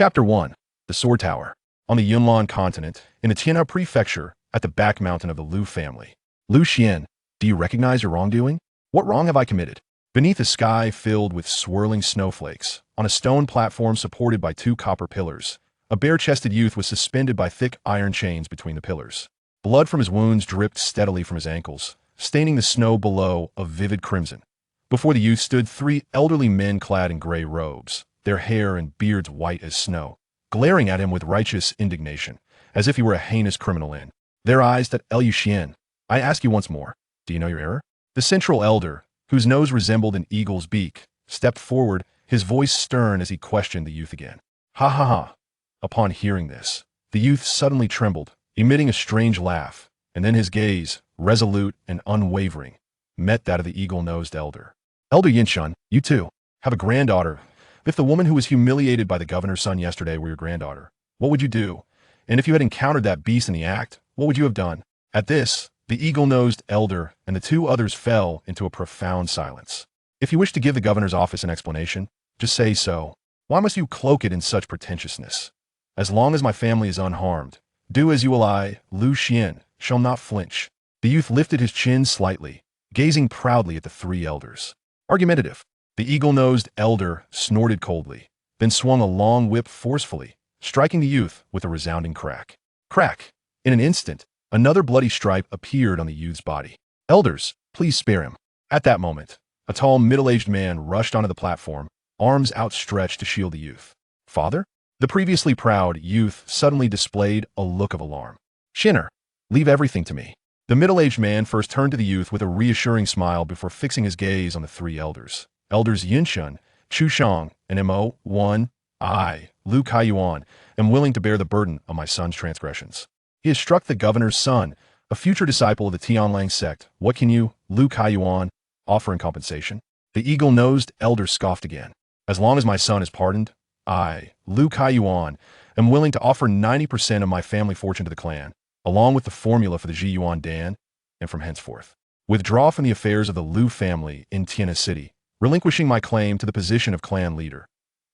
Chapter 1. The Sword Tower. On the Yunnan continent, in the Tianhao prefecture, at the back mountain of the Liu family. Liu Xian, do you recognize your wrongdoing? What wrong have I committed? Beneath a sky filled with swirling snowflakes, on a stone platform supported by two copper pillars, a bare-chested youth was suspended by thick iron chains between the pillars. Blood from his wounds dripped steadily from his ankles, staining the snow below a vivid crimson. Before the youth stood three elderly men clad in gray robes, their hair and beards white as snow, glaring at him with righteous indignation, as if he were a heinous criminal in their eyes. That Liu Xian, I ask you once more, do you know your error? The central elder, whose nose resembled an eagle's beak, stepped forward, his voice stern as he questioned the youth again. Ha ha ha. Upon hearing this, the youth suddenly trembled, emitting a strange laugh, and then his gaze, resolute and unwavering, met that of the eagle-nosed elder. Elder Yinshan, you too have a granddaughter. If the woman who was humiliated by the governor's son yesterday were your granddaughter, what would you do? And if you had encountered that beast in the act, what would you have done? At this, the eagle-nosed elder and the two others fell into a profound silence. If you wish to give the governor's office an explanation, just say so. Why must you cloak it in such pretentiousness? As long as my family is unharmed, do as you will. I, Liu Xian, shall not flinch. The youth lifted his chin slightly, gazing proudly at the three elders. Argumentative. The eagle-nosed elder snorted coldly, then swung a long whip forcefully, striking the youth with a resounding crack. Crack! In an instant, another bloody stripe appeared on the youth's body. Elders, please spare him. At that moment, a tall, middle-aged man rushed onto the platform, arms outstretched to shield the youth. Father? The previously proud youth suddenly displayed a look of alarm. Shinner, leave everything to me. The middle-aged man first turned to the youth with a reassuring smile before fixing his gaze on the three elders. Elders Yinshan, Chu Shang, and Mo. 1. I, Liu Kaiyuan, am willing to bear the burden of my son's transgressions. He has struck the governor's son, a future disciple of the Tianlang sect. What can you, Liu Kaiyuan, offer in compensation? The eagle-nosed elder scoffed again. As long as my son is pardoned, I, Liu Kaiyuan, am willing to offer 90% of my family fortune to the clan, along with the formula for the Zhiyuan Dan, and from henceforth, withdraw from the affairs of the Liu family in Tianhao City, relinquishing my claim to the position of clan leader.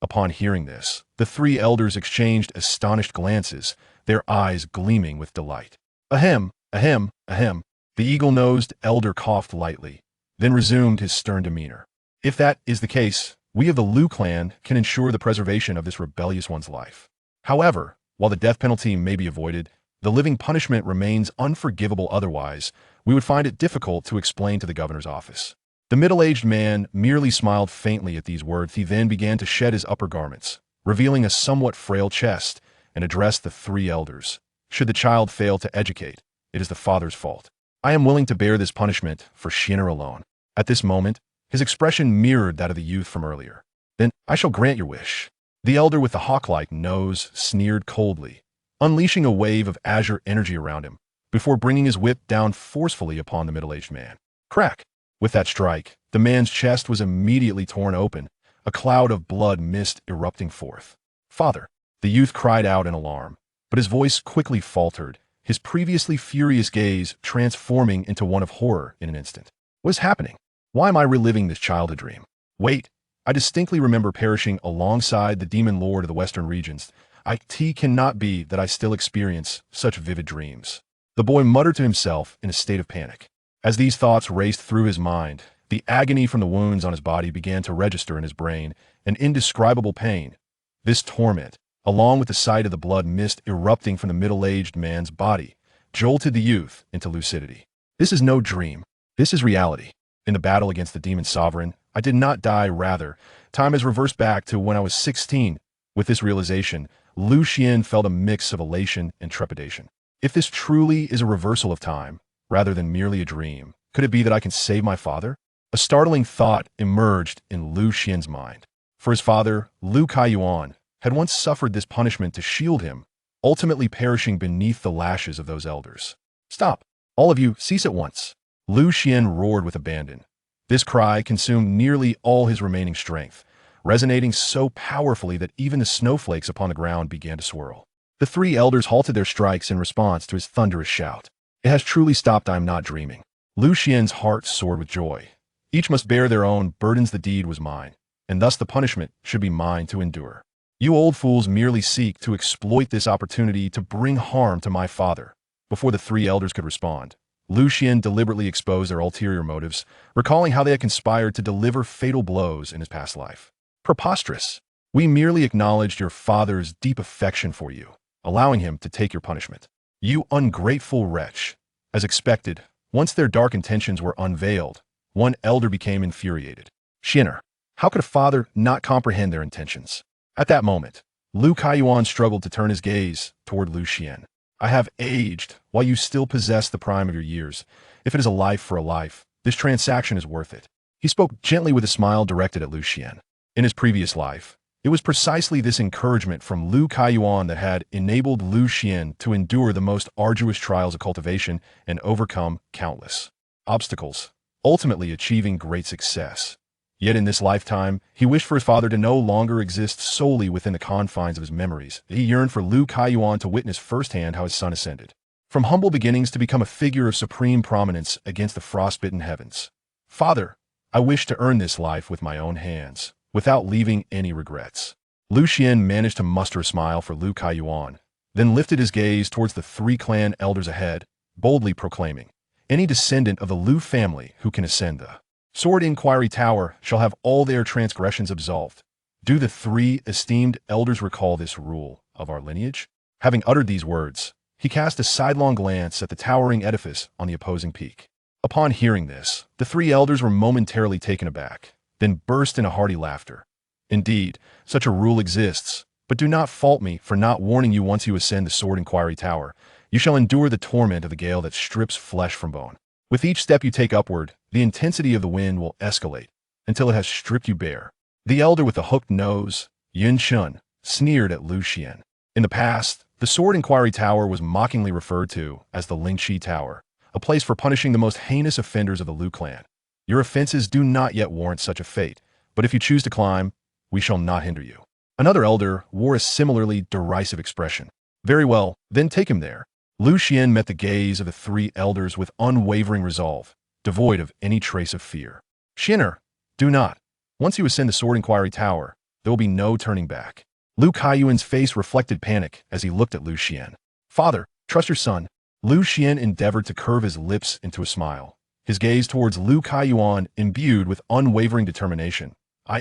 Upon hearing this, the three elders exchanged astonished glances, their eyes gleaming with delight. Ahem, ahem, ahem. The eagle-nosed elder coughed lightly, then resumed his stern demeanor. If that is the case, we of the Liu clan can ensure the preservation of this rebellious one's life. However, while the death penalty may be avoided, the living punishment remains unforgivable. Otherwise, we would find it difficult to explain to the governor's office. The middle-aged man merely smiled faintly at these words. He then began to shed his upper garments, revealing a somewhat frail chest, and addressed the three elders. Should the child fail to educate, it is the father's fault. I am willing to bear this punishment for Shinner alone. At this moment, his expression mirrored that of the youth from earlier. Then, I shall grant your wish. The elder with the hawk-like nose sneered coldly, unleashing a wave of azure energy around him, before bringing his whip down forcefully upon the middle-aged man. Crack! With that strike, the man's chest was immediately torn open, a cloud of blood mist erupting forth. Father! The youth cried out in alarm, but his voice quickly faltered, his previously furious gaze transforming into one of horror in an instant. What is happening? Why am I reliving this childhood dream? Wait, I distinctly remember perishing alongside the demon lord of the western regions. It cannot be that I still experience such vivid dreams. The boy muttered to himself in a state of panic. As these thoughts raced through his mind, the agony from the wounds on his body began to register in his brain, an indescribable pain. This torment, along with the sight of the blood mist erupting from the middle-aged man's body, jolted the youth into lucidity. This is no dream. This is reality. In the battle against the demon sovereign, I did not die. Rather, time has reversed back to when I was 16. With this realization, Liu Xian felt a mix of elation and trepidation. If this truly is a reversal of time, rather than merely a dream, could it be that I can save my father? A startling thought emerged in Liu Xian's mind. For his father, Liu Kaiyuan, had once suffered this punishment to shield him, ultimately perishing beneath the lashes of those elders. Stop! All of you, cease at once! Liu Xian roared with abandon. This cry consumed nearly all his remaining strength, resonating so powerfully that even the snowflakes upon the ground began to swirl. The three elders halted their strikes in response to his thunderous shout. It has truly stopped. I am not dreaming. Liu Xian's heart soared with joy. Each must bear their own burdens. The deed was mine, and thus the punishment should be mine to endure. You old fools merely seek to exploit this opportunity to bring harm to my father. Before the three elders could respond, Lu Xian deliberately exposed their ulterior motives, recalling how they had conspired to deliver fatal blows in his past life. Preposterous. We merely acknowledged your father's deep affection for you, allowing him to take your punishment. You ungrateful wretch. As expected, once their dark intentions were unveiled, one elder became infuriated. Shinner, how could a father not comprehend their intentions? At that moment, Lu Kaiyuan struggled to turn his gaze toward Lu Xian. I have aged while you still possess the prime of your years. If it is a life for a life, this transaction is worth it. He spoke gently with a smile directed at Lu Xian. In his previous life, it was precisely this encouragement from Lu Kaiyuan that had enabled Lu Xian to endure the most arduous trials of cultivation and overcome countless obstacles, ultimately achieving great success. Yet in this lifetime, he wished for his father to no longer exist solely within the confines of his memories. He yearned for Lu Kaiyuan to witness firsthand how his son ascended, from humble beginnings to become a figure of supreme prominence against the frostbitten heavens. Father, I wish to earn this life with my own hands, without leaving any regrets. Lu Xian managed to muster a smile for Lu Kaiyuan, then lifted his gaze towards the three clan elders ahead, boldly proclaiming, any descendant of the Lu family who can ascend the Sword Inquiry Tower shall have all their transgressions absolved. Do the three esteemed elders recall this rule of our lineage? Having uttered these words, he cast a sidelong glance at the towering edifice on the opposing peak. Upon hearing this, the three elders were momentarily taken aback, then burst into hearty laughter. Indeed, such a rule exists, but do not fault me for not warning you once you ascend the Sword Inquiry Tower. You shall endure the torment of the gale that strips flesh from bone. With each step you take upward, the intensity of the wind will escalate until it has stripped you bare. The elder with the hooked nose, Yun Shun, sneered at Lu Xian. In the past, the Sword Inquiry Tower was mockingly referred to as the Lingqi Tower, a place for punishing the most heinous offenders of the Lu clan. Your offenses do not yet warrant such a fate, but if you choose to climb, we shall not hinder you. Another elder wore a similarly derisive expression. Very well, then take him there. Lu Xian met the gaze of the three elders with unwavering resolve, devoid of any trace of fear. Shinner, do not. Once you ascend the Sword Inquiry Tower, there will be no turning back. Lu Kaiyuan's face reflected panic as he looked at Lu Xian. Father, trust your son. Lu Xian endeavored to curve his lips into a smile, his gaze towards Lu Kaiyuan imbued with unwavering determination.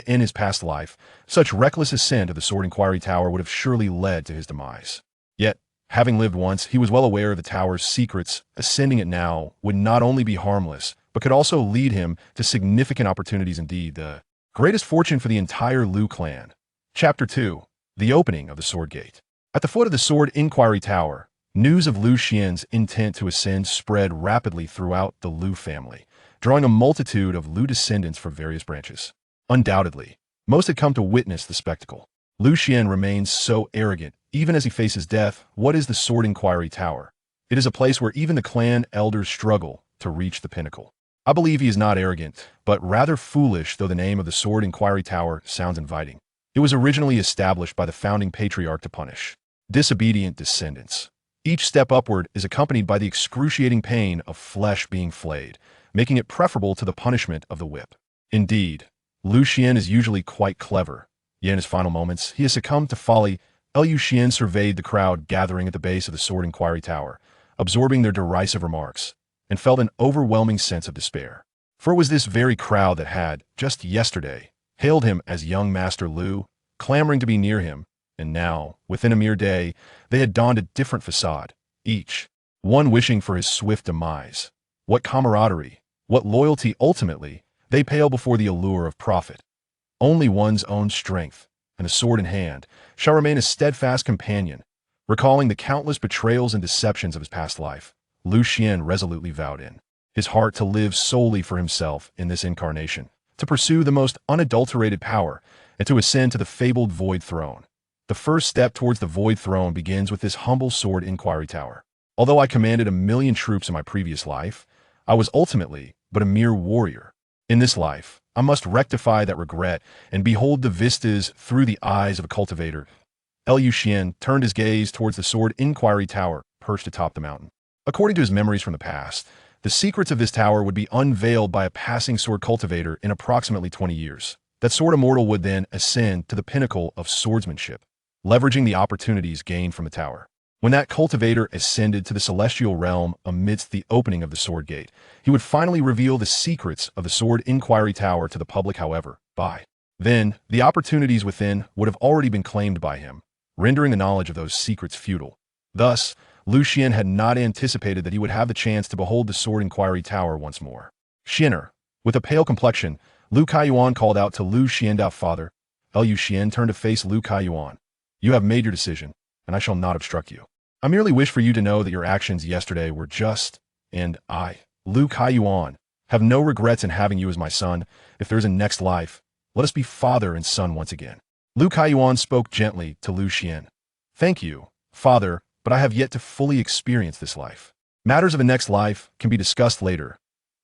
In his past life, such reckless ascent of the Sword Inquiry Tower would have surely led to his demise. Yet, having lived once, he was well aware of the tower's secrets. Ascending it now would not only be harmless, but could also lead him to significant opportunities indeed, the greatest fortune for the entire Lu clan. Chapter 2. The Opening of the Sword Gate. At the foot of the Sword Inquiry Tower, news of Lu Xian's intent to ascend spread rapidly throughout the Lu family, drawing a multitude of Lu descendants from various branches. Undoubtedly, most had come to witness the spectacle. Lu Xian remains so arrogant, even as he faces death. What is the Sword Inquiry Tower? It is a place where even the clan elders struggle to reach the pinnacle. I believe he is not arrogant, but rather foolish, though the name of the Sword Inquiry Tower sounds inviting. It was originally established by the founding patriarch to punish disobedient descendants. Each step upward is accompanied by the excruciating pain of flesh being flayed, making it preferable to the punishment of the whip. Indeed, Lu Xian is usually quite clever, yet in his final moments, he has succumbed to folly. Lu Xian surveyed the crowd gathering at the base of the Sword Inquiry Tower, absorbing their derisive remarks, and felt an overwhelming sense of despair. For it was this very crowd that had, just yesterday, hailed him as young Master Lu, clamoring to be near him, and now, within a mere day, they had donned a different facade, each one wishing for his swift demise. What camaraderie, what loyalty ultimately, they pale before the allure of profit. Only one's own strength, and a sword in hand, shall remain a steadfast companion. Recalling the countless betrayals and deceptions of his past life, Lu Xian resolutely vowed in his heart to live solely for himself in this incarnation, to pursue the most unadulterated power, and to ascend to the fabled Void Throne. The first step towards the Void Throne begins with this humble Sword Inquiry Tower. Although I commanded 1,000,000 troops in my previous life, I was ultimately but a mere warrior. In this life, I must rectify that regret and behold the vistas through the eyes of a cultivator. Lu Xian turned his gaze towards the Sword Inquiry Tower, perched atop the mountain. According to his memories from the past, the secrets of this tower would be unveiled by a passing sword cultivator in approximately 20 years. that Sword Immortal would then ascend to the pinnacle of swordsmanship, leveraging the opportunities gained from the tower. When that cultivator ascended to the celestial realm amidst the opening of the Sword Gate, he would finally reveal the secrets of the Sword Inquiry Tower to the public, however, by then, the opportunities within would have already been claimed by him, rendering the knowledge of those secrets futile. Thus, Xuan had not anticipated that he would have the chance to behold the Sword Inquiry Tower once more. Xin'er, with a pale complexion, Lu Kaiyuan called out to Lu Xiandao, "Father." Lu Xian turned to face Lu Kaiyuan. "You have made your decision, and I shall not obstruct you. I merely wish for you to know that your actions yesterday were just, and I, Lu Kaiyuan, have no regrets in having you as my son. If there is a next life, let us be father and son once again." Lu Kaiyuan spoke gently to Lu Xian. "Thank you, father, but I have yet to fully experience this life. Matters of a next life can be discussed later."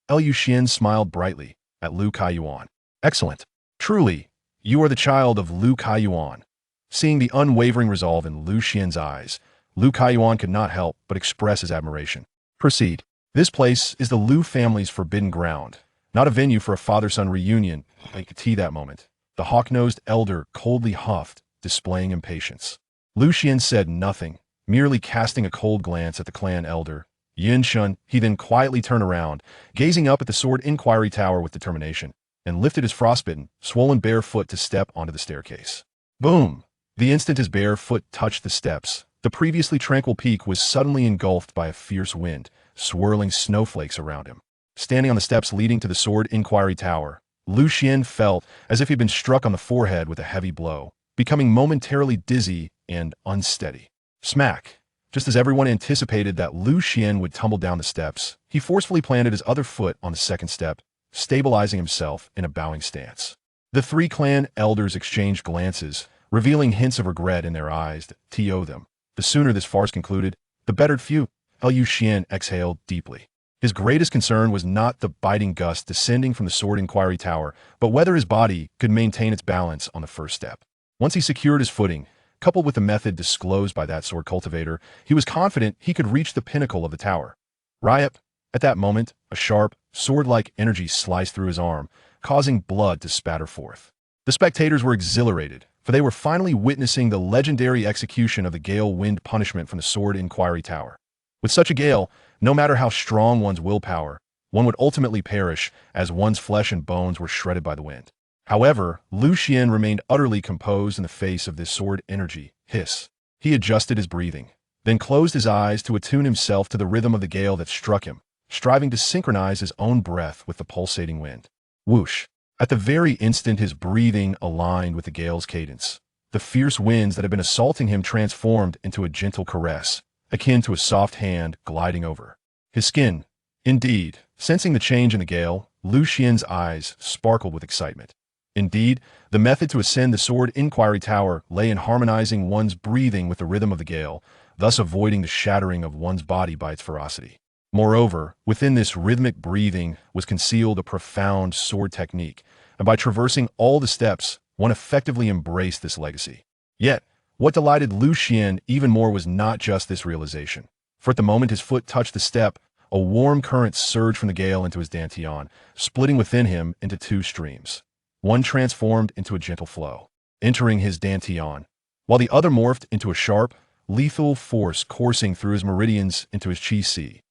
Lu Xian smiled brightly at Lu Kaiyuan. "Excellent. Truly, you are the child of Lu Kaiyuan." Seeing the unwavering resolve in Lu Xian's eyes, Lu Kaiyuan could not help but express his admiration. "Proceed. This place is the Lu family's forbidden ground, not a venue for a father-son reunion." I could see that moment. The hawk-nosed elder coldly huffed, displaying impatience. Lu Xian said nothing, merely casting a cold glance at the clan elder. Yin Shun, he then quietly turned around, gazing up at the Sword Inquiry Tower with determination, and lifted his frostbitten, swollen bare foot to step onto the staircase. Boom! The instant his bare foot touched the steps, the previously tranquil peak was suddenly engulfed by a fierce wind, swirling snowflakes around him. Standing on the steps leading to the Sword Inquiry Tower, Lu Xian felt as if he'd been struck on the forehead with a heavy blow, becoming momentarily dizzy and unsteady. Smack! Just as everyone anticipated that Lu Xian would tumble down the steps, he forcefully planted his other foot on the second step, stabilizing himself in a bowing stance. The three clan elders exchanged glances, revealing hints of regret in their eyes that to them. The sooner this farce concluded, the better few. Lu Xian exhaled deeply. His greatest concern was not the biting gust descending from the Sword Inquiry Tower, but whether his body could maintain its balance on the first step. Once he secured his footing, coupled with the method disclosed by that sword cultivator, he was confident he could reach the pinnacle of the tower. Ryup! At that moment, a sharp, sword-like energy sliced through his arm, causing blood to spatter forth. The spectators were exhilarated, for they were finally witnessing the legendary execution of the gale wind punishment from the Sword Inquiry Tower. With such a gale, no matter how strong one's willpower, one would ultimately perish as one's flesh and bones were shredded by the wind. However, Lu Xian remained utterly composed in the face of this sword energy. Hiss. He adjusted his breathing, then closed his eyes to attune himself to the rhythm of the gale that struck him, striving to synchronize his own breath with the pulsating wind. Whoosh! At the very instant his breathing aligned with the gale's cadence, the fierce winds that had been assaulting him transformed into a gentle caress, akin to a soft hand gliding over his skin. Indeed, sensing the change in the gale, Lu Xian's eyes sparkled with excitement. Indeed, the method to ascend the Sword Inquiry Tower lay in harmonizing one's breathing with the rhythm of the gale, thus avoiding the shattering of one's body by its ferocity. Moreover, within this rhythmic breathing was concealed a profound sword technique, and by traversing all the steps, one effectively embraced this legacy. Yet, what delighted Lu Xian even more was not just this realization, for at the moment his foot touched the step, a warm current surged from the gale into his dantian, splitting within him into two streams. One transformed into a gentle flow, entering his dantian, while the other morphed into a sharp, lethal force coursing through his meridians into his chi si.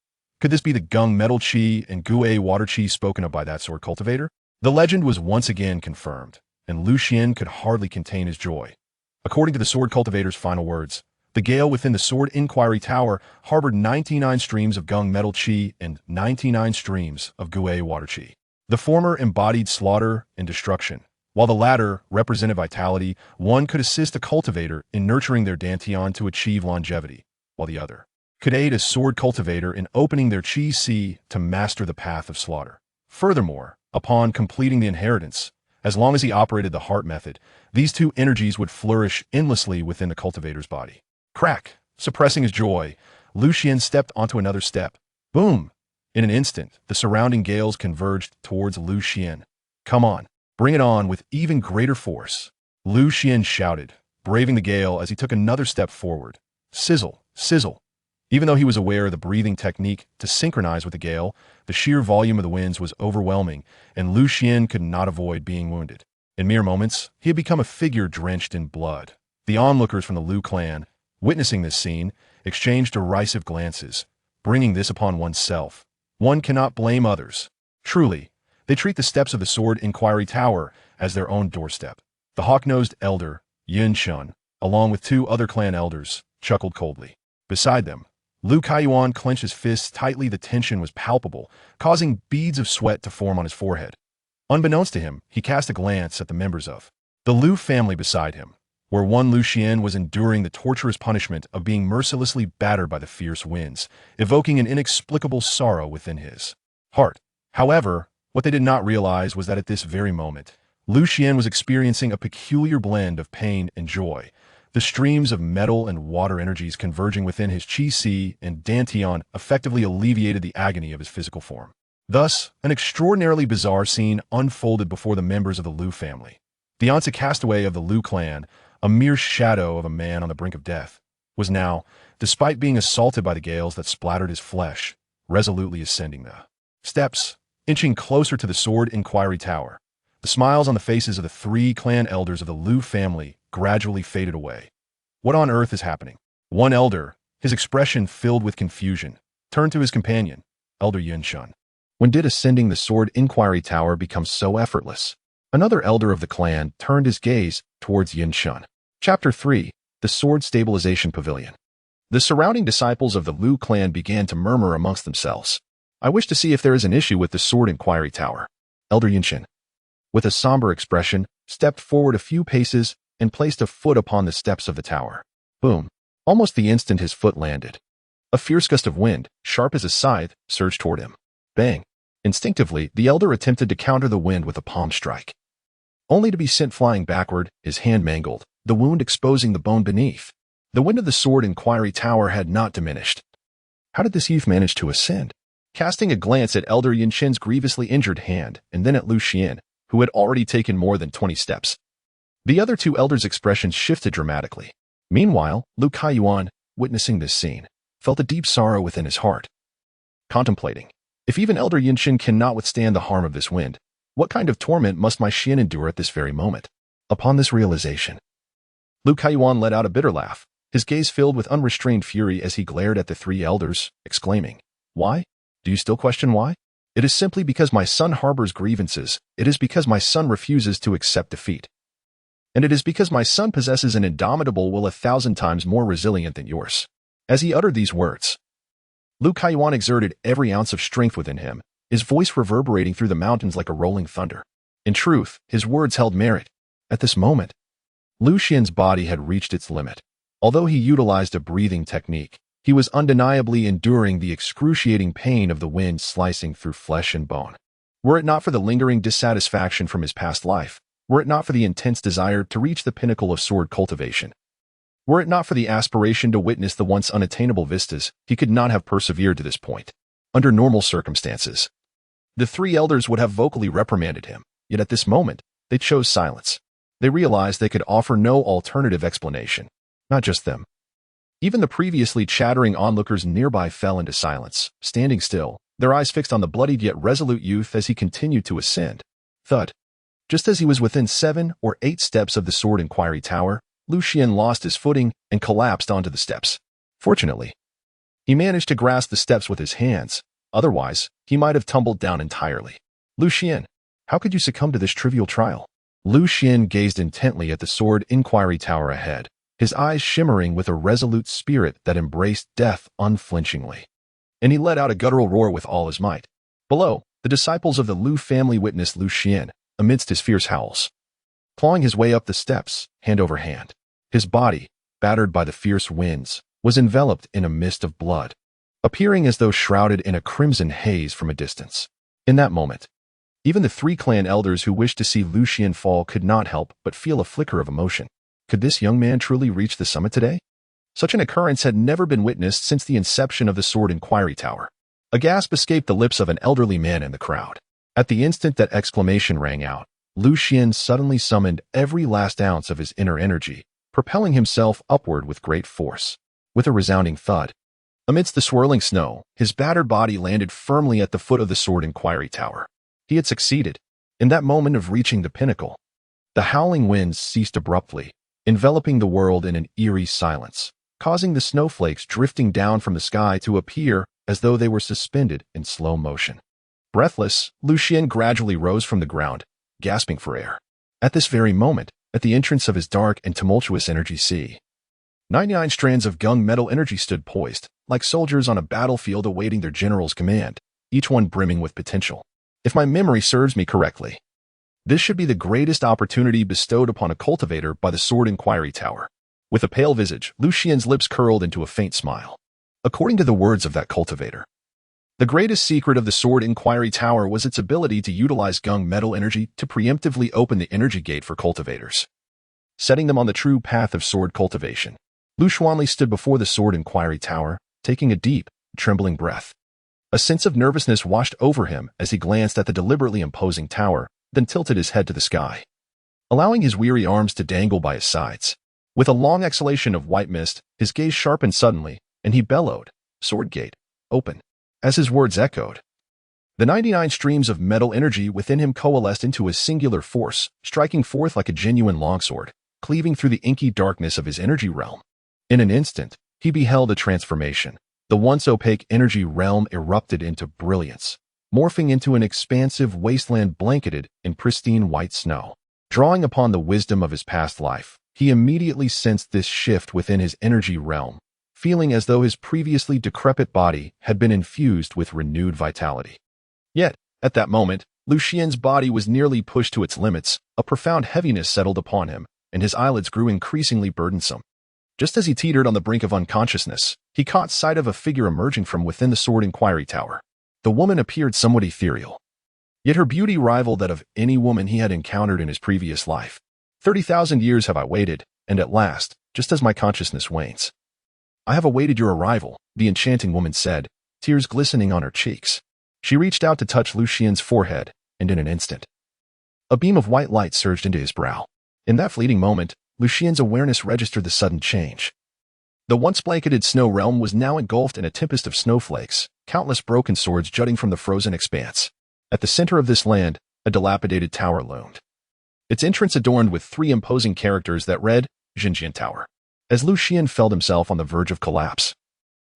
Could this be the gung metal chi and gue water chi spoken of by that sword cultivator? The legend was once again confirmed, and Lu Xian could hardly contain his joy. According to the sword cultivator's final words, the gale within the Sword Inquiry Tower harbored 99 streams of gung metal chi and 99 streams of gue water chi. The former embodied slaughter and destruction, while the latter represented vitality. One could assist a cultivator in nurturing their dantian to achieve longevity, while the other could aid a sword cultivator in opening their chi si to master the path of slaughter. Furthermore, upon completing the inheritance, as long as he operated the heart method, these two energies would flourish endlessly within the cultivator's body. Crack! Suppressing his joy, Lu Xian stepped onto another step. Boom! In an instant, the surrounding gales converged towards Lu Xian. Come on, bring it on with even greater force. Lu Xian shouted, braving the gale as he took another step forward. Sizzle, sizzle. Even though he was aware of the breathing technique to synchronize with the gale, the sheer volume of the winds was overwhelming, and Lu Xian could not avoid being wounded. In mere moments, he had become a figure drenched in blood. The onlookers from the Liu clan, witnessing this scene, exchanged derisive glances, bringing this upon oneself. One cannot blame others. Truly, they treat the steps of the Sword Inquiry Tower as their own doorstep. The hawk-nosed elder, Xuan, along with two other clan elders, chuckled coldly. Beside them, Liu Kaiyuan clenched his fists tightly. The tension was palpable, causing beads of sweat to form on his forehead. Unbeknownst to him, he cast a glance at the members of the Liu family beside him, where one Liu Xian was enduring the torturous punishment of being mercilessly battered by the fierce winds, evoking an inexplicable sorrow within his heart. However, what they did not realize was that at this very moment, Liu Xian was experiencing a peculiar blend of pain and joy, the streams of metal and water energies converging within his Qi and Dantian effectively alleviated the agony of his physical form. Thus, an extraordinarily bizarre scene unfolded before the members of the Liu family. The once castaway of the Liu clan, a mere shadow of a man on the brink of death, was now, despite being assaulted by the gales that splattered his flesh, resolutely ascending the steps, inching closer to the Sword Inquiry Tower. The smiles on the faces of the three clan elders of the Liu family gradually faded away. What on earth is happening? One elder, his expression filled with confusion, turned to his companion, Elder Xuan. When did ascending the Sword Inquiry Tower become so effortless? Another elder of the clan turned his gaze towards Xuan. Chapter 3. The Sword Stabilization Pavilion. The surrounding disciples of the Liu clan began to murmur amongst themselves. I wish to see if there is an issue with the Sword Inquiry Tower. Elder Xuan, with a somber expression, stepped forward a few paces and placed a foot upon the steps of the tower. Boom. Almost the instant his foot landed, a fierce gust of wind, sharp as a scythe, surged toward him. Bang. Instinctively, the elder attempted to counter the wind with a palm strike, only to be sent flying backward, his hand mangled, the wound exposing the bone beneath. The wind of the Sword Inquiry Tower had not diminished. How did this youth manage to ascend? Casting a glance at Elder Xuan's grievously injured hand, and then at Liu Xian, who had already taken more than 20 steps, the other two elders' expressions shifted dramatically. Meanwhile, Liu Kaiyuan, witnessing this scene, felt a deep sorrow within his heart. Contemplating, if even Elder Xuan cannot withstand the harm of this wind, what kind of torment must my Xian endure at this very moment? Upon this realization, Liu Kaiyuan let out a bitter laugh, his gaze filled with unrestrained fury as he glared at the three elders, exclaiming, Why? Do you still question why? It is simply because my son harbors grievances. It is because my son refuses to accept defeat. And it is because my son possesses an indomitable will 1,000 times more resilient than yours. As he uttered these words, Liu Kaiyuan exerted every ounce of strength within him, his voice reverberating through the mountains like a rolling thunder. In truth, his words held merit. At this moment, Liu Xian's body had reached its limit. Although he utilized a breathing technique, he was undeniably enduring the excruciating pain of the wind slicing through flesh and bone. Were it not for the lingering dissatisfaction from his past life, were it not for the intense desire to reach the pinnacle of sword cultivation, were it not for the aspiration to witness the once unattainable vistas, he could not have persevered to this point. Under normal circumstances, the three elders would have vocally reprimanded him, yet at this moment, they chose silence. They realized they could offer no alternative explanation. Not just them. Even the previously chattering onlookers nearby fell into silence, standing still, their eyes fixed on the bloodied yet resolute youth as he continued to ascend. Thud. Just as he was within 7 or 8 steps of the Sword Inquiry Tower, Liu Xian lost his footing and collapsed onto the steps. Fortunately, he managed to grasp the steps with his hands. Otherwise, he might have tumbled down entirely. Liu Xian, how could you succumb to this trivial trial? Liu Xian gazed intently at the Sword Inquiry Tower ahead, his eyes shimmering with a resolute spirit that embraced death unflinchingly. And he let out a guttural roar with all his might. Below, the disciples of the Liu family witnessed Liu Xian, amidst his fierce howls, clawing his way up the steps, hand over hand. His body, battered by the fierce winds, was enveloped in a mist of blood, appearing as though shrouded in a crimson haze from a distance. In that moment, even the 3 clan elders who wished to see Liu Xian fall could not help but feel a flicker of emotion. Could this young man truly reach the summit today? Such an occurrence had never been witnessed since the inception of the Sword Inquiry Tower. A gasp escaped the lips of an elderly man in the crowd. At the instant that exclamation rang out, Liu Xian suddenly summoned every last ounce of his inner energy, propelling himself upward with great force. With a resounding thud, amidst the swirling snow, his battered body landed firmly at the foot of the Sword Inquiry Tower. He had succeeded. In that moment of reaching the pinnacle, The howling winds ceased abruptly, enveloping the world in an eerie silence, causing the snowflakes drifting down from the sky to appear as though they were suspended in slow motion. Breathless, Xuan gradually rose from the ground, gasping for air. At this very moment, at the entrance of his dark and tumultuous energy sea, 99 strands of gung metal energy stood poised, like soldiers on a battlefield awaiting their general's command, each one brimming with potential. If my memory serves me correctly, this should be the greatest opportunity bestowed upon a cultivator by the Sword Inquiry Tower. With a pale visage, Xuan's lips curled into a faint smile. According to the words of that cultivator, the greatest secret of the Sword Inquiry Tower was its ability to utilize gung metal energy to preemptively open the energy gate for cultivators, setting them on the true path of sword cultivation. Xuan stood before the Sword Inquiry Tower, taking a deep, trembling breath. A sense of nervousness washed over him as he glanced at the deliberately imposing tower, then tilted his head to the sky, allowing his weary arms to dangle by his sides. With a long exhalation of white mist, his gaze sharpened suddenly, and he bellowed, "Sword gate, open." As his words echoed, the 99 streams of metal energy within him coalesced into a singular force, striking forth like a genuine longsword, cleaving through the inky darkness of his energy realm. In an instant, he beheld a transformation. The once opaque energy realm erupted into brilliance, morphing into an expansive wasteland blanketed in pristine white snow. Drawing upon the wisdom of his past life, he immediately sensed this shift within his energy realm, feeling as though his previously decrepit body had been infused with renewed vitality. Yet, at that moment, Xuan's body was nearly pushed to its limits. A profound heaviness settled upon him, and his eyelids grew increasingly burdensome. Just as he teetered on the brink of unconsciousness, he caught sight of a figure emerging from within the Sword Inquiry Tower. The woman appeared somewhat ethereal, yet her beauty rivaled that of any woman he had encountered in his previous life. 30,000 years have I waited, and at last, just as my consciousness wanes, I have awaited your arrival, the enchanting woman said, tears glistening on her cheeks. She reached out to touch Xuan's forehead, and in an instant, a beam of white light surged into his brow. In that fleeting moment, Xuan's awareness registered the sudden change. The once blanketed snow realm was now engulfed in a tempest of snowflakes, countless broken swords jutting from the frozen expanse. At the center of this land, a dilapidated tower loomed, its entrance adorned with 3 imposing characters that read, Xinjian Tower. As Xuan felt himself on the verge of collapse,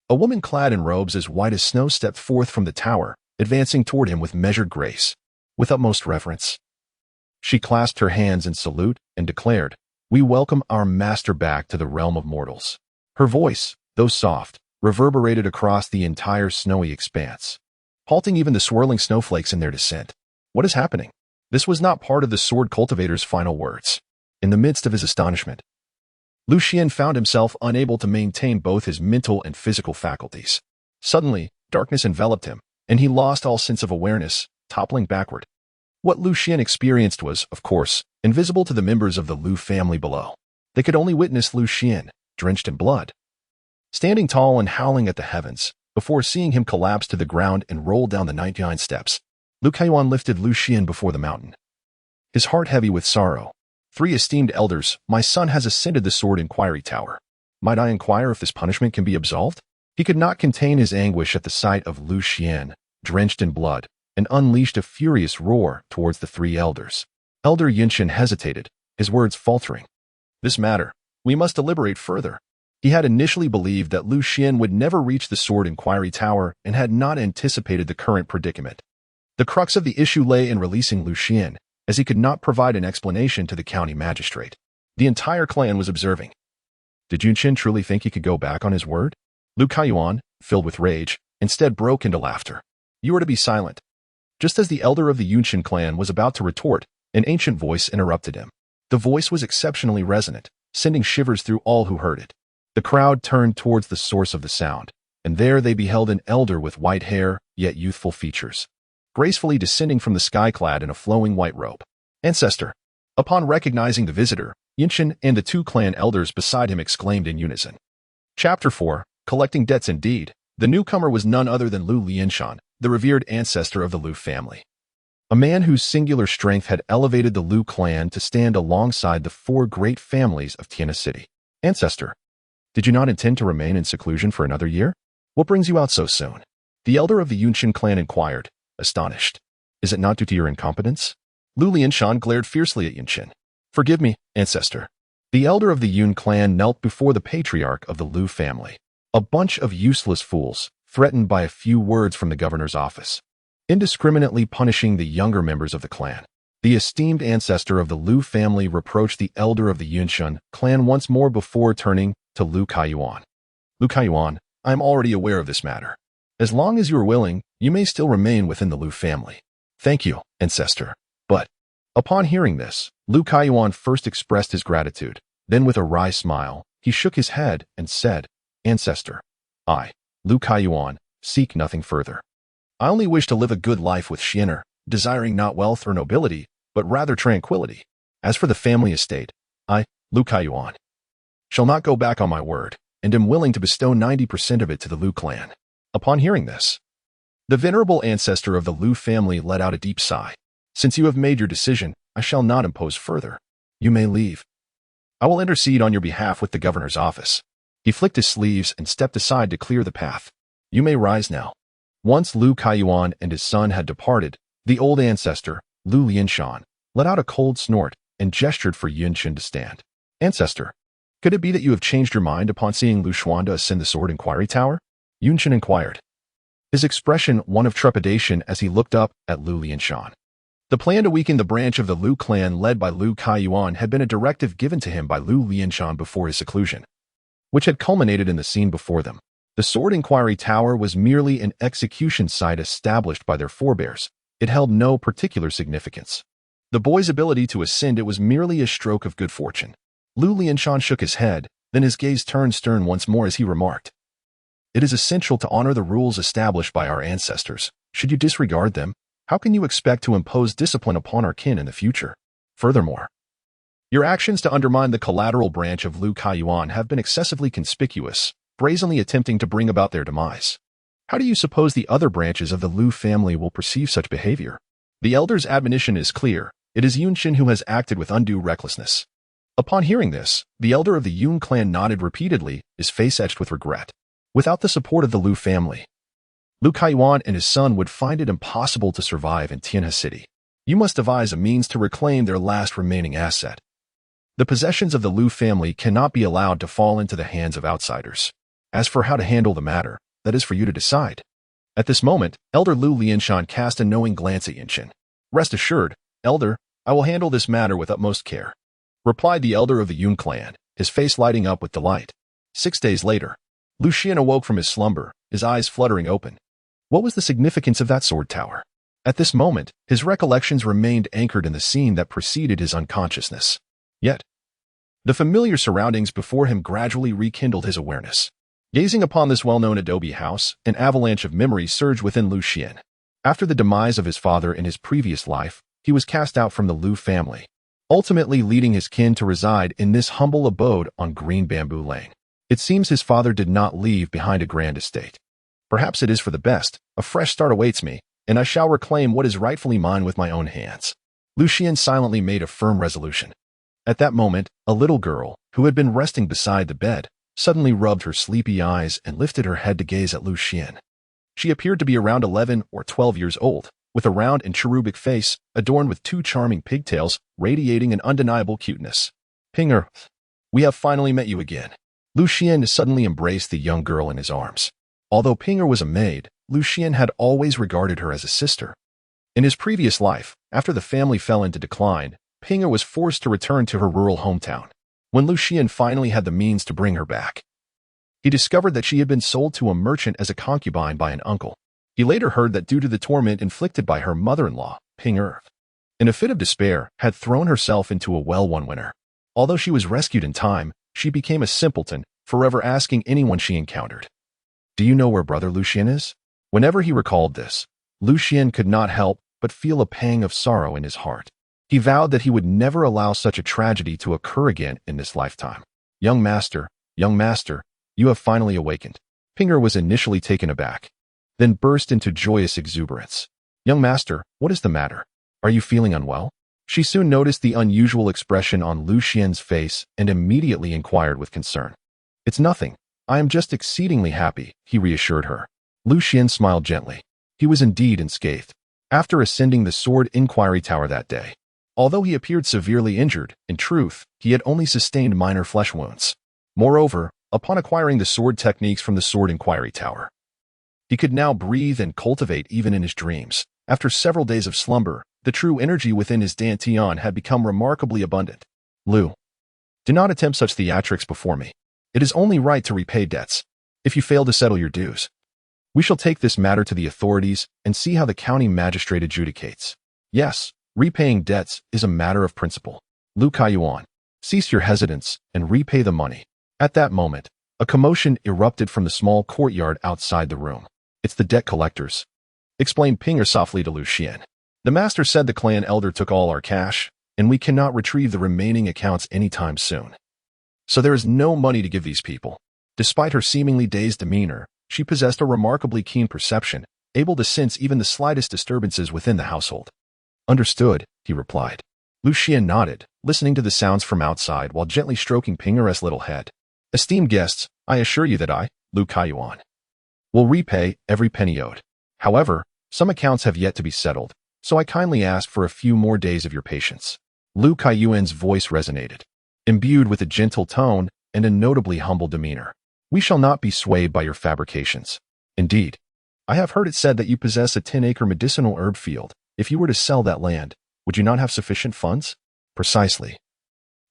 a woman clad in robes as white as snow stepped forth from the tower, advancing toward him with measured grace. With utmost reverence, she clasped her hands in salute and declared, "We welcome our master back to the realm of mortals." Her voice, though soft, reverberated across the entire snowy expanse, halting even the swirling snowflakes in their descent. What is happening? This was not part of the sword cultivator's final words. In the midst of his astonishment, Xuan found himself unable to maintain both his mental and physical faculties. Suddenly, darkness enveloped him, and he lost all sense of awareness, toppling backward. What Xuan experienced was, of course, invisible to the members of the Lu family below. They could only witness Xuan, drenched in blood, standing tall and howling at the heavens, before seeing him collapse to the ground and roll down the 99 steps. Xuan lifted Xuan before the mountain, his heart heavy with sorrow. "3 esteemed elders, my son has ascended the Sword Inquiry Tower. Might I inquire if this punishment can be absolved?" He could not contain his anguish at the sight of Xuan, drenched in blood, and unleashed a furious roar towards the 3 elders. Elder Yunshin hesitated, his words faltering. "This matter, we must deliberate further." He had initially believed that Xuan would never reach the Sword Inquiry Tower and had not anticipated the current predicament. The crux of the issue lay in releasing Xuan, as he could not provide an explanation to the county magistrate. The entire clan was observing. Did Yunshin truly think he could go back on his word? Xuan, filled with rage, instead broke into laughter. "You are to be silent." Just as the elder of the Yunshin clan was about to retort, an ancient voice interrupted him. The voice was exceptionally resonant, sending shivers through all who heard it. The crowd turned towards the source of the sound, and there they beheld an elder with white hair, yet youthful features, gracefully descending from the sky clad in a flowing white robe. Ancestor. Upon recognizing the visitor, Yunshin and the 2 clan elders beside him exclaimed in unison. Chapter 4, Collecting Debts Indeed. The newcomer was none other than Lu Lianshan, the revered ancestor of the Lu family. A man whose singular strength had elevated the Lu clan to stand alongside the 4 great families of Tiana City. Ancestor, did you not intend to remain in seclusion for another year? What brings you out so soon? The elder of the Yunshin clan inquired, astonished. Is it not due to your incompetence? Lu Lianshan glared fiercely at Yunshin. Forgive me, Ancestor. The elder of the Yun clan knelt before the patriarch of the Lu family. A bunch of useless fools, threatened by a few words from the governor's office, indiscriminately punishing the younger members of the clan. The esteemed ancestor of the Lu family reproached the elder of the Yunshan clan once more before turning to Lu Kaiyuan. Lu Kaiyuan, I am already aware of this matter. As long as you are willing, you may still remain within the Lu family. Thank you, Ancestor. But, upon hearing this, Lu Kaiyuan first expressed his gratitude. Then with a wry smile, he shook his head and said, Ancestor, I, Lu Kaiyuan, seek nothing further. I only wish to live a good life with Xuan, desiring not wealth or nobility, but rather tranquility. As for the family estate, I, Lu Kaiyuan, shall not go back on my word, and am willing to bestow 90% of it to the Lu clan. Upon hearing this, the venerable ancestor of the Lu family let out a deep sigh. Since you have made your decision, I shall not impose further. You may leave. I will intercede on your behalf with the governor's office. He flicked his sleeves and stepped aside to clear the path. You may rise now. Once Lu Kaiyuan and his son had departed, the old ancestor, Lu Lianshan, let out a cold snort and gestured for Yunshan to stand. Ancestor, could it be that you have changed your mind upon seeing Lu Xuan ascend the sword inquiry tower? Yunshan inquired, his expression one of trepidation as he looked up at Lu Lianshan. The plan to weaken the branch of the Lu clan led by Lu Kaiyuan had been a directive given to him by Lu Lianshan before his seclusion, which had culminated in the scene before them. The Sword Inquiry Tower was merely an execution site established by their forebears. It held no particular significance. The boy's ability to ascend it was merely a stroke of good fortune. Lu Lianshan shook his head, then his gaze turned stern once more as he remarked, It is essential to honor the rules established by our ancestors. Should you disregard them, how can you expect to impose discipline upon our kin in the future? Furthermore, your actions to undermine the collateral branch of Lu Kaiyuan have been excessively conspicuous, brazenly attempting to bring about their demise. How do you suppose the other branches of the Lu family will perceive such behavior? The elder's admonition is clear. It is Yunshan who has acted with undue recklessness. Upon hearing this, the elder of the Yun clan nodded repeatedly, his face etched with regret. Without the support of the Lu family, Lu Kaiyuan and his son would find it impossible to survive in Tianhe City. You must devise a means to reclaim their last remaining asset. The possessions of the Lu family cannot be allowed to fall into the hands of outsiders. As for how to handle the matter, that is for you to decide. At this moment, Elder Lu Lianshan cast a knowing glance at Yunshan. Rest assured, Elder, I will handle this matter with utmost care, replied the elder of the Yun clan, his face lighting up with delight. 6 days later, Lu Xian awoke from his slumber, his eyes fluttering open. What was the significance of that sword tower? At this moment, his recollections remained anchored in the scene that preceded his unconsciousness. Yet, the familiar surroundings before him gradually rekindled his awareness. Gazing upon this well-known adobe house, an avalanche of memories surged within Lu Xian. After the demise of his father in his previous life, he was cast out from the Lu family, ultimately leading his kin to reside in this humble abode on Green Bamboo Lane. It seems his father did not leave behind a grand estate. Perhaps it is for the best. A fresh start awaits me, and I shall reclaim what is rightfully mine with my own hands. Lu Xian silently made a firm resolution. At that moment, a little girl, who had been resting beside the bed, suddenly rubbed her sleepy eyes and lifted her head to gaze at Lu Xian. She appeared to be around 11 or 12 years old, with a round and cherubic face adorned with 2 charming pigtails, radiating an undeniable cuteness. Pinger, we have finally met you again. Lu Xian suddenly embraced the young girl in his arms. Although Pinger was a maid, Lu Xian had always regarded her as a sister. In his previous life, after the family fell into decline, Pinger was forced to return to her rural hometown. When Lu Xian finally had the means to bring her back, he discovered that she had been sold to a merchant as a concubine by an uncle. He later heard that due to the torment inflicted by her mother-in-law, Pinger, in a fit of despair, had thrown herself into a well one winter. Although she was rescued in time, she became a simpleton, forever asking anyone she encountered, "Do you know where brother Lu Xian is?" Whenever he recalled this, Lu Xian could not help but feel a pang of sorrow in his heart. He vowed that he would never allow such a tragedy to occur again in this lifetime. Young master, you have finally awakened." Pinger was initially taken aback, then burst into joyous exuberance. "Young master, what is the matter? Are you feeling unwell?" She soon noticed the unusual expression on Lu Xian's face and immediately inquired with concern. "It's nothing. I am just exceedingly happy," he reassured her. Lu Xian smiled gently. He was indeed unscathed. After ascending the Sword Inquiry Tower that day, Although he appeared severely injured, in truth, he had only sustained minor flesh wounds. Moreover, upon acquiring the sword techniques from the Sword Inquiry Tower, he could now breathe and cultivate even in his dreams. After several days of slumber, the true energy within his dantian had become remarkably abundant. Lu, do not attempt such theatrics before me. It is only right to repay debts. If you fail to settle your dues, we shall take this matter to the authorities and see how the county magistrate adjudicates. Yes, repaying debts is a matter of principle. Lu Kaiyuan, cease your hesitance and repay the money. At that moment, a commotion erupted from the small courtyard outside the room. It's the debt collectors, explained Pinger softly to Lu Xian. The master said the clan elder took all our cash, and we cannot retrieve the remaining accounts anytime soon. So there is no money to give these people. Despite her seemingly dazed demeanor, she possessed a remarkably keen perception, able to sense even the slightest disturbances within the household. Understood, he replied. Lu Xian nodded, listening to the sounds from outside while gently stroking Pinger's little head. Esteemed guests, I assure you that I, Lu Kaiyuan, will repay every penny owed. However, some accounts have yet to be settled, so I kindly ask for a few more days of your patience. Lu Kaiyuan's voice resonated, imbued with a gentle tone and a notably humble demeanor. We shall not be swayed by your fabrications. Indeed, I have heard it said that you possess a 10-acre medicinal herb field. If you were to sell that land, would you not have sufficient funds? Precisely.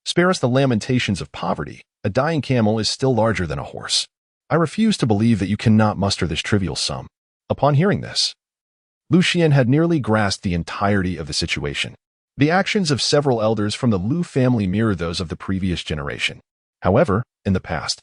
Spare us the lamentations of poverty. A dying camel is still larger than a horse. I refuse to believe that you cannot muster this trivial sum. Upon hearing this, Lu Xian had nearly grasped the entirety of the situation. The actions of several elders from the Lu family mirror those of the previous generation. However, in the past,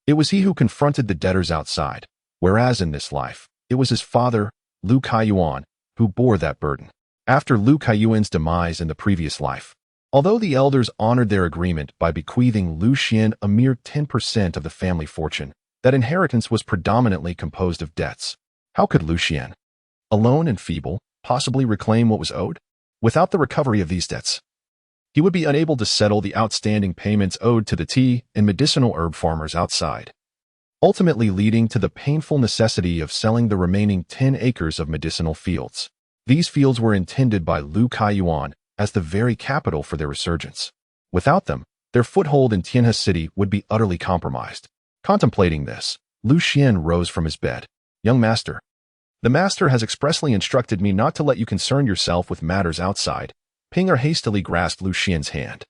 it was he who confronted the debtors outside, whereas in this life, it was his father, Lu Kaiyuan, who bore that burden. After Lu Kaiyuan's demise in the previous life, although the elders honored their agreement by bequeathing Lu Xian a mere 10% of the family fortune, that inheritance was predominantly composed of debts. How could Lu Xian, alone and feeble, possibly reclaim what was owed? Without the recovery of these debts, he would be unable to settle the outstanding payments owed to the tea and medicinal herb farmers outside, ultimately leading to the painful necessity of selling the remaining 10 acres of medicinal fields. These fields were intended by Lu Kaiyuan as the very capital for their resurgence. Without them, their foothold in Tianhe City would be utterly compromised. Contemplating this, Lu Xian rose from his bed. Young master, the master has expressly instructed me not to let you concern yourself with matters outside. Pinger hastily grasped Lu Xian's hand.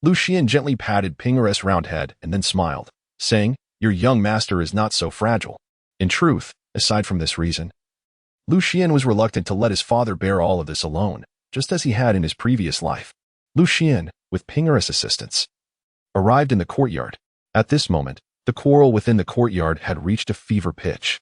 Lu Xian gently patted Pinger's round head and then smiled, saying, Your young master is not so fragile. In truth, aside from this reason, Lu Xian was reluctant to let his father bear all of this alone, just as he had in his previous life. Lu Xian, with Pinger's assistance, arrived in the courtyard. At this moment, the quarrel within the courtyard had reached a fever pitch.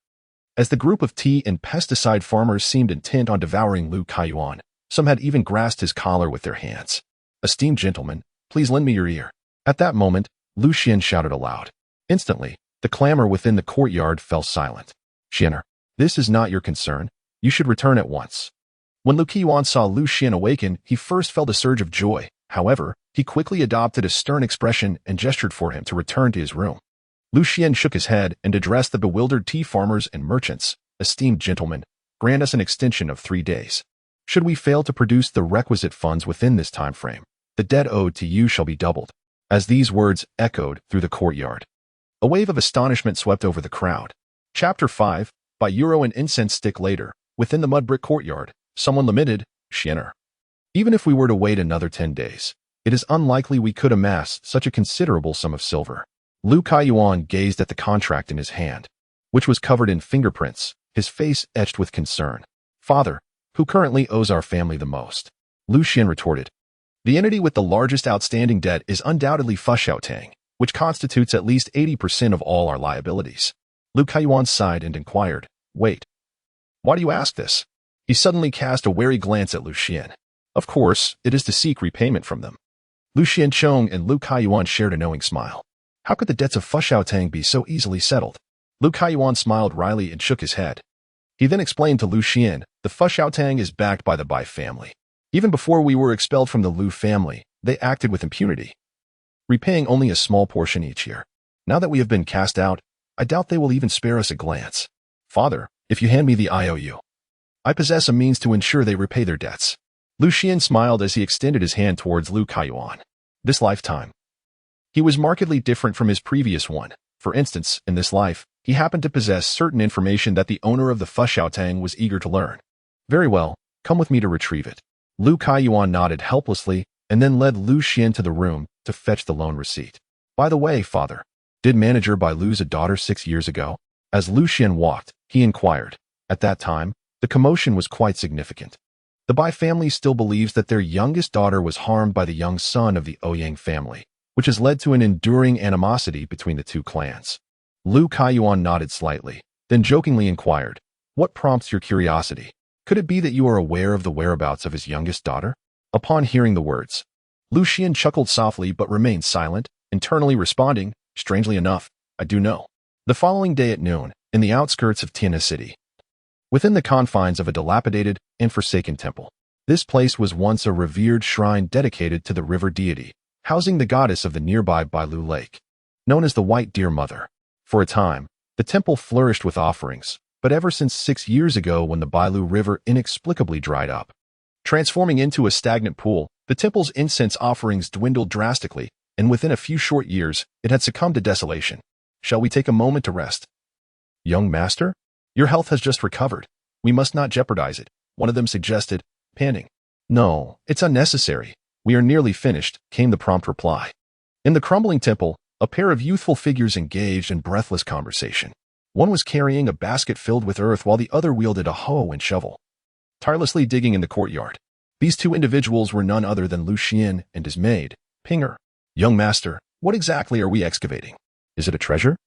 As the group of tea and pesticide farmers seemed intent on devouring Lu Kaiyuan, some had even grasped his collar with their hands. Esteemed gentlemen, please lend me your ear. At that moment, Lu Xian shouted aloud. Instantly, the clamor within the courtyard fell silent. Xianer, this is not your concern. You should return at once. When Lu Kaiyuan saw Lu Xian awaken, he first felt a surge of joy. However, he quickly adopted a stern expression and gestured for him to return to his room. Lu Xian shook his head and addressed the bewildered tea farmers and merchants. Esteemed gentlemen, grant us an extension of 3 days. Should we fail to produce the requisite funds within this time frame, the debt owed to you shall be doubled. As these words echoed through the courtyard, a wave of astonishment swept over the crowd. Chapter 5, by Euro and Incense Stick later, within the mud brick courtyard, someone lamented, Xianer. Even if we were to wait another 10 days, it is unlikely we could amass such a considerable sum of silver. Lu Kaiyuan gazed at the contract in his hand, which was covered in fingerprints, his face etched with concern. Father, who currently owes our family the most? Lu Xian retorted. The entity with the largest outstanding debt is undoubtedly Fushaotang, which constitutes at least 80% of all our liabilities. Lu Kaiyuan sighed and inquired, Wait, why do you ask this? He suddenly cast a wary glance at Lu Xian. Of course, it is to seek repayment from them. Lu Xianchong and Lu Kaiyuan shared a knowing smile. How could the debts of Fushaotang be so easily settled? Lu Kaiyuan smiled wryly and shook his head. He then explained to Lu Xian, the Fushaotang is backed by the Bai family. Even before we were expelled from the Lu family, they acted with impunity, repaying only a small portion each year. Now that we have been cast out, I doubt they will even spare us a glance. Father, if you hand me the IOU, I possess a means to ensure they repay their debts. Lu Xian smiled as he extended his hand towards Lu Kaiyuan. This lifetime, he was markedly different from his previous one. For instance, in this life, he happened to possess certain information that the owner of the Fushaotang was eager to learn. Very well, come with me to retrieve it. Lu Kaiyuan nodded helplessly and then led Lu Xian to the room to fetch the loan receipt. By the way, father, did manager Bai lose a daughter 6 years ago? As Lu Xian walked, he inquired. At that time, the commotion was quite significant. The Bai family still believes that their youngest daughter was harmed by the young son of the Ouyang family, which has led to an enduring animosity between the two clans. Lu Kaiyuan nodded slightly, then jokingly inquired, what prompts your curiosity? Could it be that you are aware of the whereabouts of his youngest daughter? Upon hearing the words, Lu Xian chuckled softly but remained silent, internally responding, strangely enough, I do know. The following day at noon, in the outskirts of Tianhe City, within the confines of a dilapidated and forsaken temple, this place was once a revered shrine dedicated to the river deity, housing the goddess of the nearby Bailu Lake, known as the White Deer Mother. For a time, the temple flourished with offerings, but ever since 6 years ago when the Bailu River inexplicably dried up, transforming into a stagnant pool, the temple's incense offerings dwindled drastically, and within a few short years, it had succumbed to desolation. Shall we take a moment to rest? Young master? Your health has just recovered. We must not jeopardize it, one of them suggested, panting. No, it's unnecessary. We are nearly finished, came the prompt reply. In the crumbling temple, a pair of youthful figures engaged in breathless conversation. One was carrying a basket filled with earth while the other wielded a hoe and shovel, tirelessly digging in the courtyard. These two individuals were none other than Lu Xian and his maid, Pinger. Young master, what exactly are we excavating? Is it a treasure?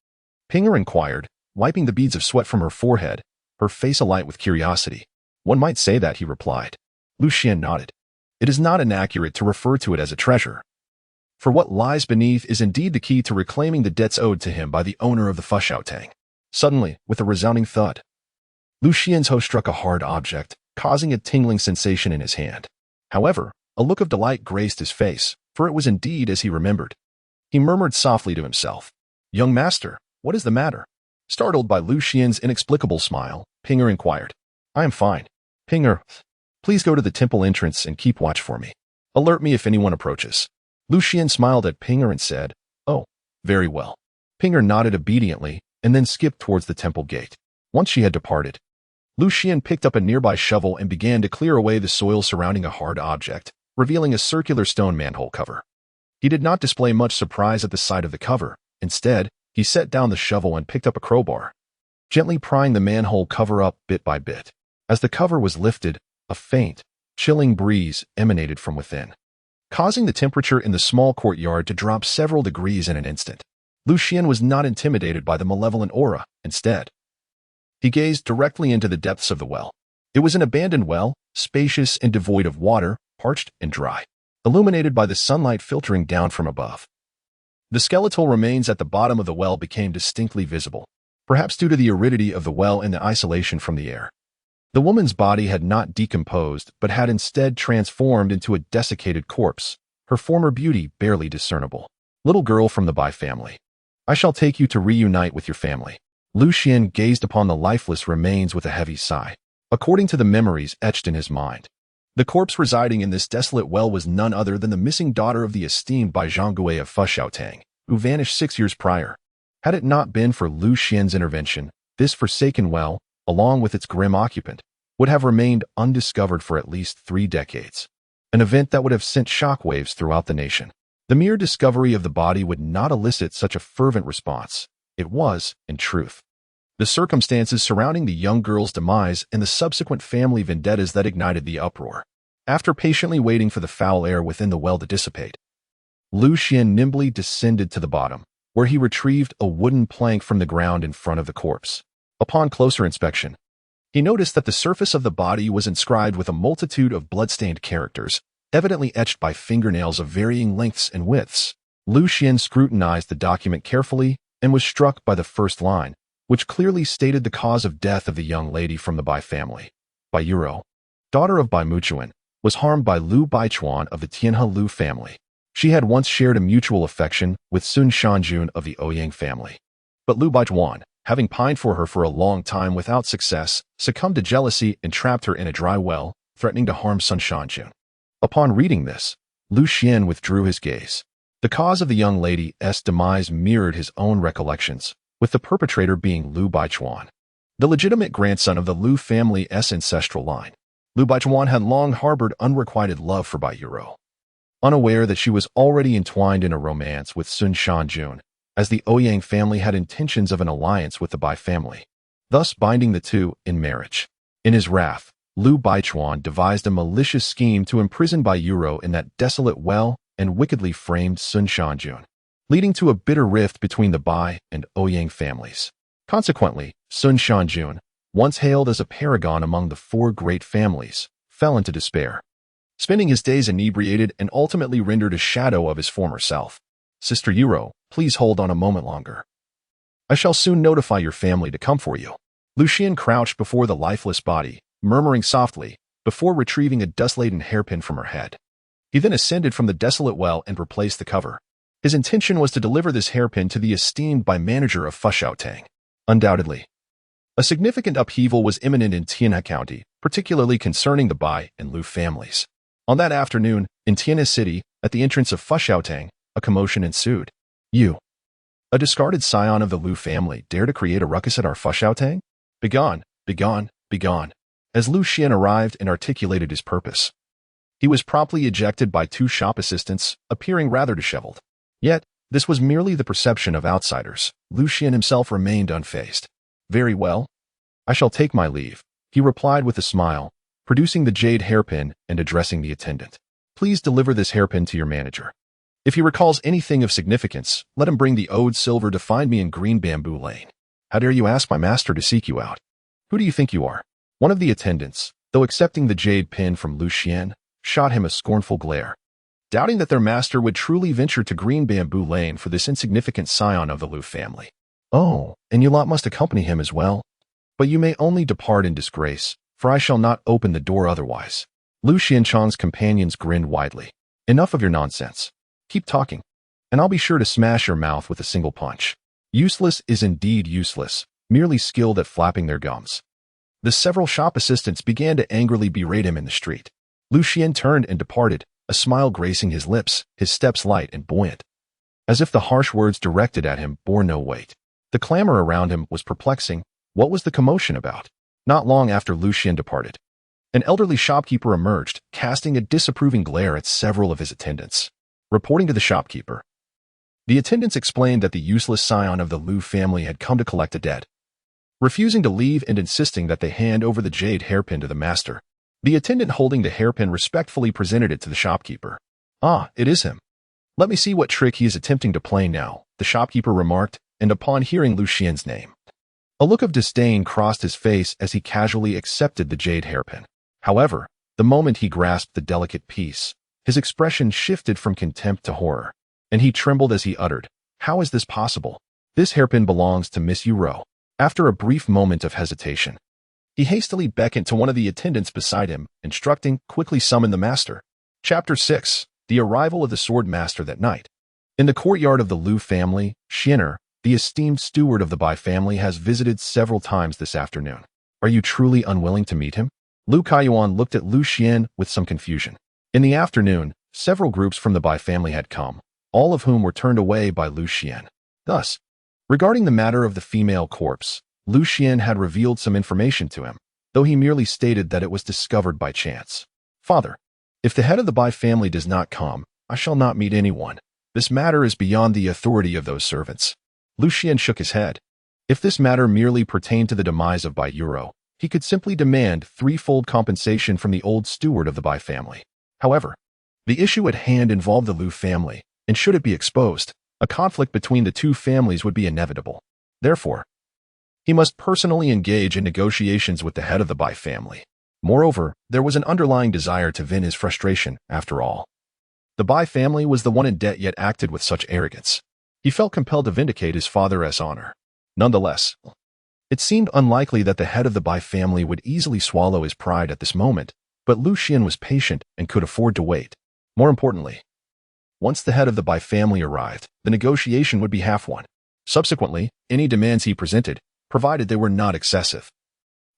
Pinger inquired, wiping the beads of sweat from her forehead, her face alight with curiosity. One might say that, he replied. Lu Xian nodded. It is not inaccurate to refer to it as a treasure. For what lies beneath is indeed the key to reclaiming the debts owed to him by the owner of the Fushaotang. Suddenly, with a resounding thud, Lu Xian's hoe struck a hard object, causing a tingling sensation in his hand. However, a look of delight graced his face, for it was indeed as he remembered. He murmured softly to himself, Young master, what is the matter? Startled by Lu Xian's inexplicable smile, Pinger inquired. I am fine. Pinger, please go to the temple entrance and keep watch for me. Alert me if anyone approaches. Lu Xian smiled at Pinger and said, Oh, very well. Pinger nodded obediently and then skipped towards the temple gate. Once she had departed, Lu Xian picked up a nearby shovel and began to clear away the soil surrounding a hard object, revealing a circular stone manhole cover. He did not display much surprise at the sight of the cover. Instead, he set down the shovel and picked up a crowbar, gently prying the manhole cover up bit by bit. As the cover was lifted, a faint, chilling breeze emanated from within, causing the temperature in the small courtyard to drop several degrees in an instant. Lu Xian was not intimidated by the malevolent aura. Instead, he gazed directly into the depths of the well. It was an abandoned well, spacious and devoid of water, parched and dry, illuminated by the sunlight filtering down from above. The skeletal remains at the bottom of the well became distinctly visible, perhaps due to the aridity of the well and the isolation from the air. The woman's body had not decomposed, but had instead transformed into a desiccated corpse, her former beauty barely discernible. Little girl from the Bai family. I shall take you to reunite with your family. Lu Xian gazed upon the lifeless remains with a heavy sigh. According to the memories etched in his mind, the corpse residing in this desolate well was none other than the missing daughter of the esteemed Bai Zhonggui of Fushaotang, who vanished 6 years prior. Had it not been for Lu Xian's intervention, this forsaken well, along with its grim occupant, would have remained undiscovered for at least 3 decades. An event that would have sent shockwaves throughout the nation. The mere discovery of the body would not elicit such a fervent response. It was, in truth, the circumstances surrounding the young girl's demise and the subsequent family vendettas that ignited the uproar. After patiently waiting for the foul air within the well to dissipate, Lu Xian nimbly descended to the bottom, where he retrieved a wooden plank from the ground in front of the corpse. Upon closer inspection, he noticed that the surface of the body was inscribed with a multitude of blood-stained characters, evidently etched by fingernails of varying lengths and widths. Lu Xian scrutinized the document carefully and was struck by the first line, which clearly stated the cause of death of the young lady from the Bai family. Bai Yuro, daughter of Bai Muchuan, was harmed by Lu Baichuan of the Tianhe Lu family. She had once shared a mutual affection with Sun Shanjun of the Ouyang family. But Lu Baichuan, having pined for her for a long time without success, succumbed to jealousy and trapped her in a dry well, threatening to harm Sun Shanjun. Upon reading this, Lu Xian withdrew his gaze. The cause of the young lady's demise mirrored his own recollections, with the perpetrator being Lu Baichuan, the legitimate grandson of the Lu family's ancestral line. Lu Baichuan had long harbored unrequited love for Bai Yuro, unaware that she was already entwined in a romance with Sun Shanjun, as the Ouyang family had intentions of an alliance with the Bai family, thus binding the two in marriage. In his wrath, Lu Baichuan devised a malicious scheme to imprison Bai Yuro in that desolate well and wickedly framed Sun Shanjun, leading to a bitter rift between the Bai and Ouyang families. Consequently, Sun Shanjun, once hailed as a paragon among the four great families, fell into despair, spending his days inebriated and ultimately rendered a shadow of his former self. Sister Yuro, please hold on a moment longer. I shall soon notify your family to come for you. Lu Xian crouched before the lifeless body, murmuring softly, before retrieving a dust-laden hairpin from her head. He then ascended from the desolate well and replaced the cover. His intention was to deliver this hairpin to the esteemed Bai manager of Fushaotang. Undoubtedly, a significant upheaval was imminent in Tianhe County, particularly concerning the Bai and Lu families. On that afternoon, in Tianhe City, at the entrance of Fushaotang, a commotion ensued. You, a discarded scion of the Lu family, dare to create a ruckus at our Fushaotang? Begone, begone, begone. As Lu Xian arrived and articulated his purpose, he was promptly ejected by two shop assistants, appearing rather disheveled. Yet, this was merely the perception of outsiders. Lu Xian himself remained unfazed. Very well. I shall take my leave, he replied with a smile, producing the jade hairpin and addressing the attendant. Please deliver this hairpin to your manager. If he recalls anything of significance, let him bring the ode silver to find me in Green Bamboo Lane. How dare you ask my master to seek you out? Who do you think you are? One of the attendants, though accepting the jade pin from Lu Xian, shot him a scornful glare, doubting that their master would truly venture to Green Bamboo Lane for this insignificant scion of the Lu family. Oh, and you lot must accompany him as well. But you may only depart in disgrace, for I shall not open the door otherwise. Lu Xianchang's companions grinned widely. Enough of your nonsense. Keep talking, and I'll be sure to smash your mouth with a single punch. Useless is indeed useless, merely skilled at flapping their gums. The several shop assistants began to angrily berate him in the street. Lu Xian turned and departed, a smile gracing his lips, his steps light and buoyant, as if the harsh words directed at him bore no weight. The clamor around him was perplexing. What was the commotion about? Not long after Lu Xian departed, an elderly shopkeeper emerged, casting a disapproving glare at several of his attendants. Reporting to the shopkeeper, the attendants explained that the useless scion of the Lu family had come to collect a debt. Refusing to leave and insisting that they hand over the jade hairpin to the master, the attendant holding the hairpin respectfully presented it to the shopkeeper. Ah, it is him. Let me see what trick he is attempting to play now, the shopkeeper remarked, and upon hearing Lu Xian's name, a look of disdain crossed his face as he casually accepted the jade hairpin. However, the moment he grasped the delicate piece, his expression shifted from contempt to horror, and he trembled as he uttered, "How is this possible? This hairpin belongs to Miss Yuro." After a brief moment of hesitation, he hastily beckoned to one of the attendants beside him, instructing, "Quickly summon the master." Chapter 6. The arrival of the sword master that night. In the courtyard of the Lu family, Xianer, the esteemed steward of the Bai family, has visited several times this afternoon. Are you truly unwilling to meet him? Lu Kaiyuan looked at Lu Xian with some confusion. In the afternoon, several groups from the Bai family had come, all of whom were turned away by Lu Xian. Thus, regarding the matter of the female corpse, Lu Xian had revealed some information to him, though he merely stated that it was discovered by chance. Father, if the head of the Bai family does not come, I shall not meet anyone. This matter is beyond the authority of those servants. Lu Xian shook his head. If this matter merely pertained to the demise of Bai Yuro, he could simply demand threefold compensation from the old steward of the Bai family. However, the issue at hand involved the Lu family, and should it be exposed, a conflict between the two families would be inevitable. Therefore, he must personally engage in negotiations with the head of the Bai family. Moreover, there was an underlying desire to vent his frustration, after all. The Bai family was the one in debt yet acted with such arrogance. He felt compelled to vindicate his father's honor. Nonetheless, it seemed unlikely that the head of the Bai family would easily swallow his pride at this moment, but Lu Xian was patient and could afford to wait. More importantly, once the head of the Bai family arrived, the negotiation would be half won. Subsequently, any demands he presented, provided they were not excessive,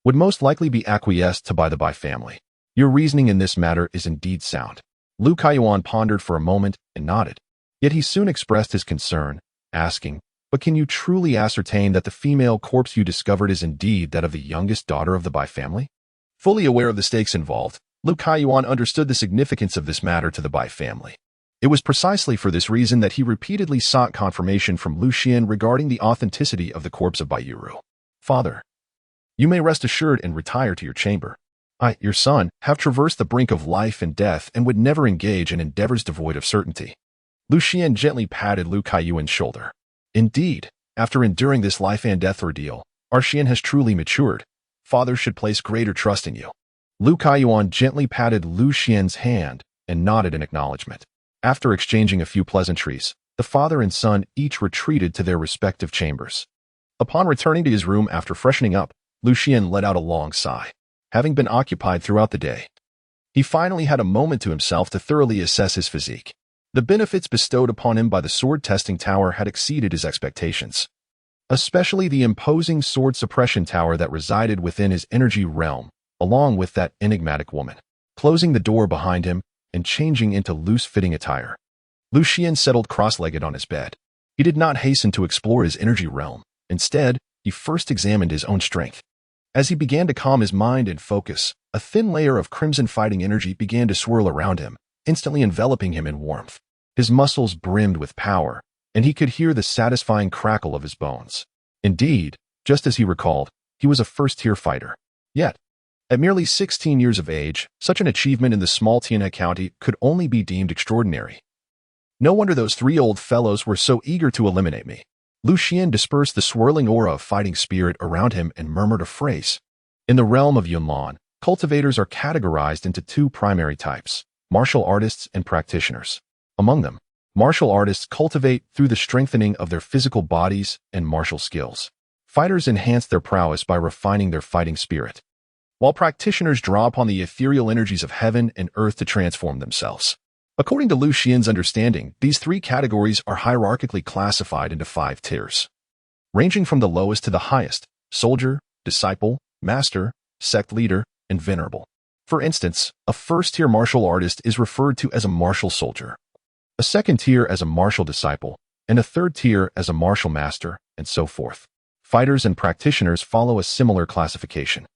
would most likely be acquiesced to by the Bai family. Your reasoning in this matter is indeed sound. Lu Kaiyuan pondered for a moment and nodded. Yet he soon expressed his concern, asking, "But can you truly ascertain that the female corpse you discovered is indeed that of the youngest daughter of the Bai family?" Fully aware of the stakes involved, Lu Kaiyuan understood the significance of this matter to the Bai family. It was precisely for this reason that he repeatedly sought confirmation from Lu Xian regarding the authenticity of the corpse of Bai Yuru. "Father, you may rest assured and retire to your chamber. I, your son, have traversed the brink of life and death and would never engage in endeavors devoid of certainty." Lu Xian gently patted Lu Kaiyuan's shoulder. "Indeed, after enduring this life and death ordeal, our Xian has truly matured. Father should place greater trust in you." Lu Kaiyuan gently patted Lu Xian's hand and nodded in acknowledgement. After exchanging a few pleasantries, the father and son each retreated to their respective chambers. Upon returning to his room after freshening up, Lu Xian let out a long sigh. Having been occupied throughout the day, he finally had a moment to himself to thoroughly assess his physique. The benefits bestowed upon him by the sword testing tower had exceeded his expectations, especially the imposing sword suppression tower that resided within his energy realm, along with that enigmatic woman. Closing the door behind him and changing into loose-fitting attire, Lu Xian settled cross-legged on his bed. He did not hasten to explore his energy realm. Instead, he first examined his own strength. As he began to calm his mind and focus, a thin layer of crimson fighting energy began to swirl around him, instantly enveloping him in warmth. His muscles brimmed with power, and he could hear the satisfying crackle of his bones. Indeed, just as he recalled, he was a first-tier fighter. Yet, at merely 16 years of age, such an achievement in the small Tianhe County could only be deemed extraordinary. No wonder those three old fellows were so eager to eliminate me. Lu Xian dispersed the swirling aura of fighting spirit around him and murmured a phrase. In the realm of Yunlan, cultivators are categorized into two primary types: martial artists and practitioners. Among them, martial artists cultivate through the strengthening of their physical bodies and martial skills. Fighters enhance their prowess by refining their fighting spirit, while practitioners draw upon the ethereal energies of heaven and earth to transform themselves. According to Lu Xian's understanding, these three categories are hierarchically classified into 5 tiers, ranging from the lowest to the highest: soldier, disciple, master, sect leader, and venerable. For instance, a first-tier martial artist is referred to as a martial soldier, a second tier as a martial disciple, and a third tier as a martial master, and so forth. Fighters and practitioners follow a similar classification.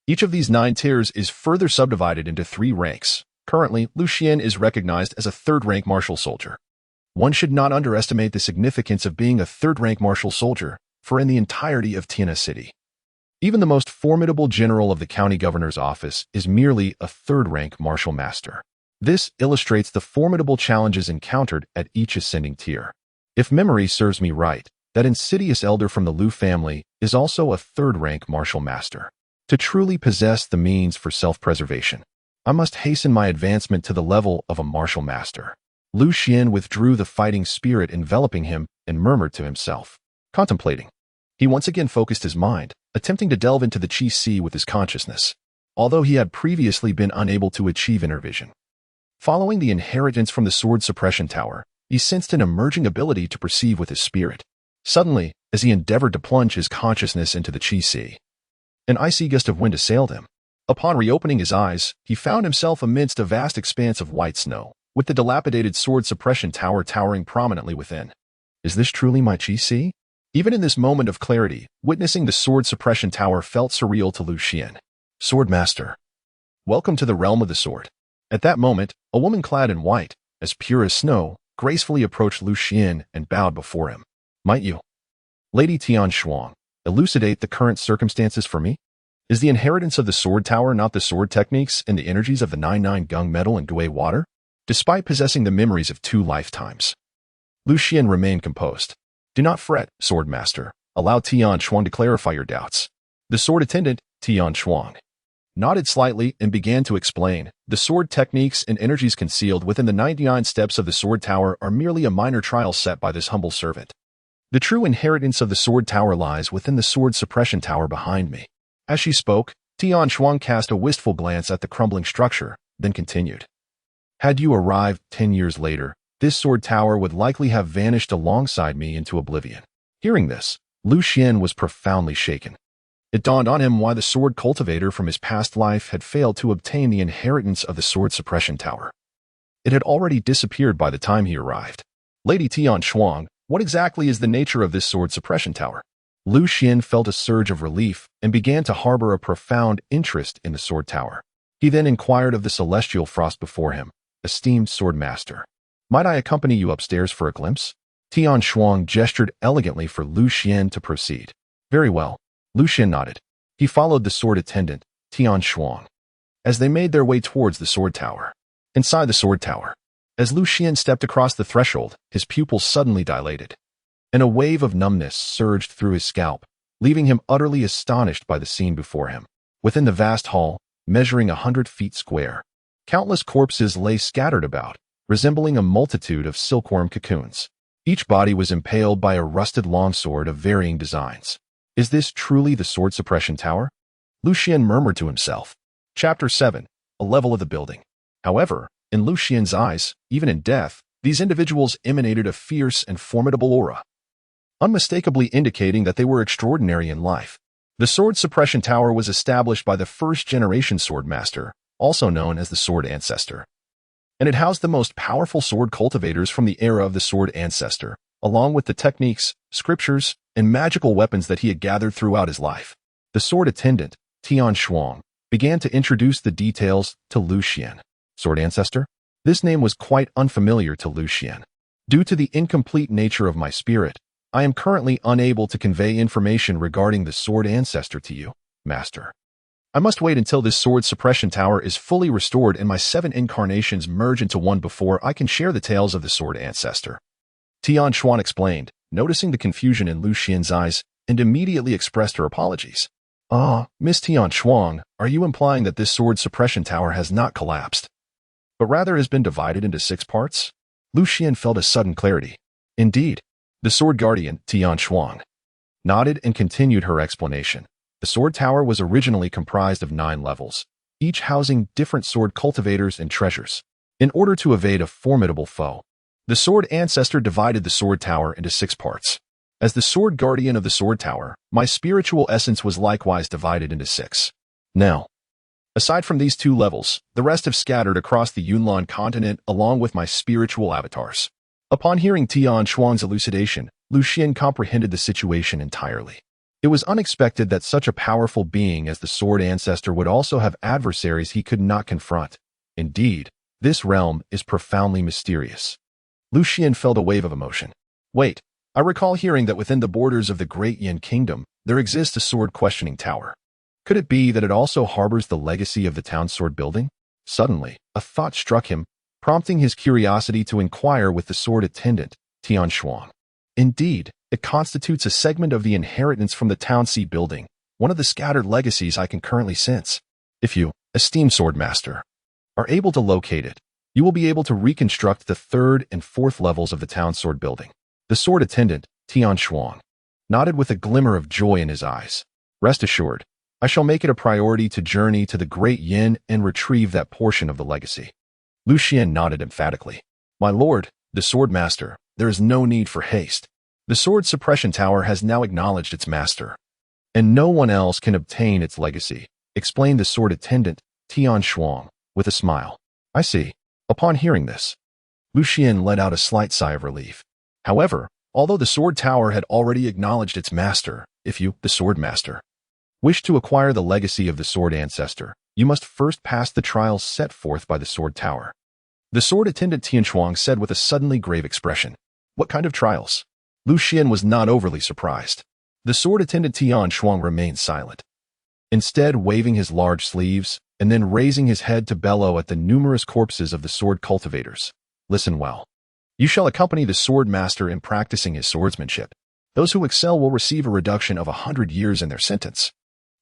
Each of these 9 tiers is further subdivided into 3 ranks. Currently, Lu Xian is recognized as a third-rank martial soldier. One should not underestimate the significance of being a third-rank martial soldier, for in the entirety of Tianhe City, even the most formidable general of the county governor's office is merely a third-rank martial master. This illustrates the formidable challenges encountered at each ascending tier. If memory serves me right, that insidious elder from the Lu family is also a third-rank martial master. To truly possess the means for self-preservation, I must hasten my advancement to the level of a martial master. Lu Xian withdrew the fighting spirit enveloping him and murmured to himself, contemplating. He once again focused his mind, attempting to delve into the Qi Sea with his consciousness, although he had previously been unable to achieve inner vision. Following the inheritance from the sword suppression tower, he sensed an emerging ability to perceive with his spirit. Suddenly, as he endeavored to plunge his consciousness into the Qi Sea, an icy gust of wind assailed him. Upon reopening his eyes, he found himself amidst a vast expanse of white snow, with the dilapidated sword suppression tower towering prominently within. Is this truly my Qi Sea? Even in this moment of clarity, witnessing the sword suppression tower felt surreal to Lu Xian. Sword Master, welcome to the realm of the sword. At that moment, a woman clad in white, as pure as snow, gracefully approached Lu Xian and bowed before him. Might you, Lady Xuan, elucidate the current circumstances for me? Is the inheritance of the sword tower not the sword techniques and the energies of the 99 gung metal and Gui water? Despite possessing the memories of 2 lifetimes, Lu Xian remained composed. Do not fret, Sword Master. Allow Xuan to clarify your doubts. The sword attendant, Xuan, nodded slightly and began to explain. The sword techniques and energies concealed within the 99 steps of the sword tower are merely a minor trial set by this humble servant. The true inheritance of the sword tower lies within the sword suppression tower behind me. As she spoke, Xuan cast a wistful glance at the crumbling structure, then continued. Had you arrived 10 years later, this sword tower would likely have vanished alongside me into oblivion. Hearing this, Lu Xian was profoundly shaken. It dawned on him why the sword cultivator from his past life had failed to obtain the inheritance of the sword suppression tower. It had already disappeared by the time he arrived. Lady Tian Xuan, what exactly is the nature of this sword suppression tower? Lu Xian felt a surge of relief and began to harbor a profound interest in the sword tower. He then inquired of the celestial frost before him, esteemed sword master. Might I accompany you upstairs for a glimpse? Tian Xuan gestured elegantly for Lu Xian to proceed. Very well. Lu Xian nodded. He followed the sword attendant, Tian Xuan, as they made their way towards the sword tower. Inside the sword tower, as Lu Xian stepped across the threshold, his pupils suddenly dilated, and a wave of numbness surged through his scalp, leaving him utterly astonished by the scene before him. Within the vast hall, measuring 100 feet square, countless corpses lay scattered about, resembling a multitude of silkworm cocoons. Each body was impaled by a rusted longsword of varying designs. Is this truly the sword suppression tower? Lu Xian murmured to himself. Chapter 7. A level of the building. However, in Lu Xian's eyes, even in death, these individuals emanated a fierce and formidable aura, unmistakably indicating that they were extraordinary in life. The sword suppression tower was established by the first-generation sword master, also known as the sword ancestor, and it housed the most powerful sword cultivators from the era of the sword ancestor, along with the techniques, scriptures, and magical weapons that he had gathered throughout his life. The sword attendant, Tian Xuan, began to introduce the details to Lu Xian. Sword ancestor? This name was quite unfamiliar to Lu Xian. Due to the incomplete nature of my spirit, I am currently unable to convey information regarding the sword ancestor to you, master. I must wait until this sword suppression tower is fully restored and my 7 incarnations merge into one before I can share the tales of the sword ancestor. Tian Xuan explained, noticing the confusion in Lu Xian's eyes, and immediately expressed her apologies. Miss Tian Xuan, are you implying that this sword suppression tower has not collapsed, but rather has been divided into 6 parts? Lu Xian felt a sudden clarity. Indeed. The sword guardian, Tian Xuan, nodded and continued her explanation. The sword tower was originally comprised of 9 levels, each housing different sword cultivators and treasures. In order to evade a formidable foe, the sword ancestor divided the sword tower into 6 parts. As the sword guardian of the sword tower, my spiritual essence was likewise divided into 6. Now, aside from these 2 levels, the rest have scattered across the Yunlan continent along with my spiritual avatars. Upon hearing Tian Xuan's elucidation, Lu Xian comprehended the situation entirely. It was unexpected that such a powerful being as the sword ancestor would also have adversaries he could not confront. Indeed, this realm is profoundly mysterious. Lu Xian felt a wave of emotion. Wait, I recall hearing that within the borders of the Great Yin Kingdom, there exists a sword questioning tower. Could it be that it also harbors the legacy of the town sword building? Suddenly, a thought struck him, prompting his curiosity to inquire with the sword attendant, Tian Xuan. Indeed, it constitutes a segment of the inheritance from the town seat building, one of the scattered legacies I can currently sense. If you, esteemed sword master, are able to locate it, you will be able to reconstruct the 3rd and 4th levels of the town sword building. The sword attendant, Tian Xuan, nodded with a glimmer of joy in his eyes. Rest assured, I shall make it a priority to journey to the Great Yin and retrieve that portion of the legacy. Lu Xian nodded emphatically. My lord, the sword master, there is no need for haste. The sword suppression tower has now acknowledged its master, and no one else can obtain its legacy, explained the sword attendant, Tian Xuan, with a smile. I see. Upon hearing this, Lu Xian let out a slight sigh of relief. However, although the sword tower had already acknowledged its master, if you, the sword master, wish to acquire the legacy of the sword ancestor, you must first pass the trials set forth by the sword tower. The sword attendant Tian Xuan said with a suddenly grave expression. What kind of trials? Lu Xian was not overly surprised. The sword attendant Tian Xuan remained silent, instead waving his large sleeves and then raising his head to bellow at the numerous corpses of the sword cultivators. Listen well. You shall accompany the sword master in practicing his swordsmanship. Those who excel will receive a reduction of 100 years in their sentence.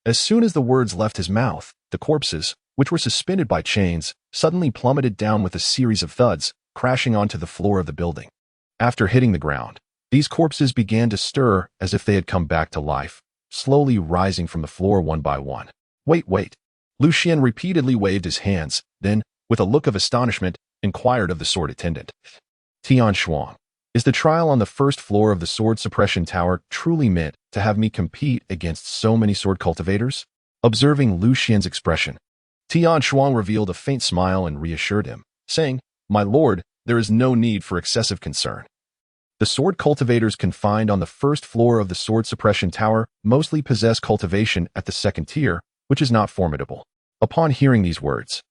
As soon as the words left his mouth, the corpses, which were suspended by chains, suddenly plummeted down with a series of thuds, crashing onto the floor of the building. After hitting the ground, these corpses began to stir as if they had come back to life, slowly rising from the floor one by one. Wait. Lu Xian repeatedly waved his hands, then, with a look of astonishment, inquired of the sword attendant. Tian Xuan, is the trial on the 1st floor of the sword suppression tower truly meant to have me compete against so many sword cultivators? Observing Lu Xian's expression, Tian Xuan revealed a faint smile and reassured him, saying, My lord, there is no need for excessive concern. The sword cultivators confined on the first floor of the sword suppression tower mostly possess cultivation at the second tier, which is not formidable. Upon hearing these words,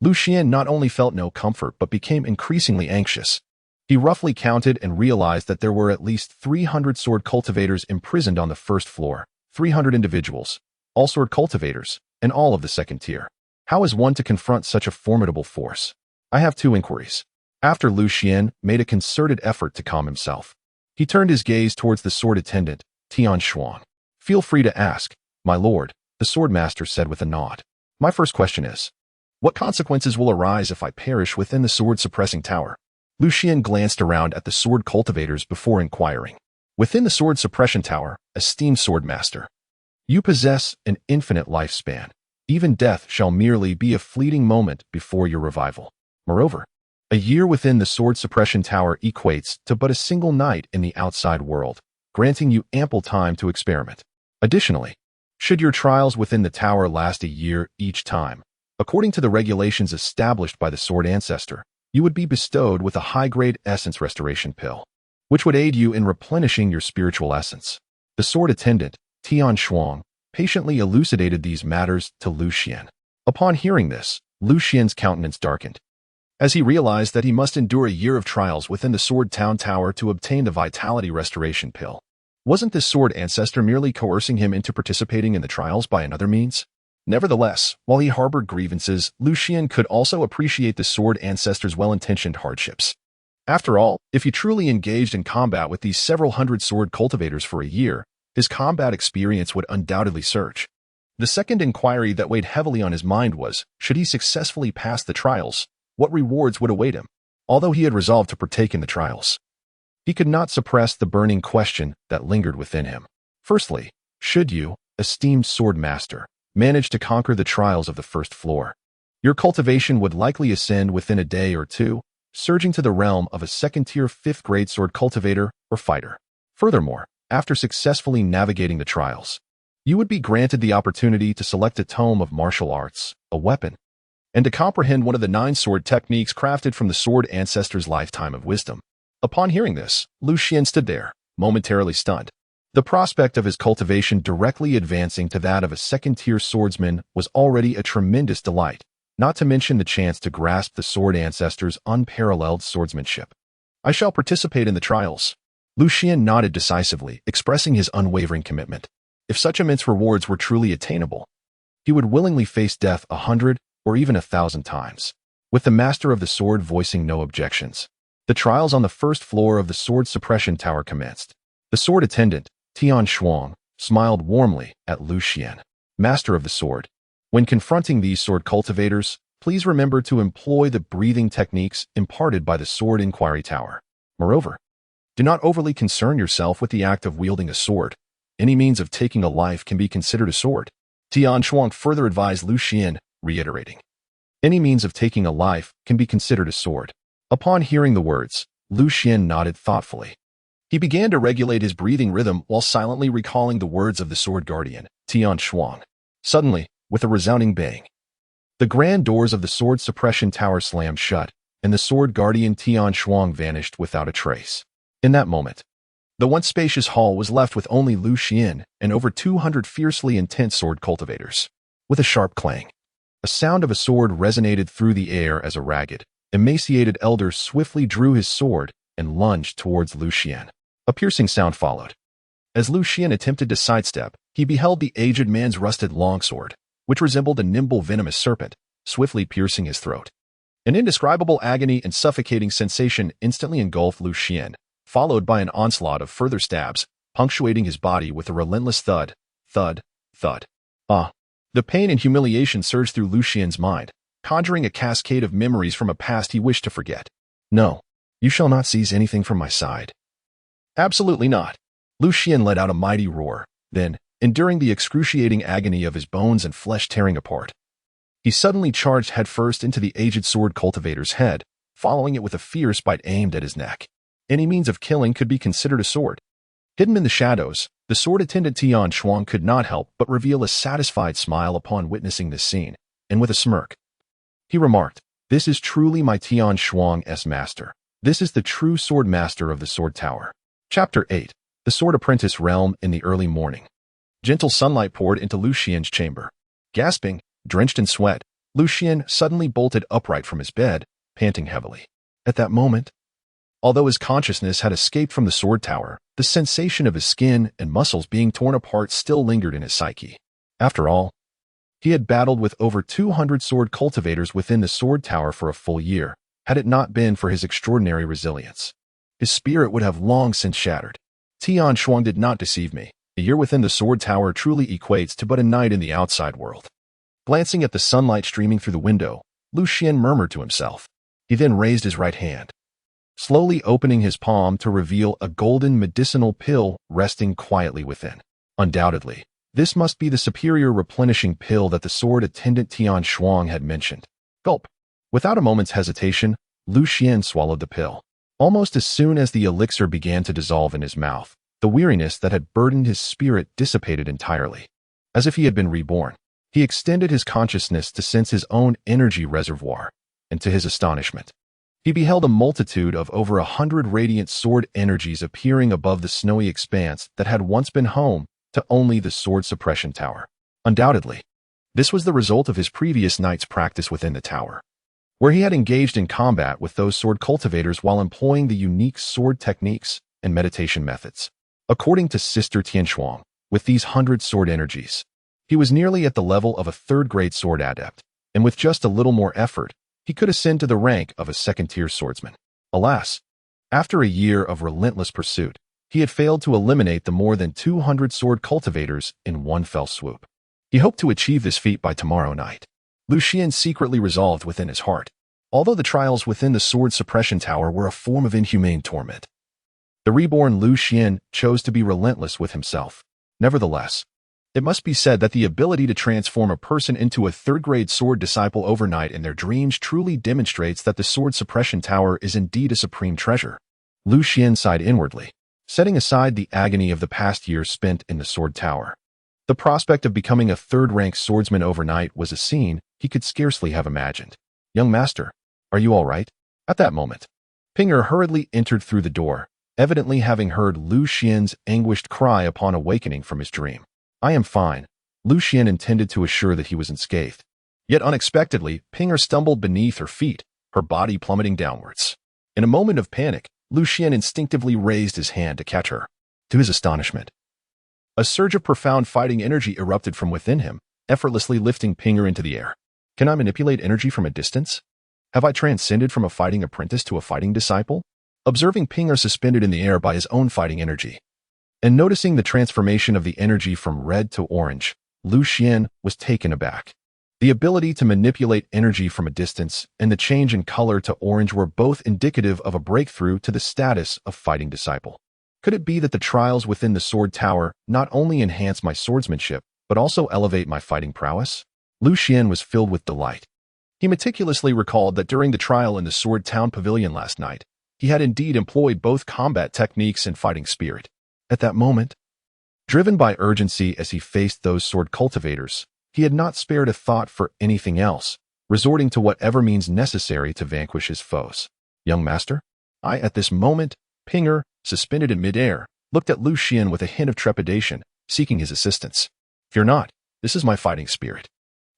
Xuan not only felt no comfort but became increasingly anxious. He roughly counted and realized that there were at least 300 sword cultivators imprisoned on the first floor, 300 individuals, all sword cultivators, and all of the second tier. How is one to confront such a formidable force? I have two inquiries. After Xuan made a concerted effort to calm himself, he turned his gaze towards the sword attendant, Xuan. Feel free to ask, my lord, the sword master said with a nod. My first question is, what consequences will arise if I perish within the sword suppressing tower? Xuan glanced around at the sword cultivators before inquiring. Within the sword suppression tower, esteemed sword master, you possess an infinite lifespan. Even death shall merely be a fleeting moment before your revival. Moreover, a year within the sword suppression tower equates to but a single night in the outside world, granting you ample time to experiment. Additionally, should your trials within the tower last a year each time, according to the regulations established by the sword ancestor, you would be bestowed with a high-grade essence restoration pill, which would aid you in replenishing your spiritual essence. The sword attendant, Xuan, patiently elucidated these matters to Xuan. Upon hearing this, Xuan's countenance darkened, as he realized that he must endure a year of trials within the Sword Town Tower to obtain the Vitality Restoration Pill. Wasn't this sword ancestor merely coercing him into participating in the trials by another means? Nevertheless, while he harbored grievances, Xuan could also appreciate the sword ancestor's well-intentioned hardships. After all, if he truly engaged in combat with these several hundred sword cultivators for a year, his combat experience would undoubtedly surge. The second inquiry that weighed heavily on his mind was, should he successfully pass the trials, what rewards would await him? Although he had resolved to partake in the trials, he could not suppress the burning question that lingered within him. Firstly, should you, esteemed sword master, manage to conquer the trials of the first floor, your cultivation would likely ascend within a day or two, surging to the realm of a second-tier 5th-grade sword cultivator or fighter. Furthermore, after successfully navigating the trials, you would be granted the opportunity to select a tome of martial arts, a weapon, and to comprehend one of the 9 sword techniques crafted from the sword ancestor's lifetime of wisdom. Upon hearing this, Xuan stood there, momentarily stunned. The prospect of his cultivation directly advancing to that of a second-tier swordsman was already a tremendous delight, not to mention the chance to grasp the sword ancestor's unparalleled swordsmanship. I shall participate in the trials. Xuan nodded decisively, expressing his unwavering commitment. If such immense rewards were truly attainable, he would willingly face death 100 or even 1,000 times, with the master of the sword voicing no objections. The trials on the first floor of the sword suppression tower commenced. The sword attendant, Xuan, smiled warmly at Xuan. Master of the sword, when confronting these sword cultivators, please remember to employ the breathing techniques imparted by the sword inquiry tower. Moreover, do not overly concern yourself with the act of wielding a sword. Any means of taking a life can be considered a sword. Xuan further advised Xuan, reiterating, any means of taking a life can be considered a sword. Upon hearing the words, Xuan nodded thoughtfully. He began to regulate his breathing rhythm while silently recalling the words of the sword guardian, Xuan. Suddenly, with a resounding bang, the grand doors of the sword suppression tower slammed shut, and the sword guardian Xuan vanished without a trace. In that moment, the once spacious hall was left with only Xuan and over 200 fiercely intense sword cultivators. With a sharp clang, a sound of a sword resonated through the air as a ragged, emaciated elder swiftly drew his sword and lunged towards Xuan. A piercing sound followed. As Xuan attempted to sidestep, he beheld the aged man's rusted longsword, which resembled a nimble venomous serpent, swiftly piercing his throat. An indescribable agony and suffocating sensation instantly engulfed Xuan, followed by an onslaught of further stabs, punctuating his body with a relentless thud, thud, thud. The pain and humiliation surged through Xuan's mind, conjuring a cascade of memories from a past he wished to forget. No, you shall not seize anything from my side. Absolutely not. Xuan let out a mighty roar. Then, enduring the excruciating agony of his bones and flesh tearing apart, he suddenly charged headfirst into the aged sword cultivator's head, following it with a fierce bite aimed at his neck. Any means of killing could be considered a sword. Hidden in the shadows, the sword attendant Xuan could not help but reveal a satisfied smile upon witnessing this scene, and with a smirk, he remarked, This is truly my Tian Xuan's master. This is the true sword master of the Sword Tower. Chapter 8. The Sword Apprentice Realm in the Early Morning. Gentle sunlight poured into Lu Xian's chamber. Gasping, drenched in sweat, Lu Xian suddenly bolted upright from his bed, panting heavily. At that moment, although his consciousness had escaped from the Sword Tower, the sensation of his skin and muscles being torn apart still lingered in his psyche. After all, he had battled with over 200 sword cultivators within the Sword Tower for a full year. Had it not been for his extraordinary resilience, his spirit would have long since shattered. Tian Xuan did not deceive me. A year within the Sword Tower truly equates to but a night in the outside world. Glancing at the sunlight streaming through the window, Lu Xian murmured to himself. He then raised his right hand, slowly opening his palm to reveal a golden medicinal pill resting quietly within. Undoubtedly, this must be the superior replenishing pill that the sword attendant Tian Xuan had mentioned. Gulp. Without a moment's hesitation, Lu Xian swallowed the pill. Almost as soon as the elixir began to dissolve in his mouth, the weariness that had burdened his spirit dissipated entirely. As if he had been reborn, he extended his consciousness to sense his own energy reservoir, and to his astonishment, he beheld a multitude of over 100 radiant sword energies appearing above the snowy expanse that had once been home to only the Sword Suppression Tower. Undoubtedly, this was the result of his previous night's practice within the tower, where he had engaged in combat with those sword cultivators while employing the unique sword techniques and meditation methods. According to Sister Tianshuang, with these 100 sword energies, he was nearly at the level of a third-grade sword adept, and with just a little more effort, he could ascend to the rank of a second-tier swordsman. Alas, after a year of relentless pursuit, he had failed to eliminate the more than 200 sword cultivators in one fell swoop. He hoped to achieve this feat by tomorrow night. Lu Xian secretly resolved within his heart, although the trials within the Sword Suppression Tower were a form of inhumane torment. The reborn Lu Xian chose to be relentless with himself. Nevertheless, it must be said that the ability to transform a person into a third-grade sword disciple overnight in their dreams truly demonstrates that the Sword Suppression Tower is indeed a supreme treasure. Lu Xian sighed inwardly, setting aside the agony of the past years spent in the Sword Tower. The prospect of becoming a third-rank swordsman overnight was a scene he could scarcely have imagined. "Young master, are you all right?" At that moment, Pinger hurriedly entered through the door, evidently having heard Lu Xian's anguished cry upon awakening from his dream. "I am fine," Lu Xian intended to assure that he was unscathed. Yet unexpectedly, Pinger stumbled beneath her feet, her body plummeting downwards. In a moment of panic, Lu Xian instinctively raised his hand to catch her. To his astonishment, a surge of profound fighting energy erupted from within him, effortlessly lifting Pinger into the air. "Can I manipulate energy from a distance? Have I transcended from a fighting apprentice to a fighting disciple?" Observing Pinger suspended in the air by his own fighting energy, and noticing the transformation of the energy from red to orange, Lu Xian was taken aback. The ability to manipulate energy from a distance and the change in color to orange were both indicative of a breakthrough to the status of fighting disciple. Could it be that the trials within the Sword Tower not only enhance my swordsmanship, but also elevate my fighting prowess? Lu Xian was filled with delight. He meticulously recalled that during the trial in the Sword Town Pavilion last night, he had indeed employed both combat techniques and fighting spirit. At that moment, driven by urgency as he faced those sword cultivators, he had not spared a thought for anything else, resorting to whatever means necessary to vanquish his foes. "Young master?" At this moment, Pinger, suspended in midair, looked at Lu Xian with a hint of trepidation, seeking his assistance. "Fear not, this is my fighting spirit."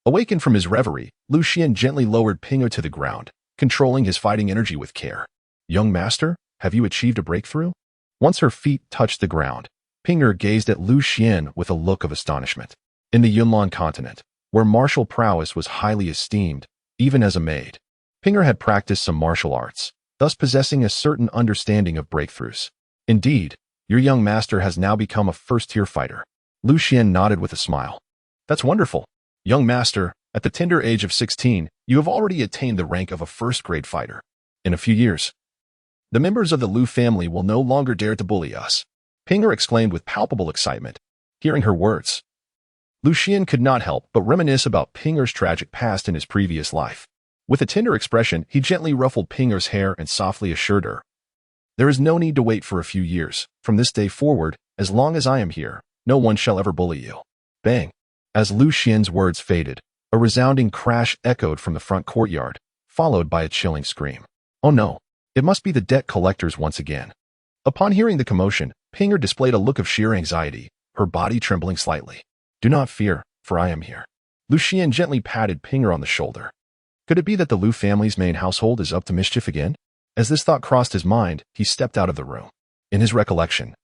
Awakened from his reverie, Lu Xian gently lowered Pinger to the ground, controlling his fighting energy with care. "Young master, have you achieved a breakthrough?" Once her feet touched the ground, Pinger gazed at Lu Xian with a look of astonishment. In the Yunlan continent, where martial prowess was highly esteemed, even as a maid, Pinger had practiced some martial arts, thus possessing a certain understanding of breakthroughs. "Indeed, your young master has now become a first-tier fighter." Lu Xian nodded with a smile. "That's wonderful. Young master, at the tender age of 16, you have already attained the rank of a first-grade fighter. In a few years, the members of the Lu family will no longer dare to bully us," Pinger exclaimed with palpable excitement. Hearing her words, Lu Xian could not help but reminisce about Pinger's tragic past in his previous life. With a tender expression, he gently ruffled Pinger's hair and softly assured her, "There is no need to wait for a few years. From this day forward, as long as I am here, no one shall ever bully you." Bang! As Lu Xian's words faded, a resounding crash echoed from the front courtyard, followed by a chilling scream. Oh no, it must be the debt collectors once again. Upon hearing the commotion, Pinger displayed a look of sheer anxiety, her body trembling slightly. Do not fear, for I am here. Lu Xian gently patted Pinger on the shoulder. Could it be that the Lu family's main household is up to mischief again? As this thought crossed his mind, he stepped out of the room. In his recollection,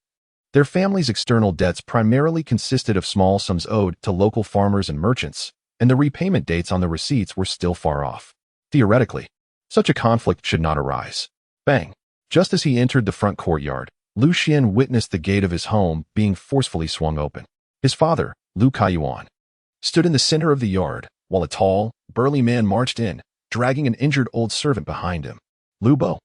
their family's external debts primarily consisted of small sums owed to local farmers and merchants, and the repayment dates on the receipts were still far off. Theoretically, such a conflict should not arise. Bang! Just as he entered the front courtyard, Lu Xian witnessed the gate of his home being forcefully swung open. His father, Lu Kaiyuan, stood in the center of the yard, while a tall, burly man marched in, dragging an injured old servant behind him. Lu Bo.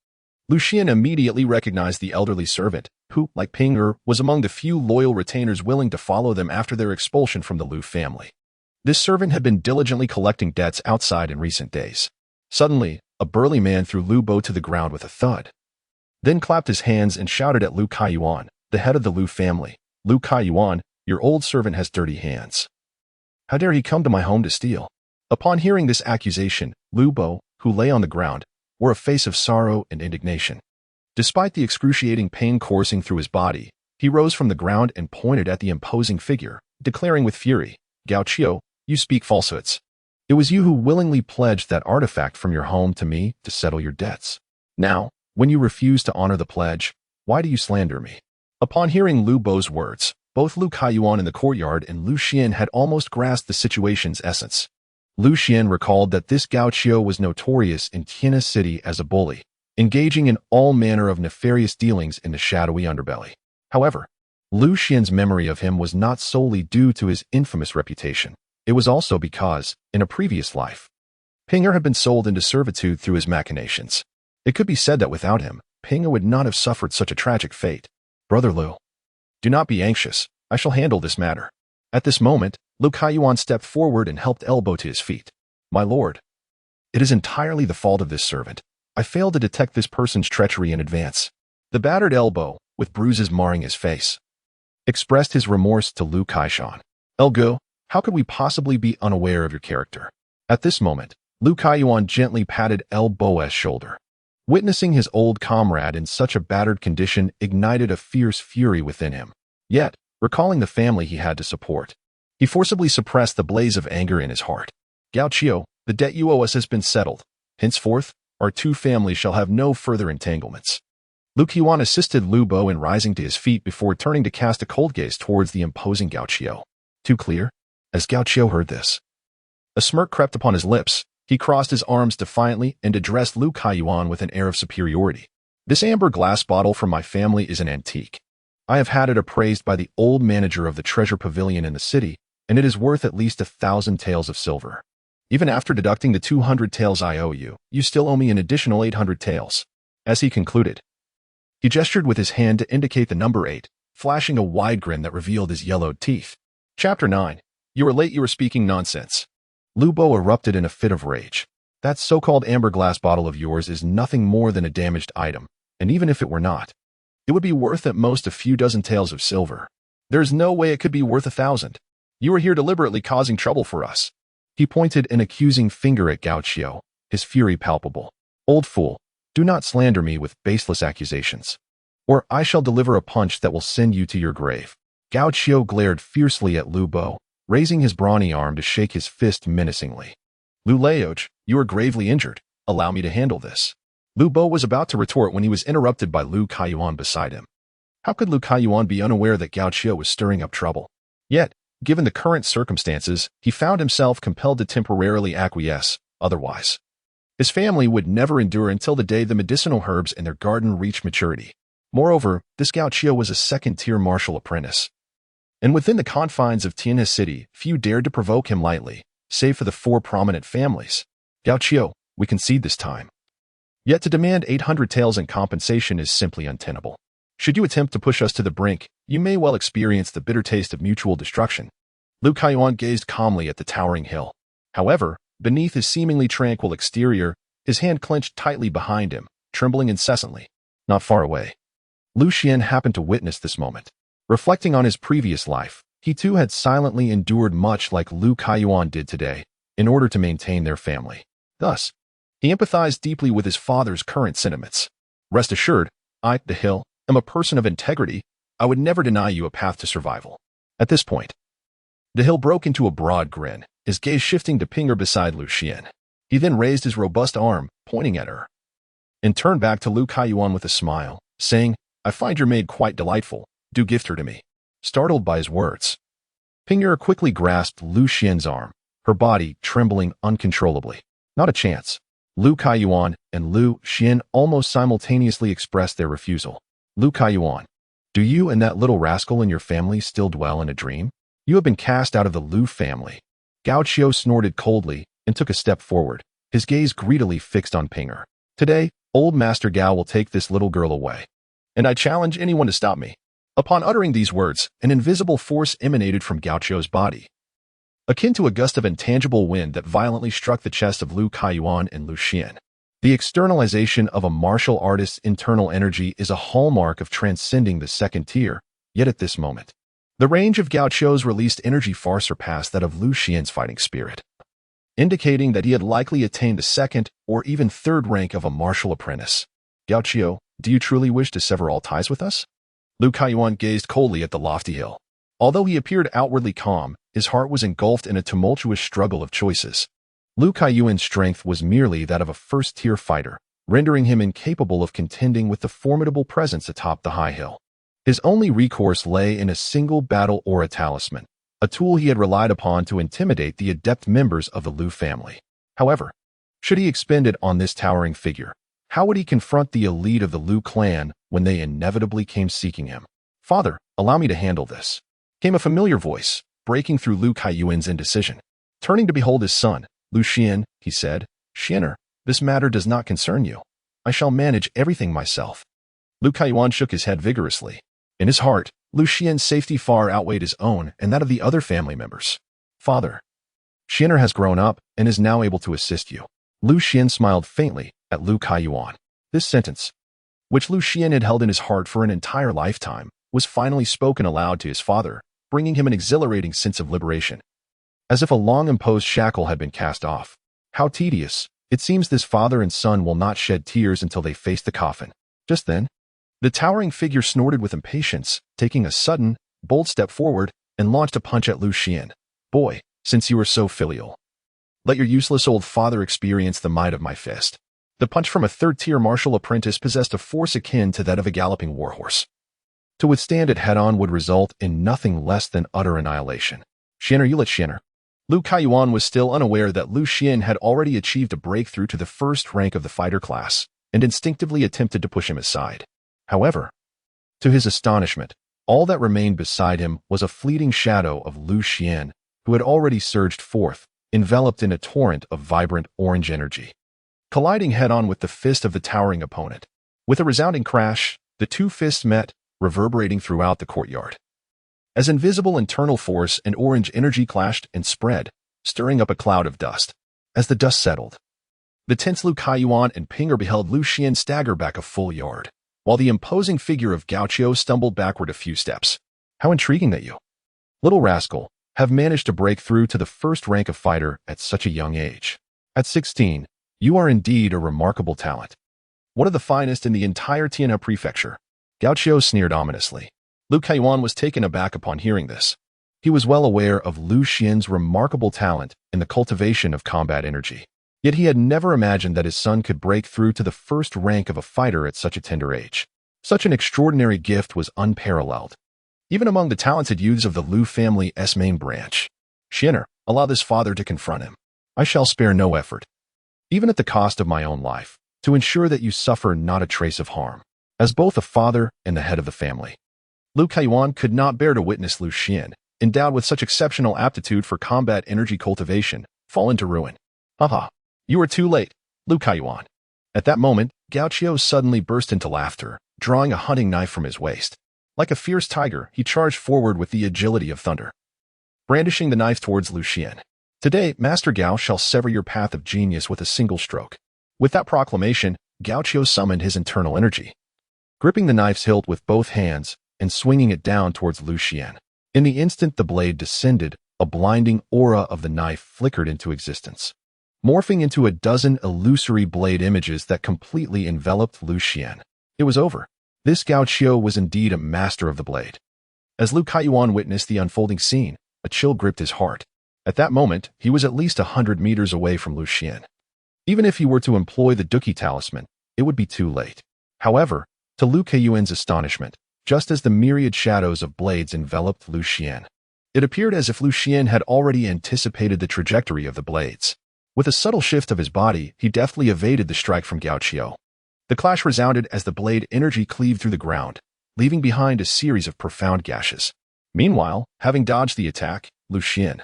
Lu Xian immediately recognized the elderly servant, who, like Pinger, was among the few loyal retainers willing to follow them after their expulsion from the Lu family. This servant had been diligently collecting debts outside in recent days. Suddenly, a burly man threw Lu Bo to the ground with a thud, then clapped his hands and shouted at Lu Kaiyuan, the head of the Lu family. Lu Kaiyuan, your old servant has dirty hands. How dare he come to my home to steal? Upon hearing this accusation, Lu Bo, who lay on the ground, wore a face of sorrow and indignation. Despite the excruciating pain coursing through his body, he rose from the ground and pointed at the imposing figure, declaring with fury, Gao Qiu, you speak falsehoods. It was you who willingly pledged that artifact from your home to me to settle your debts. Now, when you refuse to honor the pledge, why do you slander me? Upon hearing Lu Bo's words, both Lu Kaiyuan in the courtyard and Lu Xian had almost grasped the situation's essence. Lu Xian recalled that this Gao Qiu was notorious in Tianhe City as a bully, engaging in all manner of nefarious dealings in the shadowy underbelly. However, Lu Xian's memory of him was not solely due to his infamous reputation. It was also because, in a previous life, Pinger had been sold into servitude through his machinations. It could be said that without him, Pinger would not have suffered such a tragic fate. Brother Lu, do not be anxious. I shall handle this matter. At this moment, Lu Kaiyuan stepped forward and helped elbow to his feet. My lord, it is entirely the fault of this servant. I failed to detect this person's treachery in advance. The battered elbow, with bruises marring his face, expressed his remorse to Lu Kaishan. Elgo, how could we possibly be unaware of your character? At this moment, Lu Kaiyuan gently patted El Bo's shoulder. Witnessing his old comrade in such a battered condition ignited a fierce fury within him. Yet, recalling the family he had to support, he forcibly suppressed the blaze of anger in his heart. Gao Qiu, the debt you owe us has been settled. Henceforth, our two families shall have no further entanglements. Lu Qiuan assisted Lu Bo in rising to his feet before turning to cast a cold gaze towards the imposing Gao Qiu. Too clear? As Gao Qiu heard this, a smirk crept upon his lips. He crossed his arms defiantly and addressed Lu Kaiyuan with an air of superiority. This amber glass bottle from my family is an antique. I have had it appraised by the old manager of the treasure pavilion in the city, and it is worth at least 1,000 taels of silver. Even after deducting the 200 taels I owe you, you still owe me an additional 800 taels. As he concluded, he gestured with his hand to indicate the number 8, flashing a wide grin that revealed his yellowed teeth. Chapter 9. You were late, you were speaking nonsense. Lu Bo erupted in a fit of rage. That so-called amber glass bottle of yours is nothing more than a damaged item, and even if it were not, it would be worth at most a few dozen taels of silver. There's no way it could be worth 1,000. You are here deliberately causing trouble for us. He pointed an accusing finger at Gao Qiu, his fury palpable. Old fool, do not slander me with baseless accusations, or I shall deliver a punch that will send you to your grave. Gao Qiu glared fiercely at Lu Bo, raising his brawny arm to shake his fist menacingly. Lu Leoj, you are gravely injured. Allow me to handle this. Lu Bo was about to retort when he was interrupted by Lu Kaiyuan beside him. How could Lu Kaiyuan be unaware that Gao Qiu was stirring up trouble? Yet, given the current circumstances, he found himself compelled to temporarily acquiesce. Otherwise, his family would never endure until the day the medicinal herbs in their garden reached maturity. Moreover, this Gao Qiu was a second-tier martial apprentice, and within the confines of Tianhe City, few dared to provoke him lightly, save for the 4 prominent families. Gao Qiu, we concede this time. Yet to demand 800 taels in compensation is simply untenable. Should you attempt to push us to the brink, you may well experience the bitter taste of mutual destruction. Lu Kaiyuan gazed calmly at the towering hill. However, beneath his seemingly tranquil exterior, his hand clenched tightly behind him, trembling incessantly. Not far away, Lu Xian happened to witness this moment. Reflecting on his previous life, he too had silently endured much like Lu Kaiyuan did today, in order to maintain their family. Thus, He empathized deeply with his father's current sentiments. Rest assured, I, the Hill, am a person of integrity. I would never deny you a path to survival. At this point, the Hill broke into a broad grin, his gaze shifting to Pinger beside Lu Xian. He then raised his robust arm, pointing at her, and turned back to Lu Kaiyuan with a smile, saying, I find your maid quite delightful. Do gift her to me. Startled by his words, Pinger quickly grasped Lu Xian's arm, her body trembling uncontrollably. Not a chance. Lu Kaiyuan and Lu Xian almost simultaneously expressed their refusal. Lu Kaiyuan, do you and that little rascal in your family still dwell in a dream? You have been cast out of the Lu family. Gao Qiu snorted coldly and took a step forward, his gaze greedily fixed on Pinger. Today, old Master Gao will take this little girl away, and I challenge anyone to stop me. Upon uttering these words, an invisible force emanated from Gao Qiu's body, akin to a gust of intangible wind that violently struck the chest of Lu Kaiyuan and Lu Xian. The externalization of a martial artist's internal energy is a hallmark of transcending the second tier, yet at this moment, the range of Gao Qiu's released energy far surpassed that of Lu Xian's fighting spirit, indicating that he had likely attained the second or even third rank of a martial apprentice. Gao Qiu, do you truly wish to sever all ties with us? Lu Kaiyuan gazed coldly at the lofty hill. Although he appeared outwardly calm, his heart was engulfed in a tumultuous struggle of choices. Lu Kaiyuan's strength was merely that of a first-tier fighter, rendering him incapable of contending with the formidable presence atop the high hill. His only recourse lay in a single battle aura talisman, a tool he had relied upon to intimidate the adept members of the Lu family. However, should he expend it on this towering figure, how would he confront the elite of the Lu clan when they inevitably came seeking him? Father, allow me to handle this, came a familiar voice, breaking through Lu Kaiyuan's indecision. Turning to behold his son, Lu Xian, he said, Xianer, this matter does not concern you. I shall manage everything myself. Lu Kaiyuan shook his head vigorously. In his heart, Lu Xian's safety far outweighed his own and that of the other family members. Father, Xianer has grown up and is now able to assist you. Lu Xian smiled faintly at Lu Kaiyuan. This sentence, which Lu Xian had held in his heart for an entire lifetime, was finally spoken aloud to his father, bringing him an exhilarating sense of liberation. As if a long-imposed shackle had been cast off. How tedious. It seems this father and son will not shed tears until they face the coffin. Just then, the towering figure snorted with impatience, taking a sudden, bold step forward and launched a punch at Lu Xian. Boy, since you are so filial, let your useless old father experience the might of my fist. The punch from a third-tier martial apprentice possessed a force akin to that of a galloping warhorse. To withstand it head-on would result in nothing less than utter annihilation. Xianer, you let Xianer. Lu Kaiyuan was still unaware that Lu Xian had already achieved a breakthrough to the first rank of the fighter class, and instinctively attempted to push him aside. However, to his astonishment, all that remained beside him was a fleeting shadow of Lu Xian, who had already surged forth, enveloped in a torrent of vibrant orange energy, colliding head-on with the fist of the towering opponent. With a resounding crash, the two fists met, reverberating throughout the courtyard. As invisible internal force and orange energy clashed and spread, stirring up a cloud of dust. As the dust settled, the tense Lu Kaiyuan and Pinger beheld Lu Xian stagger back a full yard, while the imposing figure of Gao Qiu stumbled backward a few steps. How intriguing that you, little rascal, have managed to break through to the first rank of fighter at such a young age. At 16, you are indeed a remarkable talent. One of the finest in the entire Tianhe prefecture. Gao Qiu sneered ominously. Lu Kaiyuan was taken aback upon hearing this. He was well aware of Lu Xian's remarkable talent in the cultivation of combat energy. Yet he had never imagined that his son could break through to the first rank of a fighter at such a tender age. Such an extraordinary gift was unparalleled, even among the talented youths of the Lu family's main branch. Xianer, allow this father to confront him. I shall spare no effort, even at the cost of my own life, to ensure that you suffer not a trace of harm. As both a father and the head of the family, Lu Kaiyuan could not bear to witness Lu Xian, endowed with such exceptional aptitude for combat energy cultivation, fall into ruin. Haha, you are too late, Lu Kaiyuan. At that moment, Gao Qiu suddenly burst into laughter, drawing a hunting knife from his waist. Like a fierce tiger, he charged forward with the agility of thunder, brandishing the knife towards Lu Xian. Today, Master Gao shall sever your path of genius with a single stroke. With that proclamation, Gao Qiu summoned his internal energy, gripping the knife's hilt with both hands and swinging it down towards Lu Xian. In the instant the blade descended, a blinding aura of the knife flickered into existence. morphing into a dozen illusory blade images that completely enveloped Lu Xian. It was over. This Gao Qiu was indeed a master of the blade. As Lu Kaiyuan witnessed the unfolding scene, a chill gripped his heart. At that moment, he was at least 100 meters away from Lu Xian. Even if he were to employ the Duki talisman, it would be too late. However, to Lu Kaiyuan's astonishment, just as the myriad shadows of blades enveloped Lu Xian, it appeared as if Lu Xian had already anticipated the trajectory of the blades. With a subtle shift of his body, he deftly evaded the strike from Gao Qiu. The clash resounded as the blade energy cleaved through the ground, leaving behind a series of profound gashes. Meanwhile, having dodged the attack, Lu Xian,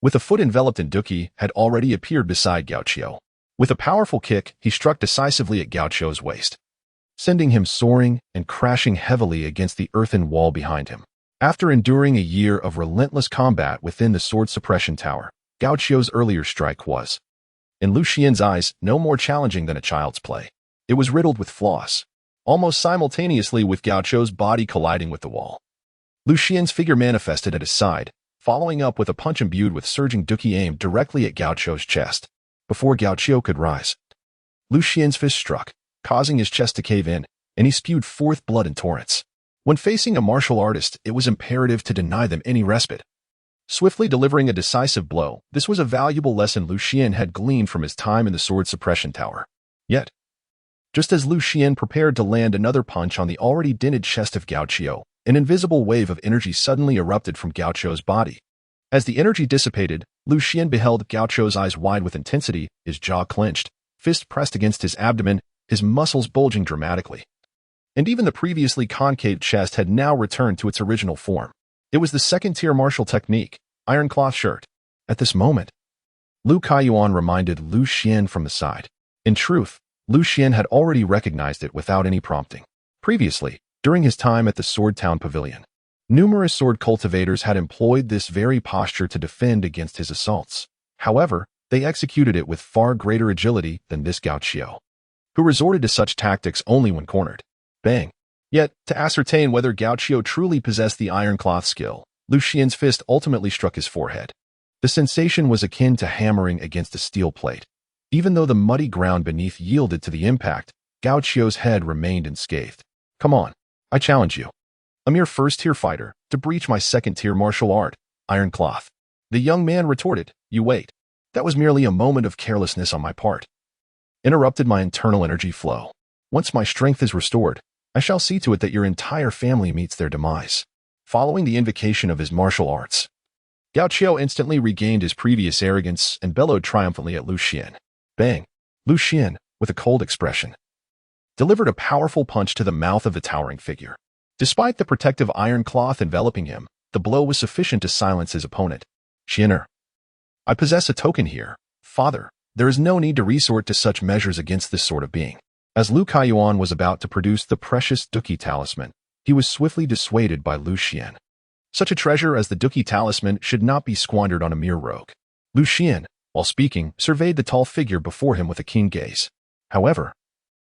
with a foot enveloped in Duki, had already appeared beside Gao Qiu. With a powerful kick, he struck decisively at Gao Qiu's waist, sending him soaring and crashing heavily against the earthen wall behind him. After enduring a year of relentless combat within the sword suppression tower, Gao Qiu's earlier strike was, in Lu Xian's eyes, no more challenging than a child's play. It was riddled with flaws, almost simultaneously with Gao Qiu's body colliding with the wall. Lu Xian's figure manifested at his side, following up with a punch imbued with surging Duki aimed directly at Gao Qiu's chest. Before Gao Qiu could rise, Lu Xian's fist struck, causing his chest to cave in, and he spewed forth blood in torrents. When facing a martial artist, it was imperative to deny them any respite. Swiftly delivering a decisive blow, this was a valuable lesson Lu Xian had gleaned from his time in the sword suppression tower. Yet, just as Lu Xian prepared to land another punch on the already dinted chest of Gao Qiu, an invisible wave of energy suddenly erupted from Gao Qiu's body. As the energy dissipated, Lu Xian beheld Gao Qiu's eyes wide with intensity, his jaw clenched, fist pressed against his abdomen, his muscles bulging dramatically. And even the previously concave chest had now returned to its original form. It was the second-tier martial technique, iron cloth shirt. At this moment, Lu Kaiyuan reminded Lu Xian from the side. In truth, Lu Xian had already recognized it without any prompting. Previously, during his time at the Sword Town Pavilion, numerous sword cultivators had employed this very posture to defend against his assaults. However, they executed it with far greater agility than this Gao Qiu, who resorted to such tactics only when cornered. Bang! Yet, to ascertain whether Gao Qiu truly possessed the iron cloth skill, Lu Xian's fist ultimately struck his forehead. The sensation was akin to hammering against a steel plate. Even though the muddy ground beneath yielded to the impact, Gao Qiu's head remained unscathed. Come on, I challenge you, a mere first-tier fighter, to breach my second-tier martial art, iron cloth. The young man retorted, you wait. That was merely a moment of carelessness on my part. Interrupted my internal energy flow. Once my strength is restored, I shall see to it that your entire family meets their demise. Following the invocation of his martial arts, Gao Qiu instantly regained his previous arrogance and bellowed triumphantly at Lu Xian. Bang! Lu Xian, with a cold expression, delivered a powerful punch to the mouth of the towering figure. Despite the protective iron cloth enveloping him, the blow was sufficient to silence his opponent. Xianer, I possess a token here. Father, there is no need to resort to such measures against this sort of being. As Lu Kaiyuan was about to produce the precious Duki talisman, he was swiftly dissuaded by Lu Xian. Such a treasure as the Duki talisman should not be squandered on a mere rogue. Lu Xian, while speaking, surveyed the tall figure before him with a keen gaze. However,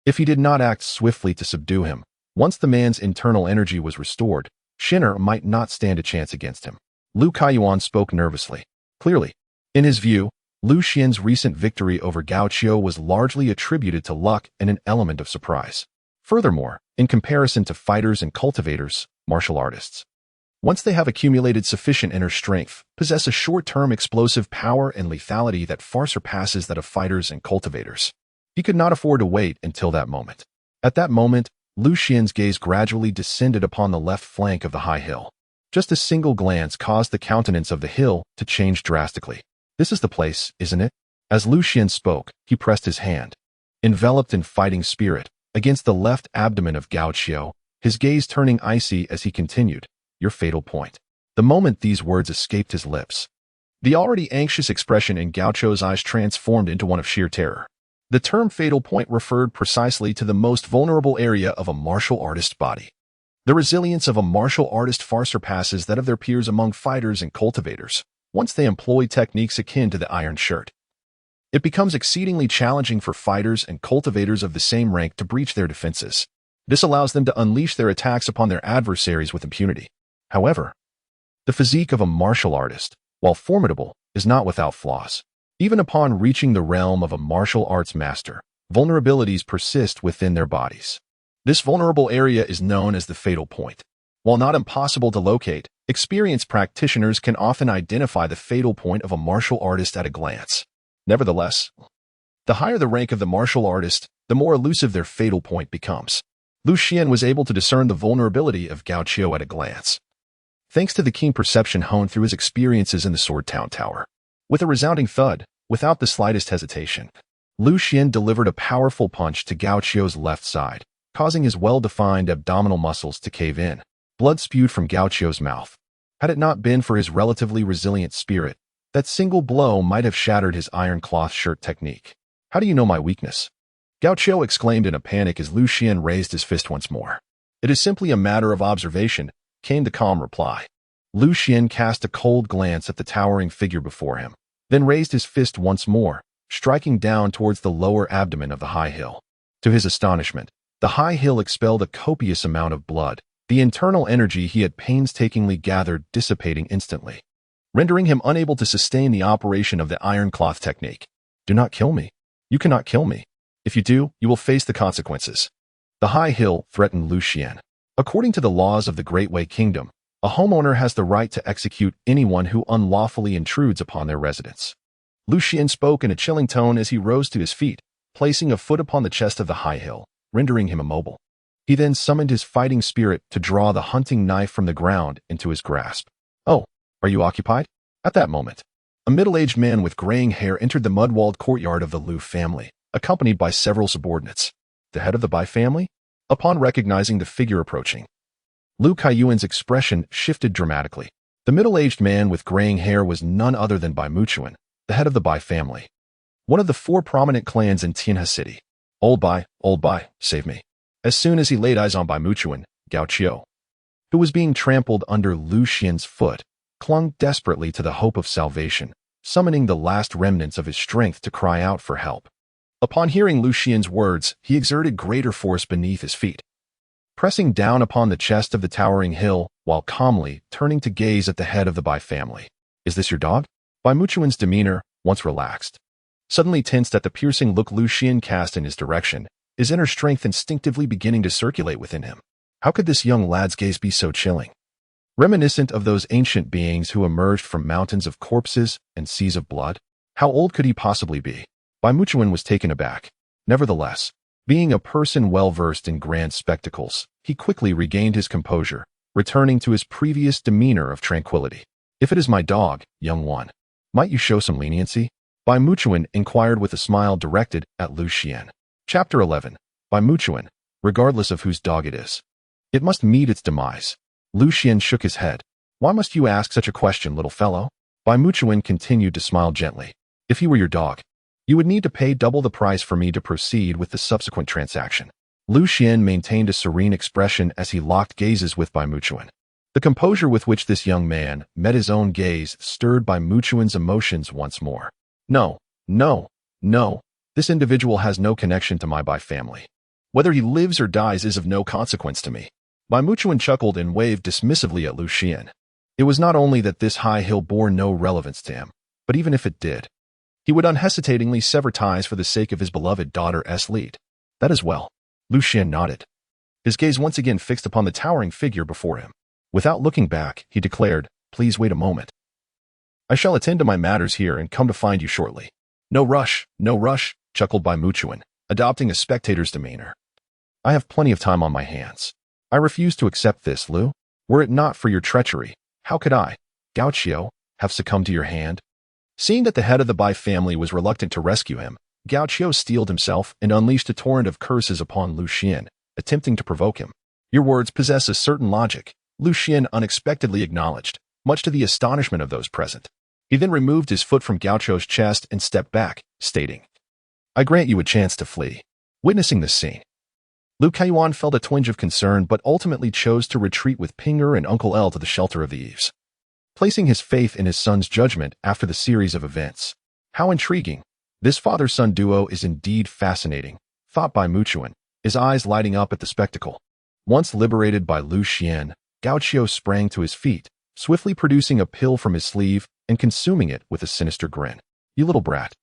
if he did not act swiftly to subdue him, once the man's internal energy was restored, Xianer might not stand a chance against him. Lu Kaiyuan spoke nervously. Clearly, in his view, Lu Xian's recent victory over Gao Qiu was largely attributed to luck and an element of surprise. Furthermore, in comparison to fighters and cultivators, martial artists, once they have accumulated sufficient inner strength, possess a short-term explosive power and lethality that far surpasses that of fighters and cultivators. He could not afford to wait until that moment. At that moment, Lu Xian's gaze gradually descended upon the left flank of the high hill. Just a single glance caused the countenance of the hill to change drastically. This is the place, isn't it? As Lu Xian spoke, he pressed his hand, enveloped in fighting spirit, against the left abdomen of Gao Qiu, his gaze turning icy as he continued, your fatal point. The moment these words escaped his lips, the already anxious expression in Gao Qiu's eyes transformed into one of sheer terror. The term fatal point referred precisely to the most vulnerable area of a martial artist's body. The resilience of a martial artist far surpasses that of their peers among fighters and cultivators. Once they employ techniques akin to the iron shirt, it becomes exceedingly challenging for fighters and cultivators of the same rank to breach their defenses. This allows them to unleash their attacks upon their adversaries with impunity. However, the physique of a martial artist, while formidable, is not without flaws. Even upon reaching the realm of a martial arts master, vulnerabilities persist within their bodies. This vulnerable area is known as the fatal point. While not impossible to locate, experienced practitioners can often identify the fatal point of a martial artist at a glance. Nevertheless, the higher the rank of the martial artist, the more elusive their fatal point becomes. Xuan was able to discern the vulnerability of Gao Qiu at a glance, thanks to the keen perception honed through his experiences in the Sword Town Tower. With a resounding thud, without the slightest hesitation, Xuan delivered a powerful punch to Gao Qiu's left side, causing his well-defined abdominal muscles to cave in. Blood spewed from Gao Qiu's mouth. Had it not been for his relatively resilient spirit, that single blow might have shattered his iron cloth shirt technique. How do you know my weakness? Gao Qiu exclaimed in a panic as Xuan raised his fist once more. It is simply a matter of observation, came the calm reply. Xuan cast a cold glance at the towering figure before him, then raised his fist once more, striking down towards the lower abdomen of the high hill. To his astonishment, the high hill expelled a copious amount of blood, the internal energy he had painstakingly gathered dissipating instantly, rendering him unable to sustain the operation of the iron cloth technique. Do not kill me. You cannot kill me. If you do, you will face the consequences. The high hill threatened Xuan. According to the laws of the Great Wei Kingdom, a homeowner has the right to execute anyone who unlawfully intrudes upon their residence. Xuan spoke in a chilling tone as he rose to his feet, placing a foot upon the chest of the high hill, rendering him immobile. He then summoned his fighting spirit to draw the hunting knife from the ground into his grasp. Oh, are you occupied? At that moment, a middle-aged man with graying hair entered the mud-walled courtyard of the Liu family, accompanied by several subordinates. The head of the Bai family? Upon recognizing the figure approaching, Liu Kaiyuan's expression shifted dramatically. The middle-aged man with graying hair was none other than Bai Muchuan, the head of the Bai family, one of the 4 prominent clans in Tianhe City. Old Bai, save me. As soon as he laid eyes on Bai Muchuan, Gao Qiu, who was being trampled under Xuan's foot, clung desperately to the hope of salvation, summoning the last remnants of his strength to cry out for help. Upon hearing Xuan's words, he exerted greater force beneath his feet, pressing down upon the chest of the towering hill while calmly turning to gaze at the head of the Bai family. Is this your dog? Bai Muchuan's demeanor, once relaxed, suddenly tensed at the piercing look Xuan cast in his direction, his inner strength instinctively beginning to circulate within him. How could this young lad's gaze be so chilling? Reminiscent of those ancient beings who emerged from mountains of corpses and seas of blood? How old could he possibly be? Bai Muchuan was taken aback. Nevertheless, being a person well-versed in grand spectacles, he quickly regained his composure, returning to his previous demeanor of tranquility. If it is my dog, young one, might you show some leniency? Bai Muchuan inquired with a smile directed at Xuan. Chapter 11. Bai Muchuan, regardless of whose dog it is, it must meet its demise. Xuan shook his head. Why must you ask such a question, little fellow? Bai Muchuan continued to smile gently. If he were your dog, you would need to pay double the price for me to proceed with the subsequent transaction. Xuan maintained a serene expression as he locked gazes with Bai Muchuan. The composure with which this young man met his own gaze stirred Bai Muchuan's emotions once more. No. This individual has no connection to my Bai family. Whether he lives or dies is of no consequence to me. Bai Muchuan chuckled and waved dismissively at Xuan. It was not only that this high hill bore no relevance to him, but even if it did, he would unhesitatingly sever ties for the sake of his beloved daughter Lead. That is well. Xuan nodded, his gaze once again fixed upon the towering figure before him. Without looking back, he declared, Please wait a moment. I shall attend to my matters here and come to find you shortly. No rush, chuckled Bai Muchuan, adopting a spectator's demeanor. I have plenty of time on my hands. I refuse to accept this, Liu. Were it not for your treachery, how could I, Gao Qiu, have succumbed to your hand? Seeing that the head of the Bai family was reluctant to rescue him, Gao Qiu steeled himself and unleashed a torrent of curses upon Xuan, attempting to provoke him. Your words possess a certain logic, Xuan unexpectedly acknowledged, much to the astonishment of those present. He then removed his foot from Gao Qiu's chest and stepped back, stating, I grant you a chance to flee. Witnessing this scene, Liu Kaiyuan felt a twinge of concern but ultimately chose to retreat with Pinger and Uncle L to the shelter of the eaves, placing his faith in his son's judgment after the series of events. How intriguing. This father-son duo is indeed fascinating, thought Bai Muchuan, his eyes lighting up at the spectacle. Once liberated by Xuan, Gao Qiu sprang to his feet, swiftly producing a pill from his sleeve and consuming it with a sinister grin. You little brat.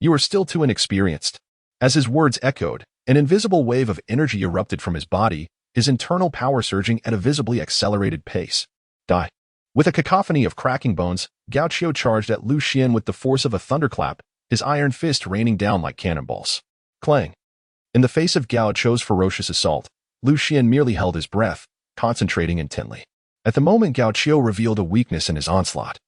You are still too inexperienced. As his words echoed, an invisible wave of energy erupted from his body, his internal power surging at a visibly accelerated pace. Die. With a cacophony of cracking bones, Gao Qiu charged at Lu Xian with the force of a thunderclap, his iron fist raining down like cannonballs. Clang. In the face of Gao Qiu's ferocious assault, Lu Xian merely held his breath, concentrating intently. At the moment Gao Qiu revealed a weakness in his onslaught.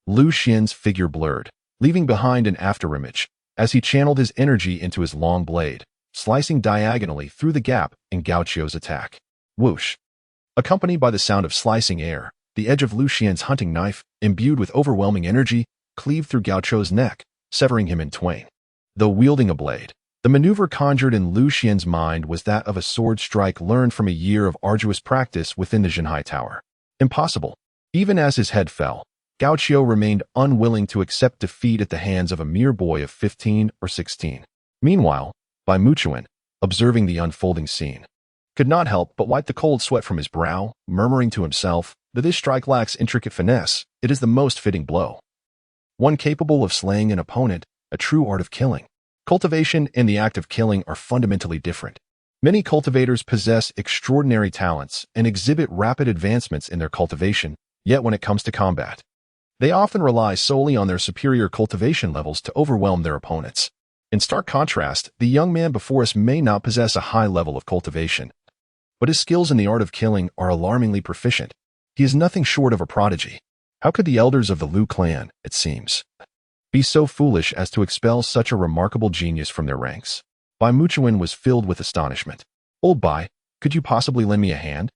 Lu Xian's figure blurred, leaving behind an afterimage, as he channeled his energy into his long blade, slicing diagonally through the gap in Gao Qiu's attack. Whoosh! Accompanied by the sound of slicing air, the edge of Lu Xian's hunting knife, imbued with overwhelming energy, cleaved through Gao Qiu's neck, severing him in twain. Though wielding a blade, the maneuver conjured in Lu Xian's mind was that of a sword strike learned from a year of arduous practice within the Zhenhai Tower. Impossible. Even as his head fell, Gao Qiu remained unwilling to accept defeat at the hands of a mere boy of 15 or 16. Meanwhile, Bai Muchuan, observing the unfolding scene, could not help but wipe the cold sweat from his brow, murmuring to himself that this strike lacks intricate finesse, it is the most fitting blow. One capable of slaying an opponent, a true art of killing. Cultivation and the act of killing are fundamentally different. Many cultivators possess extraordinary talents and exhibit rapid advancements in their cultivation, yet when it comes to combat, they often rely solely on their superior cultivation levels to overwhelm their opponents. In stark contrast, the young man before us may not possess a high level of cultivation, but his skills in the art of killing are alarmingly proficient. He is nothing short of a prodigy. How could the elders of the Lu clan, it seems, be so foolish as to expel such a remarkable genius from their ranks? Bai Muchuan was filled with astonishment. Old Bai, could you possibly lend me a hand?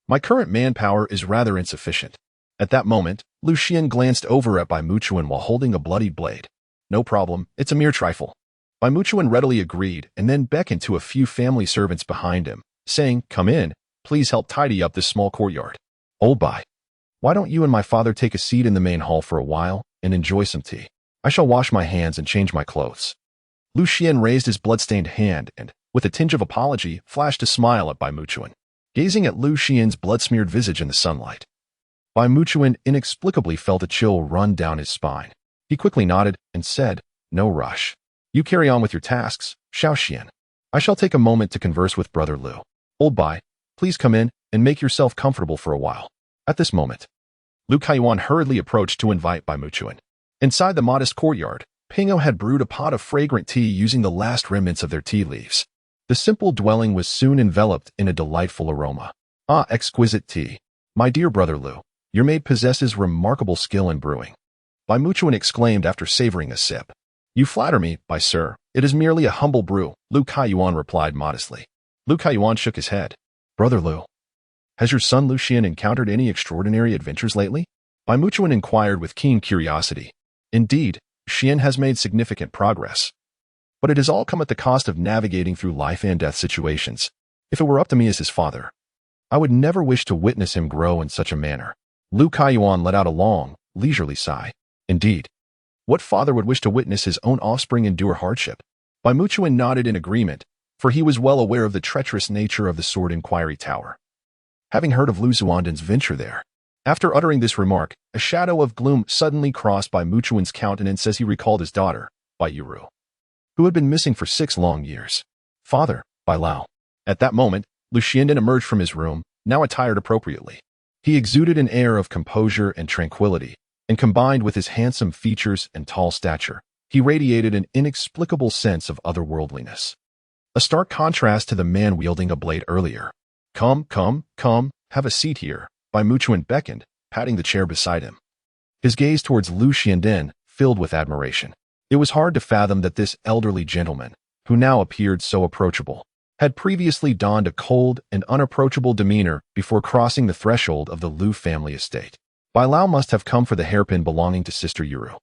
My current manpower is rather insufficient. At that moment, Lu Xian glanced over at Bai Muchuan while holding a bloodied blade. No problem, it's a mere trifle. Bai Muchuan readily agreed and then beckoned to a few family servants behind him, saying, Come in, please help tidy up this small courtyard. Old Bai, why don't you and my father take a seat in the main hall for a while and enjoy some tea? I shall wash my hands and change my clothes. Lu Xian raised his blood-stained hand and, with a tinge of apology, flashed a smile at Bai Muchuan, gazing at Lu Xian's blood-smeared visage in the sunlight. Bai Muchuan inexplicably felt a chill run down his spine. He quickly nodded and said, No rush. You carry on with your tasks, Xiaoxian. I shall take a moment to converse with Brother Lu. Old Bai, please come in and make yourself comfortable for a while. At this moment, Lu Kaiyuan hurriedly approached to invite Bai Muchuan. Inside the modest courtyard, Pingo had brewed a pot of fragrant tea using the last remnants of their tea leaves. The simple dwelling was soon enveloped in a delightful aroma. Ah, exquisite tea. My dear Brother Lu, your maid possesses remarkable skill in brewing. Bai Muchuan exclaimed after savoring a sip. You flatter me, Bai Sir. It is merely a humble brew, Lu Kaiyuan replied modestly. Lu Kaiyuan shook his head. Brother Lu, has your son Lu Xian encountered any extraordinary adventures lately? Bai Muchuan inquired with keen curiosity. Indeed, Xian has made significant progress. But it has all come at the cost of navigating through life and death situations. If it were up to me as his father, I would never wish to witness him grow in such a manner. Lu Kaiyuan let out a long, leisurely sigh. Indeed, what father would wish to witness his own offspring endure hardship? Bai Muchuan nodded in agreement, for he was well aware of the treacherous nature of the Sword Inquiry Tower, having heard of Lu Zuanden's venture there. After uttering this remark, a shadow of gloom suddenly crossed Bai Muchuan's countenance as he recalled his daughter, Bai Yuru, who had been missing for 6 long years. Father, Bai Lao. At that moment, Lu Xianden emerged from his room, now attired appropriately. He exuded an air of composure and tranquility, and combined with his handsome features and tall stature, he radiated an inexplicable sense of otherworldliness. A stark contrast to the man wielding a blade earlier. Come, have a seat here. Bai Muchuan beckoned, patting the chair beside him. His gaze towards Lu Xianden filled with admiration. It was hard to fathom that this elderly gentleman, who now appeared so approachable, had previously donned a cold and unapproachable demeanor before crossing the threshold of the Lu family estate. Bai Lao must have come for the hairpin belonging to Sister Yuru.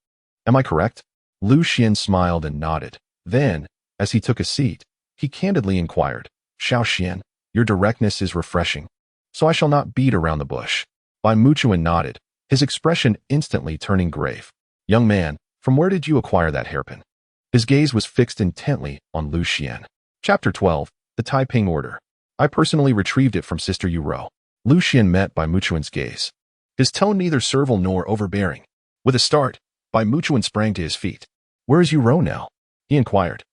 Am I correct? Lu Xian smiled and nodded. Then, as he took a seat, he candidly inquired, Xiaoxian, your directness is refreshing, so I shall not beat around the bush. Bai Muchuan nodded, his expression instantly turning grave. Young man, from where did you acquire that hairpin? His gaze was fixed intently on Lu Xian. Chapter 12, The Taiping Order. I personally retrieved it from Sister Yuro. Lu Xian met Bai Muchuan's gaze, his tone neither servile nor overbearing. With a start, Bai Muchuan sprang to his feet. Where is Yuro now? He inquired,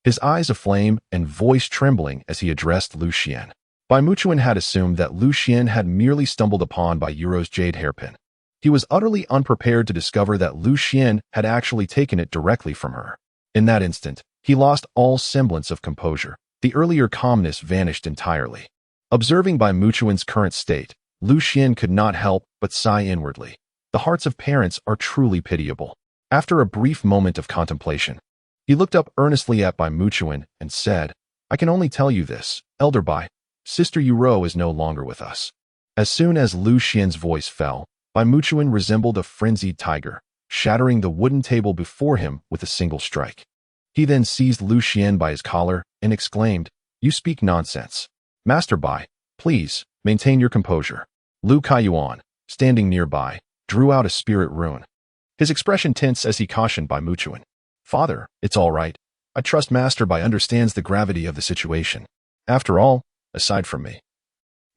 his eyes aflame and voice trembling as he addressed Lu Xian. Bai Muchuan had assumed that Lu Xian had merely stumbled upon Bai Yuro's jade hairpin. He was utterly unprepared to discover that Lu Xian had actually taken it directly from her. In that instant, he lost all semblance of composure. The earlier calmness vanished entirely. Observing Bai Muchuan's current state, Lu Xian could not help but sigh inwardly. The hearts of parents are truly pitiable. After a brief moment of contemplation, he looked up earnestly at Bai Muchuan and said, I can only tell you this, Elder Bai. Sister Yuro is no longer with us. As soon as Lu Xian's voice fell, Bai Muchuan resembled a frenzied tiger, shattering the wooden table before him with a single strike. He then seized Lu Xian by his collar and exclaimed, You speak nonsense. Master Bai, please, maintain your composure. Lu Kaiyuan, standing nearby, drew out a spirit rune. His expression tense as he cautioned Bai Muchuan. Father, it's all right. I trust Master Bai understands the gravity of the situation. After all, aside from me,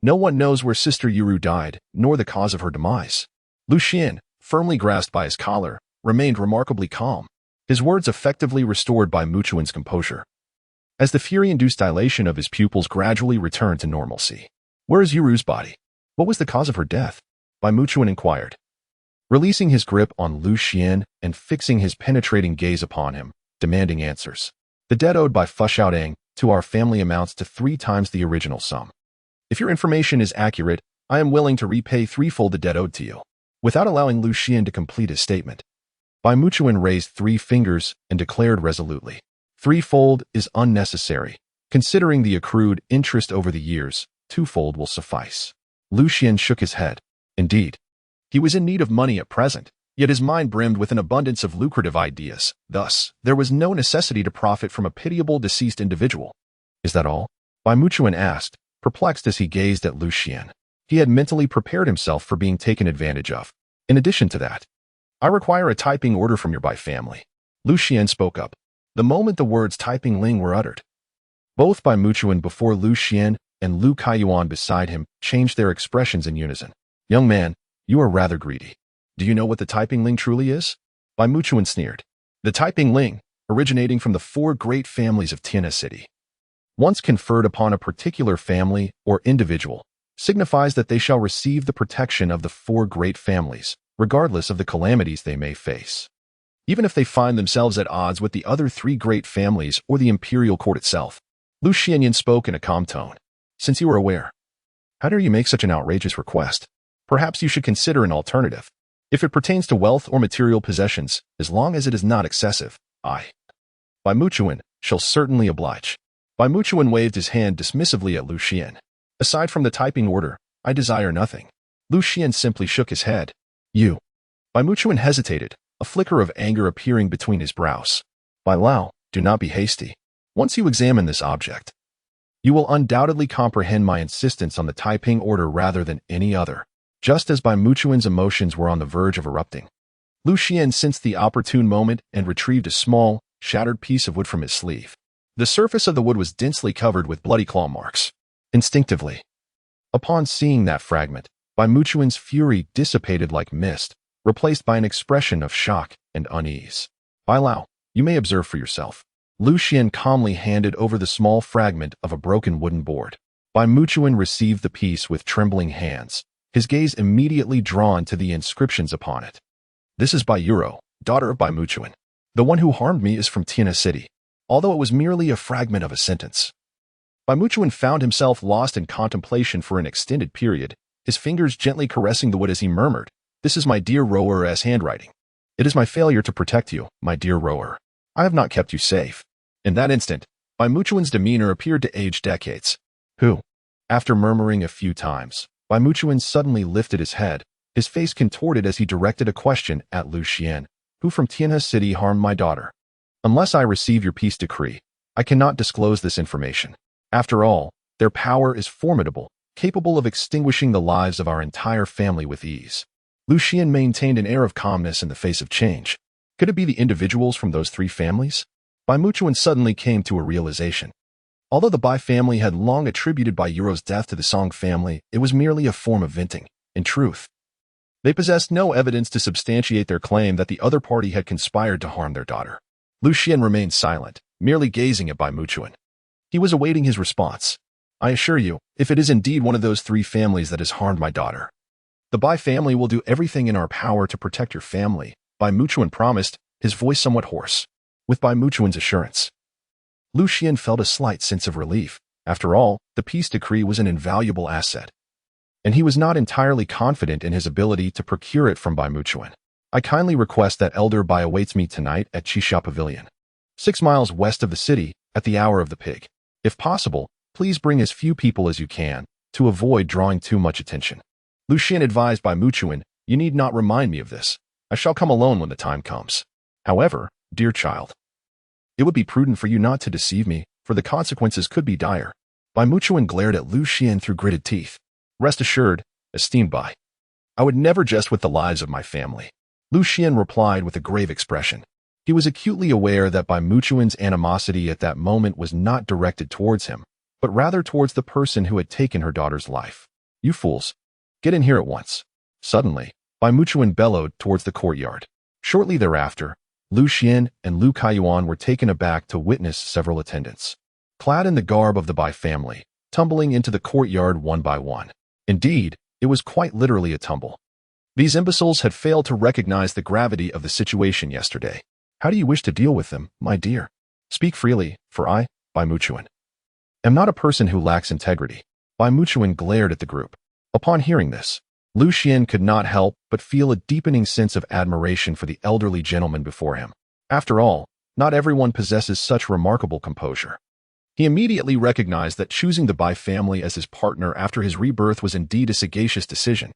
no one knows where Sister Yuru died, nor the cause of her demise. Lu Xian, firmly grasped by his collar, remained remarkably calm. His words effectively restored Bai Muchuan's composure. As the fury-induced dilation of his pupils gradually returned to normalcy. Where is Yuru's body? What was the cause of her death? Bai Muchuan inquired. Releasing his grip on Lu Xian and fixing his penetrating gaze upon him, demanding answers. The debt owed by Fu Xiaodang to our family amounts to 3 times the original sum. If your information is accurate, I am willing to repay threefold the debt owed to you. Without allowing Lu Xian to complete his statement, Bai Muchuan raised 3 fingers and declared resolutely, Threefold is unnecessary. Considering the accrued interest over the years, 2-fold will suffice. Lu Xian shook his head. Indeed, he was in need of money at present, yet his mind brimmed with an abundance of lucrative ideas. Thus, there was no necessity to profit from a pitiable deceased individual. Is that all? Bai Muchuan asked, perplexed as he gazed at Lu Xian. He had mentally prepared himself for being taken advantage of. In addition to that, I require a typing order from your Bai family. Lu Xian spoke up. The moment the words typing ling were uttered, both Bai Muchuan before Lu Xian and Lu Kaiyuan beside him changed their expressions in unison. Young man, you are rather greedy. Do you know what the typing ling truly is? Bai Muchuan sneered. The typing ling, originating from the 4 great families of Tianhe City, once conferred upon a particular family or individual, signifies that they shall receive the protection of the 4 great families, regardless of the calamities they may face. Even if they find themselves at odds with the other 3 great families or the imperial court itself. Lu Xianyan spoke in a calm tone. Since you are aware, how dare you make such an outrageous request? Perhaps you should consider an alternative. If it pertains to wealth or material possessions, as long as it is not excessive, I, Bai Muchuan, shall certainly oblige. Bai Muchuan waved his hand dismissively at Lu Xian. Aside from the typing order, I desire nothing. Lu Xian simply shook his head. You. Bai Muchuan hesitated, a flicker of anger appearing between his brows. Bai Lao, do not be hasty. Once you examine this object, you will undoubtedly comprehend my insistence on the typing order rather than any other. Just as Bai Muchuan's emotions were on the verge of erupting, Lu Xian sensed the opportune moment and retrieved a small, shattered piece of wood from his sleeve. The surface of the wood was densely covered with bloody claw marks. Instinctively, upon seeing that fragment, Bai Muchuan's fury dissipated like mist, replaced by an expression of shock and unease. Bai Lao, you may observe for yourself. Lu Xian calmly handed over the small fragment of a broken wooden board. Bai Muchuan received the piece with trembling hands, his gaze immediately drawn to the inscriptions upon it. This is Bai Yuro, daughter of Bai Muchuan. The one who harmed me is from Tianhe City, although it was merely a fragment of a sentence. Bai Muchuan found himself lost in contemplation for an extended period, his fingers gently caressing the wood as he murmured, This is my dear rower's handwriting. It is my failure to protect you, my dear rower. I have not kept you safe. In that instant, Bai Muchuan's demeanor appeared to age decades. Who? After murmuring a few times, Bai Muchuan suddenly lifted his head, his face contorted as he directed a question at Lu Xian. Who from Tianhe City harmed my daughter? Unless I receive your peace decree, I cannot disclose this information. After all, their power is formidable, capable of extinguishing the lives of our entire family with ease. Lu Xian maintained an air of calmness in the face of change. Could it be the individuals from those 3 families? Bai Muchuan suddenly came to a realization. Although the Bai family had long attributed Bai Yuro's death to the Song family, it was merely a form of venting. In truth, they possessed no evidence to substantiate their claim that the other party had conspired to harm their daughter. Xuan remained silent, merely gazing at Bai Muchuan. He was awaiting his response. I assure you, if it is indeed one of those three families that has harmed my daughter, the Bai family will do everything in our power to protect your family, Bai Muchuan promised, his voice somewhat hoarse. With Bai Muchuan's assurance, Xuan felt a slight sense of relief. After all, the peace decree was an invaluable asset, and he was not entirely confident in his ability to procure it from Bai Muchuan. I kindly request that Elder Bai awaits me tonight at Chisha Pavilion, 6 miles west of the city, at the hour of the pig. If possible, please bring as few people as you can, to avoid drawing too much attention. Xuan advised Bai Muchuan, you need not remind me of this. I shall come alone when the time comes. However, dear child, it would be prudent for you not to deceive me, for the consequences could be dire. Bai Muchuan glared at Xuan through gritted teeth. Rest assured, esteemed Bai, I would never jest with the lives of my family. Xuan replied with a grave expression. He was acutely aware that Bai Muchuan's animosity at that moment was not directed towards him, but rather towards the person who had taken her daughter's life. You fools, get in here at once. Suddenly, Bai Muchuan bellowed towards the courtyard. Shortly thereafter, Xuan and Lu Kaiyuan were taken aback to witness several attendants, clad in the garb of the Bai family, tumbling into the courtyard one by one. Indeed, it was quite literally a tumble. These imbeciles had failed to recognize the gravity of the situation yesterday. How do you wish to deal with them, my dear? Speak freely, for I, Bai Muchuan, am not a person who lacks integrity. Bai Muchuan glared at the group. Upon hearing this, Xuan could not help but feel a deepening sense of admiration for the elderly gentleman before him. After all, not everyone possesses such remarkable composure. He immediately recognized that choosing the Bai family as his partner after his rebirth was indeed a sagacious decision.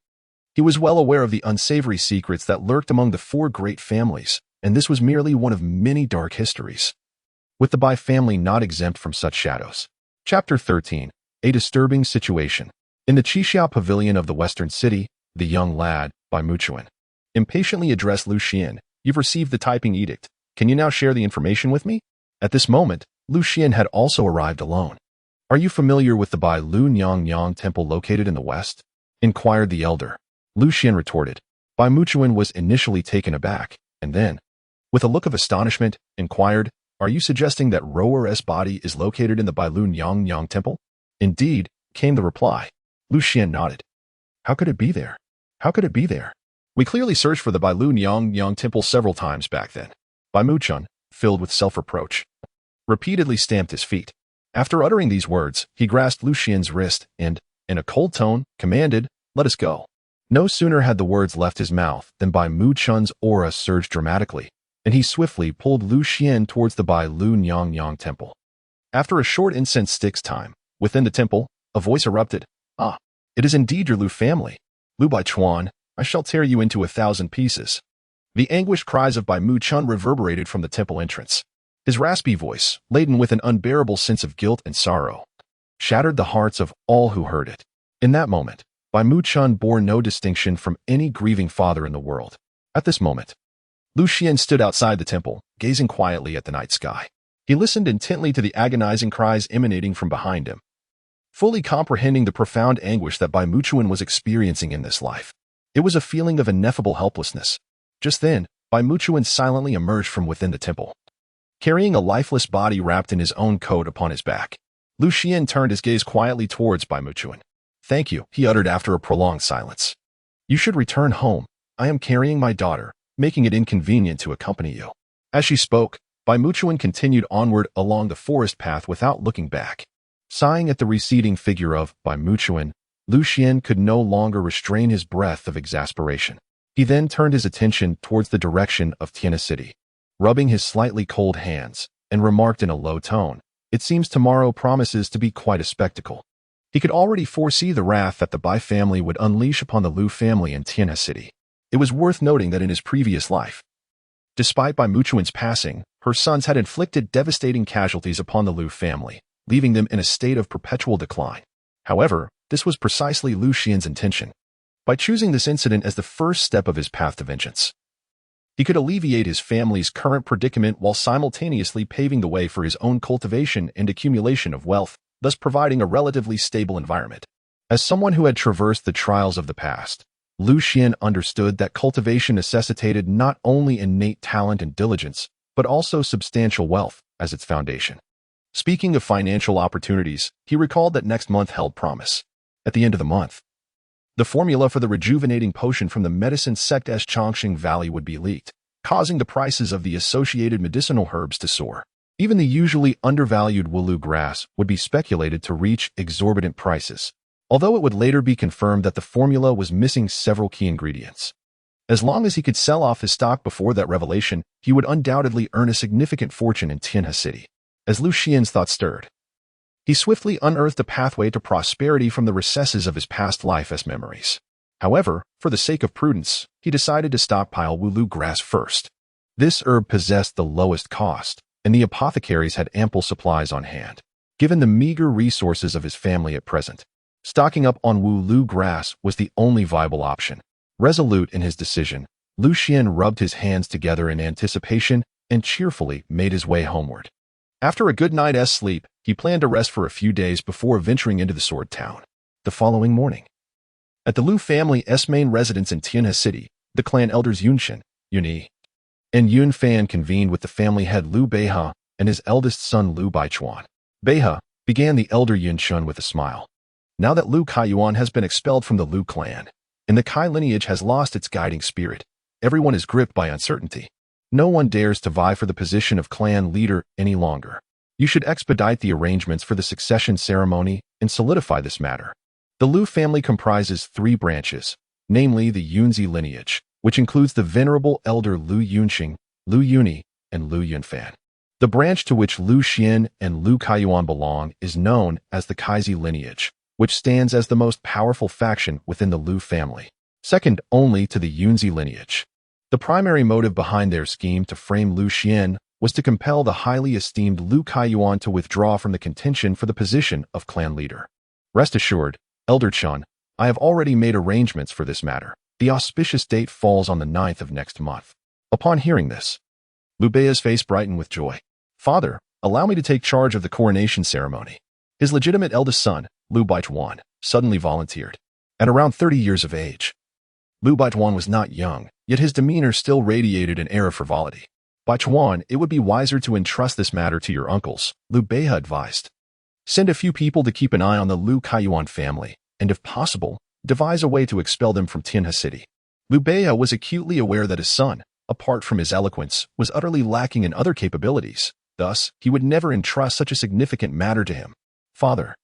He was well aware of the unsavory secrets that lurked among the four great families, and this was merely one of many dark histories, with the Bai family not exempt from such shadows. Chapter 13. A disturbing situation. In the Chisha Pavilion of the Western City, the young lad, Bai Muchuan, impatiently addressed Xuan. You've received the typing edict. Can you now share the information with me? At this moment, Xuan had also arrived alone. Are you familiar with the Bai Lu Nyang temple located in the west? Inquired the elder. Xuan retorted. Bai Muchuan was initially taken aback, and then, with a look of astonishment, inquired, are you suggesting that Roer's body is located in the Bai Lu Nyang temple? Indeed, came the reply. Xuan nodded. How could it be there? How could it be there? We clearly searched for the Bai Lu Nyang temple several times back then. Bai Muchuan, filled with self-reproach, repeatedly stamped his feet. After uttering these words, he grasped Xuan's wrist and, in a cold tone, commanded, let us go. No sooner had the words left his mouth than Bai Muchuan's aura surged dramatically, and he swiftly pulled Xuan towards the Bai Lu Nyang temple. After a short incense stick's time, within the temple, a voice erupted. Ah, it is indeed your Lu family. Lu Bai Xuan, I shall tear you into 1,000 pieces. The anguished cries of Bai Muchuan reverberated from the temple entrance. His raspy voice, laden with an unbearable sense of guilt and sorrow, shattered the hearts of all who heard it. In that moment, Bai Muchuan bore no distinction from any grieving father in the world. At this moment, Xuan stood outside the temple, gazing quietly at the night sky. He listened intently to the agonizing cries emanating from behind him, fully comprehending the profound anguish that Bai Muchuan was experiencing in this life. It was a feeling of ineffable helplessness. Just then, Bai Muchuan silently emerged from within the temple, carrying a lifeless body wrapped in his own coat upon his back. Xuan turned his gaze quietly towards Bai Muchuan. Thank you, he uttered after a prolonged silence. You should return home. I am carrying my daughter, making it inconvenient to accompany you. As she spoke, Bai Muchuan continued onward along the forest path without looking back. Sighing at the receding figure of Bai Muchuan, Xuan could no longer restrain his breath of exasperation. He then turned his attention towards the direction of Tiana City, rubbing his slightly cold hands, and remarked in a low tone, it seems tomorrow promises to be quite a spectacle. He could already foresee the wrath that the Bai family would unleash upon the Lu family in Tiana City. It was worth noting that in his previous life, despite Bai Muchuan's passing, her sons had inflicted devastating casualties upon the Lu family, leaving them in a state of perpetual decline. However, this was precisely Xuan's intention. By choosing this incident as the first step of his path to vengeance, he could alleviate his family's current predicament while simultaneously paving the way for his own cultivation and accumulation of wealth, thus providing a relatively stable environment. As someone who had traversed the trials of the past, Xuan understood that cultivation necessitated not only innate talent and diligence, but also substantial wealth as its foundation. Speaking of financial opportunities, he recalled that next month held promise. At the end of the month, the formula for the rejuvenating potion from the medicine sect's Chongqing Valley would be leaked, causing the prices of the associated medicinal herbs to soar. Even the usually undervalued Wulu grass would be speculated to reach exorbitant prices, although it would later be confirmed that the formula was missing several key ingredients. As long as he could sell off his stock before that revelation, he would undoubtedly earn a significant fortune in Tianhe City. As Lu Xian's thoughts stirred, he swiftly unearthed a pathway to prosperity from the recesses of his past life's memories. However, for the sake of prudence, he decided to stockpile Wulu grass first. This herb possessed the lowest cost, and the apothecaries had ample supplies on hand. Given the meager resources of his family at present, stocking up on Wulu grass was the only viable option. Resolute in his decision, Lu Xian rubbed his hands together in anticipation and cheerfully made his way homeward. After a good night's sleep, he planned to rest for a few days before venturing into the Sword Town. The following morning, at the Lu family's main residence in Tianhe City, the clan elders Yunshan, Yunyi, and Yun Fan convened with the family head Lu Beihe and his eldest son Lu Baichuan. Beihe, began the elder Yunshan with a smile. Now that Lu Kaiyuan has been expelled from the Lu clan, and the Kai lineage has lost its guiding spirit, everyone is gripped by uncertainty. No one dares to vie for the position of clan leader any longer. You should expedite the arrangements for the succession ceremony and solidify this matter. The Lu family comprises 3 branches, namely the Yunzi lineage, which includes the venerable elder Lu Yunxing, Lu Yunyi, and Lu Yunfan. The branch to which Lu Xian and Lu Kaiyuan belong is known as the Kaizi lineage, which stands as the most powerful faction within the Lu family, second only to the Yunzi lineage. The primary motive behind their scheme to frame Lu Xian was to compel the highly esteemed Lu Kaiyuan to withdraw from the contention for the position of clan leader. Rest assured, Elder Chun, I have already made arrangements for this matter. The auspicious date falls on the 9th of next month. Upon hearing this, Lu Beihe's face brightened with joy. Father, allow me to take charge of the coronation ceremony. His legitimate eldest son, Lu Baichuan, suddenly volunteered. At around 30 years of age, Lu Baichuan was not young, yet his demeanor still radiated an air of frivolity. Baichuan, it would be wiser to entrust this matter to your uncles, Lu Beihe advised. Send a few people to keep an eye on the Lu Kaiyuan family, and if possible, devise a way to expel them from Tianhe City. Lu Beihe was acutely aware that his son, apart from his eloquence, was utterly lacking in other capabilities. Thus, he would never entrust such a significant matter to him. Father,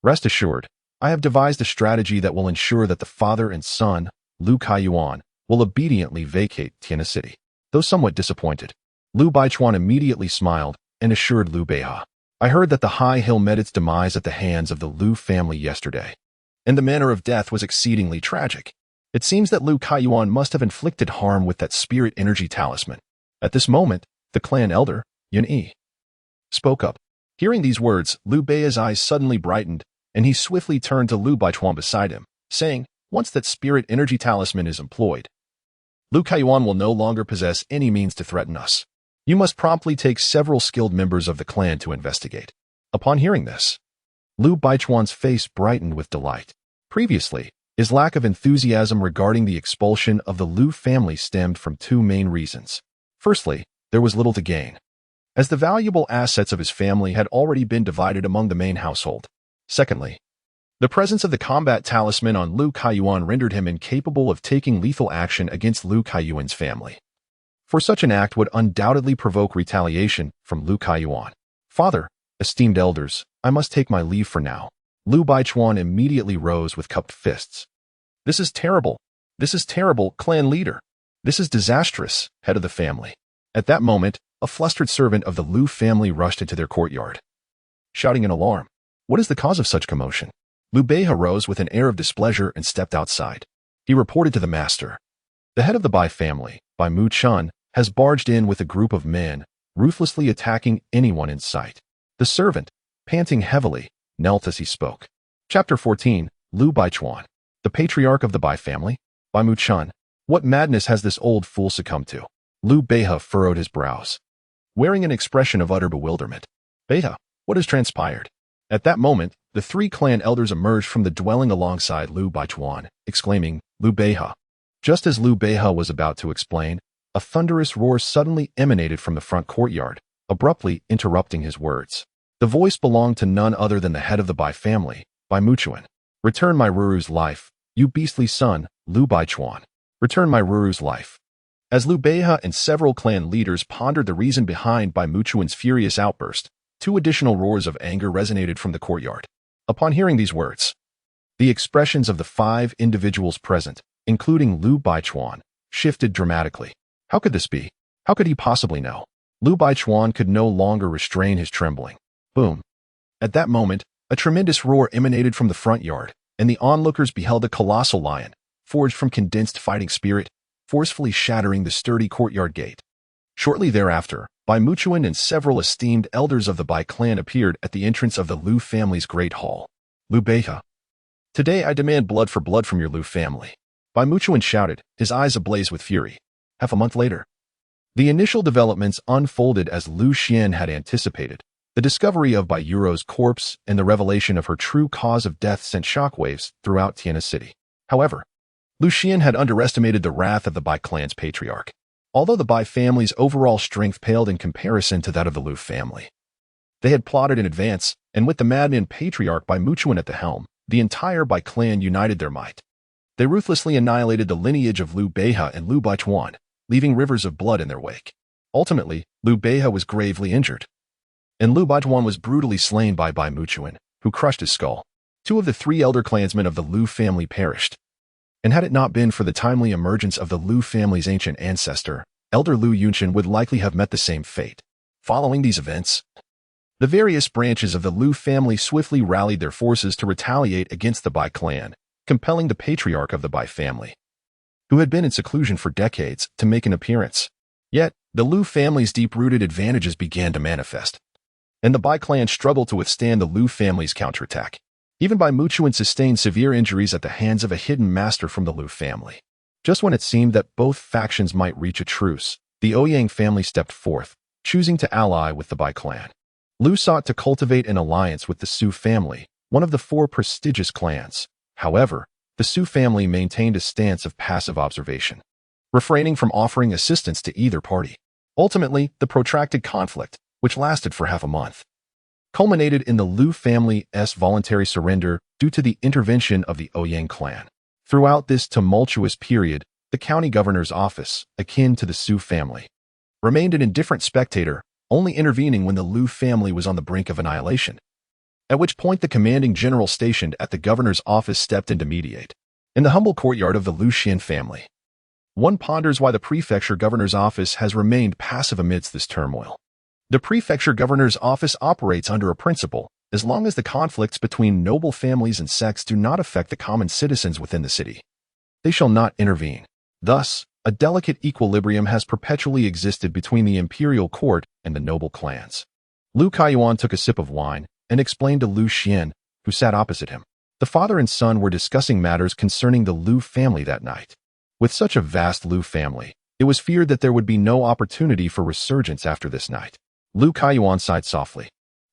rest assured, I have devised a strategy that will ensure that the father and son, Lu Kaiyuan, will obediently vacate Tianhe City. Though somewhat disappointed, Lu Baichuan immediately smiled and assured Lu Beihe, I heard that the High Hill met its demise at the hands of the Lu family yesterday, and the manner of death was exceedingly tragic. It seems that Lu Kaiyuan must have inflicted harm with that spirit energy talisman. At this moment, the clan elder, Yunyi, spoke up. Hearing these words, Lu Beihe's eyes suddenly brightened, and he swiftly turned to Lu Baichuan beside him, saying, once that spirit energy talisman is employed, Lu Kaiyuan will no longer possess any means to threaten us. You must promptly take several skilled members of the clan to investigate. Upon hearing this, Lu Baichuan's face brightened with delight. Previously, his lack of enthusiasm regarding the expulsion of the Lu family stemmed from 2 main reasons. Firstly, there was little to gain, as the valuable assets of his family had already been divided among the main household. Secondly, the presence of the combat talisman on Lu Kaiyuan rendered him incapable of taking lethal action against Lu Kaiyuan's family, for such an act would undoubtedly provoke retaliation from Lu Kaiyuan. Father, esteemed elders, I must take my leave for now. Lu Baichuan immediately rose with cupped fists. This is terrible. This is terrible, clan leader. This is disastrous, head of the family. At that moment, a flustered servant of the Lu family rushed into their courtyard, shouting in alarm. What is the cause of such commotion? Lu Beihe rose with an air of displeasure and stepped outside. He reported to the master. The head of the Bai family, Bai Mu Chun, has barged in with a group of men, ruthlessly attacking anyone in sight. The servant, panting heavily, knelt as he spoke. Chapter 14, Lu Baichuan, the patriarch of the Bai family, Bai Mu Chun. What madness has this old fool succumbed to? Lu Beihe furrowed his brows, wearing an expression of utter bewilderment. Beihe, what has transpired? At that moment, the 3 clan elders emerged from the dwelling alongside Lu Baichuan, exclaiming, Lu Beihe. Just as Lu Beihe was about to explain, a thunderous roar suddenly emanated from the front courtyard, abruptly interrupting his words. The voice belonged to none other than the head of the Bai family, Bai Muchuan. Return my Ruru's life, you beastly son, Lu Baichuan. Return my Ruru's life. As Liu Beihe and several clan leaders pondered the reason behind Bai Muchuan's furious outburst, two additional roars of anger resonated from the courtyard. Upon hearing these words, the expressions of the 5 individuals present, including Lu Baichuan, shifted dramatically. How could this be? How could he possibly know? Lu Baichuan could no longer restrain his trembling. Boom. At that moment, a tremendous roar emanated from the front yard, and the onlookers beheld a colossal lion, forged from condensed fighting spirit, forcefully shattering the sturdy courtyard gate. Shortly thereafter, Bai Muchuan and several esteemed elders of the Bai clan appeared at the entrance of the Lu family's great hall. Liu Beihe. Today I demand blood for blood from your Lu family. Bai Muchuan shouted, his eyes ablaze with fury. Half a month later, the initial developments unfolded as Lu Xian had anticipated. The discovery of Bai Yuro's corpse and the revelation of her true cause of death sent shockwaves throughout Tiana City. However, Lu Xian had underestimated the wrath of the Bai clan's patriarch. Although the Bai family's overall strength paled in comparison to that of the Lu family, they had plotted in advance, and with the madman patriarch Bai Muchuan at the helm, the entire Bai clan united their might. They ruthlessly annihilated the lineage of Liu Beihe and Lu Baichuan, leaving rivers of blood in their wake. Ultimately, Liu Beihe was gravely injured, and Lu Baichuan was brutally slain by Bai Muchuan, who crushed his skull. 2 of the 3 elder clansmen of the Lu family perished. And had it not been for the timely emergence of the Lu family's ancient ancestor, Elder Lu Yunqian would likely have met the same fate. Following these events, the various branches of the Lu family swiftly rallied their forces to retaliate against the Bai clan, compelling the patriarch of the Bai family, who had been in seclusion for decades, to make an appearance. Yet, the Lu family's deep-rooted advantages began to manifest, and the Bai clan struggled to withstand the Lu family's counterattack. Even Bai Muchuan sustained severe injuries at the hands of a hidden master from the Lu family. Just when it seemed that both factions might reach a truce, the Ouyang family stepped forth, choosing to ally with the Bai clan. Lu sought to cultivate an alliance with the Su family, one of the 4 prestigious clans. However, the Su family maintained a stance of passive observation, refraining from offering assistance to either party. Ultimately, the protracted conflict, which lasted for half a month, culminated in the Lu family's voluntary surrender due to the intervention of the Ouyang clan. Throughout this tumultuous period, the county governor's office, akin to the Su family, remained an indifferent spectator, only intervening when the Lu family was on the brink of annihilation, at which point the commanding general stationed at the governor's office stepped in to mediate. In the humble courtyard of the Lu Xian family, one ponders why the prefecture governor's office has remained passive amidst this turmoil. The prefecture governor's office operates under a principle: as long as the conflicts between noble families and sects do not affect the common citizens within the city, they shall not intervene. Thus, a delicate equilibrium has perpetually existed between the imperial court and the noble clans. Lu Kaiyuan took a sip of wine and explained to Lu Xian, who sat opposite him. The father and son were discussing matters concerning the Lu family that night. With such a vast Lu family, it was feared that there would be no opportunity for resurgence after this night. Lu Kaiyuan sighed softly.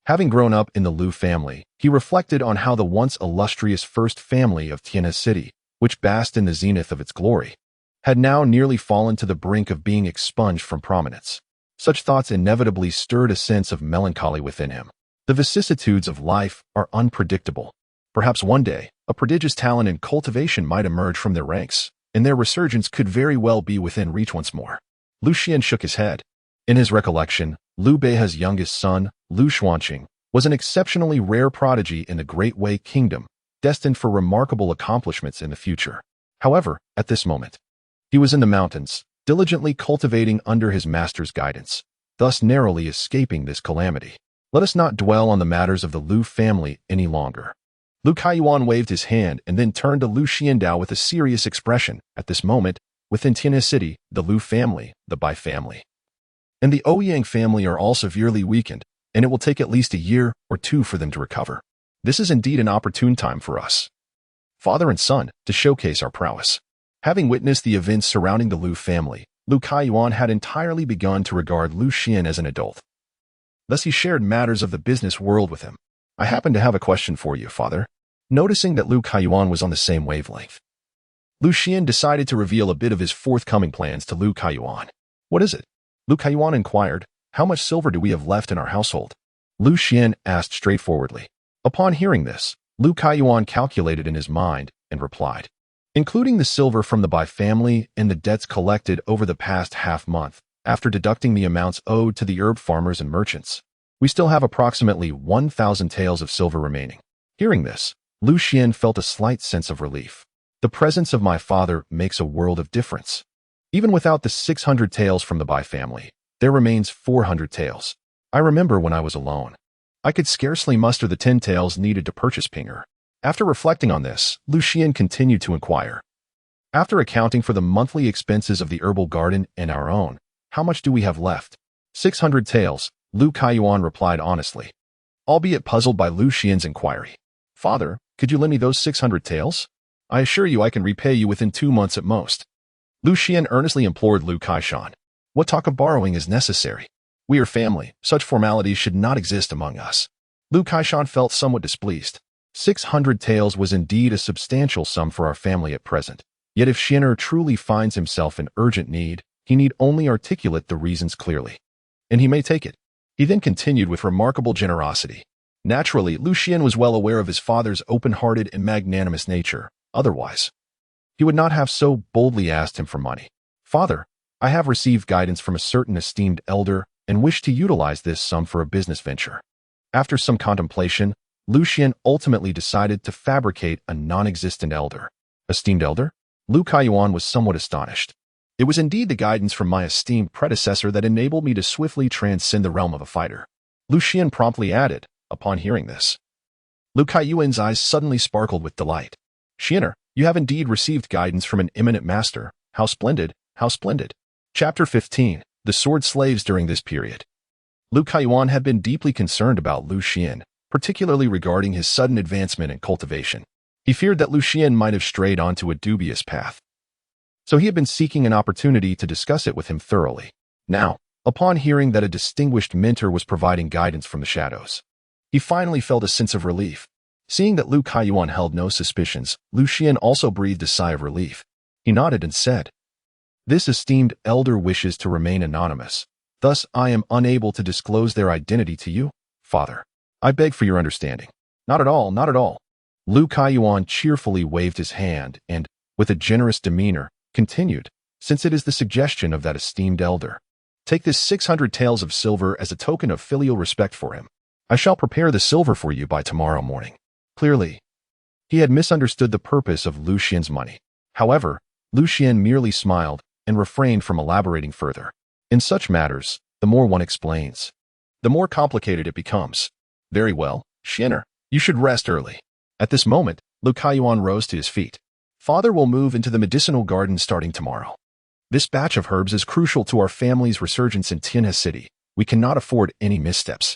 Having grown up in the Lu family, he reflected on how the once illustrious first family of Tiana City, which basked in the zenith of its glory, had now nearly fallen to the brink of being expunged from prominence. Such thoughts inevitably stirred a sense of melancholy within him. The vicissitudes of life are unpredictable. Perhaps one day, a prodigious talent in cultivation might emerge from their ranks, and their resurgence could very well be within reach once more. Lu Xian shook his head. In his recollection, Liu Beihe's youngest son, Lu Xuanqing, was an exceptionally rare prodigy in the Great Wei Kingdom, destined for remarkable accomplishments in the future. However, at this moment, he was in the mountains, diligently cultivating under his master's guidance, thus narrowly escaping this calamity. Let us not dwell on the matters of the Lu family any longer. Lu Kaiyuan waved his hand and then turned to Lu Xiandao with a serious expression. At this moment, within Tiana City, the Lu family, the Bai family, and the Ouyang family are all severely weakened, and it will take at least a year or 2 for them to recover. This is indeed an opportune time for us, father and son, to showcase our prowess. Having witnessed the events surrounding the Lu family, Lu Kaiyuan had entirely begun to regard Lu Xian as an adult. Thus he shared matters of the business world with him. I happen to have a question for you, father. Noticing that Lu Kaiyuan was on the same wavelength, Lu Xian decided to reveal a bit of his forthcoming plans to Lu Kaiyuan. What is it? Lu Kaiyuan inquired. How much silver do we have left in our household? Lu Xian asked straightforwardly. Upon hearing this, Lu Kaiyuan calculated in his mind and replied, including the silver from the Bai family and the debts collected over the past half-month, after deducting the amounts owed to the herb farmers and merchants, we still have approximately 1,000 taels of silver remaining. Hearing this, Lu Xian felt a slight sense of relief. The presence of my father makes a world of difference. Even without the 600 taels from the Bai family, there remains 400 taels. I remember when I was alone. I could scarcely muster the 10 taels needed to purchase Pinger. After reflecting on this, Lu Xian continued to inquire. After accounting for the monthly expenses of the herbal garden and our own, how much do we have left? 600 taels, Lu Kaiyuan replied honestly, albeit puzzled by Lu Xian's inquiry. Father, could you lend me those 600 taels? I assure you I can repay you within 2 months at most. Lu Xian earnestly implored Lu Kaishan. What talk of borrowing is necessary? We are family. Such formalities should not exist among us. Lu Kaishan felt somewhat displeased. 600 taels was indeed a substantial sum for our family at present. Yet if Xianer truly finds himself in urgent need, he need only articulate the reasons clearly. And he may take it. He then continued with remarkable generosity. Naturally, Lu Xian was well aware of his father's open-hearted and magnanimous nature. Otherwise, he would not have so boldly asked him for money. Father, I have received guidance from a certain esteemed elder and wish to utilize this sum for a business venture. After some contemplation, Lu Xian ultimately decided to fabricate a non-existent elder. Esteemed elder? Lu Kaiyuan was somewhat astonished. It was indeed the guidance from my esteemed predecessor that enabled me to swiftly transcend the realm of a fighter. Lu Xian promptly added, upon hearing this. Lu Kaiyuan's eyes suddenly sparkled with delight. Xianer, you have indeed received guidance from an eminent master. How splendid, how splendid. Chapter 15. The Sword Slaves during this period. Lu Kaiyuan had been deeply concerned about Lu Xian, particularly regarding his sudden advancement in cultivation. He feared that Lu Xian might have strayed onto a dubious path. So he had been seeking an opportunity to discuss it with him thoroughly. Now, upon hearing that a distinguished mentor was providing guidance from the shadows, he finally felt a sense of relief. Seeing that Lu Kaiyuan held no suspicions, Lu Xian also breathed a sigh of relief. He nodded and said, This esteemed elder wishes to remain anonymous. Thus, I am unable to disclose their identity to you, father. I beg for your understanding. Not at all, not at all. Lu Kaiyuan cheerfully waved his hand and, with a generous demeanor, continued, since it is the suggestion of that esteemed elder. Take this 600 taels of silver as a token of filial respect for him. I shall prepare the silver for you by tomorrow morning. Clearly, he had misunderstood the purpose of Lu Xian's money. However, Lu Xian merely smiled and refrained from elaborating further. In such matters, the more one explains, the more complicated it becomes. Very well, Xianer, you should rest early. At this moment, Lu Kaiyuan rose to his feet. Father will move into the medicinal garden starting tomorrow. This batch of herbs is crucial to our family's resurgence in Tianhe City. We cannot afford any missteps.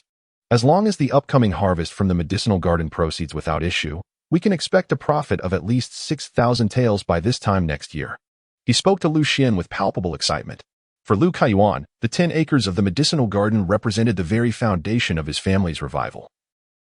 As long as the upcoming harvest from the medicinal garden proceeds without issue, we can expect a profit of at least 6,000 taels by this time next year. He spoke to Lu Xian with palpable excitement. For Lu Kaiyuan, the 10 acres of the medicinal garden represented the very foundation of his family's revival.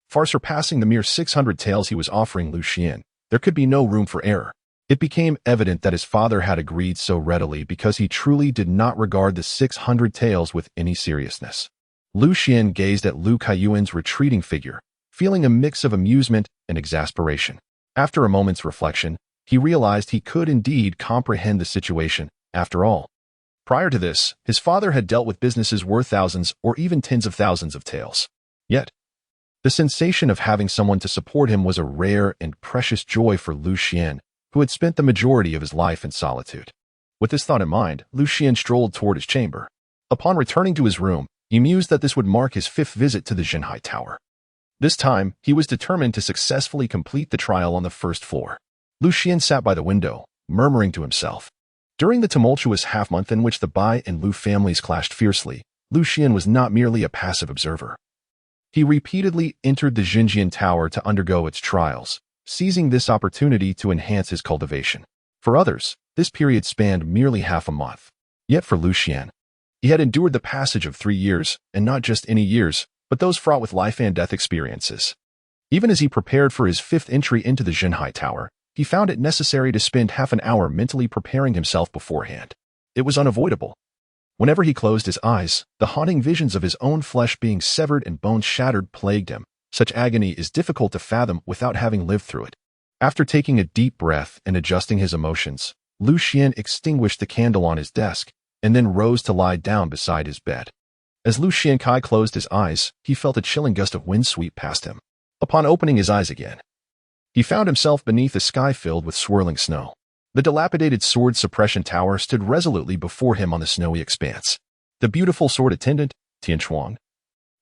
Far surpassing the mere 600 taels he was offering Lu Xian, there could be no room for error. It became evident that his father had agreed so readily because he truly did not regard the 600 taels with any seriousness. Lu Xian gazed at Lu Kaiyuan's retreating figure, feeling a mix of amusement and exasperation. After a moment's reflection, he realized he could indeed comprehend the situation. After all, prior to this, his father had dealt with businesses worth thousands or even tens of thousands of taels. Yet, the sensation of having someone to support him was a rare and precious joy for Lu Xian, who had spent the majority of his life in solitude. With this thought in mind, Lu Xian strolled toward his chamber. Upon returning to his room, he mused that this would mark his 5th visit to the Zhenhai Tower. This time, he was determined to successfully complete the trial on the 1st floor. Lu Xian sat by the window, murmuring to himself. During the tumultuous half-month in which the Bai and Lu families clashed fiercely, Lu Xian was not merely a passive observer. He repeatedly entered the Zhenjian Tower to undergo its trials, seizing this opportunity to enhance his cultivation. For others, this period spanned merely half a month. Yet for Lu Xian, he had endured the passage of 3 years, and not just any years, but those fraught with life and death experiences. Even as he prepared for his 5th entry into the Zhenhai Tower, he found it necessary to spend half an hour mentally preparing himself beforehand. It was unavoidable. Whenever he closed his eyes, the haunting visions of his own flesh being severed and bones shattered plagued him. Such agony is difficult to fathom without having lived through it. After taking a deep breath and adjusting his emotions, Xuan extinguished the candle on his desk and then rose to lie down beside his bed. As Xuan Kai closed his eyes, he felt a chilling gust of wind sweep past him. Upon opening his eyes again, he found himself beneath a sky filled with swirling snow. The dilapidated sword suppression tower stood resolutely before him on the snowy expanse. The beautiful sword attendant, Xuan,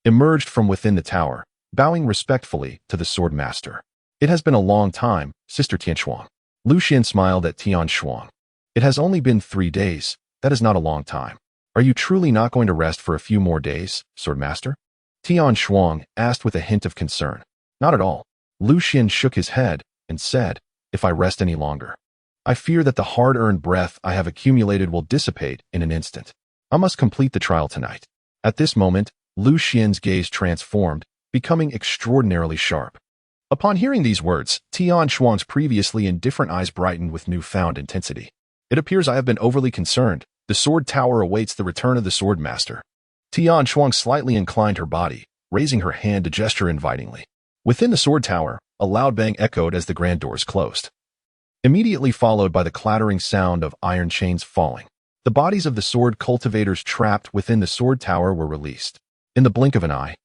emerged from within the tower, bowing respectfully to the sword master. It has been a long time, Sister Xuan. Xuan smiled at Xuan. It has only been 3 days. That is not a long time. Are you truly not going to rest for a few more days, sword master? Xuan asked with a hint of concern. Not at all. Xuan shook his head and said, if I rest any longer, I fear that the hard-earned breath I have accumulated will dissipate in an instant. I must complete the trial tonight. At this moment, Xuan's gaze transformed, becoming extraordinarily sharp. Upon hearing these words, Xuan's previously indifferent eyes brightened with newfound intensity. It appears I have been overly concerned. The sword tower awaits the return of the sword master. Xuan slightly inclined her body, raising her hand to gesture invitingly. Within the sword tower, a loud bang echoed as the grand doors closed, immediately followed by the clattering sound of iron chains falling. The bodies of the sword cultivators trapped within the sword tower were released. In the blink of an eye,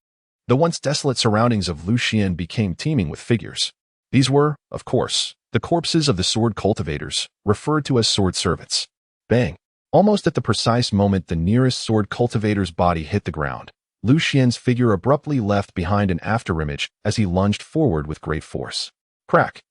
the once desolate surroundings of Xuan became teeming with figures. These were, of course, the corpses of the sword cultivators, referred to as sword servants. Bang! Almost at the precise moment the nearest sword cultivator's body hit the ground, Xuan's figure abruptly left behind an afterimage as he lunged forward with great force. Crack!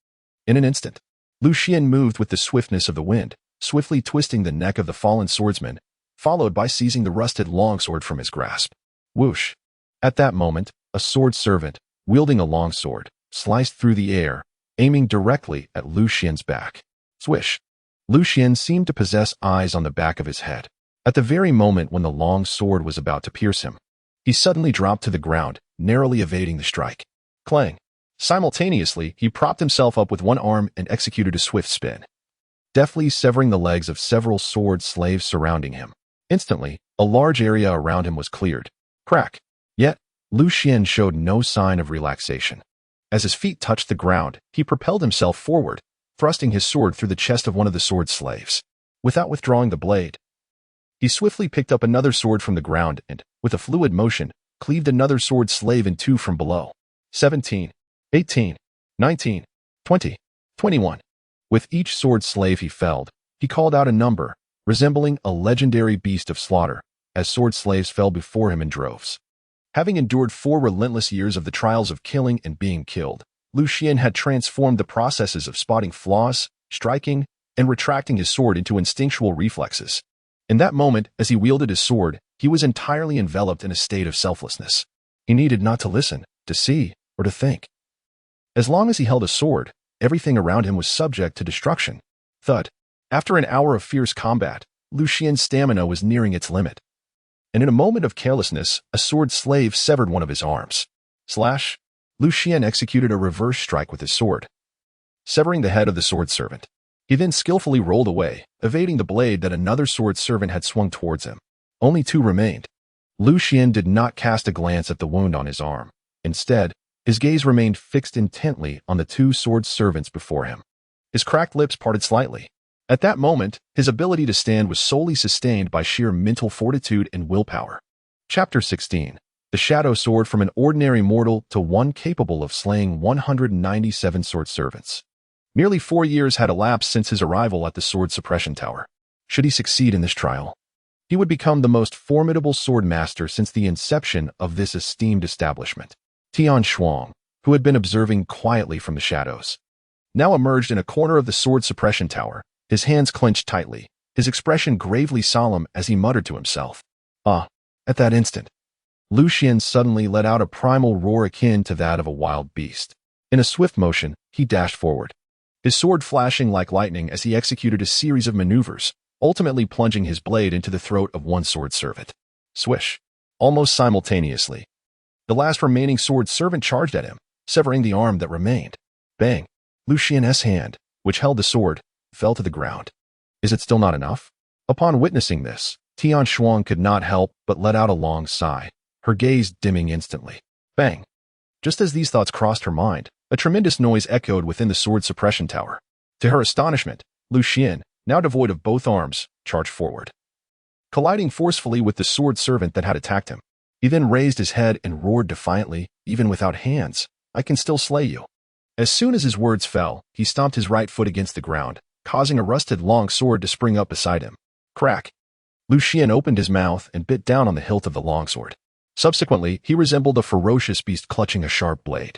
In an instant, Xuan moved with the swiftness of the wind, swiftly twisting the neck of the fallen swordsman, followed by seizing the rusted longsword from his grasp. Whoosh! At that moment, a sword servant, wielding a longsword, sliced through the air, aiming directly at Xuan's back. Swish! Xuan seemed to possess eyes on the back of his head. At the very moment when the long sword was about to pierce him, he suddenly dropped to the ground, narrowly evading the strike. Clang! Simultaneously, he propped himself up with one arm and executed a swift spin, deftly severing the legs of several sword slaves surrounding him. Instantly, a large area around him was cleared. Crack! Yet, Xuan showed no sign of relaxation. As his feet touched the ground, he propelled himself forward, thrusting his sword through the chest of one of the sword slaves. Without withdrawing the blade, he swiftly picked up another sword from the ground and, with a fluid motion, cleaved another sword slave in two from below. 17, 18, 19, 20, 21. With each sword slave he felled, he called out a number, resembling a legendary beast of slaughter, as sword slaves fell before him in droves. Having endured 4 relentless years of the trials of killing and being killed, Xuan had transformed the processes of spotting flaws, striking, and retracting his sword into instinctual reflexes. In that moment, as he wielded his sword, he was entirely enveloped in a state of selflessness. He needed not to listen, to see, or to think. As long as he held a sword, everything around him was subject to destruction. Thud. After an hour of fierce combat, Xuan's stamina was nearing its limit. And in a moment of carelessness, a sword slave severed one of his arms. Slash! Xuan executed a reverse strike with his sword, severing the head of the sword servant. He then skillfully rolled away, evading the blade that another sword servant had swung towards him. Only 2 remained. Xuan did not cast a glance at the wound on his arm. Instead, his gaze remained fixed intently on the 2 sword servants before him. His cracked lips parted slightly. At that moment, his ability to stand was solely sustained by sheer mental fortitude and willpower. Chapter 16. The Shadow Sword from an ordinary mortal to one capable of slaying 197 sword servants. Nearly 4 years had elapsed since his arrival at the sword suppression tower. Should he succeed in this trial, he would become the most formidable sword master since the inception of this esteemed establishment. Xuan, who had been observing quietly from the shadows, now emerged in a corner of the sword suppression tower, his hands clenched tightly, his expression gravely solemn as he muttered to himself. At that instant, Xuan suddenly let out a primal roar akin to that of a wild beast. In a swift motion, he dashed forward, his sword flashing like lightning as he executed a series of maneuvers, ultimately plunging his blade into the throat of one sword servant. Swish! Almost simultaneously, the last remaining sword servant charged at him, severing the arm that remained. Bang! Xuan's hand, which held the sword, fell to the ground. Is it still not enough? Upon witnessing this, Tian Xuan could not help but let out a long sigh, her gaze dimming instantly. Bang! Just as these thoughts crossed her mind, a tremendous noise echoed within the sword suppression tower. To her astonishment, Lu Xian, now devoid of both arms, charged forward, colliding forcefully with the sword servant that had attacked him. He then raised his head and roared defiantly, "Even without hands, I can still slay you." As soon as his words fell, he stomped his right foot against the ground, causing a rusted long sword to spring up beside him. Crack! Lu Xian opened his mouth and bit down on the hilt of the longsword. Subsequently, he resembled a ferocious beast clutching a sharp blade,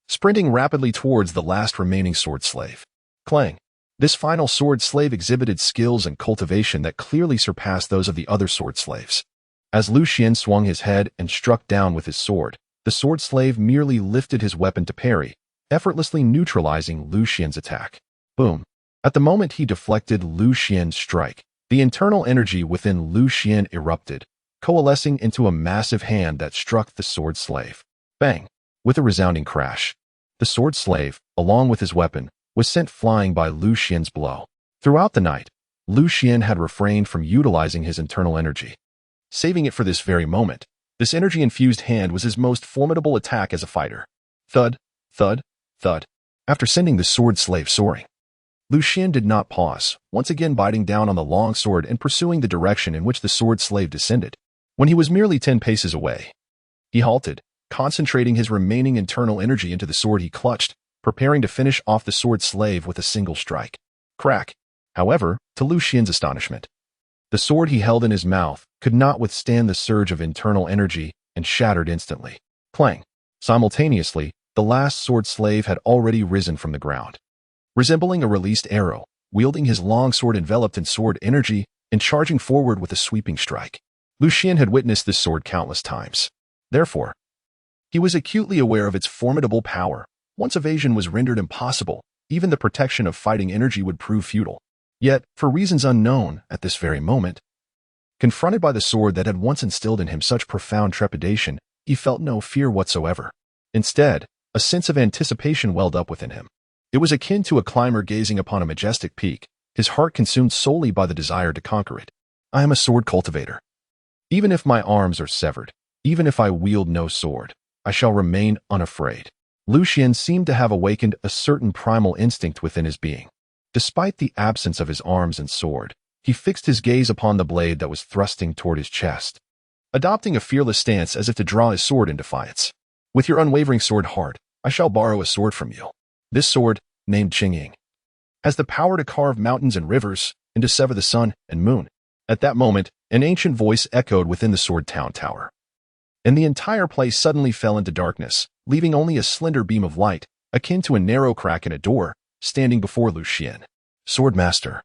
sprinting rapidly towards the last remaining sword slave. Clang! This final sword slave exhibited skills and cultivation that clearly surpassed those of the other sword slaves. As Lu Xian swung his head and struck down with his sword, the sword slave merely lifted his weapon to parry, effortlessly neutralizing Lu Xian's attack. Boom! At the moment he deflected Lu Xian's strike, the internal energy within Lu Xian erupted, coalescing into a massive hand that struck the sword slave. Bang! With a resounding crash, the sword slave, along with his weapon, was sent flying by Lu Xian's blow. Throughout the night, Lu Xian had refrained from utilizing his internal energy, saving it for this very moment. This energy-infused hand was his most formidable attack as a fighter. Thud, thud, thud. After sending the sword slave soaring, Lu Xian did not pause, once again biting down on the long sword and pursuing the direction in which the sword slave descended. When he was merely 10 paces away, he halted, concentrating his remaining internal energy into the sword he clutched, preparing to finish off the sword slave with a single strike. Crack! However, to Lu Xian's astonishment, the sword he held in his mouth could not withstand the surge of internal energy and shattered instantly. Clang! Simultaneously, the last sword slave had already risen from the ground, resembling a released arrow, wielding his long sword enveloped in sword energy and charging forward with a sweeping strike. Lu Xian had witnessed this sword countless times. Therefore, he was acutely aware of its formidable power. Once evasion was rendered impossible, even the protection of fighting energy would prove futile. Yet, for reasons unknown at this very moment, confronted by the sword that had once instilled in him such profound trepidation, he felt no fear whatsoever. Instead, a sense of anticipation welled up within him. It was akin to a climber gazing upon a majestic peak, his heart consumed solely by the desire to conquer it. I am a sword cultivator. Even if my arms are severed, even if I wield no sword, I shall remain unafraid. Lu Xian seemed to have awakened a certain primal instinct within his being. Despite the absence of his arms and sword, he fixed his gaze upon the blade that was thrusting toward his chest, adopting a fearless stance as if to draw his sword in defiance. With your unwavering sword heart, I shall borrow a sword from you. This sword, named Qingying, has the power to carve mountains and rivers and to sever the sun and moon. At that moment, an ancient voice echoed within the sword town tower, and the entire place suddenly fell into darkness, leaving only a slender beam of light, akin to a narrow crack in a door, standing before Lu Xian. Swordmaster.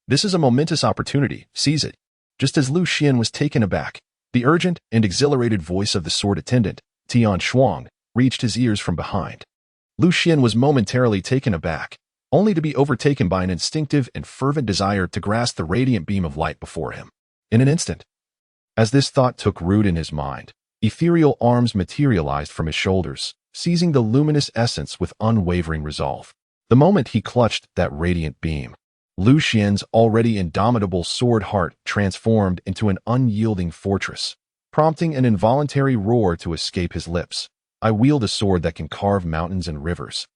This is a momentous opportunity, seize it. Just as Lu Xian was taken aback, the urgent and exhilarated voice of the sword attendant, Tian Xuan, reached his ears from behind. Lu Xian was momentarily taken aback, only to be overtaken by an instinctive and fervent desire to grasp the radiant beam of light before him. In an instant, as this thought took root in his mind, ethereal arms materialized from his shoulders, seizing the luminous essence with unwavering resolve. The moment he clutched that radiant beam, Lu Xian's already indomitable sword heart transformed into an unyielding fortress, prompting an involuntary roar to escape his lips. I wield a sword that can carve mountains and rivers,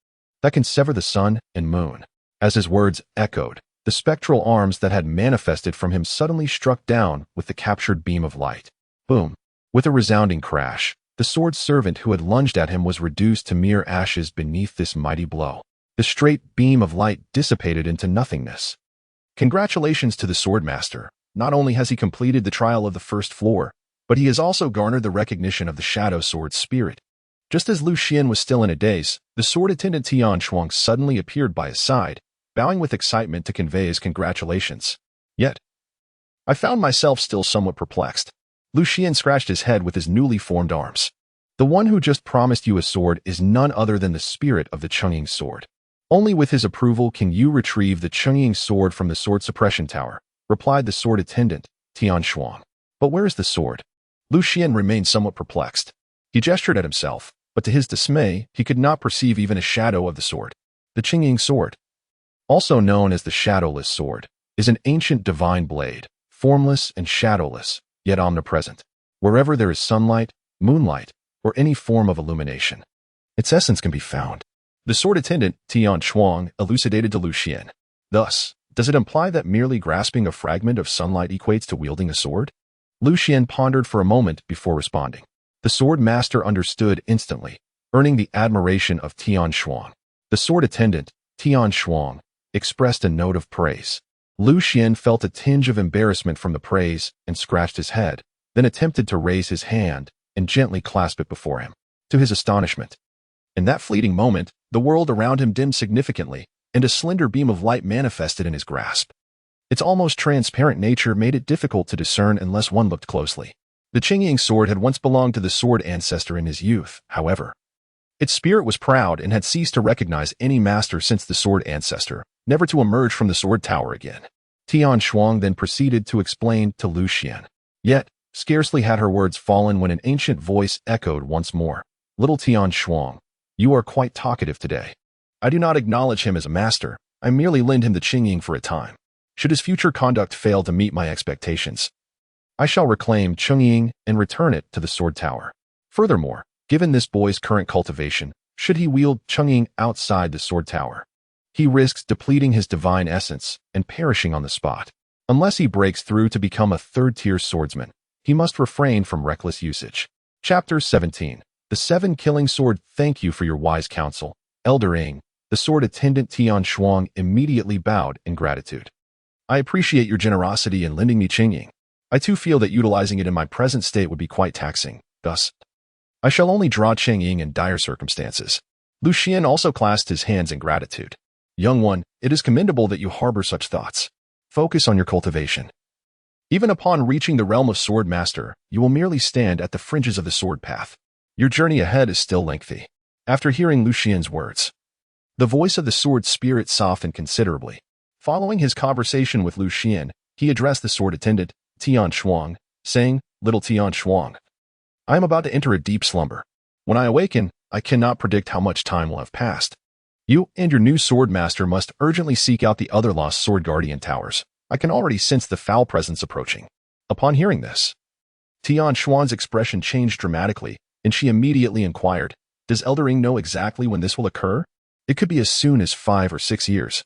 that can sever the sun and moon. As his words echoed, the spectral arms that had manifested from him suddenly struck down with the captured beam of light. Boom! With a resounding crash, the sword servant who had lunged at him was reduced to mere ashes beneath this mighty blow. The straight beam of light dissipated into nothingness. Congratulations to the swordmaster. Not only has he completed the trial of the first floor, but he has also garnered the recognition of the shadow sword spirit. Just as Lu Xian was still in a daze, the sword attendant Tian Xuan suddenly appeared by his side, bowing with excitement to convey his congratulations. Yet, I found myself still somewhat perplexed. Lu Xian scratched his head with his newly formed arms. The one who just promised you a sword is none other than the spirit of the Qingying sword. Only with his approval can you retrieve the Qingying sword from the sword suppression tower, replied the sword attendant, Tian Xuan. But where is the sword? Lu Xian remained somewhat perplexed. He gestured at himself, but to his dismay, he could not perceive even a shadow of the sword. The Qingying sword, also known as the Shadowless Sword, is an ancient divine blade, formless and shadowless, yet omnipresent, wherever there is sunlight, moonlight, or any form of illumination. Its essence can be found. The sword attendant, Xuan, elucidated to Lucian. Thus, does it imply that merely grasping a fragment of sunlight equates to wielding a sword? Lucian pondered for a moment before responding. The sword master understood instantly, earning the admiration of Xuan. The sword attendant, Xuan, expressed a note of praise. Lucian felt a tinge of embarrassment from the praise and scratched his head, then attempted to raise his hand and gently clasp it before him. To his astonishment, in that fleeting moment, the world around him dimmed significantly, and a slender beam of light manifested in his grasp. Its almost transparent nature made it difficult to discern unless one looked closely. The Qingying sword had once belonged to the sword ancestor in his youth, however. Its spirit was proud and had ceased to recognize any master since the sword ancestor, never to emerge from the sword tower again. Xuan then proceeded to explain to Lucian. Yet, scarcely had her words fallen when an ancient voice echoed once more. Little Xuan, you are quite talkative today. I do not acknowledge him as a master. I merely lend him the Qingying for a time. Should his future conduct fail to meet my expectations, I shall reclaim Qingying and return it to the sword tower. Furthermore, given this boy's current cultivation, should he wield Qingying outside the sword tower, he risks depleting his divine essence and perishing on the spot. Unless he breaks through to become a third-tier swordsman, he must refrain from reckless usage. Chapter 17. The Seven Killing Sword. Thank you for your wise counsel, Elder Ing. The sword attendant Xuan immediately bowed in gratitude. I appreciate your generosity in lending me Qingying. I too feel that utilizing it in my present state would be quite taxing. Thus, I shall only draw Qingying in dire circumstances. Lucian also clasped his hands in gratitude. Young one, it is commendable that you harbor such thoughts. Focus on your cultivation. Even upon reaching the realm of sword master, you will merely stand at the fringes of the sword path. Your journey ahead is still lengthy. After hearing Lucian's words, the voice of the sword spirit softened considerably. Following his conversation with Lucian, he addressed the sword attendant, Xuan, saying, Little Xuan, I am about to enter a deep slumber. When I awaken, I cannot predict how much time will have passed. You and your new sword master must urgently seek out the other lost sword guardian towers. I can already sense the foul presence approaching. Upon hearing this, Xuan's expression changed dramatically, and she immediately inquired, Does Elder Ing know exactly when this will occur? It could be as soon as 5 or 6 years,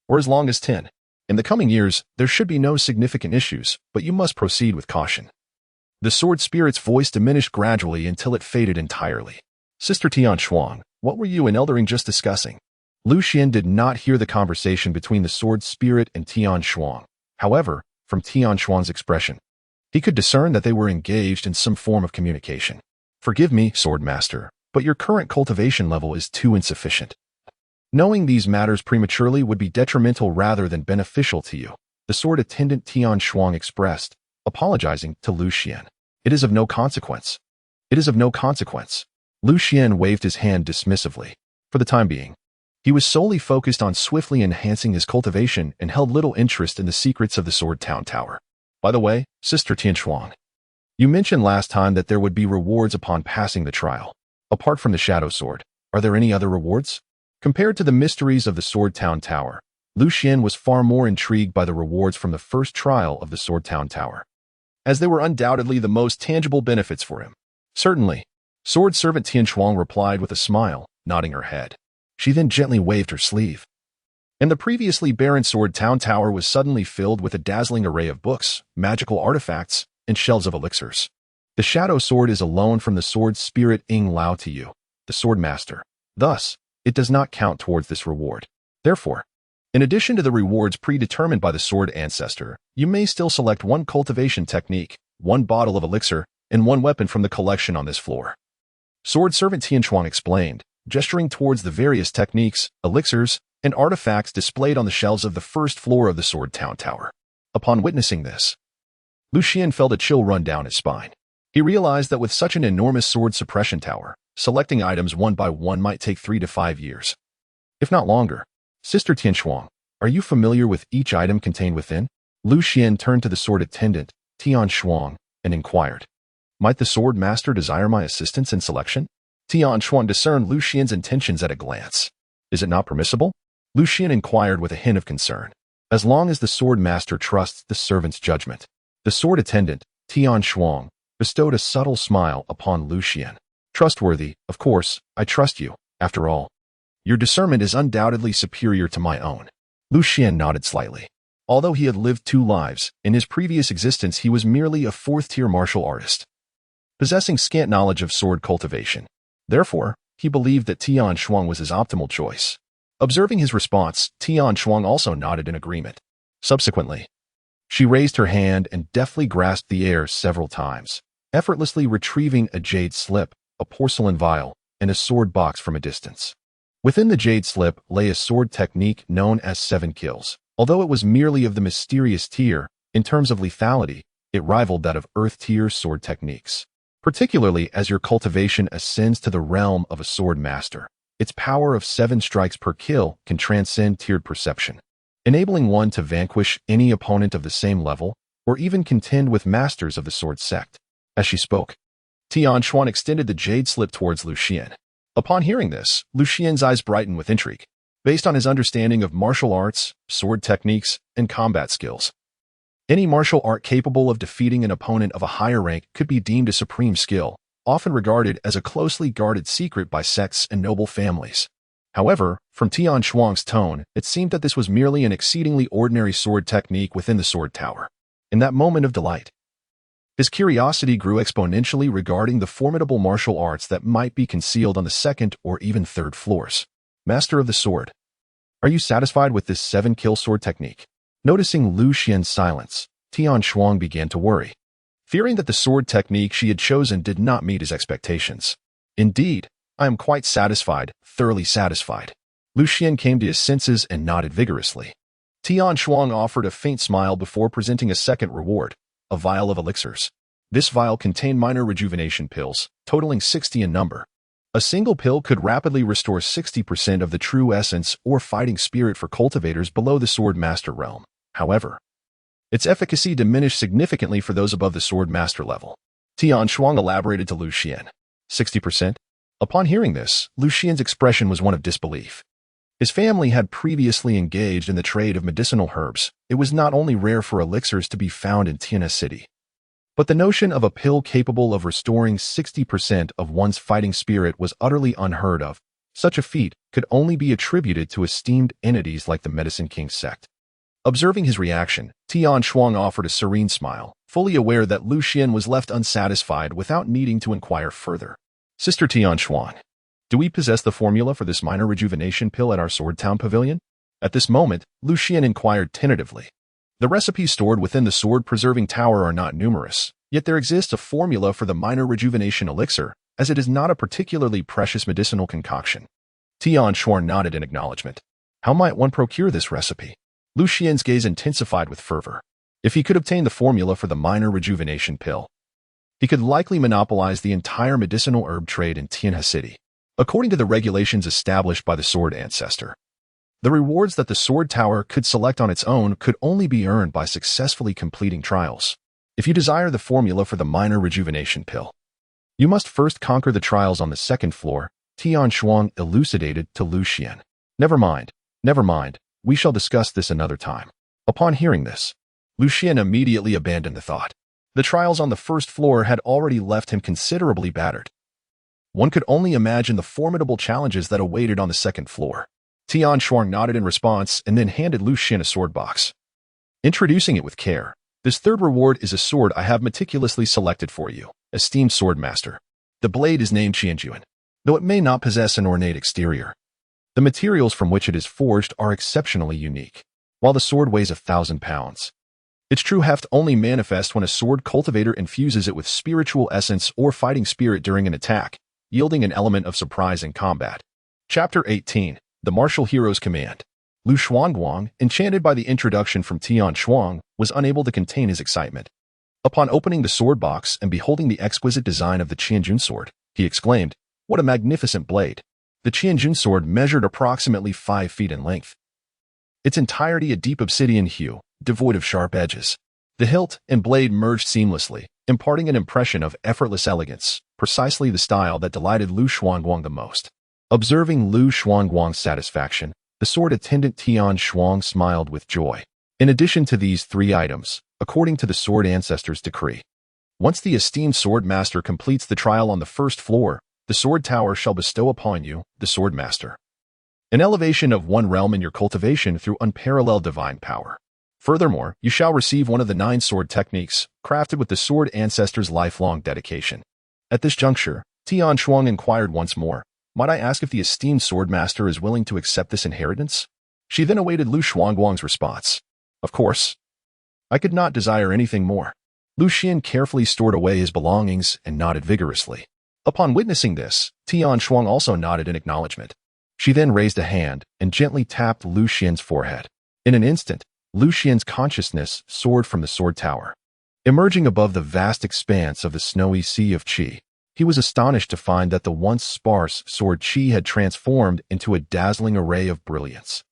or as long as 10. In the coming years, there should be no significant issues, but you must proceed with caution. The sword spirit's voice diminished gradually until it faded entirely. Sister Xuan, what were you and Elder Ing just discussing? Lucian did not hear the conversation between the sword spirit and Xuan. However, from Xuan's expression, he could discern that they were engaged in some form of communication. Forgive me, sword master, but your current cultivation level is too insufficient. Knowing these matters prematurely would be detrimental rather than beneficial to you, the sword attendant Xuan expressed, apologizing to Lucian. It is of no consequence. It is of no consequence. Lucian waved his hand dismissively. For the time being, he was solely focused on swiftly enhancing his cultivation and held little interest in the secrets of the Sword Town Tower. By the way, Sister Xuan, you mentioned last time that there would be rewards upon passing the trial. Apart from the Shadow Sword, are there any other rewards? Compared to the mysteries of the Sword Town Tower, Lucian was far more intrigued by the rewards from the first trial of the Sword Town Tower, as they were undoubtedly the most tangible benefits for him. Certainly, Sword Servant Xuan replied with a smile, nodding her head. She then gently waved her sleeve, and the previously barren Sword Town Tower was suddenly filled with a dazzling array of books, magical artifacts, and shelves of elixirs. The Shadow Sword is a loan from the Sword Spirit Ing Lao to you, the Sword Master. Thus, it does not count towards this reward. Therefore, in addition to the rewards predetermined by the Sword Ancestor, you may still select one cultivation technique, one bottle of elixir, and one weapon from the collection on this floor. Sword Servant Xuan explained, gesturing towards the various techniques, elixirs, and artifacts displayed on the shelves of the first floor of the Sword Town Tower. Upon witnessing this, Lucian felt a chill run down his spine. He realized that with such an enormous sword suppression tower, selecting items one by one might take 3 to 5 years, if not longer. Sister Xuan, are you familiar with each item contained within? Lucian turned to the sword attendant, Xuan, and inquired, Might the sword master desire my assistance in selection? Xuan discerned Lucian's intentions at a glance. Is it not permissible? Lucian inquired with a hint of concern. as long as the sword master trusts the servant's judgment. The sword attendant, Xuan, bestowed a subtle smile upon Lu Xian. Trustworthy, of course, I trust you. After all, your discernment is undoubtedly superior to my own. Lu Xian nodded slightly. Although he had lived 2 lives, in his previous existence he was merely a 4th-tier martial artist, possessing scant knowledge of sword cultivation. Therefore, he believed that Xuan was his optimal choice. Observing his response, Xuan also nodded in agreement. Subsequently, she raised her hand and deftly grasped the air several times, effortlessly retrieving a jade slip, a porcelain vial, and a sword box from a distance. Within the jade slip lay a sword technique known as 7 kills. Although it was merely of the mysterious tier, in terms of lethality, it rivaled that of Earth-tier sword techniques. Particularly as your cultivation ascends to the realm of a sword master, its power of 7 strikes per kill can transcend tiered perception, enabling one to vanquish any opponent of the same level, or even contend with masters of the sword sect. As she spoke, Xuan extended the jade slip towards Lu Xian. Upon hearing this, Lu Xian's eyes brightened with intrigue. Based on his understanding of martial arts, sword techniques, and combat skills, any martial art capable of defeating an opponent of a higher rank could be deemed a supreme skill, often regarded as a closely guarded secret by sects and noble families. However, from Xuan's tone, it seemed that this was merely an exceedingly ordinary sword technique within the sword tower. In that moment of delight, his curiosity grew exponentially regarding the formidable martial arts that might be concealed on the 2nd or even 3rd floors. Master of the sword, are you satisfied with this 7-kill sword technique? Noticing Lu Xian's silence, Xuan began to worry, fearing that the sword technique she had chosen did not meet his expectations. Indeed, I am quite satisfied, thoroughly satisfied. Lu Xian came to his senses and nodded vigorously. Xuan offered a faint smile before presenting a second reward, a vial of elixirs. This vial contained minor rejuvenation pills, totaling 60 in number. A single pill could rapidly restore 60% of the true essence or fighting spirit for cultivators below the sword master realm. However, its efficacy diminished significantly for those above the sword master level. Xuan elaborated to Lu Xian. 60%? Upon hearing this, Lu Xian's expression was one of disbelief. His family had previously engaged in the trade of medicinal herbs. It was not only rare for elixirs to be found in Tianhe City, but the notion of a pill capable of restoring 60% of one's fighting spirit was utterly unheard of. Such a feat could only be attributed to esteemed entities like the Medicine King sect. Observing his reaction, Xuan offered a serene smile, fully aware that Lu Xian was left unsatisfied without needing to inquire further. Sister Xuan, do we possess the formula for this minor rejuvenation pill at our Sword Town Pavilion? At this moment, Lu Xian inquired tentatively. The recipes stored within the sword-preserving tower are not numerous, yet there exists a formula for the minor rejuvenation elixir, as it is not a particularly precious medicinal concoction. Xuan nodded in acknowledgement. How might one procure this recipe? Lu Xian's gaze intensified with fervor. If he could obtain the formula for the minor rejuvenation pill, he could likely monopolize the entire medicinal herb trade in Tianhe City. According to the regulations established by the Sword Ancestor, the rewards that the Sword Tower could select on its own could only be earned by successfully completing trials. If you desire the formula for the minor rejuvenation pill, you must first conquer the trials on the 2nd floor, Xuan elucidated to Lu Xian. Never mind, we shall discuss this another time. Upon hearing this, Lu Xian immediately abandoned the thought. The trials on the 1st floor had already left him considerably battered. One could only imagine the formidable challenges that awaited on the 2nd floor. Xuan nodded in response and then handed Lu Xian a sword box. Introducing it with care, this 3rd reward is a sword I have meticulously selected for you, esteemed sword master. The blade is named Qianjuan, though it may not possess an ornate exterior. The materials from which it is forged are exceptionally unique. While the sword weighs 1,000 pounds, its true heft only manifests when a sword cultivator infuses it with spiritual essence or fighting spirit during an attack, yielding an element of surprise in combat. Chapter 18. The Martial Hero's Command. Lu Xuanguang, enchanted by the introduction from Xuan, was unable to contain his excitement. Upon opening the sword box and beholding the exquisite design of the Qianjun sword, he exclaimed, "What a magnificent blade!" The Qianjun sword measured approximately 5 feet in length, its entirety a deep obsidian hue, devoid of sharp edges. The hilt and blade merged seamlessly, imparting an impression of effortless elegance, precisely the style that delighted Lu Xuanguang the most. Observing Lu Xuanguang's satisfaction, the sword attendant Xuan smiled with joy. In addition to these 3 items, according to the Sword Ancestor's decree, once the esteemed Sword Master completes the trial on the first floor, the Sword Tower shall bestow upon you, the Sword Master, an elevation of 1 realm in your cultivation through unparalleled divine power. Furthermore, you shall receive one of the 9 sword techniques, crafted with the Sword Ancestor's lifelong dedication. At this juncture, Tian Shuang inquired once more, "Might I ask if the esteemed Sword Master is willing to accept this inheritance?" She then awaited Lu Shuangguang's response. "Of course. I could not desire anything more." Lu Xian carefully stored away his belongings and nodded vigorously. Upon witnessing this, Tian Shuang also nodded in acknowledgement. She then raised a hand and gently tapped Lu Xian's forehead. In an instant, Lu Xian's consciousness soared from the sword tower. Emerging above the vast expanse of the snowy sea of qi, he was astonished to find that the once sparse sword qi had transformed into a dazzling array of brilliance,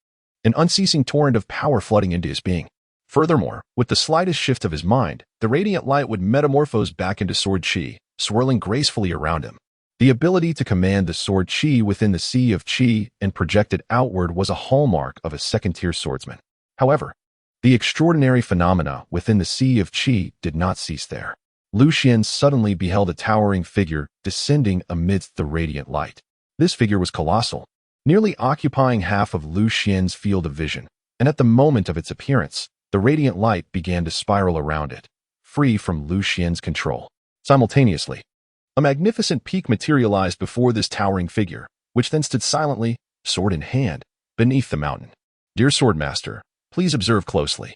an unceasing torrent of power flooding into his being. Furthermore, with the slightest shift of his mind, the radiant light would metamorphose back into sword qi, swirling gracefully around him. The ability to command the sword qi within the sea of qi and project it outward was a hallmark of a second-tier swordsman. However, the extraordinary phenomena within the sea of qi did not cease there. Lu Xian suddenly beheld a towering figure descending amidst the radiant light. This figure was colossal, nearly occupying half of Lu Xian's field of vision, and at the moment of its appearance, the radiant light began to spiral around it, free from Lu Xian's control. Simultaneously, a magnificent peak materialized before this towering figure, which then stood silently, sword in hand, beneath the mountain. "Dear Swordmaster, please observe closely.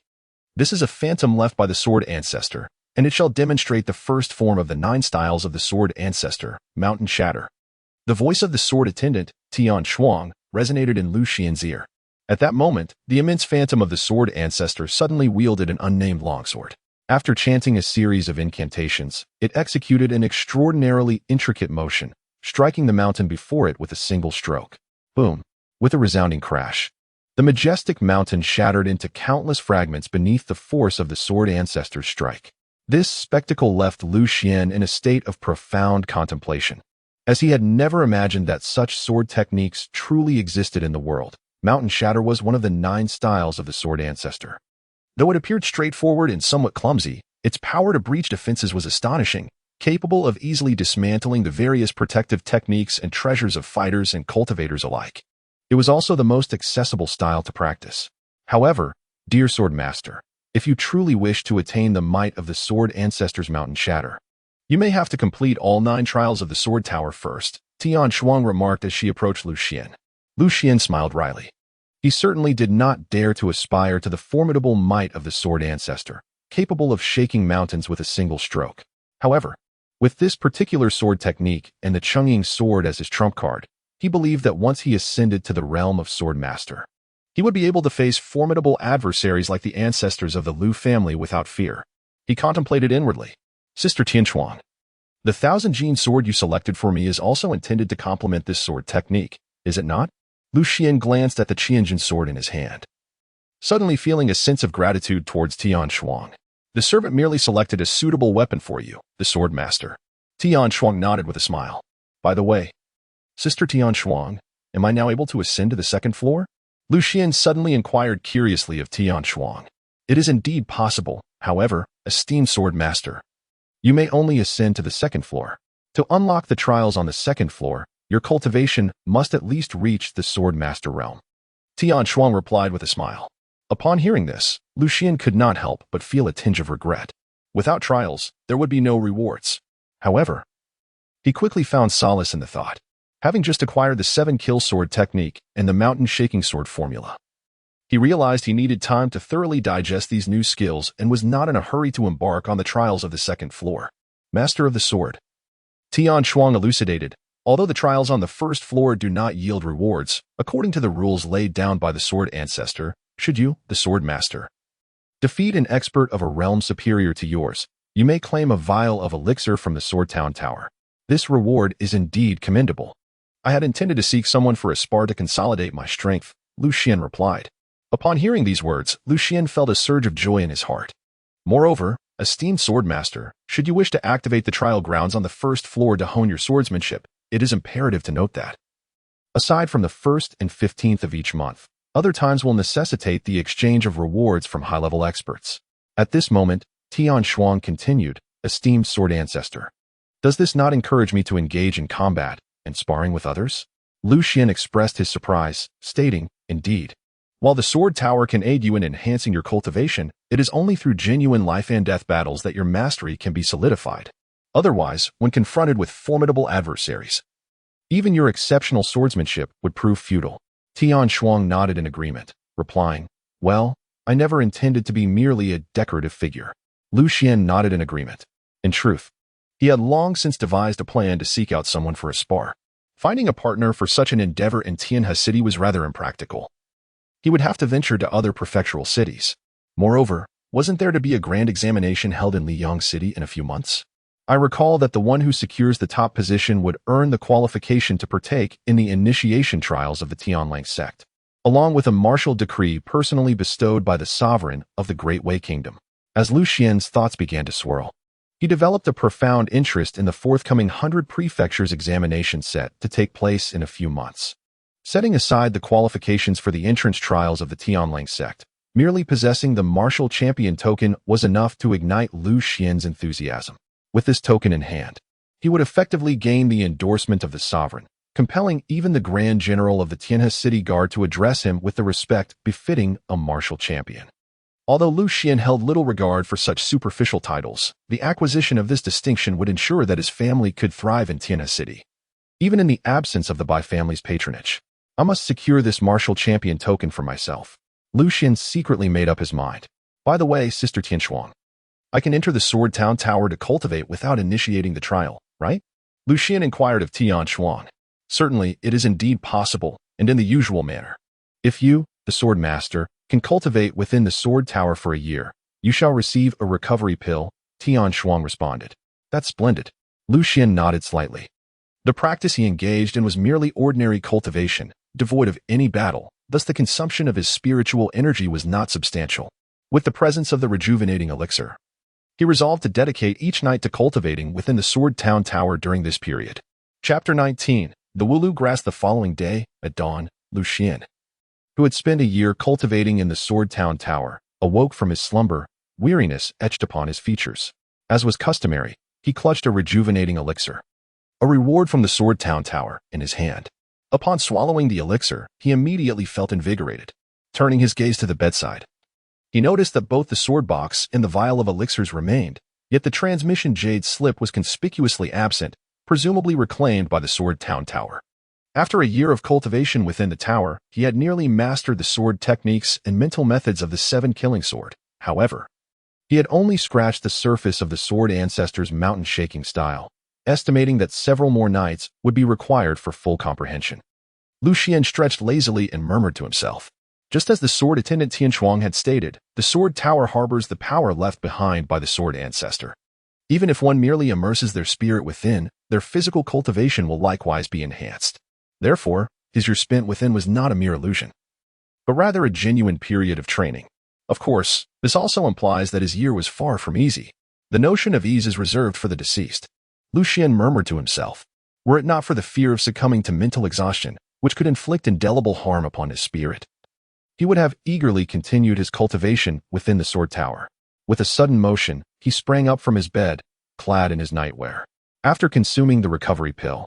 This is a phantom left by the Sword Ancestor, and it shall demonstrate the first form of the 9 styles of the Sword Ancestor, Mountain Shatter." The voice of the sword attendant, Tian Shuang, resonated in Lu Xian's ear. At that moment, the immense phantom of the Sword Ancestor suddenly wielded an unnamed longsword. After chanting a series of incantations, it executed an extraordinarily intricate motion, striking the mountain before it with a single stroke. Boom! With a resounding crash, the majestic mountain shattered into countless fragments beneath the force of the Sword Ancestor's strike. This spectacle left Lu Xian in a state of profound contemplation, as he had never imagined that such sword techniques truly existed in the world. Mountain Shatter was one of the 9 styles of the Sword Ancestor. Though it appeared straightforward and somewhat clumsy, its power to breach defenses was astonishing, capable of easily dismantling the various protective techniques and treasures of fighters and cultivators alike. It was also the most accessible style to practice. However, dear Sword Master, if you truly wish to attain the might of the Sword Ancestor's Mountain Shatter, you may have to complete all 9 trials of the Sword Tower first, Tian Shuang remarked as she approached Lu Xian. Lu Xian smiled wryly. He certainly did not dare to aspire to the formidable might of the Sword Ancestor, capable of shaking mountains with a single stroke. However, with this particular sword technique and the Chungying sword as his trump card, he believed that once he ascended to the realm of Sword Master, he would be able to face formidable adversaries like the ancestors of the Lu family without fear. He contemplated inwardly. "Sister Tianchuan, the 1000-gene sword you selected for me is also intended to complement this sword technique, is it not?" Lu Xian glanced at the Qianjin sword in his hand, suddenly feeling a sense of gratitude towards Tian Shuang. "The servant merely selected a suitable weapon for you, the Sword Master." Tian Shuang nodded with a smile. "By the way, Sister Tian Shuang, am I now able to ascend to the 2nd floor?" Lu Xian suddenly inquired curiously of Tian Shuang. "It is indeed possible, however, esteemed Sword Master. You may only ascend to the 2nd floor. To unlock the trials on the 2nd floor, your cultivation must at least reach the Sword Master realm." Tian Shuang replied with a smile. Upon hearing this, Lu Xian could not help but feel a tinge of regret. Without trials, there would be no rewards. However, he quickly found solace in the thought, having just acquired the 7-kill sword technique and the mountain shaking sword formula. He realized he needed time to thoroughly digest these new skills and was not in a hurry to embark on the trials of the 2nd floor. "Master of the Sword," Tian Shuang elucidated, "although the trials on the 1st floor do not yield rewards, according to the rules laid down by the Sword Ancestor, should you, the Sword Master, defeat an expert of a realm superior to yours, you may claim a vial of elixir from the Sword Town Tower. This reward is indeed commendable." "I had intended to seek someone for a spar to consolidate my strength," Lu Xian replied. Upon hearing these words, Lu Xian felt a surge of joy in his heart. "Moreover, esteemed Sword Master, should you wish to activate the trial grounds on the 1st floor to hone your swordsmanship, it is imperative to note that, aside from the 1st and 15th of each month, Other times will necessitate the exchange of rewards from high-level experts. At this moment, Xuan continued, "Esteemed sword ancestor, does this not encourage me to engage in combat and sparring with others?" Xuan expressed his surprise, stating, "Indeed. While the sword tower can aid you in enhancing your cultivation, it is only through genuine life-and-death battles that your mastery can be solidified. Otherwise, when confronted with formidable adversaries, even your exceptional swordsmanship would prove futile." Xuan nodded in agreement, replying, "Well, I never intended to be merely a decorative figure." Xuan nodded in agreement. In truth, he had long since devised a plan to seek out someone for a spar. Finding a partner for such an endeavor in Tianhe City was rather impractical. He would have to venture to other prefectural cities. Moreover, wasn't there to be a grand examination held in Liyang City in a few months? I recall that the one who secures the top position would earn the qualification to partake in the initiation trials of the Tianlang sect, along with a martial decree personally bestowed by the sovereign of the Great Wei Kingdom. As Xuan's thoughts began to swirl, he developed a profound interest in the forthcoming 100 prefectures examination set to take place in a few months. Setting aside the qualifications for the entrance trials of the Tianlang sect, merely possessing the martial champion token was enough to ignite Xuan's enthusiasm. With this token in hand, he would effectively gain the endorsement of the sovereign, compelling even the Grand General of the Tianhe City Guard to address him with the respect befitting a martial champion. Although Xuan held little regard for such superficial titles, the acquisition of this distinction would ensure that his family could thrive in Tianhe City. Even in the absence of the Bai family's patronage, I must secure this martial champion token for myself. Xuan secretly made up his mind. By the way, Sister Tianxuan, I can enter the Sword Town Tower to cultivate without initiating the trial, right? Xuan inquired of Tianxuan. Certainly, it is indeed possible, and in the usual manner. If you, the Sword Master, can cultivate within the Sword Tower for a year, you shall receive a recovery pill, Tianxuan responded. That's splendid. Xuan nodded slightly. The practice he engaged in was merely ordinary cultivation, devoid of any battle, thus the consumption of his spiritual energy was not substantial. With the presence of the rejuvenating elixir, he resolved to dedicate each night to cultivating within the Sword Town Tower during this period. Chapter 19. The Wulu Grass. The following day, at dawn, Xuan, who had spent a year cultivating in the Sword Town Tower, awoke from his slumber, weariness etched upon his features. As was customary, he clutched a rejuvenating elixir, a reward from the Sword Town Tower, in his hand. Upon swallowing the elixir, he immediately felt invigorated. Turning his gaze to the bedside, he noticed that both the sword box and the vial of elixirs remained, yet the transmission jade slip was conspicuously absent, presumably reclaimed by the Sword Town Tower. After a year of cultivation within the tower, he had nearly mastered the sword techniques and mental methods of the 7-killing sword. However, he had only scratched the surface of the sword ancestor's mountain-shaking style, estimating that several more nights would be required for full comprehension. Xuan stretched lazily and murmured to himself. Just as the sword attendant Tianxuan had stated, the sword tower harbors the power left behind by the sword ancestor. Even if one merely immerses their spirit within, their physical cultivation will likewise be enhanced. Therefore, his year spent within was not a mere illusion, but rather a genuine period of training. Of course, this also implies that his year was far from easy. The notion of ease is reserved for the deceased. Xuan murmured to himself, were it not for the fear of succumbing to mental exhaustion, which could inflict indelible harm upon his spirit, he would have eagerly continued his cultivation within the sword tower. With a sudden motion, he sprang up from his bed, clad in his nightwear. After consuming the recovery pill,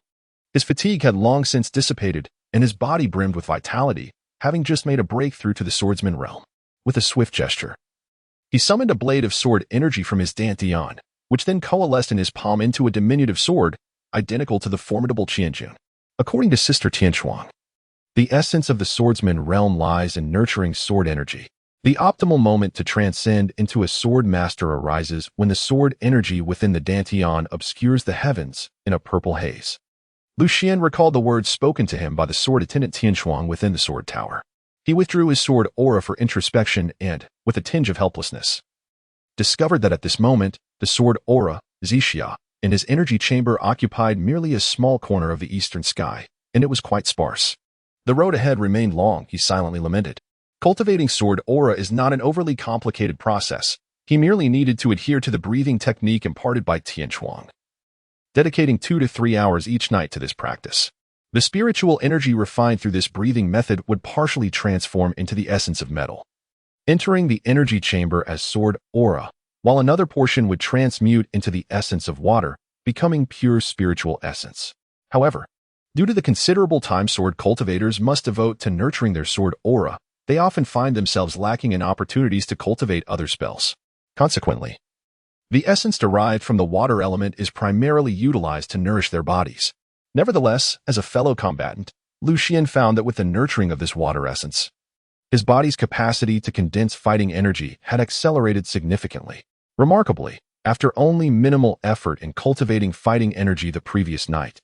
his fatigue had long since dissipated, and his body brimmed with vitality, having just made a breakthrough to the swordsman realm. With a swift gesture, he summoned a blade of sword energy from his dantian, which then coalesced in his palm into a diminutive sword, identical to the formidable Qianjun. According to Sister Tianxuan, the essence of the swordsman realm lies in nurturing sword energy. The optimal moment to transcend into a sword master arises when the sword energy within the dantian obscures the heavens in a purple haze. Xuan recalled the words spoken to him by the sword attendant Tianxuan within the sword tower. He withdrew his sword aura for introspection and, with a tinge of helplessness, discovered that at this moment, the sword aura, Zixia, in his energy chamber occupied merely a small corner of the eastern sky, and it was quite sparse. The road ahead remained long, he silently lamented. Cultivating sword aura is not an overly complicated process. He merely needed to adhere to the breathing technique imparted by Tianxuan, dedicating 2 to 3 hours each night to this practice. The spiritual energy refined through this breathing method would partially transform into the essence of metal, entering the energy chamber as sword aura, while another portion would transmute into the essence of water, becoming pure spiritual essence. However, due to the considerable time sword cultivators must devote to nurturing their sword aura, they often find themselves lacking in opportunities to cultivate other spells. Consequently, the essence derived from the water element is primarily utilized to nourish their bodies. Nevertheless, as a fellow combatant, Xuan found that with the nurturing of this water essence, his body's capacity to condense fighting energy had accelerated significantly. Remarkably, after only minimal effort in cultivating fighting energy the previous night,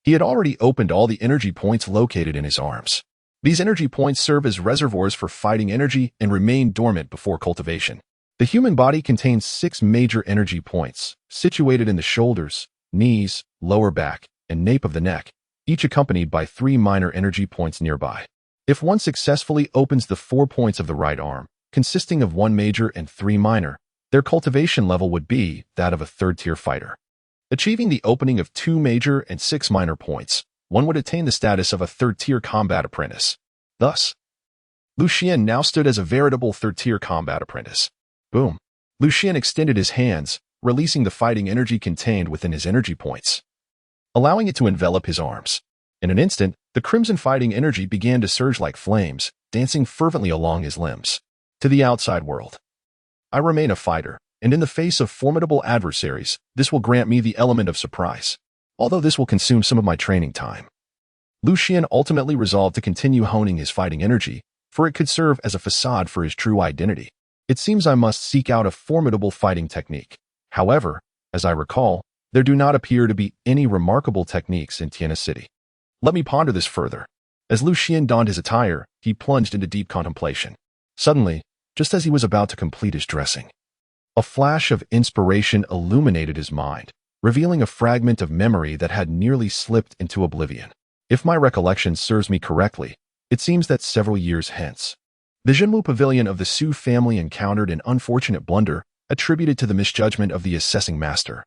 he had already opened all the energy points located in his arms. These energy points serve as reservoirs for fighting energy and remain dormant before cultivation. The human body contains 6 major energy points, situated in the shoulders, knees, lower back, and nape of the neck, each accompanied by 3 minor energy points nearby. If one successfully opens the 4 points of the right arm, consisting of 1 major and 3 minor, their cultivation level would be that of a 3rd-tier fighter. Achieving the opening of 2 major and 6 minor points, one would attain the status of a 3rd-tier combat apprentice. Thus, Xuan now stood as a veritable 3rd-tier combat apprentice. Boom. Xuan extended his hands, releasing the fighting energy contained within his energy points, allowing it to envelop his arms. In an instant, the crimson fighting energy began to surge like flames, dancing fervently along his limbs. To the outside world, I remain a fighter, and in the face of formidable adversaries, this will grant me the element of surprise, although this will consume some of my training time. Xuan ultimately resolved to continue honing his fighting energy, for it could serve as a facade for his true identity. It seems I must seek out a formidable fighting technique. However, as I recall, there do not appear to be any remarkable techniques in Tiana City. Let me ponder this further. As Xuan donned his attire, he plunged into deep contemplation. Suddenly, just as he was about to complete his dressing, a flash of inspiration illuminated his mind, revealing a fragment of memory that had nearly slipped into oblivion. If my recollection serves me correctly, it seems that several years hence, the Jinwu Pavilion of the Su family encountered an unfortunate blunder attributed to the misjudgment of the assessing master,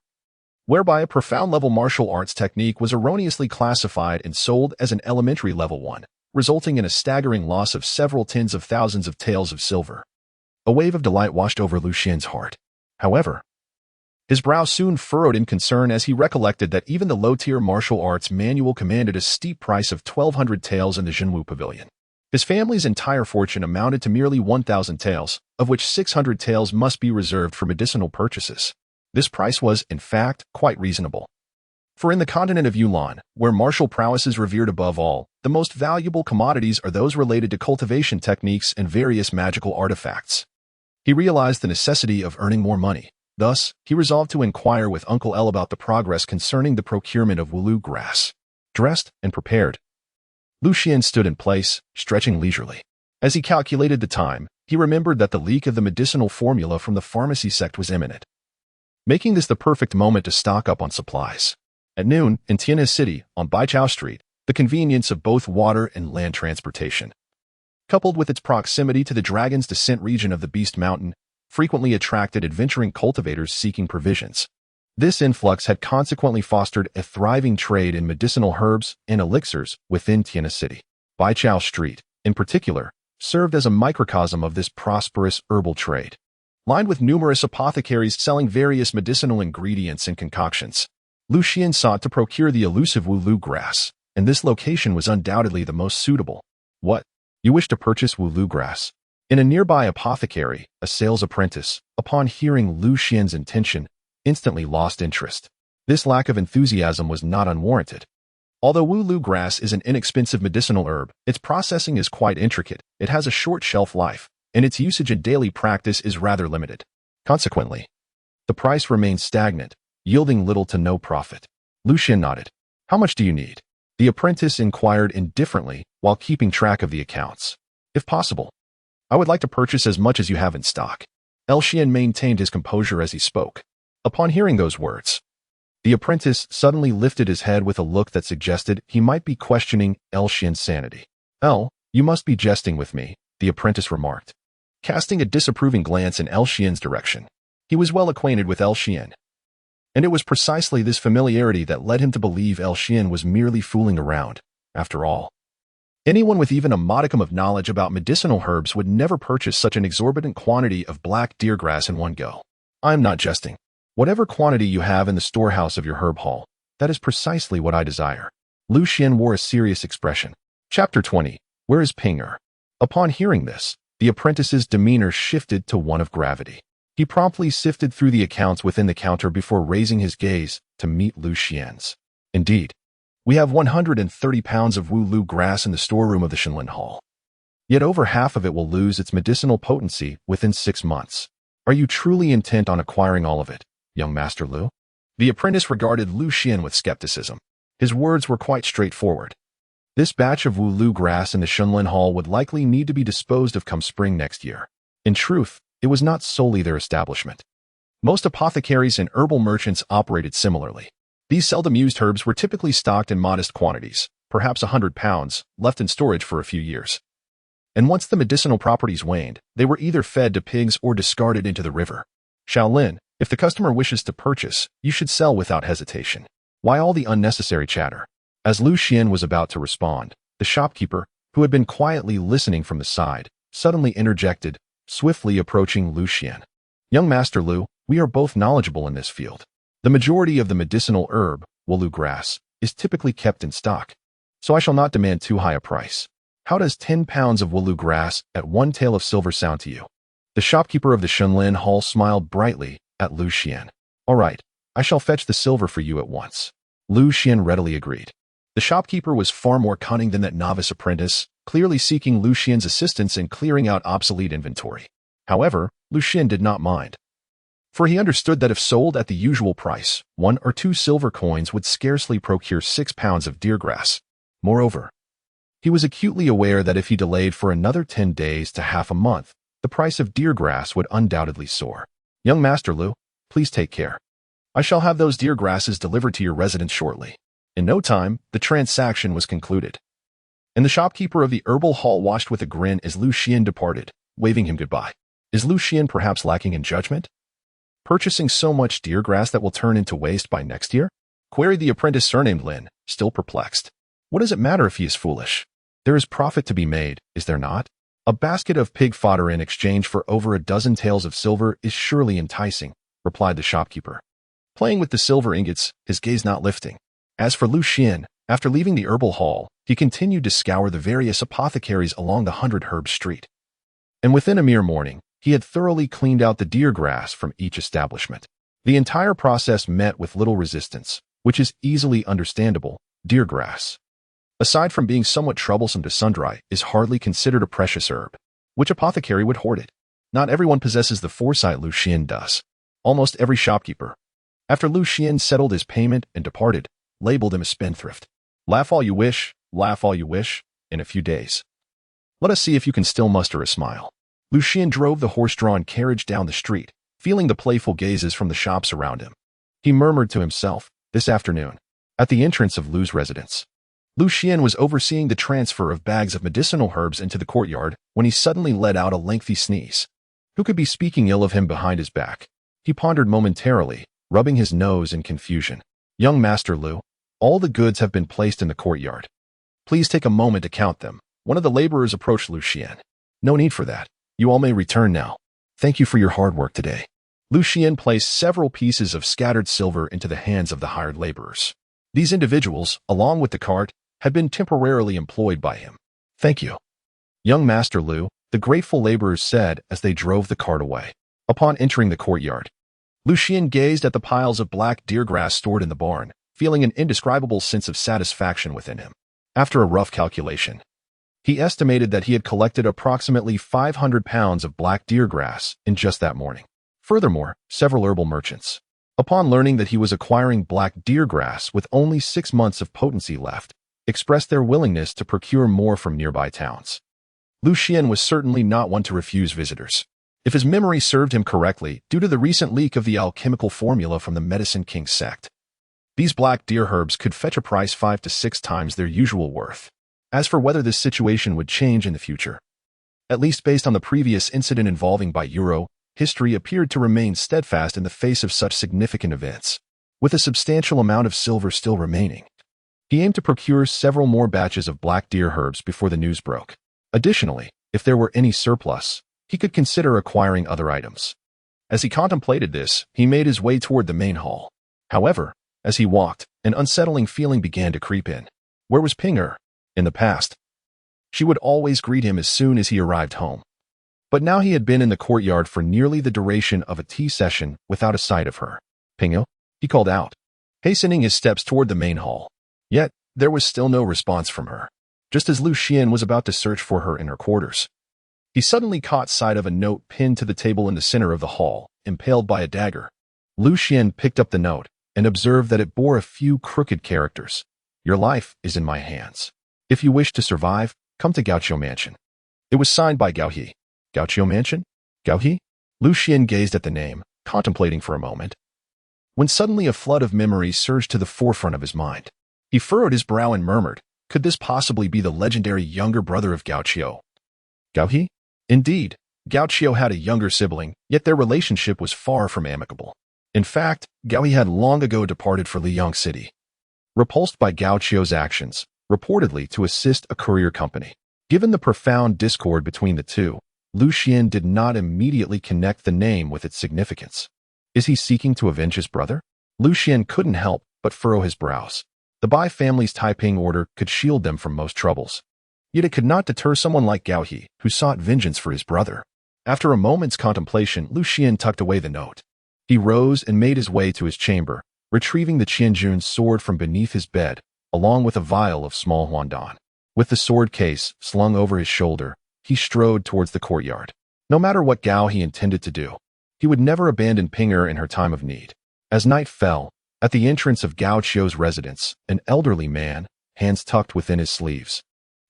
whereby a profound-level martial arts technique was erroneously classified and sold as an elementary level one, resulting in a staggering loss of several tens of thousands of taels of silver. A wave of delight washed over Xuan's heart. However, his brow soon furrowed in concern as he recollected that even the low-tier martial arts manual commanded a steep price of 1,200 taels in the Jinwu Pavilion. His family's entire fortune amounted to merely 1,000 taels, of which 600 taels must be reserved for medicinal purchases. This price was, in fact, quite reasonable. For in the continent of Yunnan, where martial prowess is revered above all, the most valuable commodities are those related to cultivation techniques and various magical artifacts. He realized the necessity of earning more money. Thus, he resolved to inquire with Uncle El about the progress concerning the procurement of Wulu grass. Dressed and prepared, Xuan stood in place, stretching leisurely. As he calculated the time, he remembered that the leak of the medicinal formula from the pharmacy sect was imminent, making this the perfect moment to stock up on supplies. At noon, in Tiana City, on Baichao Street, the convenience of both water and land transportation, coupled with its proximity to the Dragon's Descent region of the Beast Mountain, frequently attracted adventuring cultivators seeking provisions. This influx had consequently fostered a thriving trade in medicinal herbs and elixirs within Tiana City. Baichao Street, in particular, served as a microcosm of this prosperous herbal trade, lined with numerous apothecaries selling various medicinal ingredients and concoctions. Xuan sought to procure the elusive Wulu grass, and this location was undoubtedly the most suitable. What? You wish to purchase Wulu grass? In a nearby apothecary, a sales apprentice, upon hearing Xuan's intention, instantly lost interest. This lack of enthusiasm was not unwarranted. Although Wulu grass is an inexpensive medicinal herb, its processing is quite intricate, it has a short shelf life, and its usage in daily practice is rather limited. Consequently, the price remains stagnant, yielding little to no profit. Xuan nodded. How much do you need? The apprentice inquired indifferently while keeping track of the accounts. If possible, I would like to purchase as much as you have in stock. Xuan maintained his composure as he spoke. Upon hearing those words, the apprentice suddenly lifted his head with a look that suggested he might be questioning Xuan's sanity. You must be jesting with me, the apprentice remarked, casting a disapproving glance in Xuan's direction. He was well acquainted with Xuan, and it was precisely this familiarity that led him to believe Xuan was merely fooling around, after all. Anyone with even a modicum of knowledge about medicinal herbs would never purchase such an exorbitant quantity of black deer grass in one go. I'm not jesting. Whatever quantity you have in the storehouse of your herb hall, that is precisely what I desire. Lu Xian wore a serious expression. Chapter 20. Where is Ping-er? Upon hearing this, the apprentice's demeanor shifted to one of gravity. He promptly sifted through the accounts within the counter before raising his gaze to meet Lu Xian's. Indeed, we have 130 pounds of Wu-Lu grass in the storeroom of the Shenlin Hall. Yet over half of it will lose its medicinal potency within 6 months. Are you truly intent on acquiring all of it, young Master Lu? The apprentice regarded Lu Xian with skepticism. His words were quite straightforward. This batch of Wu-Lu grass in the Shenlin Hall would likely need to be disposed of come spring next year. In truth, it was not solely their establishment. Most apothecaries and herbal merchants operated similarly. These seldom used herbs were typically stocked in modest quantities, perhaps 100 pounds, left in storage for a few years. And once the medicinal properties waned, they were either fed to pigs or discarded into the river. Shaolin, if the customer wishes to purchase, you should sell without hesitation. Why all the unnecessary chatter? As Lu Xian was about to respond, the shopkeeper, who had been quietly listening from the side, suddenly interjected, swiftly approaching Lu Xian. Young Master Lu, we are both knowledgeable in this field. The majority of the medicinal herb, Wu-Lu grass, is typically kept in stock, so I shall not demand too high a price. How does 10 pounds of Wu-Lu grass at 1 tael of silver sound to you? The shopkeeper of the Shenlin Hall smiled brightly at Lu Xian. All right, I shall fetch the silver for you at once. Lu Xian readily agreed. The shopkeeper was far more cunning than that novice apprentice, clearly seeking Lu Xian's assistance in clearing out obsolete inventory. However, Lu Xian did not mind, for he understood that if sold at the usual price, 1 or 2 silver coins would scarcely procure 6 pounds of deer grass. Moreover, he was acutely aware that if he delayed for another 10 days to half a month, the price of deer grass would undoubtedly soar. Young Master Lu, please take care. I shall have those deer grasses delivered to your residence shortly. In no time, the transaction was concluded, and the shopkeeper of the herbal hall watched with a grin as Lu Xian departed, waving him goodbye. Is Lu Xian perhaps lacking in judgment? Purchasing so much deer grass that will turn into waste by next year? Queried the apprentice surnamed Lin, still perplexed. What does it matter if he is foolish? There is profit to be made, is there not? A basket of pig fodder in exchange for over a dozen taels of silver is surely enticing, replied the shopkeeper, playing with the silver ingots, his gaze not lifting. As for Lu Xian, after leaving the herbal hall, he continued to scour the various apothecaries along the 100 Herb Street. And within a mere morning, he had thoroughly cleaned out the deer grass from each establishment. The entire process met with little resistance, which is easily understandable. Deer grass, aside from being somewhat troublesome to sundry, is hardly considered a precious herb. Which apothecary would hoard it? Not everyone possesses the foresight Lu Xian does. Almost every shopkeeper, after Lu Xian settled his payment and departed, labeled him a spendthrift. Laugh all you wish, in a few days. Let us see if you can still muster a smile. Lu Xian drove the horse-drawn carriage down the street, feeling the playful gazes from the shops around him. He murmured to himself, this afternoon, at the entrance of Lu's residence, Lu Xian was overseeing the transfer of bags of medicinal herbs into the courtyard when he suddenly let out a lengthy sneeze. Who could be speaking ill of him behind his back? He pondered momentarily, rubbing his nose in confusion. Young Master Lu, all the goods have been placed in the courtyard. Please take a moment to count them. One of the laborers approached Lu Xian. No need for that. You all may return now. Thank you for your hard work today. Lu Xian placed several pieces of scattered silver into the hands of the hired laborers. These individuals, along with the cart, had been temporarily employed by him. Thank you, young Master Lu, the grateful laborers said as they drove the cart away. Upon entering the courtyard, Lu Xian gazed at the piles of black deer grass stored in the barn, feeling an indescribable sense of satisfaction within him. After a rough calculation, he estimated that he had collected approximately 500 pounds of black deer grass in just that morning. Furthermore, several herbal merchants, upon learning that he was acquiring black deer grass with only 6 months of potency left, expressed their willingness to procure more from nearby towns. Lu Xian was certainly not one to refuse visitors. If his memory served him correctly, due to the recent leak of the alchemical formula from the Medicine King sect, these black deer herbs could fetch a price 5 to 6 times their usual worth. As for whether this situation would change in the future, at least based on the previous incident involving Bai Euro, history appeared to remain steadfast in the face of such significant events. With a substantial amount of silver still remaining, He aimed to procure several more batches of black deer herbs before the news broke. Additionally, if there were any surplus, he could consider acquiring other items. As he contemplated this, he made his way toward the main hall. However, as he walked, an unsettling feeling began to creep in. Where was Ping-er? In the past, she would always greet him as soon as he arrived home. But now he had been in the courtyard for nearly the duration of a tea session without a sight of her. Ping-er? He called out, hastening his steps toward the main hall. Yet, there was still no response from her. Just as Lu Xian was about to search for her in her quarters, he suddenly caught sight of a note pinned to the table in the center of the hall, impaled by a dagger. Lu Xian picked up the note and observed that it bore a few crooked characters. Your life is in my hands. If you wish to survive, come to Gaoqiu Mansion. It was signed by Gao He. Gaoqiu Mansion? Gao He? Lu Xian gazed at the name, contemplating for a moment, when suddenly a flood of memories surged to the forefront of his mind. He furrowed his brow and murmured, could this possibly be the legendary younger brother of Gaoqiu? Gao He? Indeed, Gaoqiu had a younger sibling, yet their relationship was far from amicable. In fact, Gao He had long ago departed for Liyang City, repulsed by Gaoqiu's actions, reportedly to assist a courier company. Given the profound discord between the two, Lu Xian did not immediately connect the name with its significance. Is he seeking to avenge his brother? Lu Xian couldn't help but furrow his brows. The Bai family's Taiping order could shield them from most troubles. Yet it could not deter someone like Gao He, who sought vengeance for his brother. After a moment's contemplation, Lu Xian tucked away the note. He rose and made his way to his chamber, retrieving the Qianjun's sword from beneath his bed, along with a vial of small huandan. With the sword case slung over his shoulder, he strode towards the courtyard. No matter what Gao He intended to do, he would never abandon Ping-er in her time of need. As night fell, at the entrance of Gao Qiu's residence, an elderly man, hands tucked within his sleeves,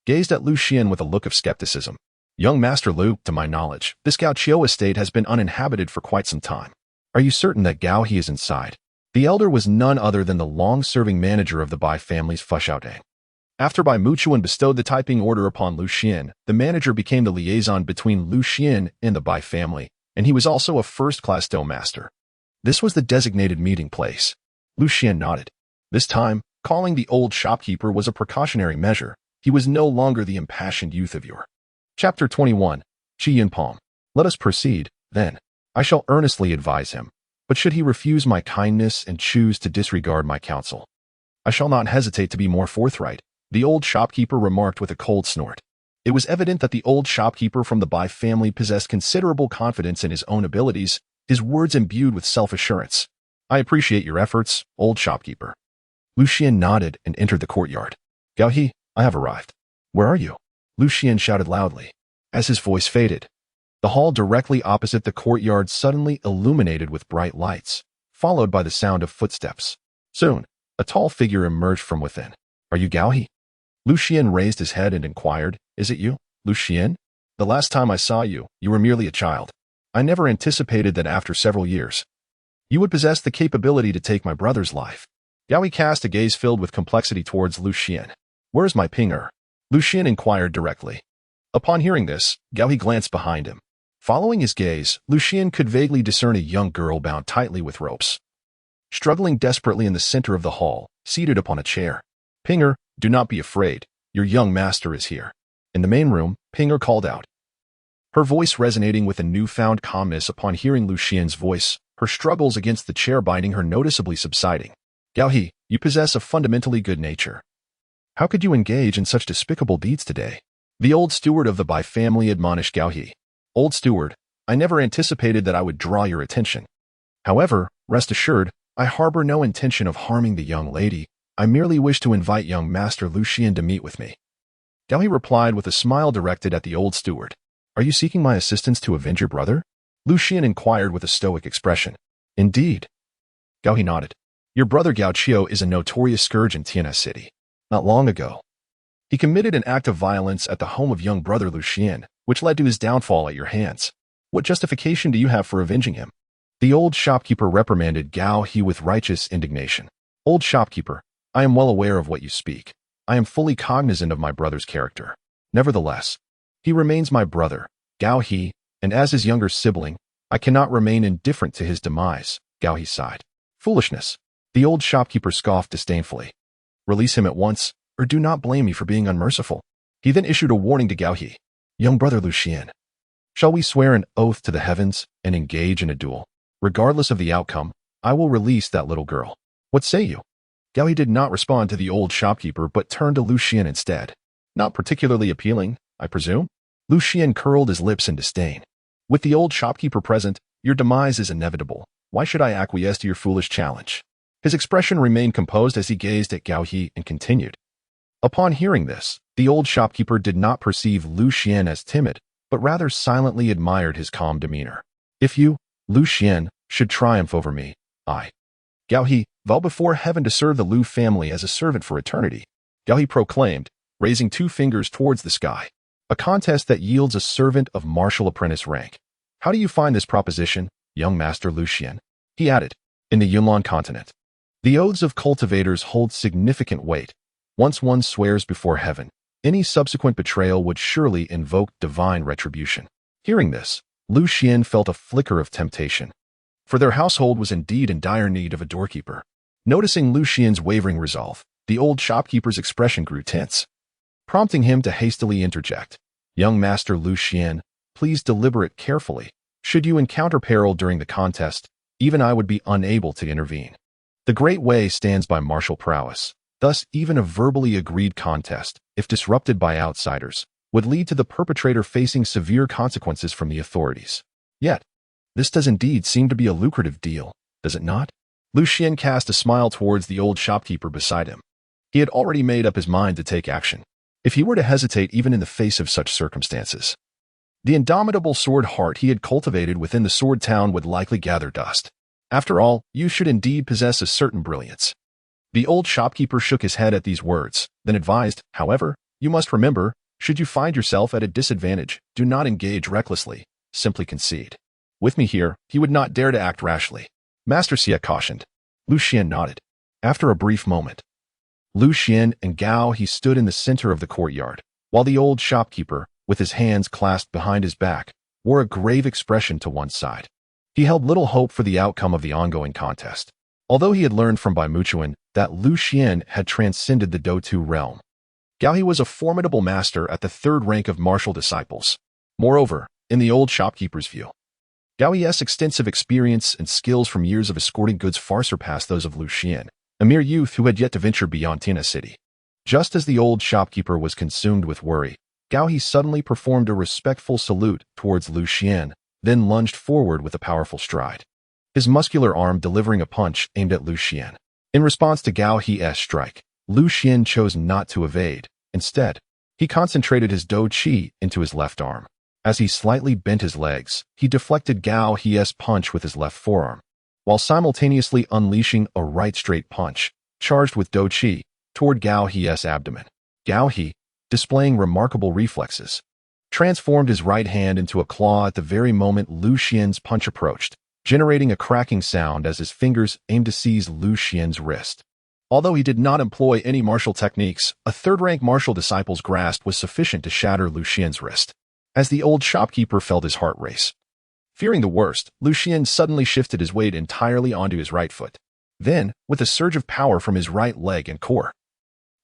gazed at Lu Xian with a look of skepticism. Young Master Lu, to my knowledge, this Gao Qiu estate has been uninhabited for quite some time. Are you certain that Gao He is inside? The elder was none other than the long-serving manager of the Bai family's Fushaodang. After Bai Muchuan bestowed the Taiping order upon Lu Xian, the manager became the liaison between Lu Xian and the Bai family, and he was also a first-class dough master. This was the designated meeting place. Lu Xian nodded. This time, calling the old shopkeeper was a precautionary measure. He was no longer the impassioned youth of yore. Chapter 21. Qi Yunpong. Let us proceed, then. I shall earnestly advise him, but should he refuse my kindness and choose to disregard my counsel, I shall not hesitate to be more forthright, the old shopkeeper remarked with a cold snort. It was evident that the old shopkeeper from the Bai family possessed considerable confidence in his own abilities, his words imbued with self-assurance. I appreciate your efforts, old shopkeeper. Lu Xian nodded and entered the courtyard. Gao He, I have arrived. Where are you? Lu Xian shouted loudly. As his voice faded, the hall directly opposite the courtyard suddenly illuminated with bright lights, followed by the sound of footsteps. Soon, a tall figure emerged from within. Are you Gao He? Lu Xian raised his head and inquired, Is it you, Lu Xian? The last time I saw you, you were merely a child. I never anticipated that after several years, you would possess the capability to take my brother's life. Gao He cast a gaze filled with complexity towards Lu Xian. Where is my Ping-er? Lu Xian inquired directly. Upon hearing this, Gao He glanced behind him. Following his gaze, Lu Xian could vaguely discern a young girl bound tightly with ropes, struggling desperately in the center of the hall, seated upon a chair. Ping-er, do not be afraid. Your young master is here. In the main room, Ping-er called out, her voice resonating with a newfound calmness upon hearing Lu Xian's voice, her struggles against the chair binding her noticeably subsiding. Gao He, you possess a fundamentally good nature. How could you engage in such despicable deeds today? The old steward of the Bai family admonished Gao He. Old steward, I never anticipated that I would draw your attention. However, rest assured, I harbor no intention of harming the young lady. I merely wish to invite young Master Lu Xian to meet with me. Gao He replied with a smile directed at the old steward. Are you seeking my assistance to avenge your brother? Lu Xian inquired with a stoic expression. Indeed. Gao He nodded. Your brother Gao Qiu is a notorious scourge in Tian'an City. Not long ago, he committed an act of violence at the home of young brother Lu Xian, which led to his downfall at your hands. What justification do you have for avenging him? The old shopkeeper reprimanded Gao He with righteous indignation. Old shopkeeper, I am well aware of what you speak. I am fully cognizant of my brother's character. Nevertheless, he remains my brother, Gao He, and as his younger sibling, I cannot remain indifferent to his demise. Gao He sighed. Foolishness. The old shopkeeper scoffed disdainfully. Release him at once, or do not blame me for being unmerciful. He then issued a warning to Gao He. Young brother Lucian, shall we swear an oath to the heavens and engage in a duel? Regardless of the outcome, I will release that little girl. What say you? Gao He did not respond to the old shopkeeper but turned to Lucian instead. Not particularly appealing, I presume? Lucian curled his lips in disdain. With the old shopkeeper present, your demise is inevitable. Why should I acquiesce to your foolish challenge? His expression remained composed as he gazed at Gao He and continued. Upon hearing this, the old shopkeeper did not perceive Lucian as timid, but rather silently admired his calm demeanor. If you, Lucian, should triumph over me, I, Gao He, vow before heaven to serve the Lu family as a servant for eternity, Gao He proclaimed, raising 2 fingers towards the sky. A contest that yields a servant of martial apprentice rank. How do you find this proposition, young master Lucian? He added, in the Yunnan continent. The oaths of cultivators hold significant weight. Once one swears before heaven, any subsequent betrayal would surely invoke divine retribution. Hearing this, Lucian felt a flicker of temptation. For their household was indeed in dire need of a doorkeeper. Noticing Lucian's wavering resolve, the old shopkeeper's expression grew tense, prompting him to hastily interject. Young master Lucian, please deliberate carefully. Should you encounter peril during the contest, even I would be unable to intervene. The Great Way stands by martial prowess. Thus, even a verbally agreed contest, if disrupted by outsiders, would lead to the perpetrator facing severe consequences from the authorities. Yet, this does indeed seem to be a lucrative deal, does it not? Lucian cast a smile towards the old shopkeeper beside him. He had already made up his mind to take action, if he were to hesitate even in the face of such circumstances. The indomitable sword heart he had cultivated within the sword town would likely gather dust. After all, you should indeed possess a certain brilliance. The old shopkeeper shook his head at these words, then advised, however, you must remember, should you find yourself at a disadvantage, do not engage recklessly, simply concede. With me here, he would not dare to act rashly. Master Xie cautioned. Lucian nodded. After a brief moment, Lucian and Gao He stood in the center of the courtyard, while the old shopkeeper, with his hands clasped behind his back, wore a grave expression to one side. He held little hope for the outcome of the ongoing contest, although he had learned from Bai Muchuan that Lucian had transcended the Doutu realm. Gao He was a formidable master at the 3rd rank of martial disciples. Moreover, in the old shopkeeper's view, Gao He's extensive experience and skills from years of escorting goods far surpassed those of Lucian, a mere youth who had yet to venture beyond Tiana City. Just as the old shopkeeper was consumed with worry, Gao He suddenly performed a respectful salute towards Lucian, then lunged forward with a powerful stride, his muscular arm delivering a punch aimed at Lucian. In response to Gao He's strike, Lucian chose not to evade. Instead, he concentrated his Do Chi into his left arm. As he slightly bent his legs, he deflected Gao He's punch with his left forearm, while simultaneously unleashing a right straight punch, charged with Do Chi, toward Gao He's abdomen. Gao He, displaying remarkable reflexes, transformed his right hand into a claw at the very moment Lucian's punch approached, generating a cracking sound as his fingers aimed to seize Lucian's wrist. Although he did not employ any martial techniques, a 3rd-rank martial disciple's grasp was sufficient to shatter Lucian's wrist. As the old shopkeeper felt his heart race, fearing the worst, Lucian suddenly shifted his weight entirely onto his right foot. Then, with a surge of power from his right leg and core,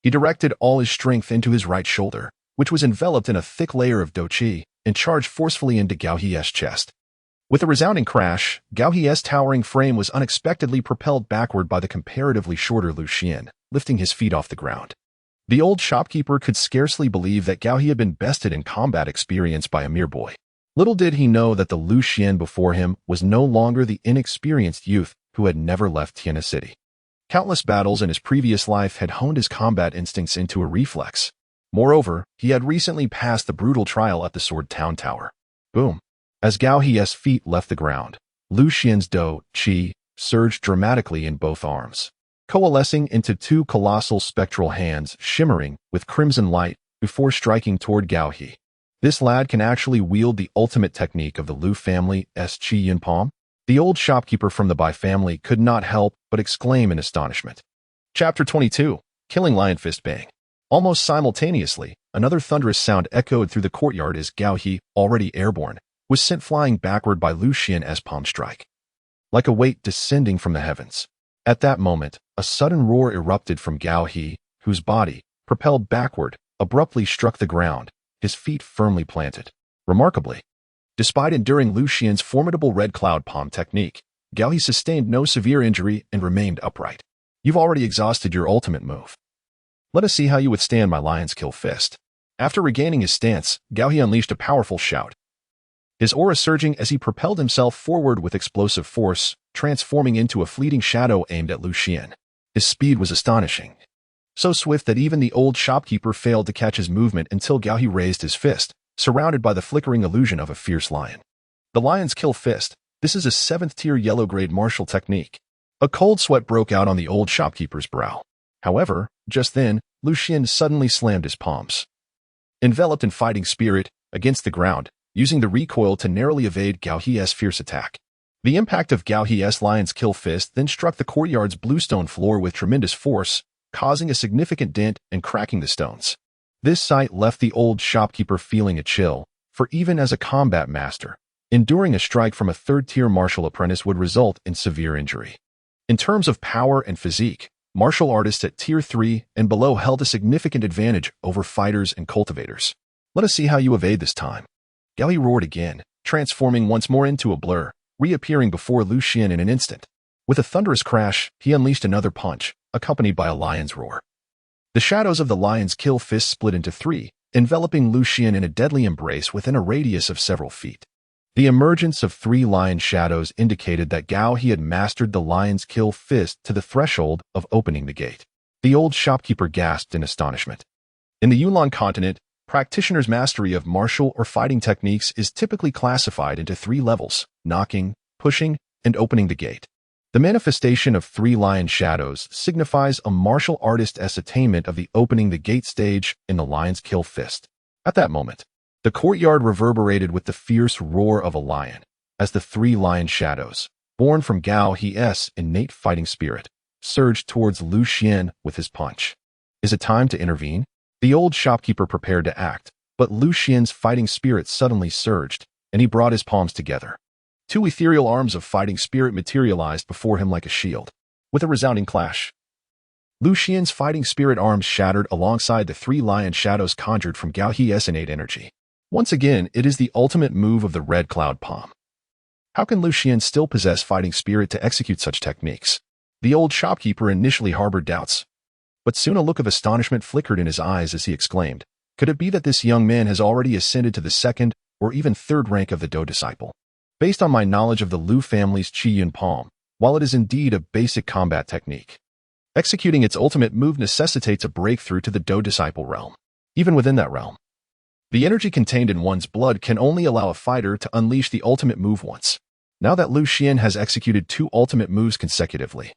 he directed all his strength into his right shoulder, which was enveloped in a thick layer of Do Chi, and charged forcefully into Gao He's chest. With a resounding crash, Gao He's towering frame was unexpectedly propelled backward by the comparatively shorter Lucian, lifting his feet off the ground. The old shopkeeper could scarcely believe that Gao He had been bested in combat experience by a mere boy. Little did he know that the Lucian before him was no longer the inexperienced youth who had never left Tiana City. Countless battles in his previous life had honed his combat instincts into a reflex. Moreover, he had recently passed the brutal trial at the Sword Town Tower. Boom. As Gao He's feet left the ground, Lucian's Do Chi surged dramatically in both arms, coalescing into 2 colossal spectral hands shimmering with crimson light before striking toward Gao He. This lad can actually wield the ultimate technique of the Lu family's Chi Yun Palm. The old shopkeeper from the Bai family could not help but exclaim in astonishment. Chapter 22, Killing Lion Fist Bang. Almost simultaneously, another thunderous sound echoed through the courtyard as Gao He, already airborne, was sent flying backward by Lucian's palm strike, like a weight descending from the heavens. At that moment, a sudden roar erupted from Gao He, whose body, propelled backward, abruptly struck the ground, his feet firmly planted. Remarkably, despite enduring Lu Xian's formidable red cloud palm technique, Gao He sustained no severe injury and remained upright. You've already exhausted your ultimate move. Let us see how you withstand my lion's kill fist. After regaining his stance, Gao He unleashed a powerful shout, his aura surging as he propelled himself forward with explosive force, transforming into a fleeting shadow aimed at Lu Xian. His speed was astonishing, so swift that even the old shopkeeper failed to catch his movement until Gao He raised his fist, surrounded by the flickering illusion of a fierce lion. The lion's kill fist. This is a 7th-tier yellow-grade martial technique. A cold sweat broke out on the old shopkeeper's brow. However, just then, Lu Xian suddenly slammed his palms, enveloped in fighting spirit, against the ground, using the recoil to narrowly evade Gao He's fierce attack. The impact of Gao He's lion's kill fist then struck the courtyard's bluestone floor with tremendous force, causing a significant dent and cracking the stones. This sight left the old shopkeeper feeling a chill, for even as a combat master, enduring a strike from a 3rd-tier martial apprentice would result in severe injury. In terms of power and physique, martial artists at Tier 3 and below held a significant advantage over fighters and cultivators. Let us see how you evade this time. Gao He roared again, transforming once more into a blur, reappearing before Lu Xian in an instant. With a thunderous crash, he unleashed another punch, accompanied by a lion's roar. The shadows of the lion's kill fist split into 3, enveloping Lu Xian in a deadly embrace within a radius of several feet. The emergence of 3 lion shadows indicated that Gao He had mastered the lion's kill fist to the threshold of opening the gate. The old shopkeeper gasped in astonishment. In the Yunlan continent, practitioners' mastery of martial or fighting techniques is typically classified into 3 levels: knocking, pushing, and opening the gate. The manifestation of 3 lion shadows signifies a martial artist's attainment of the opening the gate stage in the lion's kill fist. At that moment, the courtyard reverberated with the fierce roar of a lion, as the 3 lion shadows, born from Gao He's innate fighting spirit, surged towards Lu Xian with his punch. Is it time to intervene? The old shopkeeper prepared to act, but Lu Xian's fighting spirit suddenly surged, and he brought his palms together. 2 ethereal arms of fighting spirit materialized before him like a shield. With a resounding clash, Lu Xian's fighting spirit arms shattered alongside the 3 lion shadows conjured from Gao He's innate energy. Once again, it is the ultimate move of the red cloud palm. How can Lu Xian still possess fighting spirit to execute such techniques? The old shopkeeper initially harbored doubts, but soon a look of astonishment flickered in his eyes as he exclaimed, could it be that this young man has already ascended to the 2nd or even 3rd rank of the Do disciple? Based on my knowledge of the Lu family's Qiyun palm, while it is indeed a basic combat technique, executing its ultimate move necessitates a breakthrough to the Do disciple realm. Even within that realm, the energy contained in one's blood can only allow a fighter to unleash the ultimate move once. Now that Lu Xian has executed 2 ultimate moves consecutively,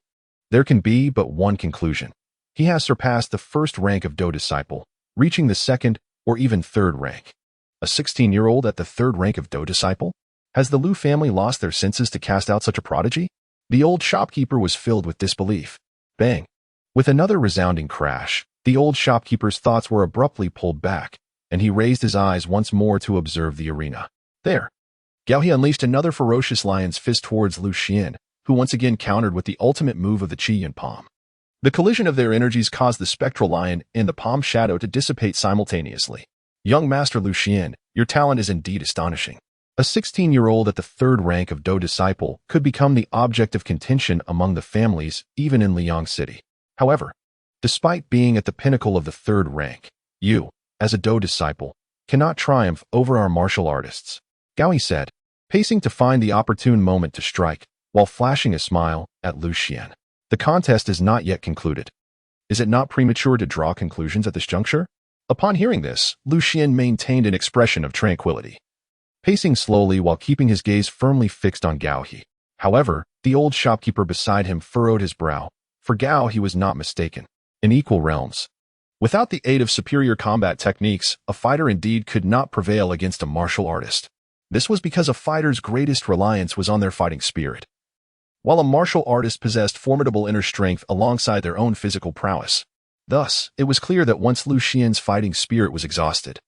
there can be but one conclusion. He has surpassed the 1st rank of Do disciple, reaching the 2nd or even 3rd rank. A 16-year-old at the 3rd rank of Do disciple? Has the Lu family lost their senses to cast out such a prodigy? The old shopkeeper was filled with disbelief. Bang! With another resounding crash, the old shopkeeper's thoughts were abruptly pulled back, and he raised his eyes once more to observe the arena. There, Gao He unleashed another ferocious lion's fist towards Lu Xian, who once again countered with the ultimate move of the Qiyun palm. The collision of their energies caused the spectral lion and the palm shadow to dissipate simultaneously. Young Master Lu Xian, your talent is indeed astonishing. A 16-year-old at the 3rd rank of Do disciple could become the object of contention among the families, even in Liang City. However, despite being at the pinnacle of the 3rd rank, you, as a Do disciple, cannot triumph over our martial artists, Gao He said, pacing to find the opportune moment to strike, while flashing a smile at Lu Xian. The contest is not yet concluded. Is it not premature to draw conclusions at this juncture? Upon hearing this, Lu Xian maintained an expression of tranquility, pacing slowly while keeping his gaze firmly fixed on Gao He. However, the old shopkeeper beside him furrowed his brow. For Gao He was not mistaken. In equal realms, without the aid of superior combat techniques, a fighter indeed could not prevail against a martial artist. This was because a fighter's greatest reliance was on their fighting spirit, while a martial artist possessed formidable inner strength alongside their own physical prowess. Thus, it was clear that once Lu Xian's fighting spirit was exhausted,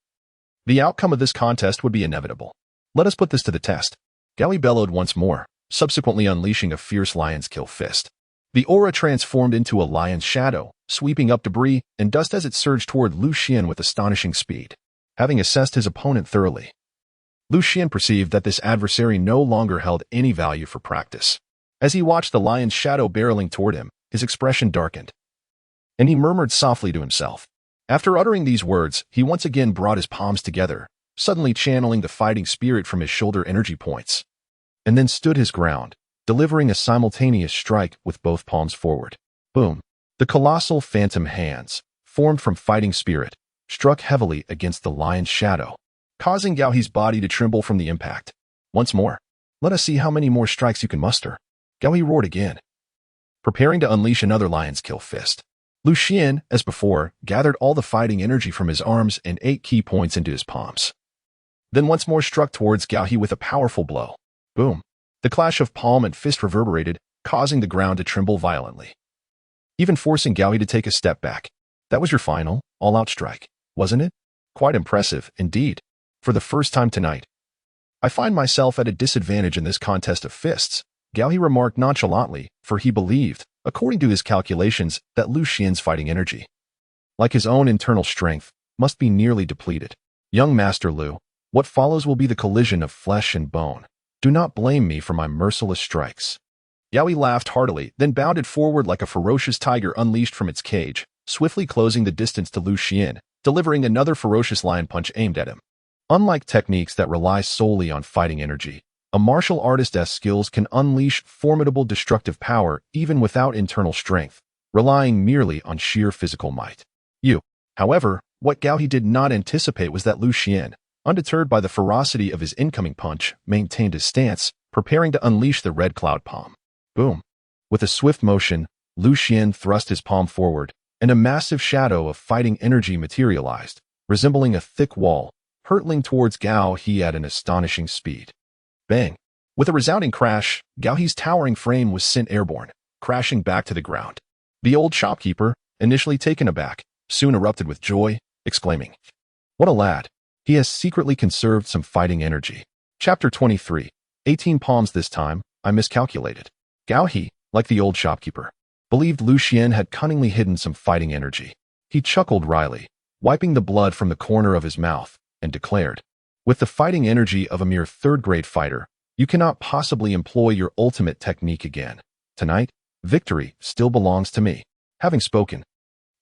the outcome of this contest would be inevitable. Let us put this to the test. Gao He bellowed once more, subsequently unleashing a fierce lion's kill fist. The aura transformed into a lion's shadow, sweeping up debris and dust as it surged toward Lu Xian with astonishing speed. Having assessed his opponent thoroughly, Lu Xian perceived that this adversary no longer held any value for practice. As he watched the lion's shadow barreling toward him, his expression darkened, and he murmured softly to himself. After uttering these words, he once again brought his palms together, suddenly channeling the fighting spirit from his shoulder energy points, and then stood his ground, delivering a simultaneous strike with both palms forward. Boom! The colossal phantom hands, formed from fighting spirit, struck heavily against the lion's shadow, causing Gao He's body to tremble from the impact. Once more. Let us see how many more strikes you can muster. Gao He roared again, preparing to unleash another lion's kill fist. Lu Xian, as before, gathered all the fighting energy from his arms and 8 key points into his palms. Then once more struck towards Gao He with a powerful blow. Boom! The clash of palm and fist reverberated, causing the ground to tremble violently, even forcing Gao He to take a step back. That was your final, all-out strike, wasn't it? Quite impressive, indeed. For the first time tonight, I find myself at a disadvantage in this contest of fists, Gao He remarked nonchalantly, for he believed, according to his calculations, that Lu Xian's fighting energy, like his own internal strength, must be nearly depleted. Young Master Lu, what follows will be the collision of flesh and bone. Do not blame me for my merciless strikes. Gao He laughed heartily, then bounded forward like a ferocious tiger unleashed from its cage, swiftly closing the distance to Lu Xian, delivering another ferocious lion punch aimed at him. Unlike techniques that rely solely on fighting energy, a martial artist's skills can unleash formidable destructive power even without internal strength, relying merely on sheer physical might. However, what Gao He did not anticipate was that Lu Xian, undeterred by the ferocity of his incoming punch, maintained his stance, preparing to unleash the red cloud palm. Boom! With a swift motion, Lu Xian thrust his palm forward, and a massive shadow of fighting energy materialized, resembling a thick wall, hurtling towards Gao He at an astonishing speed. Bang! With a resounding crash, Gao He's towering frame was sent airborne, crashing back to the ground. The old shopkeeper, initially taken aback, soon erupted with joy, exclaiming, "What a lad! He has secretly conserved some fighting energy." Chapter 23. 18 palms this time, I miscalculated. Gao He, like the old shopkeeper, believed Lu Xian had cunningly hidden some fighting energy. He chuckled wryly, wiping the blood from the corner of his mouth, and declared, "With the fighting energy of a mere third-grade fighter, you cannot possibly employ your ultimate technique again. Tonight, victory still belongs to me." Having spoken,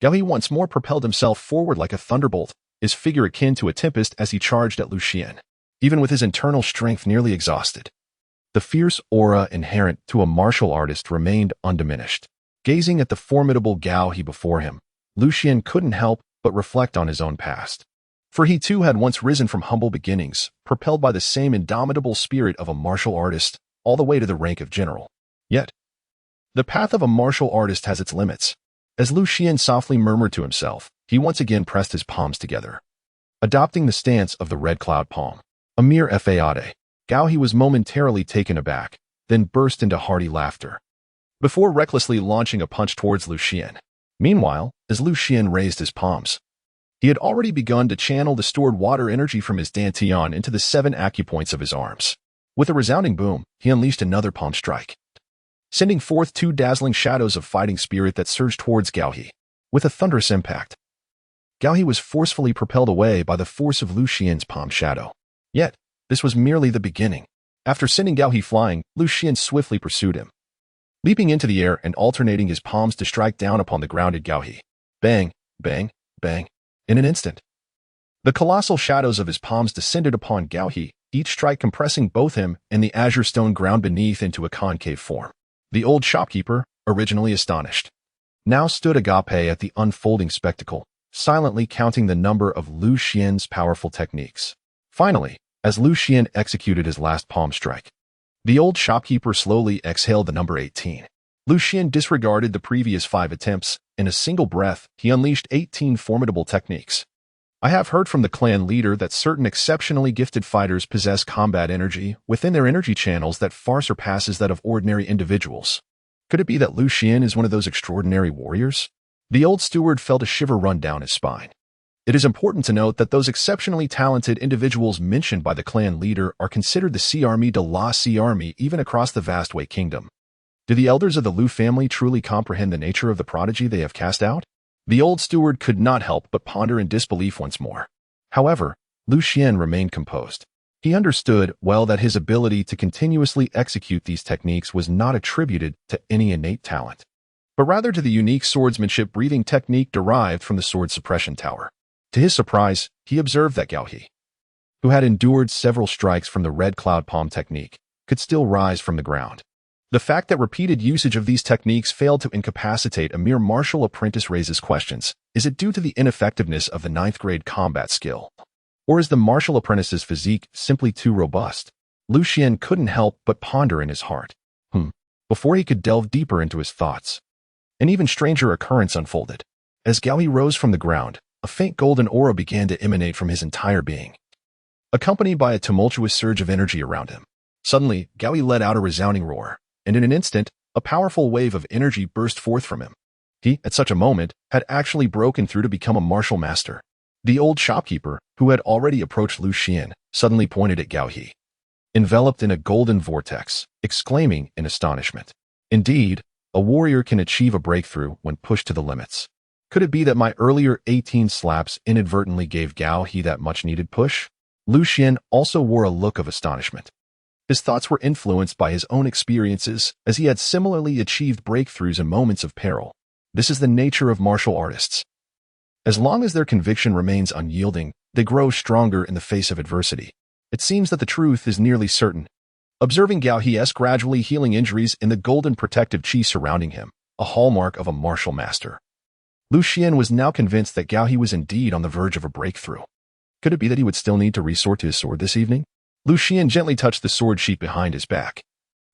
Gao He once more propelled himself forward like a thunderbolt, his figure akin to a tempest as he charged at Lu Xian, even with his internal strength nearly exhausted. The fierce aura inherent to a martial artist remained undiminished. Gazing at the formidable Gao He before him, Lu Xian couldn't help but reflect on his own past. For he too had once risen from humble beginnings, propelled by the same indomitable spirit of a martial artist, all the way to the rank of general. Yet, the path of a martial artist has its limits. As Lu Xian softly murmured to himself, he once again pressed his palms together, adopting the stance of the red cloud palm. A mere fade. Gao He was momentarily taken aback, then burst into hearty laughter, before recklessly launching a punch towards Lu Xian. Meanwhile, as Lu Xian raised his palms, he had already begun to channel the stored water energy from his dantian into the 7 acupoints of his arms. With a resounding boom, he unleashed another palm strike, sending forth 2 dazzling shadows of fighting spirit that surged towards Gao He. With a thunderous impact, Gao He was forcefully propelled away by the force of Lu Xian's palm shadow. Yet, this was merely the beginning. After sending Gao He flying, Lu Xian swiftly pursued him, leaping into the air and alternating his palms to strike down upon the grounded Gao He. Bang, bang, bang. In an instant, the colossal shadows of his palms descended upon Gao He, each strike compressing both him and the azure stone ground beneath into a concave form. The old shopkeeper, originally astonished, now stood agape at the unfolding spectacle, silently counting the number of Lu Xian's powerful techniques. Finally, as Lu Xian executed his last palm strike, the old shopkeeper slowly exhaled the number 18. Lu Xian disregarded the previous 5 attempts. In a single breath, he unleashed 18 formidable techniques. I have heard from the clan leader that certain exceptionally gifted fighters possess combat energy within their energy channels that far surpasses that of ordinary individuals. Could it be that Lu Xian is one of those extraordinary warriors? The old steward felt a shiver run down his spine. It is important to note that those exceptionally talented individuals mentioned by the clan leader are considered the Sea Army de la Sea Army even across the vast Wei Kingdom. Do the elders of the Lu family truly comprehend the nature of the prodigy they have cast out? The old steward could not help but ponder in disbelief once more. However, Lu Xian remained composed. He understood well that his ability to continuously execute these techniques was not attributed to any innate talent, but rather to the unique swordsmanship breathing technique derived from the sword suppression tower. To his surprise, he observed that Gao He, who had endured several strikes from the red cloud palm technique, could still rise from the ground. The fact that repeated usage of these techniques failed to incapacitate a mere martial apprentice raises questions. Is it due to the ineffectiveness of the 9th grade combat skill? Or is the martial apprentice's physique simply too robust? Lu Xian couldn't help but ponder in his heart. Before he could delve deeper into his thoughts, an even stranger occurrence unfolded. As Gao He rose from the ground, a faint golden aura began to emanate from his entire being, accompanied by a tumultuous surge of energy around him. Suddenly, Gao He let out a resounding roar, and in an instant, a powerful wave of energy burst forth from him. He, at such a moment, had actually broken through to become a martial master. The old shopkeeper, who had already approached Lu Xian, suddenly pointed at Gao He, enveloped in a golden vortex, exclaiming in astonishment. Indeed, a warrior can achieve a breakthrough when pushed to the limits. Could it be that my earlier 18 slaps inadvertently gave Gao He that much-needed push? Lu Xian also wore a look of astonishment. His thoughts were influenced by his own experiences, as he had similarly achieved breakthroughs in moments of peril. This is the nature of martial artists. As long as their conviction remains unyielding, they grow stronger in the face of adversity. It seems that the truth is nearly certain. Observing Gao He's gradually healing injuries in the golden protective chi surrounding him, a hallmark of a martial master, Lu Xian was now convinced that Gao He was indeed on the verge of a breakthrough. Could it be that he would still need to resort to his sword this evening? Lu Xian gently touched the sword sheath behind his back,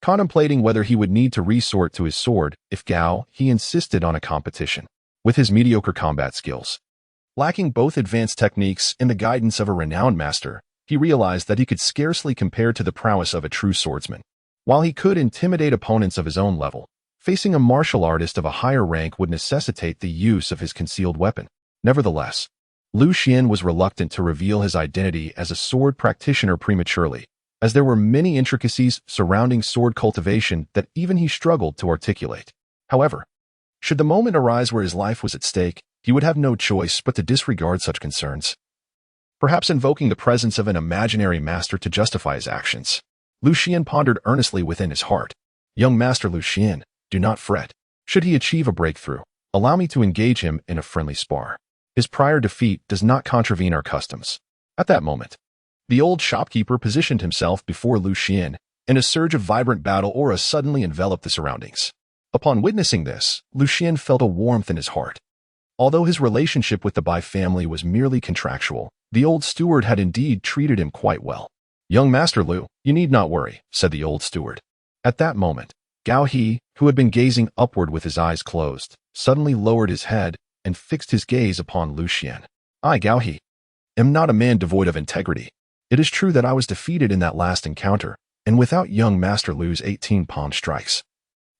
contemplating whether he would need to resort to his sword if Gao He insisted on a competition. With his mediocre combat skills, lacking both advanced techniques and the guidance of a renowned master, he realized that he could scarcely compare to the prowess of a true swordsman. While he could intimidate opponents of his own level, facing a martial artist of a higher rank would necessitate the use of his concealed weapon. Nevertheless, Lu Xian was reluctant to reveal his identity as a sword practitioner prematurely, as there were many intricacies surrounding sword cultivation that even he struggled to articulate. However, should the moment arise where his life was at stake, he would have no choice but to disregard such concerns, perhaps invoking the presence of an imaginary master to justify his actions. Lu Xian pondered earnestly within his heart. Young Master Lu Xian, do not fret. Should he achieve a breakthrough, allow me to engage him in a friendly spar. His prior defeat does not contravene our customs. At that moment, the old shopkeeper positioned himself before Lu Xian, and a surge of vibrant battle aura suddenly enveloped the surroundings. Upon witnessing this, Lu Xian felt a warmth in his heart. Although his relationship with the Bai family was merely contractual, the old steward had indeed treated him quite well. Young Master Lu, you need not worry, said the old steward. At that moment, Gao He, who had been gazing upward with his eyes closed, suddenly lowered his head and fixed his gaze upon Lu Xian. I, Gao He, am not a man devoid of integrity. It is true that I was defeated in that last encounter, and without young Master Lu's 18 palm strikes,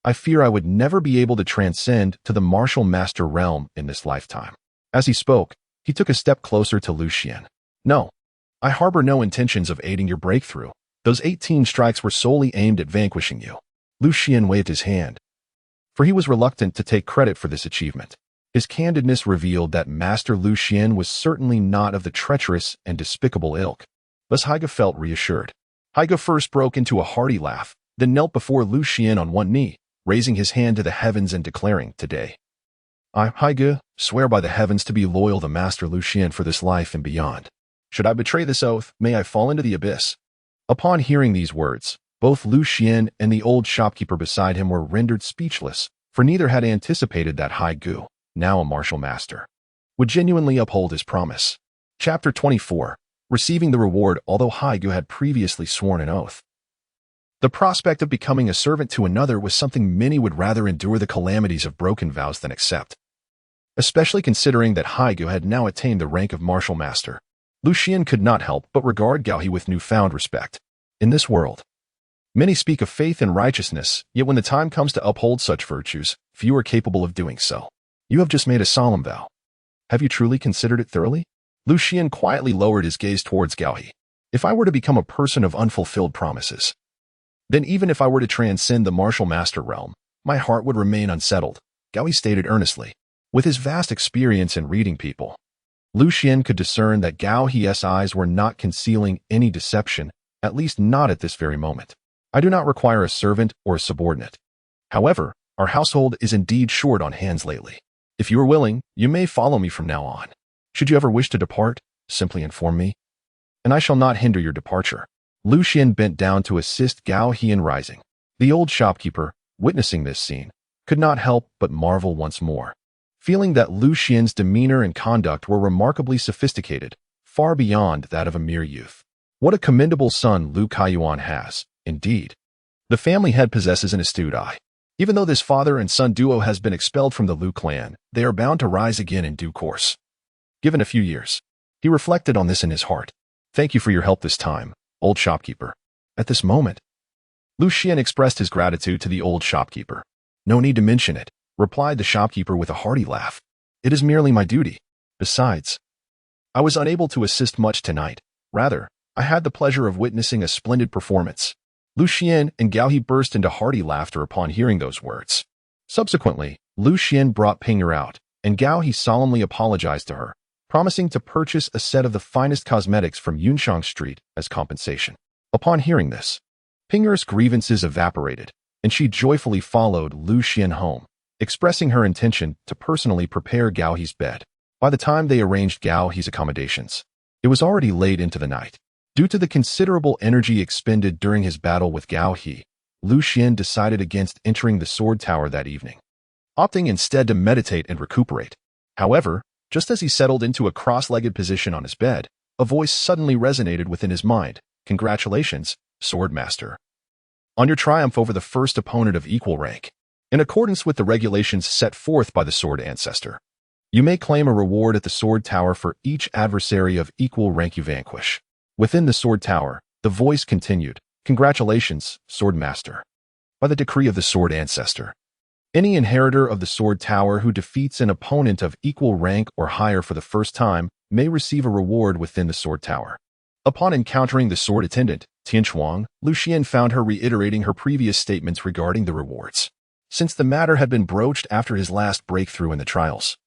I fear I would never be able to transcend to the martial master realm in this lifetime. As he spoke, he took a step closer to Lu Xian. No, I harbor no intentions of aiding your breakthrough. Those 18 strikes were solely aimed at vanquishing you. Lu Xian waved his hand, for he was reluctant to take credit for this achievement. His candidness revealed that Master Lu Xian was certainly not of the treacherous and despicable ilk. Thus Haiga felt reassured. Haiga first broke into a hearty laugh, then knelt before Lu Xian on one knee, raising his hand to the heavens and declaring, Today, I, Haiga, swear by the heavens to be loyal to Master Lu Xian for this life and beyond. Should I betray this oath, may I fall into the abyss. Upon hearing these words, both Lu Xian and the old shopkeeper beside him were rendered speechless, for neither had anticipated that Haigu, now a martial master, would genuinely uphold his promise. Chapter 24. Receiving the reward although Haigu had previously sworn an oath. The prospect of becoming a servant to another was something many would rather endure the calamities of broken vows than accept, especially considering that Haigu had now attained the rank of martial master. Lu Xian could not help but regard Gao He with newfound respect. In this world, many speak of faith and righteousness, yet when the time comes to uphold such virtues, few are capable of doing so. You have just made a solemn vow. Have you truly considered it thoroughly? Lu Xian quietly lowered his gaze towards Gao He. If I were to become a person of unfulfilled promises, then even if I were to transcend the martial master realm, my heart would remain unsettled, Gao He stated earnestly. With his vast experience in reading people, Xuan could discern that Gao He's eyes were not concealing any deception, at least not at this very moment. I do not require a servant or a subordinate. However, our household is indeed short on hands lately. If you are willing, you may follow me from now on. Should you ever wish to depart, simply inform me, and I shall not hinder your departure. Xuan bent down to assist Gao He in rising. The old shopkeeper, witnessing this scene, could not help but marvel once more, feeling that Xuan's demeanor and conduct were remarkably sophisticated, far beyond that of a mere youth. What a commendable son Lu Kaiyuan has, indeed. The family head possesses an astute eye. Even though this father and son duo has been expelled from the Lu clan, they are bound to rise again in due course. Given a few years, he reflected on this in his heart. Thank you for your help this time, old shopkeeper. At this moment, Xuan expressed his gratitude to the old shopkeeper. No need to mention it, replied the shopkeeper with a hearty laugh. It is merely my duty. Besides, I was unable to assist much tonight. Rather, I had the pleasure of witnessing a splendid performance. Xuan and Gao He burst into hearty laughter upon hearing those words. Subsequently, Xuan brought Ping'er out, and Gao He solemnly apologized to her, promising to purchase a set of the finest cosmetics from Yunshang Street as compensation. Upon hearing this, Ping'er's grievances evaporated, and she joyfully followed Xuan home, expressing her intention to personally prepare Gao He's bed. By the time they arranged Gao He's accommodations, it was already late into the night. Due to the considerable energy expended during his battle with Gao He, Xuan decided against entering the sword tower that evening, opting instead to meditate and recuperate. However, just as he settled into a cross-legged position on his bed, a voice suddenly resonated within his mind. Congratulations, Swordmaster, on your triumph over the first opponent of equal rank. In accordance with the regulations set forth by the Sword Ancestor, you may claim a reward at the sword tower for each adversary of equal rank you vanquish. Within the sword tower, the voice continued, Congratulations, Swordmaster. By the decree of the Sword Ancestor, any inheritor of the sword tower who defeats an opponent of equal rank or higher for the first time may receive a reward within the sword tower. Upon encountering the sword attendant, Tianchuang, Xuan found her reiterating her previous statements regarding the rewards. Since the matter had been broached after his last breakthrough in the trials,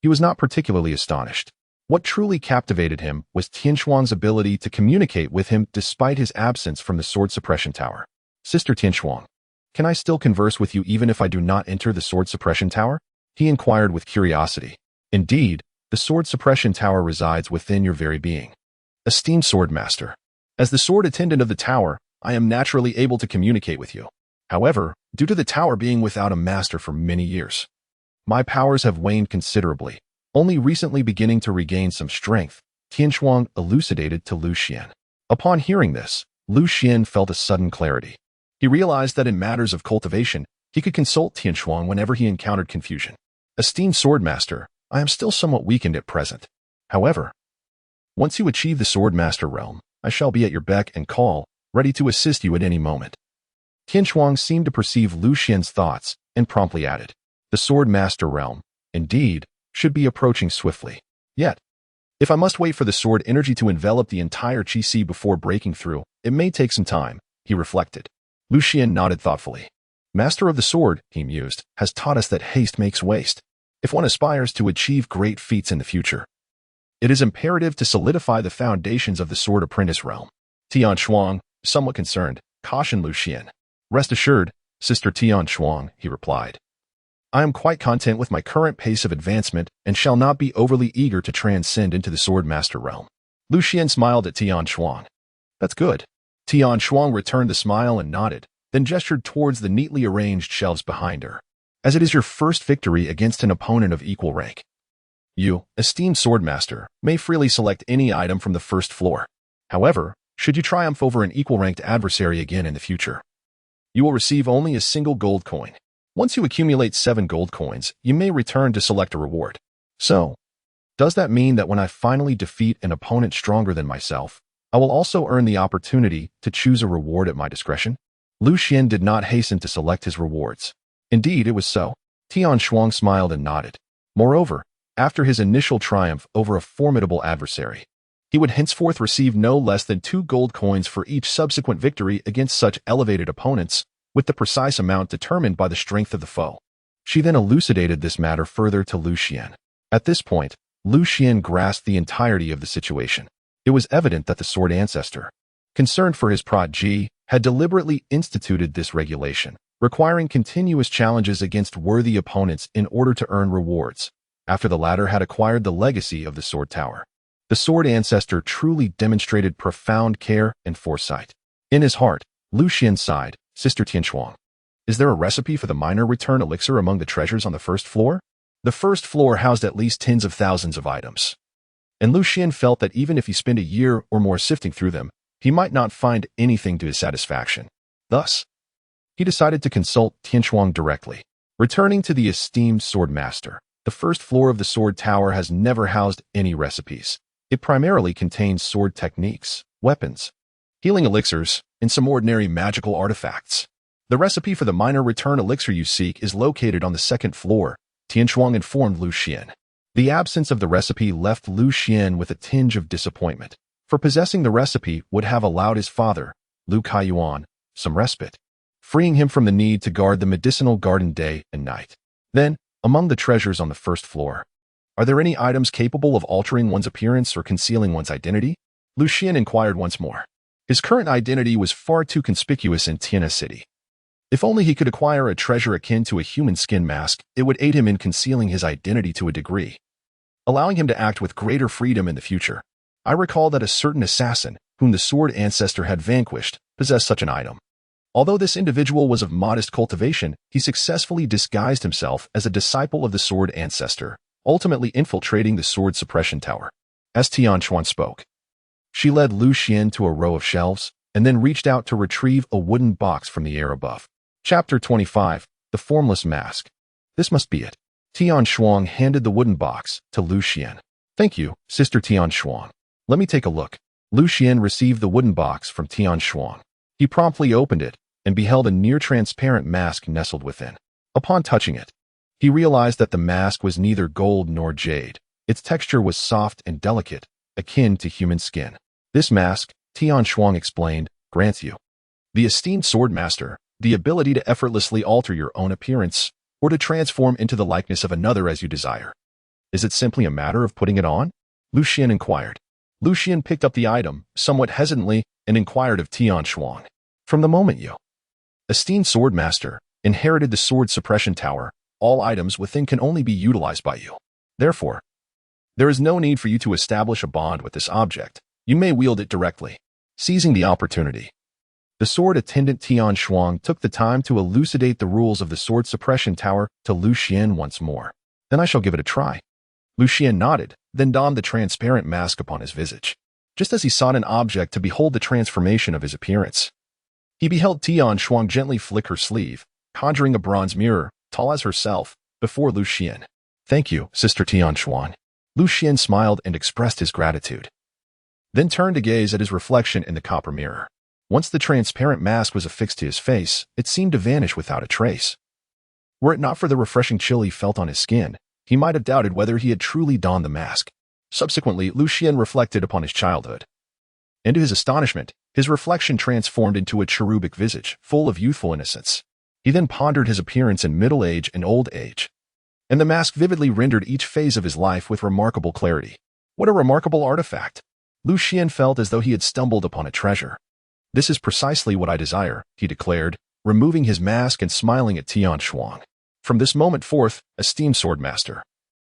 he was not particularly astonished. What truly captivated him was Tianchuang's ability to communicate with him despite his absence from the sword suppression tower. Sister Tianchuang, can I still converse with you even if I do not enter the sword suppression tower? He inquired with curiosity. Indeed, the sword suppression tower resides within your very being. Esteemed Swordmaster, as the sword attendant of the tower, I am naturally able to communicate with you. However, due to the tower being without a master for many years, my powers have waned considerably. Only recently beginning to regain some strength, Tianchuang elucidated to Xuan. Upon hearing this, Xuan felt a sudden clarity. He realized that in matters of cultivation, he could consult Tianchuang whenever he encountered confusion. Esteemed Swordmaster, I am still somewhat weakened at present. However, once you achieve the Swordmaster realm, I shall be at your beck and call, ready to assist you at any moment. Tianchuang seemed to perceive Xuan's thoughts and promptly added, the Swordmaster realm, indeed, should be approaching swiftly. Yet, if I must wait for the sword energy to envelop the entire Qi Si before breaking through, it may take some time, he reflected. Xuan nodded thoughtfully. Master of the sword, he mused, has taught us that haste makes waste. If one aspires to achieve great feats in the future, it is imperative to solidify the foundations of the sword apprentice realm. Tianchuang, somewhat concerned, cautioned Xuan. Rest assured, Sister Tianchuang, he replied. I am quite content with my current pace of advancement and shall not be overly eager to transcend into the Swordmaster realm. Xuan smiled at Tianchuang. That's good. Tianchuang returned the smile and nodded, then gestured towards the neatly arranged shelves behind her. As it is your first victory against an opponent of equal rank, you, esteemed Swordmaster, may freely select any item from the first floor. However, should you triumph over an equal-ranked adversary again in the future, you will receive only a single gold coin. Once you accumulate 7 gold coins, you may return to select a reward. So, does that mean that when I finally defeat an opponent stronger than myself, I will also earn the opportunity to choose a reward at my discretion? Xuan did not hasten to select his rewards. Indeed, it was so. Tianchuang smiled and nodded. Moreover, after his initial triumph over a formidable adversary, he would henceforth receive no less than 2 gold coins for each subsequent victory against such elevated opponents, with the precise amount determined by the strength of the foe. She then elucidated this matter further to Xuan. At this point, Xuan grasped the entirety of the situation. It was evident that the sword ancestor, concerned for his protege, had deliberately instituted this regulation, requiring continuous challenges against worthy opponents in order to earn rewards, after the latter had acquired the legacy of the sword tower. The sword ancestor truly demonstrated profound care and foresight. In his heart, Xuan sighed, Sister Tianshuang, is there a recipe for the minor return elixir among the treasures on the first floor? The first floor housed at least tens of thousands of items, and Xuan felt that even if he spent a year or more sifting through them, he might not find anything to his satisfaction. Thus, he decided to consult Tianshuang directly. Returning to the esteemed sword master, the first floor of the sword tower has never housed any recipes. It primarily contains sword techniques, weapons, healing elixirs, and some ordinary magical artifacts. The recipe for the minor return elixir you seek is located on the second floor, Tianshuang informed Xuan. The absence of the recipe left Xuan with a tinge of disappointment, for possessing the recipe would have allowed his father, Lu Kaiyuan, some respite, freeing him from the need to guard the medicinal garden day and night. Then, among the treasures on the first floor, are there any items capable of altering one's appearance or concealing one's identity? Xuan inquired once more. His current identity was far too conspicuous in Tiana City. If only he could acquire a treasure akin to a human skin mask, it would aid him in concealing his identity to a degree, allowing him to act with greater freedom in the future. I recall that a certain assassin, whom the sword ancestor had vanquished, possessed such an item. Although this individual was of modest cultivation, he successfully disguised himself as a disciple of the sword ancestor, ultimately infiltrating the sword suppression tower. As Tianshuan spoke, she led Xuan to a row of shelves, and then reached out to retrieve a wooden box from the air above. Chapter 25, The Formless Mask. This must be it. Tianshuan handed the wooden box to Xuan. Thank you, Sister Tianshuan. Let me take a look. Xuan received the wooden box from Tianshuan. He promptly opened it and beheld a near-transparent mask nestled within. Upon touching it, he realized that the mask was neither gold nor jade. Its texture was soft and delicate, akin to human skin. This mask, Tianshuan explained, grants you, the esteemed sword master, the ability to effortlessly alter your own appearance or to transform into the likeness of another as you desire. Is it simply a matter of putting it on? Xuan inquired. Xuan picked up the item, somewhat hesitantly, and inquired of Tianshuan. From the moment you, esteemed sword master, inherited the sword suppression tower, all items within can only be utilized by you. Therefore, there is no need for you to establish a bond with this object. You may wield it directly. Seizing the opportunity, the sword attendant Tianshuan took the time to elucidate the rules of the sword suppression tower to Xuan once more. Then I shall give it a try. Xuan nodded, then donned the transparent mask upon his visage. Just as he sought an object to behold the transformation of his appearance, he beheld Tianshuan gently flick her sleeve, conjuring a bronze mirror, tall as herself, before Xuan. Thank you, Sister Tianshuan. Xuan smiled and expressed his gratitude, then turned to gaze at his reflection in the copper mirror. Once the transparent mask was affixed to his face, it seemed to vanish without a trace. Were it not for the refreshing chill he felt on his skin, he might have doubted whether he had truly donned the mask. Subsequently, Xuan reflected upon his childhood, and to his astonishment, his reflection transformed into a cherubic visage, full of youthful innocence. He then pondered his appearance in middle age and old age, and the mask vividly rendered each phase of his life with remarkable clarity. What a remarkable artifact! Xuan felt as though he had stumbled upon a treasure. This is precisely what I desire, he declared, removing his mask and smiling at Tianshuan. From this moment forth, esteemed swordmaster,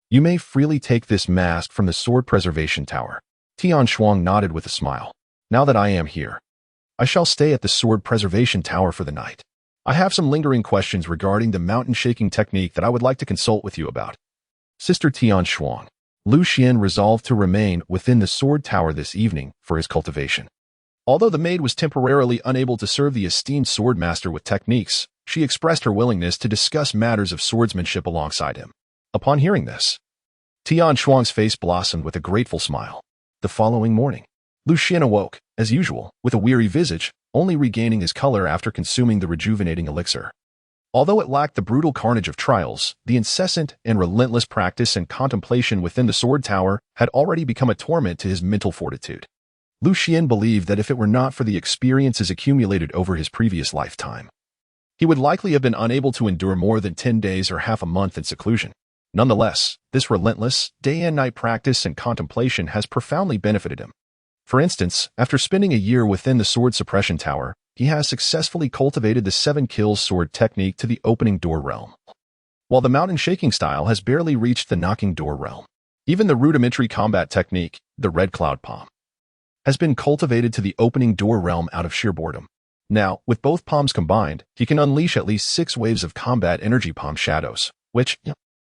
you may freely take this mask from the sword preservation tower. Tianshuan nodded with a smile. Now that I am here, I shall stay at the sword preservation tower for the night. I have some lingering questions regarding the mountain shaking technique that I would like to consult with you about. Sister Tianshuan, Xuan resolved to remain within the sword tower this evening for his cultivation. Although the maid was temporarily unable to serve the esteemed swordmaster with techniques, she expressed her willingness to discuss matters of swordsmanship alongside him. Upon hearing this, Tianshuan's face blossomed with a grateful smile. The following morning, Xuan awoke, as usual, with a weary visage, only regaining his color after consuming the rejuvenating elixir. Although it lacked the brutal carnage of trials, the incessant and relentless practice and contemplation within the sword tower had already become a torment to his mental fortitude. Xuan believed that if it were not for the experiences accumulated over his previous lifetime, he would likely have been unable to endure more than 10 days or half a month in seclusion. Nonetheless, this relentless, day-and-night practice and contemplation has profoundly benefited him. For instance, after spending a year within the sword suppression tower, he has successfully cultivated the 7 kills sword technique to the opening door realm, while the mountain shaking style has barely reached the knocking door realm. Even the rudimentary combat technique, the red cloud palm, has been cultivated to the opening door realm out of sheer boredom. Now, with both palms combined, he can unleash at least 6 waves of combat energy palm shadows, which,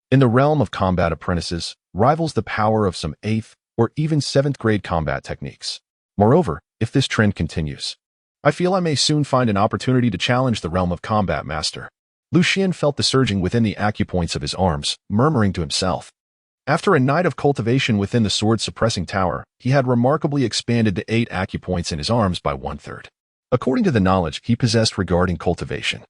in the realm of combat apprentices, rivals the power of some 8th or even 7th grade combat techniques. Moreover, if this trend continues, I feel I may soon find an opportunity to challenge the realm of combat master. Xuan felt the surging within the acupoints of his arms, murmuring to himself. After a night of cultivation within the sword-suppressing tower, he had remarkably expanded the 8 acupoints in his arms by 1/3. According to the knowledge he possessed regarding cultivation,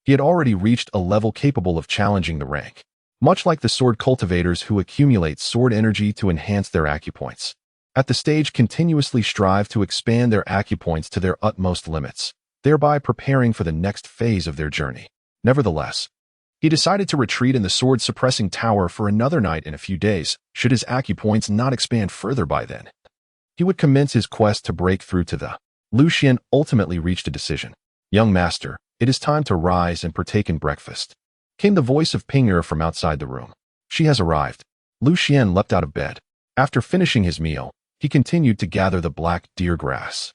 he had already reached a level capable of challenging the rank. Much like the sword cultivators who accumulate sword energy to enhance their acupoints, at the stage continuously strive to expand their acupoints to their utmost limits, thereby preparing for the next phase of their journey. Nevertheless, he decided to retreat in the sword-suppressing tower for another night in a few days, should his acupoints not expand further by then. He would commence his quest to break through to the. Xuan ultimately reached a decision. "Young master, it is time to rise and partake in breakfast," came the voice of Ping'er from outside the room. "She has arrived." Xuan leapt out of bed. After finishing his meal, he continued to gather the black deer grass.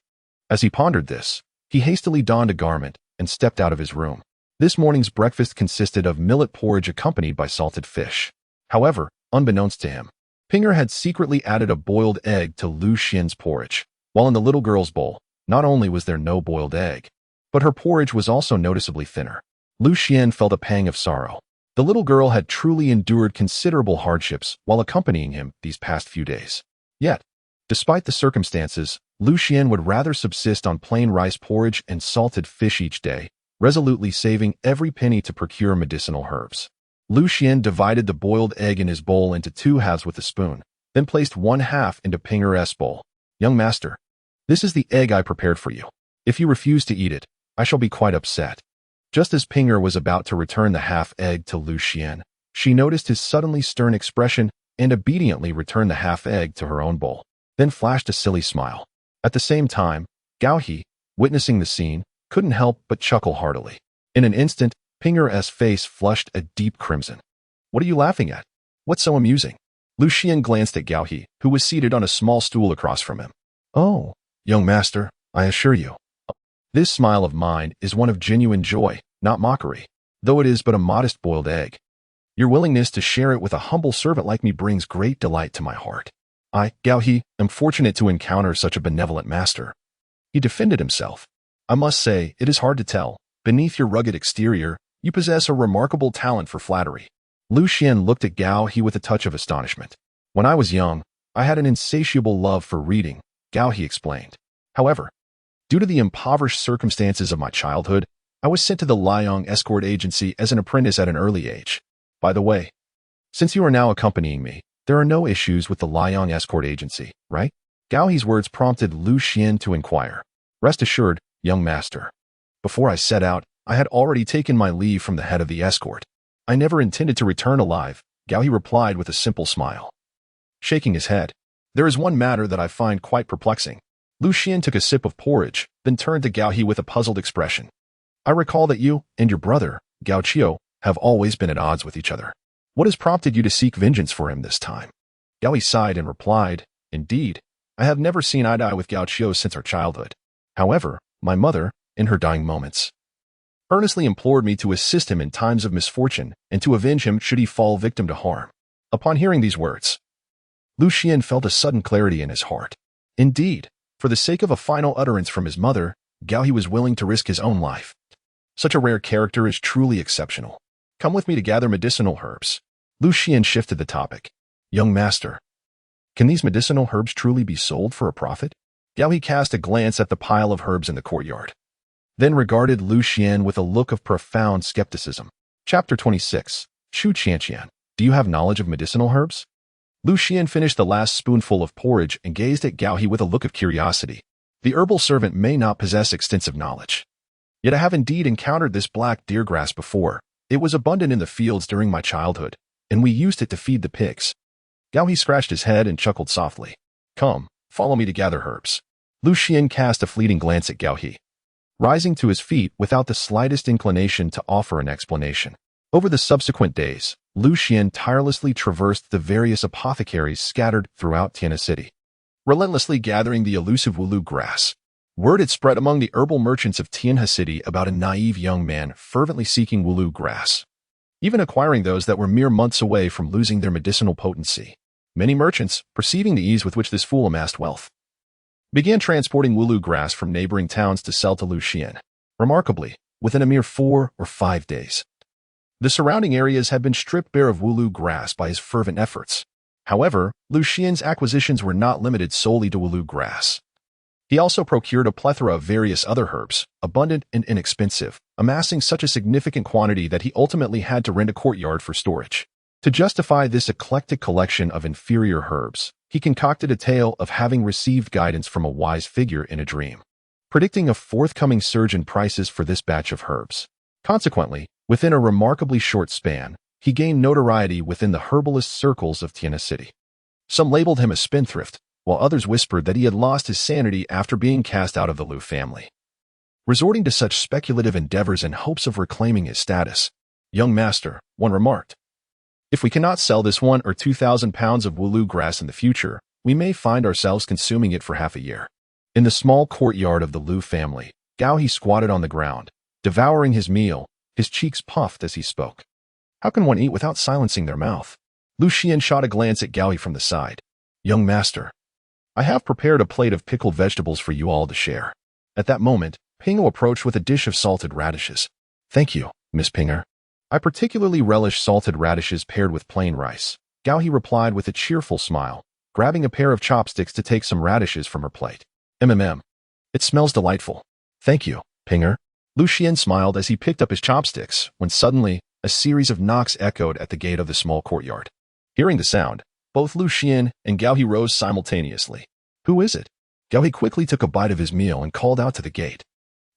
As he pondered this, he hastily donned a garment and stepped out of his room. This morning's breakfast consisted of millet porridge accompanied by salted fish. However, unbeknownst to him, Ping'er had secretly added a boiled egg to Xuan's porridge, while in the little girl's bowl, not only was there no boiled egg, but her porridge was also noticeably thinner. Xuan felt a pang of sorrow. The little girl had truly endured considerable hardships while accompanying him these past few days. Yet, despite the circumstances, Xuan would rather subsist on plain rice porridge and salted fish each day, resolutely saving every penny to procure medicinal herbs. Xuan divided the boiled egg in his bowl into 2 halves with a spoon, then placed 1/2 into Ping'er's bowl. "Young master, this is the egg I prepared for you. If you refuse to eat it, I shall be quite upset." Just as Ping'er was about to return the half egg to Xuan, she noticed his suddenly stern expression and obediently returned the half egg to her own bowl, then flashed a silly smile. At the same time, Gaohe, witnessing the scene, couldn't help but chuckle heartily. In an instant, Ping'er's face flushed a deep crimson. "What are you laughing at? What's so amusing?" Xuan glanced at Gaohe, who was seated on a small stool across from him. "Oh, young master, I assure you, this smile of mine is one of genuine joy, not mockery, though it is but a modest boiled egg. Your willingness to share it with a humble servant like me brings great delight to my heart. I, Gaohe, am fortunate to encounter such a benevolent master." He defended himself. "I must say, it is hard to tell. Beneath your rugged exterior, you possess a remarkable talent for flattery." Xuan looked at Gaohe with a touch of astonishment. "When I was young, I had an insatiable love for reading," Gaohe explained. "However, due to the impoverished circumstances of my childhood, I was sent to the Liang escort agency as an apprentice at an early age. By the way, since you are now accompanying me, there are no issues with the Liang escort agency, right?" Gaohe's words prompted Xuan to inquire. "Rest assured, young master. Before I set out, I had already taken my leave from the head of the escort. I never intended to return alive," Gaohe replied with a simple smile. Shaking his head, "There is one matter that I find quite perplexing." Xuan took a sip of porridge, then turned to Gaohe with a puzzled expression. "I recall that you and your brother, Gao Qiu, have always been at odds with each other. What has prompted you to seek vengeance for him this time?" Gaohe sighed and replied, "Indeed, I have never seen eye to eye with Gao Qiu since our childhood. However, my mother, in her dying moments, earnestly implored me to assist him in times of misfortune and to avenge him should he fall victim to harm." Upon hearing these words, Xuan felt a sudden clarity in his heart. Indeed, for the sake of a final utterance from his mother, Gaohe was willing to risk his own life. Such a rare character is truly exceptional. "Come with me to gather medicinal herbs." Xuan shifted the topic. "Young master, can these medicinal herbs truly be sold for a profit?" Gaohe cast a glance at the pile of herbs in the courtyard, then regarded Xuan with a look of profound skepticism. Chapter 26. Shu Qianqian, do you have knowledge of medicinal herbs? Xuan finished the last spoonful of porridge and gazed at Gaohe with a look of curiosity. The herbal servant may not possess extensive knowledge, Yet I have indeed encountered this black deer grass before. It was abundant in the fields during my childhood, and we used it to feed the pigs. Gao He scratched his head and chuckled softly. Come, follow me to gather herbs. Lu Xian cast a fleeting glance at Gao He, rising to his feet without the slightest inclination to offer an explanation. Over the subsequent days, Lu Xian tirelessly traversed the various apothecaries scattered throughout Tiana City, relentlessly gathering the elusive Wulu grass. Word had spread among the herbal merchants of Tianhe City about a naive young man fervently seeking Wulu grass, even acquiring those that were mere months away from losing their medicinal potency. Many merchants, perceiving the ease with which this fool amassed wealth, began transporting Wulu grass from neighboring towns to sell to Lu Xian. Remarkably, within a mere 4 or 5 days, the surrounding areas had been stripped bare of Wulu grass by his fervent efforts. However, Lu Xian's acquisitions were not limited solely to Wulu grass. He also procured a plethora of various other herbs, abundant and inexpensive, amassing such a significant quantity that he ultimately had to rent a courtyard for storage. To justify this eclectic collection of inferior herbs, he concocted a tale of having received guidance from a wise figure in a dream, predicting a forthcoming surge in prices for this batch of herbs. Consequently, within a remarkably short span, he gained notoriety within the herbalist circles of Tiana City. Some labeled him a spendthrift, while others whispered that he had lost his sanity after being cast out of the Lu family. Resorting to such speculative endeavors in hopes of reclaiming his status, "Young master," one remarked, "if we cannot sell this 1 or 2,000 pounds of Wulu grass in the future, we may find ourselves consuming it for half a year." In the small courtyard of the Lu family, Gao He squatted on the ground, devouring his meal, his cheeks puffed as he spoke. How can one eat without silencing their mouth? Lu Xian shot a glance at Gao He from the side. "Young master, I have prepared a plate of pickled vegetables for you all to share." At that moment, Pingo approached with a dish of salted radishes. "Thank you, Miss Pinger. I particularly relish salted radishes paired with plain rice." Gao He replied with a cheerful smile, grabbing a pair of chopsticks to take some radishes from her plate. It smells delightful." "Thank you, Pinger." Lu Xian smiled as he picked up his chopsticks, when suddenly, a series of knocks echoed at the gate of the small courtyard. Hearing the sound, both Lu Xian and Gao He rose simultaneously. "Who is it?" Gao He quickly took a bite of his meal and called out to the gate.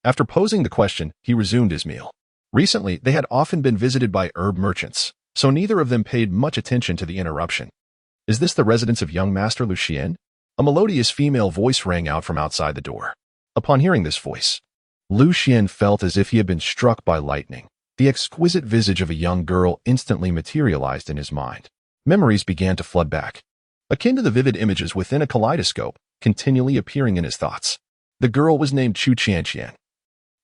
After posing the question, he resumed his meal. Recently, they had often been visited by herb merchants, so neither of them paid much attention to the interruption. "Is this the residence of young Master Lu Xian?" A melodious female voice rang out from outside the door. Upon hearing this voice, Lu Xian felt as if he had been struck by lightning. The exquisite visage of a young girl instantly materialized in his mind. Memories began to flood back, akin to the vivid images within a kaleidoscope, continually appearing in his thoughts. The girl was named Chu Qianqian,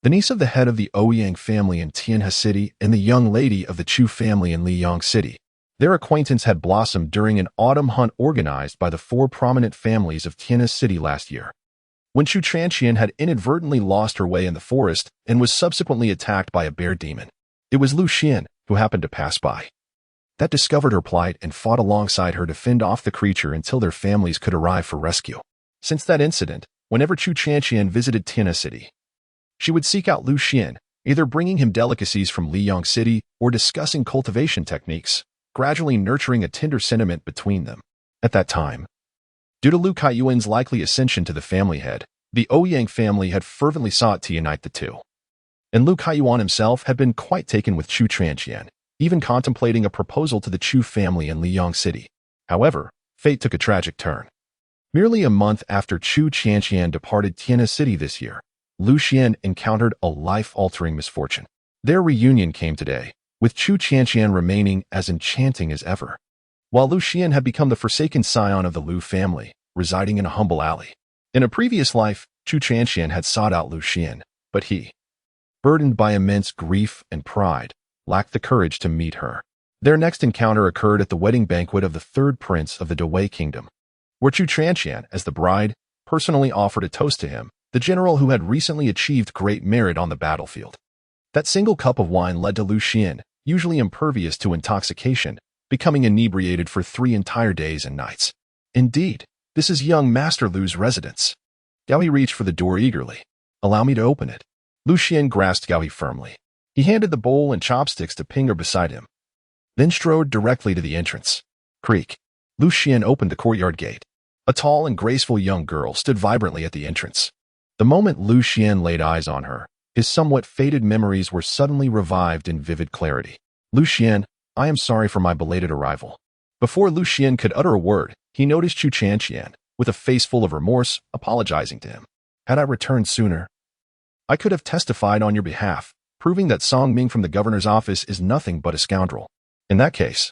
the niece of the head of the Ouyang family in Tianhe City and the young lady of the Chu family in Liyang City. Their acquaintance had blossomed during an autumn hunt organized by the 4 prominent families of Tianhe City last year, when Chu Qianqian had inadvertently lost her way in the forest and was subsequently attacked by a bear demon. It was Lu Xian who happened to pass by that discovered her plight and fought alongside her to fend off the creature until their families could arrive for rescue. Since that incident, whenever Chu Qianqian visited Tianhe City, she would seek out Lu Xian, either bringing him delicacies from Liyang City or discussing cultivation techniques, gradually nurturing a tender sentiment between them. At that time, due to Lu Kaiyuan's likely ascension to the family head, the Ouyang family had fervently sought to unite the two. And Lu Kaiyuan himself had been quite taken with Chu Qianqian, even contemplating a proposal to the Chu family in Liyang City. However, fate took a tragic turn. Merely a month after Chu Qianqian departed Tianhe City this year, Lu Xian encountered a life-altering misfortune. Their reunion came today, with Chu Qianqian remaining as enchanting as ever, while Lu Xian had become the forsaken scion of the Lu family, residing in a humble alley. In a previous life, Chu Qianqian had sought out Lu Xian, but he, burdened by immense grief and pride, lacked the courage to meet her. Their next encounter occurred at the wedding banquet of the 3rd prince of the Dawei kingdom, where Chu Qianqian, as the bride, personally offered a toast to him, the general who had recently achieved great merit on the battlefield. That single cup of wine led to Lu Xian, usually impervious to intoxication, becoming inebriated for 3 entire days and nights. "Indeed, this is young Master Lu's residence." Gao He reached for the door eagerly. "Allow me to open it." Lu Xian grasped Gao He firmly. He handed the bowl and chopsticks to Pinger beside him, then strode directly to the entrance. Creak. Lu Xian opened the courtyard gate. A tall and graceful young girl stood vibrantly at the entrance. The moment Lu Xian laid eyes on her, His somewhat faded memories were suddenly revived in vivid clarity. Xuan, I am sorry for my belated arrival. Before Xuan could utter a word, he noticed Xuan, with a face full of remorse, apologizing to him. Had I returned sooner, I could have testified on your behalf, proving that Song Ming from the governor's office is nothing but a scoundrel. In that case,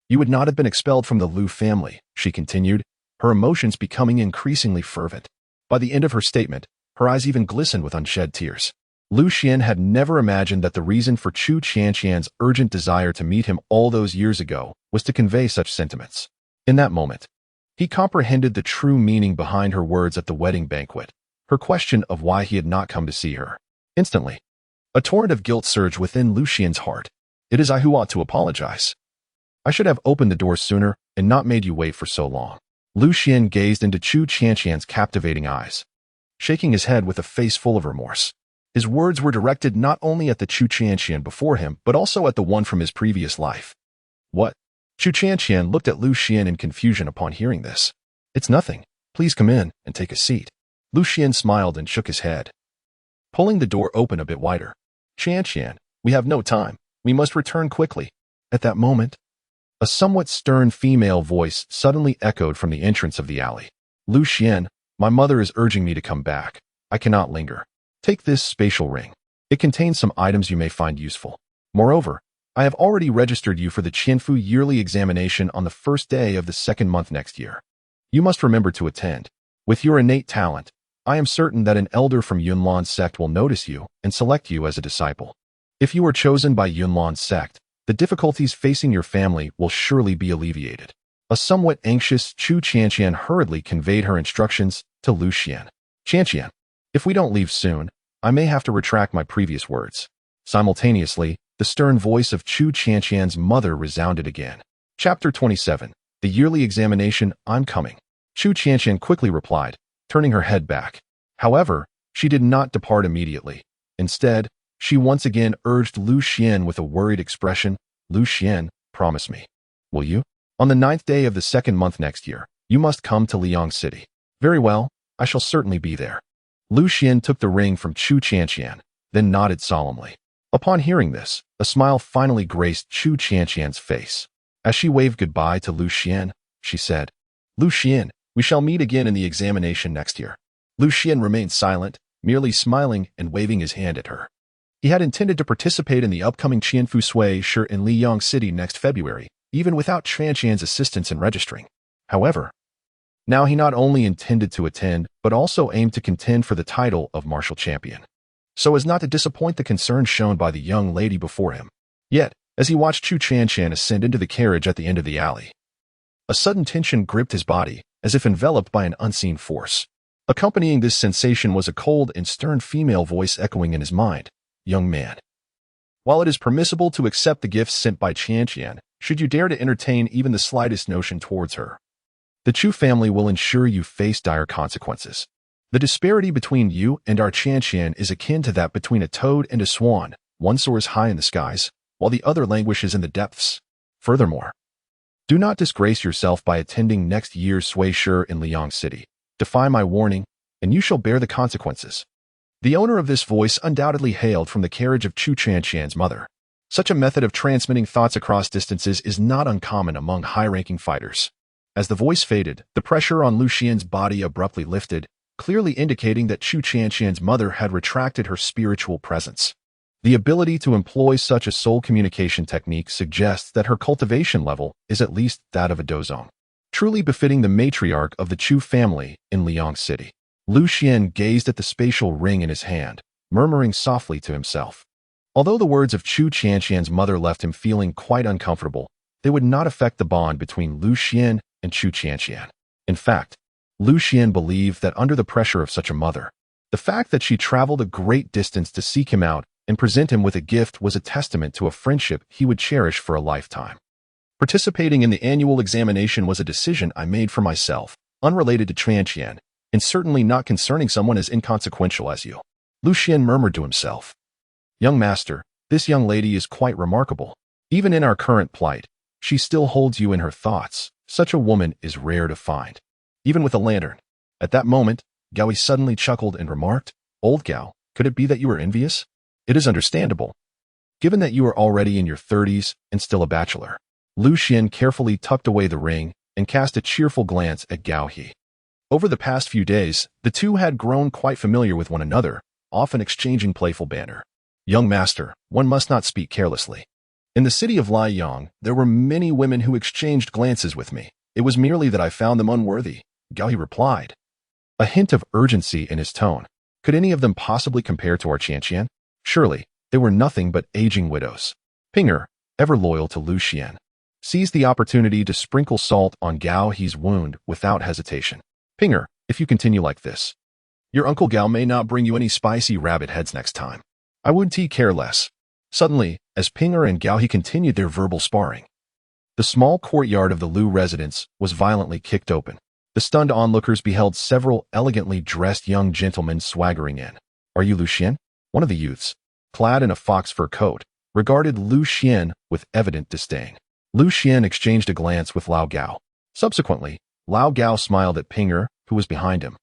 you would not have been expelled from the Liu family, she continued, her emotions becoming increasingly fervent. By the end of her statement, her eyes even glistened with unshed tears. Xuan had never imagined that the reason for Xuan's urgent desire to meet him all those years ago was to convey such sentiments. In that moment, he comprehended the true meaning behind her words at the wedding banquet, her question of why he had not come to see her. Instantly, a torrent of guilt surged within Xuan's heart. It is I who ought to apologize. I should have opened the door sooner and not made you wait for so long. Xuan gazed into Xuan's captivating eyes, shaking his head with a face full of remorse. His words were directed not only at the Xuan before him, but also at the one from his previous life. What? Xuan looked at Xuan in confusion upon hearing this. It's nothing. Please come in and take a seat. Xuan smiled and shook his head, pulling the door open a bit wider. Xuan, we have no time. We must return quickly. At that moment, a somewhat stern female voice suddenly echoed from the entrance of the alley. Xuan, my mother is urging me to come back. I cannot linger. Take this spatial ring. It contains some items you may find useful. Moreover, I have already registered you for the Qianfu yearly examination on the first day of the second month next year. You must remember to attend. With your innate talent, I am certain that an elder from Yunlan's sect will notice you and select you as a disciple. If you are chosen by Yunlan's sect, the difficulties facing your family will surely be alleviated. A somewhat anxious Xuan hurriedly conveyed her instructions to Xuan. Qian, if we don't leave soon, I may have to retract my previous words. Simultaneously, the stern voice of Xuan's mother resounded again. Chapter 27. The yearly examination, I'm coming. Xuan quickly replied, turning her head back. However, she did not depart immediately. Instead, she once again urged Xuan with a worried expression, Xuan, promise me. Will you? On the 9th day of the second month next year, you must come to Liang City. Very well, I shall certainly be there. Xuan took the ring from Xuan, then nodded solemnly. Upon hearing this, a smile finally graced Xuan's face. As she waved goodbye to Xuan, she said, Xuan, we shall meet again in the examination next year. Xuan remained silent, merely smiling and waving his hand at her. He had intended to participate in the upcoming Qianfu Sui Shi in Liang City next February, even without Xuan's assistance in registering. However, now he not only intended to attend, but also aimed to contend for the title of martial champion, so as not to disappoint the concern shown by the young lady before him. Yet, as he watched Xuan ascend into the carriage at the end of the alley, a sudden tension gripped his body, as if enveloped by an unseen force. Accompanying this sensation was a cold and stern female voice echoing in his mind. Young man, while it is permissible to accept the gifts sent by Qian, should you dare to entertain even the slightest notion towards her, the Chu family will ensure you face dire consequences. The disparity between you and our Qian is akin to that between a toad and a swan. One soars high in the skies, while the other languishes in the depths. Furthermore, do not disgrace yourself by attending next year's Sui Shi in Liang City. Defy my warning, and you shall bear the consequences. The owner of this voice undoubtedly hailed from the carriage of Xuan's mother. Such a method of transmitting thoughts across distances is not uncommon among high-ranking fighters. As the voice faded, the pressure on Xuan's body abruptly lifted, clearly indicating that Xuan's mother had retracted her spiritual presence. The ability to employ such a soul communication technique suggests that her cultivation level is at least that of a dozong, truly befitting the matriarch of the Chu family in Liang City. Xuan gazed at the spatial ring in his hand, murmuring softly to himself. Although the words of Xuan's mother left him feeling quite uncomfortable, they would not affect the bond between Xuan and Xuan. In fact, Xuan believed that under the pressure of such a mother, the fact that she traveled a great distance to seek him out and present him with a gift was a testament to a friendship he would cherish for a lifetime. Participating in the annual examination was a decision I made for myself, unrelated to Qian, and certainly not concerning someone as inconsequential as you. Xuan murmured to himself. Young master, this young lady is quite remarkable. Even in our current plight, she still holds you in her thoughts. Such a woman is rare to find. Even with a lantern. At that moment, Gaoi suddenly chuckled and remarked, Old Gao, Could it be that you are envious? It is understandable, given that you are already in your 30s and still a bachelor. Lu Xian carefully tucked away the ring and cast a cheerful glance at Gao He. Over the past few days, the two had grown quite familiar with one another, often exchanging playful banter. Young master, one must not speak carelessly. In the city of Liang, there were many women who exchanged glances with me. It was merely that I found them unworthy, Gao He replied, a hint of urgency in his tone. Could any of them possibly compare to our Qianqian? Surely, they were nothing but aging widows. Pinger, ever loyal to Lu Xian, seized the opportunity to sprinkle salt on Gao He's wound without hesitation. Pinger, if you continue like this, your Uncle Gao may not bring you any spicy rabbit heads next time. I would care less. Suddenly, as Pinger and Gao He continued their verbal sparring, the small courtyard of the Lu residence was violently kicked open. The stunned onlookers beheld several elegantly dressed young gentlemen swaggering in. Are you Lu Xian? One of the youths, clad in a fox fur coat, regarded Lu Xian with evident disdain. Lu Xian exchanged a glance with Lao Gao. Subsequently, Lao Gao smiled at Pinger, who was behind him,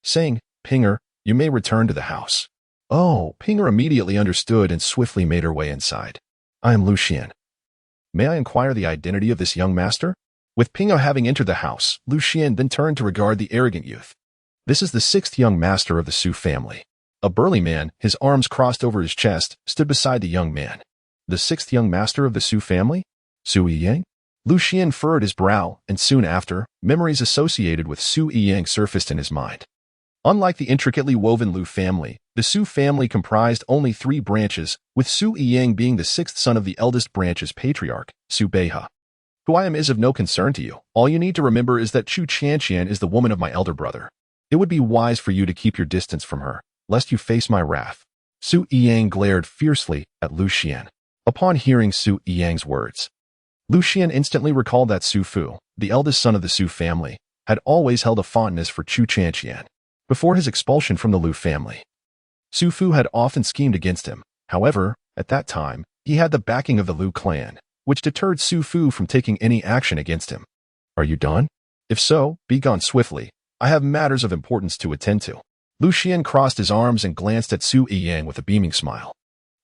saying, Pinger, you may return to the house. Oh, Pinger immediately understood and swiftly made her way inside. I am Lu Xian. May I inquire the identity of this young master? With Pinger having entered the house, Lu Xian then turned to regard the arrogant youth. This is the sixth young master of the Su family. A burly man, his arms crossed over his chest, stood beside the young man. The sixth young master of the Su family? Su Yiyang? Lu Xian furrowed his brow, and soon after, memories associated with Su Yiyang surfaced in his mind. Unlike the intricately woven Lu family, the Su family comprised only 3 branches, with Su Yiyang being the sixth son of the eldest branch's patriarch, Su Beihe. Who I am is of no concern to you. All you need to remember is that Chu Qianqian is the woman of my elder brother. It would be wise for you to keep your distance from her, lest you face my wrath. Su Yiyang glared fiercely at Lu Xian. Upon hearing Su Yiyang's words, Lu Xian instantly recalled that Su Fu, the eldest son of the Su family, had always held a fondness for Chu Qianqian. Before his expulsion from the Lu family, Su Fu had often schemed against him. However, at that time, he had the backing of the Lu clan, which deterred Su Fu from taking any action against him. Are you done? If so, be gone swiftly. I have matters of importance to attend to. Lu Xian crossed his arms and glanced at Su Yiyang with a beaming smile.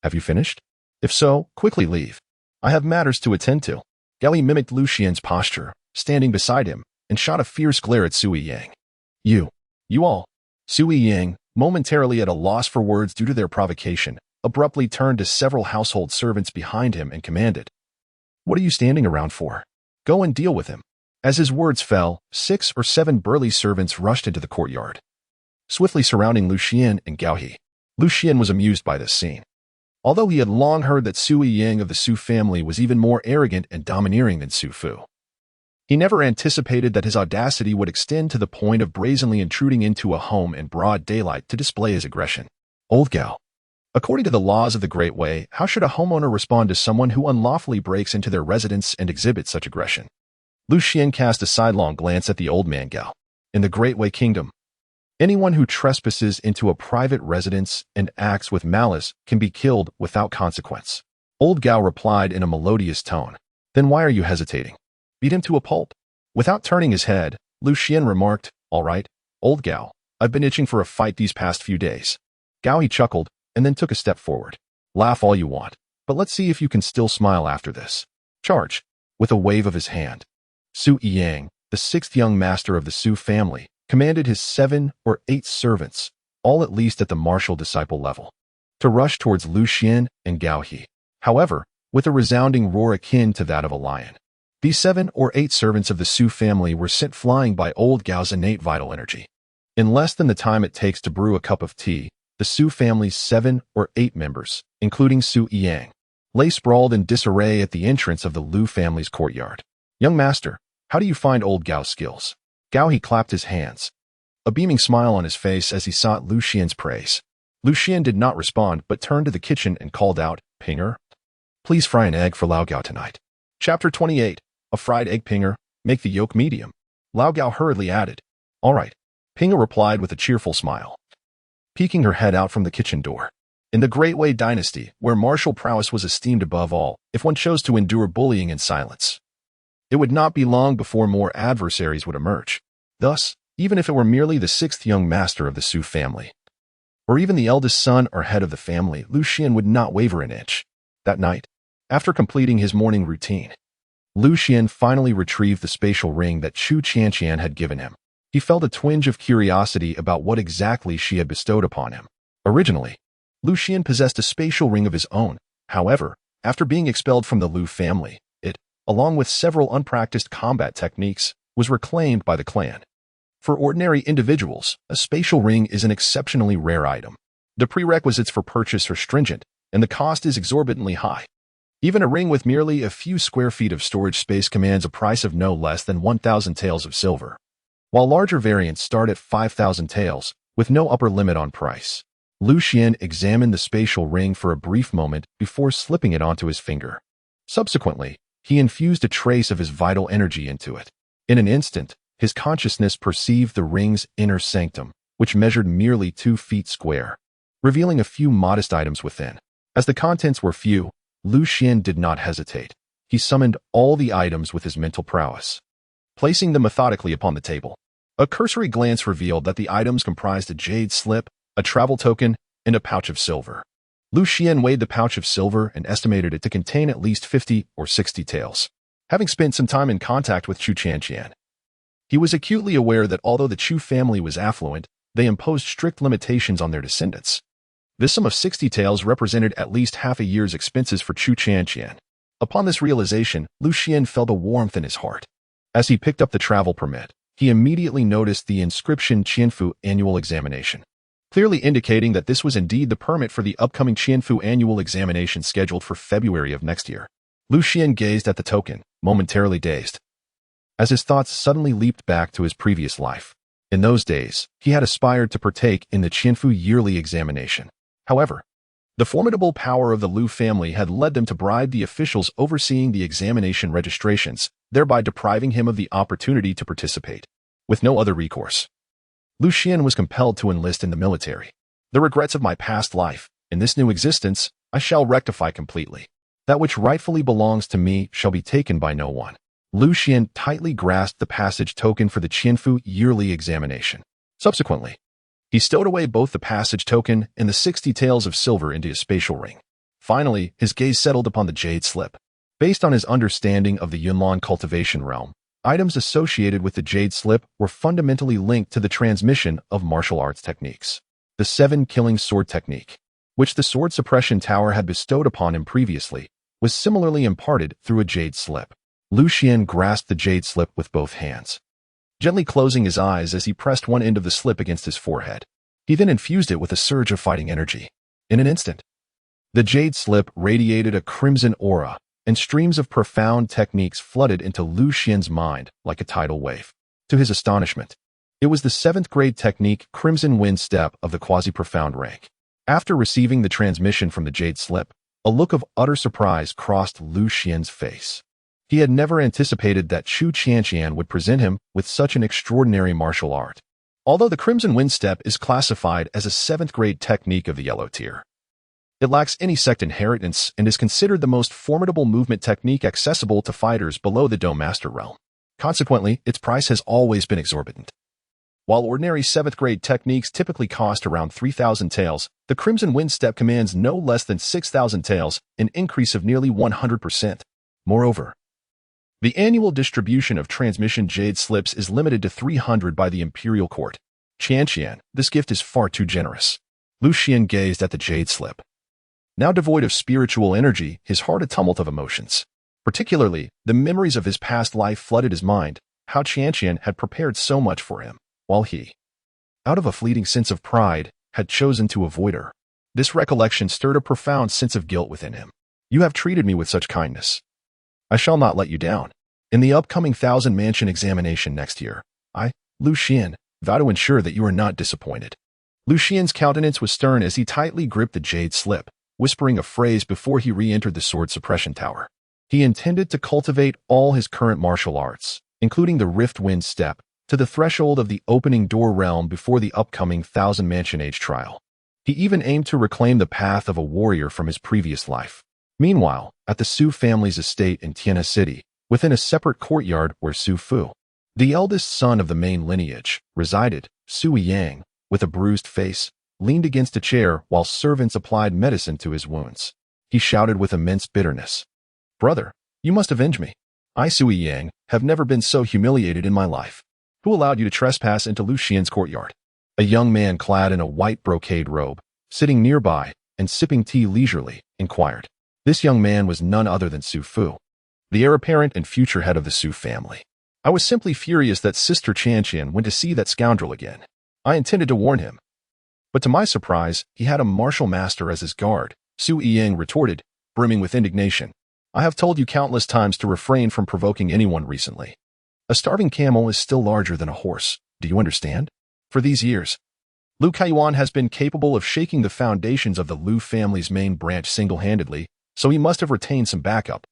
Have you finished? If so, quickly leave. I have matters to attend to. Gao He mimicked Lu Xian's posture, standing beside him, and shot a fierce glare at Su Yiyang. You all. Su Yiyang, momentarily at a loss for words due to their provocation, abruptly turned to several household servants behind him and commanded, What are you standing around for? Go and deal with him. As his words fell, 6 or 7 burly servants rushed into the courtyard, swiftly surrounding Lu Xian and Gao He. Lu Xian was amused by this scene. Although he had long heard that Su Yiyang of the Su family was even more arrogant and domineering than Su Fu, he never anticipated that his audacity would extend to the point of brazenly intruding into a home in broad daylight to display his aggression. Old Gao. According to the laws of the Great Way, how should a homeowner respond to someone who unlawfully breaks into their residence and exhibits such aggression? Lu Xian cast a sidelong glance at the old man Gao. In the Great Way Kingdom, anyone who trespasses into a private residence and acts with malice can be killed without consequence. Old Gao replied in a melodious tone. Then why are you hesitating? Beat him to a pulp. Without turning his head, Lu Xian remarked, All right, old Gao, I've been itching for a fight these past few days. Gao He chuckled, and then took a step forward. Laugh all you want, but let's see if you can still smile after this. Charge. With a wave of his hand, Su Yiyang, the 6th young master of the Su family, commanded his 7 or 8 servants, all at least at the martial disciple level, to rush towards Lu Xian and Gao He. However, with a resounding roar akin to that of a lion, these 7 or 8 servants of the Su family were sent flying by old Gao's innate vital energy. In less than the time it takes to brew a cup of tea, the Su family's 7 or 8 members, including Su Yiyang, lay sprawled in disarray at the entrance of the Lu family's courtyard. Young master, how do you find old Gao's skills? Gao He clapped his hands, a beaming smile on his face as he sought Lu Xian's praise. Lu Xian did not respond but turned to the kitchen and called out, Pinger, please fry an egg for Lao Gao tonight. Chapter 28. A fried egg. Pinger, make the yolk medium. Lao Gao hurriedly added. All right. Pinger replied with a cheerful smile, peeking her head out from the kitchen door. In the Great Wei dynasty, where martial prowess was esteemed above all, if one chose to endure bullying in silence, it would not be long before more adversaries would emerge. Thus, even if it were merely the 6th young master of the Su family, or even the eldest son or head of the family, Lu Xian would not waver an inch. That night, after completing his morning routine, Lu Xian finally retrieved the spatial ring that Chu Qianqian had given him. He felt a twinge of curiosity about what exactly she had bestowed upon him. Originally, Lu Xian possessed a spatial ring of his own. However, after being expelled from the Lu family, it, along with several unpracticed combat techniques, was reclaimed by the clan. For ordinary individuals, a spatial ring is an exceptionally rare item. The prerequisites for purchase are stringent, and the cost is exorbitantly high. Even a ring with merely a few square feet of storage space commands a price of no less than 1,000 taels of silver, while larger variants start at 5,000 taels, with no upper limit on price. Lu Xian examined the spatial ring for a brief moment before slipping it onto his finger. Subsequently, he infused a trace of his vital energy into it. In an instant, his consciousness perceived the ring's inner sanctum, which measured merely 2 feet square, revealing a few modest items within. As the contents were few, Lu Xian did not hesitate. He summoned all the items with his mental prowess, placing them methodically upon the table. A cursory glance revealed that the items comprised a jade slip, a travel token, and a pouch of silver. Lu Xian weighed the pouch of silver and estimated it to contain at least 50 or 60 taels. Having spent some time in contact with Chu Qianqian, he was acutely aware that although the Chu family was affluent, they imposed strict limitations on their descendants. This sum of 60 taels represented at least half a year's expenses for Chu Qianqian. Upon this realization, Lu Xian felt a warmth in his heart. As he picked up the travel permit, he immediately noticed the inscription Qianfu Annual Examination, clearly indicating that this was indeed the permit for the upcoming Qianfu Annual Examination scheduled for February of next year. Lu Xian gazed at the token, momentarily dazed, as his thoughts suddenly leaped back to his previous life. In those days, he had aspired to partake in the Qianfu yearly examination. However, the formidable power of the Lu family had led them to bribe the officials overseeing the examination registrations, thereby depriving him of the opportunity to participate. With no other recourse, Lu Xian was compelled to enlist in the military. The regrets of my past life, in this new existence, I shall rectify completely. That which rightfully belongs to me shall be taken by no one. Lu Xian tightly grasped the passage token for the Qianfu yearly examination. Subsequently, he stowed away both the passage token and the 60 taels of silver into his spatial ring. Finally, his gaze settled upon the jade slip. Based on his understanding of the Yunlan cultivation realm, items associated with the jade slip were fundamentally linked to the transmission of martial arts techniques. The 7 killing sword technique, which the sword suppression tower had bestowed upon him previously, was similarly imparted through a jade slip. Lu Xian grasped the jade slip with both hands, gently closing his eyes as he pressed one end of the slip against his forehead. He then infused it with a surge of fighting energy. In an instant, the jade slip radiated a crimson aura, and streams of profound techniques flooded into Lu Xian's mind like a tidal wave. To his astonishment, it was the 7th grade technique Crimson Wind Step of the quasi-profound rank. After receiving the transmission from the jade slip, a look of utter surprise crossed Lu Xian's face. He had never anticipated that Chu Qianqian would present him with such an extraordinary martial art. Although the Crimson Wind Step is classified as a 7th grade technique of the yellow tier, it lacks any sect inheritance and is considered the most formidable movement technique accessible to fighters below the Dome Master realm. Consequently, its price has always been exorbitant. While ordinary 7th grade techniques typically cost around 3,000 taels, the Crimson Wind Step commands no less than 6,000 taels, an increase of nearly 100%. Moreover, the annual distribution of transmission jade slips is limited to 300 by the imperial court. Qianqian, this gift is far too generous. Lu Xian gazed at the jade slip. Now devoid of spiritual energy, his heart a tumult of emotions. Particularly, the memories of his past life flooded his mind, how Qianqian had prepared so much for him, while he, out of a fleeting sense of pride, had chosen to avoid her. This recollection stirred a profound sense of guilt within him. You have treated me with such kindness. I shall not let you down. In the upcoming 1,000 Mansion examination next year, I, Lu Xian, vow to ensure that you are not disappointed. Lu Xian's countenance was stern as he tightly gripped the jade slip, whispering a phrase before he re-entered the sword suppression tower. He intended to cultivate all his current martial arts, including the Rift Wind Step, to the threshold of the opening door realm before the upcoming 1,000 Mansion Age trial. He even aimed to reclaim the path of a warrior from his previous life. Meanwhile, at the Su family's estate in Tianhe City, within a separate courtyard where Su Fu, the eldest son of the main lineage, resided, Su Yang, with a bruised face, leaned against a chair while servants applied medicine to his wounds. He shouted with immense bitterness, "Brother, you must avenge me. I, Sui Yang, have never been so humiliated in my life. Who allowed you to trespass into Lu Xian's courtyard?" A young man clad in a white brocade robe, sitting nearby and sipping tea leisurely, inquired. This young man was none other than Su Fu, the heir apparent and future head of the Su family. "I was simply furious that Sister Qian went to see that scoundrel again. I intended to warn him. But to my surprise, he had a martial master as his guard," Su Yang retorted, brimming with indignation. "I have told you countless times to refrain from provoking anyone recently. A starving camel is still larger than a horse. Do you understand? For these years, Lu Kaiyuan has been capable of shaking the foundations of the Lu family's main branch single-handedly, so he must have retained some backup.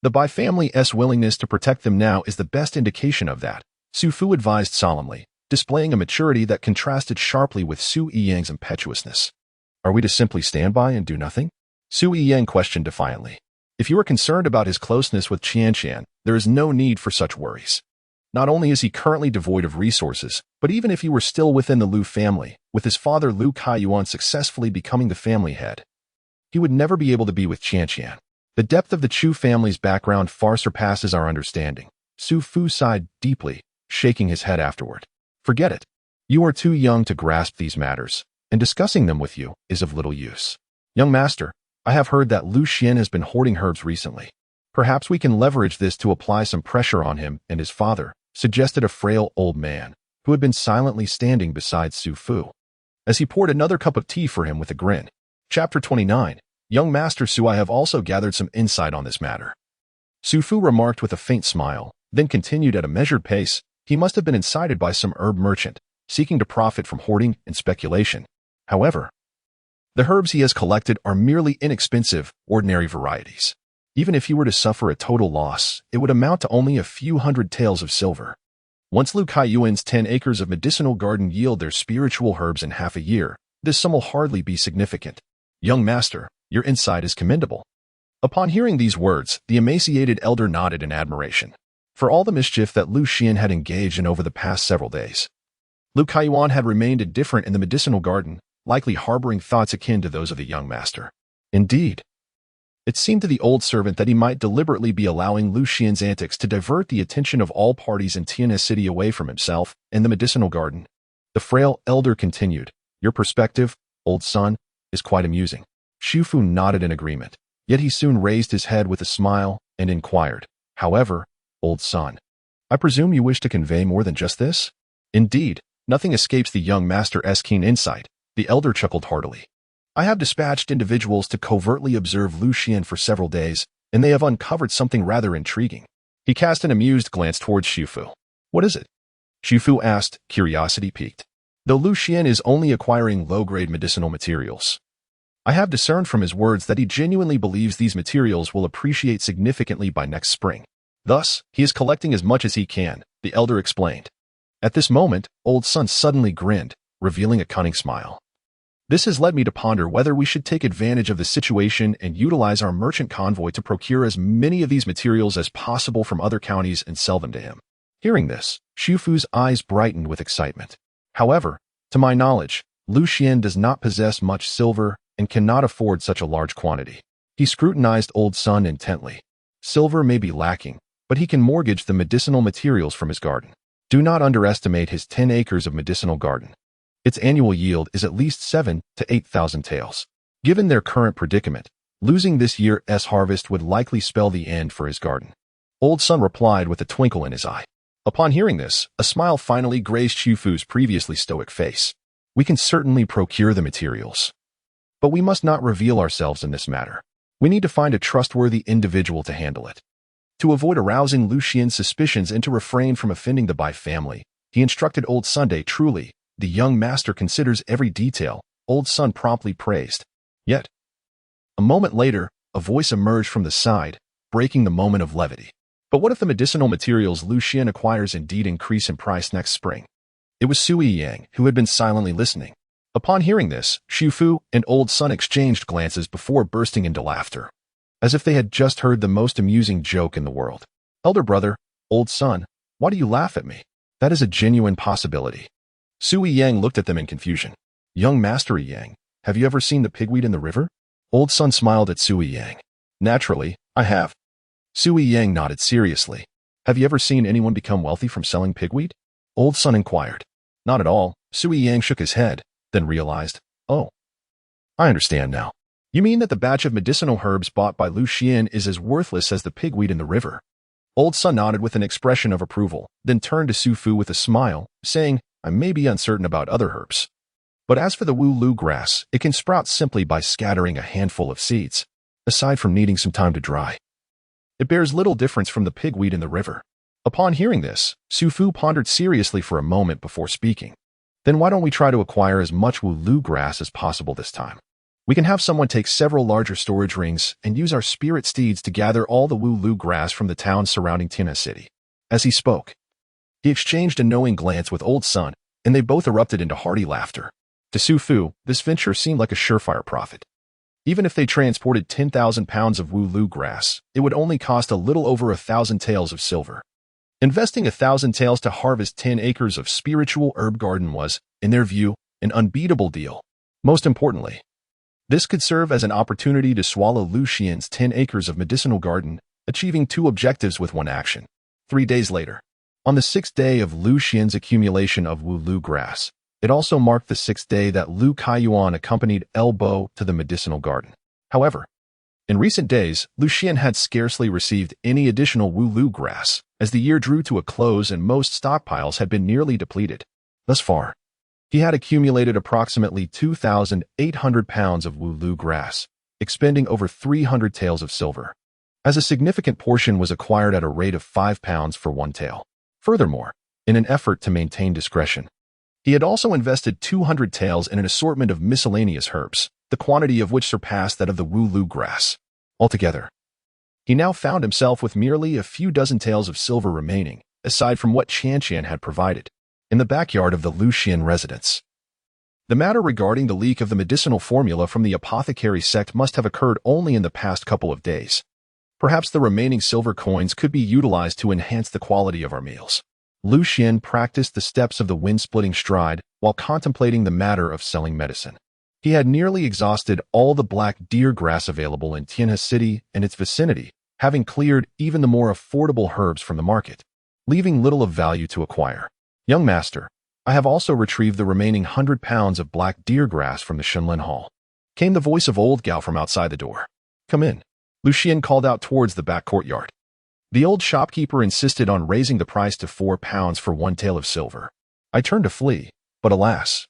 The Bai family's willingness to protect them now is the best indication of that," Su Fu advised solemnly, displaying a maturity that contrasted sharply with Su Yang's impetuousness. "Are we to simply stand by and do nothing?" Su Yang questioned defiantly. "If you are concerned about his closeness with Qian, there is no need for such worries. Not only is he currently devoid of resources, but even if he were still within the Lu family, with his father Lu Kaiyuan successfully becoming the family head, he would never be able to be with Qian. The depth of the Chu family's background far surpasses our understanding." Su Fu sighed deeply, shaking his head afterward. "Forget it. You are too young to grasp these matters, and discussing them with you is of little use. Young master, I have heard that Lu Xian has been hoarding herbs recently. Perhaps we can leverage this to apply some pressure on him and his father," suggested a frail old man, who had been silently standing beside Su Fu, as he poured another cup of tea for him with a grin. Chapter 29. Young Master Su, I have also gathered some insight on this matter. Su Fu remarked with a faint smile, then continued at a measured pace. He must have been incited by some herb merchant, seeking to profit from hoarding and speculation. However, the herbs he has collected are merely inexpensive, ordinary varieties. Even if he were to suffer a total loss, it would amount to only a few hundred taels of silver. Once Lu Kaiyuan's 10 acres of medicinal garden yield their spiritual herbs in half a year, this sum will hardly be significant. Young master, your insight is commendable. Upon hearing these words, the emaciated elder nodded in admiration. For all the mischief that Lu Xian had engaged in over the past several days, Lu Kaiyuan had remained indifferent in the medicinal garden, likely harboring thoughts akin to those of the young master. Indeed, it seemed to the old servant that he might deliberately be allowing Lu Xian's antics to divert the attention of all parties in Tianhe City away from himself and the medicinal garden. The frail elder continued, "Your perspective, old son, is quite amusing." Xu Fu nodded in agreement, yet he soon raised his head with a smile and inquired, "However, old son, I presume you wish to convey more than just this?" "Indeed, nothing escapes the young master's keen insight," the elder chuckled heartily. "I have dispatched individuals to covertly observe Lu Xian for several days, and they have uncovered something rather intriguing." He cast an amused glance towards Xu Fu. "What is it?" Xu Fu asked, curiosity piqued. "Though Lu Xian is only acquiring low-grade medicinal materials, I have discerned from his words that he genuinely believes these materials will appreciate significantly by next spring. Thus, he is collecting as much as he can," the elder explained. At this moment, old son suddenly grinned, revealing a cunning smile. "This has led me to ponder whether we should take advantage of the situation and utilize our merchant convoy to procure as many of these materials as possible from other counties and sell them to him." Hearing this, Xu Fu's eyes brightened with excitement. "However, to my knowledge, Lu Xian does not possess much silver and cannot afford such a large quantity." He scrutinized old son intently. "Silver may be lacking, but he can mortgage the medicinal materials from his garden. Do not underestimate his 10 acres of medicinal garden. Its annual yield is at least 7 to 8,000 taels. Given their current predicament, losing this year's harvest would likely spell the end for his garden." Old son replied with a twinkle in his eye. Upon hearing this, a smile finally graced Xu Fu's previously stoic face. "We can certainly procure the materials, but we must not reveal ourselves in this matter. We need to find a trustworthy individual to handle it." To avoid arousing Lu Xian's suspicions and to refrain from offending the Bai family, he instructed old Sunday. "Truly, the young master considers every detail," old son promptly praised. Yet, a moment later, a voice emerged from the side, breaking the moment of levity. "But what if the medicinal materials Lu Xian acquires indeed increase in price next spring?" It was Sui Yang, who had been silently listening. Upon hearing this, Xu Fu and old son exchanged glances before bursting into laughter, as if they had just heard the most amusing joke in the world. "Elder brother, old son, why do you laugh at me? That is a genuine possibility." Sui Yang looked at them in confusion. Young Master Yang, have you ever seen the pigweed in the river? Old Sun smiled at Sui Yang. Naturally, I have. Sui Yang nodded seriously. Have you ever seen anyone become wealthy from selling pigweed? Old Sun inquired. Not at all. Sui Yang shook his head, then realized, oh, I understand now. You mean that the batch of medicinal herbs bought by Lu Xian is as worthless as the pigweed in the river? Old Sun nodded with an expression of approval, then turned to Su Fu with a smile, saying, I may be uncertain about other herbs. But as for the Wu Lu grass, it can sprout simply by scattering a handful of seeds, aside from needing some time to dry. It bears little difference from the pigweed in the river. Upon hearing this, Su Fu pondered seriously for a moment before speaking. Then why don't we try to acquire as much Wu Lu grass as possible this time? We can have someone take several larger storage rings and use our spirit steeds to gather all the Wu Lu grass from the towns surrounding Tina City. As he spoke, he exchanged a knowing glance with Old Sun, and they both erupted into hearty laughter. To Su Fu, this venture seemed like a surefire profit. Even if they transported 10,000 pounds of Wu Lu grass, it would only cost a little over 1,000 taels of silver. Investing 1,000 taels to harvest 10 acres of spiritual herb garden was, in their view, an unbeatable deal. Most importantly, this could serve as an opportunity to swallow Lu Xian's 10 acres of medicinal garden, achieving two objectives with one action. 3 days later, on the 6th day of Lu Xian's accumulation of Wu Lu grass, it also marked the 6th day that Lu Kaiyuan accompanied El Bo to the medicinal garden. However, in recent days, Lu Xian had scarcely received any additional Wu Lu grass, as the year drew to a close and most stockpiles had been nearly depleted. Thus far, he had accumulated approximately 2,800 pounds of Wu Lu grass, expending over 300 taels of silver, as a significant portion was acquired at a rate of 5 pounds for 1 tael. Furthermore, in an effort to maintain discretion, he had also invested 200 taels in an assortment of miscellaneous herbs, the quantity of which surpassed that of the Wu Lu grass. Altogether, he now found himself with merely a few dozen taels of silver remaining, aside from what Qian had provided, in the backyard of the Lu Xian residence. The matter regarding the leak of the medicinal formula from the apothecary sect must have occurred only in the past couple of days. Perhaps the remaining silver coins could be utilized to enhance the quality of our meals. Lu Xian practiced the steps of the wind-splitting stride while contemplating the matter of selling medicine. He had nearly exhausted all the black deer grass available in Tianhe City and its vicinity, having cleared even the more affordable herbs from the market, leaving little of value to acquire. Young Master, I have also retrieved the remaining 100 pounds of black deer grass from the Shenlin Hall. Came the voice of Old Gao from outside the door. Come in. Lu Xian called out towards the back courtyard. The old shopkeeper insisted on raising the price to 4 pounds for 1 tael of silver. I turned to flee, but alas,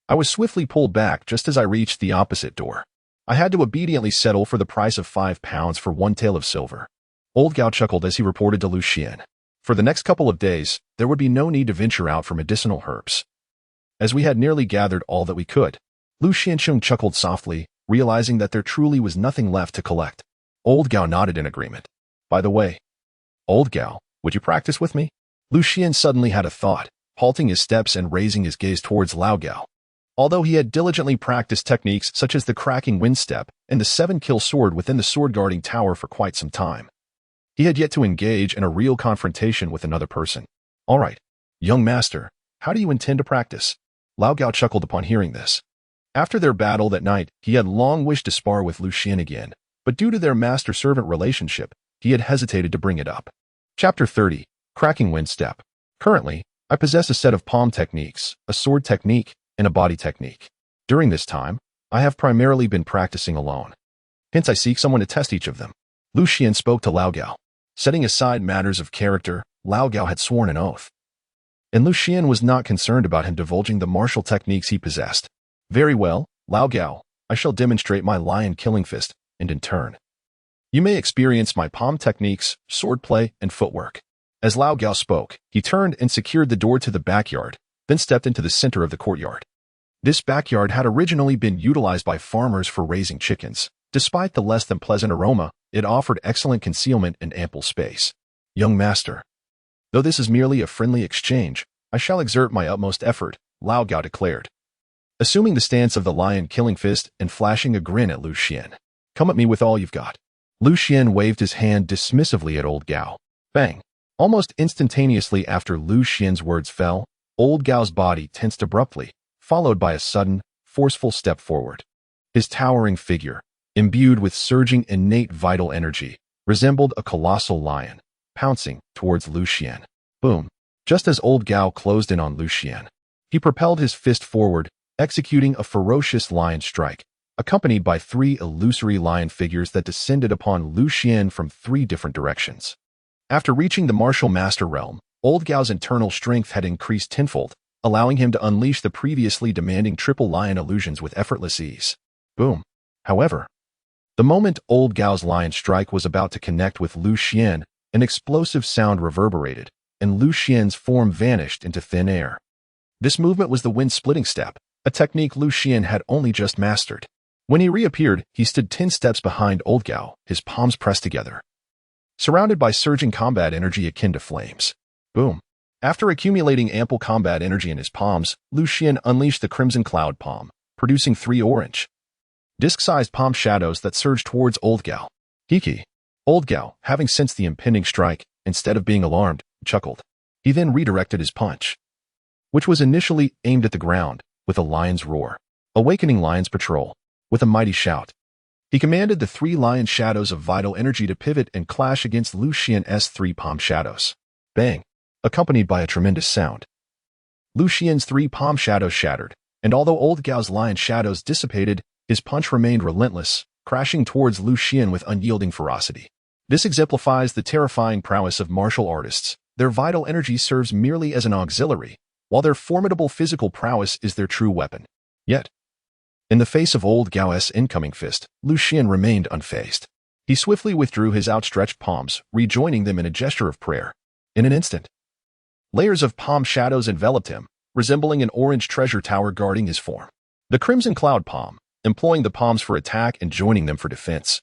I was swiftly pulled back just as I reached the opposite door. I had to obediently settle for the price of 5 pounds for 1 tael of silver. Old Gao chuckled as he reported to Lu Xian. For the next couple of days, there would be no need to venture out for medicinal herbs, as we had nearly gathered all that we could. Lu Xiansheng chuckled softly, realizing that there truly was nothing left to collect. Old Gao nodded in agreement. By the way, Old Gao, would you practice with me? Lu Xian suddenly had a thought, halting his steps and raising his gaze towards Lao Gao. Although he had diligently practiced techniques such as the cracking wind step and the 7-kill sword within the sword-guarding tower for quite some time, he had yet to engage in a real confrontation with another person. All right, young master, how do you intend to practice? Lao Gao chuckled upon hearing this. After their battle that night, he had long wished to spar with Lu Xian again, but due to their master-servant relationship, he had hesitated to bring it up. Chapter 30, Cracking Wind Step. Currently, I possess a set of palm techniques, a sword technique, and a body technique. During this time, I have primarily been practicing alone. Hence I seek someone to test each of them. Lu Xian spoke to Lao Gao. Setting aside matters of character, Lao Gao had sworn an oath. And Lu Xian was not concerned about him divulging the martial techniques he possessed. Very well, Lao Gao, I shall demonstrate my lion killing fist, and in turn, you may experience my palm techniques, swordplay, and footwork. As Lao Gao spoke, he turned and secured the door to the backyard, then stepped into the center of the courtyard. This backyard had originally been utilized by farmers for raising chickens. Despite the less than pleasant aroma, it offered excellent concealment and ample space. Young master, though this is merely a friendly exchange, I shall exert my utmost effort, Lao Gao declared, assuming the stance of the lion killing fist and flashing a grin at Lu Xian. Come at me with all you've got. Lu Xian waved his hand dismissively at Old Gao. Bang! Almost instantaneously after Lu Xian's words fell, Old Gao's body tensed abruptly, followed by a sudden, forceful step forward. His towering figure, imbued with surging innate vital energy, resembled a colossal lion, pouncing towards Lucian. Boom! Just as old Gao closed in on Lucian, he propelled his fist forward, executing a ferocious lion strike, accompanied by 3 illusory lion figures that descended upon Lucian from 3 different directions. After reaching the martial master realm, old Gao's internal strength had increased tenfold, allowing him to unleash the previously demanding triple lion illusions with effortless ease. Boom! However, the moment old Gao's lion strike was about to connect with Lucian, an explosive sound reverberated, and Lucian's form vanished into thin air. This movement was the wind-splitting step, a technique Lucian had only just mastered. When he reappeared, he stood 10 steps behind old Gao, his palms pressed together, surrounded by surging combat energy akin to flames. Boom! After accumulating ample combat energy in his palms, Lucian unleashed the Crimson Cloud Palm, producing 3 orange, disc-sized palm shadows that surged towards old Gao. Hiki. Old Gao, having sensed the impending strike, instead of being alarmed, chuckled. He then redirected his punch, which was initially aimed at the ground, with a lion's roar, awakening Lion's Patrol. With a mighty shout, he commanded the 3 lion shadows of vital energy to pivot and clash against Lucian's 3 palm shadows. Bang! Accompanied by a tremendous sound. Lucian's 3 palm shadows shattered, and although old Gao's lion shadows dissipated, his punch remained relentless, crashing towards Lucian with unyielding ferocity. This exemplifies the terrifying prowess of martial artists. Their vital energy serves merely as an auxiliary, while their formidable physical prowess is their true weapon. Yet, in the face of old Gao's incoming fist, Lucian remained unfazed. He swiftly withdrew his outstretched palms, rejoining them in a gesture of prayer. In an instant, layers of palm shadows enveloped him, resembling an orange treasure tower guarding his form. The Crimson Cloud Palm, employing the palms for attack and joining them for defense,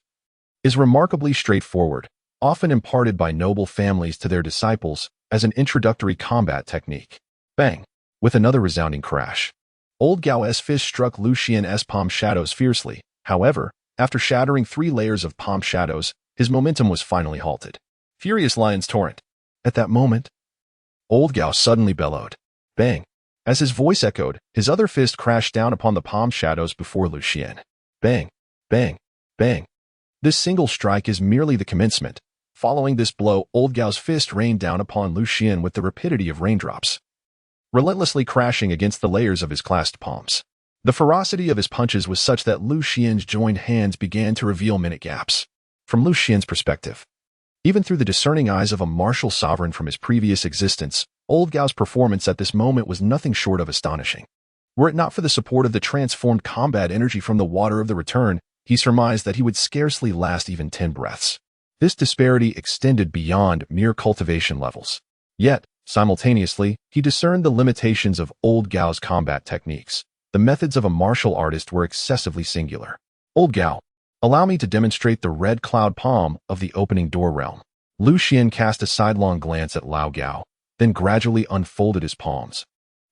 is remarkably straightforward, often imparted by noble families to their disciples as an introductory combat technique. Bang! With another resounding crash, old Gao's fist struck Lucian's palm shadows fiercely. However, after shattering 3 layers of palm shadows, his momentum was finally halted. Furious Lion's Torrent. At that moment, old Gao suddenly bellowed. Bang! As his voice echoed, his other fist crashed down upon the palm shadows before Lucian. Bang! Bang! Bang! This single strike is merely the commencement. Following this blow, old Gao's fist rained down upon Lucian with the rapidity of raindrops, relentlessly crashing against the layers of his clasped palms. The ferocity of his punches was such that Lucian's joined hands began to reveal minute gaps. From Lucian's perspective, even through the discerning eyes of a martial sovereign from his previous existence, old Gao's performance at this moment was nothing short of astonishing. Were it not for the support of the transformed combat energy from the water of the return, he surmised that he would scarcely last even 10 breaths. This disparity extended beyond mere cultivation levels. Yet, simultaneously, he discerned the limitations of old Gao's combat techniques. The methods of a martial artist were excessively singular. Old Gao, allow me to demonstrate the red cloud palm of the opening door realm. Lucian cast a sidelong glance at Lao Gao, then gradually unfolded his palms,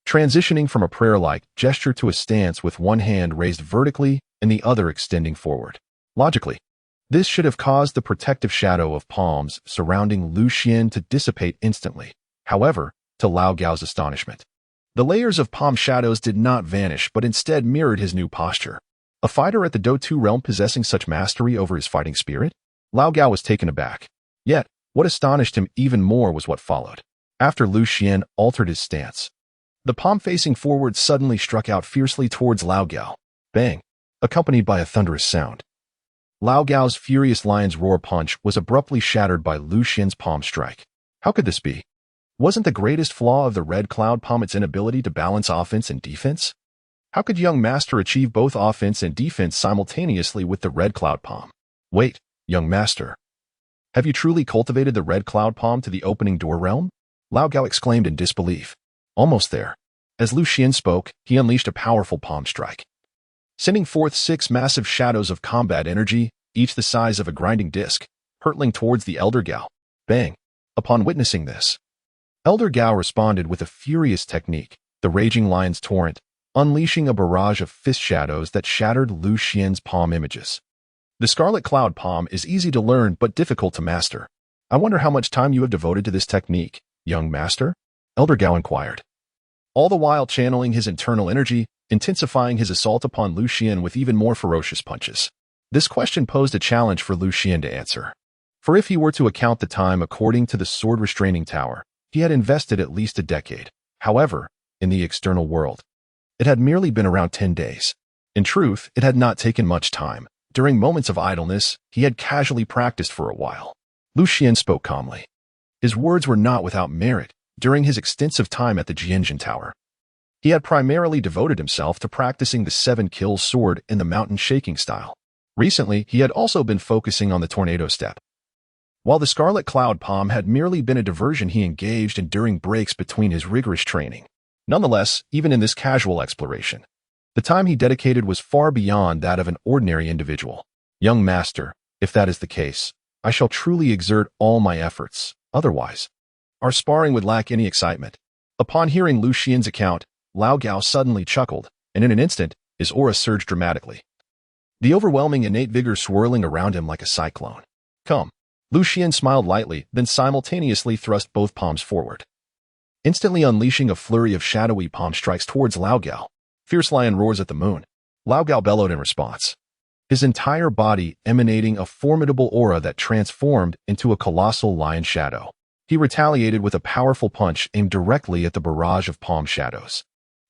transitioning from a prayer-like gesture to a stance with one hand raised vertically and the other extending forward. Logically, this should have caused the protective shadow of palms surrounding Lucian to dissipate instantly. However, to Lao Gao's astonishment, the layers of palm shadows did not vanish but instead mirrored his new posture. A fighter at the Do-2 realm possessing such mastery over his fighting spirit? Lao Gao was taken aback. Yet, what astonished him even more was what followed. After Lucian altered his stance, the palm facing forward suddenly struck out fiercely towards Lao Gao. Bang! Accompanied by a thunderous sound. Lao Gao's furious lion's roar punch was abruptly shattered by Lucian's palm strike. How could this be? Wasn't the greatest flaw of the red cloud palm its inability to balance offense and defense? How could young master achieve both offense and defense simultaneously with the red cloud palm? Wait, young master. Have you truly cultivated the red cloud palm to the opening door realm? Lao Gao exclaimed in disbelief. Almost there. As Lucian spoke, he unleashed a powerful palm strike, sending forth 6 massive shadows of combat energy, each the size of a grinding disc, hurtling towards the elder Gao. Bang! Upon witnessing this, elder Gao responded with a furious technique, the Raging Lion's Torrent, unleashing a barrage of fist shadows that shattered Lucian's palm images. The Scarlet Cloud Palm is easy to learn but difficult to master. I wonder how much time you have devoted to this technique, young master? Elder Gao inquired. All the while channeling his internal energy, intensifying his assault upon Lu Xian with even more ferocious punches. This question posed a challenge for Lu Xian to answer. For if he were to account the time according to the sword restraining tower, he had invested at least a decade. However, in the external world, it had merely been around 10 days. In truth, it had not taken much time. During moments of idleness, he had casually practiced for a while. Lu Xian spoke calmly. His words were not without merit. During his extensive time at the Jianjin Tower, he had primarily devoted himself to practicing the 7-kill sword in the mountain shaking style. Recently, he had also been focusing on the tornado step. While the Scarlet Cloud Palm had merely been a diversion he engaged in during breaks between his rigorous training. Nonetheless, even in this casual exploration, the time he dedicated was far beyond that of an ordinary individual. Young master, if that is the case, I shall truly exert all my efforts. Otherwise, our sparring would lack any excitement. Upon hearing Lu Xian's account, Lao Gao suddenly chuckled, and in an instant, his aura surged dramatically, the overwhelming innate vigor swirling around him like a cyclone. Come. Lu Xian smiled lightly, then simultaneously thrust both palms forward, instantly unleashing a flurry of shadowy palm strikes towards Lao Gao. Fierce lion roars at the moon. Lao Gao bellowed in response, his entire body emanating a formidable aura that transformed into a colossal lion shadow. He retaliated with a powerful punch aimed directly at the barrage of palm shadows.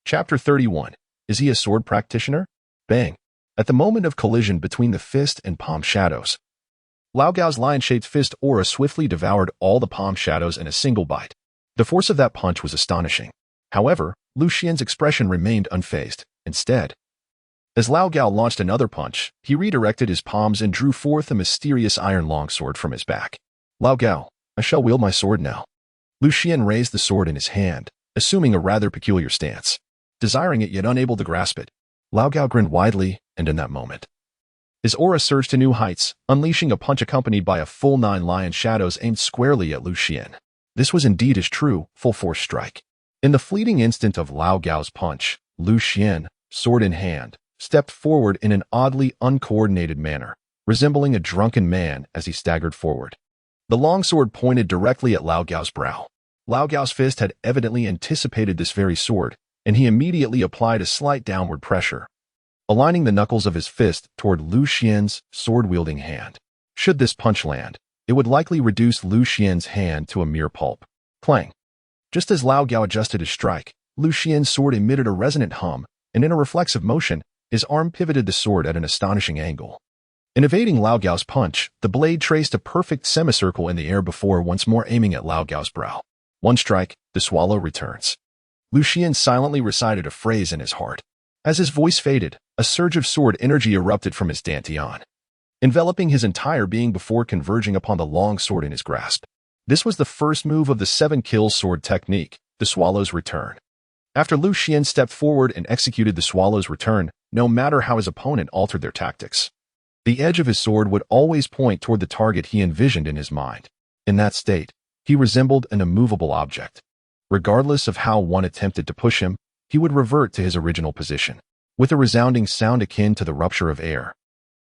Chapter 31. Is he a sword practitioner? Bang. At the moment of collision between the fist and palm shadows, Lao Gao's lion-shaped fist aura swiftly devoured all the palm shadows in a single bite. The force of that punch was astonishing. However, Lu Xian's expression remained unfazed. Instead, as Lao Gao launched another punch, he redirected his palms and drew forth a mysterious iron longsword from his back. Lao Gao, I shall wield my sword now. Lu Xian raised the sword in his hand, assuming a rather peculiar stance. Desiring it yet unable to grasp it, Lao Gao grinned widely, and in that moment, his aura surged to new heights, unleashing a punch accompanied by a full 9 lion shadows aimed squarely at Lu Xian. This was indeed his true, full-force strike. In the fleeting instant of Lao Gao's punch, Lu Xian, sword in hand, stepped forward in an oddly uncoordinated manner, resembling a drunken man as he staggered forward. The long sword pointed directly at Lao Gao's brow. Lao Gao's fist had evidently anticipated this very sword, and he immediately applied a slight downward pressure, aligning the knuckles of his fist toward Lu Xian's sword-wielding hand. Should this punch land, it would likely reduce Lu Xian's hand to a mere pulp. Clang. Just as Lao Gao adjusted his strike, Lu Xian's sword emitted a resonant hum, and in a reflexive motion, his arm pivoted the sword at an astonishing angle. In evading Lao Gao's punch, the blade traced a perfect semicircle in the air before once more aiming at Lao Gao's brow. One strike, the swallow returns. Lu Xian silently recited a phrase in his heart. As his voice faded, a surge of sword energy erupted from his dantian, enveloping his entire being before converging upon the long sword in his grasp. This was the first move of the 7-kill sword technique, the swallow's return. After Lu Xian stepped forward and executed the swallow's return, no matter how his opponent altered their tactics, the edge of his sword would always point toward the target he envisioned in his mind. In that state, he resembled an immovable object. Regardless of how one attempted to push him, he would revert to his original position. With a resounding sound akin to the rupture of air,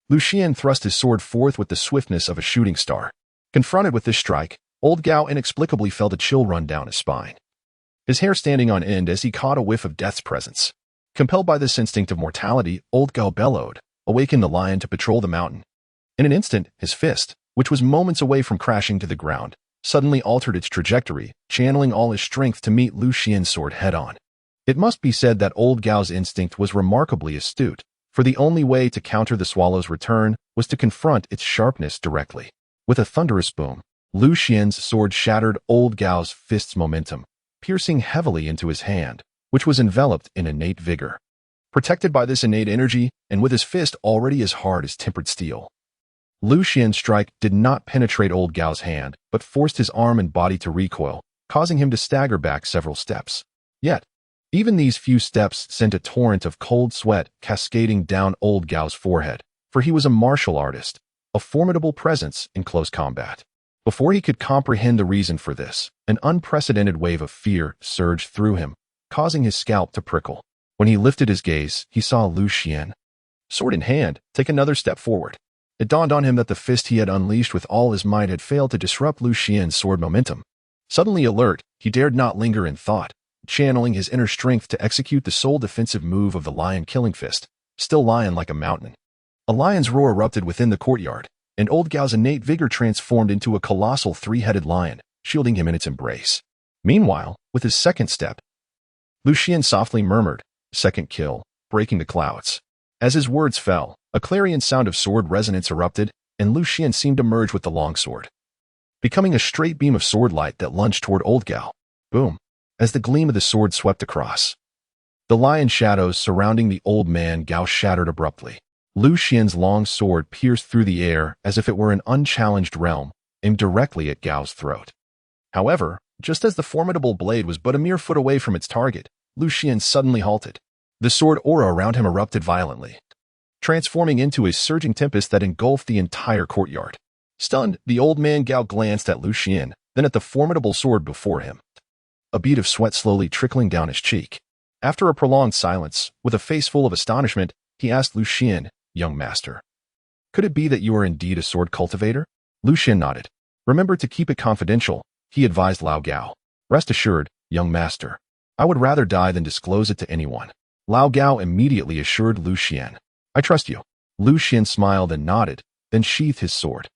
Lu Xian thrust his sword forth with the swiftness of a shooting star. Confronted with this strike, Old Gao inexplicably felt a chill run down his spine, his hair standing on end as he caught a whiff of death's presence. Compelled by this instinct of mortality, Old Gao bellowed, awakened the lion to patrol the mountain. In an instant, his fist, which was moments away from crashing to the ground, suddenly altered its trajectory, channeling all his strength to meet Lu Xian's sword head-on. It must be said that Old Gao's instinct was remarkably astute, for the only way to counter the swallow's return was to confront its sharpness directly. With a thunderous boom, Lu Xian's sword shattered Old Gao's fist's momentum, piercing heavily into his hand, which was enveloped in innate vigor. Protected by this innate energy, and with his fist already as hard as tempered steel, Lu Xian's strike did not penetrate Old Gao's hand, but forced his arm and body to recoil, causing him to stagger back several steps. Yet, even these few steps sent a torrent of cold sweat cascading down Old Gao's forehead, for he was a martial artist, a formidable presence in close combat. Before he could comprehend the reason for this, an unprecedented wave of fear surged through him, causing his scalp to prickle. When he lifted his gaze, he saw Lu Xian, sword in hand, take another step forward. It dawned on him that the fist he had unleashed with all his might had failed to disrupt Lu Xian's sword momentum. Suddenly alert, he dared not linger in thought. channeling his inner strength to execute the sole defensive move of the lion killing fist, still lion like a mountain. A lion's roar erupted within the courtyard, and old Gao's innate vigor transformed into a colossal three-headed lion, shielding him in its embrace. Meanwhile, with his second step, Xian softly murmured, "Second kill," breaking the clouds. As his words fell, a clarion sound of sword resonance erupted, and Xian seemed to merge with the longsword, becoming a straight beam of sword light that lunged toward old Gao. Boom! As the gleam of the sword swept across, the lion shadows surrounding the old man Gao shattered abruptly. Xian's long sword pierced through the air as if it were an unchallenged realm, aimed directly at Gao's throat. However, just as the formidable blade was but a mere foot away from its target, Xian suddenly halted. The sword aura around him erupted violently, transforming into a surging tempest that engulfed the entire courtyard. Stunned, the old man Gao glanced at Xian, then at the formidable sword before him, a bead of sweat slowly trickling down his cheek. After a prolonged silence, with a face full of astonishment, he asked Xian, "Young master, could it be that you are indeed a sword cultivator?" Xian nodded. "Remember to keep it confidential," he advised Lao Gao. "Rest assured, young master, I would rather die than disclose it to anyone." Lao Gao immediately assured Xian, "I trust you." Xian smiled and nodded, then sheathed his sword.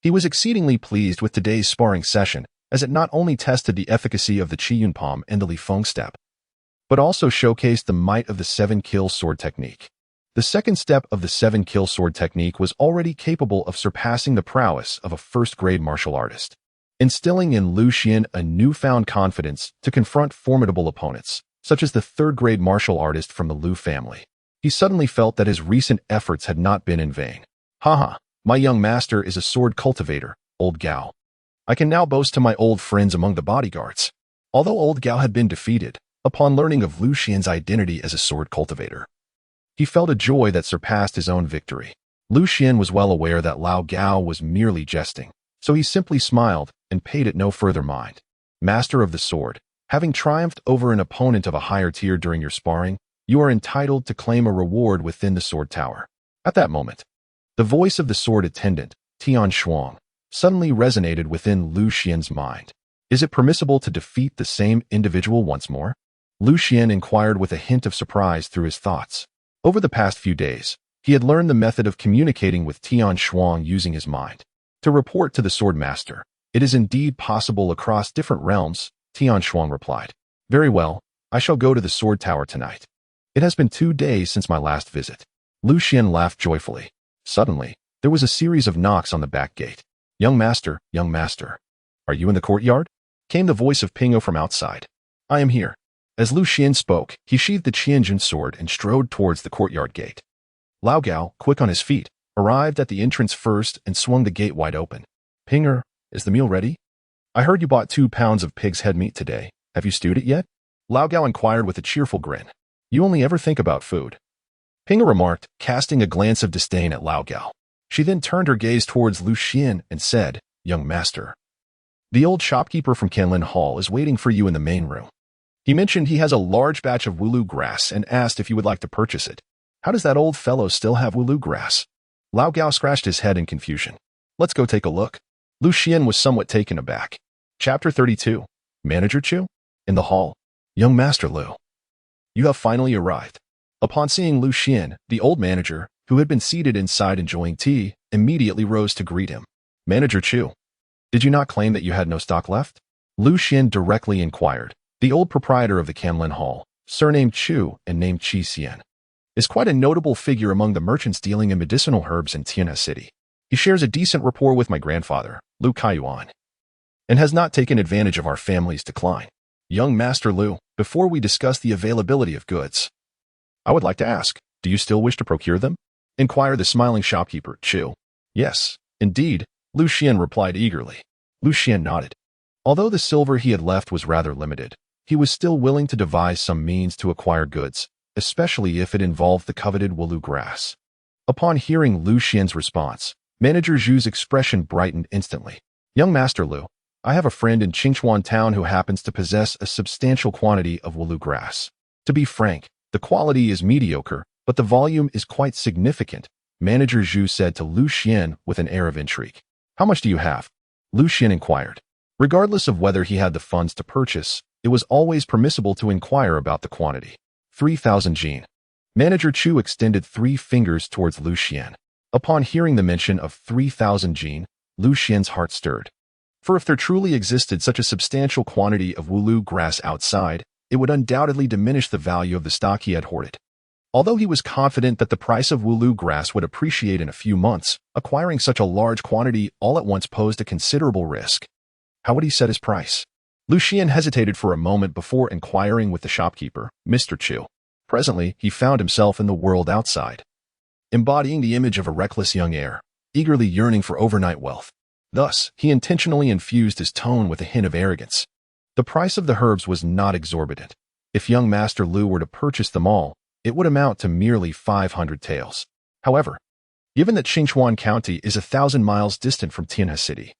He was exceedingly pleased with today's sparring session, as it not only tested the efficacy of the Qiyun Palm and the Li Feng step, but also showcased the might of the 7-kill sword technique. The second step of the 7-kill sword technique was already capable of surpassing the prowess of a first-grade martial artist, instilling in Xian a newfound confidence to confront formidable opponents, such as the third-grade martial artist from the Liu family. He suddenly felt that his recent efforts had not been in vain. "Haha, my young master is a sword cultivator, old Gao. I can now boast to my old friends among the bodyguards." Although old Gao had been defeated, upon learning of Xian's identity as a sword cultivator, he felt a joy that surpassed his own victory. Xian was well aware that Lao Gao was merely jesting, so he simply smiled and paid it no further mind. "Master of the sword, having triumphed over an opponent of a higher tier during your sparring, you are entitled to claim a reward within the sword tower." At that moment, the voice of the sword attendant, Xuan, suddenly resonated within Xian's mind. "Is it permissible to defeat the same individual once more?" Xian inquired with a hint of surprise through his thoughts. Over the past few days, he had learned the method of communicating with Xuan using his mind. To report to the sword master, "It is indeed possible across different realms," Xuan replied. "Very well, I shall go to the sword tower tonight. It has been 2 days since my last visit." Xian laughed joyfully. Suddenly, there was a series of knocks on the back gate. Young master, are you in the courtyard?" came the voice of Pingo from outside. "I am here." As Xian spoke, he sheathed the Qianjun sword and strode towards the courtyard gate. Lao Gao, quick on his feet, arrived at the entrance first and swung the gate wide open. "Pinger, is the meal ready? I heard you bought 2 pounds of pig's head meat today. Have you stewed it yet?" Lao Gao inquired with a cheerful grin. "You only ever think about food," Pinger remarked, casting a glance of disdain at Lao Gao. She then turned her gaze towards Xian and said, "Young master, the old shopkeeper from Canlin Hall is waiting for you in the main room. He mentioned he has a large batch of Wulu grass and asked if you would like to purchase it." "How does that old fellow still have Wulu grass?" Lao Gao scratched his head in confusion. "Let's go take a look." Xian was somewhat taken aback. Chapter 32. Manager Chu? In the hall. "Young Master Liu, you have finally arrived." Upon seeing Xian, the old manager, who had been seated inside enjoying tea, immediately rose to greet him. "Manager Chu, did you not claim that you had no stock left?" Xian directly inquired. The old proprietor of the Canlin Hall, surnamed Chu and named Qi Xian, is quite a notable figure among the merchants dealing in medicinal herbs in Tianhe City. He shares a decent rapport with my grandfather, Liu Kaiyuan, and has not taken advantage of our family's decline. "Young Master Liu, before we discuss the availability of goods, I would like to ask, do you still wish to procure them?" inquired the smiling shopkeeper, Chu. "Yes, indeed," Xian replied eagerly. Xian nodded. Although the silver he had left was rather limited, he was still willing to devise some means to acquire goods, especially if it involved the coveted Wulu grass. Upon hearing Xian's response, Manager Zhu's expression brightened instantly. "Young Master Liu, I have a friend in Qingchuan town who happens to possess a substantial quantity of Wulu grass. To be frank, the quality is mediocre, but the volume is quite significant," Manager Zhu said to Xian with an air of intrigue. "How much do you have?" Xian inquired. Regardless of whether he had the funds to purchase, it was always permissible to inquire about the quantity. 3,000 jin. Manager Chu extended 3 fingers towards Lu Xian. Upon hearing the mention of 3,000 jin, Lu Xian's heart stirred. For if there truly existed such a substantial quantity of Wulu grass outside, it would undoubtedly diminish the value of the stock he had hoarded. Although he was confident that the price of Wulu grass would appreciate in a few months, acquiring such a large quantity all at once posed a considerable risk. How would he set his price? Lu Xian hesitated for a moment before inquiring with the shopkeeper, Mr. Chu. Presently, he found himself in the world outside, embodying the image of a reckless young heir, eagerly yearning for overnight wealth. Thus, he intentionally infused his tone with a hint of arrogance. The price of the herbs was not exorbitant. If young Master Lu were to purchase them all, it would amount to merely 500 taels. However, given that Xuan County is 1,000 miles distant from Tianhe City,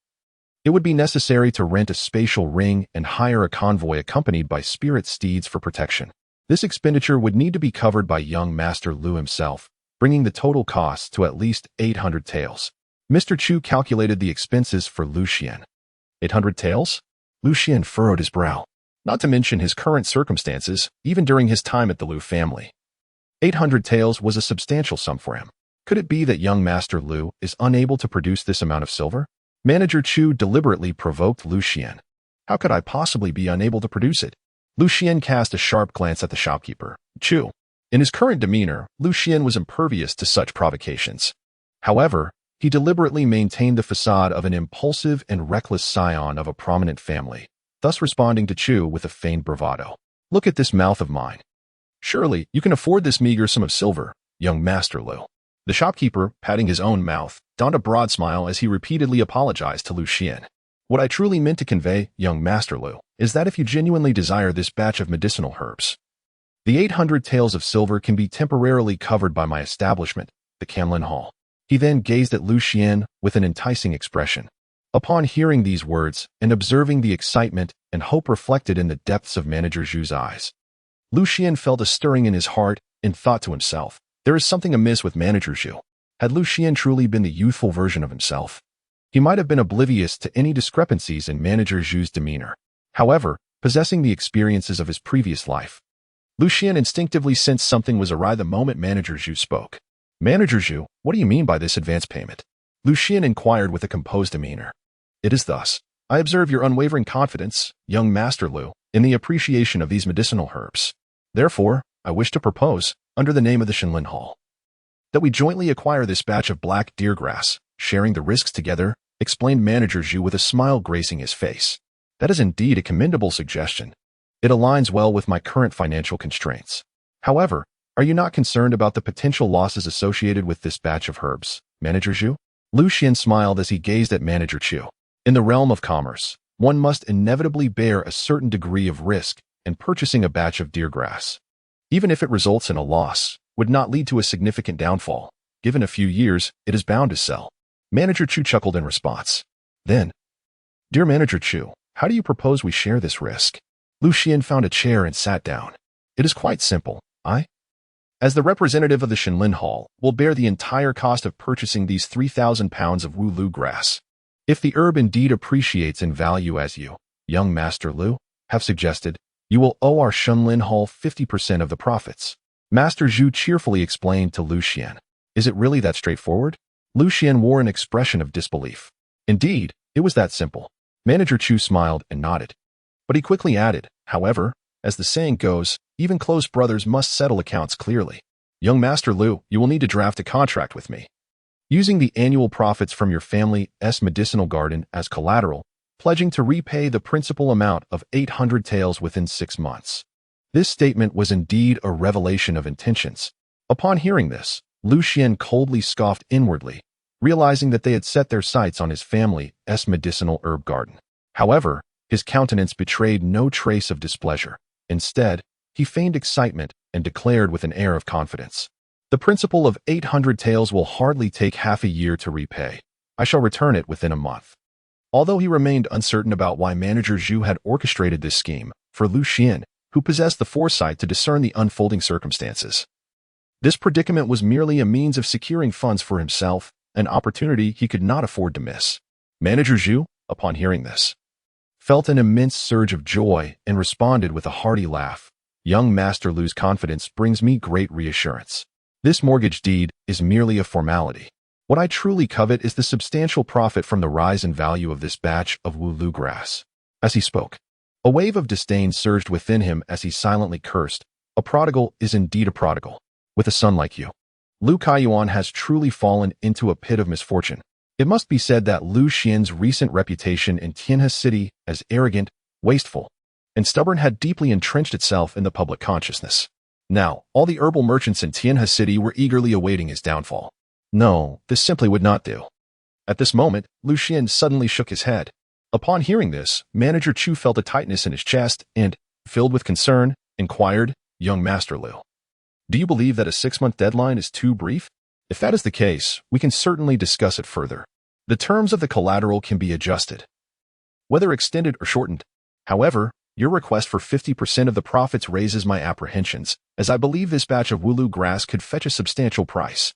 it would be necessary to rent a spatial ring and hire a convoy accompanied by spirit steeds for protection. This expenditure would need to be covered by young Master Lu himself, bringing the total cost to at least 800 taels. Mr. Chu calculated the expenses for Lu Xian. 800 taels? Lu Xian furrowed his brow. Not to mention his current circumstances, even during his time at the Lu family. 800 taels was a substantial sum for him. Could it be that young Master Lu is unable to produce this amount of silver? Manager Chu deliberately provoked Lu Xian. How could I possibly be unable to produce it? Lu Xian cast a sharp glance at the shopkeeper, Chu. In his current demeanor, Lu Xian was impervious to such provocations. However, he deliberately maintained the facade of an impulsive and reckless scion of a prominent family, thus responding to Chu with a feigned bravado. Look at this mouth of mine. Surely, you can afford this meager sum of silver, young Master Lu. The shopkeeper, patting his own mouth, donned a broad smile as he repeatedly apologized to Lu Xian. What I truly meant to convey, young Master Lu, is that if you genuinely desire this batch of medicinal herbs, the 800 taels of silver can be temporarily covered by my establishment, the Camlin Hall. He then gazed at Lu Xian with an enticing expression. Upon hearing these words and observing the excitement and hope reflected in the depths of Manager Zhu's eyes, Lu Xian felt a stirring in his heart and thought to himself, there is something amiss with Manager Zhu. Had Lu Xian truly been the youthful version of himself, he might have been oblivious to any discrepancies in Manager Zhu's demeanor. However, possessing the experiences of his previous life, Lu Xian instinctively sensed something was awry the moment Manager Zhu spoke. Manager Zhu, what do you mean by this advance payment? Lu Xian inquired with a composed demeanor. It is thus. I observe your unwavering confidence, young Master Lu, in the appreciation of these medicinal herbs. Therefore, I wish to propose, under the name of the Shenlin Hall, that we jointly acquire this batch of black deer grass, sharing the risks together, explained Manager Zhu with a smile gracing his face. That is indeed a commendable suggestion. It aligns well with my current financial constraints. However, are you not concerned about the potential losses associated with this batch of herbs, Manager Zhu? Lu Xian smiled as he gazed at Manager Chu. In the realm of commerce, one must inevitably bear a certain degree of risk in purchasing a batch of deer grass. Even if it results in a loss, would not lead to a significant downfall. Given a few years, it is bound to sell. Manager Chu chuckled in response. Then, dear Manager Chu, how do you propose we share this risk? Lu Xian found a chair and sat down. It is quite simple. As the representative of the Shenlin Hall, will bear the entire cost of purchasing these 3,000 pounds of Wulu grass. If the herb indeed appreciates in value as you, young Master Lu, have suggested, you will owe our Shenlin Hall 50% of the profits. Master Zhu cheerfully explained to Lu Xian. Is it really that straightforward? Lu Xian wore an expression of disbelief. Indeed, it was that simple. Manager Chu smiled and nodded. But he quickly added, however, as the saying goes, even close brothers must settle accounts clearly. Young Master Lu, you will need to draft a contract with me, using the annual profits from your family's medicinal garden as collateral, pledging to repay the principal amount of 800 taels within 6 months. This statement was indeed a revelation of intentions. Upon hearing this, Lu Xian coldly scoffed inwardly, realizing that they had set their sights on his family's medicinal herb garden. However, his countenance betrayed no trace of displeasure. Instead, he feigned excitement and declared with an air of confidence. The principal of 800 taels will hardly take half a year to repay. I shall return it within a month. Although he remained uncertain about why Manager Zhu had orchestrated this scheme, for Lu Xian, who possessed the foresight to discern the unfolding circumstances, this predicament was merely a means of securing funds for himself, an opportunity he could not afford to miss. Manager Zhu, upon hearing this, felt an immense surge of joy and responded with a hearty laugh. Young Master Lu's confidence brings me great reassurance. This mortgage deed is merely a formality. What I truly covet is the substantial profit from the rise in value of this batch of Wulu grass. As he spoke, a wave of disdain surged within him as he silently cursed. A prodigal is indeed a prodigal. With a son like you, Lu Kaiyuan has truly fallen into a pit of misfortune. It must be said that Lu Xian's recent reputation in Tianhe City as arrogant, wasteful, and stubborn had deeply entrenched itself in the public consciousness. Now, all the herbal merchants in Tianhe City were eagerly awaiting his downfall. No, this simply would not do. At this moment, Lu Xian suddenly shook his head. Upon hearing this, Manager Chu felt a tightness in his chest and, filled with concern, inquired, "Young Master Lu, do you believe that a 6-month deadline is too brief? If that is the case, we can certainly discuss it further. The terms of the collateral can be adjusted, whether extended or shortened. However, your request for 50% of the profits raises my apprehensions, as I believe this batch of Wulu grass could fetch a substantial price."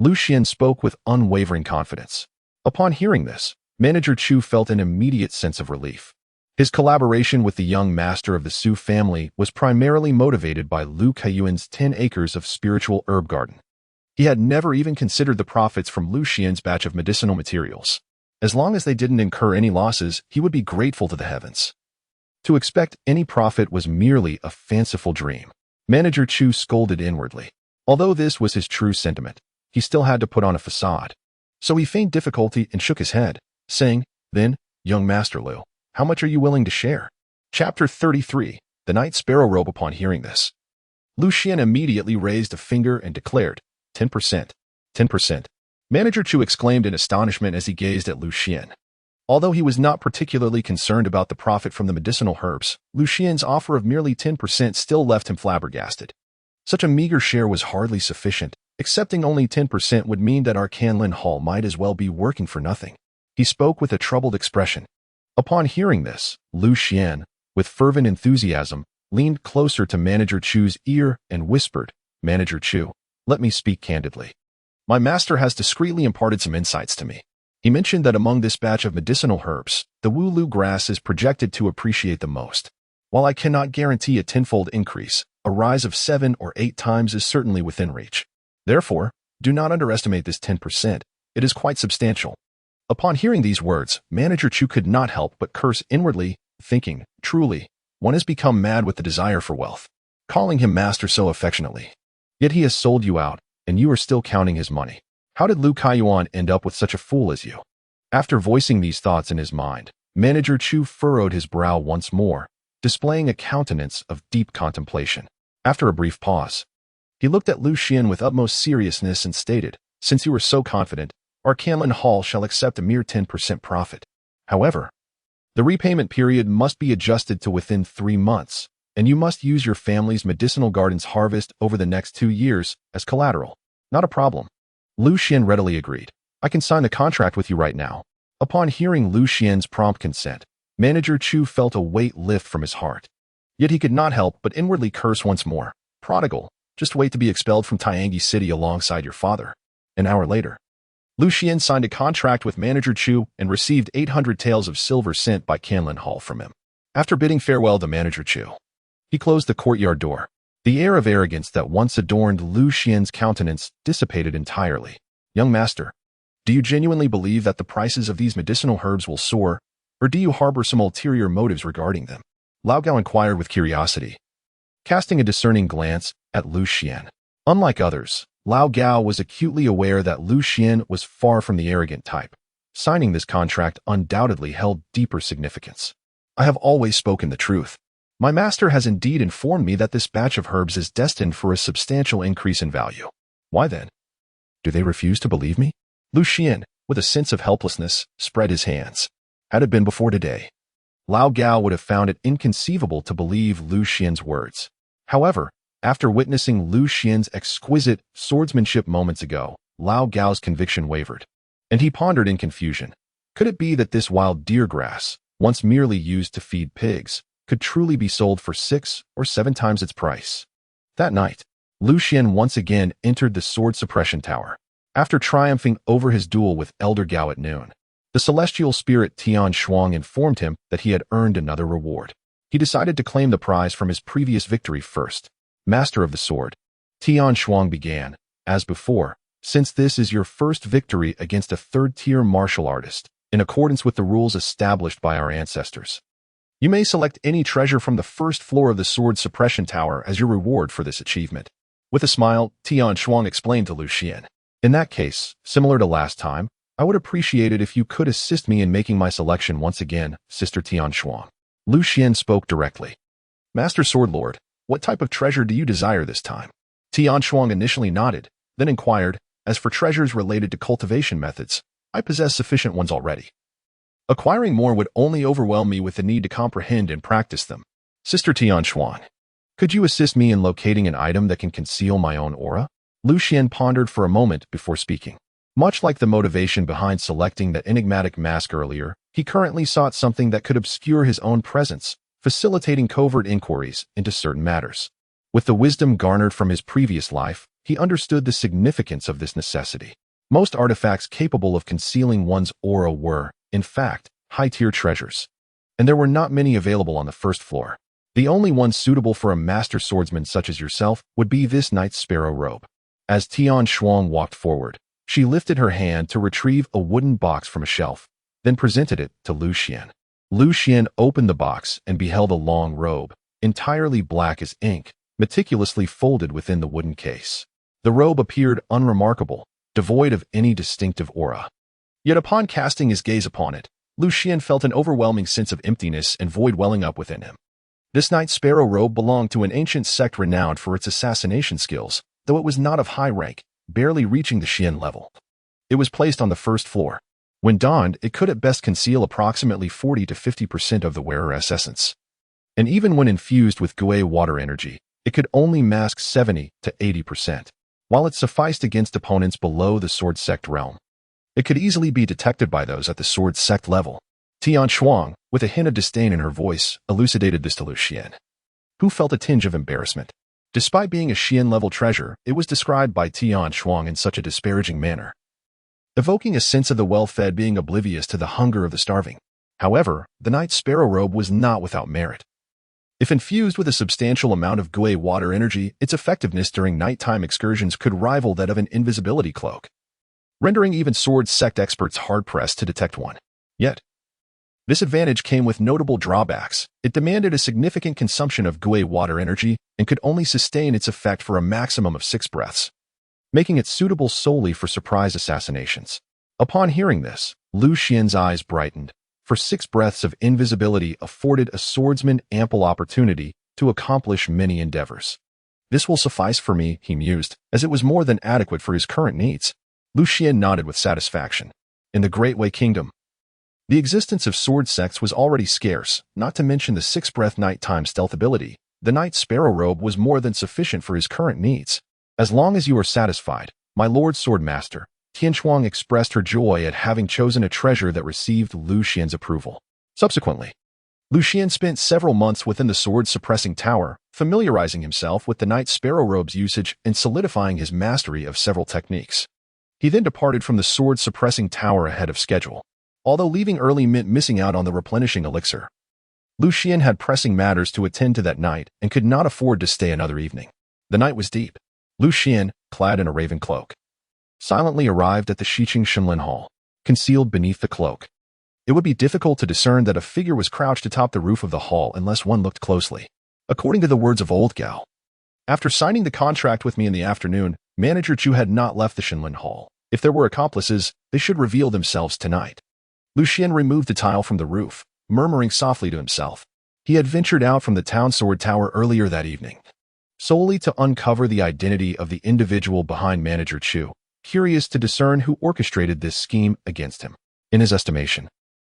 Lu Xian spoke with unwavering confidence. Upon hearing this, Manager Chu felt an immediate sense of relief. His collaboration with the young master of the Su family was primarily motivated by Lu Kaiyuan's 10 acres of spiritual herb garden. He had never even considered the profits from Lu Xian's batch of medicinal materials. As long as they didn't incur any losses, he would be grateful to the heavens. To expect any profit was merely a fanciful dream. Manager Chu scolded inwardly. Although this was his true sentiment, he still had to put on a facade. So he feigned difficulty and shook his head, saying, "Then, young Master Lu, how much are you willing to share?" Chapter 33. The Night Sparrow Robe. Upon hearing this, Lu Xian immediately raised a finger and declared, 10%. 10%. Manager Chu exclaimed in astonishment as he gazed at Lu Xian. Although he was not particularly concerned about the profit from the medicinal herbs, Lu Xian's offer of merely 10% still left him flabbergasted. Such a meager share was hardly sufficient. Accepting only 10% would mean that our Canlin Hall might as well be working for nothing. He spoke with a troubled expression. Upon hearing this, Lu Xian, with fervent enthusiasm, leaned closer to Manager Chu's ear and whispered, "Manager Chu, let me speak candidly. My master has discreetly imparted some insights to me. He mentioned that among this batch of medicinal herbs, the Wulu grass is projected to appreciate the most. While I cannot guarantee a tenfold increase, a rise of 7 or 8 times is certainly within reach. Therefore, do not underestimate this 10%. It is quite substantial." Upon hearing these words, Manager Chu could not help but curse inwardly, thinking, "Truly, one has become mad with the desire for wealth, calling him master so affectionately. Yet he has sold you out, and you are still counting his money. How did Lu Kaiyuan end up with such a fool as you?" After voicing these thoughts in his mind, Manager Chu furrowed his brow once more, displaying a countenance of deep contemplation. After a brief pause, he looked at Lu Xian with utmost seriousness and stated, "Since you are so confident, our Canlin Hall shall accept a mere 10% profit. However, the repayment period must be adjusted to within 3 months, and you must use your family's medicinal garden's harvest over the next 2 years as collateral." "Not a problem." Lu Xian readily agreed. "I can sign the contract with you right now." Upon hearing Lu Xian's prompt consent, Manager Chu felt a weight lift from his heart. Yet he could not help but inwardly curse once more. "Prodigal, just wait to be expelled from Tiange City alongside your father." An hour later, Lu Xian signed a contract with Manager Chu and received 800 taels of silver sent by Canlin Hall from him. After bidding farewell to Manager Chu, he closed the courtyard door. The air of arrogance that once adorned Lu Xian's countenance dissipated entirely. "Young master, do you genuinely believe that the prices of these medicinal herbs will soar, or do you harbor some ulterior motives regarding them?" Lao Gao inquired with curiosity, casting a discerning glance at Lu Xian. Unlike others, Lao Gao was acutely aware that Lu Xian was far from the arrogant type. Signing this contract undoubtedly held deeper significance. "I have always spoken the truth. My master has indeed informed me that this batch of herbs is destined for a substantial increase in value. Why then? Do they refuse to believe me?" Lu Xian, with a sense of helplessness, spread his hands. Had it been before today, Lao Gao would have found it inconceivable to believe Lu Xian's words. However, after witnessing Lu Xian's exquisite swordsmanship moments ago, Lao Gao's conviction wavered, and he pondered in confusion. Could it be that this wild deer grass, once merely used to feed pigs, could truly be sold for 6 or 7 times its price? That night, Lu Xian once again entered the sword suppression tower. After triumphing over his duel with Elder Gao at noon, The celestial spirit Tian Shuang informed him that he had earned another reward. He decided to claim the prize from his previous victory first. Master of the sword, Tian Shuang began, as before, since this is your first victory against a third-tier martial artist, in accordance with the rules established by our ancestors. You may select any treasure from the first floor of the sword suppression tower as your reward for this achievement. With a smile, Tian Shuang explained to Lucian. In that case, similar to last time, I would appreciate it if you could assist me in making my selection once again, Sister Tian Shuang. Lucian spoke directly. Master Sword Lord, what type of treasure do you desire this time? Tian Shuang initially nodded, then inquired, as for treasures related to cultivation methods, I possess sufficient ones already. Acquiring more would only overwhelm me with the need to comprehend and practice them. Sister Tian Shuang, could you assist me in locating an item that can conceal my own aura? Lucian pondered for a moment before speaking. Much like the motivation behind selecting that enigmatic mask earlier, he currently sought something that could obscure his own presence, facilitating covert inquiries into certain matters. With the wisdom garnered from his previous life, he understood the significance of this necessity. Most artifacts capable of concealing one's aura were, in fact, high-tier treasures, and there were not many available on the first floor. The only one suitable for a master swordsman such as yourself would be this knight's sparrow robe. As Tian Shuang walked forward, she lifted her hand to retrieve a wooden box from a shelf, then presented it to Lucian. Lucian opened the box and beheld a long robe, entirely black as ink, meticulously folded within the wooden case. The robe appeared unremarkable, devoid of any distinctive aura. Yet upon casting his gaze upon it, Lucian felt an overwhelming sense of emptiness and void welling up within him. This knight's sparrow robe belonged to an ancient sect renowned for its assassination skills, though it was not of high rank, barely reaching the Xian level. It was placed on the first floor. When donned, it could at best conceal approximately 40 to 50% of the wearer's essence. And even when infused with Gui water energy, it could only mask 70 to 80%. While it sufficed against opponents below the sword sect realm, it could easily be detected by those at the sword sect level. Tian Shuang, with a hint of disdain in her voice, elucidated this to Lucian, who felt a tinge of embarrassment. Despite being a Xian-level treasure, it was described by Tian Shuang in such a disparaging manner, evoking a sense of the well-fed being oblivious to the hunger of the starving. However, the knight's sparrow robe was not without merit. If infused with a substantial amount of Gui water energy, its effectiveness during nighttime excursions could rival that of an invisibility cloak, rendering even sword sect experts hard-pressed to detect one. Yet, this advantage came with notable drawbacks. It demanded a significant consumption of Gui water energy and could only sustain its effect for a maximum of 6 breaths, making it suitable solely for surprise assassinations. Upon hearing this, Lucian's eyes brightened, for 6 breaths of invisibility afforded a swordsman ample opportunity to accomplish many endeavors. This will suffice for me, he mused, as it was more than adequate for his current needs. Lucian nodded with satisfaction. In the Great Wei Kingdom, the existence of sword sects was already scarce, not to mention the 6-breath nighttime stealth ability. The knight's sparrow robe was more than sufficient for his current needs. As long as you are satisfied, my lord swordmaster, Tian Shuang expressed her joy at having chosen a treasure that received Lucian's approval. Subsequently, Lucian spent several months within the sword-suppressing tower, familiarizing himself with the knight's sparrow robe's usage and solidifying his mastery of several techniques. He then departed from the sword-suppressing tower ahead of schedule. Although leaving early meant missing out on the replenishing elixir, Lucian had pressing matters to attend to that night and could not afford to stay another evening. The night was deep. Lucian, clad in a raven cloak, silently arrived at the Shiqing Shenlin Hall, concealed beneath the cloak. It would be difficult to discern that a figure was crouched atop the roof of the hall unless one looked closely. According to the words of Old Gao, after signing the contract with me in the afternoon, Manager Chu had not left the Shenlin Hall. If there were accomplices, they should reveal themselves tonight. Lucian removed the tile from the roof, murmuring softly to himself. He had ventured out from the town sword tower earlier that evening, solely to uncover the identity of the individual behind Manager Chu, curious to discern who orchestrated this scheme against him. In his estimation,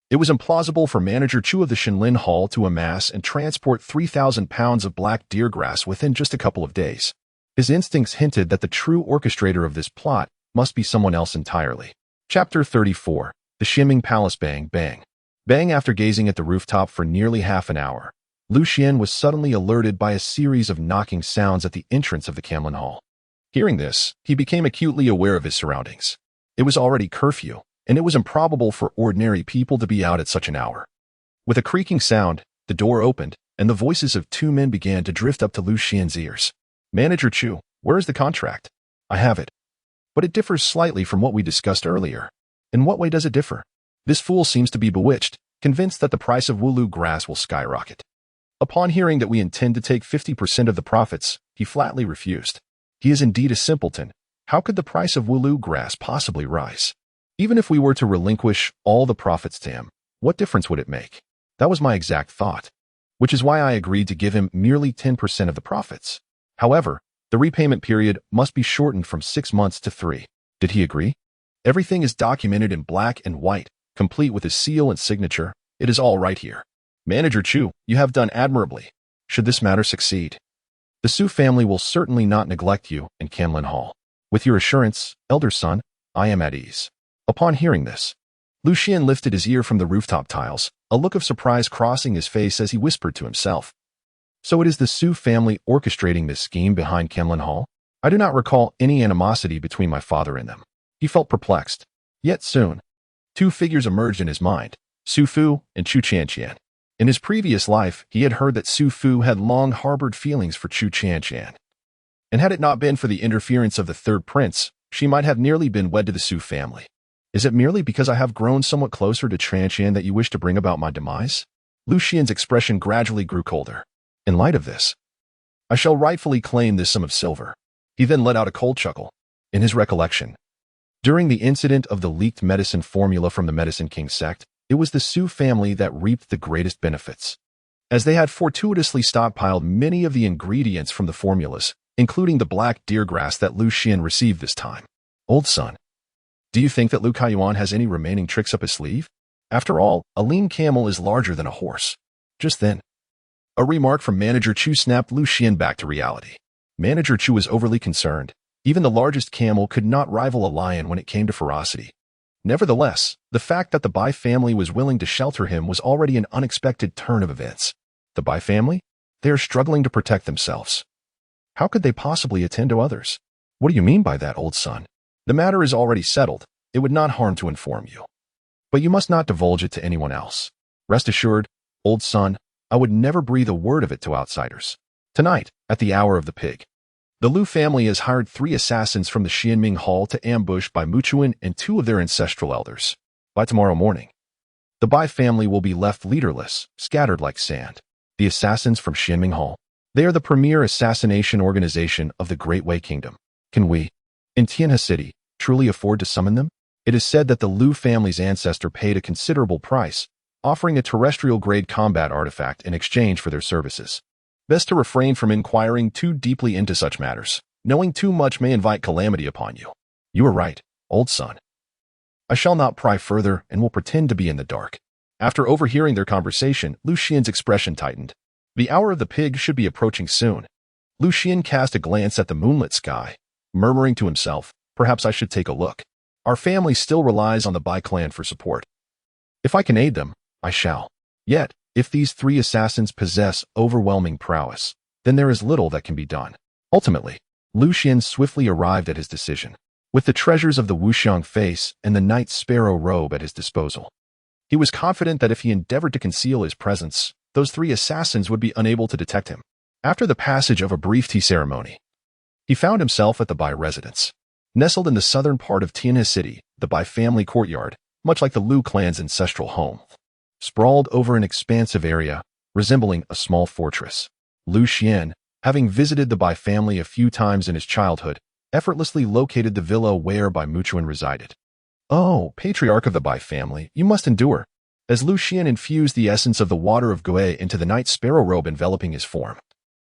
it was implausible for Manager Chu of the Shenlin Hall to amass and transport 3,000 pounds of black deer grass within just a couple of days. His instincts hinted that the true orchestrator of this plot must be someone else entirely. Chapter 34. The Shimming Palace. Bang, bang. Bang. After gazing at the rooftop for nearly half an hour, Lucian was suddenly alerted by a series of knocking sounds at the entrance of the Camlin Hall. Hearing this, he became acutely aware of his surroundings. It was already curfew, and it was improbable for ordinary people to be out at such an hour. With a creaking sound, the door opened, and the voices of two men began to drift up to Lu Xian's ears. "Manager Chu, where is the contract?" "I have it. But it differs slightly from what we discussed earlier." "In what way does it differ?" "This fool seems to be bewitched, convinced that the price of Wulu grass will skyrocket. Upon hearing that we intend to take 50% of the profits, he flatly refused. He is indeed a simpleton. How could the price of Wulu grass possibly rise? Even if we were to relinquish all the profits to him, what difference would it make?" That was my exact thought, which is why I agreed to give him merely 10% of the profits. However, the repayment period must be shortened from 6 months to 3. Did he agree? Everything is documented in black and white, complete with his seal and signature. It is all right here. "Manager Chu, you have done admirably. Should this matter succeed, the Su family will certainly not neglect you in Canlin Hall. With your assurance, elder son, I am at ease." Upon hearing this, Lu Xian lifted his ear from the rooftop tiles, a look of surprise crossing his face as he whispered to himself. "So it is the Su family orchestrating this scheme behind Canlin Hall? I do not recall any animosity between my father and them." He felt perplexed. Yet soon, two figures emerged in his mind, Su Fu and Chu Qianqian. In his previous life, he had heard that Su Fu had long harbored feelings for Chu Qianqian. And had it not been for the interference of the third prince, she might have nearly been wed to the Su family. "Is it merely because I have grown somewhat closer to Qianqian that you wish to bring about my demise?" Lu Xian's expression gradually grew colder. "In light of this, I shall rightfully claim this sum of silver." He then let out a cold chuckle. In his recollection, during the incident of the leaked medicine formula from the Medicine King sect, it was the Su family that reaped the greatest benefits, as they had fortuitously stockpiled many of the ingredients from the formulas, including the black deer grass that Lu Xian received this time. "Old son, do you think that Lu Kaiyuan has any remaining tricks up his sleeve? After all, a lean camel is larger than a horse." Just then, a remark from Manager Chu snapped Lu Xian back to reality. Manager Chu was overly concerned. Even the largest camel could not rival a lion when it came to ferocity. Nevertheless, the fact that the Bai family was willing to shelter him was already an unexpected turn of events. The Bai family? They are struggling to protect themselves. How could they possibly attend to others? What do you mean by that, old son? The matter is already settled. It would not harm to inform you. But you must not divulge it to anyone else. Rest assured, old son, I would never breathe a word of it to outsiders. Tonight, at the hour of the pig, the Lu family has hired 3 assassins from the Xianming Hall to ambush Bai Muchuan and 2 of their ancestral elders. By tomorrow morning, the Bai family will be left leaderless, scattered like sand. The assassins from Xianming Hall. They are the premier assassination organization of the Great Wei Kingdom. Can we, in Tianhe City, truly afford to summon them? It is said that the Lu family's ancestor paid a considerable price, offering a terrestrial-grade combat artifact in exchange for their services. Best to refrain from inquiring too deeply into such matters. Knowing too much may invite calamity upon you. You are right, old son. I shall not pry further and will pretend to be in the dark. After overhearing their conversation, Lu Xian's expression tightened. The hour of the pig should be approaching soon. Lu Xian cast a glance at the moonlit sky, murmuring to himself, perhaps I should take a look. Our family still relies on the Bai clan for support. If I can aid them, I shall. Yet, if these 3 assassins possess overwhelming prowess, then there is little that can be done. Ultimately, Lu Xian swiftly arrived at his decision. With the treasures of the Wuxiang face and the Knight's Sparrow robe at his disposal, he was confident that if he endeavored to conceal his presence, those 3 assassins would be unable to detect him. After the passage of a brief tea ceremony, he found himself at the Bai residence. Nestled in the southern part of Tianhe City, the Bai family courtyard, much like the Lu clan's ancestral home, sprawled over an expansive area, resembling a small fortress. Lu Xian, having visited the Bai family a few times in his childhood, effortlessly located the villa where Bai Muchuan resided. "Oh, patriarch of the Bai family, you must endure." As Lu Xian infused the essence of the water of Gui into the Knight's Sparrow robe enveloping his form,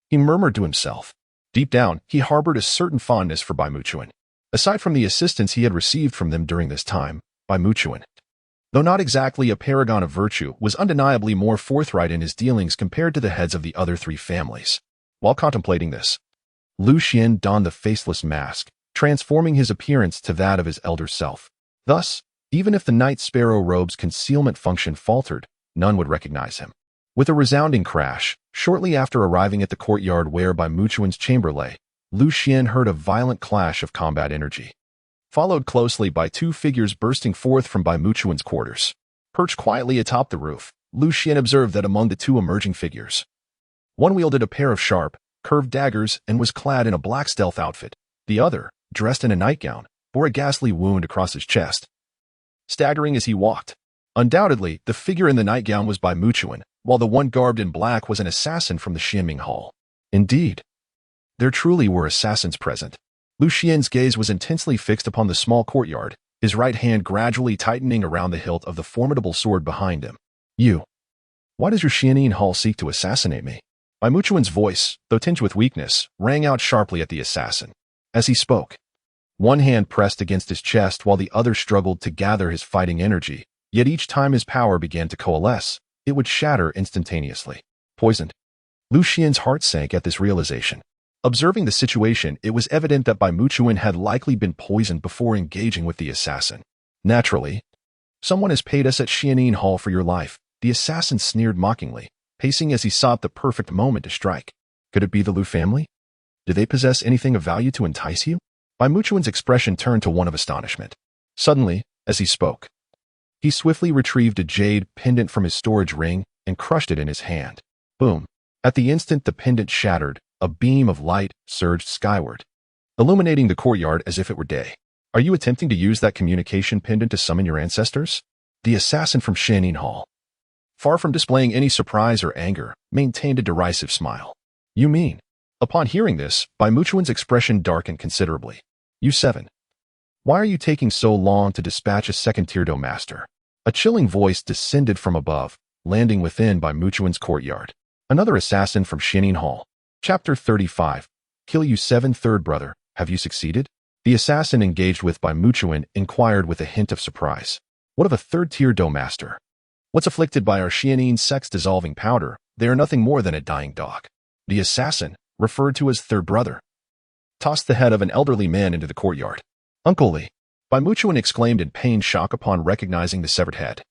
he murmured to himself. Deep down, he harbored a certain fondness for Bai Muchuan. Aside from the assistance he had received from them during this time, Bai Muchuan, though not exactly a paragon of virtue, was undeniably more forthright in his dealings compared to the heads of the other 3 families. While contemplating this, Lu Xian donned the faceless mask, transforming his appearance to that of his elder self. Thus, even if the Night Sparrow robe's concealment function faltered, none would recognize him. With a resounding crash, shortly after arriving at the courtyard where Bai Muchuan's chamber lay, Lu Xian heard a violent clash of combat energy. followed closely by two figures bursting forth from Bai Muchuan's quarters. Perched quietly atop the roof, Lu Xian observed that among the two emerging figures, one wielded a pair of sharp, curved daggers and was clad in a black stealth outfit. The other, dressed in a nightgown, bore a ghastly wound across his chest, staggering as he walked. Undoubtedly, the figure in the nightgown was Bai Muchuan, while the one garbed in black was an assassin from the Xianming Hall. Indeed, there truly were assassins present. Lu Xian's gaze was intensely fixed upon the small courtyard, his right hand gradually tightening around the hilt of the formidable sword behind him. You. Why does your Xianming Hall seek to assassinate me? Bai Muchuan's voice, though tinged with weakness, rang out sharply at the assassin. As he spoke, one hand pressed against his chest while the other struggled to gather his fighting energy, yet each time his power began to coalesce, it would shatter instantaneously. Poisoned. Lu Xian's heart sank at this realization. Observing the situation, it was evident that Bai Muchuan had likely been poisoned before engaging with the assassin. Naturally, someone has paid us at Xianming Hall for your life, the assassin sneered mockingly, pacing as he sought the perfect moment to strike. Could it be the Lu family? Do they possess anything of value to entice you? Bai Muchuan's expression turned to one of astonishment. Suddenly, as he spoke, he swiftly retrieved a jade pendant from his storage ring and crushed it in his hand. Boom. At the instant the pendant shattered, a beam of light surged skyward, illuminating the courtyard as if it were day. Are you attempting to use that communication pendant to summon your ancestors? The assassin from Xianming Hall, far from displaying any surprise or anger, maintained a derisive smile. You mean? Upon hearing this, Bai Muchuan's expression darkened considerably. You seven. Why are you taking so long to dispatch a second-tier Do master? A chilling voice descended from above, landing within Bai Muchuan's courtyard. Another assassin from Xianming Hall. Chapter 35. Kill you seven third brother, have you succeeded? The assassin engaged with Bai Muchuan inquired with a hint of surprise. What of a third-tier Do master? What's afflicted by our Xianming sex-dissolving powder? They are nothing more than a dying dog. The assassin, referred to as third brother, tossed the head of an elderly man into the courtyard. Uncle Li, Bai Muchuan exclaimed in pained shock upon recognizing the severed head.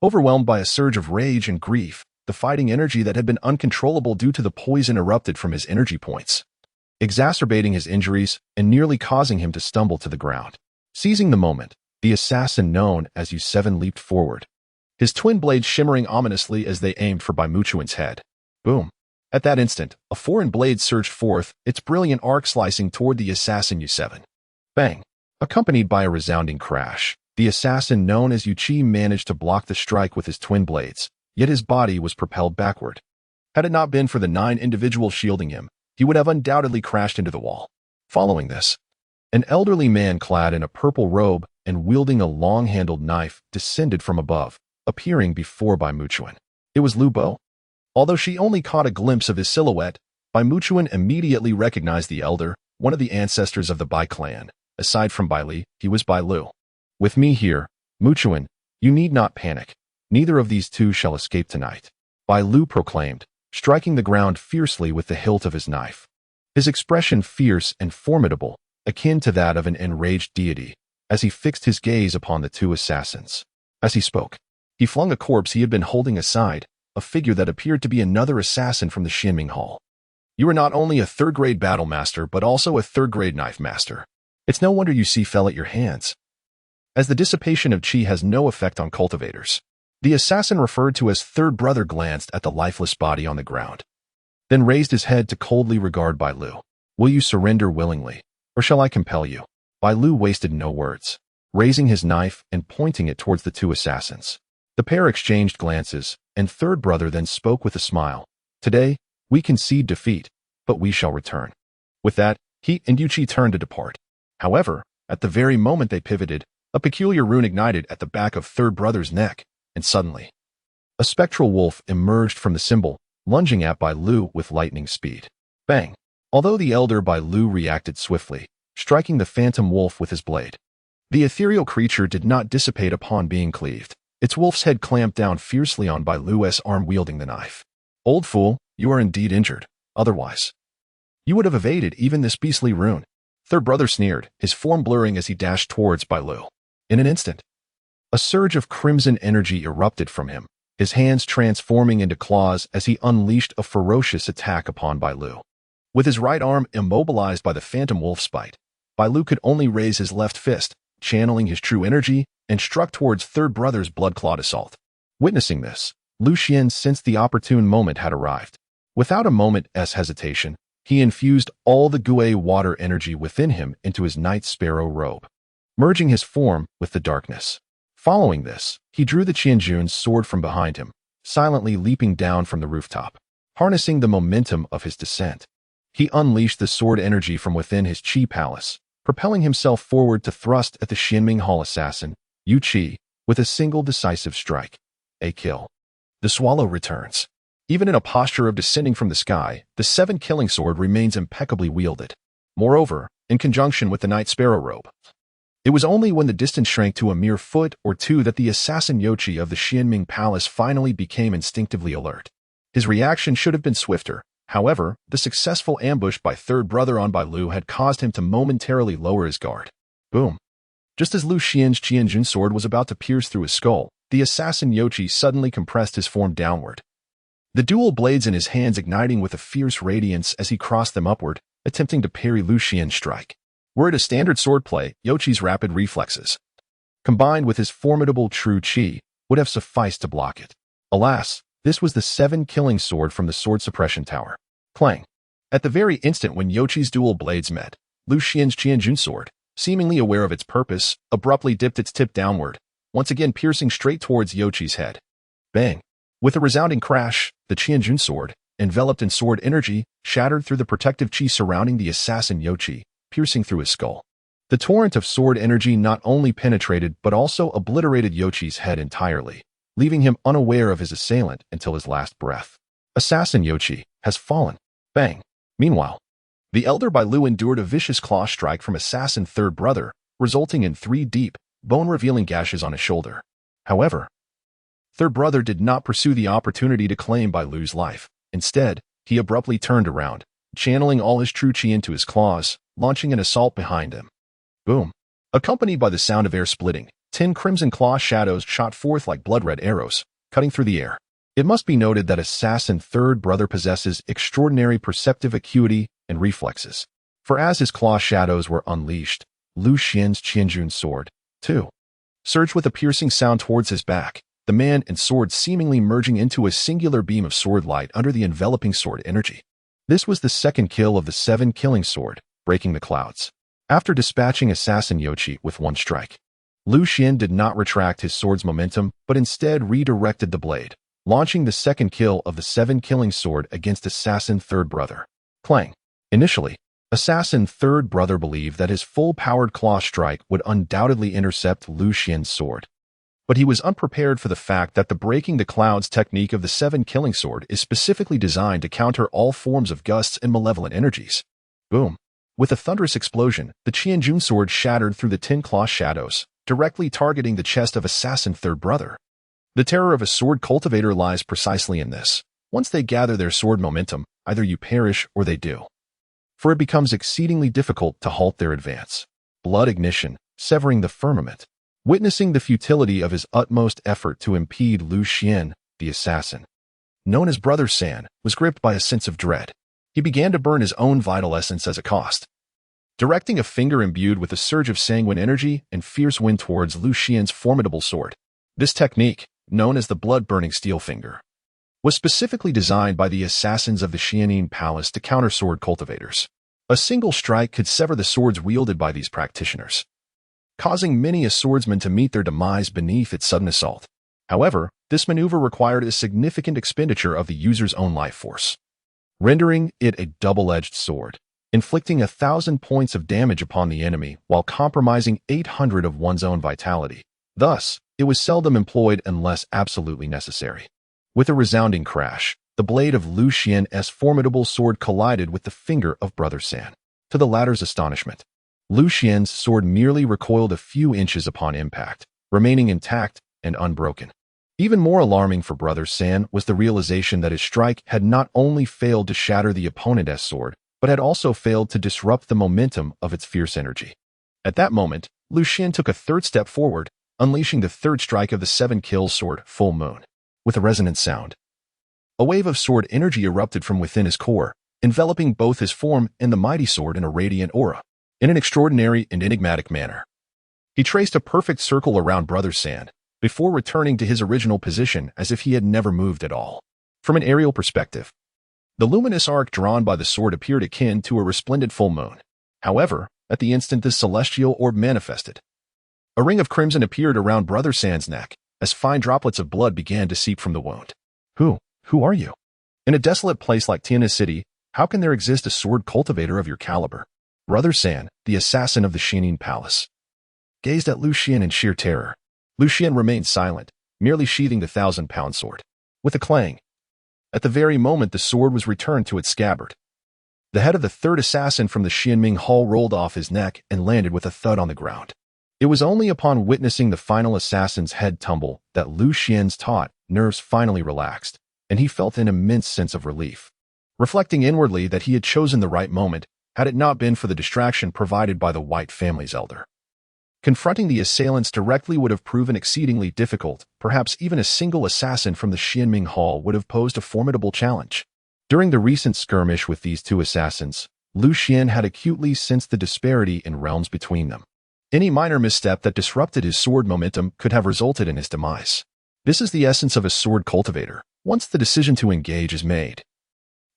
Overwhelmed by a surge of rage and grief, the fighting energy that had been uncontrollable due to the poison erupted from his energy points, exacerbating his injuries and nearly causing him to stumble to the ground. Seizing the moment, the assassin known as U7 leaped forward, his twin blades shimmering ominously as they aimed for Bai Muchuan's head. Boom. At that instant, a foreign blade surged forth, its brilliant arc slicing toward the assassin U7. Bang. Accompanied by a resounding crash, the assassin known as Yu Qi managed to block the strike with his twin blades, yet his body was propelled backward. Had it not been for the 9 individuals shielding him, he would have undoubtedly crashed into the wall. Following this, an elderly man clad in a purple robe and wielding a long-handled knife descended from above, appearing before Bai Muchuan. It was Lu Bo. Although she only caught a glimpse of his silhouette, Bai Muchuan immediately recognized the elder, one of the ancestors of the Bai clan. Aside from Bai Li, he was Bai Lu. With me here, Muchuan, you need not panic. Neither of these two shall escape tonight, Bai Lu proclaimed, striking the ground fiercely with the hilt of his knife. His expression fierce and formidable, akin to that of an enraged deity, as he fixed his gaze upon the two assassins. As he spoke, he flung a corpse he had been holding aside, a figure that appeared to be another assassin from the Xianming Hall. You are not only a third-grade battle master, but also a third-grade knife master. It's no wonder you see fell at your hands, as the dissipation of qi has no effect on cultivators. The assassin referred to as third brother glanced at the lifeless body on the ground, then raised his head to coldly regard Bai Lu. Will you surrender willingly, or shall I compel you? Bai Lu wasted no words, raising his knife and pointing it towards the two assassins. The pair exchanged glances, and third brother then spoke with a smile. Today, we concede defeat, but we shall return. With that, he and Yu Qi turned to depart. However, at the very moment they pivoted, a peculiar rune ignited at the back of third brother's neck, and suddenly, a spectral wolf emerged from the symbol, lunging at Bai Lu with lightning speed. Bang! Although the elder Bai Lu reacted swiftly, striking the phantom wolf with his blade, the ethereal creature did not dissipate upon being cleaved. Its wolf's head clamped down fiercely on Bai Lu's arm wielding the knife. Old fool, you are indeed injured. Otherwise, you would have evaded even this beastly rune. Third brother sneered, his form blurring as he dashed towards Bai Lu. In an instant, a surge of crimson energy erupted from him, his hands transforming into claws as he unleashed a ferocious attack upon Bai Lu. With his right arm immobilized by the phantom wolf's bite, Bai Lu could only raise his left fist, channeling his true energy, and struck towards third brother's blood-clawed assault. Witnessing this, Lu Xian sensed the opportune moment had arrived. Without a moment's hesitation, he infused all the Gui water energy within him into his Night Sparrow robe, merging his form with the darkness. Following this, he drew the Qianjun's sword from behind him, silently leaping down from the rooftop. Harnessing the momentum of his descent, he unleashed the sword energy from within his Qi palace, propelling himself forward to thrust at the Xianming Hall assassin, Yu Qi, with a single decisive strike. A kill. The swallow returns. Even in a posture of descending from the sky, the 7-killing sword remains impeccably wielded. Moreover, in conjunction with the Night Sparrow robe, it was only when the distance shrank to a mere foot or two that the assassin Youqi of the Xianming Palace finally became instinctively alert. His reaction should have been swifter. However, the successful ambush by third brother on Bai Lu had caused him to momentarily lower his guard. Boom. Just as Lu Xian's Qianjun sword was about to pierce through his skull, the assassin Youqi suddenly compressed his form downward, the dual blades in his hands igniting with a fierce radiance as he crossed them upward, attempting to parry Lu Xian's strike. Were it a standard swordplay, Youqi's rapid reflexes, combined with his formidable true Qi, would have sufficed to block it. Alas, this was the 7-killing sword from the sword suppression tower. Clang. At the very instant when Youqi's dual blades met, Lu Xian's Qianjun sword, seemingly aware of its purpose, abruptly dipped its tip downward, once again piercing straight towards Youqi's head. Bang! With a resounding crash, the Qianjun sword, enveloped in sword energy, shattered through the protective Qi surrounding the assassin Youqi, piercing through his skull. The torrent of sword energy not only penetrated but also obliterated Youqi's head entirely, leaving him unaware of his assailant until his last breath. Assassin Youqi has fallen. Bang! Meanwhile, the elder Bai Lu endured a vicious claw strike from assassin third brother, resulting in 3 deep, bone-revealing gashes on his shoulder. However, third brother did not pursue the opportunity to claim Bai Lu's life. Instead, he abruptly turned around, channeling all his true Qi into his claws, launching an assault behind him. Boom! Accompanied by the sound of air splitting, 10 crimson claw shadows shot forth like blood-red arrows, cutting through the air. It must be noted that assassin third brother possesses extraordinary perceptive acuity and reflexes, for as his claw shadows were unleashed, Lu Xian's Qianjun sword, too, surged with a piercing sound towards his back, the man and sword seemingly merging into a singular beam of sword light under the enveloping sword energy. This was the 2nd kill of the 7-killing sword, breaking the clouds. After dispatching assassin Youqi with 1 strike, Lu Xian did not retract his sword's momentum, but instead redirected the blade, launching the 2nd kill of the 7-killing sword against assassin third brother. Clang. Initially, assassin third brother believed that his full-powered claw strike would undoubtedly intercept Lu Xian's sword. But he was unprepared for the fact that the breaking the clouds technique of the 7-killing sword is specifically designed to counter all forms of gusts and malevolent energies. Boom. With a thunderous explosion, the Qianjun sword shattered through the 10 claw shadows, directly targeting the chest of assassin third brother. The terror of a sword cultivator lies precisely in this. Once they gather their sword momentum, either you perish or they do. For it becomes exceedingly difficult to halt their advance. Blood ignition, severing the firmament. Witnessing the futility of his utmost effort to impede Lu Xian, the assassin, known as Brother San, was gripped by a sense of dread. He began to burn his own vital essence as a cost, directing a finger imbued with a surge of sanguine energy and fierce wind towards Lu Xian's formidable sword. This technique, known as the blood-burning steel finger, was specifically designed by the assassins of the Xianming Palace to counter sword cultivators. A single strike could sever the swords wielded by these practitioners, causing many a swordsman to meet their demise beneath its sudden assault. However, this maneuver required a significant expenditure of the user's own life force, rendering it a double-edged sword, inflicting 1,000 points of damage upon the enemy while compromising 800 of one's own vitality. Thus, it was seldom employed unless absolutely necessary. With a resounding crash, the blade of Lu Xian's formidable sword collided with the finger of Brother San. To the latter's astonishment, Lu Xian's sword merely recoiled a few inches upon impact, remaining intact and unbroken. Even more alarming for Brother San was the realization that his strike had not only failed to shatter the opponent's sword, but had also failed to disrupt the momentum of its fierce energy. At that moment, Lu Xian took a 3rd step forward, unleashing the 3rd strike of the 7-kill sword, Full Moon. With a resonant sound, a wave of sword energy erupted from within his core, enveloping both his form and the mighty sword in a radiant aura. in an extraordinary and enigmatic manner. He traced a perfect circle around Brother San, before returning to his original position as if he had never moved at all. From an aerial perspective, the luminous arc drawn by the sword appeared akin to a resplendent full moon. However, at the instant this celestial orb manifested, a ring of crimson appeared around Brother San's neck, as fine droplets of blood began to seep from the wound. Who are you? In a desolate place like Tiana City, how can there exist a sword cultivator of your caliber? Brother San, the assassin of the Sheathing Palace, gazed at Lu Xian in sheer terror. Lu Xian remained silent, merely sheathing the 1,000-pound sword. With a clang, at the very moment the sword was returned to its scabbard, the head of the third assassin from the Xianming Hall rolled off his neck and landed with a thud on the ground. It was only upon witnessing the final assassin's head tumble that Lu Xian's taut nerves finally relaxed, and he felt an immense sense of relief, reflecting inwardly that he had chosen the right moment, had it not been for the distraction provided by the White family's elder. Confronting the assailants directly would have proven exceedingly difficult. Perhaps even a single assassin from the Xianming Hall would have posed a formidable challenge. During the recent skirmish with these two assassins, Lu Xian had acutely sensed the disparity in realms between them. Any minor misstep that disrupted his sword momentum could have resulted in his demise. This is the essence of a sword cultivator, once the decision to engage is made.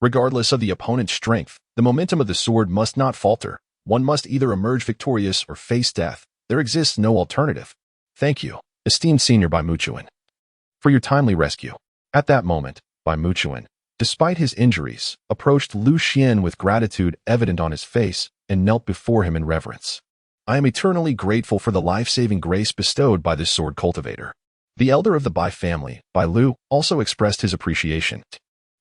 Regardless of the opponent's strength, the momentum of the sword must not falter. One must either emerge victorious or face death. There exists no alternative. Thank you, esteemed Senior Bai Muchuan, for your timely rescue. At that moment, Bai Muchuan, despite his injuries, approached Lu Xian with gratitude evident on his face and knelt before him in reverence. I am eternally grateful for the life-saving grace bestowed by this sword cultivator. The elder of the Bai family, Bai Lu, also expressed his appreciation,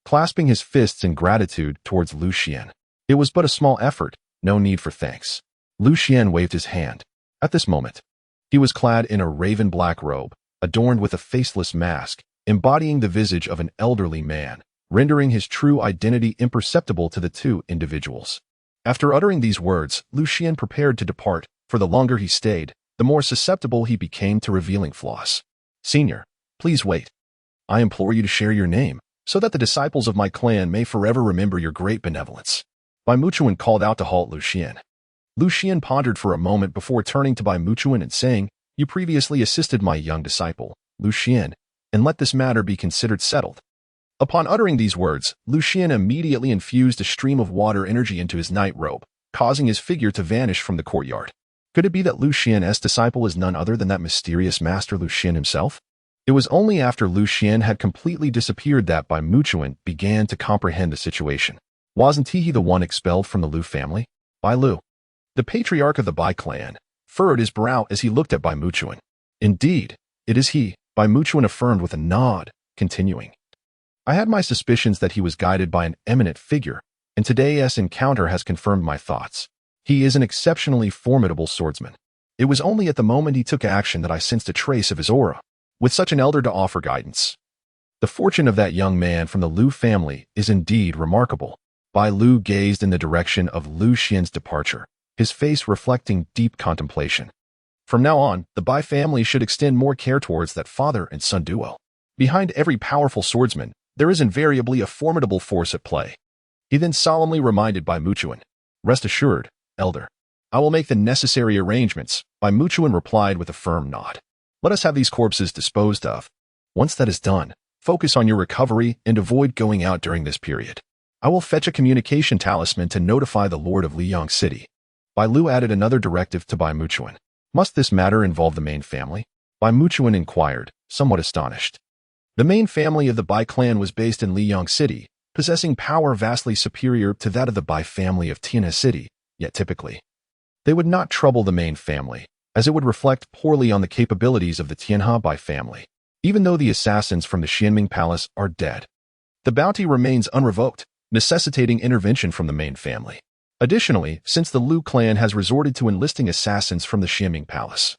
clasping his fists in gratitude towards Lu Xian. It was but a small effort, no need for thanks. Lu Xian waved his hand. At this moment, he was clad in a raven-black robe, adorned with a faceless mask, embodying the visage of an elderly man, rendering his true identity imperceptible to the two individuals. After uttering these words, Lu Xian prepared to depart. For the longer he stayed, the more susceptible he became to revealing flaws. Senior, please wait. I implore you to share your name, so that the disciples of my clan may forever remember your great benevolence. Bai Muchuan called out to halt Lu Xian. Lu Xian pondered for a moment before turning to Bai Muchuan and saying, You previously assisted my young disciple, Lu Xian, and let this matter be considered settled. Upon uttering these words, Lu Xian immediately infused a stream of water energy into his night robe, causing his figure to vanish from the courtyard. Could it be that Lu Xian's disciple is none other than that mysterious master Lu Xian himself? It was only after Lu Xian had completely disappeared that Bai Muchuan began to comprehend the situation. Wasn't he the one expelled from the Lu family? Bai Lu, the patriarch of the Bai clan, furrowed his brow as he looked at Bai Muchuan. Indeed, it is he, Bai Muchuan affirmed with a nod, continuing. I had my suspicions that he was guided by an eminent figure, and today's encounter has confirmed my thoughts. He is an exceptionally formidable swordsman. It was only at the moment he took action that I sensed a trace of his aura. With such an elder to offer guidance, the fortune of that young man from the Lu family is indeed remarkable. Bai Lu gazed in the direction of Lu Xian's departure, his face reflecting deep contemplation. From now on, the Bai family should extend more care towards that father and son duo. Behind every powerful swordsman, there is invariably a formidable force at play. He then solemnly reminded Bai Muchuan, Rest assured, elder, I will make the necessary arrangements. Bai Muchuan replied with a firm nod. Let us have these corpses disposed of. Once that is done, focus on your recovery and avoid going out during this period. I will fetch a communication talisman to notify the Lord of Liyang City. Bai Lu added another directive to Bai Muchuan. Must this matter involve the main family? Bai Muchuan inquired, somewhat astonished. The main family of the Bai clan was based in Liyang City, possessing power vastly superior to that of the Bai family of Tiana City, yet typically, they would not trouble the main family, as it would reflect poorly on the capabilities of the Tianha Bai family. Even though the assassins from the Xianming Palace are dead, the bounty remains unrevoked, necessitating intervention from the main family. Additionally, since the Lu clan has resorted to enlisting assassins from the Xianming Palace,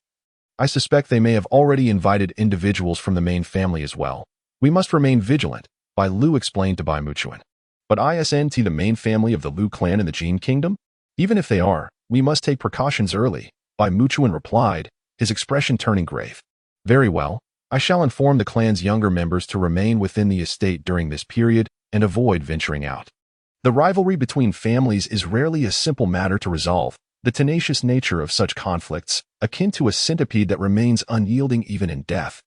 I suspect they may have already invited individuals from the main family as well. We must remain vigilant, Bai Lu explained to Bai Muchuan. But isn't the main family of the Lu clan in the Jin Kingdom? Even if they are, we must take precautions early, Bai Muchuan replied, his expression turning grave. Very well, I shall inform the clan's younger members to remain within the estate during this period and avoid venturing out. The rivalry between families is rarely a simple matter to resolve. The tenacious nature of such conflicts, akin to a centipede that remains unyielding even in death,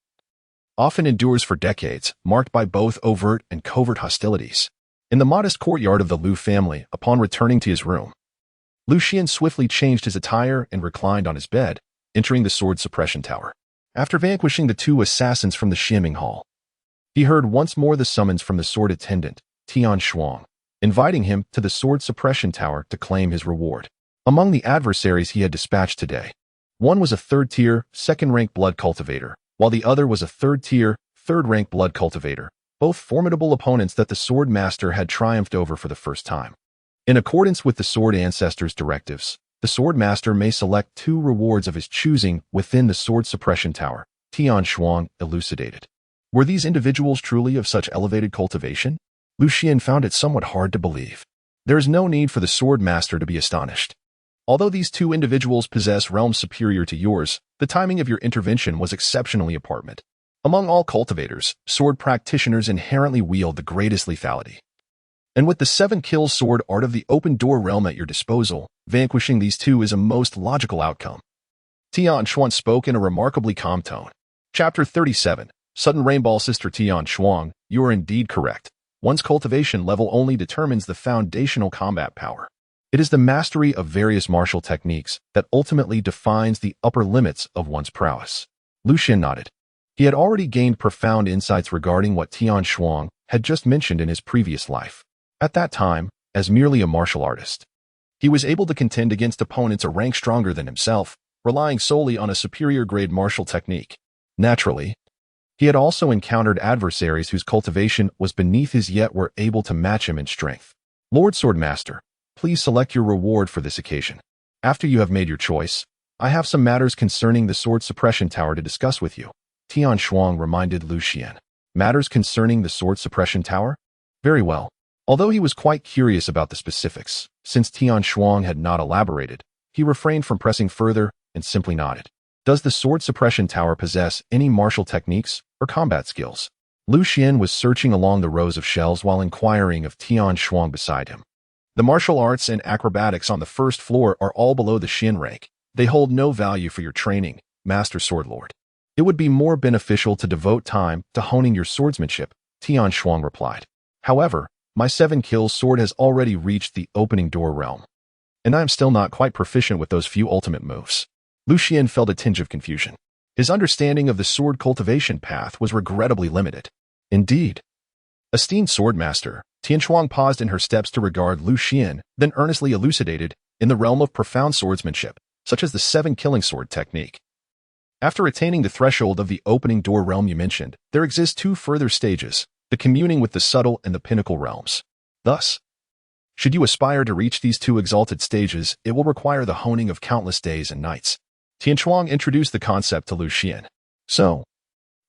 often endures for decades, marked by both overt and covert hostilities. In the modest courtyard of the Liu family, upon returning to his room, Xian swiftly changed his attire and reclined on his bed, entering the sword suppression tower. After vanquishing the two assassins from the Xianming Hall, he heard once more the summons from the sword attendant, Xuan, inviting him to the sword suppression tower to claim his reward. Among the adversaries he had dispatched today, one was a third-tier, second-rank blood cultivator, while the other was a third-tier, third-rank blood cultivator, both formidable opponents that the sword master had triumphed over for the first time. In accordance with the sword ancestor's directives, the sword master may select two rewards of his choosing within the sword suppression tower, Xuan elucidated. Were these individuals truly of such elevated cultivation? Xian found it somewhat hard to believe. There is no need for the sword master to be astonished. Although these two individuals possess realms superior to yours, the timing of your intervention was exceptionally apparent. Among all cultivators, sword practitioners inherently wield the greatest lethality. And with the 7-kill sword art of the open door realm at your disposal, vanquishing these two is a most logical outcome. Xuan spoke in a remarkably calm tone. Chapter 37. Sudden Rainbow. Sister Xuan, you are indeed correct. One's cultivation level only determines the foundational combat power. It is the mastery of various martial techniques that ultimately defines the upper limits of one's prowess. Xian nodded. He had already gained profound insights regarding what Xuan had just mentioned in his previous life. At that time, as merely a martial artist, he was able to contend against opponents a rank stronger than himself, relying solely on a superior-grade martial technique. Naturally, he had also encountered adversaries whose cultivation was beneath his yet were able to match him in strength. Lord Swordmaster, please select your reward for this occasion. After you have made your choice, I have some matters concerning the sword suppression tower to discuss with you. Xuan reminded Xian. Matters concerning the sword suppression tower? Very well. Although he was quite curious about the specifics, since Xuan had not elaborated, he refrained from pressing further and simply nodded. Does the sword suppression tower possess any martial techniques or combat skills? Xian was searching along the rows of shelves while inquiring of Xuan beside him. The martial arts and acrobatics on the first floor are all below the Xian rank. They hold no value for your training, Master Swordlord. It would be more beneficial to devote time to honing your swordsmanship, Xuan replied. However, my 7-kill sword has already reached the opening door realm, and I am still not quite proficient with those few ultimate moves. Xian felt a tinge of confusion. His understanding of the sword cultivation path was regrettably limited. Indeed. Esteemed swordmaster, Xuan paused in her steps to regard Xian, then earnestly elucidated, in the realm of profound swordsmanship, such as the 7-killing sword technique. After attaining the threshold of the opening door realm you mentioned, there exist two further stages, the communing with the subtle and the pinnacle realms. Thus, should you aspire to reach these two exalted stages, it will require the honing of countless days and nights. Xuan introduced the concept to Xian. So,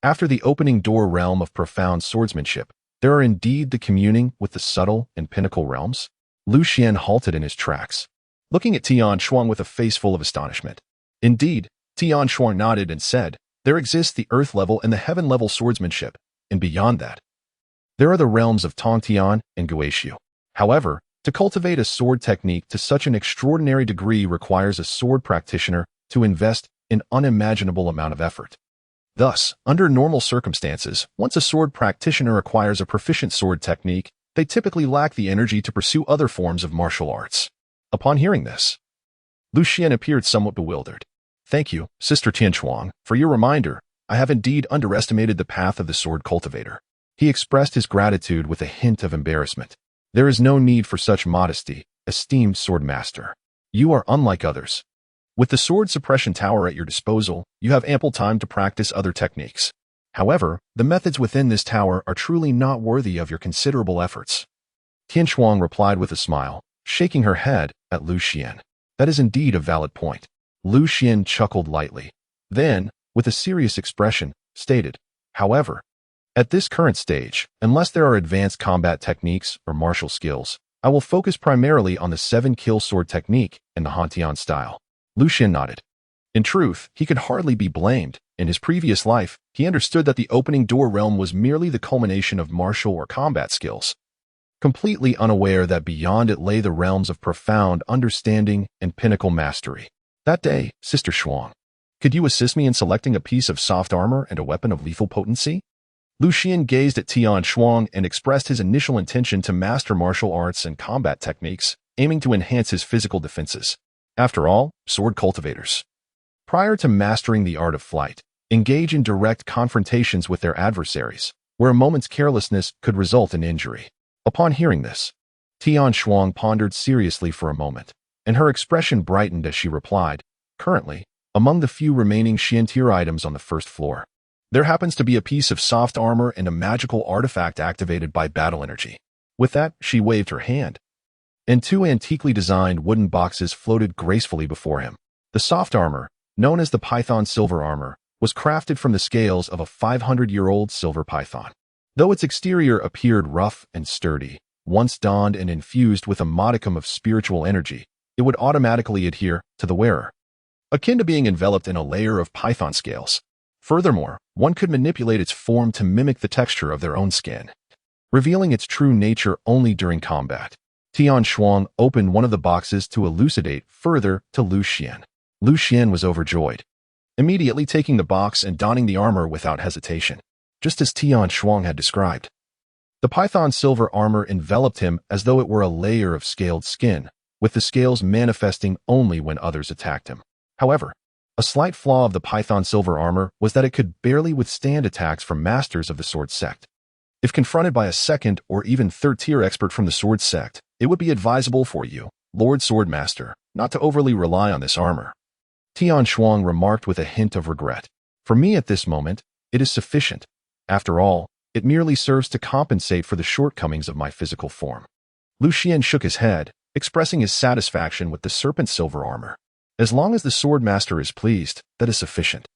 after the opening door realm of profound swordsmanship, there are indeed the communing with the subtle and pinnacle realms? Xian halted in his tracks, looking at Xuan with a face full of astonishment. Indeed, Xuan nodded and said, there exists the earth-level and the heaven-level swordsmanship, and beyond that, there are the realms of Tongtian and Guixiu. However, to cultivate a sword technique to such an extraordinary degree requires a sword practitioner to invest an unimaginable amount of effort. Thus, under normal circumstances, once a sword practitioner acquires a proficient sword technique, they typically lack the energy to pursue other forms of martial arts. Upon hearing this, Xian appeared somewhat bewildered. Thank you, Sister Xuan, for your reminder. I have indeed underestimated the path of the sword cultivator. He expressed his gratitude with a hint of embarrassment. There is no need for such modesty, esteemed swordmaster. You are unlike others. With the sword suppression tower at your disposal, you have ample time to practice other techniques. However, the methods within this tower are truly not worthy of your considerable efforts. Xuan replied with a smile, shaking her head at Xian. That is indeed a valid point. Xian chuckled lightly. Then, with a serious expression, stated, however, at this current stage, unless there are advanced combat techniques or martial skills, I will focus primarily on the 7-kill sword technique and the Hantian style. Xian nodded. In truth, he could hardly be blamed. In his previous life, he understood that the opening door realm was merely the culmination of martial or combat skills. completely unaware that beyond it lay the realms of profound understanding and pinnacle mastery. That day, Sister Xuan, could you assist me in selecting a piece of soft armor and a weapon of lethal potency? Xian gazed at Tian Shuang and expressed his initial intention to master martial arts and combat techniques, aiming to enhance his physical defenses. After all, sword cultivators, prior to mastering the art of flight, engage in direct confrontations with their adversaries, where a moment's carelessness could result in injury. Upon hearing this, Tian Shuang pondered seriously for a moment, and her expression brightened as she replied, "Currently, among the few remaining Xiantier items on the first floor, there happens to be a piece of soft armor and a magical artifact activated by battle energy." With that, she waved her hand, and two antiquely designed wooden boxes floated gracefully before him. The soft armor, known as the Python silver armor, was crafted from the scales of a 500-year-old silver python. Though its exterior appeared rough and sturdy, once donned and infused with a modicum of spiritual energy, it would automatically adhere to the wearer, akin to being enveloped in a layer of python scales. Furthermore, one could manipulate its form to mimic the texture of their own skin, revealing its true nature only during combat. Tian Shuang opened one of the boxes to elucidate further to Xian. Xian was overjoyed, immediately taking the box and donning the armor without hesitation, just as Tian Shuang had described. The python silver armor enveloped him as though it were a layer of scaled skin, with the scales manifesting only when others attacked him. However, a slight flaw of the python silver armor was that it could barely withstand attacks from masters of the sword sect. If confronted by a second or even third-tier expert from the sword sect, it would be advisable for you, Lord Swordmaster, not to overly rely on this armor. Tian Shuang remarked with a hint of regret. For me at this moment, it is sufficient. After all, it merely serves to compensate for the shortcomings of my physical form. Xian shook his head, expressing his satisfaction with the serpent silver armor. As long as the swordmaster is pleased, that is sufficient.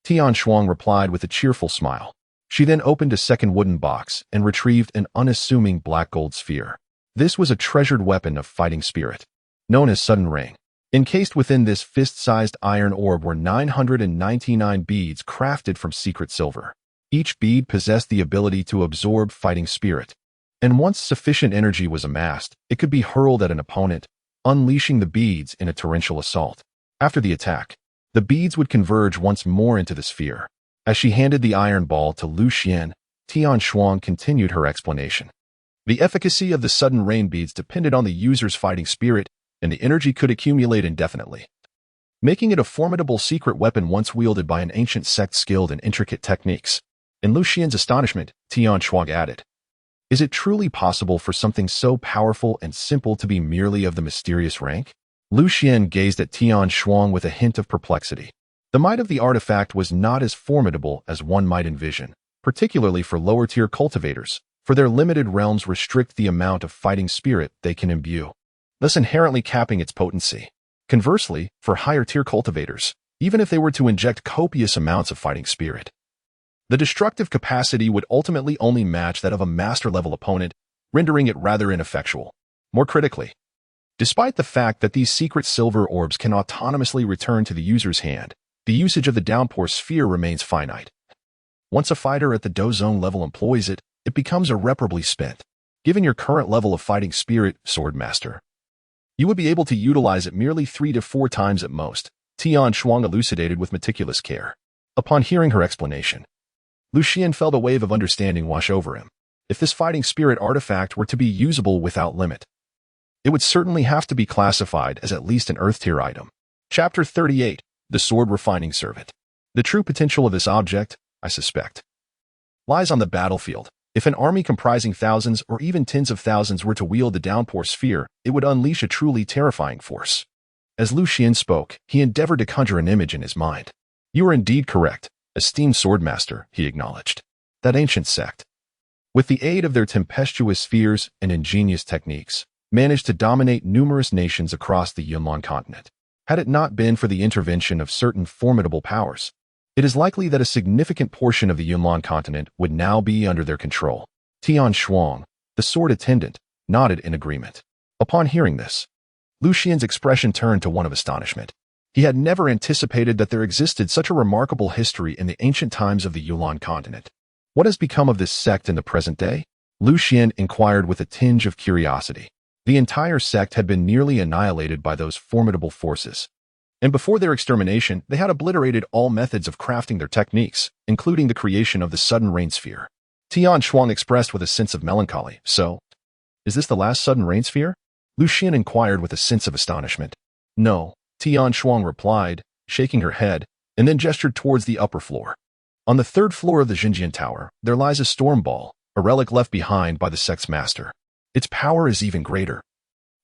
Tian Shuang replied with a cheerful smile. She then opened a second wooden box and retrieved an unassuming black gold sphere. This was a treasured weapon of fighting spirit, known as Sudden Ring. Encased within this fist-sized iron orb were 999 beads crafted from secret silver. Each bead possessed the ability to absorb fighting spirit, and once sufficient energy was amassed, it could be hurled at an opponent, unleashing the beads in a torrential assault. After the attack, the beads would converge once more into the sphere. As she handed the iron ball to Xian, Tian Shuang continued her explanation. The efficacy of the sudden rain beads depended on the user's fighting spirit, and the energy could accumulate indefinitely, making it a formidable secret weapon once wielded by an ancient sect skilled in intricate techniques. In Xian's astonishment, Tian Shuang added, "Is it truly possible for something so powerful and simple to be merely of the mysterious rank?" Xian gazed at Tian Shuang with a hint of perplexity. The might of the artifact was not as formidable as one might envision, particularly for lower-tier cultivators, for their limited realms restrict the amount of fighting spirit they can imbue, thus inherently capping its potency. Conversely, for higher-tier cultivators, even if they were to inject copious amounts of fighting spirit, the destructive capacity would ultimately only match that of a master-level opponent, rendering it rather ineffectual. More critically, despite the fact that these secret silver orbs can autonomously return to the user's hand, the usage of the downpour sphere remains finite. Once a fighter at the dozone level employs it, it becomes irreparably spent. Given your current level of fighting spirit, Swordmaster, you would be able to utilize it merely 3 to 4 times at most, Tian Shuang elucidated with meticulous care. Upon hearing her explanation, Xian felt a wave of understanding wash over him. If this fighting spirit artifact were to be usable without limit, it would certainly have to be classified as at least an Earth-tier item. Chapter 38. The Sword Refining Servant. The true potential of this object, I suspect, lies on the battlefield. If an army comprising thousands or even tens of thousands were to wield the downpour sphere, it would unleash a truly terrifying force. As Xian spoke, he endeavored to conjure an image in his mind. You are indeed correct, esteemed swordmaster, he acknowledged. That ancient sect, with the aid of their tempestuous spheres and ingenious techniques, managed to dominate numerous nations across the Yunnan continent. Had it not been for the intervention of certain formidable powers, it is likely that a significant portion of the Yunnan continent would now be under their control. Tian Shuang, the sword attendant, nodded in agreement. Upon hearing this, Xian's expression turned to one of astonishment. He had never anticipated that there existed such a remarkable history in the ancient times of the Yunnan continent. What has become of this sect in the present day? Lu Xian inquired with a tinge of curiosity. The entire sect had been nearly annihilated by those formidable forces. And before their extermination, they had obliterated all methods of crafting their techniques, including the creation of the sudden rain sphere. Tian Shuang expressed with a sense of melancholy. So, is this the last sudden rain sphere? Lu Xian inquired with a sense of astonishment. No, Tian Shuang replied, shaking her head, and then gestured towards the upper floor. On the third floor of the Xinjian Tower, there lies a storm ball, a relic left behind by the sect's master. Its power is even greater,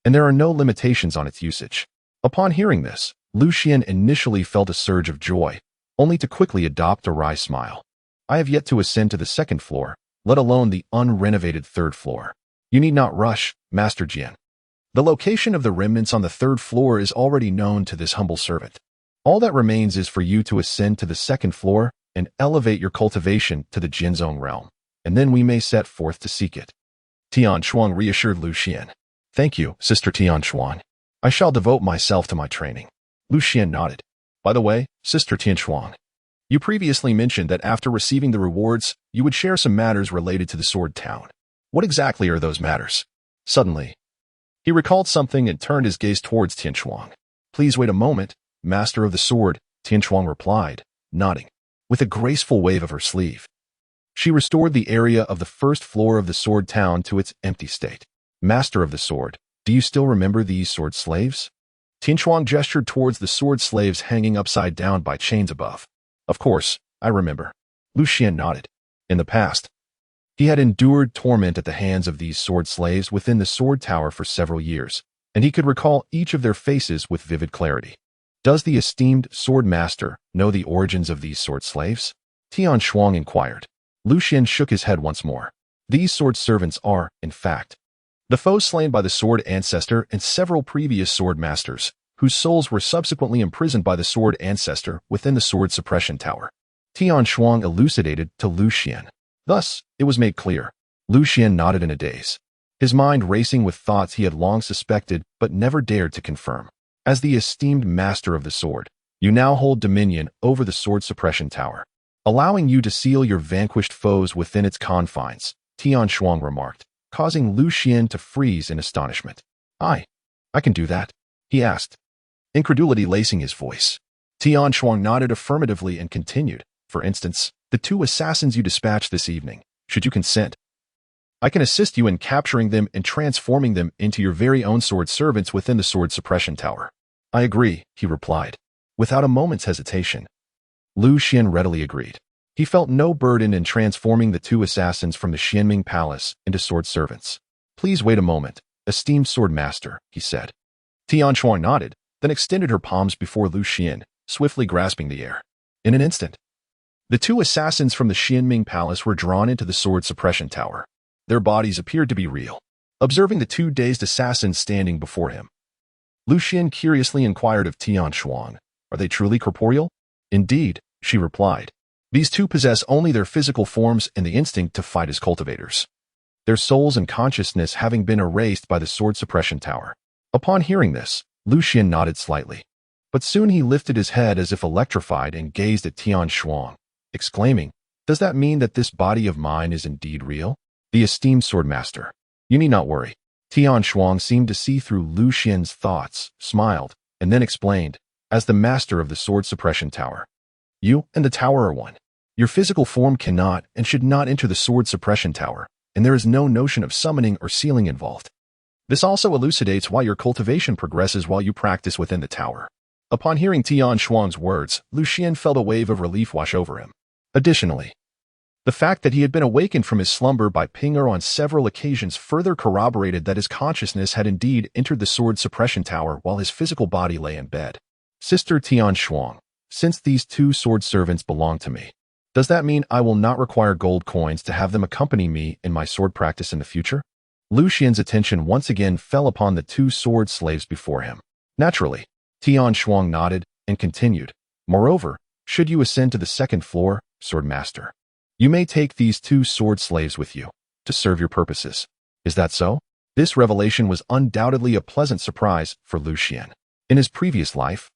and there are no limitations on its usage. Upon hearing this, Lu Xian initially felt a surge of joy, only to quickly adopt a wry smile. I have yet to ascend to the second floor, let alone the unrenovated third floor. You need not rush, Master Jian. The location of the remnants on the third floor is already known to this humble servant. All that remains is for you to ascend to the second floor and elevate your cultivation to the Jinzong realm, and then we may set forth to seek it. Tian Shuang reassured Lu Xian. Thank you, Sister Tian Shuang. I shall devote myself to my training. Lu Xian nodded. By the way, Sister Tian Shuang, you previously mentioned that after receiving the rewards, you would share some matters related to the Sword Town. What exactly are those matters? Suddenly, he recalled something and turned his gaze towards Tian Shuang. Please wait a moment, Master of the Sword, Tian Shuang replied, nodding, with a graceful wave of her sleeve. She restored the area of the first floor of the Sword Town to its empty state. Master of the Sword, do you still remember these sword slaves? Tian Shuang gestured towards the sword slaves hanging upside down by chains above. Of course, I remember. Lu Xian nodded. In the past, he had endured torment at the hands of these sword slaves within the Sword Tower for several years, and he could recall each of their faces with vivid clarity. Does the esteemed sword master know the origins of these sword slaves? Tian Shuang inquired. Lu Xian shook his head once more. These sword servants are, in fact, the foes slain by the sword ancestor and several previous sword masters, whose souls were subsequently imprisoned by the sword ancestor within the sword suppression tower. Tian Shuang elucidated to Lu Xian. Thus, it was made clear. Lu Xian nodded in a daze, his mind racing with thoughts he had long suspected but never dared to confirm. As the esteemed master of the sword, you now hold dominion over the sword suppression tower, allowing you to seal your vanquished foes within its confines, Tian Shuang remarked, causing Lu Xian to freeze in astonishment. I can do that? He asked, incredulity lacing his voice. Tian Shuang nodded affirmatively and continued. For instance, the 2 assassins you dispatched this evening, should you consent, I can assist you in capturing them and transforming them into your very own sword servants within the sword suppression tower. I agree, he replied, without a moment's hesitation. Lu Xian readily agreed. He felt no burden in transforming the 2 assassins from the Xianming Palace into sword servants. Please wait a moment, esteemed sword master, he said. Tian Shuang nodded, then extended her palms before Lu Xian, swiftly grasping the air. In an instant, the 2 assassins from the Xianming Palace were drawn into the sword suppression tower. Their bodies appeared to be real. Observing the 2 dazed assassins standing before him, Lu Xian curiously inquired of Tian Shuang, are they truly corporeal? Indeed, she replied. These 2 possess only their physical forms and the instinct to fight as cultivators, their souls and consciousness having been erased by the sword suppression tower. Upon hearing this, Lu Xian nodded slightly, but soon he lifted his head as if electrified and gazed at Tian Shuang, exclaiming, does that mean that this body of mine is indeed real? The esteemed sword master, you need not worry. Tian Shuang seemed to see through Lu Xian's thoughts, smiled, and then explained, as the master of the sword suppression tower, you and the tower are one. Your physical form cannot and should not enter the sword suppression tower, and there is no notion of summoning or sealing involved. This also elucidates why your cultivation progresses while you practice within the tower. Upon hearing Tian Shuang's words, Lu Xian felt a wave of relief wash over him. Additionally, the fact that he had been awakened from his slumber by Pinger on several occasions further corroborated that his consciousness had indeed entered the sword suppression tower while his physical body lay in bed. Sister Tian Shuang, since these 2 sword servants belong to me, does that mean I will not require gold coins to have them accompany me in my sword practice in the future? Lu Xian's attention once again fell upon the 2 sword slaves before him. Naturally, Tian Shuang nodded and continued. Moreover, should you ascend to the second floor, sword master, you may take these 2 sword slaves with you to serve your purposes. Is that so? This revelation was undoubtedly a pleasant surprise for Lu Xian. In his previous life,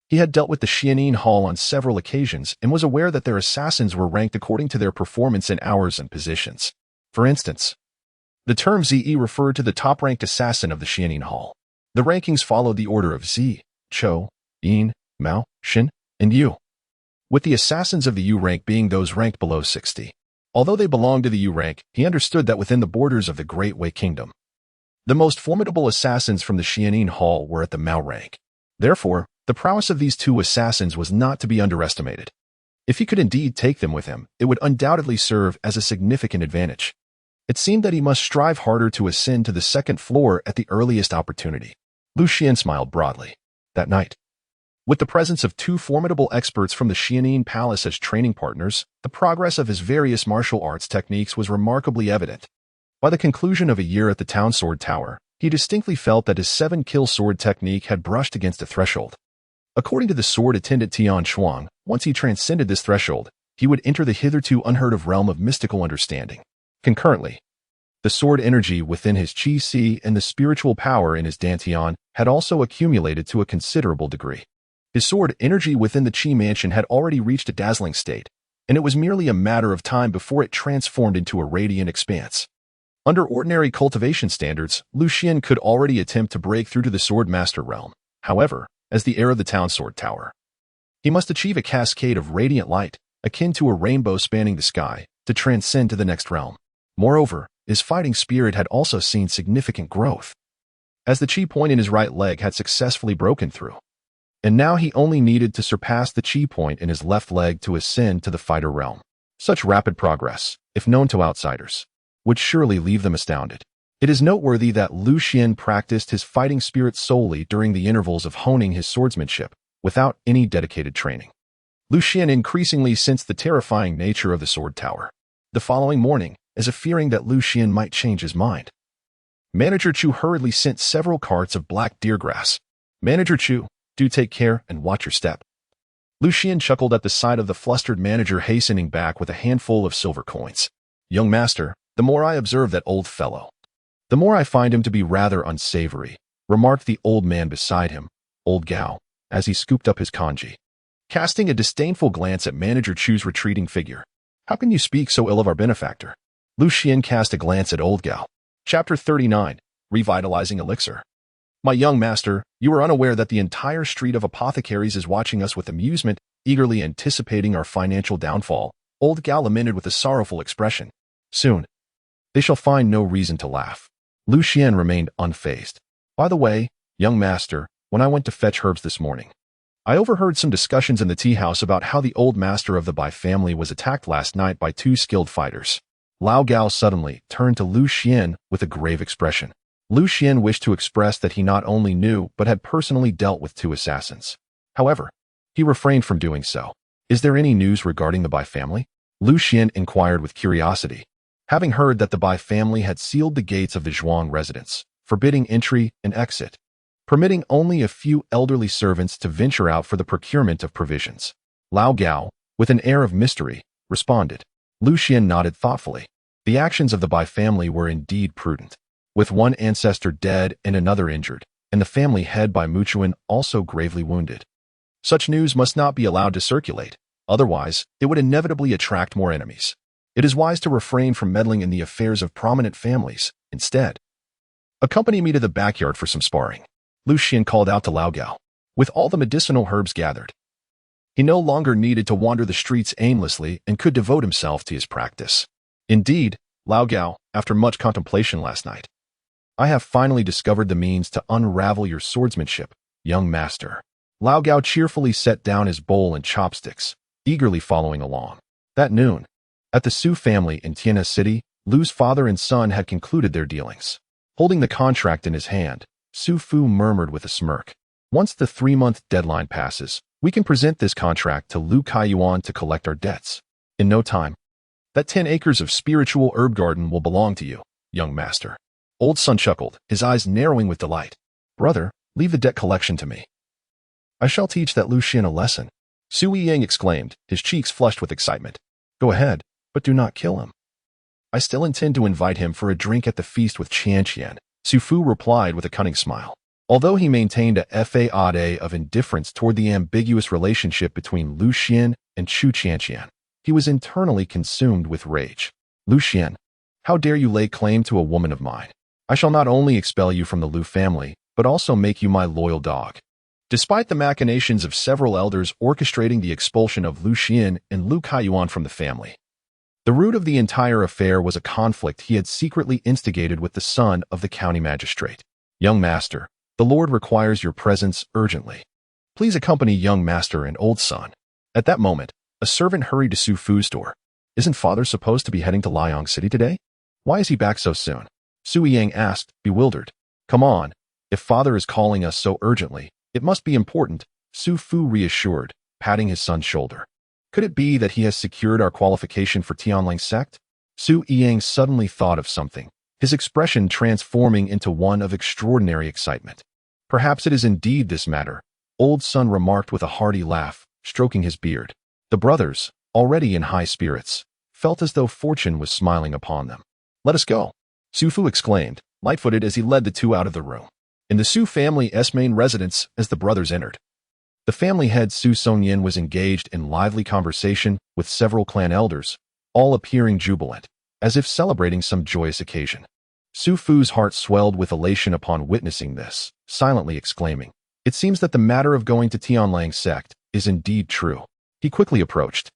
he had dealt with the Xianin Hall on several occasions and was aware that their assassins were ranked according to their performance in hours and positions. For instance, The term ZE referred to the top-ranked assassin of the Xianin Hall. The rankings followed the order of Zi, Chou, Yin, Mao, Xin, and Yu, with the assassins of the U rank being those ranked below 60. Although they belonged to the U rank, he understood that within the borders of the Great Wei Kingdom, the most formidable assassins from the Xianin Hall were at the Mao rank. Therefore, the prowess of these two assassins was not to be underestimated. If he could indeed take them with him, it would undoubtedly serve as a significant advantage. It seemed that he must strive harder to ascend to the second floor at the earliest opportunity. Lu Xian smiled broadly. That night, with the presence of two formidable experts from the Xianin Palace as training partners, the progress of his various martial arts techniques was remarkably evident. By the conclusion of a year at the Town Sword Tower, he distinctly felt that his 7-kill sword technique had brushed against a threshold. According to the sword attendant Tian Xuan, once he transcended this threshold, he would enter the hitherto unheard-of realm of mystical understanding. Concurrently, the sword energy within his Qi Si and the spiritual power in his Dantian had also accumulated to a considerable degree. His sword energy within the Qi mansion had already reached a dazzling state, and it was merely a matter of time before it transformed into a radiant expanse. Under ordinary cultivation standards, Lu Xian could already attempt to break through to the sword master realm. However, as the heir of the Town Sword Tower, he must achieve a cascade of radiant light, akin to a rainbow spanning the sky, to transcend to the next realm. Moreover, his fighting spirit had also seen significant growth, as the Qi point in his right leg had successfully broken through. And now he only needed to surpass the Qi point in his left leg to ascend to the fighter realm. Such rapid progress, if known to outsiders, would surely leave them astounded. It is noteworthy that Lu Xian practiced his fighting spirit solely during the intervals of honing his swordsmanship, without any dedicated training. Lu Xian increasingly sensed the terrifying nature of the sword tower. The following morning, as if fearing that Lu Xian might change his mind, Manager Chu hurriedly sent several carts of black deer grass. Manager Chu, do take care and watch your step. Lu Xian chuckled at the sight of the flustered manager hastening back with a handful of silver coins. Young master, the more I observe that old fellow, the more I find him to be rather unsavory, remarked the old man beside him, old Gao, as he scooped up his kanji, casting a disdainful glance at Manager Chu's retreating figure. How can you speak so ill of our benefactor? Lu Xian cast a glance at old Gao. Chapter 39, Revitalizing Elixir. My young master, you are unaware that the entire street of apothecaries is watching us with amusement, eagerly anticipating our financial downfall, old Gao lamented with a sorrowful expression. Soon, they shall find no reason to laugh. Lu Xian remained unfazed. By the way, young master, when I went to fetch herbs this morning, I overheard some discussions in the tea house about how the old master of the Bai family was attacked last night by two skilled fighters. Lao Gao suddenly turned to Lu Xian with a grave expression. Lu Xian wished to express that he not only knew but had personally dealt with two assassins. However, he refrained from doing so. Is there any news regarding the Bai family? Lu Xian inquired with curiosity, having heard that the Bai family had sealed the gates of the Xuan residence, forbidding entry and exit, permitting only a few elderly servants to venture out for the procurement of provisions. Lao Gao, with an air of mystery, responded. Lu Xian nodded thoughtfully. The actions of the Bai family were indeed prudent, with one ancestor dead and another injured, and the family head Bai Muchuan also gravely wounded. Such news must not be allowed to circulate, otherwise it would inevitably attract more enemies. It is wise to refrain from meddling in the affairs of prominent families. Instead, accompany me to the backyard for some sparring. Lu Xian called out to Lao Gao. With all the medicinal herbs gathered, he no longer needed to wander the streets aimlessly and could devote himself to his practice. Indeed, Lao Gao, after much contemplation last night, I have finally discovered the means to unravel your swordsmanship, young master. Lao Gao cheerfully set down his bowl and chopsticks, eagerly following along. That noon, at the Su family in Tiana City, Lu's father and son had concluded their dealings. Holding the contract in his hand, Su Fu murmured with a smirk. Once the 3-month deadline passes, we can present this contract to Lu Kaiyuan to collect our debts. In no time, that 10 acres of spiritual herb garden will belong to you, young master. Old Sun chuckled, his eyes narrowing with delight. Brother, leave the debt collection to me. I shall teach that Lu Xian a lesson. Su Yiyang exclaimed, his cheeks flushed with excitement. Go ahead, but do not kill him. I still intend to invite him for a drink at the feast with Qianqian, Su Fu replied with a cunning smile. Although he maintained a facade of indifference toward the ambiguous relationship between Lu Xian and Chu Qianqian, he was internally consumed with rage. Lu Xian, How dare you lay claim to a woman of mine? I shall not only expel you from the Lu family, but also make you my loyal dog." Despite the machinations of several elders orchestrating the expulsion of Lu Xian and Lu Kaiyuan from the family, the root of the entire affair was a conflict he had secretly instigated with the son of the county magistrate. "Young master, the Lord requires your presence urgently. Please accompany young master and old son." At that moment, a servant hurried to Su Fu's door. "Isn't father supposed to be heading to Liang City today? Why is he back so soon?" Su Yang asked, bewildered. "Come on, if father is calling us so urgently, it must be important," Su Fu reassured, patting his son's shoulder. "Could it be that he has secured our qualification for Tianlang sect?" Su Yang suddenly thought of something, his expression transforming into one of extraordinary excitement. "Perhaps it is indeed this matter," old son remarked with a hearty laugh, stroking his beard. The brothers, already in high spirits, felt as though fortune was smiling upon them. "Let us go," Su Fu exclaimed, light-footed as he led the two out of the room. In the Su family's main residence, as the brothers entered, the family head Su Songyin was engaged in lively conversation with several clan elders, all appearing jubilant, as if celebrating some joyous occasion. Su Fu's heart swelled with elation upon witnessing this, silently exclaiming, "It seems that the matter of going to Tianlang sect is indeed true." He quickly approached,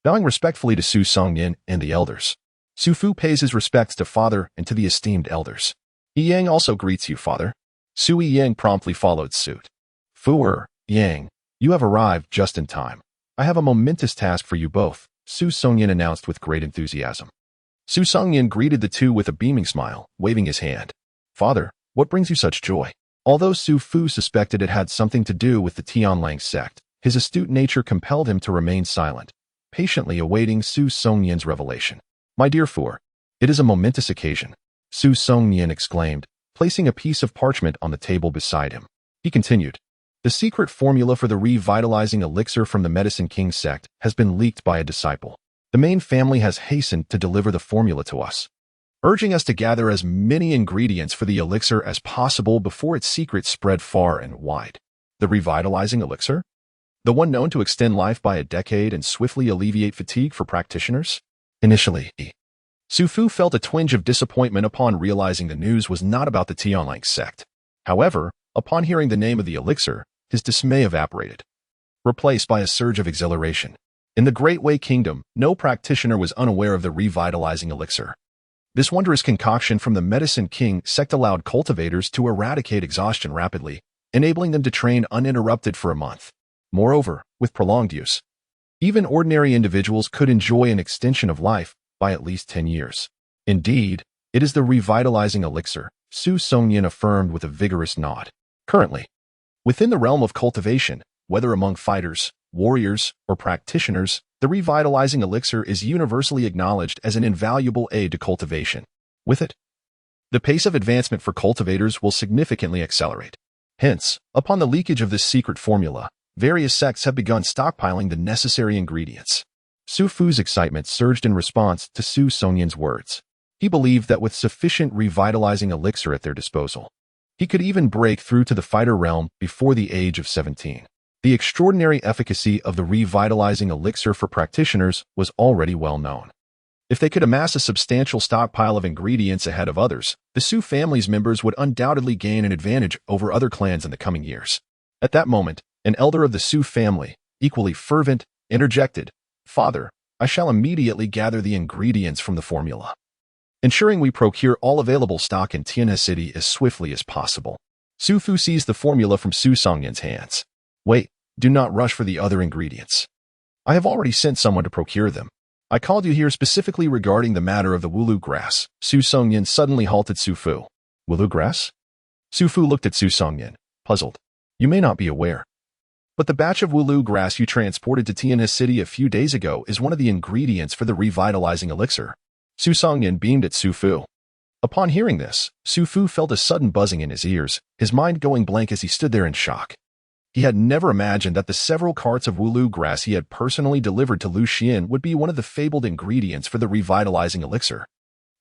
bowing respectfully to Su Songyin and the elders. Su Fu pays his respects to father and to the esteemed elders. "Yi Yang also greets you, father." Su Yang promptly followed suit. "Fu Yang, you have arrived just in time. I have a momentous task for you both," Su Songyin announced with great enthusiasm. Su Songyin greeted the two with a beaming smile, waving his hand. "Father, what brings you such joy?" Although Su Fu suspected it had something to do with the Tianlang sect, his astute nature compelled him to remain silent, patiently awaiting Su Songyin's revelation. "My dear Fu, it is a momentous occasion," Su Songyin exclaimed, placing a piece of parchment on the table beside him. He continued, "The secret formula for the revitalizing elixir from the Medicine King sect has been leaked by a disciple. The main family has hastened to deliver the formula to us, urging us to gather as many ingredients for the elixir as possible before its secret spread far and wide." "The revitalizing elixir? The one known to extend life by a decade and swiftly alleviate fatigue for practitioners?" Initially, Su Fu felt a twinge of disappointment upon realizing the news was not about the Tianlang sect. However, upon hearing the name of the elixir, his dismay evaporated, replaced by a surge of exhilaration. In the Great Wei Kingdom, no practitioner was unaware of the revitalizing elixir. This wondrous concoction from the Medicine King sect allowed cultivators to eradicate exhaustion rapidly, enabling them to train uninterrupted for a month. Moreover, with prolonged use, even ordinary individuals could enjoy an extension of life by at least 10 years. "Indeed, it is the revitalizing elixir," Su Songyin affirmed with a vigorous nod. "Currently, within the realm of cultivation, whether among fighters, warriors, or practitioners, the revitalizing elixir is universally acknowledged as an invaluable aid to cultivation. With it, the pace of advancement for cultivators will significantly accelerate. Hence, upon the leakage of this secret formula, various sects have begun stockpiling the necessary ingredients." Su Fu's excitement surged in response to Su Songyin's words. He believed that with sufficient revitalizing elixir at their disposal, he could even break through to the fighter realm before the age of 17. The extraordinary efficacy of the revitalizing elixir for practitioners was already well known. If they could amass a substantial stockpile of ingredients ahead of others, the Su family's members would undoubtedly gain an advantage over other clans in the coming years. At that moment, an elder of the Su family, equally fervent, interjected, "Father, I shall immediately gather the ingredients from the formula, ensuring we procure all available stock in Tianhe City as swiftly as possible." Su Fu seized the formula from Su Songyin's hands. "Wait, do not rush for the other ingredients. I have already sent someone to procure them. I called you here specifically regarding the matter of the Wulu grass." Su Songyin suddenly halted Su Fu. "Wulu grass?" Su Fu looked at Su Songyin, puzzled. "You may not be aware, but the batch of Wulu grass you transported to Tianhe City a few days ago is one of the ingredients for the revitalizing elixir." Su Songyin beamed at Su Fu. Upon hearing this, Su Fu felt a sudden buzzing in his ears, his mind going blank as he stood there in shock. He had never imagined that the several carts of Wulu grass he had personally delivered to Lu Xian would be one of the fabled ingredients for the revitalizing elixir.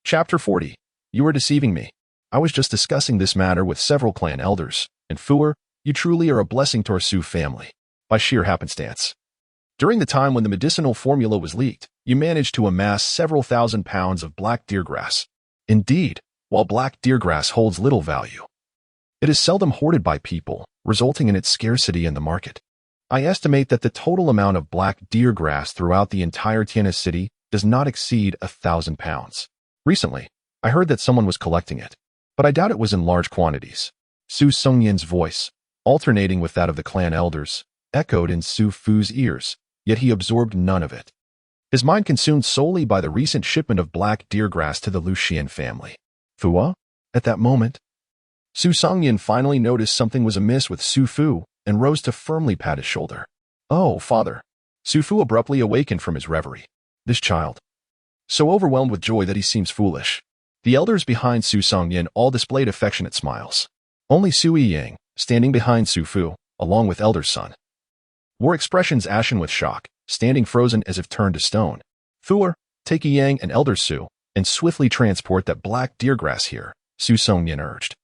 Chapter 40. You are deceiving me. I was just discussing this matter with several clan elders, and Fu, you truly are a blessing to our Su family, by sheer happenstance. During the time when the medicinal formula was leaked, you managed to amass several thousand pounds of black deer grass. Indeed, while black deer grass holds little value, it is seldom hoarded by people, resulting in its scarcity in the market. I estimate that the total amount of black deer grass throughout the entire Tianhe city does not exceed 1,000 pounds. Recently, I heard that someone was collecting it, but I doubt it was in large quantities. Su Songyan's voice, alternating with that of the clan elders, echoed in Su Fu's ears, yet he absorbed none of it. His mind consumed solely by the recent shipment of black deer grass to the Luxian family. Fua? At that moment, Su Songyan finally noticed something was amiss with Su Fu and rose to firmly pat his shoulder. Oh, father. Su Fu abruptly awakened from his reverie. This child. So overwhelmed with joy that he seems foolish. The elders behind Su Songyan all displayed affectionate smiles. Only Su Yiyang, standing behind Su Fu, along with elder son, wore expressions ashen with shock, standing frozen as if turned to stone. Fuer, take Yiyang and elder Su, and swiftly transport that black deer grass here, Su Songyan urged,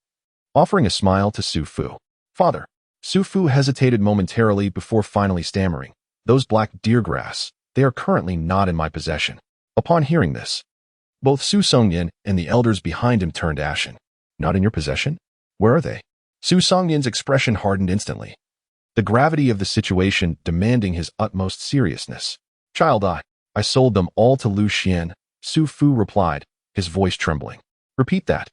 offering a smile to Su Fu. Father. Su Fu hesitated momentarily before finally stammering. Those black deer grass, they are currently not in my possession. Upon hearing this, both Su Songyan and the elders behind him turned ashen. Not in your possession? Where are they? Su Songyan's expression hardened instantly, the gravity of the situation demanding his utmost seriousness. Child, I sold them all to Lu Xian, Su Fu replied, his voice trembling. Repeat that.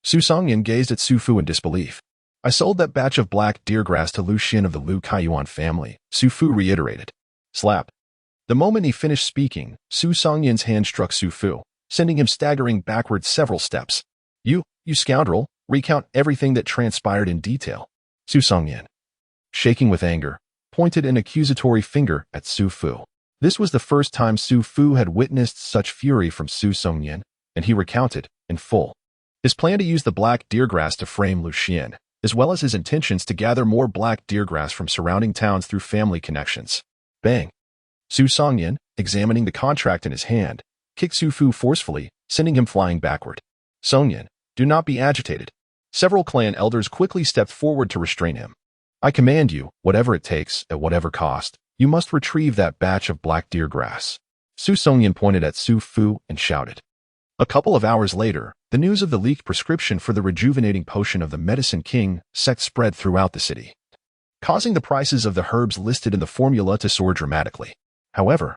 Su Songyan gazed at Su Fu in disbelief. I sold that batch of black deer grass to Lu Xian of the Lu Kaiyuan family, Su Fu reiterated. Slap. The moment he finished speaking, Su Songyan's hand struck Su Fu, sending him staggering backward several steps. You scoundrel, recount everything that transpired in detail. Su Songyan, shaking with anger, pointed an accusatory finger at Su Fu. This was the first time Su Fu had witnessed such fury from Su Songyan, and he recounted, in full, his plan to use the black deer grass to frame Lu Xian, as well as his intentions to gather more black deer grass from surrounding towns through family connections. Bang! Su Songyan, examining the contract in his hand, kicked Su Fu forcefully, sending him flying backward. Songyan, do not be agitated. Several clan elders quickly stepped forward to restrain him. I command you, whatever it takes, at whatever cost, you must retrieve that batch of black deer grass. Su Songyan pointed at Su Fu and shouted. A couple of hours later, the news of the leaked prescription for the rejuvenating potion of the Medicine King sect spread throughout the city, causing the prices of the herbs listed in the formula to soar dramatically. However,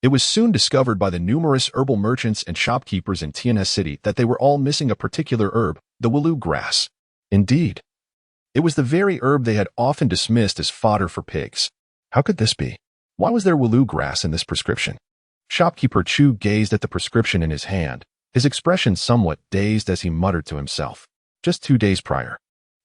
it was soon discovered by the numerous herbal merchants and shopkeepers in Tianhe City that they were all missing a particular herb, the Wulu grass. Indeed, it was the very herb they had often dismissed as fodder for pigs. How could this be? Why was there Wulu grass in this prescription? Shopkeeper Chu gazed at the prescription in his hand, his expression somewhat dazed as he muttered to himself. Just 2 days prior,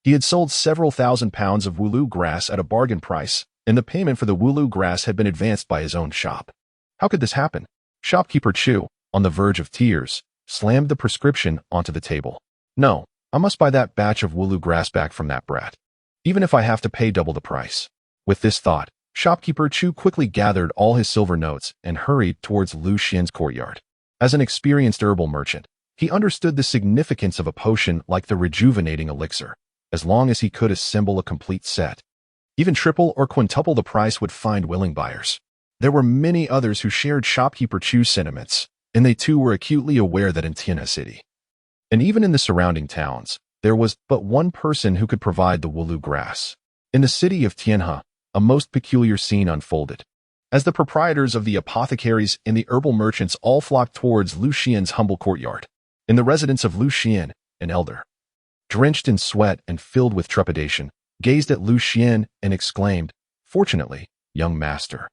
he had sold several thousand pounds of Wulu grass at a bargain price, and the payment for the Wulu grass had been advanced by his own shop. How could this happen? Shopkeeper Chu, on the verge of tears, slammed the prescription onto the table. No, I must buy that batch of Wulu grass back from that brat, even if I have to pay double the price. With this thought, Shopkeeper Chu quickly gathered all his silver notes and hurried towards Lu Xian's courtyard. As an experienced herbal merchant, he understood the significance of a potion like the rejuvenating elixir. As long as he could assemble a complete set, even triple or quintuple the price would find willing buyers. There were many others who shared Shopkeeper Chu's sentiments, and they too were acutely aware that in Tianhe City, and even in the surrounding towns, there was but one person who could provide the Wulu grass. In the city of Tianhe, a most peculiar scene unfolded. As the proprietors of the apothecaries and the herbal merchants all flocked towards Lu Xian's humble courtyard, in the residence of Lu Xian, an elder, drenched in sweat and filled with trepidation, gazed at Lu Xian and exclaimed, "Fortunately, young master,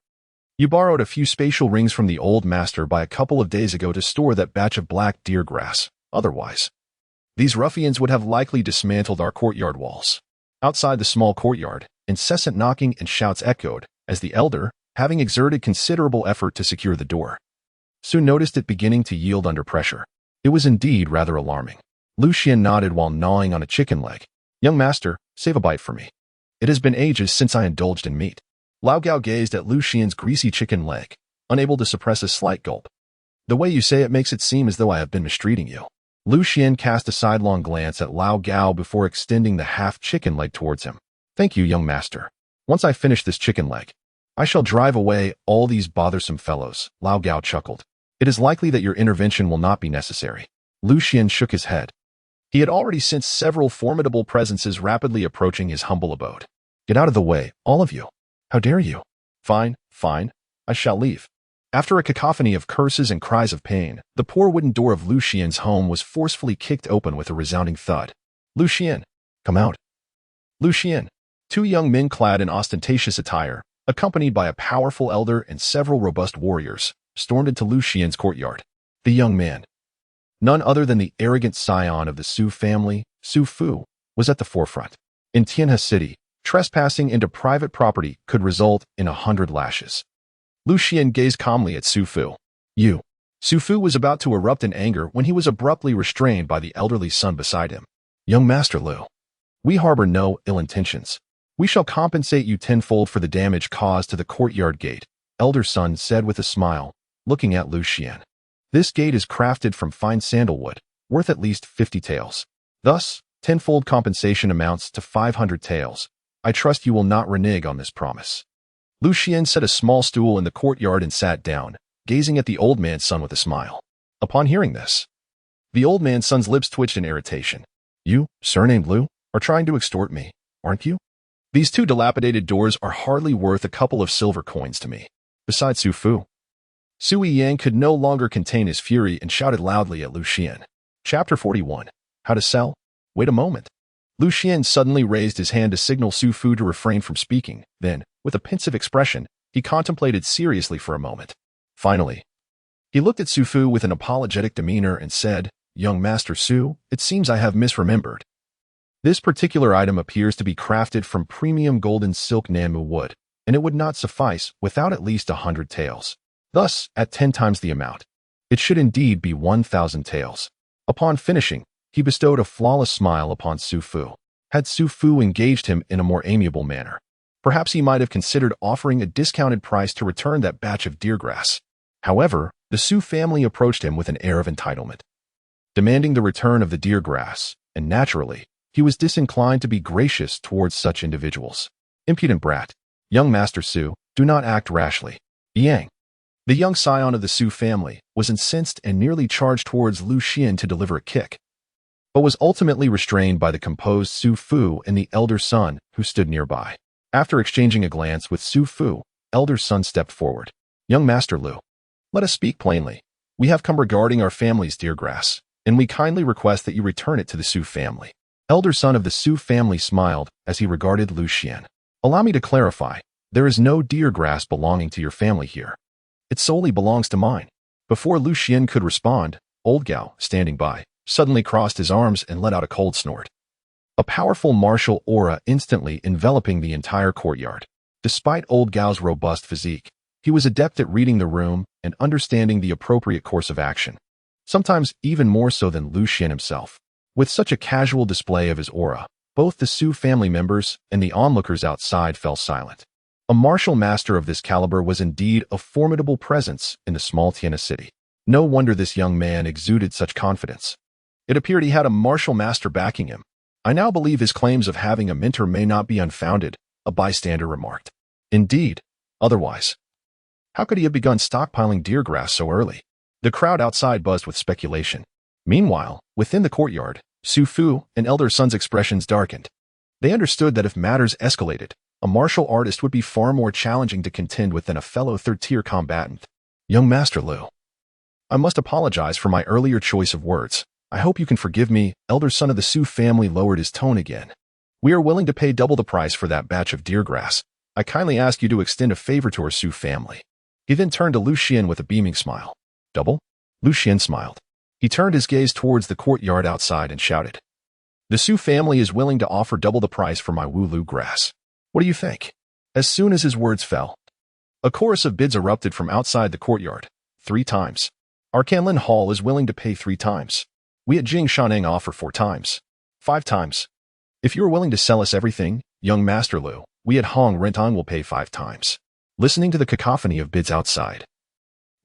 you borrowed a few spatial rings from the old master by a couple of days ago to store that batch of black deer grass. Otherwise, these ruffians would have likely dismantled our courtyard walls." Outside the small courtyard, incessant knocking and shouts echoed, as the elder, having exerted considerable effort to secure the door, soon noticed it beginning to yield under pressure. It was indeed rather alarming. Lu Xian nodded while gnawing on a chicken leg. "Young master, save a bite for me. It has been ages since I indulged in meat." Lao Gao gazed at Lu Xian's greasy chicken leg, unable to suppress a slight gulp. "The way you say it makes it seem as though I have been mistreating you." Lu Xian cast a sidelong glance at Lao Gao before extending the half-chicken leg towards him. "Thank you, young master. Once I finish this chicken leg, I shall drive away all these bothersome fellows." Lao Gao chuckled. "It is likely that your intervention will not be necessary. Lu Xian shook his head. He had already sensed several formidable presences rapidly approaching his humble abode. Get out of the way, all of you. How dare you? Fine, fine. I shall leave. After a cacophony of curses and cries of pain, the poor wooden door of Lu Xian's home was forcefully kicked open with a resounding thud. Lu Xian, come out. Lu Xian. Two young men clad in ostentatious attire, accompanied by a powerful elder and several robust warriors, stormed into Lu Xian's courtyard. The young man, none other than the arrogant scion of the Su family, Su Fu, was at the forefront. In Tianhe City, trespassing into private property could result in 100 lashes. Lu Xian gazed calmly at Su Fu. You. Su Fu was about to erupt in anger when he was abruptly restrained by the elderly son beside him. Young Master Lu, we harbor no ill intentions. We shall compensate you tenfold for the damage caused to the courtyard gate, elder son said with a smile, looking at Lu Xian. This gate is crafted from fine sandalwood, worth at least 50 taels. Thus, tenfold compensation amounts to 500 taels. I trust you will not renege on this promise. Lu Xian set a small stool in the courtyard and sat down, gazing at the old man's son with a smile. Upon hearing this, the old man's son's lips twitched in irritation. You, surnamed Lu, are trying to extort me, aren't you? These two dilapidated doors are hardly worth a couple of silver coins to me. Besides Su Fu. Sui Yang could no longer contain his fury and shouted loudly at Lu Xian. Chapter 41. How to sell? Wait a moment. Lu Xian suddenly raised his hand to signal Su Fu to refrain from speaking. Then, with a pensive expression, he contemplated seriously for a moment. Finally, he looked at Su Fu with an apologetic demeanor and said, Young Master Su, it seems I have misremembered. This particular item appears to be crafted from premium golden silk Nanmu wood, and it would not suffice without at least 100 taels. Thus, at 10 times the amount, it should indeed be 1,000 taels. Upon finishing, he bestowed a flawless smile upon Su Fu. Had Su Fu engaged him in a more amiable manner, perhaps he might have considered offering a discounted price to return that batch of deer grass. However, the Su family approached him with an air of entitlement, demanding the return of the deer grass, and naturally, he was disinclined to be gracious towards such individuals. Impudent brat. Young Master Su, do not act rashly. Yang, the young scion of the Su family, was incensed and nearly charged towards Lu Xian to deliver a kick, but was ultimately restrained by the composed Su Fu and the elder son, who stood nearby. After exchanging a glance with Su Fu, elder son stepped forward. Young Master Lu, let us speak plainly. We have come regarding our family's deer grass, and we kindly request that you return it to the Su family. Elder son of the Su family smiled as he regarded Lu Xian. Allow me to clarify, there is no deer grass belonging to your family here. It solely belongs to mine. Before Lu Xian could respond, Old Gao, standing by, suddenly crossed his arms and let out a cold snort. A powerful martial aura instantly enveloping the entire courtyard. Despite Old Gao's robust physique, he was adept at reading the room and understanding the appropriate course of action, sometimes even more so than Lu Xian himself. With such a casual display of his aura, both the Su family members and the onlookers outside fell silent. A martial master of this caliber was indeed a formidable presence in the small Tianhe city. No wonder this young man exuded such confidence. It appeared he had a martial master backing him. I now believe his claims of having a mentor may not be unfounded, a bystander remarked. Indeed, otherwise, how could he have begun stockpiling deer grass so early? The crowd outside buzzed with speculation. Meanwhile, within the courtyard, Su Fu and elder son's expressions darkened. They understood that if matters escalated, a martial artist would be far more challenging to contend with than a fellow third-tier combatant. Young Master Lu, I must apologize for my earlier choice of words. I hope you can forgive me. Elder son of the Su family lowered his tone again. We are willing to pay double the price for that batch of deer grass. I kindly ask you to extend a favor to our Su family. He then turned to Lu Xian with a beaming smile. Double? Lu Xian smiled. He turned his gaze towards the courtyard outside and shouted. The Su family is willing to offer double the price for my Wulu grass. What do you think? As soon as his words fell, a chorus of bids erupted from outside the courtyard. 3 times. Our Canlin Hall is willing to pay 3 times. We at Jing Shaneng offer 4 times. 5 times. If you are willing to sell us everything, young Master Lu, we at Hong Rentang will pay 5 times. Listening to the cacophony of bids outside,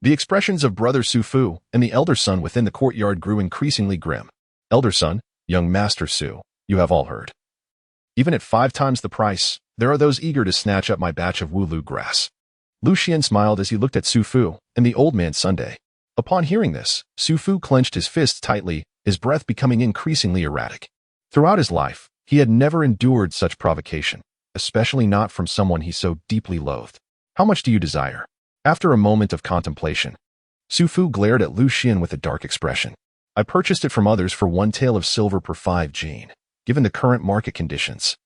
the expressions of brother Su Fu and the elder son within the courtyard grew increasingly grim. Elder son, young Master Su, you have all heard. Even at 5 times the price, there are those eager to snatch up my batch of Wulu grass. Lu Xian smiled as he looked at Su Fu and the old man Sunday. Upon hearing this, Su Fu clenched his fists tightly his breath becoming increasingly erratic. Throughout his life, he had never endured such provocation, especially not from someone he so deeply loathed. How much do you desire? After a moment of contemplation, Su Fu glared at Lu Xian with a dark expression. I purchased it from others for 1 tael of silver per 5 jin, given the current market conditions.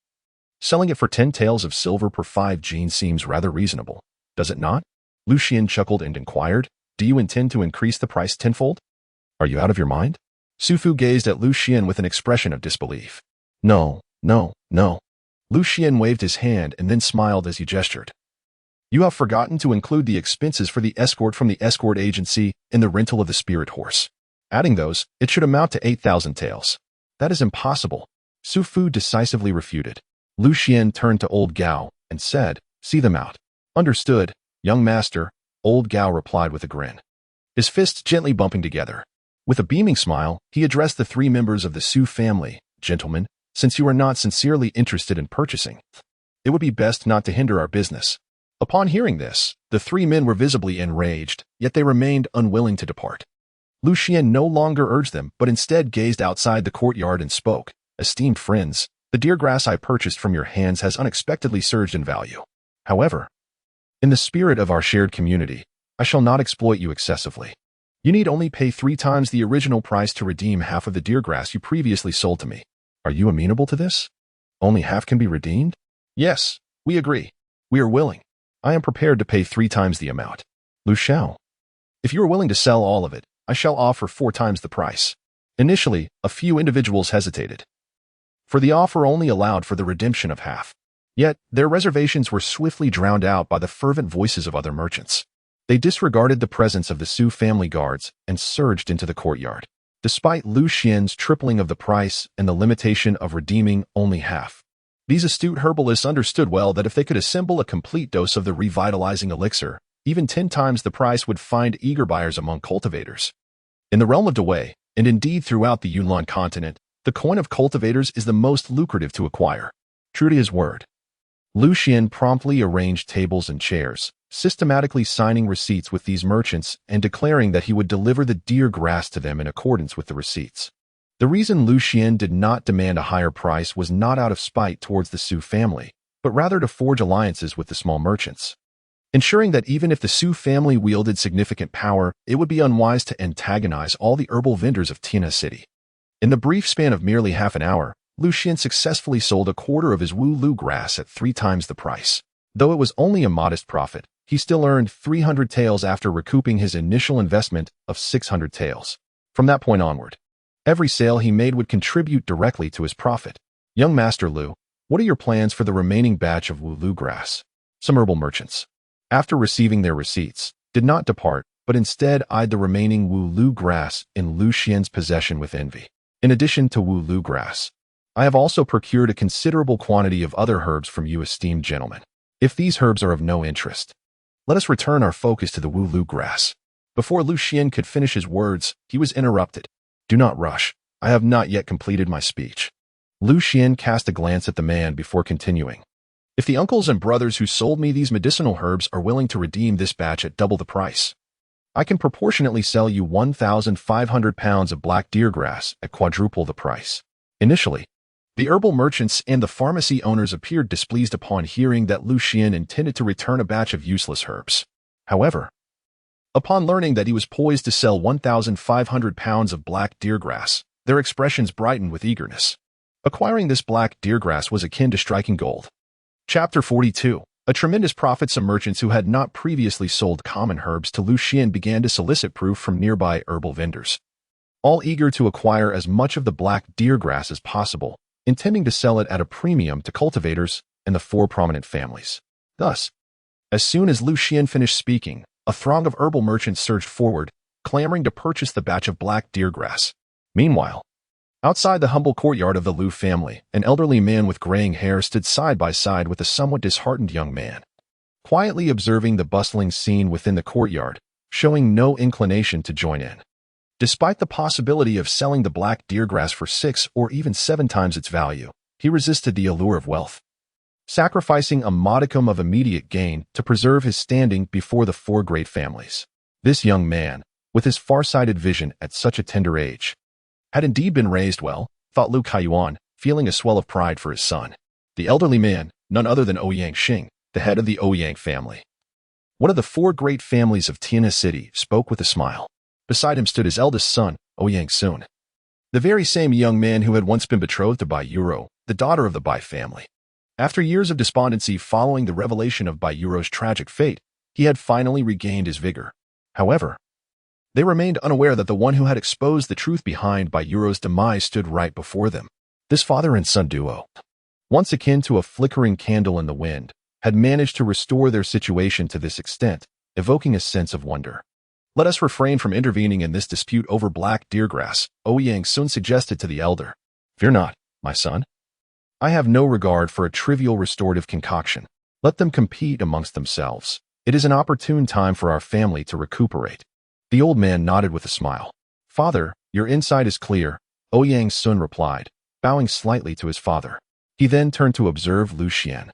Selling it for 10 taels of silver per 5 jin seems rather reasonable, does it not? Lu Xian chuckled and inquired, do you intend to increase the price tenfold? Are you out of your mind? Su Fu gazed at Lu Xian with an expression of disbelief. No, no, no. Lu Xian waved his hand and then smiled as he gestured. You have forgotten to include the expenses for the escort from the escort agency in the rental of the spirit horse. Adding those, it should amount to 8,000 taels. That is impossible. Su Fu decisively refuted. Lu Xian turned to Old Gao and said, see them out. Understood, young master, Old Gao replied with a grin, his fists gently bumping together. With a beaming smile, he addressed the 3 members of the Su family. Gentlemen, since you are not sincerely interested in purchasing, it would be best not to hinder our business. Upon hearing this, the 3 men were visibly enraged, yet they remained unwilling to depart. Lu Xian no longer urged them, but instead gazed outside the courtyard and spoke. Esteemed friends, the deer grass I purchased from your hands has unexpectedly surged in value. However, in the spirit of our shared community, I shall not exploit you excessively. You need only pay 3 times the original price to redeem half of the deer grass you previously sold to me. Are you amenable to this? Only half can be redeemed? Yes, we agree. We are willing. I am prepared to pay 3 times the amount. Lu Xiao, if you are willing to sell all of it, I shall offer 4 times the price. Initially, a few individuals hesitated, for the offer only allowed for the redemption of half. Yet, their reservations were swiftly drowned out by the fervent voices of other merchants. They disregarded the presence of the Su family guards and surged into the courtyard. Despite Lu Xian's tripling of the price and the limitation of redeeming only half, these astute herbalists understood well that if they could assemble a complete dose of the revitalizing elixir, even 10 times the price would find eager buyers among cultivators. In the realm of Dawei, and indeed throughout the Yunnan continent, the coin of cultivators is the most lucrative to acquire. True to his word, Lu Xian promptly arranged tables and chairs, systematically signing receipts with these merchants and declaring that he would deliver the deer grass to them in accordance with the receipts. The reason Lu Xian did not demand a higher price was not out of spite towards the Su family, but rather to forge alliances with the small merchants, ensuring that even if the Su family wielded significant power, it would be unwise to antagonize all the herbal vendors of Tina City. In the brief span of merely half an hour, Lu Xian successfully sold a quarter of his Wu Lu grass at 3 times the price. Though it was only a modest profit, he still earned 300 taels after recouping his initial investment of 600 taels. From that point onward, every sale he made would contribute directly to his profit. Young Master Lu, what are your plans for the remaining batch of Wu Lu grass? Some herbal merchants, after receiving their receipts, did not depart, but instead eyed the remaining Wu Lu grass in Lu Xian's possession with envy. In addition to Wu Lu grass, I have also procured a considerable quantity of other herbs from you esteemed gentlemen. If these herbs are of no interest, let us return our focus to the Wu Lu grass. Before Lu Xian could finish his words, he was interrupted. Do not rush. I have not yet completed my speech. Lu Xian cast a glance at the man before continuing. If the uncles and brothers who sold me these medicinal herbs are willing to redeem this batch at double the price, I can proportionately sell you 1,500 pounds of black deer grass at quadruple the price. Initially, the herbal merchants and the pharmacy owners appeared displeased upon hearing that Lu Xian intended to return a batch of useless herbs. However, upon learning that he was poised to sell 1,500 pounds of black deer grass, their expressions brightened with eagerness. Acquiring this black deer grass was akin to striking gold. Chapter 42. A tremendous profit. Some merchants who had not previously sold common herbs to Lu Xian began to solicit proof from nearby herbal vendors, all eager to acquire as much of the black deer grass as possible, intending to sell it at a premium to cultivators and the 4 prominent families. Thus, as soon as Lu Xian finished speaking, a throng of herbal merchants surged forward, clamoring to purchase the batch of black deer grass. Meanwhile, outside the humble courtyard of the Lu family, an elderly man with graying hair stood side by side with a somewhat disheartened young man, quietly observing the bustling scene within the courtyard, showing no inclination to join in. Despite the possibility of selling the black deer grass for 6 or even 7 times its value, he resisted the allure of wealth, sacrificing a modicum of immediate gain to preserve his standing before the 4 great families. This young man, with his far-sighted vision at such a tender age, had indeed been raised well, thought Lu Kaiyuan, feeling a swell of pride for his son. The elderly man, none other than Ouyang Xing, the head of the Ouyang family. One of the four great families of Tianhe City, spoke with a smile. Beside him stood his eldest son, Ouyang Sun, the very same young man who had once been betrothed to Bai Yuro, the daughter of the Bai family. After years of despondency following the revelation of Bai Yuro's tragic fate, he had finally regained his vigor. However, they remained unaware that the one who had exposed the truth behind Bai Yuro's demise stood right before them. This father and son duo, once akin to a flickering candle in the wind, had managed to restore their situation to this extent, evoking a sense of wonder. Let us refrain from intervening in this dispute over black deergrass, Ouyang Sun suggested to the elder. Fear not, my son. I have no regard for a trivial restorative concoction. Let them compete amongst themselves. It is an opportune time for our family to recuperate. The old man nodded with a smile. Father, your insight is clear, Ouyang Sun replied, bowing slightly to his father. He then turned to observe Lu Xian,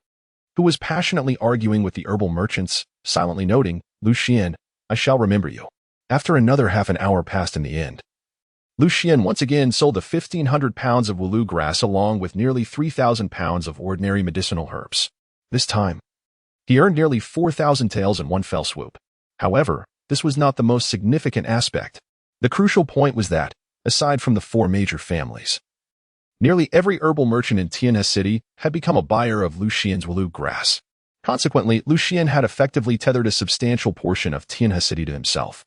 who was passionately arguing with the herbal merchants, silently noting, Lu Xian, I shall remember you. After another half an hour passed in the end, Lu Xian once again sold the 1,500 pounds of Wulu grass along with nearly 3,000 pounds of ordinary medicinal herbs. This time, he earned nearly 4,000 taels in one fell swoop. However, this was not the most significant aspect. The crucial point was that, aside from the four major families, nearly every herbal merchant in Tianhe City had become a buyer of Lu Xian's Wulu grass. Consequently, Lu Xian had effectively tethered a substantial portion of Tianhe City to himself.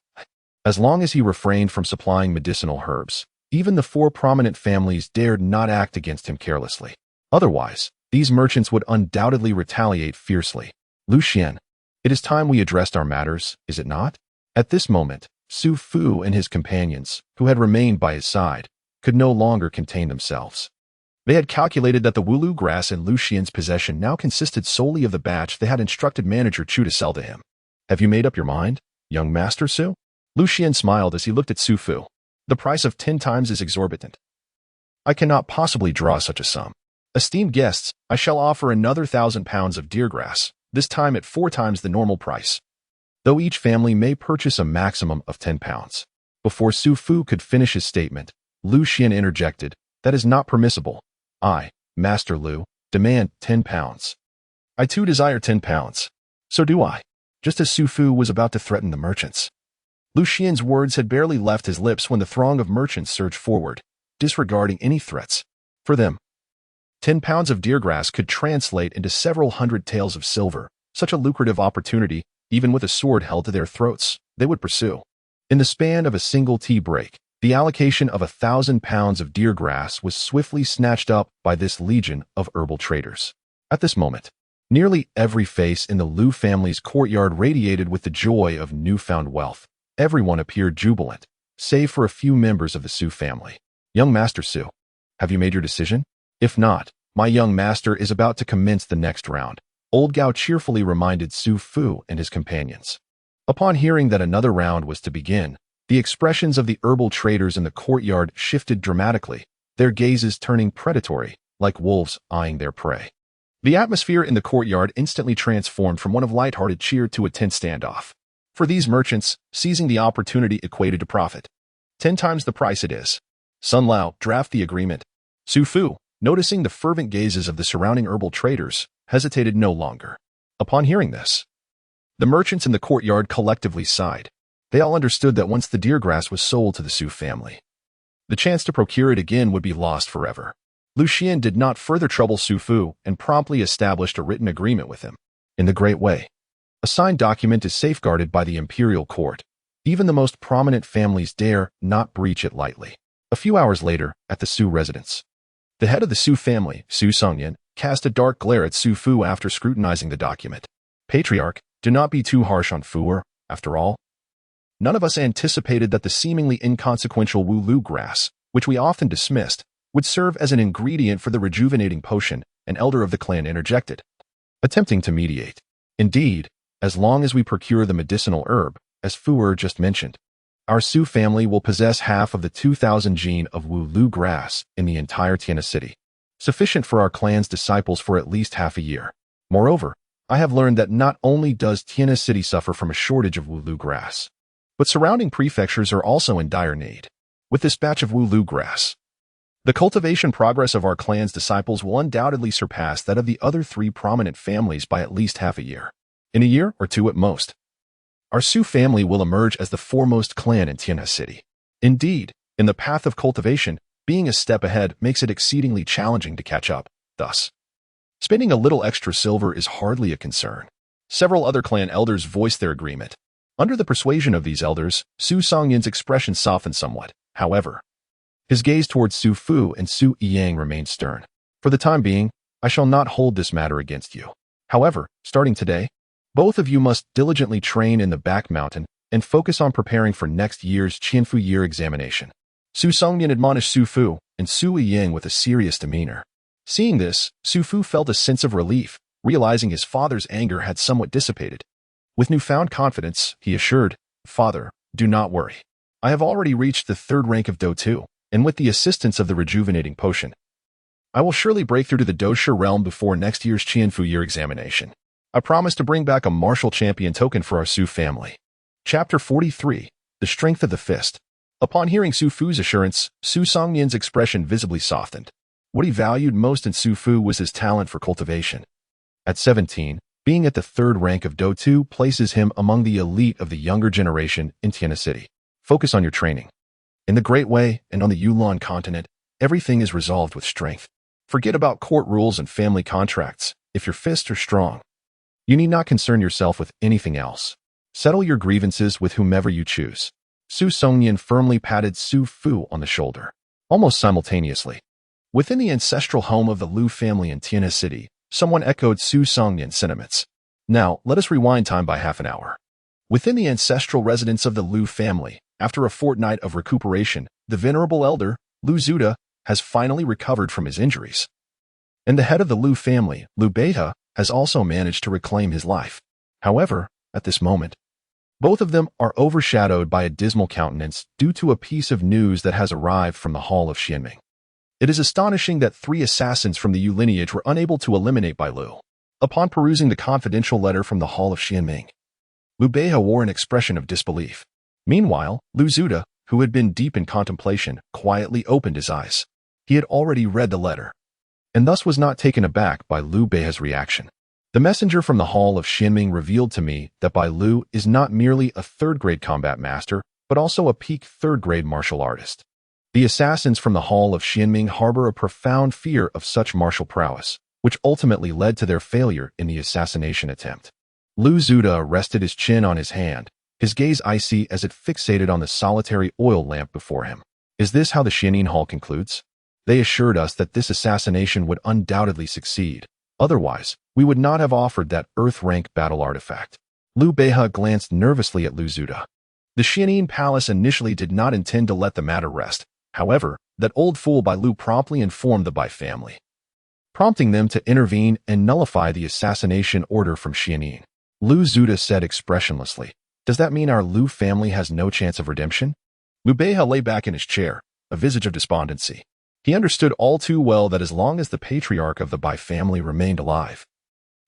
As long as he refrained from supplying medicinal herbs, even the four prominent families dared not act against him carelessly. Otherwise, these merchants would undoubtedly retaliate fiercely. Lu Xian, it is time we addressed our matters, is it not? At this moment, Su Fu and his companions, who had remained by his side, could no longer contain themselves. They had calculated that the Wulu grass in Lu Xian's possession now consisted solely of the batch they had instructed Manager Chu to sell to him. Have you made up your mind, young Master Su? Lu Xian smiled as he looked at Su Fu. The price of 10 times is exorbitant. I cannot possibly draw such a sum. Esteemed guests, I shall offer another 1,000 pounds of deer grass, this time at 4 times the normal price, though each family may purchase a maximum of 10 pounds. Before Su Fu could finish his statement, Lu Xian interjected, that is not permissible. I, Master Lu, demand 10 pounds. I too desire 10 pounds. So do I. Just as Su Fu was about to threaten the merchants, Lu Xian's words had barely left his lips when the throng of merchants surged forward, disregarding any threats. For them, 10 pounds of deer grass could translate into several hundred taels of silver, such a lucrative opportunity, even with a sword held to their throats, they would pursue. In the span of a single tea break, the allocation of 1,000 pounds of deer grass was swiftly snatched up by this legion of herbal traders. At this moment, nearly every face in the Lu family's courtyard radiated with the joy of newfound wealth. Everyone appeared jubilant, save for a few members of the Su family. Young Master Su, have you made your decision? If not, my young master is about to commence the next round, Old Gao cheerfully reminded Su Fu and his companions. Upon hearing that another round was to begin, the expressions of the herbal traders in the courtyard shifted dramatically, their gazes turning predatory, like wolves eyeing their prey. The atmosphere in the courtyard instantly transformed from one of light-hearted cheer to a tense standoff. For these merchants, seizing the opportunity equated to profit. 10 times the price it is. Sun Lao, draft the agreement. Su Fu, noticing the fervent gazes of the surrounding herbal traders, hesitated no longer. Upon hearing this, the merchants in the courtyard collectively sighed. They all understood that once the deer grass was sold to the Su family, the chance to procure it again would be lost forever. Lu Xian did not further trouble Su Fu and promptly established a written agreement with him. In the Great Way, a signed document is safeguarded by the imperial court. Even the most prominent families dare not breach it lightly. A few hours later, at the Su residence, the head of the Su family, Su Songyan, cast a dark glare at Su Fu after scrutinizing the document. Patriarch, do not be too harsh on Fu. After all, none of us anticipated that the seemingly inconsequential Wulu grass, which we often dismissed, would serve as an ingredient for the rejuvenating potion, an elder of the clan interjected, attempting to mediate. Indeed, as long as we procure the medicinal herb, as Fu just mentioned, our Su family will possess half of the 2,000 gene of Wulu grass in the entire Tianhe City, sufficient for our clan's disciples for at least half a year. Moreover, I have learned that not only does Tianhe City suffer from a shortage of Wulu grass, but surrounding prefectures are also in dire need. with this batch of Wu-Lu grass. The cultivation progress of our clan's disciples will undoubtedly surpass that of the other 3 prominent families by at least half a year. In a year or 2 at most, our Su family will emerge as the foremost clan in Tianhe City. Indeed, in the path of cultivation, being a step ahead makes it exceedingly challenging to catch up. Thus, spending a little extra silver is hardly a concern. Several other clan elders voiced their agreement. Under the persuasion of these elders, Su Songyan's expression softened somewhat. However, his gaze towards Su Fu and Su Yiyang remained stern. For the time being, I shall not hold this matter against you. However, starting today, both of you must diligently train in the back mountain and focus on preparing for next year's Qianfu year examination. Su Songyan admonished Su Fu and Su Yiyang with a serious demeanor. Seeing this, Su Fu felt a sense of relief, realizing his father's anger had somewhat dissipated. With newfound confidence, he assured, "Father, do not worry. I have already reached the 3rd rank of Do 2, and with the assistance of the rejuvenating potion, I will surely break through to the Doshi realm before next year's Qianfu year examination. I promise to bring back a martial champion token for our Su family." Chapter 43. The Strength of the Fist. Upon hearing Su Fu's assurance, Su Songyan's expression visibly softened. What he valued most in Su Fu was his talent for cultivation. At 17, being at the 3rd rank of Do 2 places him among the elite of the younger generation in Tianhe City. Focus on your training. In the Great Way and on the Yunlan continent, everything is resolved with strength. Forget about court rules and family contracts. If your fists are strong, you need not concern yourself with anything else. Settle your grievances with whomever you choose. Su Songyan firmly patted Su Fu on the shoulder. Almost simultaneously, within the ancestral home of the Lu family in Tianhe City, someone echoed Su Songyan's sentiments. Now, let us rewind time by half an hour. Within the ancestral residence of the Lu family, after a fortnight of recuperation, the venerable elder, Lu Zuda, has finally recovered from his injuries. And the head of the Lu family, Lu Beihe, has also managed to reclaim his life. However, at this moment, both of them are overshadowed by a dismal countenance due to a piece of news that has arrived from the Hall of Xianming. It is astonishing that 3 assassins from the Yu lineage were unable to eliminate Bai Lu. Upon perusing the confidential letter from the Hall of Xianming, Lu Beihe wore an expression of disbelief. Meanwhile, Lu Zuda, who had been deep in contemplation, quietly opened his eyes. He had already read the letter, and thus was not taken aback by Lu Beihe's reaction. The messenger from the Hall of Xianming revealed to me that Bai Lu is not merely a 3rd-grade combat master, but also a peak 3rd-grade martial artist. The assassins from the Hall of Xianming harbor a profound fear of such martial prowess, which ultimately led to their failure in the assassination attempt. Lu Zuda rested his chin on his hand, his gaze icy as it fixated on the solitary oil lamp before him. Is this how the Xianin Hall concludes? They assured us that this assassination would undoubtedly succeed. Otherwise, we would not have offered that Earth-rank battle artifact. Lu Beihe glanced nervously at Lu Zuda. The Xianin Palace initially did not intend to let the matter rest. However, that old fool Bai Lu promptly informed the Bai family, prompting them to intervene and nullify the assassination order from Xianin. Lu Zuda said expressionlessly, "Does that mean our Lu family has no chance of redemption?" Lu Beihe lay back in his chair, a visage of despondency. He understood all too well that as long as the patriarch of the Bai family remained alive,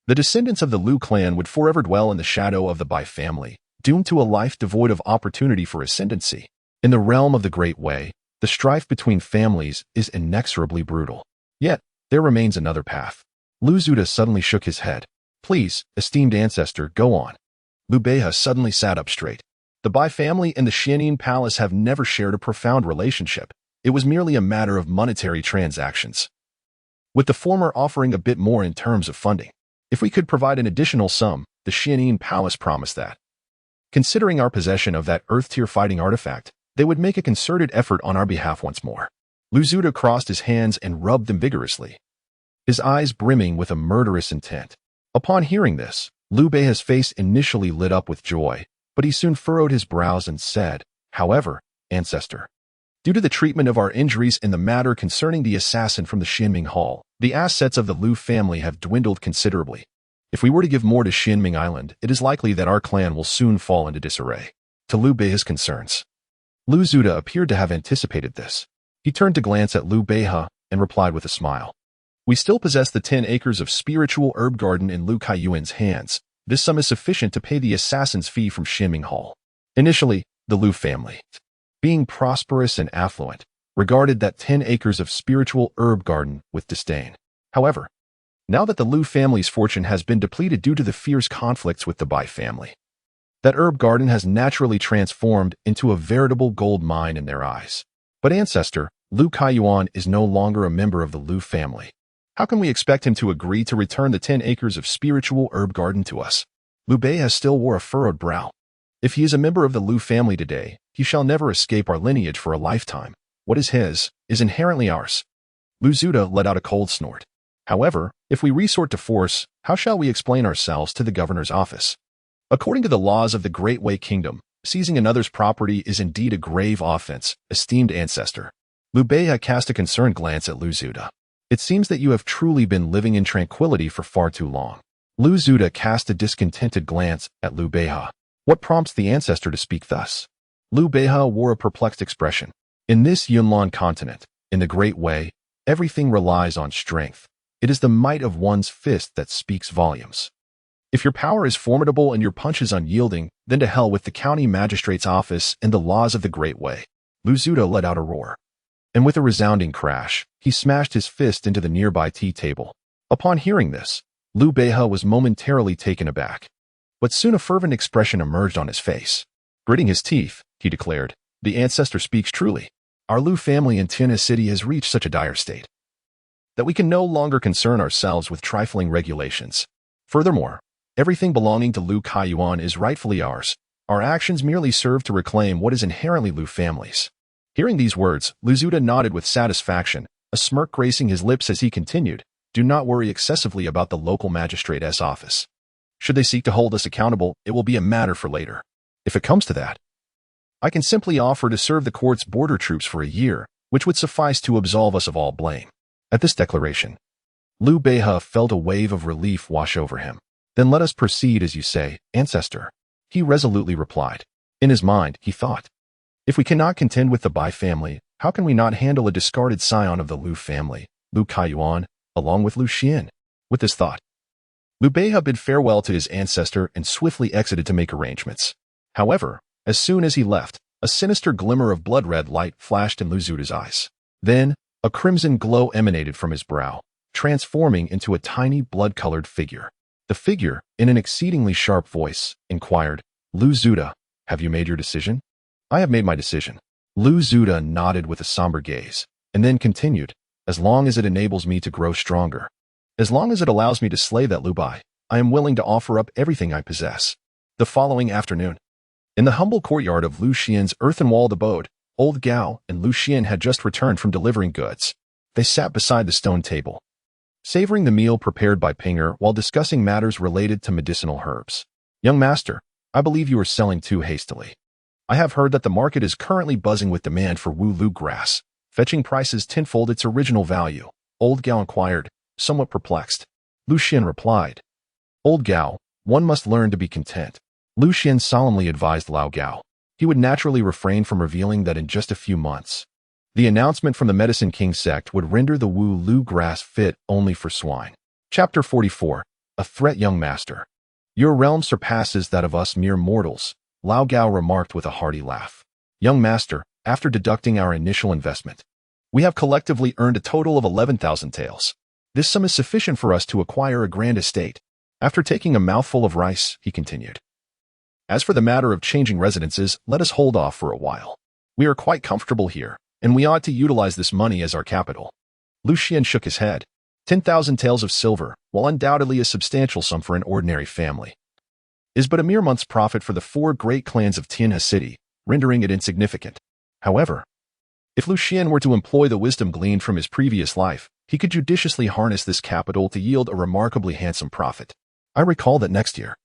the descendants of the Lu clan would forever dwell in the shadow of the Bai family, doomed to a life devoid of opportunity for ascendancy. In the realm of the Great Way, the strife between families is inexorably brutal. Yet, there remains another path. Lu Zuda suddenly shook his head. "Please, esteemed ancestor, go on." Lu Beihe suddenly sat up straight. The Bai family and the Xianin Palace have never shared a profound relationship. It was merely a matter of monetary transactions, with the former offering a bit more in terms of funding. If we could provide an additional sum, the Xianin Palace promised that, considering our possession of that Earth-tier fighting artifact, they would make a concerted effort on our behalf once more. Lu Zuda crossed his hands and rubbed them vigorously, his eyes brimming with a murderous intent. Upon hearing this, Lu Beihe's face initially lit up with joy, but he soon furrowed his brows and said, "However, ancestor, due to the treatment of our injuries in the matter concerning the assassin from the Xianming Hall, the assets of the Lu family have dwindled considerably. If we were to give more to Xianming Island, it is likely that our clan will soon fall into disarray." To Lu Beihe's concerns, Lu Zuda appeared to have anticipated this. He turned to glance at Lu Beihe and replied with a smile. "We still possess the 10 acres of spiritual herb garden in Lu Kaiyuan's hands. This sum is sufficient to pay the assassin's fee from Xianming Hall." Initially, the Lu family being prosperous and affluent, regarded that 10 acres of spiritual herb garden with disdain. However, now that the Lu family's fortune has been depleted due to the fierce conflicts with the Bai family, that herb garden has naturally transformed into a veritable gold mine in their eyes. But Ancestor, Lu Kaiyuan, is no longer a member of the Lu family. How can we expect him to agree to return the 10 acres of spiritual herb garden to us? Liu Bei still wore a furrowed brow. If he is a member of the Lu family today, he shall never escape our lineage for a lifetime. What is his is inherently ours. Lu Zuda let out a cold snort. However, if we resort to force, how shall we explain ourselves to the governor's office? According to the laws of the Great Wei Kingdom, seizing another's property is indeed a grave offense, esteemed Ancestor. Liu Bei cast a concerned glance at Lu Zuda. It seems that you have truly been living in tranquility for far too long. Lu Zuda cast a discontented glance at Liu Bei. What prompts the Ancestor to speak thus? Liu Bei wore a perplexed expression. In this Yunlan continent, in the Great Wei, everything relies on strength. It is the might of one's fist that speaks volumes. If your power is formidable and your punches unyielding, then to hell with the county magistrate's office and the laws of the Great Wei. Lu Zuda let out a roar. And with a resounding crash, he smashed his fist into the nearby tea table. Upon hearing this, Liu Bei was momentarily taken aback. But soon a fervent expression emerged on his face. Gritting his teeth, he declared, "The Ancestor speaks truly. Our Lu family in Tianhe City has reached such a dire state that we can no longer concern ourselves with trifling regulations. Furthermore, everything belonging to Lu Kaiyuan is rightfully ours. Our actions merely serve to reclaim what is inherently Lu family's." Hearing these words, Lu Zuda nodded with satisfaction, a smirk gracing his lips as he continued, "Do not worry excessively about the local magistrate's office. Should they seek to hold us accountable, it will be a matter for later. If it comes to that, I can simply offer to serve the court's border troops for a year, which would suffice to absolve us of all blame." At this declaration, Liu Bei felt a wave of relief wash over him. "Then let us proceed as you say, Ancestor," he resolutely replied. In his mind, he thought, if we cannot contend with the Bai family, how can we not handle a discarded scion of the Lu family, Lu Kaiyuan, along with Lu Xian? With this thought, Liu Bei bid farewell to his Ancestor and swiftly exited to make arrangements. However, as soon as he left, a sinister glimmer of blood-red light flashed in Lu Zuda's eyes. Then, a crimson glow emanated from his brow, transforming into a tiny blood-colored figure. The figure, in an exceedingly sharp voice, inquired, "Lu Zuda, have you made your decision?" "I have made my decision." Lu Zuda nodded with a somber gaze, and then continued, "As long as it enables me to grow stronger, as long as it allows me to slay that Lu Bai, I am willing to offer up everything I possess." The following afternoon, in the humble courtyard of Lu Xian's earthen-walled abode, Old Gao and Lu Xian had just returned from delivering goods. They sat beside the stone table, savoring the meal prepared by Pinger while discussing matters related to medicinal herbs. "Young master, I believe you are selling too hastily. I have heard that the market is currently buzzing with demand for Wu Lu grass, fetching prices tenfold its original value," Old Gao inquired, somewhat perplexed. Lu Xian replied, "Old Gao, one must learn to be content." Lu Xian solemnly advised Lao Gao. He would naturally refrain from revealing that in just a few months, the announcement from the Medicine King sect would render the Wu Lu grass fit only for swine. Chapter 44. A Threat. Young master, your realm surpasses that of us mere mortals, Lao Gao remarked with a hearty laugh. "Young master, after deducting our initial investment, we have collectively earned a total of 11,000 taels. This sum is sufficient for us to acquire a grand estate." After taking a mouthful of rice, he continued, "As for the matter of changing residences, let us hold off for a while. We are quite comfortable here, and we ought to utilize this money as our capital." Lu Xian shook his head. 10,000 taels of silver, while undoubtedly a substantial sum for an ordinary family, is but a mere month's profit for the 4 great clans of Tianhe City, rendering it insignificant. However, if Lu Xian were to employ the wisdom gleaned from his previous life, he could judiciously harness this capital to yield a remarkably handsome profit. I recall that next year,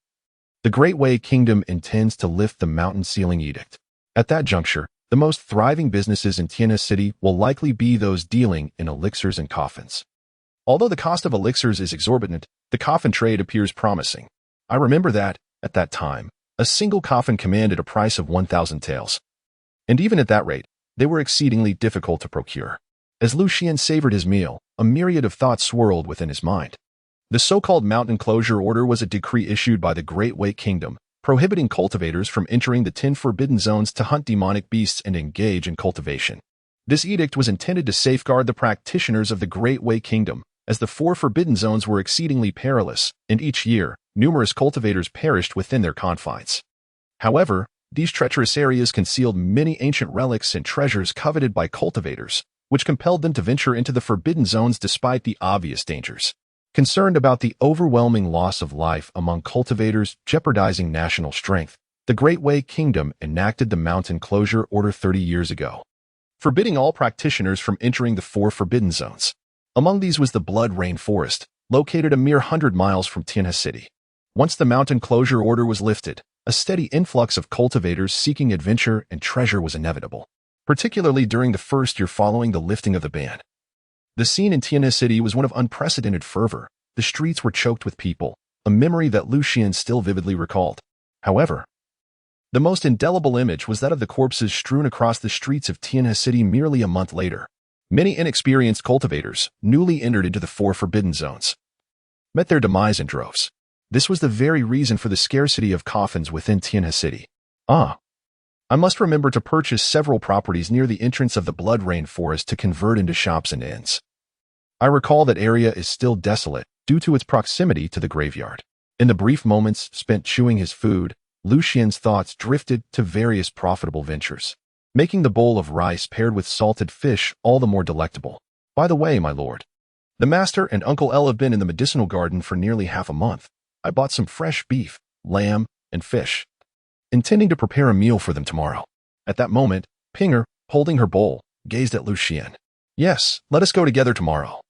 the Great Wei Kingdom intends to lift the mountain ceiling edict. At that juncture, the most thriving businesses in Tianhe City will likely be those dealing in elixirs and coffins. Although the cost of elixirs is exorbitant, the coffin trade appears promising. I remember that, at that time, a single coffin commanded a price of 1,000 taels. And even at that rate, they were exceedingly difficult to procure. As Lu Xian savored his meal, a myriad of thoughts swirled within his mind. The so-called mountain closure order was a decree issued by the Great Wei Kingdom, prohibiting cultivators from entering the 10 forbidden zones to hunt demonic beasts and engage in cultivation. This edict was intended to safeguard the practitioners of the Great Way Kingdom, as the 4 forbidden zones were exceedingly perilous, and each year, numerous cultivators perished within their confines. However, these treacherous areas concealed many ancient relics and treasures coveted by cultivators, which compelled them to venture into the forbidden zones despite the obvious dangers. Concerned about the overwhelming loss of life among cultivators jeopardizing national strength, the Great Way Kingdom enacted the Mountain Closure Order 30 years ago, forbidding all practitioners from entering the 4 forbidden zones. Among these was the Blood Rain Forest, located a mere 100 miles from Tianhe City. Once the Mountain Closure Order was lifted, a steady influx of cultivators seeking adventure and treasure was inevitable, particularly during the first year following the lifting of the ban. The scene in Tianhe City was one of unprecedented fervor. The streets were choked with people, a memory that Xuan still vividly recalled. However, the most indelible image was that of the corpses strewn across the streets of Tianhe City merely a month later. Many inexperienced cultivators, newly entered into the 4 forbidden zones, met their demise in droves. This was the very reason for the scarcity of coffins within Tianhe City. I must remember to purchase several properties near the entrance of the Blood Rain Forest to convert into shops and inns. I recall that area is still desolate due to its proximity to the graveyard. In the brief moments spent chewing his food, Lucian's thoughts drifted to various profitable ventures, making the bowl of rice paired with salted fish all the more delectable. By the way, my lord, the master and Uncle El have been in the medicinal garden for nearly half a month. I bought some fresh beef, lamb, and fish, intending to prepare a meal for them tomorrow. At that moment, Pinger, holding her bowl, gazed at Lucian. Yes, let us go together tomorrow.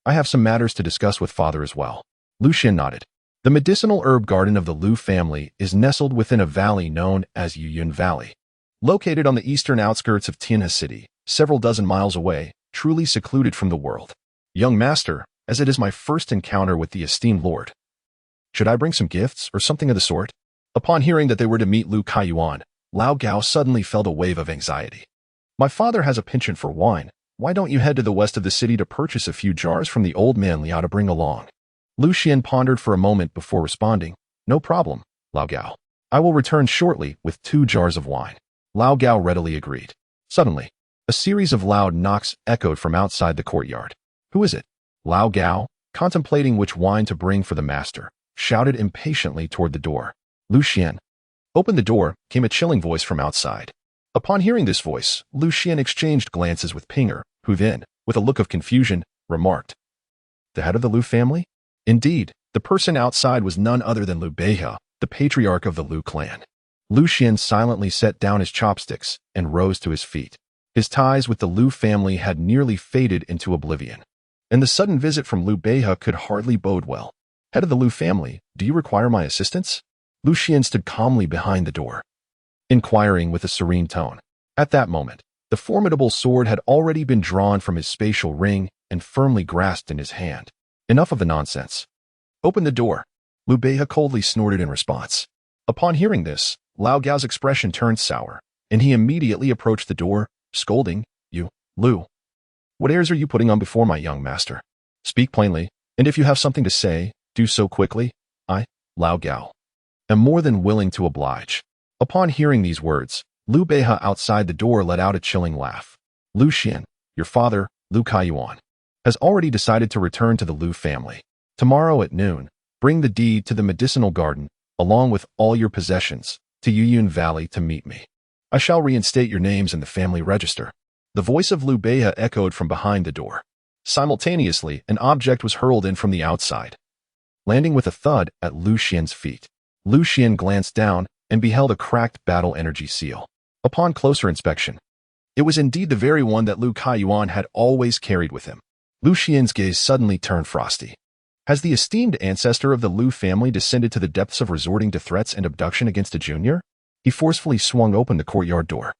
I have some matters to discuss with father as well. Lucian nodded. The medicinal herb garden of the Lu family is nestled within a valley known as Yuyun Valley. Located on the eastern outskirts of Tianhe City, several dozen miles away, truly secluded from the world. Young master, as it is my first encounter with the esteemed lord, should I bring some gifts or something of the sort? Upon hearing that they were to meet Lu Kaiyuan, Lao Gao suddenly felt a wave of anxiety. My father has a penchant for wine. Why don't you head to the west of the city to purchase a few jars from the old man Liao to bring along? Lucian pondered for a moment before responding. No problem, Lao Gao. I will return shortly with 2 jars of wine. Lao Gao readily agreed. Suddenly, a series of loud knocks echoed from outside the courtyard. Who is it? Lao Gao, contemplating which wine to bring for the master, shouted impatiently toward the door. Lucian. Open the door, came a chilling voice from outside. Upon hearing this voice, Lucian exchanged glances with Pinger, who then, with a look of confusion, remarked, the head of the Lu family? Indeed, the person outside was none other than Liu Beihe, the patriarch of the Lu clan. Lucian silently set down his chopsticks and rose to his feet. His ties with the Lu family had nearly faded into oblivion, and the sudden visit from Liu Beihe could hardly bode well. Head of the Lu family, do you require my assistance? Lucian stood calmly behind the door, inquiring with a serene tone. At that moment, the formidable sword had already been drawn from his spatial ring and firmly grasped in his hand. Enough of the nonsense. Open the door. Liu Beihe coldly snorted in response. Upon hearing this, Lao Gao's expression turned sour, and he immediately approached the door, scolding, You, Liu. What airs are you putting on before my young master? Speak plainly, and if you have something to say, do so quickly. I, Lao Gao, am more than willing to oblige. Upon hearing these words, Liu Beihe outside the door let out a chilling laugh. Lucian, your father, Lu Kaiyuan, has already decided to return to the Lu family. Tomorrow at noon, bring the deed to the medicinal garden, along with all your possessions, to Yuyun Valley to meet me. I shall reinstate your names in the family register. The voice of Liu Beihe echoed from behind the door. Simultaneously, an object was hurled in from the outside, landing with a thud at Lucian's feet. Lucian glanced down and beheld a cracked battle energy seal. Upon closer inspection, it was indeed the very one that Lu Kaiyuan had always carried with him. Lucian's gaze suddenly turned frosty. Has the esteemed ancestor of the Lu family descended to the depths of resorting to threats and abduction against a junior? He forcefully swung open the courtyard door,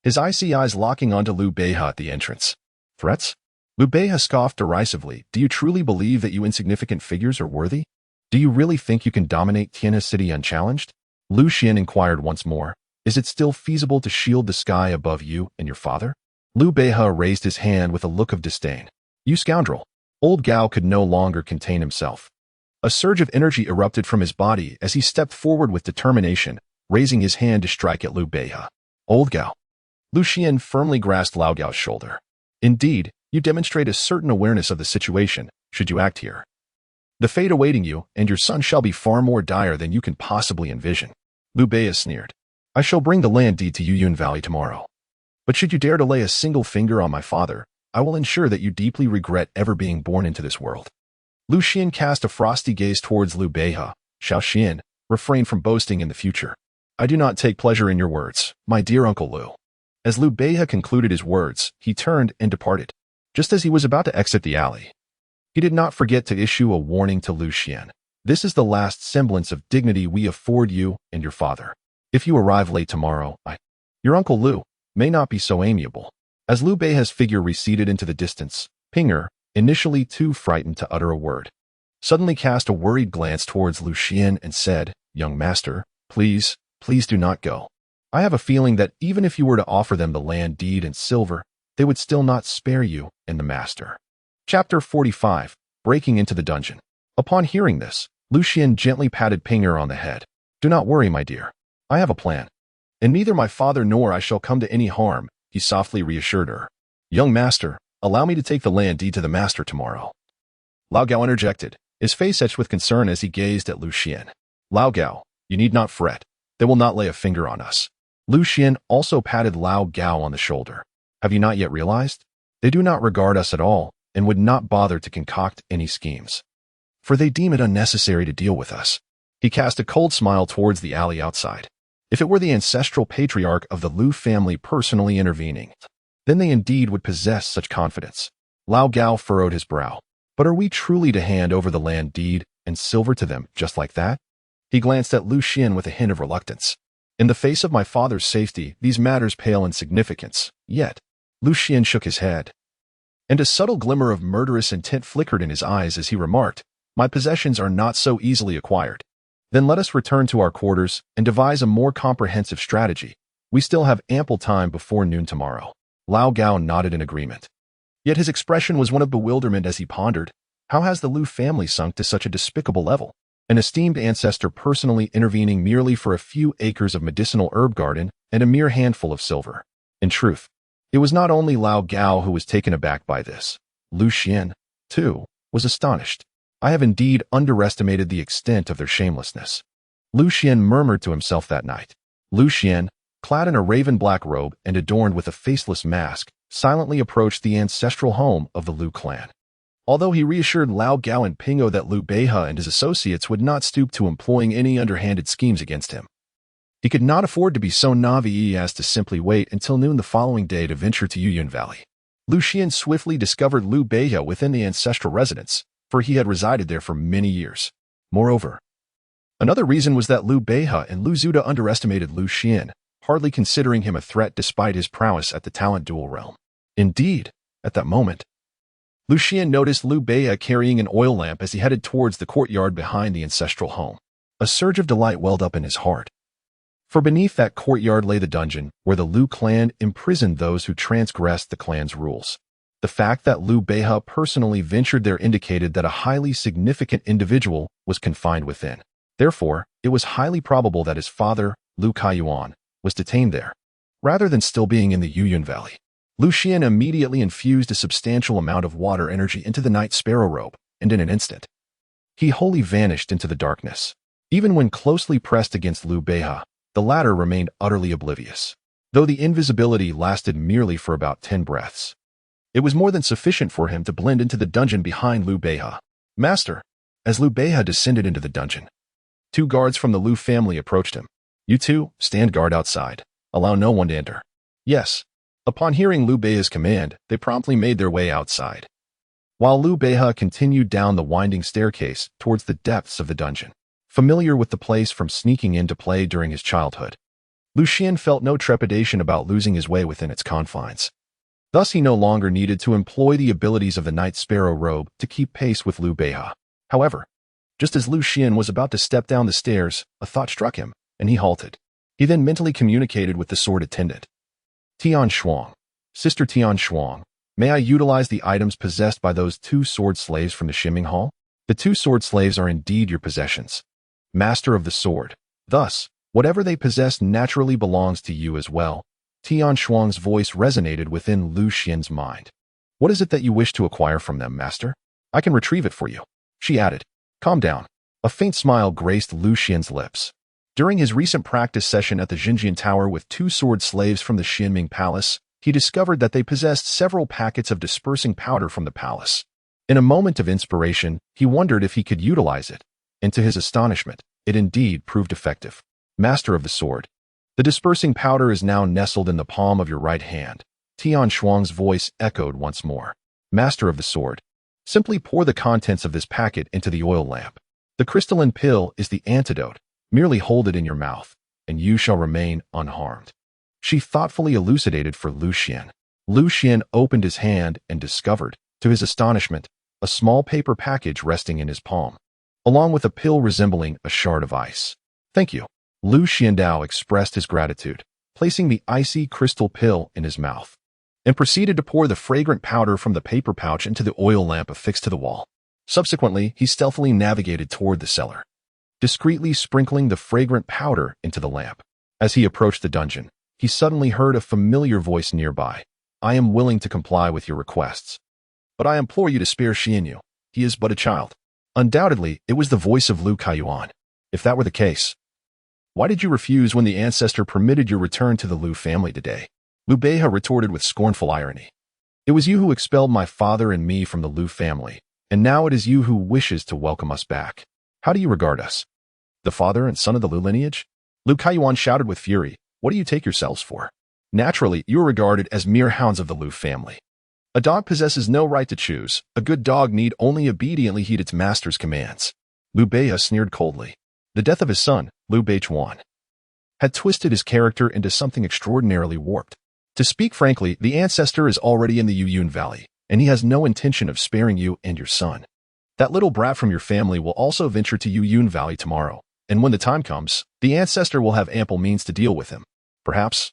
his icy eyes locking onto Liu Beihe at the entrance. Threats? Liu Beihe scoffed derisively. Do you truly believe that you insignificant figures are worthy? Do you really think you can dominate Tianhe City unchallenged? Lucian inquired once more. Is it still feasible to shield the sky above you and your father? Liu Beihe raised his hand with a look of disdain. You scoundrel! Old Gao could no longer contain himself. A surge of energy erupted from his body as he stepped forward with determination, raising his hand to strike at Liu Beihe. Old Gao. Lu Xian firmly grasped Lao Gao's shoulder. Indeed, you demonstrate a certain awareness of the situation, should you act here. The fate awaiting you and your son shall be far more dire than you can possibly envision. Liu Beihe sneered. I shall bring the land deed to Yuyun Valley tomorrow. But should you dare to lay a single finger on my father, I will ensure that you deeply regret ever being born into this world. Lu Xian cast a frosty gaze towards Liu Beihe. Xian, refrain from boasting in the future. I do not take pleasure in your words, my dear Uncle Liu. As Liu Beihe concluded his words, he turned and departed. Just as he was about to exit the alley, he did not forget to issue a warning to Lu Xian. This is the last semblance of dignity we afford you and your father. If you arrive late tomorrow, your Uncle Liu, may not be so amiable. As Liu Beihe's figure receded into the distance, Pinger, initially too frightened to utter a word, suddenly cast a worried glance towards Lu Xian and said, Young master, please do not go. I have a feeling that even if you were to offer them the land deed and silver, they would still not spare you and the master. Chapter 45. Breaking into the dungeon. Upon hearing this, Lu Xian gently patted Pinger on the head. Do not worry, my dear. I have a plan. And neither my father nor I shall come to any harm, he softly reassured her. Young master, allow me to take the land deed to the master tomorrow. Lao Gao interjected, his face etched with concern as he gazed at Lu Xian. Lao Gao, you need not fret. They will not lay a finger on us. Lu Xian also patted Lao Gao on the shoulder. Have you not yet realized? They do not regard us at all and would not bother to concoct any schemes, for they deem it unnecessary to deal with us. He cast a cold smile towards the alley outside. If it were the ancestral patriarch of the Liu family personally intervening, then they indeed would possess such confidence. Lao Gao furrowed his brow. But are we truly to hand over the land deed and silver to them just like that? He glanced at Lu Xian with a hint of reluctance. In the face of my father's safety, these matters pale in significance. Yet, Lu Xian shook his head, and a subtle glimmer of murderous intent flickered in his eyes as he remarked, My possessions are not so easily acquired. Then let us return to our quarters and devise a more comprehensive strategy. We still have ample time before noon tomorrow. Lao Gao nodded in agreement. Yet his expression was one of bewilderment as he pondered, how has the Liu family sunk to such a despicable level? An esteemed ancestor personally intervening merely for a few acres of medicinal herb garden and a mere handful of silver. In truth, it was not only Lao Gao who was taken aback by this. Lu Xian, too, was astonished. I have indeed underestimated the extent of their shamelessness. Lu Xian murmured to himself that night. Lu Xian, clad in a raven-black robe and adorned with a faceless mask, silently approached the ancestral home of the Liu clan. Although he reassured Lao Gao and Pingo that Liu Beihe and his associates would not stoop to employing any underhanded schemes against him, he could not afford to be so naive as to simply wait until noon the following day to venture to Yuyun Valley. Lu Xian swiftly discovered Liu Beihe within the ancestral residence, for he had resided there for many years. Moreover, another reason was that Liu Beihe and Lu Zuda underestimated Lu Xian, hardly considering him a threat despite his prowess at the talent duel realm. Indeed, at that moment, Lu Xian noticed Liu Beihe carrying an oil lamp as he headed towards the courtyard behind the ancestral home. A surge of delight welled up in his heart. For beneath that courtyard lay the dungeon where the Liu clan imprisoned those who transgressed the clan's rules. The fact that Liu Beihe personally ventured there indicated that a highly significant individual was confined within. Therefore, it was highly probable that his father, Liu Kaiyuan, was detained there, rather than still being in the Yuyun Valley. Lu Xian immediately infused a substantial amount of water energy into the night sparrow robe, and in an instant, he wholly vanished into the darkness. Even when closely pressed against Liu Beihe, the latter remained utterly oblivious. Though the invisibility lasted merely for about 10 breaths, it was more than sufficient for him to blend into the dungeon behind Liu Beihe. Master, as Liu Beihe descended into the dungeon, 2 guards from the Liu family approached him. You two, stand guard outside. Allow no one to enter. Yes. Upon hearing Liu Beihe's command, they promptly made their way outside, while Liu Beihe continued down the winding staircase towards the depths of the dungeon. Familiar with the place from sneaking into play during his childhood, Lu Xian felt no trepidation about losing his way within its confines. Thus he no longer needed to employ the abilities of the night sparrow robe to keep pace with Liu Beihe. However, just as Lu Xian was about to step down the stairs, a thought struck him, and he halted. He then mentally communicated with the sword attendant. Tian Xuan, Sister Tian Xuan, may I utilize the items possessed by those 2 sword slaves from the Shimming Hall? The two sword slaves are indeed your possessions. Master of the sword. Thus, whatever they possess naturally belongs to you as well. Tian Shuang's voice resonated within Lu Xian's mind. What is it that you wish to acquire from them, master? I can retrieve it for you. She added. Calm down. A faint smile graced Lu Xian's lips. During his recent practice session at the Xinjian Tower with two sword slaves from the Xianming Palace, he discovered that they possessed several packets of dispersing powder from the palace. In a moment of inspiration, he wondered if he could utilize it, and to his astonishment, it indeed proved effective. Master of the sword. The dispersing powder is now nestled in the palm of your right hand. Tian Shuang's voice echoed once more. Master of the sword. Simply pour the contents of this packet into the oil lamp. The crystalline pill is the antidote. Merely hold it in your mouth, and you shall remain unharmed. She thoughtfully elucidated for Lu Xian. Lu Xian opened his hand and discovered, to his astonishment, a small paper package resting in his palm, along with a pill resembling a shard of ice. Thank you. Lu Xiandao expressed his gratitude, placing the icy crystal pill in his mouth, and proceeded to pour the fragrant powder from the paper pouch into the oil lamp affixed to the wall. Subsequently, he stealthily navigated toward the cellar, discreetly sprinkling the fragrant powder into the lamp. As he approached the dungeon, he suddenly heard a familiar voice nearby. I am willing to comply with your requests, but I implore you to spare Xianyu. He is but a child. Undoubtedly, it was the voice of Lu Kaiyuan. If that were the case, why did you refuse when the Ancestor permitted your return to the Lu family today? Liu Beihe retorted with scornful irony. It was you who expelled my father and me from the Lu family, and now it is you who wishes to welcome us back. How do you regard us? The father and son of the Lu lineage? Lu Kaiyuan shouted with fury. What do you take yourselves for? Naturally, you are regarded as mere hounds of the Lu family. A dog possesses no right to choose. A good dog need only obediently heed its master's commands. Liu Beihe sneered coldly. The death of his son, Liu Beichuan, had twisted his character into something extraordinarily warped. To speak frankly, the Ancestor is already in the Yuyun Valley, and he has no intention of sparing you and your son. That little brat from your family will also venture to Yuyun Valley tomorrow, and when the time comes, the Ancestor will have ample means to deal with him. Perhaps,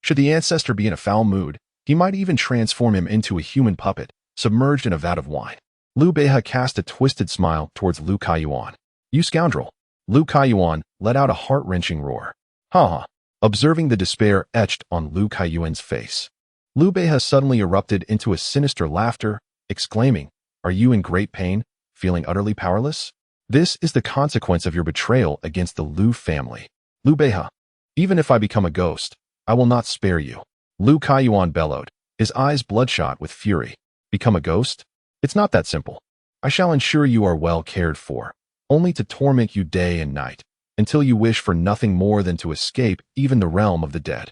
should the Ancestor be in a foul mood, he might even transform him into a human puppet, submerged in a vat of wine. Liu Beihe cast a twisted smile towards Lu Kaiyuan. You scoundrel! Lu Kaiyuan let out a heart-wrenching roar. Ha ha! Observing the despair etched on Lu Kaiyuan's face, Liu Beihe suddenly erupted into a sinister laughter, exclaiming, Are you in great pain, feeling utterly powerless? This is the consequence of your betrayal against the Lu family. Liu Beihe, even if I become a ghost, I will not spare you. Lu Kaiyuan bellowed, his eyes bloodshot with fury. Become a ghost? It's not that simple. I shall ensure you are well cared for, only to torment you day and night, until you wish for nothing more than to escape even the realm of the dead.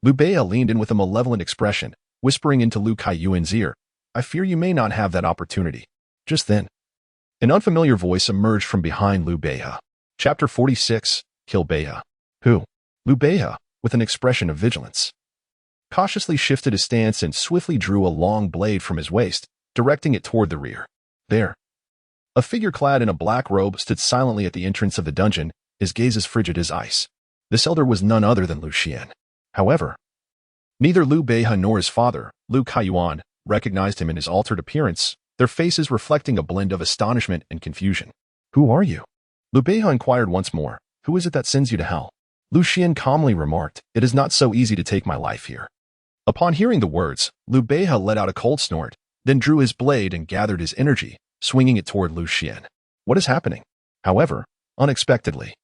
Liu Beihe leaned in with a malevolent expression, whispering into Lu Kaiyuan's ear, I fear you may not have that opportunity. Just then, an unfamiliar voice emerged from behind Liu Beihe. Chapter 46, Kill Beihe. Who? Liu Beihe, with an expression of vigilance, cautiously shifted his stance and swiftly drew a long blade from his waist, directing it toward the rear. There, a figure clad in a black robe stood silently at the entrance of the dungeon, his gaze as frigid as ice. This elder was none other than Lu Xian. However, neither Liu Beihe nor his father, Lu Kaiyuan, recognized him in his altered appearance, their faces reflecting a blend of astonishment and confusion. Who are you? Liu Beihe inquired once more. Who is it that sends you to hell? Lu Xian calmly remarked, It is not so easy to take my life here. Upon hearing the words, Liu Beihe let out a cold snort, then drew his blade and gathered his energy, swinging it toward Lu Xian. What is happening? However, unexpectedly,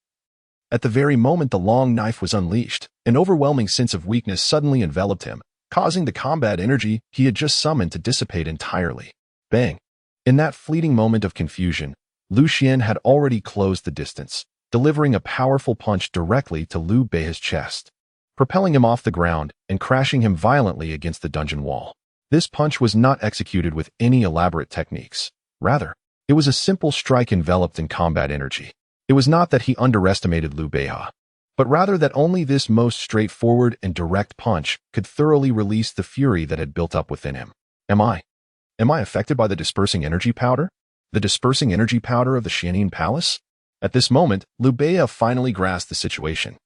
at the very moment the long knife was unleashed, an overwhelming sense of weakness suddenly enveloped him, causing the combat energy he had just summoned to dissipate entirely. Bang! In that fleeting moment of confusion, Lu Xian had already closed the distance, delivering a powerful punch directly to Liu Beihe's chest, propelling him off the ground and crashing him violently against the dungeon wall. This punch was not executed with any elaborate techniques. Rather, it was a simple strike enveloped in combat energy. It was not that he underestimated Liu Beihe, but rather that only this most straightforward and direct punch could thoroughly release the fury that had built up within him. Am I affected by the dispersing energy powder? The dispersing energy powder of the Xianyin Palace? At this moment, Liu Beihe finally grasped the situation,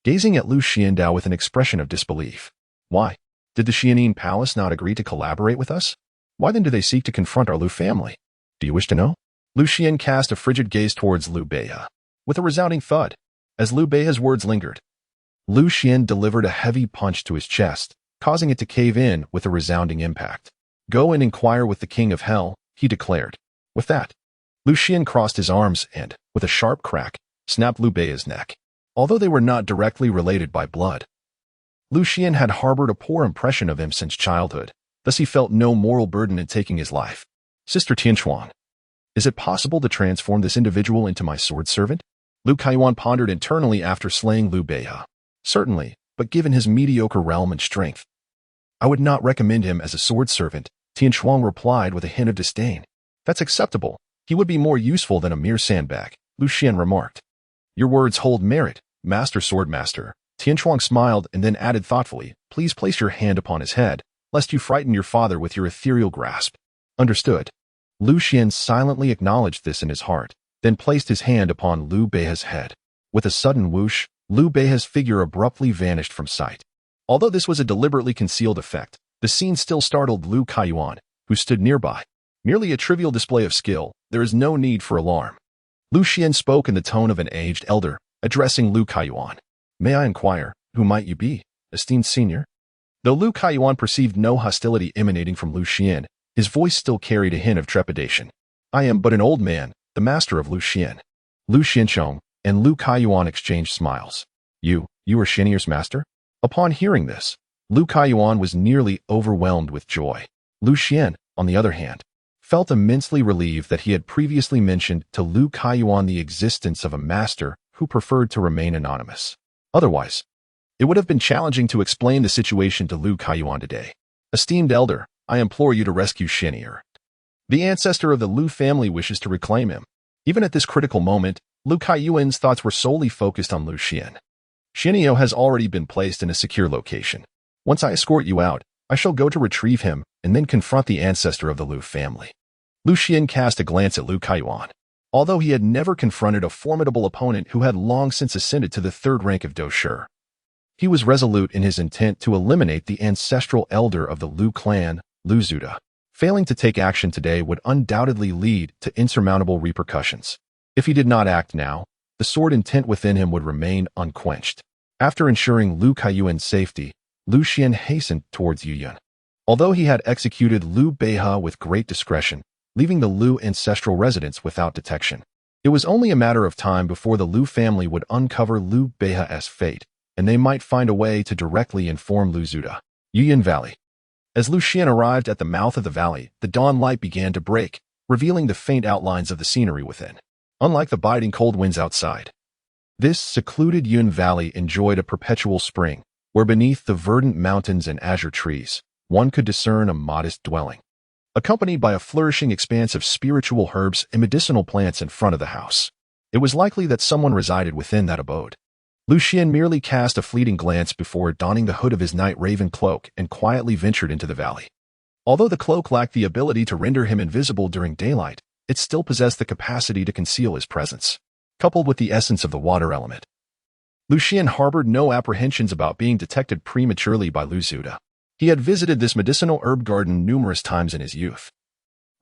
gazing at Lu Xiandao with an expression of disbelief. Why? Did the Xianyin Palace not agree to collaborate with us? Why then do they seek to confront our Lu family? Do you wish to know? Lu Xian cast a frigid gaze towards Liu Beihe. With a resounding thud, as Liu Beihe's words lingered, Lu Xian delivered a heavy punch to his chest, causing it to cave in with a resounding impact. "Go and inquire with the King of Hell," he declared. With that, Lu Xian crossed his arms and, with a sharp crack, snapped Liu Beihe's neck. Although they were not directly related by blood, Lu Xian had harbored a poor impression of him since childhood, thus he felt no moral burden in taking his life. "Sister Xuan, is it possible to transform this individual into my sword servant?" Lu Kaiyuan pondered internally after slaying Liu Beihe. "Certainly, but given his mediocre realm and strength, I would not recommend him as a sword servant," Tian Shuang replied with a hint of disdain. "That's acceptable. He would be more useful than a mere sandbag," Lu Xian remarked. "Your words hold merit, Master Swordmaster." Tian Shuang smiled and then added thoughtfully, "Please place your hand upon his head, lest you frighten your father with your ethereal grasp." "Understood." Lu Xian silently acknowledged this in his heart, then placed his hand upon Liu Beihe's head. With a sudden whoosh, Liu Beihe's figure abruptly vanished from sight. Although this was a deliberately concealed effect, the scene still startled Lu Kaiyuan, who stood nearby. Merely a trivial display of skill, there is no need for alarm. Lu Xian spoke in the tone of an aged elder, addressing Lu Kaiyuan. "May I inquire, who might you be, esteemed senior?" Though Lu Kaiyuan perceived no hostility emanating from Lu Xian, his voice still carried a hint of trepidation. "I am but an old man, the master of Lu Xian." Lu Xianchong and Lu Kaiyuan exchanged smiles. You are Shenier's master?" Upon hearing this, Lu Kaiyuan was nearly overwhelmed with joy. Lu Xian, on the other hand, felt immensely relieved that he had previously mentioned to Lu Kaiyuan the existence of a master who preferred to remain anonymous. Otherwise, it would have been challenging to explain the situation to Lu Kaiyuan today. "Esteemed elder, I implore you to rescue Shenier. The ancestor of the Lu family wishes to reclaim him." Even at this critical moment, Lu Kaiyuan's thoughts were solely focused on Lu Xian. "Shenio has already been placed in a secure location. Once I escort you out, I shall go to retrieve him and then confront the ancestor of the Lu family." Lu Xian cast a glance at Lu Kaiyuan. Although he had never confronted a formidable opponent who had long since ascended to the third rank of Doshi, he was resolute in his intent to eliminate the ancestral elder of the Lu clan, Lu Zuda. Failing to take action today would undoubtedly lead to insurmountable repercussions. If he did not act now, the sword intent within him would remain unquenched. After ensuring Lu Kaiyuan's safety, Lu Xian hastened towards Yuyun. Although he had executed Liu Beihe with great discretion, leaving the Lu ancestral residence without detection, it was only a matter of time before the Lu family would uncover Liu Beihe's fate, and they might find a way to directly inform Lu Zuda. Yuyun Valley. As Lu Xian arrived at the mouth of the valley, the dawn light began to break, revealing the faint outlines of the scenery within. Unlike the biting cold winds outside, this secluded Yun Valley enjoyed a perpetual spring, where beneath the verdant mountains and azure trees, one could discern a modest dwelling, accompanied by a flourishing expanse of spiritual herbs and medicinal plants in front of the house. It was likely that someone resided within that abode. Lu Xian merely cast a fleeting glance before donning the hood of his night raven cloak and quietly ventured into the valley. Although the cloak lacked the ability to render him invisible during daylight, it still possessed the capacity to conceal his presence. Coupled with the essence of the water element, Lu Xian harbored no apprehensions about being detected prematurely by Lu Zuda. He had visited this medicinal herb garden numerous times in his youth,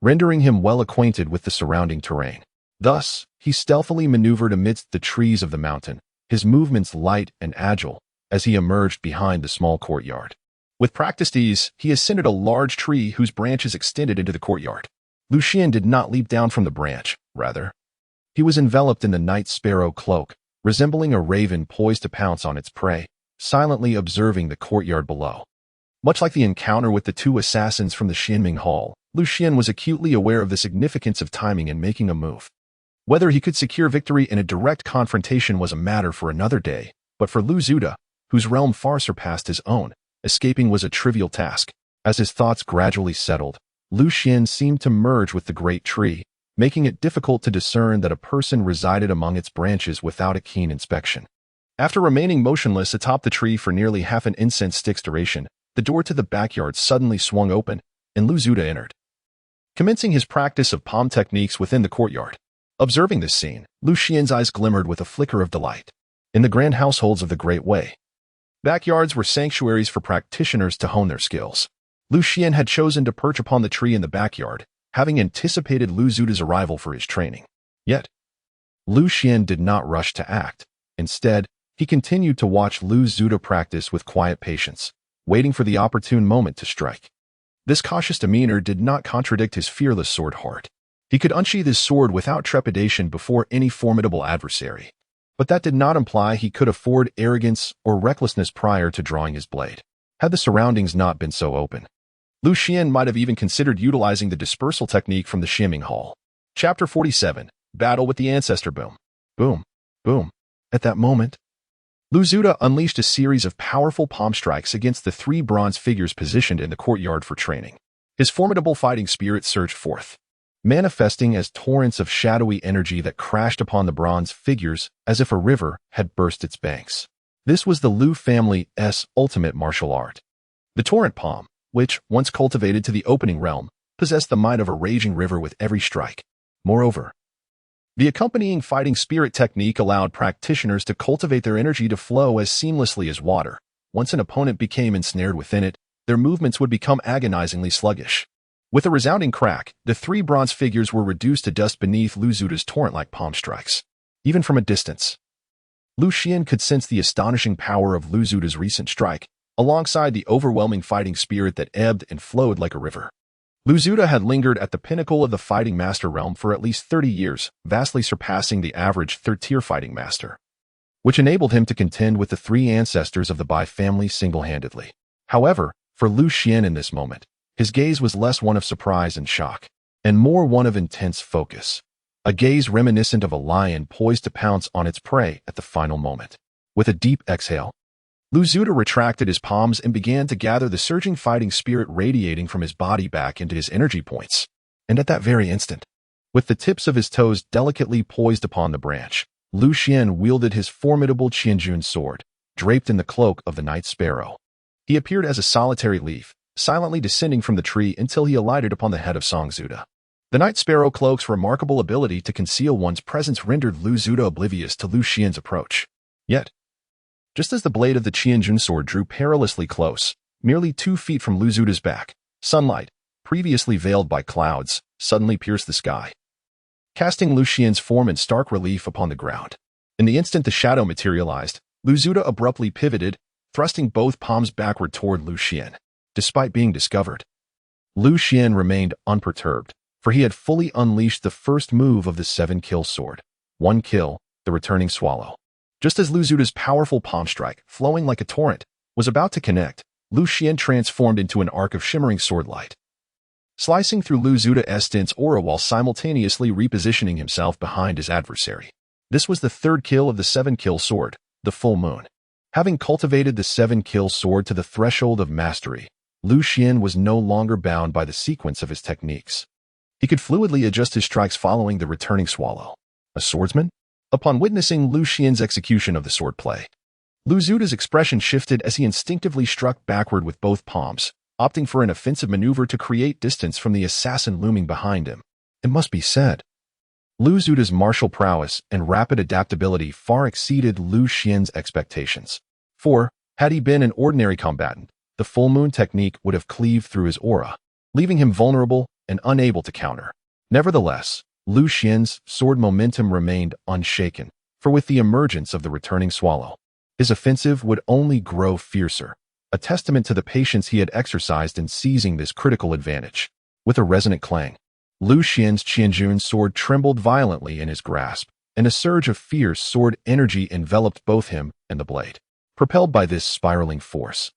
rendering him well acquainted with the surrounding terrain. Thus, he stealthily maneuvered amidst the trees of the mountain, his movements light and agile as he emerged behind the small courtyard. With practiced ease, he ascended a large tree whose branches extended into the courtyard. Lu Xian did not leap down from the branch, rather, he was enveloped in the night sparrow cloak, resembling a raven poised to pounce on its prey, silently observing the courtyard below. Much like the encounter with the two assassins from the Xianming Hall, Lu Xian was acutely aware of the significance of timing in making a move. Whether he could secure victory in a direct confrontation was a matter for another day, but for Lu Zuda, whose realm far surpassed his own, escaping was a trivial task. As his thoughts gradually settled, Lu Xian seemed to merge with the great tree, making it difficult to discern that a person resided among its branches without a keen inspection. After remaining motionless atop the tree for nearly half an incense stick's duration, the door to the backyard suddenly swung open, and Lu Zuda entered, commencing his practice of palm techniques within the courtyard. Observing this scene, Lu Xian's eyes glimmered with a flicker of delight. In the grand households of the Great Way, backyards were sanctuaries for practitioners to hone their skills. Lu Xian had chosen to perch upon the tree in the backyard, having anticipated Lu Zuta's arrival for his training. Yet, Lu Xian did not rush to act. Instead, he continued to watch Lu Zuta practice with quiet patience, waiting for the opportune moment to strike. This cautious demeanor did not contradict his fearless sword heart. He could unsheath his sword without trepidation before any formidable adversary. But that did not imply he could afford arrogance or recklessness prior to drawing his blade. Had the surroundings not been so open, Lu Xian might have even considered utilizing the dispersal technique from the Shimming Hall. Chapter 47. Battle with the Ancestor. Boom. Boom. Boom. At that moment, Lu Zuta unleashed a series of powerful palm strikes against the three bronze figures positioned in the courtyard for training. His formidable fighting spirit surged forth, manifesting as torrents of shadowy energy that crashed upon the bronze figures as if a river had burst its banks. This was the Lu family's ultimate martial art. The torrent palm, which, once cultivated to the opening realm, possessed the might of a raging river with every strike. Moreover, the accompanying fighting spirit technique allowed practitioners to cultivate their energy to flow as seamlessly as water. Once an opponent became ensnared within it, their movements would become agonizingly sluggish. With a resounding crack, the three bronze figures were reduced to dust beneath Lu Zuta's torrent-like palm strikes. Even from a distance, Lu Xian could sense the astonishing power of Lu Zuta's recent strike, alongside the overwhelming fighting spirit that ebbed and flowed like a river. Lu Zuta had lingered at the pinnacle of the fighting master realm for at least 30 years, vastly surpassing the average third-tier fighting master, which enabled him to contend with the three ancestors of the Bai family single-handedly. However, for Lu Xian in this moment, his gaze was less one of surprise and shock, and more one of intense focus, a gaze reminiscent of a lion poised to pounce on its prey at the final moment. With a deep exhale, Lu Zuta retracted his palms and began to gather the surging fighting spirit radiating from his body back into his energy points. And at that very instant, with the tips of his toes delicately poised upon the branch, Lu Xian wielded his formidable Qianjun sword, draped in the cloak of the night sparrow. He appeared as a solitary leaf, silently descending from the tree until he alighted upon the head of Song Zuta. The night sparrow cloak's remarkable ability to conceal one's presence rendered Lu Zuta oblivious to Lu Xian's approach. Yet, just as the blade of the Qianjun sword drew perilously close, merely 2 feet from Lu Zuta's back, sunlight, previously veiled by clouds, suddenly pierced the sky, casting Lu Xian's form in stark relief upon the ground. In the instant the shadow materialized, Lu Zuta abruptly pivoted, thrusting both palms backward toward Lu Xian. Despite being discovered, Lu Xian remained unperturbed, for he had fully unleashed the first move of the 7-kill sword. 1 kill, the returning swallow. Just as Lu Zuta's powerful palm strike, flowing like a torrent, was about to connect, Lu Xian transformed into an arc of shimmering sword light, slicing through Lu Zuta's dense aura while simultaneously repositioning himself behind his adversary. This was the 3rd kill of the 7-kill sword, the full moon. Having cultivated the 7-kill sword to the threshold of mastery, Lu Xian was no longer bound by the sequence of his techniques. He could fluidly adjust his strikes following the returning swallow. A swordsman? Upon witnessing Lu Xian's execution of the swordplay, Lu Zuta's expression shifted as he instinctively struck backward with both palms, opting for an offensive maneuver to create distance from the assassin looming behind him. It must be said, Lu Zuta's martial prowess and rapid adaptability far exceeded Lu Xian's expectations. For, had he been an ordinary combatant, the full moon technique would have cleaved through his aura, leaving him vulnerable and unable to counter. Nevertheless, Lu Xian's sword momentum remained unshaken, for with the emergence of the returning swallow, his offensive would only grow fiercer, a testament to the patience he had exercised in seizing this critical advantage. With a resonant clang, Lu Xian's Qianjun sword trembled violently in his grasp, and a surge of fierce sword energy enveloped both him and the blade. Propelled by this spiraling force,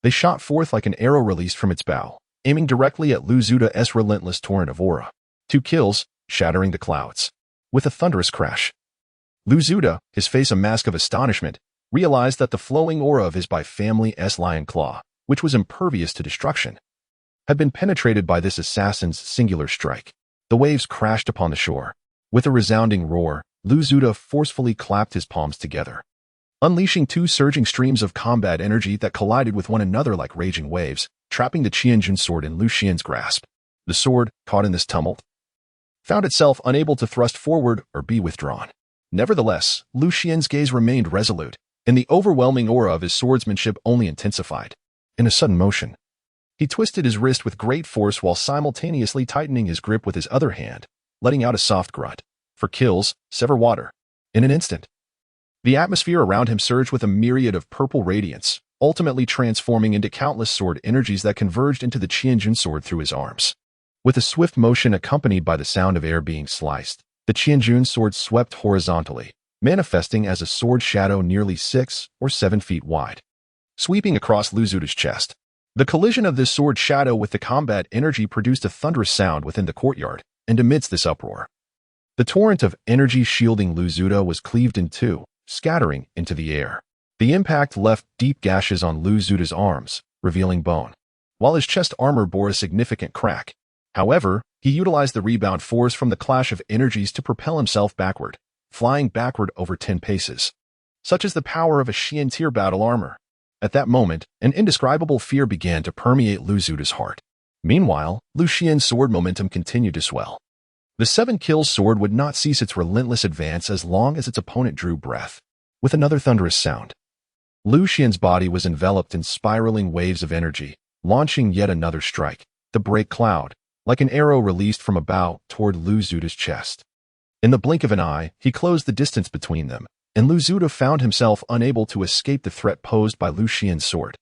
they shot forth like an arrow released from its bow, aiming directly at Lu Zuta's relentless torrent of aura. 2 kills, shattering the clouds. With a thunderous crash, Lu Zuta, his face a mask of astonishment, realized that the flowing aura of his Bai family's lion claw, which was impervious to destruction, had been penetrated by this assassin's singular strike. The waves crashed upon the shore. With a resounding roar, Lu Zuta forcefully clapped his palms together, unleashing 2 surging streams of combat energy that collided with one another like raging waves, trapping the Qianjun sword in Lu Xian's grasp. The sword, caught in this tumult, found itself unable to thrust forward or be withdrawn. Nevertheless, Lu Xian's gaze remained resolute, and the overwhelming aura of his swordsmanship only intensified. In a sudden motion, He twisted his wrist with great force while simultaneously tightening his grip with his other hand, letting out a soft grunt. For kills, sever water. In an instant, the atmosphere around him surged with a myriad of purple radiance, ultimately transforming into countless sword energies that converged into the Qianjun sword through his arms. With a swift motion accompanied by the sound of air being sliced, the Qianjun sword swept horizontally, manifesting as a sword shadow nearly 6 or 7 feet wide, sweeping across Lu Zuta's chest. The collision of this sword shadow with the combat energy produced a thunderous sound within the courtyard, and amidst this uproar, the torrent of energy shielding Lu Zuta was cleaved in two, scattering into the air. The impact left deep gashes on Lu Zuta's arms, revealing bone, while his chest armor bore a significant crack. However, he utilized the rebound force from the clash of energies to propel himself backward, flying backward over 10 paces. Such is the power of a Xian tier battle armor. At that moment, an indescribable fear began to permeate Lu Zuta's heart. Meanwhile, Lu Xian's sword momentum continued to swell. The 7 kills sword would not cease its relentless advance as long as its opponent drew breath. With another thunderous sound, Lu Xian's body was enveloped in spiraling waves of energy, launching yet another strike, the break cloud, like an arrow released from a bow toward Lu Zuta's chest. In the blink of an eye, he closed the distance between them, and Lu Zuta found himself unable to escape the threat posed by Lu Xian's sword.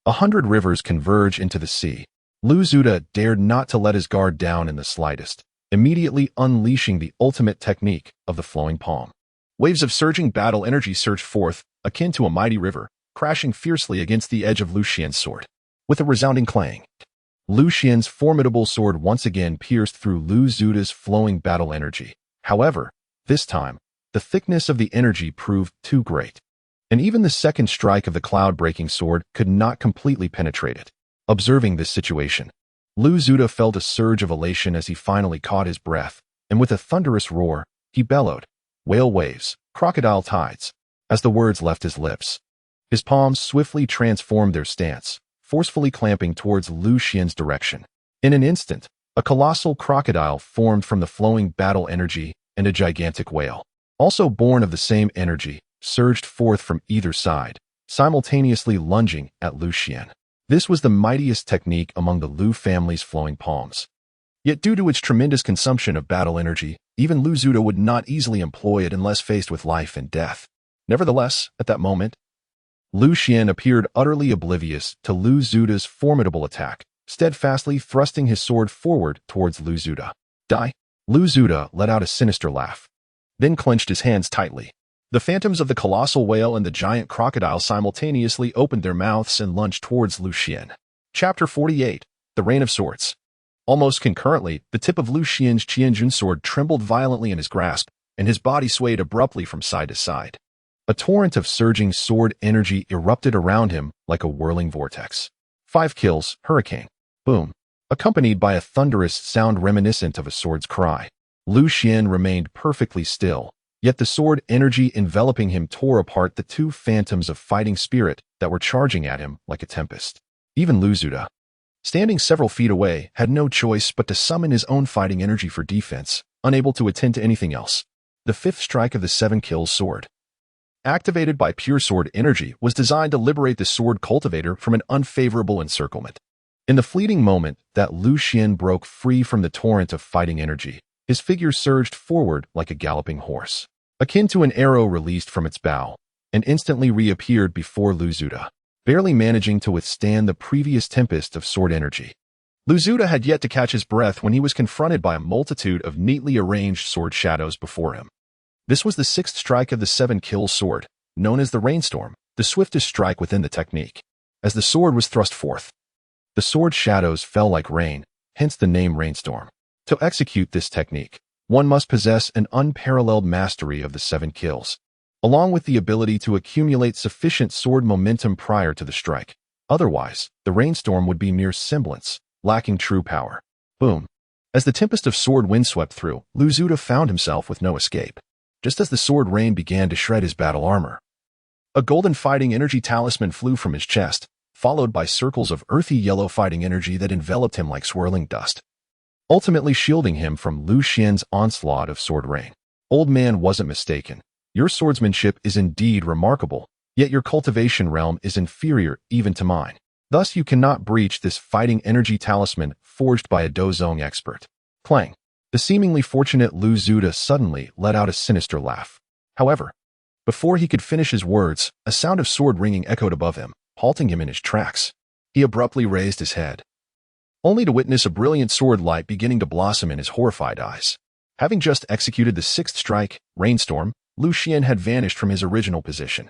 100 rivers converge into the sea. Lu Zuta dared not to let his guard down in the slightest, immediately unleashing the ultimate technique of the flowing palm. Waves of surging battle energy surged forth, akin to a mighty river, crashing fiercely against the edge of Lu Xian's sword. With a resounding clang, Lu Xian's formidable sword once again pierced through Lu Zuta's flowing battle energy. However, this time, the thickness of the energy proved too great, and even the second strike of the cloud-breaking sword could not completely penetrate it. Observing this situation, Lu Zuta felt a surge of elation as he finally caught his breath, and with a thunderous roar, he bellowed, "Whale waves, crocodile tides," as the words left his lips. His palms swiftly transformed their stance, forcefully clamping towards Lu Xian's direction. In an instant, a colossal crocodile formed from the flowing battle energy, and a gigantic whale, also born of the same energy, surged forth from either side, simultaneously lunging at Lu Xian. This was the mightiest technique among the Lu family's flowing palms. Yet due to its tremendous consumption of battle energy, even Lu Zuta would not easily employ it unless faced with life and death. Nevertheless, at that moment, Lu Xian appeared utterly oblivious to Lu Zuta's formidable attack, steadfastly thrusting his sword forward towards Lu Zuta. Die! Lu Zuta let out a sinister laugh, then clenched his hands tightly. The phantoms of the colossal whale and the giant crocodile simultaneously opened their mouths and lunged towards Lu Xian. Chapter 48. The Rain of Swords. Almost concurrently, the tip of Lu Xian's Qianjun sword trembled violently in his grasp, and his body swayed abruptly from side to side. A torrent of surging sword energy erupted around him like a whirling vortex. 5 kills, hurricane. Boom. Accompanied by a thunderous sound reminiscent of a sword's cry. Lu Xian remained perfectly still, yet the sword energy enveloping him tore apart the 2 phantoms of fighting spirit that were charging at him like a tempest. Even Lu Zuta, standing several feet away, had no choice but to summon his own fighting energy for defense, unable to attend to anything else. The 5th strike of the 7 kills sword, activated by pure sword energy, was designed to liberate the sword cultivator from an unfavorable encirclement. In the fleeting moment that Lu Xian broke free from the torrent of fighting energy, his figure surged forward like a galloping horse, akin to an arrow released from its bow, and instantly reappeared before Lu Zuta, barely managing to withstand the previous tempest of sword energy. Lu Zuta had yet to catch his breath when he was confronted by a multitude of neatly arranged sword shadows before him. This was the 6th strike of the 7 kill sword, known as the Rainstorm, the swiftest strike within the technique. As the sword was thrust forth, the sword shadows fell like rain, hence the name Rainstorm. To execute this technique, one must possess an unparalleled mastery of the 7 kills, along with the ability to accumulate sufficient sword momentum prior to the strike. Otherwise, the Rainstorm would be mere semblance, lacking true power. Boom. As the tempest of sword wind swept through, Lu Zuta found himself with no escape. Just as the sword rain began to shred his battle armor, a golden fighting energy talisman flew from his chest, followed by circles of earthy yellow fighting energy that enveloped him like swirling dust, ultimately shielding him from Lu Xian's onslaught of sword rain. Old man wasn't mistaken. Your swordsmanship is indeed remarkable, yet your cultivation realm is inferior even to mine. Thus, you cannot breach this fighting energy talisman forged by a Dozong expert. Clang. The seemingly fortunate Lu Zuda suddenly let out a sinister laugh. However, before he could finish his words, a sound of sword ringing echoed above him, halting him in his tracks. He abruptly raised his head, only to witness a brilliant sword light beginning to blossom in his horrified eyes. Having just executed the sixth strike, Rainstorm, Lu Xian had vanished from his original position,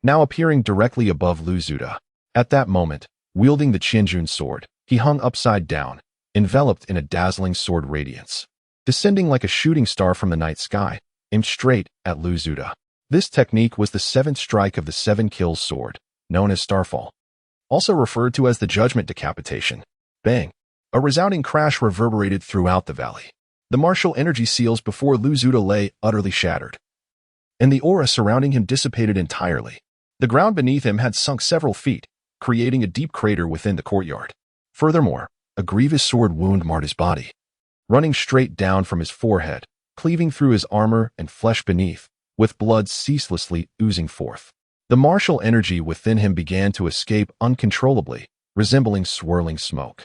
now appearing directly above Lu Zuda. At that moment, wielding the Qianjun sword, he hung upside down, enveloped in a dazzling sword radiance, descending like a shooting star from the night sky, aimed straight at Lu Zuda. This technique was the seventh strike of the seven kills sword, known as Starfall, also referred to as the Judgment Decapitation. Bang! A resounding crash reverberated throughout the valley. The martial energy seals before Lu Zuda lay utterly shattered, and the aura surrounding him dissipated entirely. The ground beneath him had sunk several feet, creating a deep crater within the courtyard. Furthermore, a grievous sword wound marred his body, running straight down from his forehead, cleaving through his armor and flesh beneath, with blood ceaselessly oozing forth. The martial energy within him began to escape uncontrollably, resembling swirling smoke.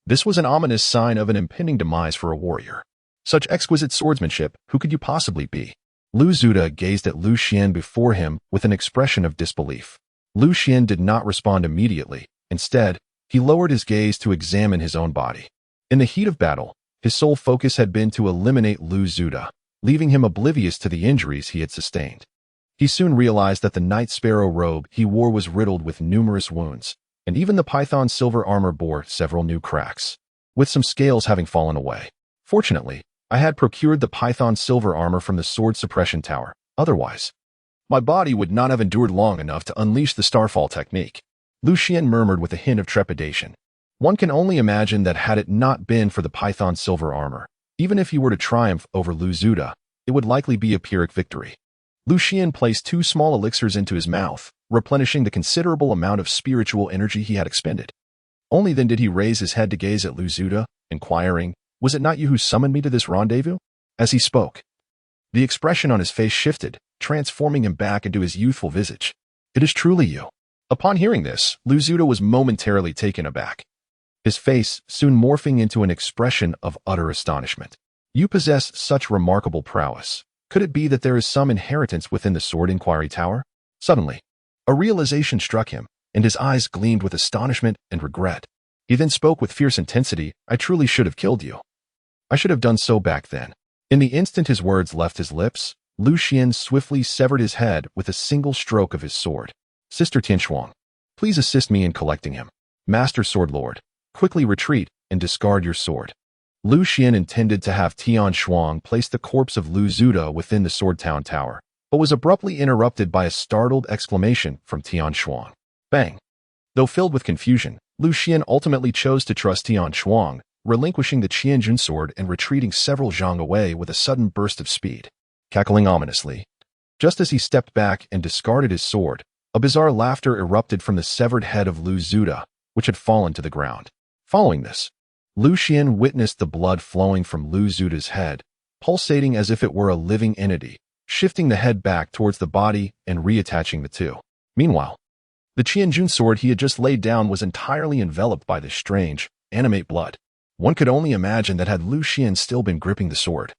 This was an ominous sign of an impending demise for a warrior. Such exquisite swordsmanship, who could you possibly be? Lu Zuda gazed at Lu Xian before him with an expression of disbelief. Lu Xian did not respond immediately. Instead, he lowered his gaze to examine his own body. In the heat of battle, his sole focus had been to eliminate Lu Zuda, leaving him oblivious to the injuries he had sustained. He soon realized that the Night Sparrow robe he wore was riddled with numerous wounds, and even the Python silver armor bore several new cracks, with some scales having fallen away. Fortunately, I had procured the Python silver armor from the sword suppression tower. Otherwise, my body would not have endured long enough to unleash the Starfall technique. Lu Xian murmured with a hint of trepidation. One can only imagine that had it not been for the Python silver armor, even if he were to triumph over Lu Zuda, it would likely be a Pyrrhic victory. Lu Xian placed 2 small elixirs into his mouth, replenishing the considerable amount of spiritual energy he had expended. Only then did he raise his head to gaze at Lu Zuda, inquiring, "Was it not you who summoned me to this rendezvous?" As he spoke, the expression on his face shifted, transforming him back into his youthful visage. "It is truly you." Upon hearing this, Lu Zuda was momentarily taken aback, his face soon morphing into an expression of utter astonishment. "You possess such remarkable prowess. Could it be that there is some inheritance within the Sword Inquiry Tower?" Suddenly, a realization struck him, and his eyes gleamed with astonishment and regret. He then spoke with fierce intensity, "I truly should have killed you. I should have done so back then." In the instant his words left his lips, Lu Xian swiftly severed his head with a single stroke of his sword. "Sister Tianshuang, please assist me in collecting him." "Master Sword Lord, quickly retreat and discard your sword." Lu Xian intended to have Tianshuang place the corpse of Lu Zuda within the Sword Town Tower, but was abruptly interrupted by a startled exclamation from Tianshuang. Bang! Though filled with confusion, Lu Xian ultimately chose to trust Tianshuang, relinquishing the Qianjun sword and retreating several zhang away with a sudden burst of speed. Cackling ominously, just as he stepped back and discarded his sword, a bizarre laughter erupted from the severed head of Lu Zuda, which had fallen to the ground. Following this, Lu Xian witnessed the blood flowing from Lu Zuda's head, pulsating as if it were a living entity, shifting the head back towards the body and reattaching the two. Meanwhile, the Qianjun sword he had just laid down was entirely enveloped by this strange, animate blood. One could only imagine that had Lu Xian still been gripping the sword,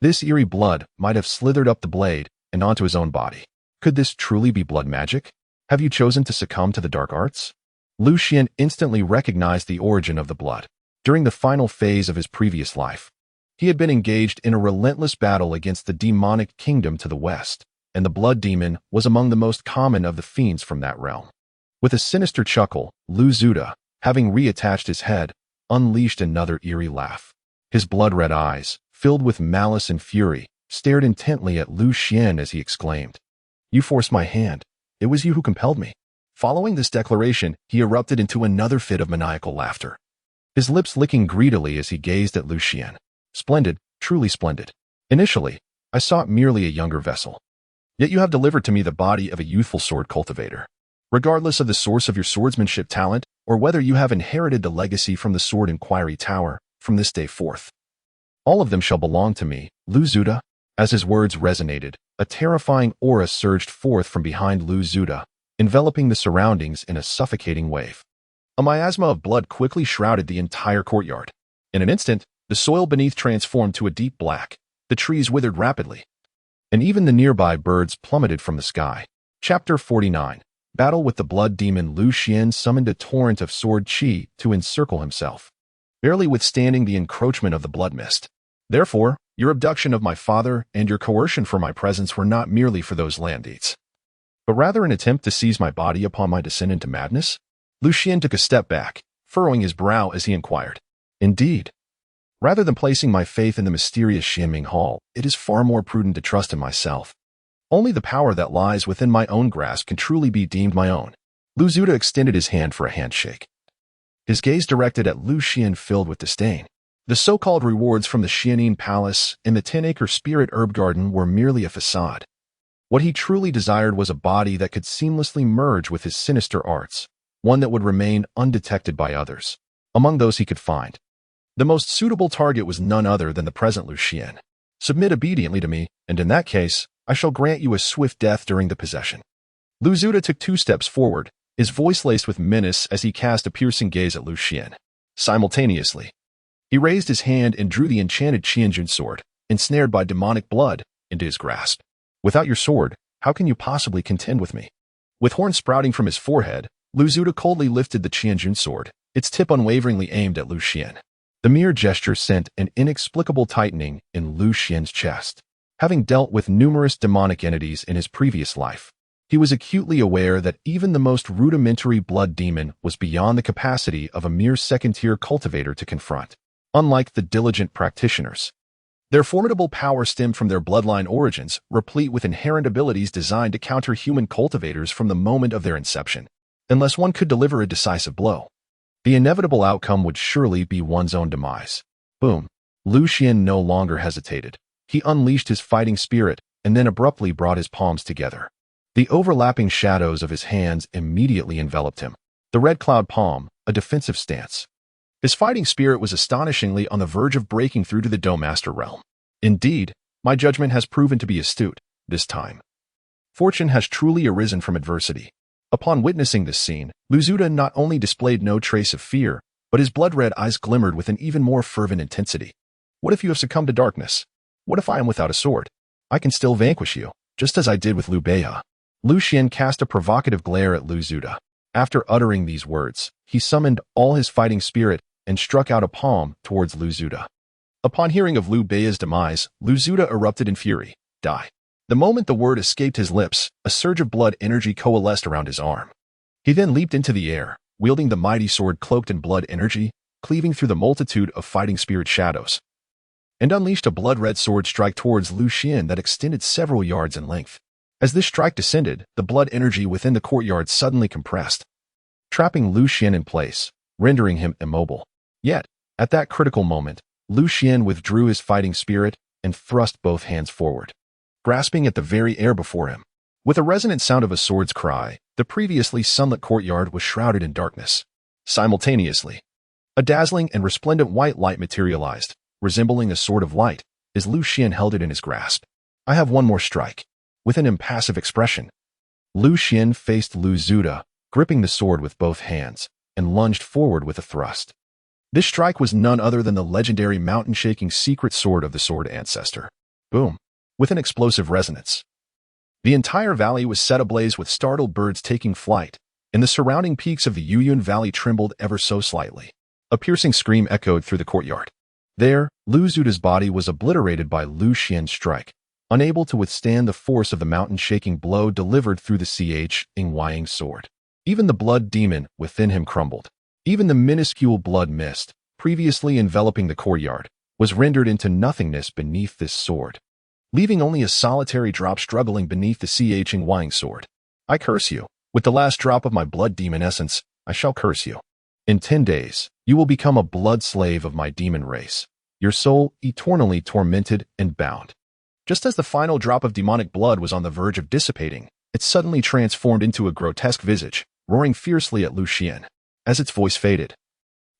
this eerie blood might have slithered up the blade and onto his own body. Could this truly be blood magic? Have you chosen to succumb to the dark arts? Lu Xian instantly recognized the origin of the blood. During the final phase of his previous life, he had been engaged in a relentless battle against the demonic kingdom to the west, and the blood demon was among the most common of the fiends from that realm. With a sinister chuckle, Lu Zuda, having reattached his head, unleashed another eerie laugh. His blood-red eyes, filled with malice and fury, stared intently at Lu Xian as he exclaimed, "You forced my hand. It was you who compelled me." Following this declaration, he erupted into another fit of maniacal laughter, his lips licking greedily as he gazed at Lu Xian. "Splendid, truly splendid. Initially, I sought merely a younger vessel. Yet you have delivered to me the body of a youthful sword cultivator. Regardless of the source of your swordsmanship talent, or whether you have inherited the legacy from the Sword Inquiry Tower, from this day forth, all of them shall belong to me, Lu Zuda." As his words resonated, a terrifying aura surged forth from behind Lu Zuda, enveloping the surroundings in a suffocating wave. A miasma of blood quickly shrouded the entire courtyard. In an instant, the soil beneath transformed to a deep black. The trees withered rapidly, and even the nearby birds plummeted from the sky. Chapter 49. Battle with the blood demon. Lu Xian summoned a torrent of sword qi to encircle himself, barely withstanding the encroachment of the blood mist. Therefore, your abduction of my father and your coercion for my presence were not merely for those land deeds, but rather an attempt to seize my body upon my descent into madness? Lu Xian took a step back, furrowing his brow as he inquired. Indeed. Rather than placing my faith in the mysterious Xianming Hall, it is far more prudent to trust in myself. Only the power that lies within my own grasp can truly be deemed my own. Lu Zuda extended his hand for a handshake. His gaze directed at Lu Xian filled with disdain. The so-called rewards from the Xianin Palace and the 10-acre spirit herb garden were merely a facade. What he truly desired was a body that could seamlessly merge with his sinister arts, one that would remain undetected by others. Among those he could find, the most suitable target was none other than the present Lu Xian. Submit obediently to me, and in that case, I shall grant you a swift death during the possession. Lu Zuda took 2 steps forward, his voice laced with menace as he cast a piercing gaze at Lu Xian. Simultaneously, he raised his hand and drew the enchanted Qianjun sword, ensnared by demonic blood, into his grasp. Without your sword, how can you possibly contend with me? With horns sprouting from his forehead, Lu Zuda coldly lifted the Qianjun sword, its tip unwaveringly aimed at Lu Xian. The mere gesture sent an inexplicable tightening in Lu Xian's chest. Having dealt with numerous demonic entities in his previous life, he was acutely aware that even the most rudimentary blood demon was beyond the capacity of a mere second-tier cultivator to confront. Unlike the diligent practitioners, their formidable power stemmed from their bloodline origins, replete with inherent abilities designed to counter human cultivators from the moment of their inception. Unless one could deliver a decisive blow, the inevitable outcome would surely be one's own demise. Boom. Lu Xian no longer hesitated. He unleashed his fighting spirit and then abruptly brought his palms together. The overlapping shadows of his hands immediately enveloped him. The red cloud palm, a defensive stance. His fighting spirit was astonishingly on the verge of breaking through to the Dome Master realm. Indeed, my judgment has proven to be astute, this time. Fortune has truly arisen from adversity. Upon witnessing this scene, Lu Zuda not only displayed no trace of fear, but his blood-red eyes glimmered with an even more fervent intensity. What if you have succumbed to darkness? What if I am without a sword? I can still vanquish you, just as I did with Liu Beihe. Lu Xian cast a provocative glare at Lu Zuda. After uttering these words, he summoned all his fighting spirit and struck out a palm towards Lu Zuda. Upon hearing of Liu Beihe's demise, Lu Zuda erupted in fury. Die. The moment the word escaped his lips, a surge of blood energy coalesced around his arm. He then leaped into the air, wielding the mighty sword cloaked in blood energy, cleaving through the multitude of fighting spirit shadows, and unleashed a blood-red sword strike towards Lu Xian that extended several yards in length. As this strike descended, the blood energy within the courtyard suddenly compressed, trapping Lu Xian in place, rendering him immobile. Yet, at that critical moment, Lu Xian withdrew his fighting spirit and thrust both hands forward, grasping at the very air before him. With a resonant sound of a sword's cry, the previously sunlit courtyard was shrouded in darkness. Simultaneously, a dazzling and resplendent white light materialized, resembling a sword of light, as Lu Xian held it in his grasp. I have one more strike. With an impassive expression, Lu Xian faced Lu Zuda, gripping the sword with both hands, and lunged forward with a thrust. This strike was none other than the legendary mountain-shaking secret sword of the sword Ancestor. Boom. With an explosive resonance, the entire valley was set ablaze with startled birds taking flight, and the surrounding peaks of the Yuyun Valley trembled ever so slightly. A piercing scream echoed through the courtyard. There, Lu Zuda's body was obliterated by Lu Xian's strike, unable to withstand the force of the mountain-shaking blow delivered through the Ch-Ing sword. Even the blood demon within him crumbled. Even the minuscule blood mist, previously enveloping the courtyard, was rendered into nothingness beneath this sword, leaving only a solitary drop struggling beneath the Ch-Ing sword. I curse you. With the last drop of my blood demon essence, I shall curse you. In 10 days, you will become a blood slave of my demon race, your soul eternally tormented and bound. Just as the final drop of demonic blood was on the verge of dissipating, it suddenly transformed into a grotesque visage, roaring fiercely at Lu Xian. As its voice faded,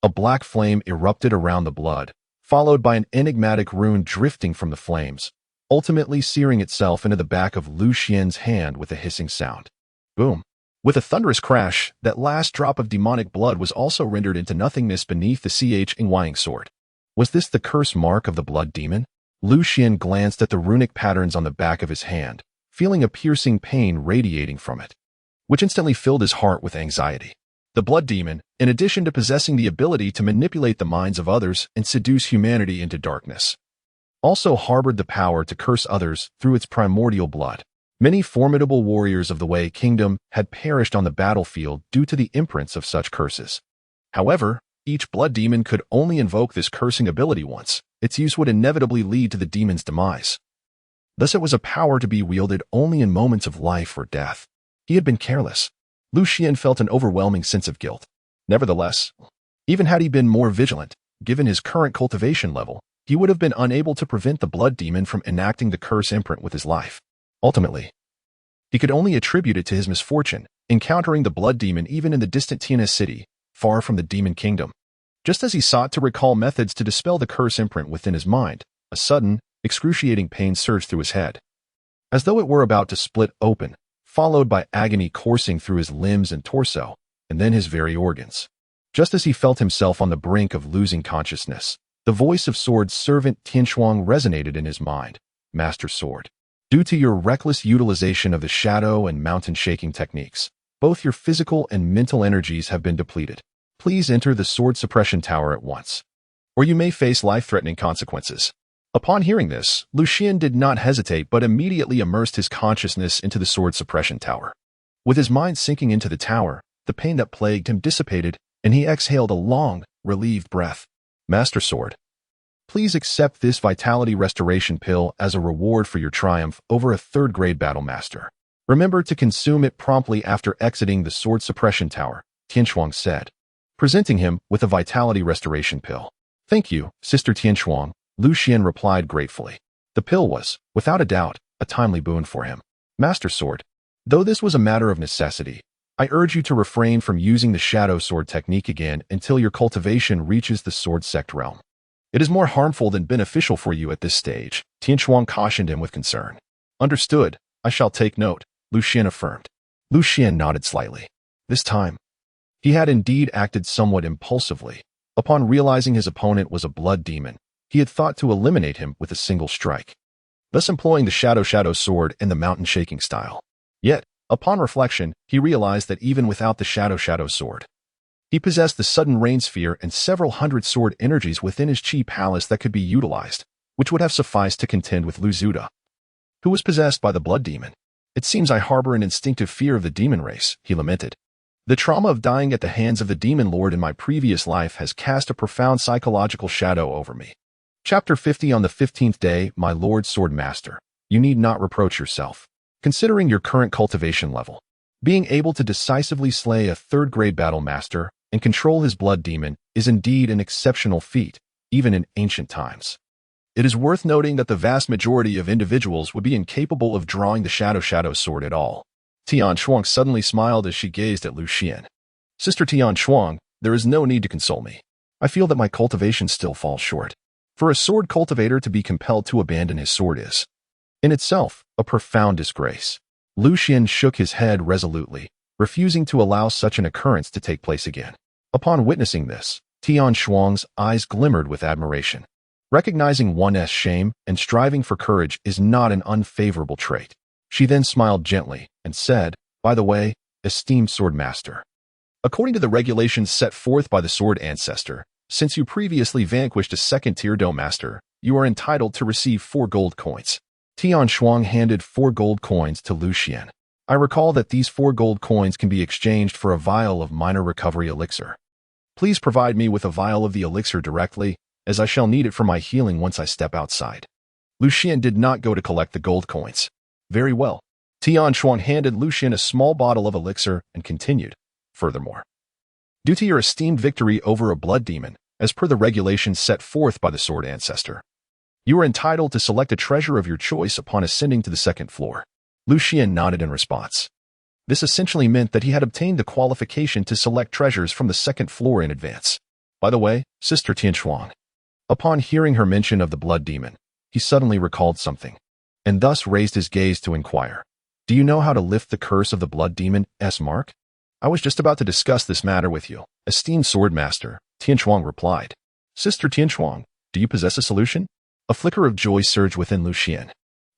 a black flame erupted around the blood, followed by an enigmatic rune drifting from the flames, ultimately searing itself into the back of Lu Xian's hand with a hissing sound. Boom. With a thunderous crash, that last drop of demonic blood was also rendered into nothingness beneath the Xuan sword. Was this the curse mark of the blood demon? Lu Xian glanced at the runic patterns on the back of his hand, feeling a piercing pain radiating from it, which instantly filled his heart with anxiety. The blood demon, in addition to possessing the ability to manipulate the minds of others and seduce humanity into darkness, also harbored the power to curse others through its primordial blood. Many formidable warriors of the Wei Kingdom had perished on the battlefield due to the imprints of such curses. However, each blood demon could only invoke this cursing ability once. Its use would inevitably lead to the demon's demise. Thus it was a power to be wielded only in moments of life or death. He had been careless. Lu Xian felt an overwhelming sense of guilt. Nevertheless, even had he been more vigilant, given his current cultivation level, he would have been unable to prevent the blood demon from enacting the curse imprint with his life. Ultimately, he could only attribute it to his misfortune, encountering the blood demon even in the distant Tiana city, far from the demon kingdom. Just as he sought to recall methods to dispel the curse imprint within his mind, a sudden, excruciating pain surged through his head, as though it were about to split open, followed by agony coursing through his limbs and torso, and then his very organs. Just as he felt himself on the brink of losing consciousness, the voice of sword servant Xuan resonated in his mind. Master Sword, due to your reckless utilization of the shadow and mountain shaking techniques, both your physical and mental energies have been depleted. Please enter the sword suppression tower at once, or you may face life-threatening consequences. Upon hearing this, Lu Xian did not hesitate but immediately immersed his consciousness into the sword suppression tower. With his mind sinking into the tower, the pain that plagued him dissipated, and he exhaled a long, relieved breath. Master Sword, please accept this vitality restoration pill as a reward for your triumph over a third-grade battle master. Remember to consume it promptly after exiting the sword suppression tower, Xuan said, presenting him with a vitality restoration pill. Thank you, Sister Xuan, Lu Xian replied gratefully. The pill was, without a doubt, a timely boon for him. Master Sword, though this was a matter of necessity, I urge you to refrain from using the shadow sword technique again until your cultivation reaches the sword sect realm. It is more harmful than beneficial for you at this stage, Xuan cautioned him with concern. Understood, I shall take note, Lu Xian affirmed. Lu Xian nodded slightly. This time, he had indeed acted somewhat impulsively. Upon realizing his opponent was a blood demon, he had thought to eliminate him with a single strike, thus employing the shadow sword in the mountain shaking style. Yet, upon reflection, he realized that even without the shadow sword, he possessed the sudden rain sphere and several hundred sword energies within his chi palace that could be utilized, which would have sufficed to contend with Lu Zuda, who was possessed by the blood demon. It seems I harbor an instinctive fear of the demon race, he lamented. The trauma of dying at the hands of the demon lord in my previous life has cast a profound psychological shadow over me. Chapter 50. On the 15th day, my lord sword master, you need not reproach yourself. Considering your current cultivation level, being able to decisively slay a third-grade battle master and control his blood demon is indeed an exceptional feat, even in ancient times. It is worth noting that the vast majority of individuals would be incapable of drawing the shadow sword at all. Xuan suddenly smiled as she gazed at Lu Xian. Sister Xuan, there is no need to console me. I feel that my cultivation still falls short. For a sword cultivator to be compelled to abandon his sword is, in itself, a profound disgrace. Lu Xian shook his head resolutely, refusing to allow such an occurrence to take place again. Upon witnessing this, Xuan's eyes glimmered with admiration. Recognizing one's shame and striving for courage is not an unfavorable trait. She then smiled gently and said, by the way, esteemed sword master, according to the regulations set forth by the sword Ancestor, since you previously vanquished a second-tier dome master, you are entitled to receive 4 gold coins. Xuan handed 4 gold coins to Lu Xian. I recall that these 4 gold coins can be exchanged for a vial of minor recovery elixir. Please provide me with a vial of the elixir directly, as I shall need it for my healing once I step outside. Lu Xian did not go to collect the gold coins. Very well. Xuan handed Lu Xian a small bottle of elixir and continued. Furthermore, due to your esteemed victory over a blood demon, as per the regulations set forth by the sword Ancestor, you are entitled to select a treasure of your choice upon ascending to the 2nd floor. Lu Xian nodded in response. This essentially meant that he had obtained the qualification to select treasures from the 2nd floor in advance. By the way, Sister Xuan, upon hearing her mention of the blood demon, he suddenly recalled something, and thus raised his gaze to inquire. Do you know how to lift the curse of the blood demon mark? I was just about to discuss this matter with you, esteemed swordmaster, Xuan replied. Sister Xuan, do you possess a solution? A flicker of joy surged within Xuan.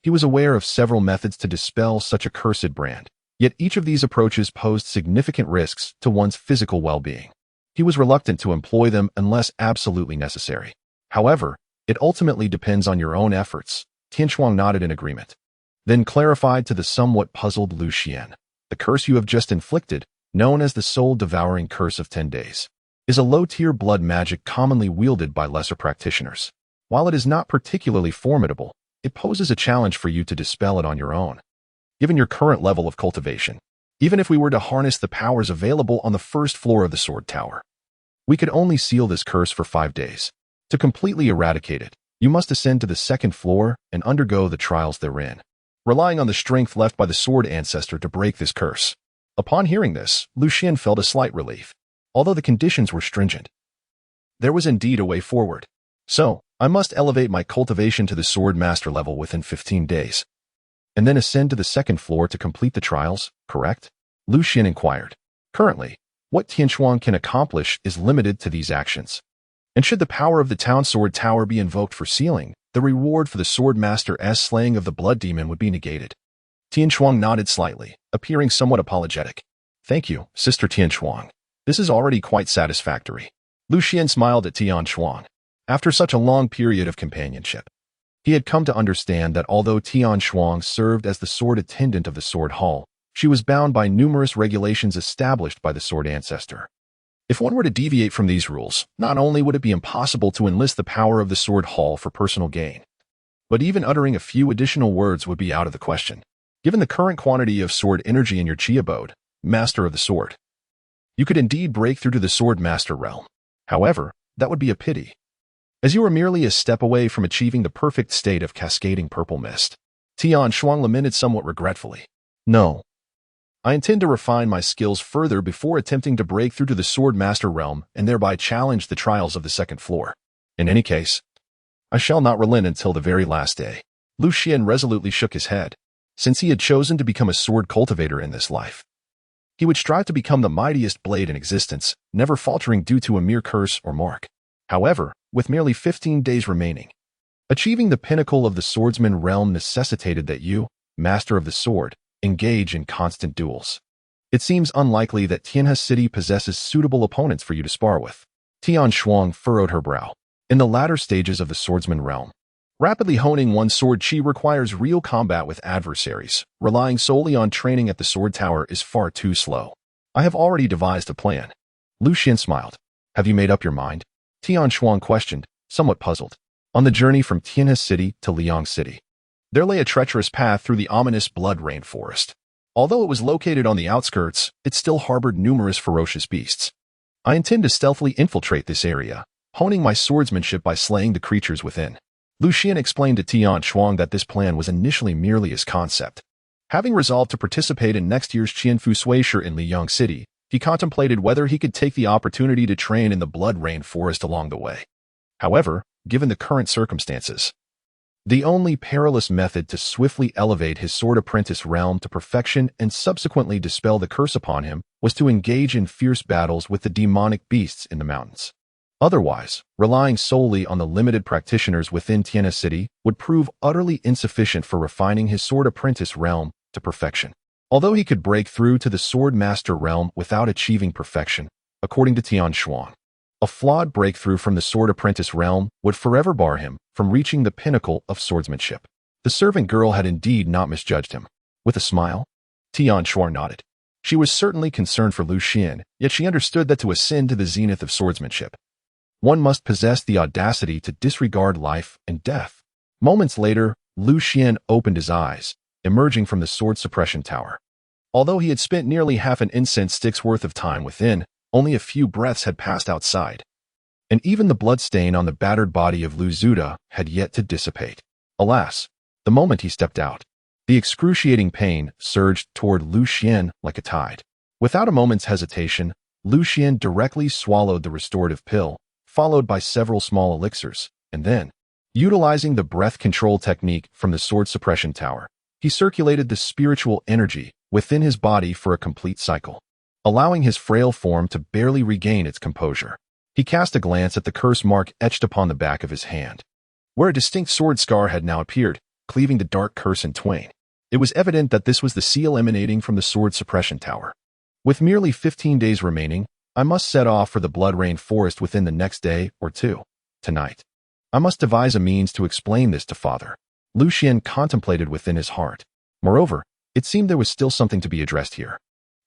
He was aware of several methods to dispel such a cursed brand, yet each of these approaches posed significant risks to one's physical well-being. He was reluctant to employ them unless absolutely necessary. However, it ultimately depends on your own efforts. Xuan nodded in agreement, then clarified to the somewhat puzzled Xuan. The curse you have just inflicted, known as the soul-devouring curse of 10 days, is a low-tier blood magic commonly wielded by lesser practitioners. While it is not particularly formidable, it poses a challenge for you to dispel it on your own. Given your current level of cultivation, even if we were to harness the powers available on the first floor of the sword tower, we could only seal this curse for 5 days. To completely eradicate it, you must ascend to the second floor and undergo the trials therein, relying on the strength left by the sword ancestor to break this curse. Upon hearing this, Xuan felt a slight relief. Although the conditions were stringent, there was indeed a way forward. So, I must elevate my cultivation to the sword master level within 15 days, and then ascend to the second floor to complete the trials, correct? Xuan inquired. Currently, what Xuan can accomplish is limited to these actions. And should the power of the town sword tower be invoked for sealing, the reward for the sword master's slaying of the blood demon would be negated. Xuan nodded slightly, appearing somewhat apologetic. Thank you, Sister Xuan. This is already quite satisfactory. Xuan smiled at Xuan. After such a long period of companionship, he had come to understand that although Xuan served as the sword attendant of the sword hall, she was bound by numerous regulations established by the sword ancestor. If one were to deviate from these rules, not only would it be impossible to enlist the power of the sword hall for personal gain, but even uttering a few additional words would be out of the question. Given the current quantity of sword energy in your chi abode, master of the sword, you could indeed break through to the sword master realm. However, that would be a pity, as you are merely a step away from achieving the perfect state of cascading purple mist. Xuan lamented somewhat regretfully. No. I intend to refine my skills further before attempting to break through to the sword master realm and thereby challenge the trials of the second floor. In any case, I shall not relent until the very last day. Xuan resolutely shook his head. Since he had chosen to become a sword cultivator in this life, he would strive to become the mightiest blade in existence, never faltering due to a mere curse or mark. However, with merely 15 days remaining, achieving the pinnacle of the swordsman realm necessitated that you, master of the sword, engage in constant duels. It seems unlikely that Tianhe City possesses suitable opponents for you to spar with. Xuan furrowed her brow. In the latter stages of the swordsman realm, rapidly honing one's sword chi requires real combat with adversaries. Relying solely on training at the sword tower is far too slow. I have already devised a plan. Xuan smiled. Have you made up your mind? Xuan questioned, somewhat puzzled. On the journey from Tianhe City to Liang City, there lay a treacherous path through the ominous blood rain forest. Although it was located on the outskirts, it still harbored numerous ferocious beasts. I intend to stealthily infiltrate this area, honing my swordsmanship by slaying the creatures within. Xuan explained to Xuan that this plan was initially merely his concept. Having resolved to participate in next year's Qianfu Suisha in Liang City, he contemplated whether he could take the opportunity to train in the blood rain forest along the way. However, given the current circumstances, the only perilous method to swiftly elevate his sword apprentice realm to perfection and subsequently dispel the curse upon him was to engage in fierce battles with the demonic beasts in the mountains. Otherwise, relying solely on the limited practitioners within Tianhe City would prove utterly insufficient for refining his sword apprentice realm to perfection. Although he could break through to the sword master realm without achieving perfection, according to Xuan, a flawed breakthrough from the sword apprentice realm would forever bar him from reaching the pinnacle of swordsmanship. The servant girl had indeed not misjudged him. With a smile, Xuan nodded. She was certainly concerned for Xuan, yet she understood that to ascend to the zenith of swordsmanship, one must possess the audacity to disregard life and death. Moments later, Xuan opened his eyes, emerging from the sword suppression tower. Although he had spent nearly half an incense stick's worth of time within, only a few breaths had passed outside, and even the blood stain on the battered body of Lu Zuda had yet to dissipate. Alas, the moment he stepped out, the excruciating pain surged toward Xuan like a tide. Without a moment's hesitation, Xuan directly swallowed the restorative pill, followed by several small elixirs, and then, utilizing the breath control technique from the sword suppression tower, He circulated the spiritual energy within his body for a complete cycle, allowing his frail form to barely regain its composure. He cast a glance at the curse mark etched upon the back of his hand, where a distinct sword scar had now appeared, cleaving the dark curse in twain. It was evident that this was the seal emanating from the sword suppression tower. With merely 15 days remaining, I must set off for the Blood Rain Forest within the next day or two. Tonight, I must devise a means to explain this to Father. Xuan contemplated within his heart. Moreover, it seemed there was still something to be addressed here.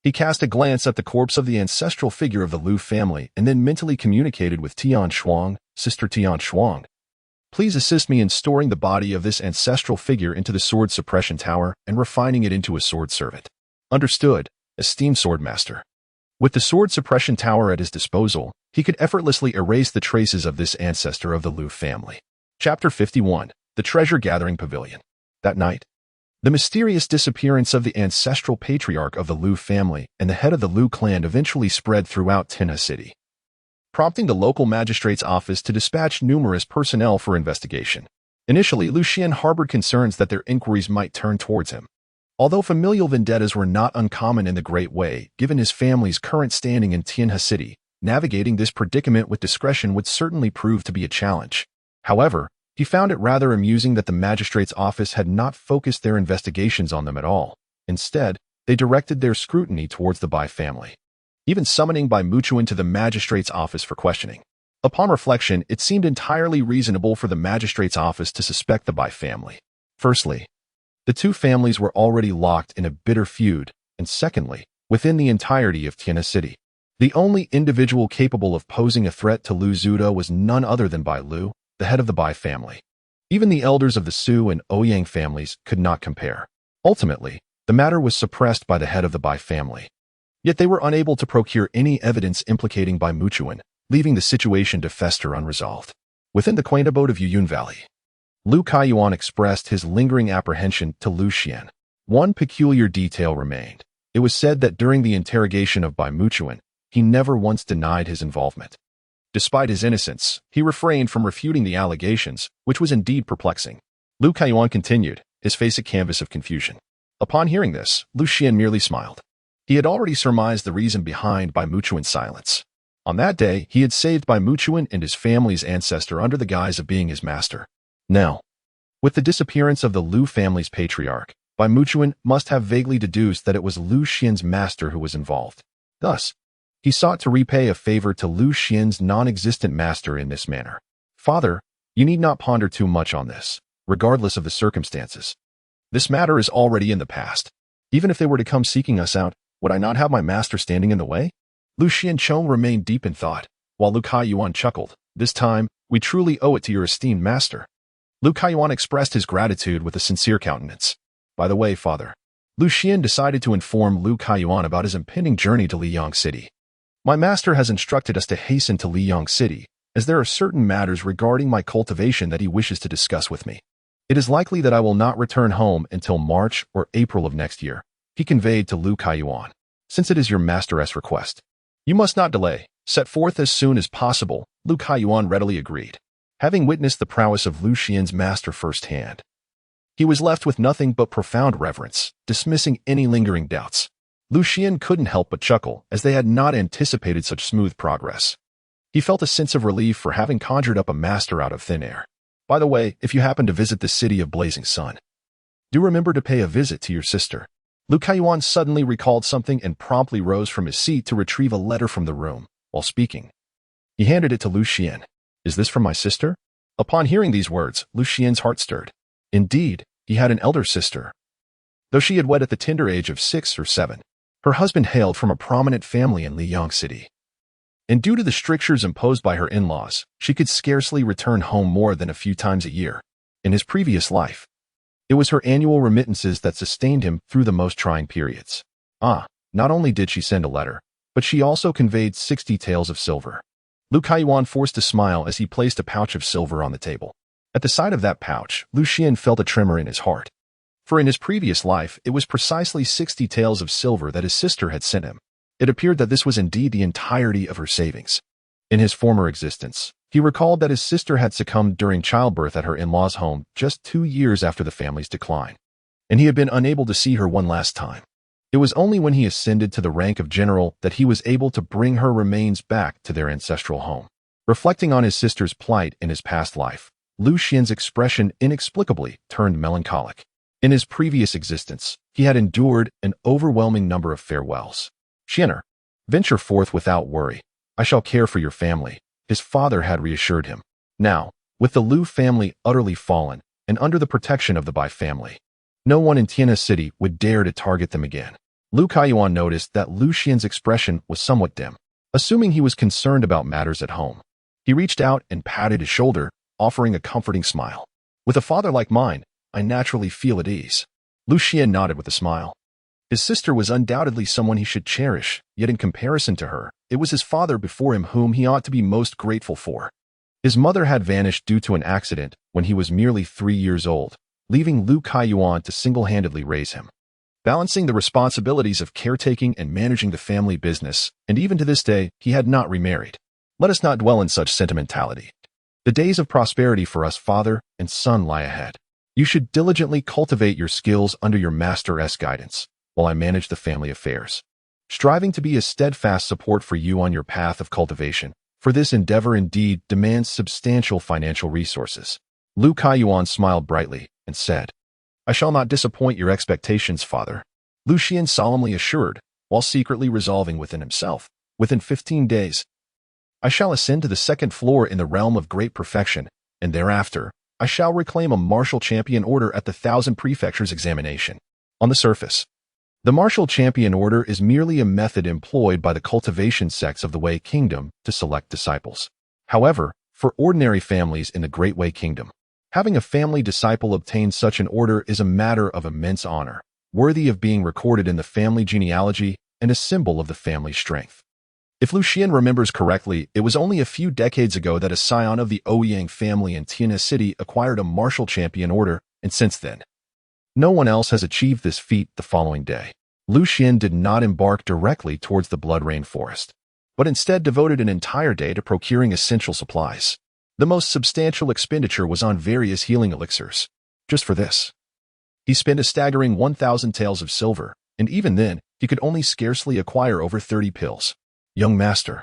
He cast a glance at the corpse of the ancestral figure of the Liu family and then mentally communicated with Xuan, Sister Xuan. Please assist me in storing the body of this ancestral figure into the sword suppression tower and refining it into a sword servant. Understood, esteemed swordmaster. With the sword suppression tower at his disposal, he could effortlessly erase the traces of this ancestor of the Liu family. Chapter 51. The Treasure Gathering Pavilion. That night, the mysterious disappearance of the ancestral patriarch of the Liu family and the head of the Liu clan eventually spread throughout Tinha City, prompting the local magistrate's office to dispatch numerous personnel for investigation. Initially, Xuan harbored concerns that their inquiries might turn towards him. Although familial vendettas were not uncommon in the Great Way, given his family's current standing in Tinha City, navigating this predicament with discretion would certainly prove to be a challenge. However, he found it rather amusing that the magistrate's office had not focused their investigations on them at all. Instead, they directed their scrutiny towards the Bai family, even summoning Bai Muchuan to the magistrate's office for questioning. Upon reflection, it seemed entirely reasonable for the magistrate's office to suspect the Bai family. Firstly, the two families were already locked in a bitter feud, and secondly, within the entirety of Tinha City, the only individual capable of posing a threat to Liu Zuda was none other than Bai Lu, the head of the Bai family. Even the elders of the Su and Ouyang families could not compare. Ultimately, the matter was suppressed by the head of the Bai family. Yet they were unable to procure any evidence implicating Bai Muchuan, leaving the situation to fester unresolved. Within the quaint abode of Yuyun Valley, Liu Kaiyuan expressed his lingering apprehension to Xuan. One peculiar detail remained. It was said that during the interrogation of Bai Muchuan, he never once denied his involvement. Despite his innocence, he refrained from refuting the allegations, which was indeed perplexing. Liu Kaiyuan continued, his face a canvas of confusion. Upon hearing this, Xuan merely smiled. He had already surmised the reason behind Bai Muchuan's silence. On that day, he had saved Bai Muchuan and his family's ancestor under the guise of being his master. Now, with the disappearance of the Liu family's patriarch, Bai Muchuan must have vaguely deduced that it was Liu Xian's master who was involved. Thus, he sought to repay a favor to Liu Xian's non-existent master in this manner. Father, you need not ponder too much on this, regardless of the circumstances. This matter is already in the past. Even if they were to come seeking us out, would I not have my master standing in the way? Liu Xianchong remained deep in thought, while Liu Kaiyuan chuckled. This time, we truly owe it to your esteemed master. Liu Kaiyuan expressed his gratitude with a sincere countenance. By the way, Father, Liu Xian decided to inform Liu Kaiyuan about his impending journey to Liyang City. My master has instructed us to hasten to Liyang City, as there are certain matters regarding my cultivation that he wishes to discuss with me. It is likely that I will not return home until March or April of next year, he conveyed to Liu Kaiyuan. Since it is your master's request, you must not delay. Set forth as soon as possible, Liu Kaiyuan readily agreed. Having witnessed the prowess of Liu Xian's master firsthand, he was left with nothing but profound reverence, dismissing any lingering doubts. Liu Xian couldn't help but chuckle, as they had not anticipated such smooth progress. He felt a sense of relief for having conjured up a master out of thin air. By the way, if you happen to visit the city of Blazing Sun, do remember to pay a visit to your sister. Liu Kaiyuan suddenly recalled something and promptly rose from his seat to retrieve a letter from the room. While speaking, he handed it to Liu Xian. Is this from my sister? Upon hearing these words, Liu Xian's heart stirred. Indeed, he had an elder sister. Though she had wed at the tender age of 6 or 7, her husband hailed from a prominent family in Liyang City. And due to the strictures imposed by her in-laws, she could scarcely return home more than a few times a year. In his previous life, it was her annual remittances that sustained him through the most trying periods. Not only did she send a letter, but she also conveyed 60 taels of silver. Liu Kaiyuan forced a smile as he placed a pouch of silver on the table. At the sight of that pouch, Liu Xian felt a tremor in his heart. For in his previous life, it was precisely 60 taels of silver that his sister had sent him. It appeared that this was indeed the entirety of her savings. In his former existence, he recalled that his sister had succumbed during childbirth at her in-laws' home just 2 years after the family's decline. and he had been unable to see her one last time. It was only when he ascended to the rank of general that he was able to bring her remains back to their ancestral home. Reflecting on his sister's plight in his past life, Lu Xian's expression inexplicably turned melancholic. In his previous existence, he had endured an overwhelming number of farewells. "Xianer, venture forth without worry. I shall care for your family," his father had reassured him. Now, with the Lu family utterly fallen and under the protection of the Bai family, no one in Tiana City would dare to target them again. Lu Kaiyuan noticed that Lu Xian's expression was somewhat dim. Assuming he was concerned about matters at home, he reached out and patted his shoulder, offering a comforting smile. "With a father like mine, I naturally feel at ease." Lu Xian nodded with a smile. His sister was undoubtedly someone he should cherish, yet in comparison to her, it was his father before him whom he ought to be most grateful for. His mother had vanished due to an accident when he was merely 3 years old, leaving Lu Kaiyuan to single-handedly raise him. Balancing the responsibilities of caretaking and managing the family business, and even to this day, he had not remarried. Let us not dwell in such sentimentality. The days of prosperity for us father and son lie ahead. You should diligently cultivate your skills under your master's guidance, while I manage the family affairs, striving to be a steadfast support for you on your path of cultivation, for this endeavor indeed demands substantial financial resources. Lu Kaiyuan smiled brightly and said, "I shall not disappoint your expectations, father," Lu Xian solemnly assured, while secretly resolving within himself, "Within 15 days, I shall ascend to the 2nd floor in the realm of great perfection, and thereafter, I shall reclaim a martial champion order at the 1,000 prefectures examination." On the surface, the martial champion order is merely a method employed by the cultivation sects of the Wei Kingdom to select disciples. However, for ordinary families in the Great Wei Kingdom, having a family disciple obtain such an order is a matter of immense honor, worthy of being recorded in the family genealogy and a symbol of the family's strength. If Lu Xian remembers correctly, it was only a few decades ago that a scion of the Ouyang family in Tiana City acquired a martial champion order, and since then, no one else has achieved this feat. The following day, Lu Xian did not embark directly towards the Blood Rain Forest, but instead devoted an entire day to procuring essential supplies. The most substantial expenditure was on various healing elixirs. Just for this, he spent a staggering 1,000 taels of silver, and even then, he could only scarcely acquire over 30 pills. "Young master,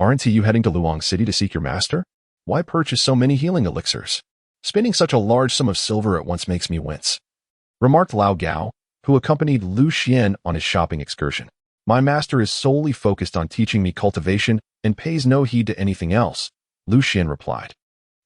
aren't you heading to Luang City to seek your master? Why purchase so many healing elixirs? Spending such a large sum of silver at once makes me wince," remarked Lao Gao, who accompanied Lu Xian on his shopping excursion. "My master is solely focused on teaching me cultivation and pays no heed to anything else," Lu Xian replied.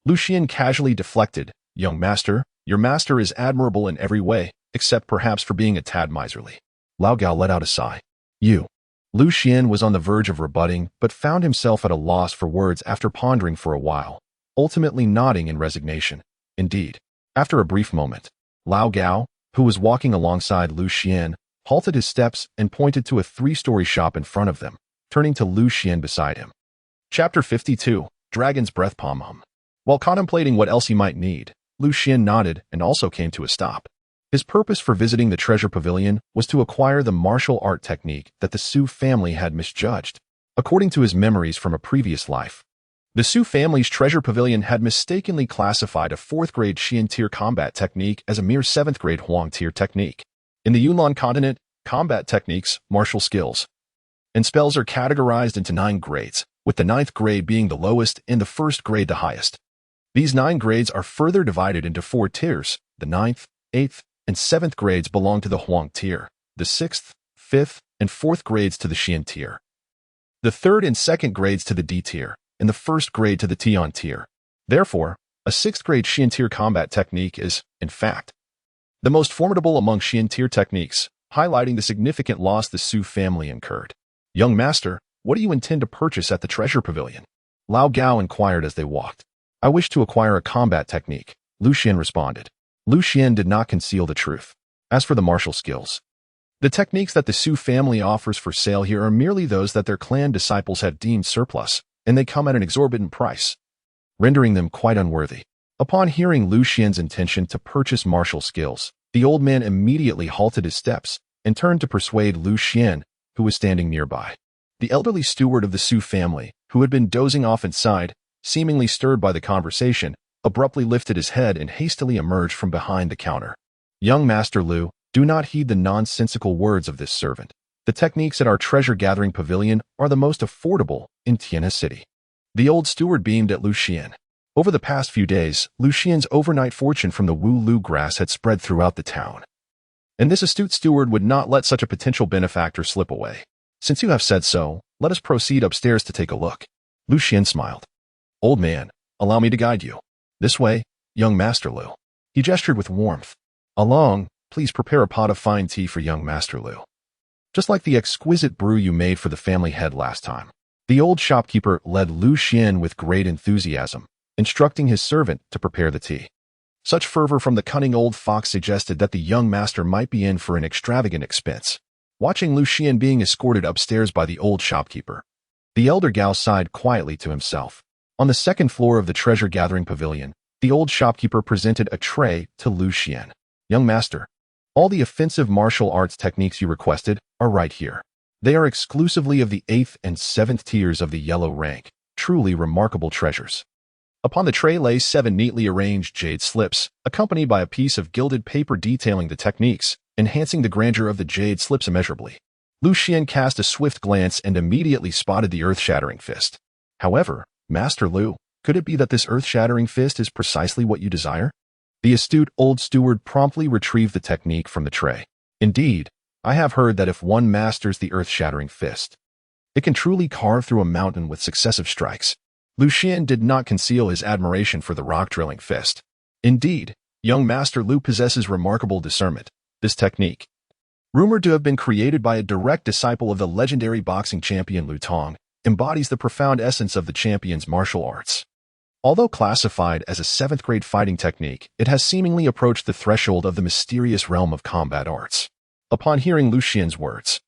Lu Xian casually deflected, "Young master, your master is admirable in every way, except perhaps for being a tad miserly." Lao Gao let out a sigh. "You." Lu Xian was on the verge of rebutting, but found himself at a loss for words after pondering for a while, ultimately nodding in resignation. Indeed, after a brief moment, Lao Gao, who was walking alongside Lu Xian, halted his steps and pointed to a 3-story shop in front of them, turning to Lu Xian beside him. Chapter 52, Dragon's Breath Pomhum. While contemplating what else he might need, Lu Xian nodded and also came to a stop. His purpose for visiting the treasure pavilion was to acquire the martial art technique that the Su family had misjudged. According to his memories from a previous life, the Su family's treasure pavilion had mistakenly classified a 4th-grade Xian tier combat technique as a mere 7th-grade Huang tier technique. In the Yunnan continent, combat techniques, martial skills, and spells are categorized into 9 grades, with the 9th grade being the lowest and the 1st grade the highest. These 9 grades are further divided into 4 tiers. The 9th, 8th, and 7th grades belong to the Huang tier, the 6th, 5th, and 4th grades to the Xian tier, the 3rd and 2nd grades to the D tier, and the 1st grade to the Tian tier. Therefore, a 6th grade Xian tier combat technique is, in fact, the most formidable among Xian tier techniques, highlighting the significant loss the Su family incurred. "Young master, what do you intend to purchase at the treasure pavilion?" Lao Gao inquired as they walked. "I wish to acquire a combat technique," Lu Xian responded. Lu Xian did not conceal the truth. As for the martial skills, the techniques that the Su family offers for sale here are merely those that their clan disciples have deemed surplus, and they come at an exorbitant price, rendering them quite unworthy. Upon hearing Lu Xian's intention to purchase martial skills, the old man immediately halted his steps and turned to persuade Lu Xian, who was standing nearby. The elderly steward of the Su family, who had been dozing off inside, seemingly stirred by the conversation, abruptly lifted his head and hastily emerged from behind the counter. Young Master Lu, do not heed the nonsensical words of this servant. The techniques at our treasure-gathering pavilion are the most affordable in Tianhe City. The old steward beamed at Lu Xian. Over the past few days, Lu Xian's overnight fortune from the Wu Lu grass had spread throughout the town. And this astute steward would not let such a potential benefactor slip away. Since you have said so, let us proceed upstairs to take a look. Lu Xian smiled. Old man, allow me to guide you. This way, young Master Lu. He gestured with warmth. Along, please prepare a pot of fine tea for young Master Lu. Just like the exquisite brew you made for the family head last time. The old shopkeeper led Lu Xian with great enthusiasm, instructing his servant to prepare the tea. Such fervor from the cunning old fox suggested that the young master might be in for an extravagant expense. Watching Lu Xian being escorted upstairs by the old shopkeeper, the elder Gao sighed quietly to himself. On the second floor of the treasure-gathering pavilion, the old shopkeeper presented a tray to Lu Xian. Young master, all the offensive martial arts techniques you requested are right here. They are exclusively of the 8th and 7th tiers of the yellow rank, truly remarkable treasures. Upon the tray lay 7 neatly arranged jade slips, accompanied by a piece of gilded paper detailing the techniques, enhancing the grandeur of the jade slips immeasurably. Lu Xian cast a swift glance and immediately spotted the earth-shattering fist. However, Master Lu, could it be that this earth-shattering fist is precisely what you desire? The astute old steward promptly retrieved the technique from the tray. Indeed, I have heard that if one masters the earth-shattering fist, it can truly carve through a mountain with successive strikes. Lu Xian did not conceal his admiration for the rock-drilling fist. Indeed, young Master Lu possesses remarkable discernment. This technique, rumored to have been created by a direct disciple of the legendary boxing champion Lu Tong, embodies the profound essence of the champion's martial arts. Although classified as a 7th-grade fighting technique, it has seemingly approached the threshold of the mysterious realm of combat arts. Upon hearing Lu Xian's words,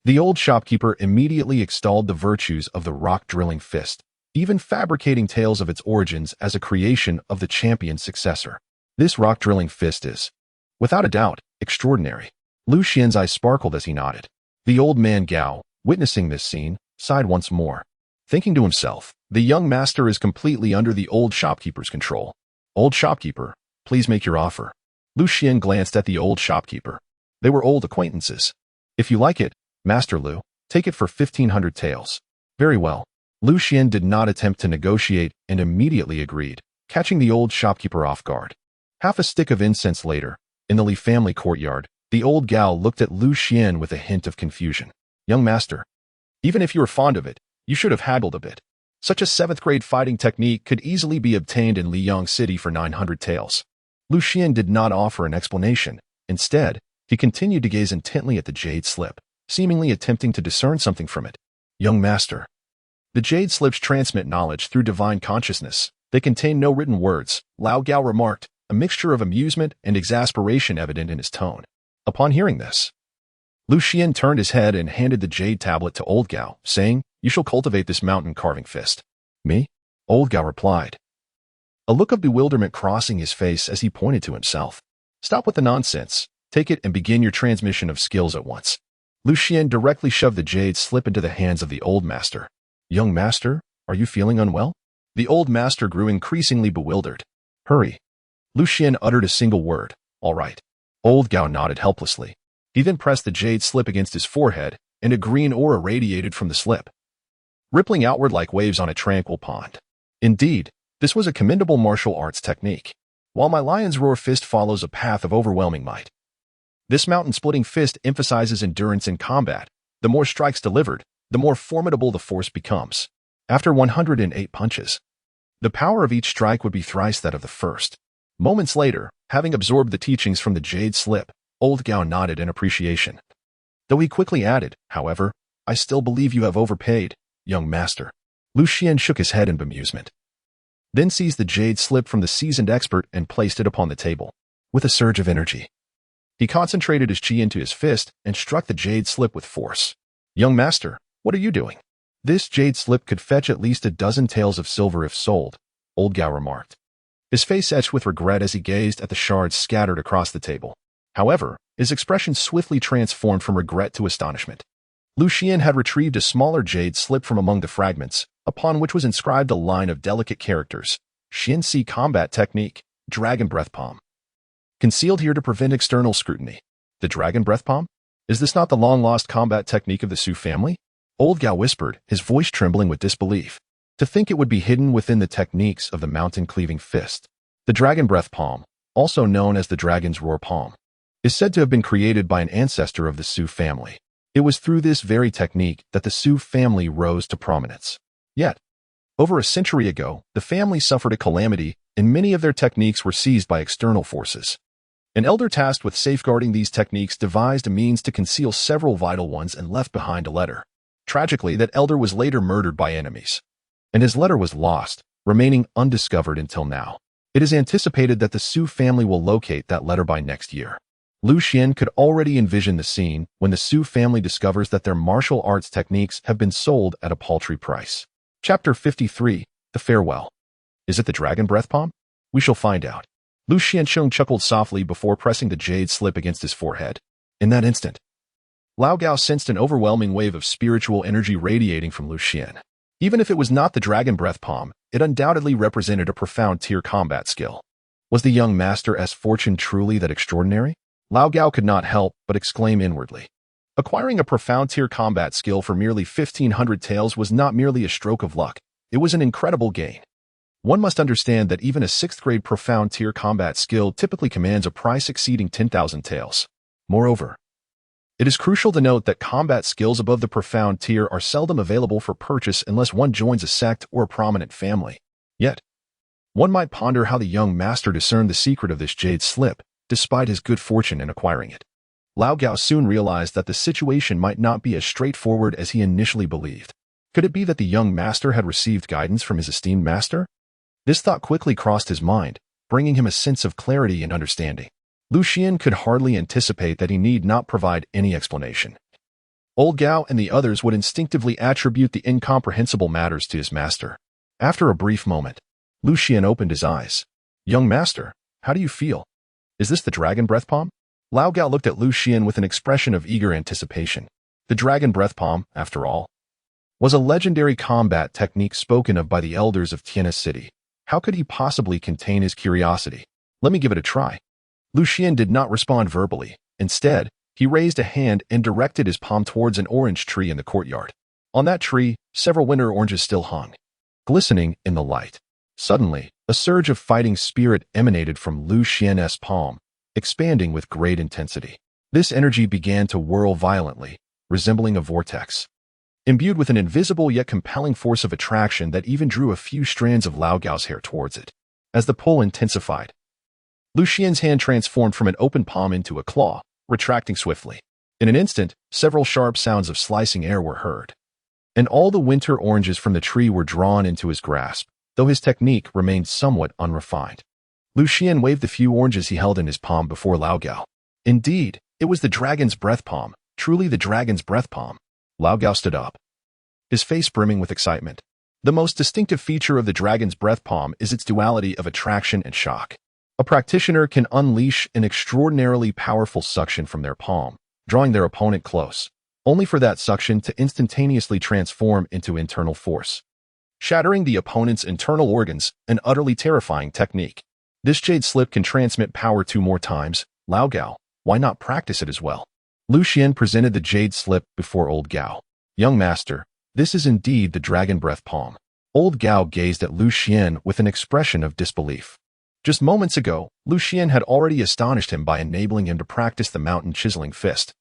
the old shopkeeper immediately extolled the virtues of the rock-drilling fist, even fabricating tales of its origins as a creation of the champion's successor. This rock-drilling fist is, without a doubt, extraordinary. Lu Xian's eyes sparkled as he nodded. The old man Gao, witnessing this scene, sighed once more, thinking to himself, the young master is completely under the old shopkeeper's control. Old shopkeeper, please make your offer. Lu Xian glanced at the old shopkeeper. They were old acquaintances. If you like it, Master Lu, take it for 1,500 taels. Very well. Lu Xian did not attempt to negotiate and immediately agreed, catching the old shopkeeper off guard. Half a stick of incense later, in the Li family courtyard, the old Gao looked at Lu Xian with a hint of confusion. Young master, even if you were fond of it, you should have haggled a bit. Such a 7th-grade fighting technique could easily be obtained in Liyang City for 900 taels. Lu Xian did not offer an explanation. Instead, he continued to gaze intently at the jade slip, seemingly attempting to discern something from it. Young master, the jade slips transmit knowledge through divine consciousness. They contain no written words, Lao Gao remarked, a mixture of amusement and exasperation evident in his tone. Upon hearing this, Lu Xian turned his head and handed the jade tablet to Old Gao, saying, you shall cultivate this mountain-carving fist. Me? Old Gao replied, a look of bewilderment crossing his face as he pointed to himself. Stop with the nonsense. Take it and begin your transmission of skills at once. Lu Xian directly shoved the jade slip into the hands of the old master. Young master, are you feeling unwell? The old master grew increasingly bewildered. Hurry. Lu Xian uttered a single word. All right. Old Gao nodded helplessly. He then pressed the jade slip against his forehead, and a green aura radiated from the slip, rippling outward like waves on a tranquil pond. Indeed, this was a commendable martial arts technique. While my lion's roar fist follows a path of overwhelming might, this mountain-splitting fist emphasizes endurance in combat. The more strikes delivered, the more formidable the force becomes. After 108 punches, the power of each strike would be thrice that of the first. Moments later, having absorbed the teachings from the jade slip, Old Gao nodded in appreciation. Though he quickly added, however, I still believe you have overpaid, young master. Lu Xian shook his head in bemusement, then seized the jade slip from the seasoned expert and placed it upon the table. With a surge of energy, he concentrated his chi into his fist and struck the jade slip with force. Young master, what are you doing? This jade slip could fetch at least a dozen taels of silver if sold, Old Gao remarked. His face etched with regret as he gazed at the shards scattered across the table. However, his expression swiftly transformed from regret to astonishment. Lu Xian had retrieved a smaller jade slip from among the fragments, upon which was inscribed a line of delicate characters. Xin Si Combat Technique, Dragon Breath Palm. concealed here to prevent external scrutiny. The dragon breath palm? Is this not the long-lost combat technique of the Su family? Old Gao whispered, his voice trembling with disbelief. To think it would be hidden within the techniques of the mountain-cleaving fist. The dragon breath palm, also known as the dragon's roar palm, is said to have been created by an ancestor of the Su family. It was through this very technique that the Su family rose to prominence. Yet, over a century ago, the family suffered a calamity, and many of their techniques were seized by external forces. An elder tasked with safeguarding these techniques devised a means to conceal several vital ones and left behind a letter. Tragically, that elder was later murdered by enemies, and his letter was lost, remaining undiscovered until now. It is anticipated that the Su family will locate that letter by next year. Lu Xian could already envision the scene when the Su family discovers that their martial arts techniques have been sold at a paltry price. Chapter 53, The Farewell. Is it the dragon breath palm? We shall find out. Lu Xiansheng chuckled softly before pressing the jade slip against his forehead. In that instant, Lao Gao sensed an overwhelming wave of spiritual energy radiating from Lu Xian. Even if it was not the dragon breath palm, it undoubtedly represented a profound tier combat skill. Was the young master's fortune truly that extraordinary? Lao Gao could not help but exclaim inwardly. Acquiring a profound tier combat skill for merely 1,500 taels was not merely a stroke of luck, it was an incredible gain. One must understand that even a 6th grade profound tier combat skill typically commands a price exceeding 10,000 taels. Moreover, it is crucial to note that combat skills above the profound tier are seldom available for purchase unless one joins a sect or a prominent family. Yet, one might ponder how the young master discerned the secret of this jade slip, despite his good fortune in acquiring it. Lao Gao soon realized that the situation might not be as straightforward as he initially believed. Could it be that the young master had received guidance from his esteemed master? This thought quickly crossed his mind, bringing him a sense of clarity and understanding. Lu Xian could hardly anticipate that he need not provide any explanation. Old Gao and the others would instinctively attribute the incomprehensible matters to his master. After a brief moment, Lu Xian opened his eyes. Young master, how do you feel? Is this the dragon breath palm? Lao Gao looked at Lu Xian with an expression of eager anticipation. The dragon breath palm, after all, was a legendary combat technique spoken of by the elders of Tianna City. How could he possibly contain his curiosity? Let me give it a try. Lu Xian did not respond verbally. Instead, he raised a hand and directed his palm towards an orange tree in the courtyard. On that tree, several winter oranges still hung, glistening in the light. Suddenly, a surge of fighting spirit emanated from Lu Xian's palm, expanding with great intensity. This energy began to whirl violently, resembling a vortex, imbued with an invisible yet compelling force of attraction that even drew a few strands of Lao Gao's hair towards it. As the pull intensified, Lu Xian's hand transformed from an open palm into a claw, retracting swiftly. In an instant, several sharp sounds of slicing air were heard, and all the winter oranges from the tree were drawn into his grasp, though his technique remained somewhat unrefined. Lu Xian waved the few oranges he held in his palm before Lao Gao. Indeed, it was the dragon's breath palm, truly the dragon's breath palm. Lao Gao stood up, his face brimming with excitement. The most distinctive feature of the dragon's breath palm is its duality of attraction and shock. A practitioner can unleash an extraordinarily powerful suction from their palm, drawing their opponent close, only for that suction to instantaneously transform into internal force, shattering the opponent's internal organs, an utterly terrifying technique. This jade slip can transmit power 2 more times. Lao Gao, why not practice it as well? Lu Xian presented the jade slip before Old Gao. Young master, this is indeed the dragon breath palm. Old Gao gazed at Lu Xian with an expression of disbelief. Just moments ago, Lu Xian had already astonished him by enabling him to practice the mountain chiseling fist.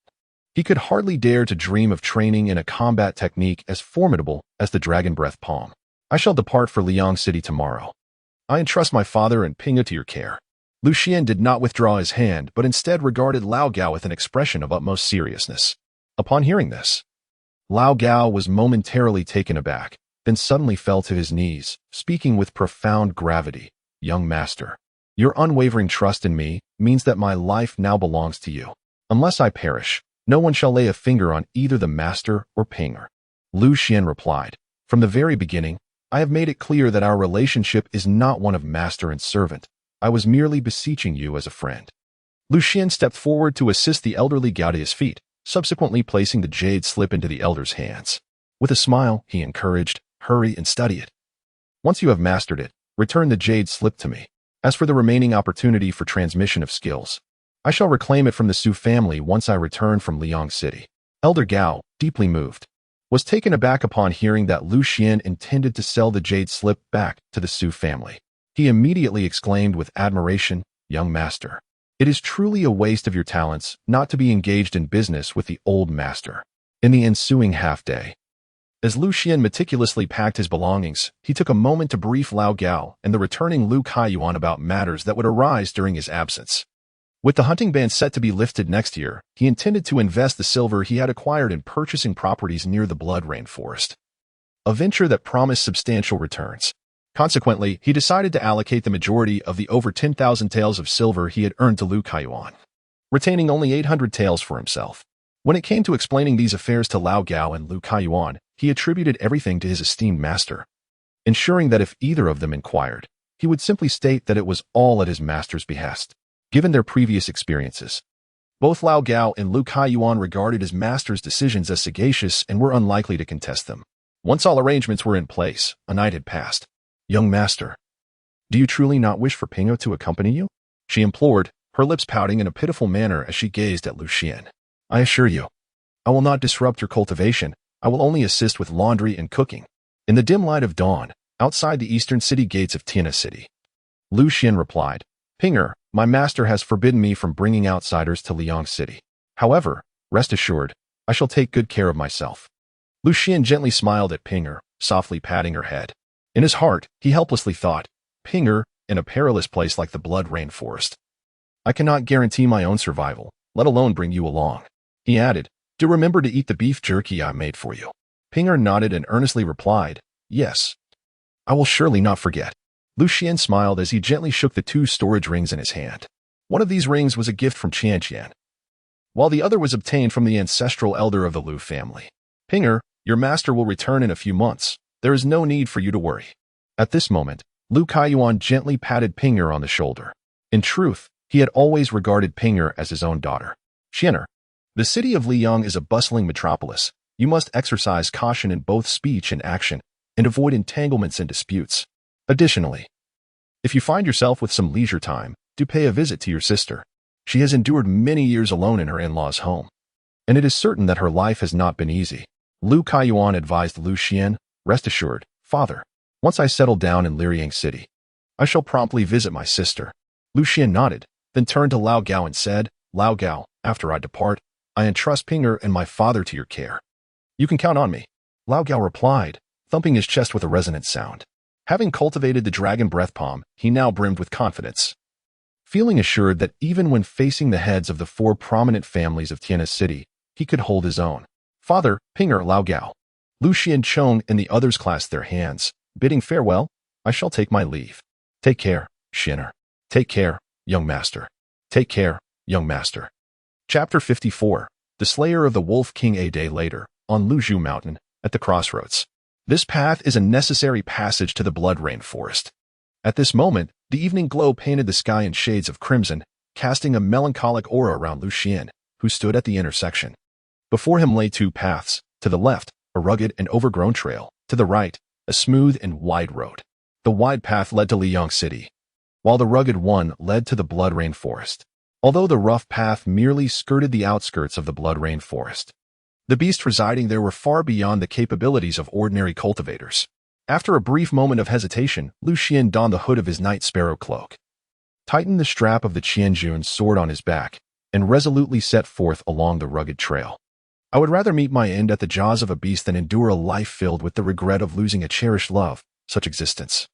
He could hardly dare to dream of training in a combat technique as formidable as the dragon breath palm. I shall depart for Liang City tomorrow. I entrust my father and Pinga to your care. Lu Xian did not withdraw his hand, but instead regarded Lao Gao with an expression of utmost seriousness. Upon hearing this, Lao Gao was momentarily taken aback, then suddenly fell to his knees, speaking with profound gravity. Young master, your unwavering trust in me means that my life now belongs to you. Unless I perish, no one shall lay a finger on either the master or Pinger. Lu Xian replied, from the very beginning, I have made it clear that our relationship is not one of master and servant. I was merely beseeching you as a friend. Lu Xian stepped forward to assist the elderly Gao to his feet, subsequently placing the jade slip into the elder's hands. With a smile, he encouraged, hurry and study it. Once you have mastered it, return the jade slip to me. As for the remaining opportunity for transmission of skills, I shall reclaim it from the Su family once I return from Liang City. Elder Gao, deeply moved, was taken aback upon hearing that Lu Xian intended to sell the jade slip back to the Su family. He immediately exclaimed with admiration, "Young master, it is truly a waste of your talents not to be engaged in business with the old master." In the ensuing half-day, as Lu Xian meticulously packed his belongings, he took a moment to brief Lao Gao and the returning Lu Kaiyuan about matters that would arise during his absence. With the hunting ban set to be lifted next year, he intended to invest the silver he had acquired in purchasing properties near the Blood Rainforest, a venture that promised substantial returns. Consequently, he decided to allocate the majority of the over 10,000 taels of silver he had earned to Lu Kaiyuan, retaining only 800 taels for himself. When it came to explaining these affairs to Lao Gao and Lu Kaiyuan, he attributed everything to his esteemed master, ensuring that if either of them inquired, he would simply state that it was all at his master's behest. Given their previous experiences, both Lao Gao and Lu Kaiyuan regarded his master's decisions as sagacious and were unlikely to contest them. Once all arrangements were in place, a night had passed. "Young master, do you truly not wish for Pingo to accompany you?" she implored, her lips pouting in a pitiful manner as she gazed at Lu Xian. "I assure you, I will not disrupt your cultivation. I will only assist with laundry and cooking." In the dim light of dawn, outside the eastern city gates of Tiana City, Lu Xian replied, "Pinger, my master has forbidden me from bringing outsiders to Liang City. However, rest assured, I shall take good care of myself." Lu Xian gently smiled at Pinger, softly patting her head. In his heart, he helplessly thought, "Pinger, in a perilous place like the Blood Rainforest, I cannot guarantee my own survival, let alone bring you along." He added, "Do remember to eat the beef jerky I made for you." Pinger nodded and earnestly replied, "Yes, I will surely not forget." Lu Xian smiled as he gently shook the 2 storage rings in his hand. One of these rings was a gift from Qian, while the other was obtained from the ancestral elder of the Lu family. "Pinger, your master will return in a few months. There is no need for you to worry." At this moment, Lu Kaiyuan gently patted Pinger on the shoulder. In truth, he had always regarded Pinger as his own daughter. "Xianer, the city of Liang is a bustling metropolis. You must exercise caution in both speech and action, and avoid entanglements and disputes. Additionally, if you find yourself with some leisure time, do pay a visit to your sister. She has endured many years alone in her in-laws' home, and it is certain that her life has not been easy." Lu Kaiyuan advised Lu Xian, "Rest assured, father, once I settle down in Liang City, I shall promptly visit my sister." Lu Xian nodded, then turned to Lao Gao and said, "Lao Gao, after I depart, I entrust Pinger and my father to your care. You can count on me." Lao Gao replied, thumping his chest with a resonant sound. Having cultivated the dragon breath palm, he now brimmed with confidence, feeling assured that even when facing the heads of the 4 prominent families of Tiana City, he could hold his own. "Father, Pinger, Lao Gao." Lu Xian and the others clasped their hands, bidding farewell. "I shall take my leave. Take care, Xianer. Take care, young master. Take care, young master." Chapter 54. The Slayer of the Wolf King. A day later, on Luzhu Mountain, at the crossroads. This path is a necessary passage to the Blood Rainforest. At this moment, the evening glow painted the sky in shades of crimson, casting a melancholic aura around Lu Xian, who stood at the intersection. Before him lay 2 paths, to the left, a rugged and overgrown trail, to the right, a smooth and wide road. The wide path led to Liang City, while the rugged one led to the Blood Rainforest. Although the rough path merely skirted the outskirts of the Blood Rainforest, the beasts residing there were far beyond the capabilities of ordinary cultivators. After a brief moment of hesitation, Lu Xian donned the hood of his night sparrow cloak, tightened the strap of the Qianjun sword on his back, and resolutely set forth along the rugged trail. "I would rather meet my end at the jaws of a beast than endure a life filled with the regret of losing a cherished love. Such existence,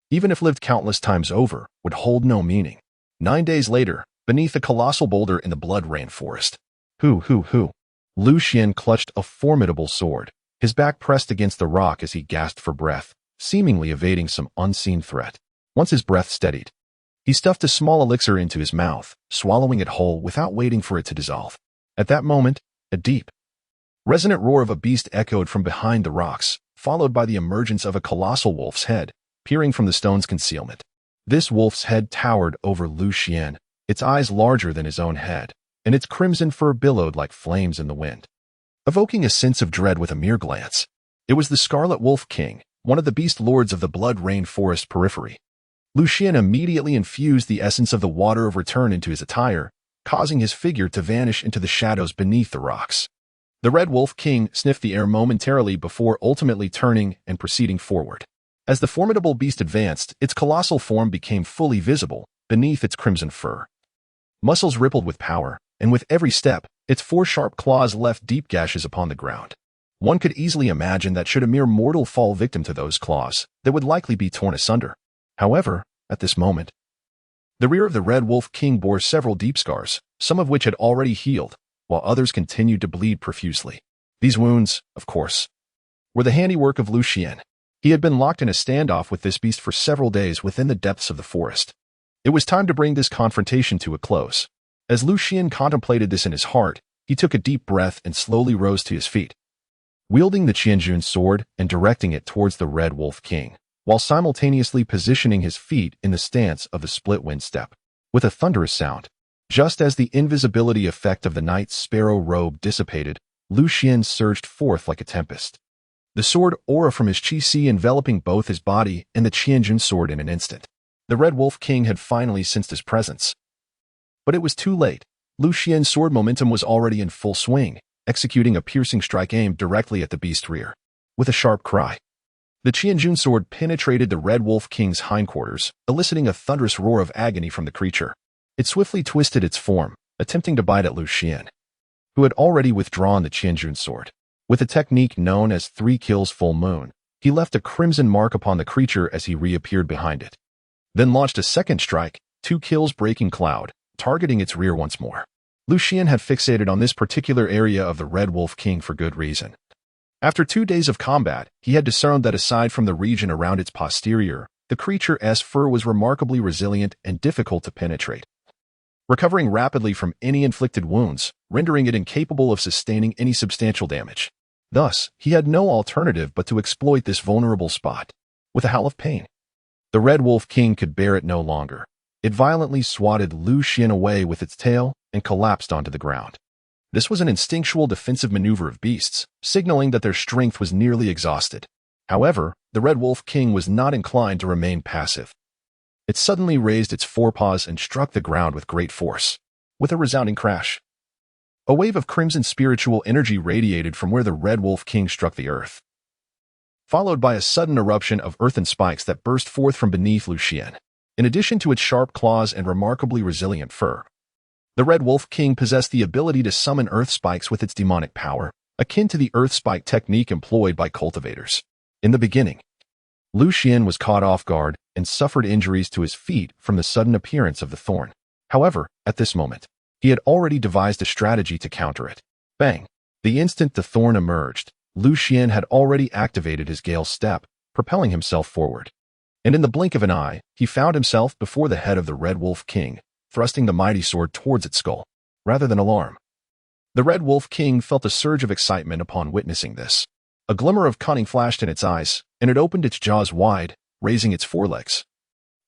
even if lived countless times over, would hold no meaning." 9 days later, beneath a colossal boulder in the Blood Rainforest. Hoo. Lu Xian clutched a formidable sword, his back pressed against the rock as he gasped for breath, seemingly evading some unseen threat. Once his breath steadied, he stuffed a small elixir into his mouth, swallowing it whole without waiting for it to dissolve. At that moment, a deep, resonant roar of a beast echoed from behind the rocks, followed by the emergence of a colossal wolf's head, peering from the stone's concealment. This wolf's head towered over Lu Xian, its eyes larger than his own head, and its crimson fur billowed like flames in the wind, evoking a sense of dread with a mere glance. It was the Scarlet Wolf King, one of the beast lords of the Blood Rainforest periphery. Xian immediately infused the essence of the water of return into his attire, causing his figure to vanish into the shadows beneath the rocks. The Red Wolf King sniffed the air momentarily before ultimately turning and proceeding forward. As the formidable beast advanced, its colossal form became fully visible beneath its crimson fur. Muscles rippled with power, and with every step, its 4 sharp claws left deep gashes upon the ground. One could easily imagine that should a mere mortal fall victim to those claws, they would likely be torn asunder. However, at this moment, the rear of the Red Wolf King bore several deep scars, some of which had already healed, while others continued to bleed profusely. These wounds, of course, were the handiwork of Xian. He had been locked in a standoff with this beast for several days within the depths of the forest. It was time to bring this confrontation to a close. As Xian contemplated this in his heart, he took a deep breath and slowly rose to his feet, wielding the Qianjun sword and directing it towards the Red Wolf King, while simultaneously positioning his feet in the stance of the split-wind step. With a thunderous sound, just as the invisibility effect of the Night Sparrow robe dissipated, Xian surged forth like a tempest, the sword aura from his qi enveloping both his body and the Qianjun sword in an instant. The Red Wolf King had finally sensed his presence. But it was too late. Xian's sword momentum was already in full swing, executing a piercing strike aimed directly at the beast's rear. With a sharp cry, the Qianjun sword penetrated the Red Wolf King's hindquarters, eliciting a thunderous roar of agony from the creature. It swiftly twisted its form, attempting to bite at Xian, who had already withdrawn the Qianjun sword. With a technique known as 3 kills full moon, he left a crimson mark upon the creature as he reappeared behind it. Then launched a second strike, 2 kills breaking cloud, targeting its rear once more. Xian had fixated on this particular area of the Red Wolf King for good reason. After 2 days of combat, he had discerned that aside from the region around its posterior, the creature's fur was remarkably resilient and difficult to penetrate, recovering rapidly from any inflicted wounds, rendering it incapable of sustaining any substantial damage. Thus, he had no alternative but to exploit this vulnerable spot. With a howl of pain, the Red Wolf King could bear it no longer. It violently swatted Xian away with its tail and collapsed onto the ground. This was an instinctual defensive maneuver of beasts, signaling that their strength was nearly exhausted. However, the Red Wolf King was not inclined to remain passive. It suddenly raised its forepaws and struck the ground with great force. With a resounding crash, a wave of crimson spiritual energy radiated from where the Red Wolf King struck the earth, followed by a sudden eruption of earthen spikes that burst forth from beneath Xian. In addition to its sharp claws and remarkably resilient fur, the Red Wolf King possessed the ability to summon earth spikes with its demonic power, akin to the earth spike technique employed by cultivators. In the beginning, Xian was caught off guard and suffered injuries to his feet from the sudden appearance of the thorn. However, at this moment, he had already devised a strategy to counter it. Bang! The instant the thorn emerged, Xian had already activated his Gale Step, propelling himself forward. And in the blink of an eye, he found himself before the head of the Red Wolf King, thrusting the mighty sword towards its skull, rather than alarm. The Red Wolf King felt a surge of excitement upon witnessing this. A glimmer of cunning flashed in its eyes, and it opened its jaws wide, raising its forelegs,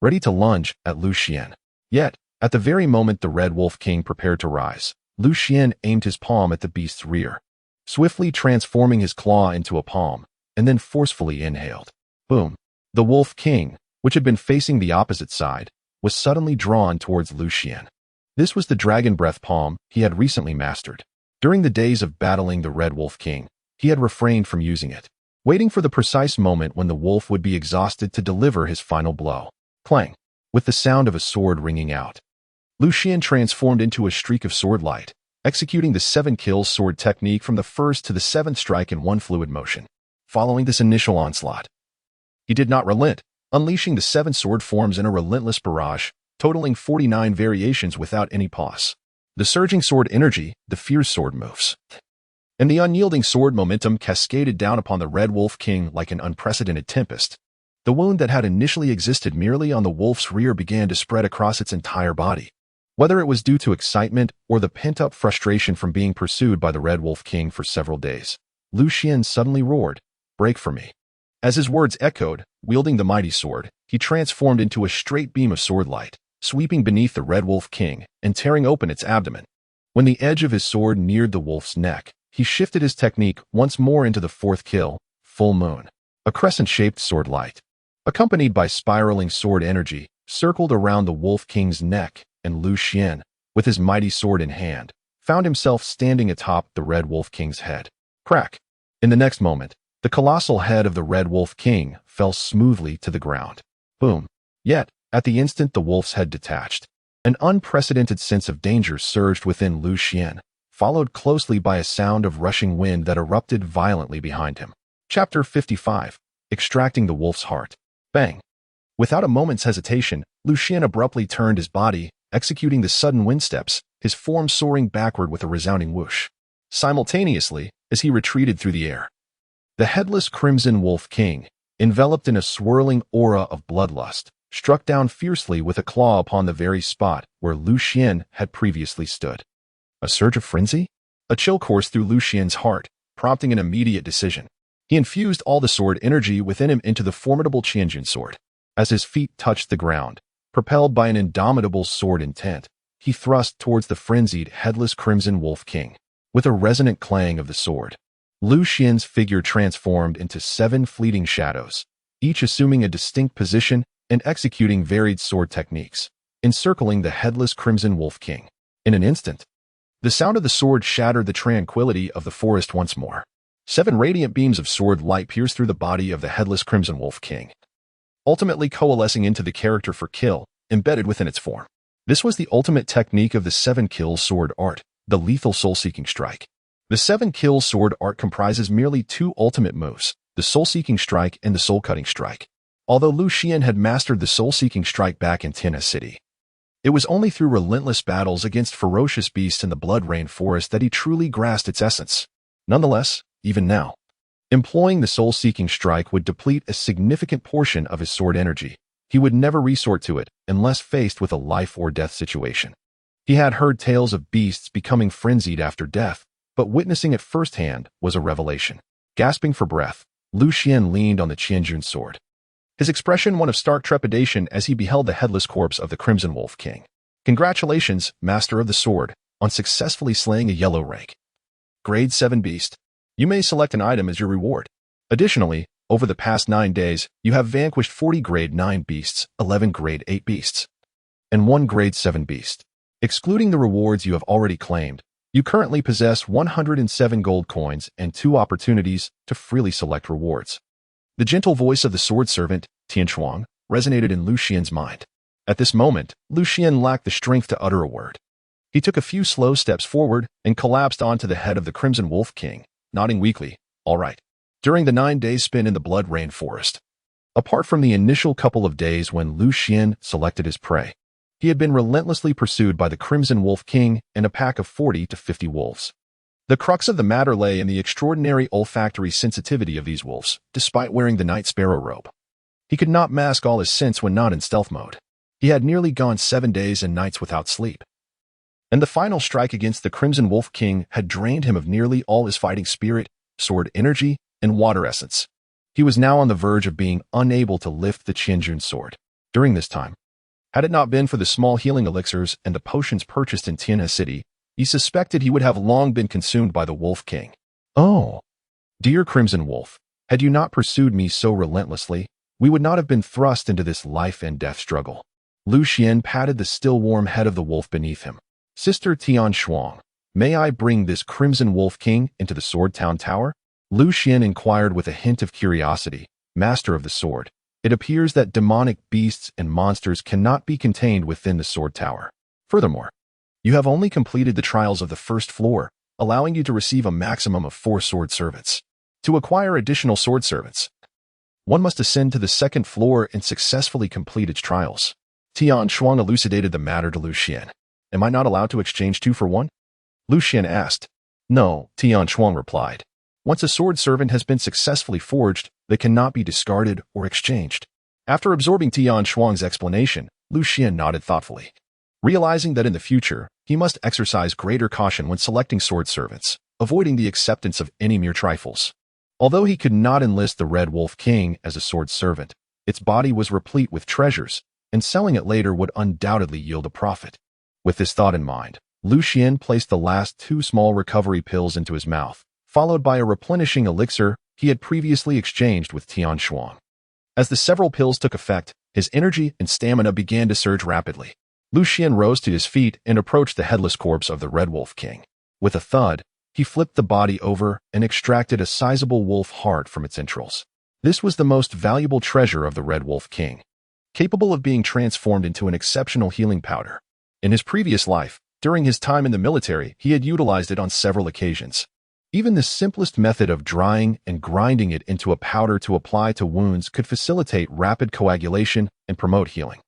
ready to lunge at Xian. Yet, at the very moment the Red Wolf King prepared to rise, Xian aimed his palm at the beast's rear, swiftly transforming his claw into a palm, and then forcefully inhaled. Boom! The Wolf King, which had been facing the opposite side, was suddenly drawn towards Xian. This was the Dragon Breath palm he had recently mastered. During the days of battling the Red Wolf King, he had refrained from using it, waiting for the precise moment when the wolf would be exhausted to deliver his final blow. Clang! With the sound of a sword ringing out, Xian transformed into a streak of sword light, executing the 7 kills sword technique from the first to the 7th strike in one fluid motion. Following this initial onslaught, he did not relent, unleashing the 7 sword forms in a relentless barrage, totaling 49 variations without any pause. The surging sword energy, the fierce sword moves, and the unyielding sword momentum cascaded down upon the Red Wolf King like an unprecedented tempest. The wound that had initially existed merely on the wolf's rear began to spread across its entire body. Whether it was due to excitement or the pent-up frustration from being pursued by the Red Wolf King for several days, Xian suddenly roared, "Break for me." As his words echoed, wielding the mighty sword, he transformed into a straight beam of sword light, sweeping beneath the Red Wolf King and tearing open its abdomen. When the edge of his sword neared the wolf's neck, he shifted his technique once more into the 4th kill, Full Moon, a crescent-shaped sword light, accompanied by spiraling sword energy, circled around the Wolf King's neck, and Lu Xian, with his mighty sword in hand, found himself standing atop the Red Wolf King's head. Crack! In the next moment, the colossal head of the Red Wolf King fell smoothly to the ground. Boom! Yet, at the instant the wolf's head detached, an unprecedented sense of danger surged within Lu Xian, followed closely by a sound of rushing wind that erupted violently behind him. Chapter 55. Extracting the Wolf's Heart. Bang! Without a moment's hesitation, Lu Xian abruptly turned his body, executing the sudden wind steps, his form soaring backward with a resounding whoosh. Simultaneously, as he retreated through the air, the headless Crimson Wolf King, enveloped in a swirling aura of bloodlust, struck down fiercely with a claw upon the very spot where Lu Xian had previously stood. A surge of frenzy? A chill coursed through Lu Xian's heart, prompting an immediate decision. He infused all the sword energy within him into the formidable Qianjun sword. As his feet touched the ground, propelled by an indomitable sword intent, he thrust towards the frenzied, headless Crimson Wolf King. With a resonant clang of the sword, Lu Xian's figure transformed into 7 fleeting shadows, each assuming a distinct position and executing varied sword techniques, encircling the headless Crimson Wolf King. In an instant, the sound of the sword shattered the tranquility of the forest once more. 7 radiant beams of sword light pierced through the body of the headless Crimson Wolf King, ultimately coalescing into the character for kill, embedded within its form. This was the ultimate technique of the 7-kill sword art, the lethal soul-seeking strike. The 7-kill sword art comprises merely 2 ultimate moves, the soul-seeking strike and the soul-cutting strike. Although Lu Xian had mastered the soul-seeking strike back in Tianhe City, it was only through relentless battles against ferocious beasts in the Blood Rain Forest that he truly grasped its essence. Nonetheless, even now, employing the soul-seeking strike would deplete a significant portion of his sword energy. He would never resort to it unless faced with a life-or-death situation. He had heard tales of beasts becoming frenzied after death, but witnessing it firsthand was a revelation. Gasping for breath, Lu Xian leaned on the Qianjun sword, his expression one of stark trepidation as he beheld the headless corpse of the Crimson Wolf King. Congratulations, Master of the Sword, on successfully slaying a yellow rank. Grade 7 beast. You may select an item as your reward. Additionally, over the past 9 days, you have vanquished 40 Grade 9 beasts, 11 Grade 8 beasts, and 1 Grade 7 beast. Excluding the rewards you have already claimed, you currently possess 107 gold coins and 2 opportunities to freely select rewards. The gentle voice of the sword servant, Tian Shuang, resonated in Lu Xian's mind. At this moment, Lu Xian lacked the strength to utter a word. He took a few slow steps forward and collapsed onto the head of the Crimson Wolf King, nodding weakly. All right. During the 9 days spent in the Blood Rain Forest, apart from the initial couple of days when Lu Xian selected his prey, he had been relentlessly pursued by the Crimson Wolf King and a pack of 40 to 50 wolves. The crux of the matter lay in the extraordinary olfactory sensitivity of these wolves, despite wearing the Night Sparrow robe. He could not mask all his scents when not in stealth mode. He had nearly gone 7 days and nights without sleep. And the final strike against the Crimson Wolf King had drained him of nearly all his fighting spirit, sword energy, and water essence. He was now on the verge of being unable to lift the Qianjun sword. During this time, had it not been for the small healing elixirs and the potions purchased in Tianhe City, he suspected he would have long been consumed by the Wolf King. Oh, dear Crimson Wolf, had you not pursued me so relentlessly, we would not have been thrust into this life and death struggle. Lu Xian patted the still warm head of the wolf beneath him. Sister Tian Shuang, may I bring this Crimson Wolf King into the Sword Town Tower? Lu Xian inquired with a hint of curiosity. Master of the sword, it appears that demonic beasts and monsters cannot be contained within the sword tower. Furthermore, you have only completed the trials of the first floor, allowing you to receive a maximum of 4 sword servants. To acquire additional sword servants, one must ascend to the 2nd floor and successfully complete its trials. Tian Shuang elucidated the matter to Lu Xian. Am I not allowed to exchange 2 for 1? Lu Xian asked. No, Tian Shuang replied. Once a sword servant has been successfully forged, they cannot be discarded or exchanged. After absorbing Tian Shuang's explanation, Lu Xian nodded thoughtfully, realizing that in the future, he must exercise greater caution when selecting sword servants, avoiding the acceptance of any mere trifles. Although he could not enlist the Red Wolf King as a sword servant, its body was replete with treasures, and selling it later would undoubtedly yield a profit. With this thought in mind, Lu Xian placed the last 2 small recovery pills into his mouth, followed by a replenishing elixir he had previously exchanged with Tian Shuang. As the several pills took effect, his energy and stamina began to surge rapidly. Lu Xian rose to his feet and approached the headless corpse of the Red Wolf King. With a thud, he flipped the body over and extracted a sizable wolf heart from its entrails. This was the most valuable treasure of the Red Wolf King, capable of being transformed into an exceptional healing powder. In his previous life, during his time in the military, he had utilized it on several occasions. Even the simplest method of drying and grinding it into a powder to apply to wounds could facilitate rapid coagulation and promote healing.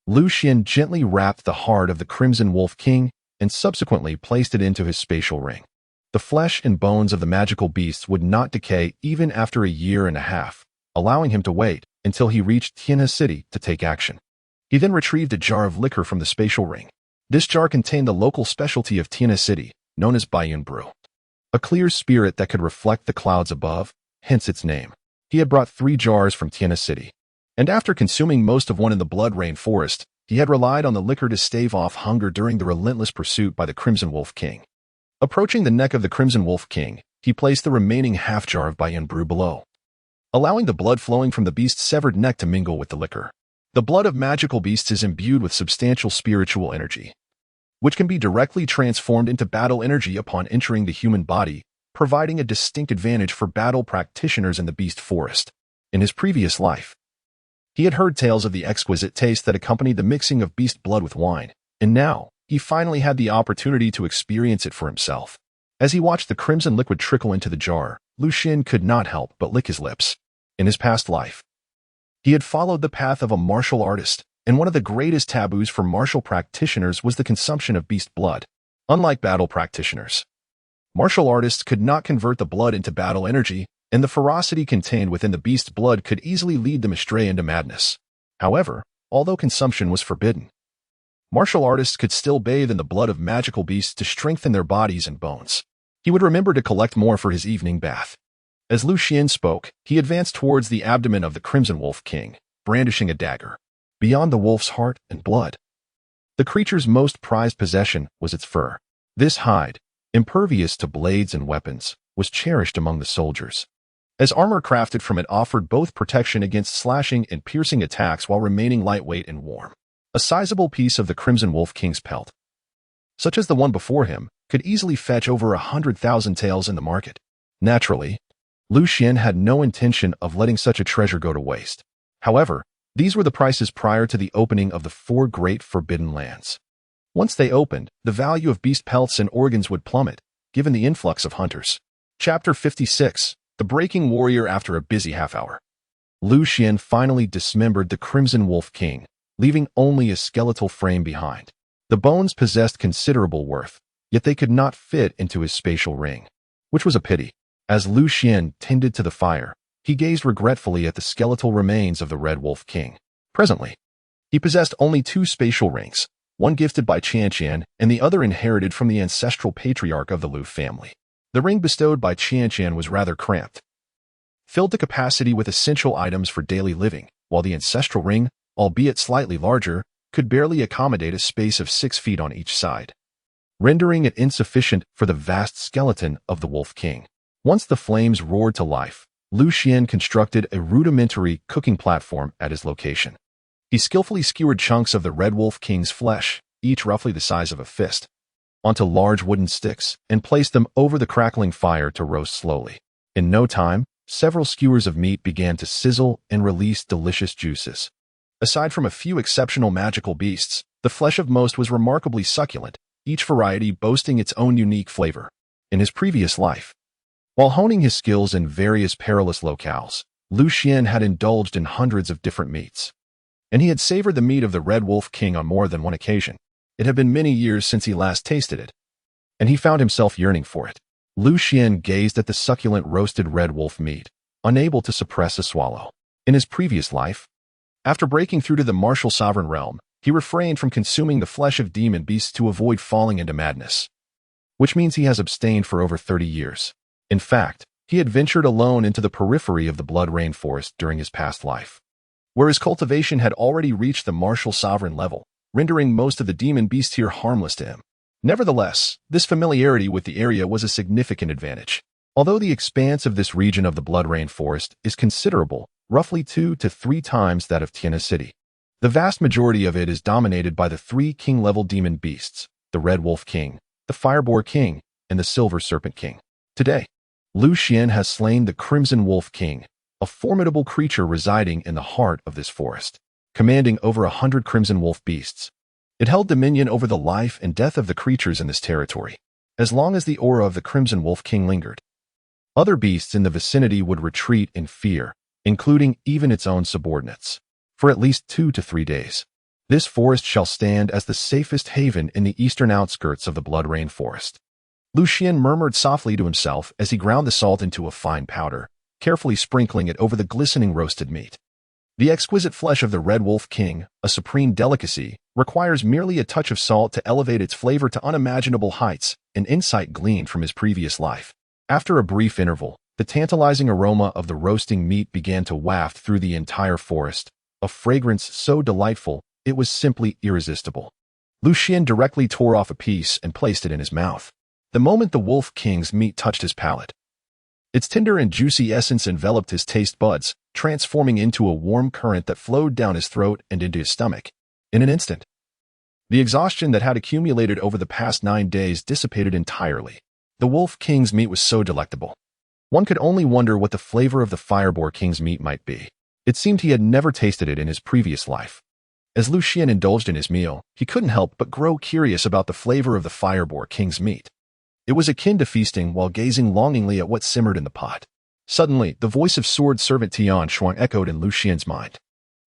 Lu Xian gently wrapped the heart of the Crimson Wolf King and subsequently placed it into his spatial ring. The flesh and bones of the magical beasts would not decay even after a year and a half, allowing him to wait until he reached Tianhe City to take action. He then retrieved a jar of liquor from the spatial ring. This jar contained the local specialty of Tianhe City, known as Baiyun Brew, a clear spirit that could reflect the clouds above, hence its name. He had brought 3 jars from Tianhe City, and after consuming most of one in the Blood Rain Forest, he had relied on the liquor to stave off hunger during the relentless pursuit by the Crimson Wolf King. Approaching the neck of the Crimson Wolf King, he placed the remaining half jar of Baiyun Brew below, allowing the blood flowing from the beast's severed neck to mingle with the liquor. The blood of magical beasts is imbued with substantial spiritual energy, which can be directly transformed into battle energy upon entering the human body, providing a distinct advantage for battle practitioners in the beast forest. In his previous life, he had heard tales of the exquisite taste that accompanied the mixing of beast blood with wine, and now he finally had the opportunity to experience it for himself. As he watched the crimson liquid trickle into the jar, Lu Xian could not help but lick his lips. In his past life, he had followed the path of a martial artist, and one of the greatest taboos for martial practitioners was the consumption of beast blood. Unlike battle practitioners, martial artists could not convert the blood into battle energy, and the ferocity contained within the beast blood could easily lead them astray into madness. However, although consumption was forbidden, martial artists could still bathe in the blood of magical beasts to strengthen their bodies and bones. He would remember to collect more for his evening bath. As Lu Xian spoke, he advanced towards the abdomen of the Crimson Wolf King, brandishing a dagger. Beyond the wolf's heart and blood, the creature's most prized possession was its fur. This hide, impervious to blades and weapons, was cherished among the soldiers, as armor crafted from it offered both protection against slashing and piercing attacks while remaining lightweight and warm. A sizable piece of the Crimson Wolf King's pelt, such as the one before him, could easily fetch over 100,000 taels in the market. Naturally, Lu Xian had no intention of letting such a treasure go to waste. However, these were the prices prior to the opening of the 4 great forbidden lands. Once they opened, the value of beast pelts and organs would plummet, given the influx of hunters. Chapter 56. The Breaking Warrior. After a busy half-hour, Lu Xian finally dismembered the Crimson Wolf King, leaving only a skeletal frame behind. The bones possessed considerable worth, yet they could not fit into his spatial ring, which was a pity. As Lu Xian tended to the fire, he gazed regretfully at the skeletal remains of the Red Wolf King. Presently, he possessed only 2 spatial rings, one gifted by Qianqian and the other inherited from the ancestral patriarch of the Lu family. The ring bestowed by Qianqian was rather cramped, filled to capacity with essential items for daily living, while the ancestral ring, albeit slightly larger, could barely accommodate a space of 6 feet on each side, rendering it insufficient for the vast skeleton of the Wolf King. Once the flames roared to life, Lu Xian constructed a rudimentary cooking platform at his location. He skillfully skewered chunks of the Red Wolf King's flesh, each roughly the size of a fist, onto large wooden sticks and placed them over the crackling fire to roast slowly. In no time, several skewers of meat began to sizzle and release delicious juices. Aside from a few exceptional magical beasts, the flesh of most was remarkably succulent, each variety boasting its own unique flavor. In his previous life, while honing his skills in various perilous locales, Lu Xian had indulged in hundreds of different meats, and he had savored the meat of the Red Wolf King on more than one occasion. It had been many years since he last tasted it, and he found himself yearning for it. Lu Xian gazed at the succulent roasted red wolf meat, unable to suppress a swallow. In his previous life, after breaking through to the martial sovereign realm, he refrained from consuming the flesh of demon beasts to avoid falling into madness, which means he has abstained for over 30 years. In fact, he had ventured alone into the periphery of the Blood Rain Forest during his past life, where his cultivation had already reached the martial sovereign level, rendering most of the demon beasts here harmless to him. Nevertheless, this familiarity with the area was a significant advantage. Although the expanse of this region of the Blood Rain Forest is considerable, roughly 2 to 3 times that of Tiana City. The vast majority of it is dominated by the 3 king-level demon beasts, the Red Wolf King, the Fireboar King, and the Silver Serpent King. Today, Lu Xian has slain the Crimson Wolf King, a formidable creature residing in the heart of this forest, commanding over 100 Crimson Wolf beasts. It held dominion over the life and death of the creatures in this territory, as long as the aura of the Crimson Wolf King lingered. Other beasts in the vicinity would retreat in fear, including even its own subordinates, for at least 2 to 3 days. This forest shall stand as the safest haven in the eastern outskirts of the Blood Rain Forest. Lu Xian murmured softly to himself as he ground the salt into a fine powder, carefully sprinkling it over the glistening roasted meat. The exquisite flesh of the Red Wolf King, a supreme delicacy, requires merely a touch of salt to elevate its flavor to unimaginable heights, an insight gleaned from his previous life. After a brief interval, the tantalizing aroma of the roasting meat began to waft through the entire forest, a fragrance so delightful it was simply irresistible. Lu Xian directly tore off a piece and placed it in his mouth. The moment the Wolf King's meat touched his palate, its tender and juicy essence enveloped his taste buds, transforming into a warm current that flowed down his throat and into his stomach. In an instant, the exhaustion that had accumulated over the past 9 days dissipated entirely. The Wolf King's meat was so delectable. One could only wonder what the flavor of the Fireboar King's meat might be. It seemed he had never tasted it in his previous life. As Lu Xian indulged in his meal, he couldn't help but grow curious about the flavor of the Fireboar King's meat. It was akin to feasting while gazing longingly at what simmered in the pot. Suddenly, the voice of sword servant Tian Xuan echoed in Lu Xian's mind.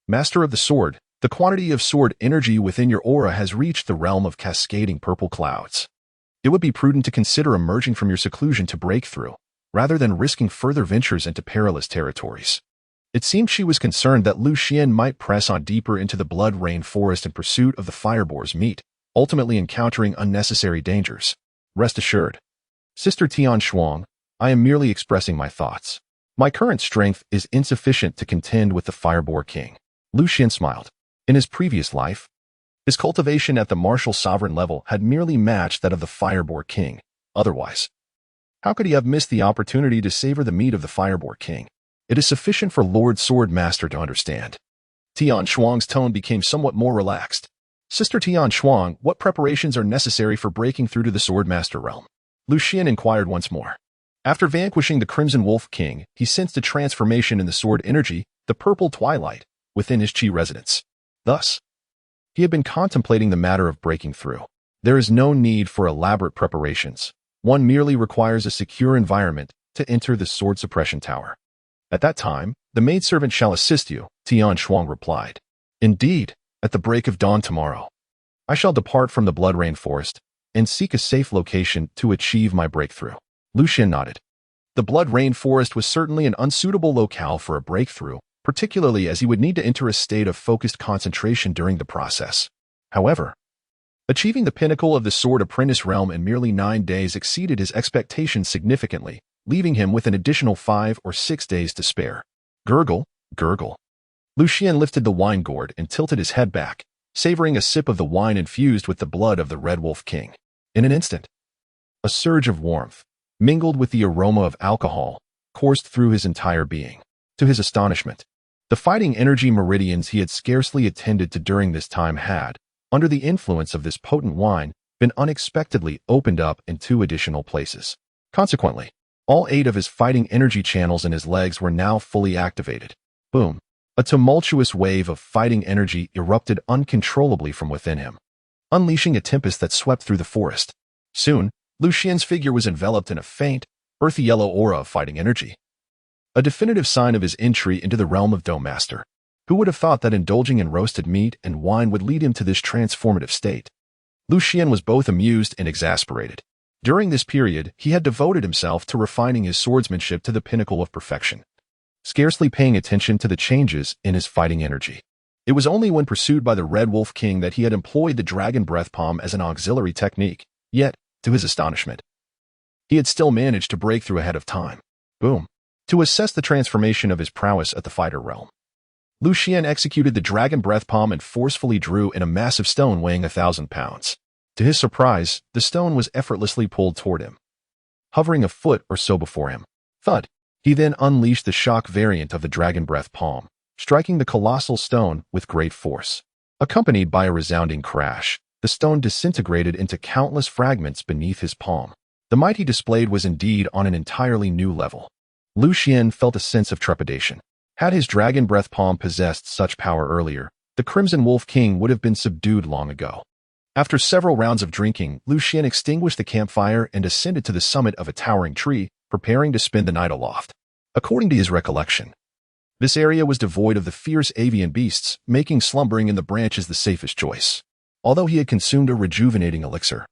Master of the sword, the quantity of sword energy within your aura has reached the realm of cascading purple clouds. It would be prudent to consider emerging from your seclusion to break through, rather than risking further ventures into perilous territories. It seemed she was concerned that Lu Xian might press on deeper into the Blood Rain Forest in pursuit of the Fireboar's meat, ultimately encountering unnecessary dangers. Rest assured, Sister Tian Xuan, I am merely expressing my thoughts. My current strength is insufficient to contend with the Fireboar King. Lu Xian smiled. In his previous life, his cultivation at the martial sovereign level had merely matched that of the Fireboar King. Otherwise, how could he have missed the opportunity to savor the meat of the Fireboar King? It is sufficient for Lord Sword Master to understand. Tian Xuan's tone became somewhat more relaxed. Sister Tian Xuan, what preparations are necessary for breaking through to the Swordmaster realm? Lu Xian inquired once more. After vanquishing the Crimson Wolf King, he sensed a transformation in the sword energy, the purple twilight, within his chi residence. Thus, he had been contemplating the matter of breaking through. There is no need for elaborate preparations. One merely requires a secure environment to enter the sword suppression tower. At that time, the maidservant shall assist you, Tian Xuan replied. Indeed, at the break of dawn tomorrow, I shall depart from the Blood Rain Forest and seek a safe location to achieve my breakthrough. Lu Xian nodded. The Blood Rain Forest was certainly an unsuitable locale for a breakthrough, particularly as he would need to enter a state of focused concentration during the process. However, achieving the pinnacle of the Sword Apprentice realm in merely 9 days exceeded his expectations significantly, leaving him with an additional 5 or 6 days to spare. Gurgle, gurgle. Lu Xian lifted the wine gourd and tilted his head back, savoring a sip of the wine infused with the blood of the Red Wolf King. In an instant, a surge of warmth, mingled with the aroma of alcohol, coursed through his entire being. To his astonishment, the fighting energy meridians he had scarcely attended to during this time had, under the influence of this potent wine, been unexpectedly opened up in 2 additional places. Consequently, all 8 of his fighting energy channels in his legs were now fully activated. Boom. A tumultuous wave of fighting energy erupted uncontrollably from within him, unleashing a tempest that swept through the forest. Soon, Lu Xian's figure was enveloped in a faint, earthy yellow aura of fighting energy, a definitive sign of his entry into the realm of Dome Master. Who would have thought that indulging in roasted meat and wine would lead him to this transformative state? Lu Xian was both amused and exasperated. During this period, he had devoted himself to refining his swordsmanship to the pinnacle of perfection, scarcely paying attention to the changes in his fighting energy. It was only when pursued by the Red Wolf King that he had employed the Dragon Breath Palm as an auxiliary technique, yet, to his astonishment, he had still managed to break through ahead of time. Boom. To assess the transformation of his prowess at the fighter realm, Lu Xian executed the Dragon Breath Palm and forcefully drew in a massive stone weighing 1,000 pounds. To his surprise, the stone was effortlessly pulled toward him, hovering a foot or so before him. Thud! He then unleashed the shock variant of the Dragon Breath Palm, striking the colossal stone with great force. Accompanied by a resounding crash, the stone disintegrated into countless fragments beneath his palm. The might he displayed was indeed on an entirely new level. Lu Xian felt a sense of trepidation. Had his Dragon Breath Palm possessed such power earlier, the Crimson Wolf King would have been subdued long ago. After several rounds of drinking, Lu Xian extinguished the campfire and ascended to the summit of a towering tree, preparing to spend the night aloft. According to his recollection, this area was devoid of the fierce avian beasts, making slumbering in the branches the safest choice. Although he had consumed a rejuvenating elixir,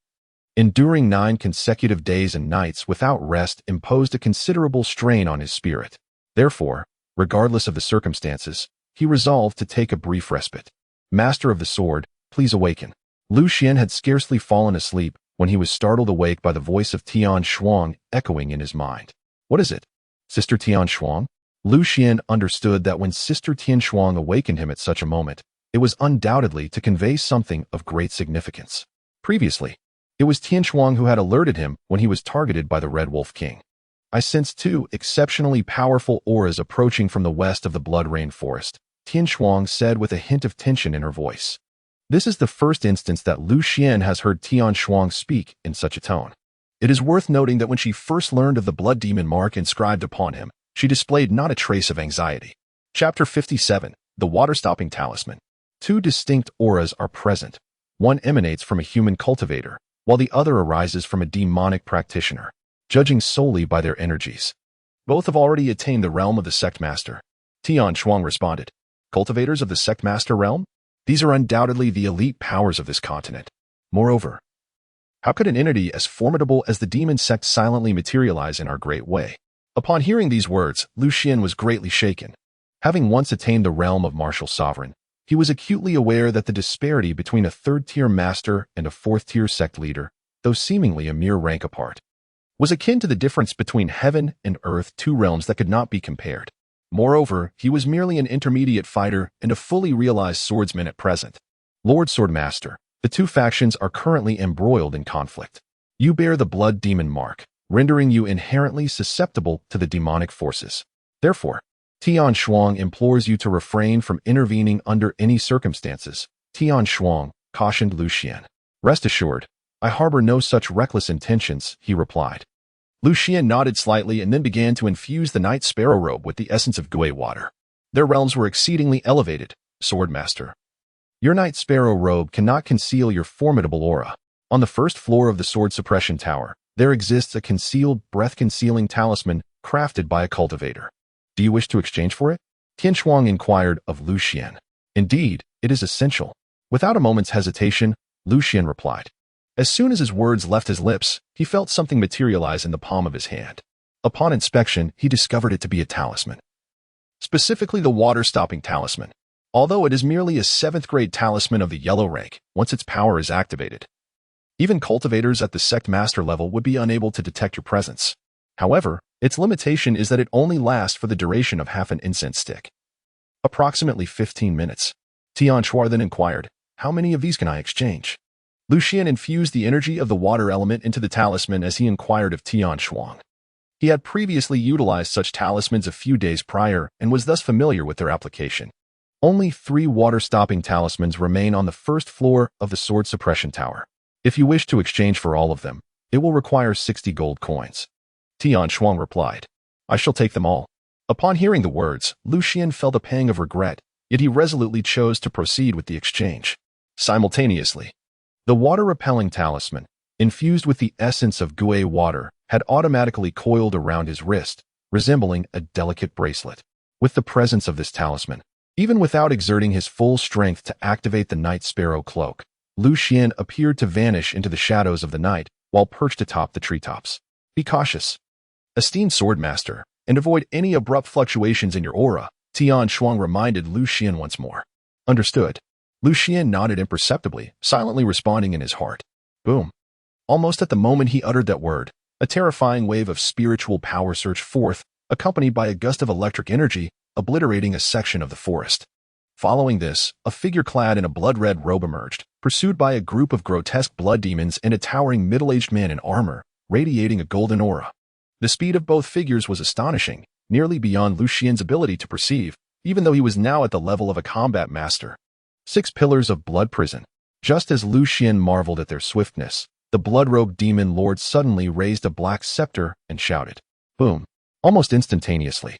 enduring 9 consecutive days and nights without rest imposed a considerable strain on his spirit. Therefore, regardless of the circumstances, he resolved to take a brief respite. Master of the sword, please awaken. Lu Xian had scarcely fallen asleep when he was startled awake by the voice of Tian Xuan echoing in his mind. What is it? Sister Tian Xuan? Lu Xian understood that when Sister Tian Xuan awakened him at such a moment, it was undoubtedly to convey something of great significance. Previously, it was Tian Xuan who had alerted him when he was targeted by the Red Wolf King. I sensed 2 exceptionally powerful auras approaching from the west of the Blood Rain Forest, Tian Xuan said with a hint of tension in her voice. This is the first instance that Lu Xian has heard Tian Xuan speak in such a tone. It is worth noting that when she first learned of the blood demon mark inscribed upon him, she displayed not a trace of anxiety. Chapter 57, The Water-Stopping Talisman. 2 distinct auras are present. One emanates from a human cultivator, while the other arises from a demonic practitioner, judging solely by their energies. Both have already attained the realm of the Sect Master. Tian Xuan responded. Cultivators of the Sect Master realm? These are undoubtedly the elite powers of this continent. Moreover, how could an entity as formidable as the demon sect silently materialize in our great way? Upon hearing these words, Lu Xian was greatly shaken. Having once attained the realm of martial sovereign, he was acutely aware that the disparity between a 3rd-tier master and a 4th-tier sect leader, though seemingly a mere rank apart, was akin to the difference between heaven and earth, 2 realms that could not be compared. Moreover, he was merely an intermediate fighter and a fully realized swordsman at present. Lord Swordmaster, the 2 factions are currently embroiled in conflict. You bear the blood demon mark, rendering you inherently susceptible to the demonic forces. Therefore, Tian Xuan implores you to refrain from intervening under any circumstances. Tian Xuan cautioned Lu Xian. Rest assured, I harbor no such reckless intentions, he replied. Lu Xian nodded slightly and then began to infuse the Night Sparrow robe with the essence of Gui water. Their realms were exceedingly elevated, Swordmaster. Your Night Sparrow robe cannot conceal your formidable aura. On the 1st floor of the Sword Suppression Tower, there exists a concealed, breath-concealing talisman crafted by a cultivator. Do you wish to exchange for it? Tian Xuan inquired of Lu Xian. Indeed, it is essential. Without a moment's hesitation, Lu Xian replied. As soon as his words left his lips, he felt something materialize in the palm of his hand. Upon inspection, he discovered it to be a talisman. Specifically the water-stopping talisman. Although it is merely a 7th-grade talisman of the yellow rank, once its power is activated, even cultivators at the Sect Master level would be unable to detect your presence. However, its limitation is that it only lasts for the duration of half an incense stick. Approximately 15 minutes. Tian Xuan then inquired, how many of these can I exchange? Lu Xian infused the energy of the water element into the talisman as he inquired of Tian Xuan. He had previously utilized such talismans a few days prior and was thus familiar with their application. Only 3 water-stopping talismans remain on the 1st floor of the Sword Suppression Tower. If you wish to exchange for all of them, it will require 60 gold coins. Tian Xuan replied. I shall take them all. Upon hearing the words, Lu Xian felt a pang of regret, yet he resolutely chose to proceed with the exchange. Simultaneously, the water-repelling talisman, infused with the essence of Gui water, had automatically coiled around his wrist, resembling a delicate bracelet. With the presence of this talisman, even without exerting his full strength to activate the Night Sparrow cloak, Lu Xian appeared to vanish into the shadows of the night while perched atop the treetops. Be cautious, esteemed Swordmaster, and avoid any abrupt fluctuations in your aura, Tian Xuan reminded Lu Xian once more. Understood. Lu Xian nodded imperceptibly, silently responding in his heart. Boom. Almost at the moment he uttered that word, a terrifying wave of spiritual power surged forth, accompanied by a gust of electric energy, obliterating a section of the forest. Following this, a figure clad in a blood-red robe emerged, pursued by a group of grotesque blood demons and a towering middle-aged man in armor, radiating a golden aura. The speed of both figures was astonishing, nearly beyond Lucien's ability to perceive, even though he was now at the level of a combat master. 6 pillars of blood prison. Just as Lucien marveled at their swiftness, the blood-robed demon lord suddenly raised a black scepter and shouted. Boom. Almost instantaneously.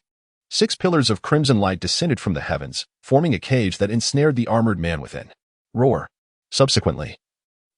6 pillars of crimson light descended from the heavens, forming a cage that ensnared the armored man within. Roar. Subsequently,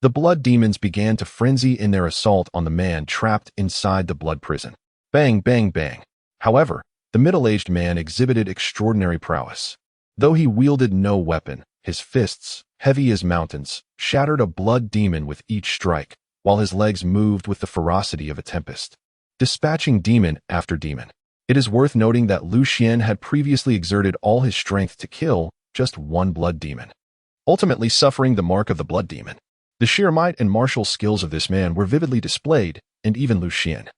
the blood demons began to frenzy in their assault on the man trapped inside the blood prison. Bang, bang, bang. However, the middle-aged man exhibited extraordinary prowess. Though he wielded no weapon, his fists, heavy as mountains, shattered a blood demon with each strike, while his legs moved with the ferocity of a tempest, dispatching demon after demon. It is worth noting that Lucien had previously exerted all his strength to kill just one blood demon, ultimately suffering the mark of the blood demon. The sheer might and martial skills of this man were vividly displayed, and even Lucien,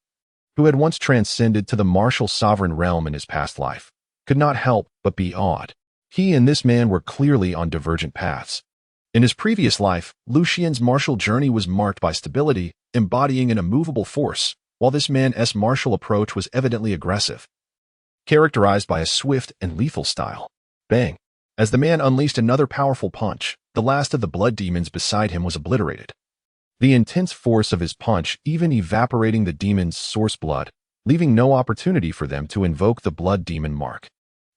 who had once transcended to the martial sovereign realm in his past life, could not help but be awed. He and this man were clearly on divergent paths. In his previous life, Lucien's martial journey was marked by stability, embodying an immovable force, while this man's martial approach was evidently aggressive, characterized by a swift and lethal style. Bang! As the man unleashed another powerful punch, the last of the blood demons beside him was obliterated. The intense force of his punch even evaporating the demon's source blood, leaving no opportunity for them to invoke the blood demon mark.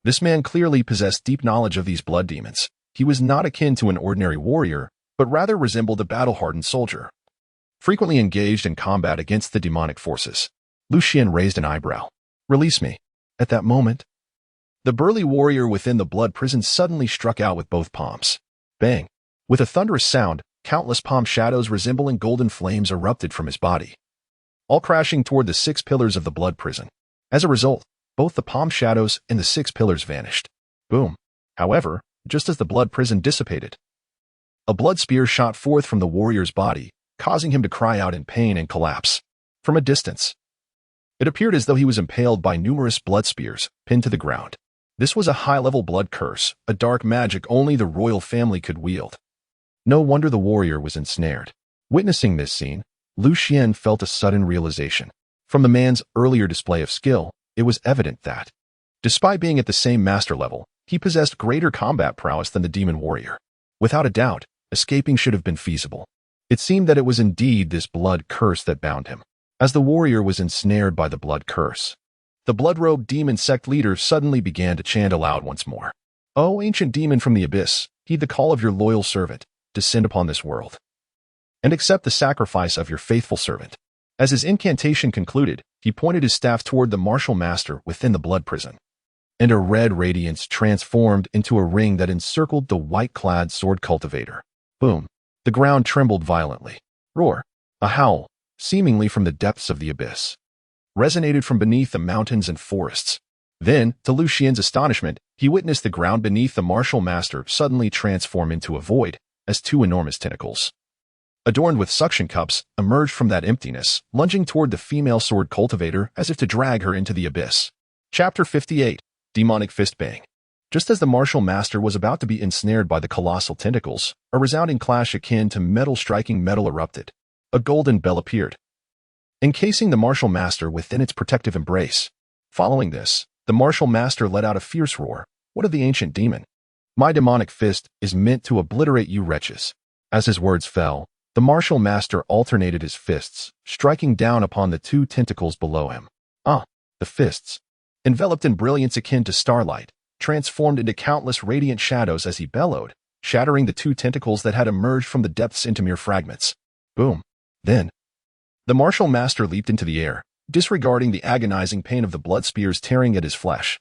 This man clearly possessed deep knowledge of these blood demons. He was not akin to an ordinary warrior, but rather resembled a battle-hardened soldier, frequently engaged in combat against the demonic forces. Lucien raised an eyebrow. Release me. At that moment, the burly warrior within the blood prison suddenly struck out with both palms. Bang! With a thunderous sound, countless palm shadows resembling golden flames erupted from his body, all crashing toward the 6 pillars of the blood prison. As a result, both the palm shadows and the 6 pillars vanished. Boom! However, just as the blood prison dissipated, a blood spear shot forth from the warrior's body, causing him to cry out in pain and collapse. From a distance, it appeared as though he was impaled by numerous blood spears, pinned to the ground. This was a high-level blood curse, a dark magic only the royal family could wield. No wonder the warrior was ensnared. Witnessing this scene, Lucien felt a sudden realization. From the man's earlier display of skill, it was evident that, despite being at the same master level, he possessed greater combat prowess than the demon warrior. Without a doubt, escaping should have been feasible. It seemed that it was indeed this blood curse that bound him. As the warrior was ensnared by the blood curse, the blood-robed demon sect leader suddenly began to chant aloud once more. "O ancient demon from the abyss, heed the call of your loyal servant, descend upon this world, and accept the sacrifice of your faithful servant." As his incantation concluded, he pointed his staff toward the martial master within the blood prison, and a red radiance transformed into a ring that encircled the white-clad sword cultivator. Boom! The ground trembled violently. Roar! A howl, seemingly from the depths of the abyss, resonated from beneath the mountains and forests. Then, to Lucien's astonishment, he witnessed the ground beneath the martial master suddenly transform into a void, as 2 enormous tentacles, adorned with suction cups, emerged from that emptiness, lunging toward the female sword cultivator as if to drag her into the abyss. Chapter 58. Demonic Fist Bang. Just as the martial master was about to be ensnared by the colossal tentacles, a resounding clash akin to metal striking metal erupted. A golden bell appeared, encasing the martial master within its protective embrace. Following this, the martial master let out a fierce roar. "What of the ancient demon? My demonic fist is meant to obliterate you wretches." As his words fell, the martial master alternated his fists, striking down upon the 2 tentacles below him. The fists, enveloped in brilliance akin to starlight, transformed into countless radiant shadows as he bellowed, shattering the 2 tentacles that had emerged from the depths into mere fragments. Boom! Then, the martial master leaped into the air, disregarding the agonizing pain of the blood spears tearing at his flesh.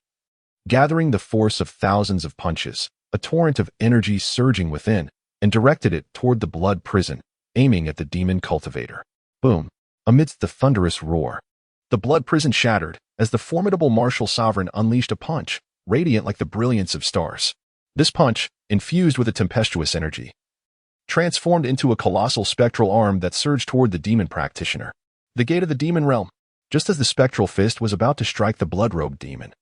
Gathering the force of thousands of punches, a torrent of energy surging within, and directed it toward the blood prison, aiming at the demon cultivator. Boom! Amidst the thunderous roar, the blood prison shattered as the formidable martial sovereign unleashed a punch, radiant like the brilliance of stars. This punch, infused with a tempestuous energy, transformed into a colossal spectral arm that surged toward the demon practitioner. The gate of the demon realm. Just as the spectral fist was about to strike the blood-robed demon,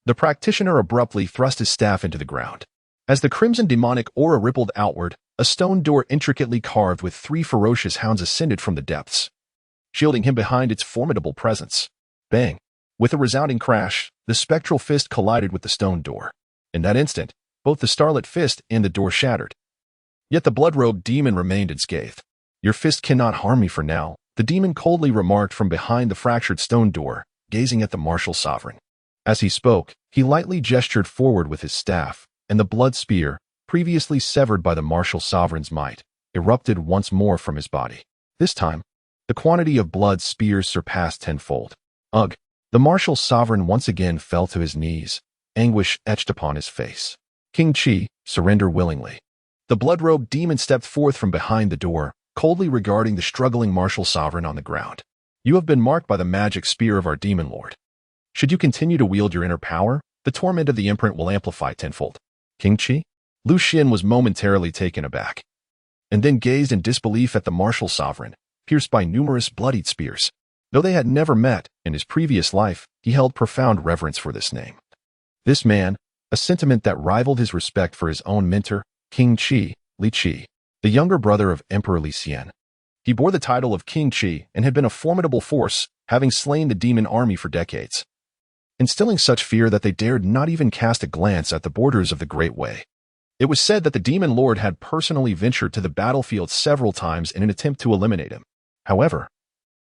the practitioner abruptly thrust his staff into the ground. As the crimson demonic aura rippled outward, a stone door intricately carved with 3 ferocious hounds ascended from the depths, shielding him behind its formidable presence. Bang! With a resounding crash, the spectral fist collided with the stone door. In that instant, both the starlit fist and the door shattered. Yet the blood-robed demon remained unscathed. "Your fist cannot harm me for now," the demon coldly remarked from behind the fractured stone door, gazing at the martial sovereign. As he spoke, he lightly gestured forward with his staff, and the blood spear, previously severed by the martial sovereign's might, erupted once more from his body. This time, the quantity of blood spears surpassed tenfold. Ugh! The martial sovereign once again fell to his knees, anguish etched upon his face. "King Qi, surrender willingly." The blood-robed demon stepped forth from behind the door, coldly regarding the struggling martial sovereign on the ground. "You have been marked by the magic spear of our demon lord. Should you continue to wield your inner power, the torment of the imprint will amplify tenfold." "King Qi?" Lu Xian was momentarily taken aback, and then gazed in disbelief at the martial sovereign, pierced by numerous bloodied spears. Though they had never met in his previous life, he held profound reverence for this name. This man, a sentiment that rivaled his respect for his own mentor, King Qi, Li Qi, the younger brother of Emperor Li Xian. He bore the title of King Qi and had been a formidable force, having slain the demon army for decades, instilling such fear that they dared not even cast a glance at the borders of the Great Way. It was said that the demon lord had personally ventured to the battlefield several times in an attempt to eliminate him. However,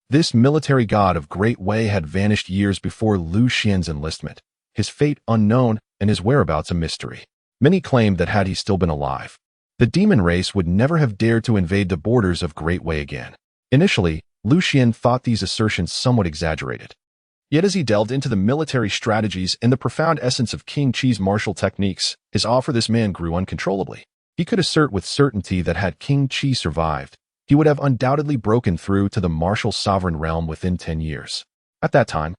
this military god of Great Way had vanished years before Lu Xian's enlistment, his fate unknown and his whereabouts a mystery. Many claimed that had he still been alive, the demon race would never have dared to invade the borders of Great Way again. Initially, Lu Xian thought these assertions somewhat exaggerated. Yet as he delved into the military strategies and the profound essence of King Qi's martial techniques, his awe for this man grew uncontrollably. He could assert with certainty that had King Qi survived, he would have undoubtedly broken through to the martial sovereign realm within 10 years. At that time,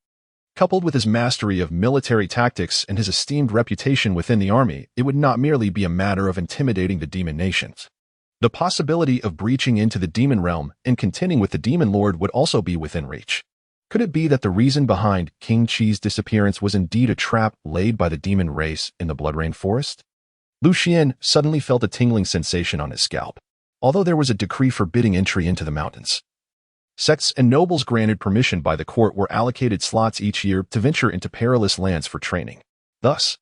coupled with his mastery of military tactics and his esteemed reputation within the army, it would not merely be a matter of intimidating the demon nations. The possibility of breaching into the demon realm and contending with the demon lord would also be within reach. Could it be that the reason behind King Qi's disappearance was indeed a trap laid by the demon race in the Blood Rain Forest? Lu Xian suddenly felt a tingling sensation on his scalp. Although there was a decree forbidding entry into the mountains, sects and nobles granted permission by the court were allocated slots each year to venture into perilous lands for training. Thus,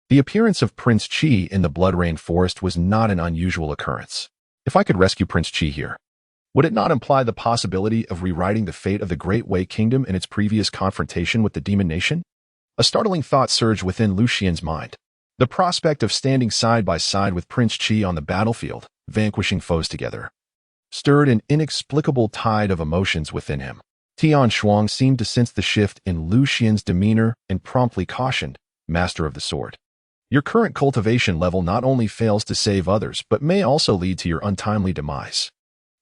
the appearance of Prince Qi in the Blood Rain Forest was not an unusual occurrence. If I could rescue Prince Qi here, would it not imply the possibility of rewriting the fate of the Great Way Kingdom in its previous confrontation with the demon nation? A startling thought surged within Lu Xian's mind. The prospect of standing side by side with Prince Qi on the battlefield, vanquishing foes together, stirred an inexplicable tide of emotions within him. Xuan seemed to sense the shift in Lu Xian's demeanor and promptly cautioned, "Master of the sword, your current cultivation level not only fails to save others but may also lead to your untimely demise."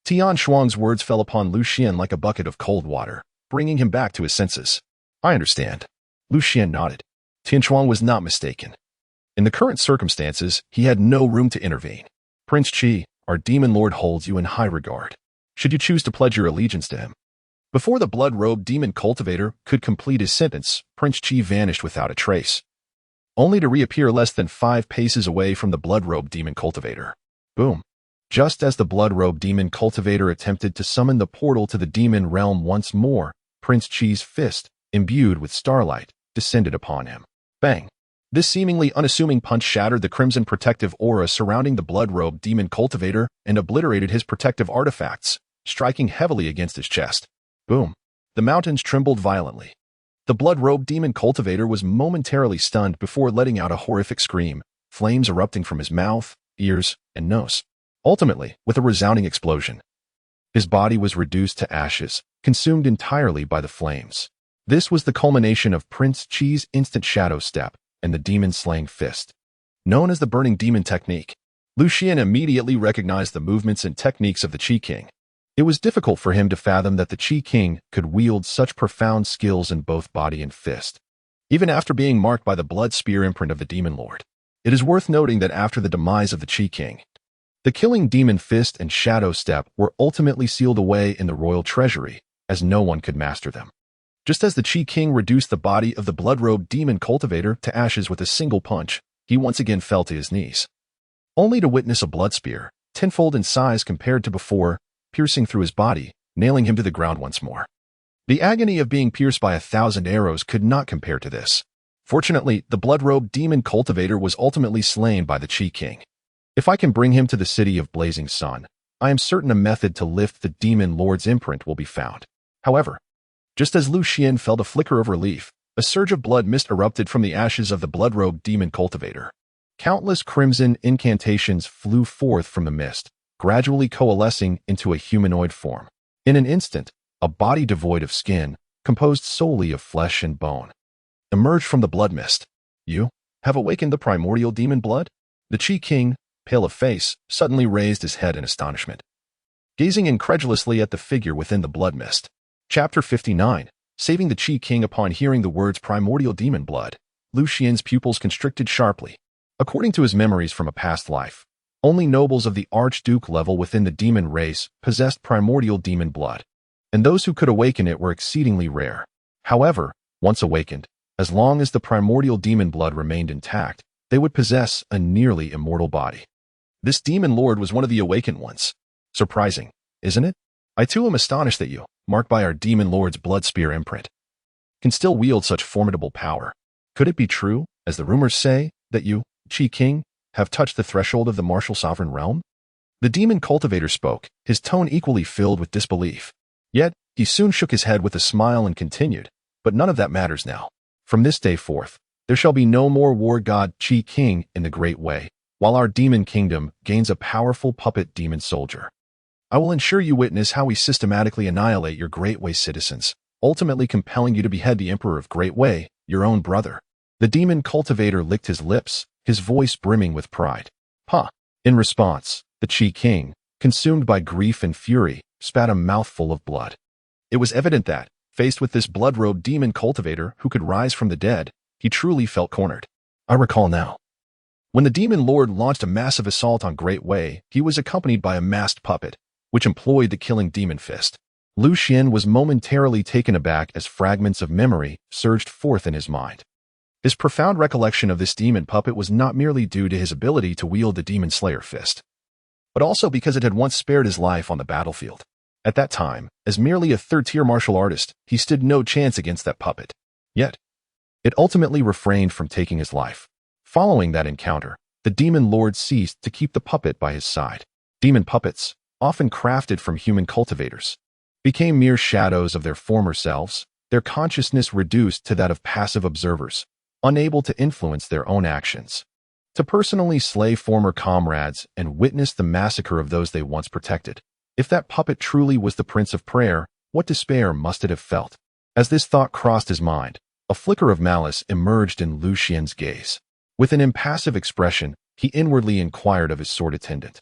Xuan's words fell upon Lu Xian like a bucket of cold water, bringing him back to his senses. "I understand." Lu Xian nodded. Xuan was not mistaken. In the current circumstances, he had no room to intervene. "Prince Qi, our demon lord holds you in high regard. Should you choose to pledge your allegiance to him?" Before the blood-robed demon cultivator could complete his sentence, Prince Qi vanished without a trace, only to reappear less than 5 paces away from the blood-robed demon cultivator. Boom! Just as the blood-robed demon cultivator attempted to summon the portal to the demon realm once more, Prince Qi's fist, imbued with starlight, descended upon him. Bang! This seemingly unassuming punch shattered the crimson protective aura surrounding the blood-robed demon cultivator and obliterated his protective artifacts, striking heavily against his chest. Boom! The mountains trembled violently. The blood-robed demon cultivator was momentarily stunned before letting out a horrific scream, flames erupting from his mouth, ears, and nose. Ultimately, with a resounding explosion, his body was reduced to ashes, consumed entirely by the flames. This was the culmination of Prince Qi's instant shadow step and the demon-slaying fist. Known as the burning demon technique, Lu Xian immediately recognized the movements and techniques of the Qi King. It was difficult for him to fathom that the Qi King could wield such profound skills in both body and fist, even after being marked by the blood spear imprint of the demon lord. It is worth noting that after the demise of the Qi King, the killing demon fist and shadow step were ultimately sealed away in the royal treasury, as no one could master them. Just as the Qi King reduced the body of the blood-robed demon cultivator to ashes with a single punch, he once again fell to his knees, only to witness a blood spear, tenfold in size compared to before, piercing through his body, nailing him to the ground once more. The agony of being pierced by 1,000 arrows could not compare to this. Fortunately, the blood-robed demon cultivator was ultimately slain by the Chi King. If I can bring him to the city of blazing sun, I am certain a method to lift the demon lord's imprint will be found. However, just as Lu Xian felt a flicker of relief, a surge of blood mist erupted from the ashes of the blood-robed demon cultivator. Countless crimson incantations flew forth from the mist, gradually coalescing into a humanoid form. In an instant, a body devoid of skin, composed solely of flesh and bone, emerged from the blood mist. You have awakened the primordial demon blood? The Chi King, pale of face, suddenly raised his head in astonishment, gazing incredulously at the figure within the blood mist. Chapter 59. Saving the Chi King. Upon hearing the words primordial demon blood, Lu Xian's pupils constricted sharply. According to his memories from a past life, only nobles of the Archduke level within the demon race possessed primordial demon blood, and those who could awaken it were exceedingly rare. However, once awakened, as long as the primordial demon blood remained intact, they would possess a nearly immortal body. This demon lord was one of the awakened ones. Surprising, isn't it? I too am astonished that you, marked by our demon lord's blood spear imprint, can still wield such formidable power. Could it be true, as the rumors say, that you, Chi King, have touched the threshold of the martial sovereign realm? The demon cultivator spoke, his tone equally filled with disbelief. Yet, he soon shook his head with a smile and continued, but none of that matters now. From this day forth, there shall be no more war god Chi King in the Great Way, while our demon kingdom gains a powerful puppet demon soldier. I will ensure you witness how we systematically annihilate your Great Way citizens, ultimately compelling you to behead the Emperor of Great Way, your own brother. The demon cultivator licked his lips, his voice brimming with pride. Ha! In response, the Chi King, consumed by grief and fury, spat a mouthful of blood. It was evident that, faced with this blood-robed demon cultivator who could rise from the dead, he truly felt cornered. I recall now. When the demon lord launched a massive assault on Great Way, he was accompanied by a masked puppet, which employed the killing demon fist. Lu Xian was momentarily taken aback as fragments of memory surged forth in his mind. His profound recollection of this demon puppet was not merely due to his ability to wield the demon slayer fist, but also because it had once spared his life on the battlefield. At that time, as merely a third-tier martial artist, he stood no chance against that puppet. Yet, it ultimately refrained from taking his life. Following that encounter, the demon lord ceased to keep the puppet by his side. Demon puppets, often crafted from human cultivators, became mere shadows of their former selves, their consciousness reduced to that of passive observers, unable to influence their own actions. To personally slay former comrades and witness the massacre of those they once protected. If that puppet truly was the Prince of Prayer, what despair must it have felt? As this thought crossed his mind, a flicker of malice emerged in Lu Xian's gaze. With an impassive expression, he inwardly inquired of his sword attendant.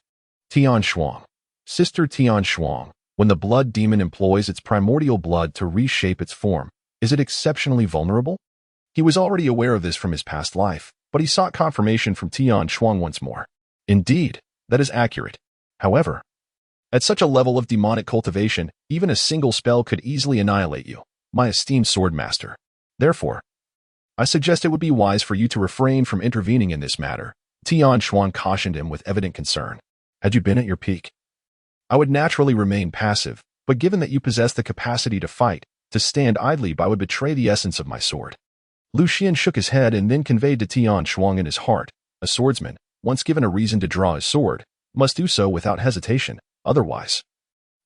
Tian Xuan. Sister Tian Xuan, when the blood demon employs its primordial blood to reshape its form, is it exceptionally vulnerable? He was already aware of this from his past life, but he sought confirmation from Tian Xuan once more. Indeed, that is accurate. However, at such a level of demonic cultivation, even a single spell could easily annihilate you, my esteemed swordmaster. Therefore, I suggest it would be wise for you to refrain from intervening in this matter. Tian Xuan cautioned him with evident concern. Had you been at your peak, I would naturally remain passive, but given that you possess the capacity to fight, to stand idly by would betray the essence of my sword. Lu Xian shook his head and then conveyed to Tian Xuan in his heart, a swordsman, once given a reason to draw his sword, must do so without hesitation, otherwise,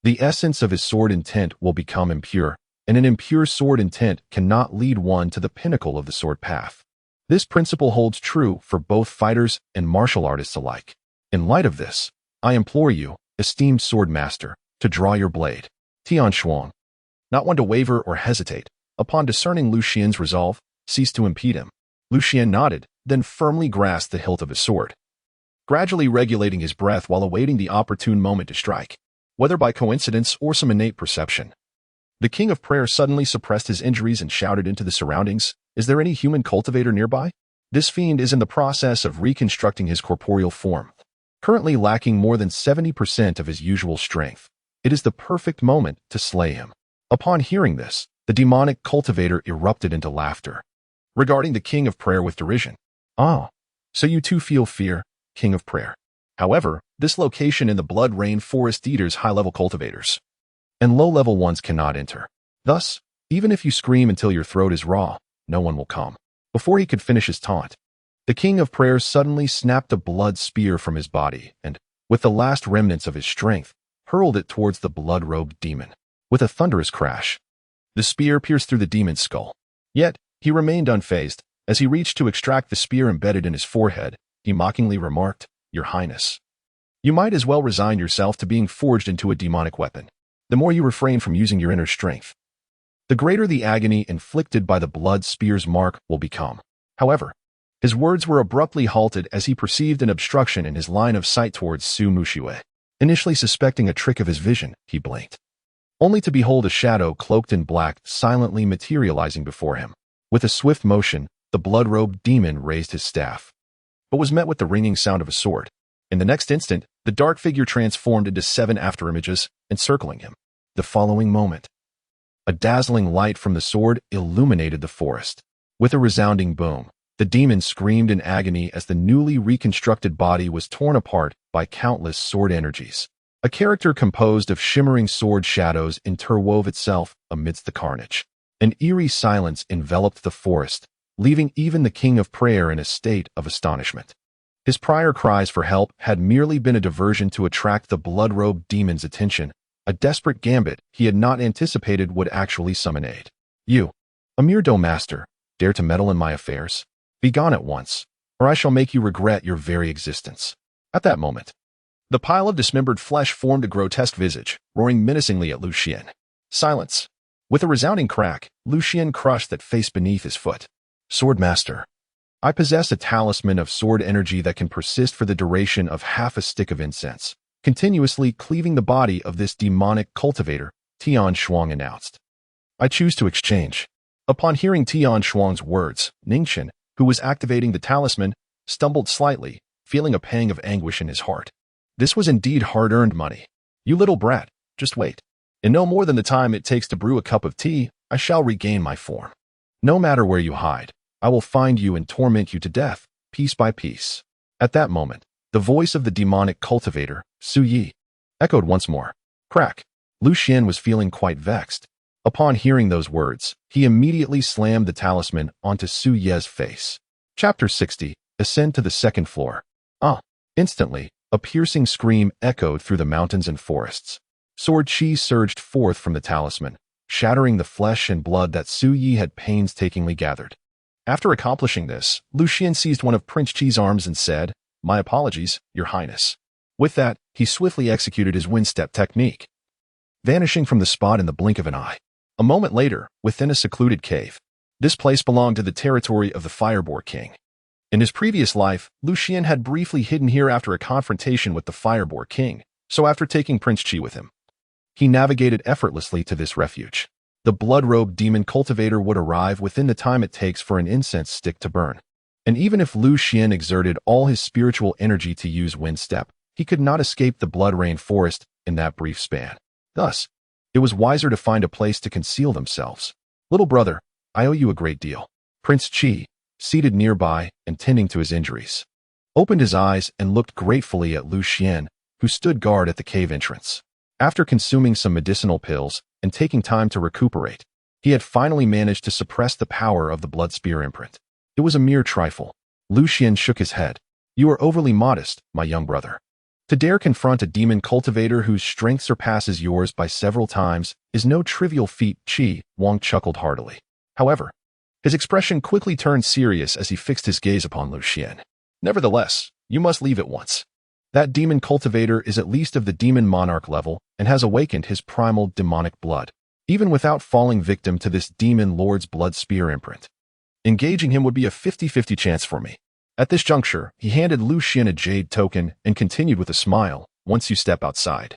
the essence of his sword intent will become impure, and an impure sword intent cannot lead one to the pinnacle of the sword path. This principle holds true for both fighters and martial artists alike. In light of this, I implore you, esteemed sword master, to draw your blade. Tian Xuan, not one to waver or hesitate, upon discerning Lu Xian's resolve, ceased to impede him. Lu Xian nodded, then firmly grasped the hilt of his sword, gradually regulating his breath while awaiting the opportune moment to strike, whether by coincidence or some innate perception. The King of Prayer suddenly suppressed his injuries and shouted into the surroundings, "Is there any human cultivator nearby? This fiend is in the process of reconstructing his corporeal form, currently lacking more than 70% of his usual strength. It is the perfect moment to slay him." Upon hearing this, the demonic cultivator erupted into laughter, regarding the King of Prayer with derision. "Ah, so you too feel fear, King of Prayer. However, this location in the Blood Rain Forest Eaters high-level cultivators and low-level ones cannot enter. Thus, Even if you scream until your throat is raw, no one will come." Before he could finish his taunt, the King of Prayers suddenly snapped a blood spear from his body and, with the last remnants of his strength, hurled it towards the blood-robed demon. With a thunderous crash, the spear pierced through the demon's skull. Yet, he remained unfazed. As he reached to extract the spear embedded in his forehead, he mockingly remarked, "Your Highness, you might as well resign yourself to being forged into a demonic weapon. The more you refrain from using your inner strength, the greater the agony inflicted by the blood spear's mark will become." However, his words were abruptly halted as he perceived an obstruction in his line of sight towards Su Mushiwei. Initially suspecting a trick of his vision, he blinked, only to behold a shadow cloaked in black silently materializing before him. With a swift motion, the blood-robed demon raised his staff, but was met with the ringing sound of a sword. In the next instant, the dark figure transformed into 7 afterimages, encircling him. The following moment, a dazzling light from the sword illuminated the forest. With a resounding boom, the demon screamed in agony as the newly reconstructed body was torn apart by countless sword energies. A character composed of shimmering sword shadows interwove itself amidst the carnage. An eerie silence enveloped the forest, leaving even the King of Prayer in a state of astonishment. His prior cries for help had merely been a diversion to attract the blood-robed demon's attention, a desperate gambit he had not anticipated would actually summon aid. "You, a mere master, dare to meddle in my affairs? Begone at once, or I shall make you regret your very existence." At that moment, the pile of dismembered flesh formed a grotesque visage, roaring menacingly at Lu Xian. "Silence!" With a resounding crack, Lu Xian crushed that face beneath his foot. "Swordmaster, I possess a talisman of sword energy that can persist for the duration of half a stick of incense, continuously cleaving the body of this demonic cultivator," Tian Shuang announced. "I choose to exchange." Upon hearing Tian Shuang's words, Ningqian, who was activating the talisman, stumbled slightly, feeling a pang of anguish in his heart. This was indeed hard-earned money. "You little brat, just wait. In no more than the time it takes to brew a cup of tea, I shall regain my form. No matter where you hide, I will find you and torment you to death, piece by piece." At that moment, the voice of the demonic cultivator, Su Yi, echoed once more. Crack. Lu Xian was feeling quite vexed. Upon hearing those words, he immediately slammed the talisman onto Su Ye's face. Chapter 60, Ascend to the Second Floor. Instantly, a piercing scream echoed through the mountains and forests. Sword chi surged forth from the talisman, shattering the flesh and blood that Su Yi had painstakingly gathered. After accomplishing this, Lu Xian seized one of Prince Chi's arms and said, "My apologies, Your Highness." With that, he swiftly executed his wind-step technique, vanishing from the spot in the blink of an eye. A moment later, within a secluded cave. This place belonged to the territory of the Fireboar King. In his previous life, Lu Xian had briefly hidden here after a confrontation with the Fireboar King, so after taking Prince Chi with him, he navigated effortlessly to this refuge. The blood-robed demon cultivator would arrive within the time it takes for an incense stick to burn. And even if Lu Xian exerted all his spiritual energy to use wind step, he could not escape the blood rain forest in that brief span. Thus, it was wiser to find a place to conceal themselves. "Little brother, I owe you a great deal." Prince Chi, seated nearby and tending to his injuries, opened his eyes and looked gratefully at Lu Xian, who stood guard at the cave entrance. After consuming some medicinal pills and taking time to recuperate, he had finally managed to suppress the power of the blood spear imprint. It was a mere trifle. Lu Xian shook his head. "You are overly modest, my young brother. To dare confront a demon cultivator whose strength surpasses yours by several times is no trivial feat." Chi Wang chuckled heartily. However, his expression quickly turned serious as he fixed his gaze upon Lu Xian. "Nevertheless, you must leave at once. That demon cultivator is at least of the demon monarch level and has awakened his primal demonic blood, even without falling victim to this demon lord's blood spear imprint. Engaging him would be a 50-50 chance for me." At this juncture, he handed Lu Xian a jade token and continued with a smile, "Once you step outside,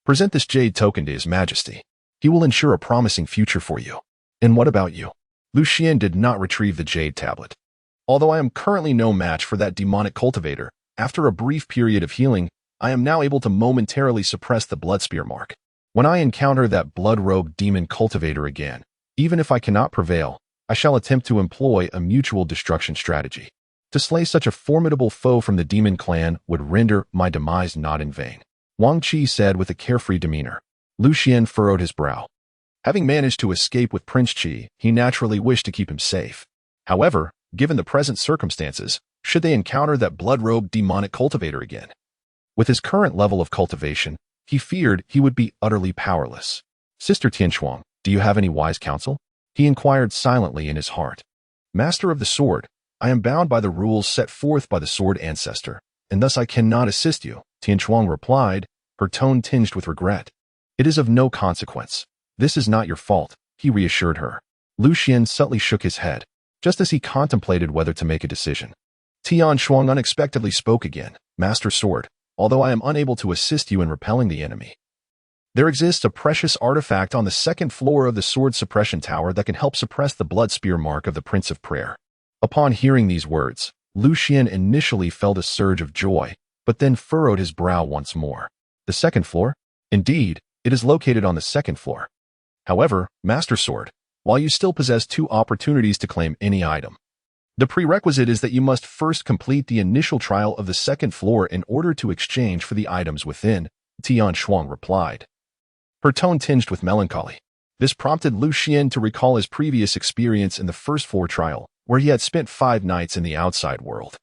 present this jade token to His Majesty. He will ensure a promising future for you." "And what about you?" Lu Xian did not retrieve the jade tablet. "Although I am currently no match for that demonic cultivator, after a brief period of healing, I am now able to momentarily suppress the blood spear mark. When I encounter that blood-robed demon cultivator again, even if I cannot prevail, I shall attempt to employ a mutual destruction strategy. To slay such a formidable foe from the demon clan would render my demise not in vain," Wang Qi said with a carefree demeanor. Lu Xian furrowed his brow. Having managed to escape with Prince Qi, he naturally wished to keep him safe. However, given the present circumstances, should they encounter that blood-robed demonic cultivator again? With his current level of cultivation, he feared he would be utterly powerless. Sister Tianshuang, do you have any wise counsel? He inquired silently in his heart. Master of the sword, I am bound by the rules set forth by the sword Ancestor, and thus I cannot assist you, Tianshuang replied, her tone tinged with regret. It is of no consequence. This is not your fault, he reassured her. Lucian subtly shook his head, just as he contemplated whether to make a decision. Tianshuang unexpectedly spoke again. Master Sword, although I am unable to assist you in repelling the enemy, there exists a precious artifact on the second floor of the sword suppression tower that can help suppress the blood spear mark of the Prince of Prayer. Upon hearing these words, Lucian initially felt a surge of joy, but then furrowed his brow once more. The second floor? Indeed, it is located on the second floor. However, Master Sword, while you still possess 2 opportunities to claim any item, the prerequisite is that you must first complete the initial trial of the second floor in order to exchange for the items within, Tianshuang replied, her tone tinged with melancholy. This prompted Lucian to recall his previous experience in the first floor trial, where he had spent 5 nights in the outside world,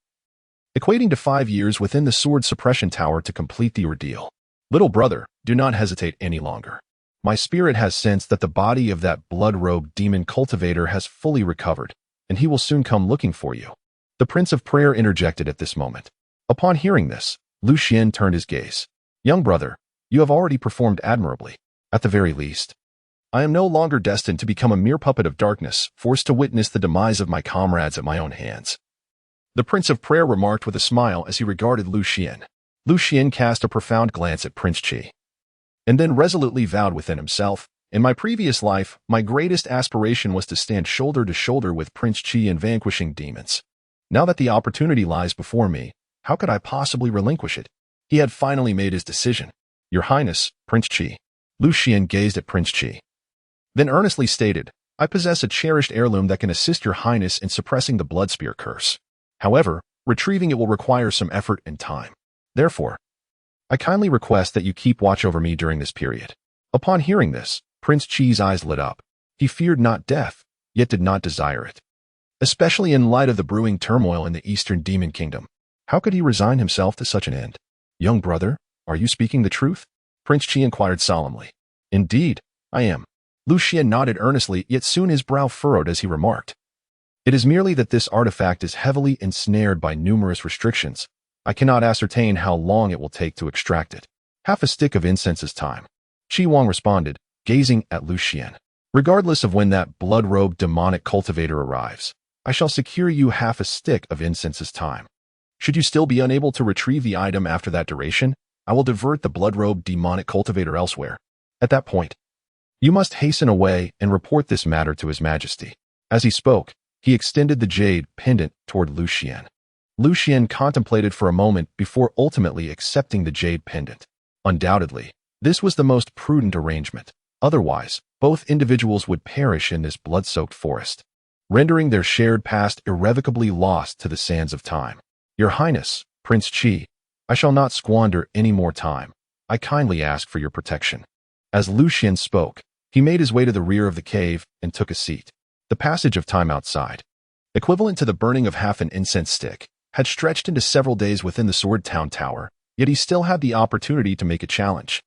equating to 5 years within the sword suppression tower to complete the ordeal. Little brother, do not hesitate any longer. My spirit has sensed that the body of that blood-robed demon cultivator has fully recovered, and he will soon come looking for you. The Prince of Prayer interjected at this moment. Upon hearing this, Lucian turned his gaze. Young brother, you have already performed admirably. At the very least, I am no longer destined to become a mere puppet of darkness, forced to witness the demise of my comrades at my own hands. The Prince of Prayer remarked with a smile as he regarded Lucian. Lucian cast a profound glance at Prince Qi, and then resolutely vowed within himself, in my previous life, my greatest aspiration was to stand shoulder to shoulder with Prince Qi in vanquishing demons. Now that the opportunity lies before me, how could I possibly relinquish it? He had finally made his decision. Your Highness, Prince Qi. Lucian gazed at Prince Qi, then earnestly stated, I possess a cherished heirloom that can assist your Highness in suppressing the blood spear curse. However, retrieving it will require some effort and time. Therefore, I kindly request that you keep watch over me during this period. Upon hearing this, Prince Qi's eyes lit up. He feared not death, yet did not desire it. Especially in light of the brewing turmoil in the Eastern Demon Kingdom. How could he resign himself to such an end? Young brother, are you speaking the truth? Prince Qi inquired solemnly. Indeed, I am. Lucian nodded earnestly, yet soon his brow furrowed as he remarked. It is merely that this artifact is heavily ensnared by numerous restrictions. I cannot ascertain how long it will take to extract it. Half a stick of incense is time. Qi Wang responded, gazing at Lucian. Regardless of when that blood-robed demonic cultivator arrives, I shall secure you half a stick of incense's time. Should you still be unable to retrieve the item after that duration, I will divert the blood-robed demonic cultivator elsewhere. At that point, you must hasten away and report this matter to His Majesty. As he spoke, he extended the jade pendant toward Lucian. Lucian contemplated for a moment before ultimately accepting the jade pendant. Undoubtedly, this was the most prudent arrangement. Otherwise, both individuals would perish in this blood-soaked forest, rendering their shared past irrevocably lost to the sands of time. Your Highness, Prince Qi, I shall not squander any more time. I kindly ask for your protection. As Lucian spoke, he made his way to the rear of the cave and took a seat. The passage of time outside, equivalent to the burning of half an incense stick, had stretched into several days within the Sword Town Tower, yet he still had the opportunity to make a challenge.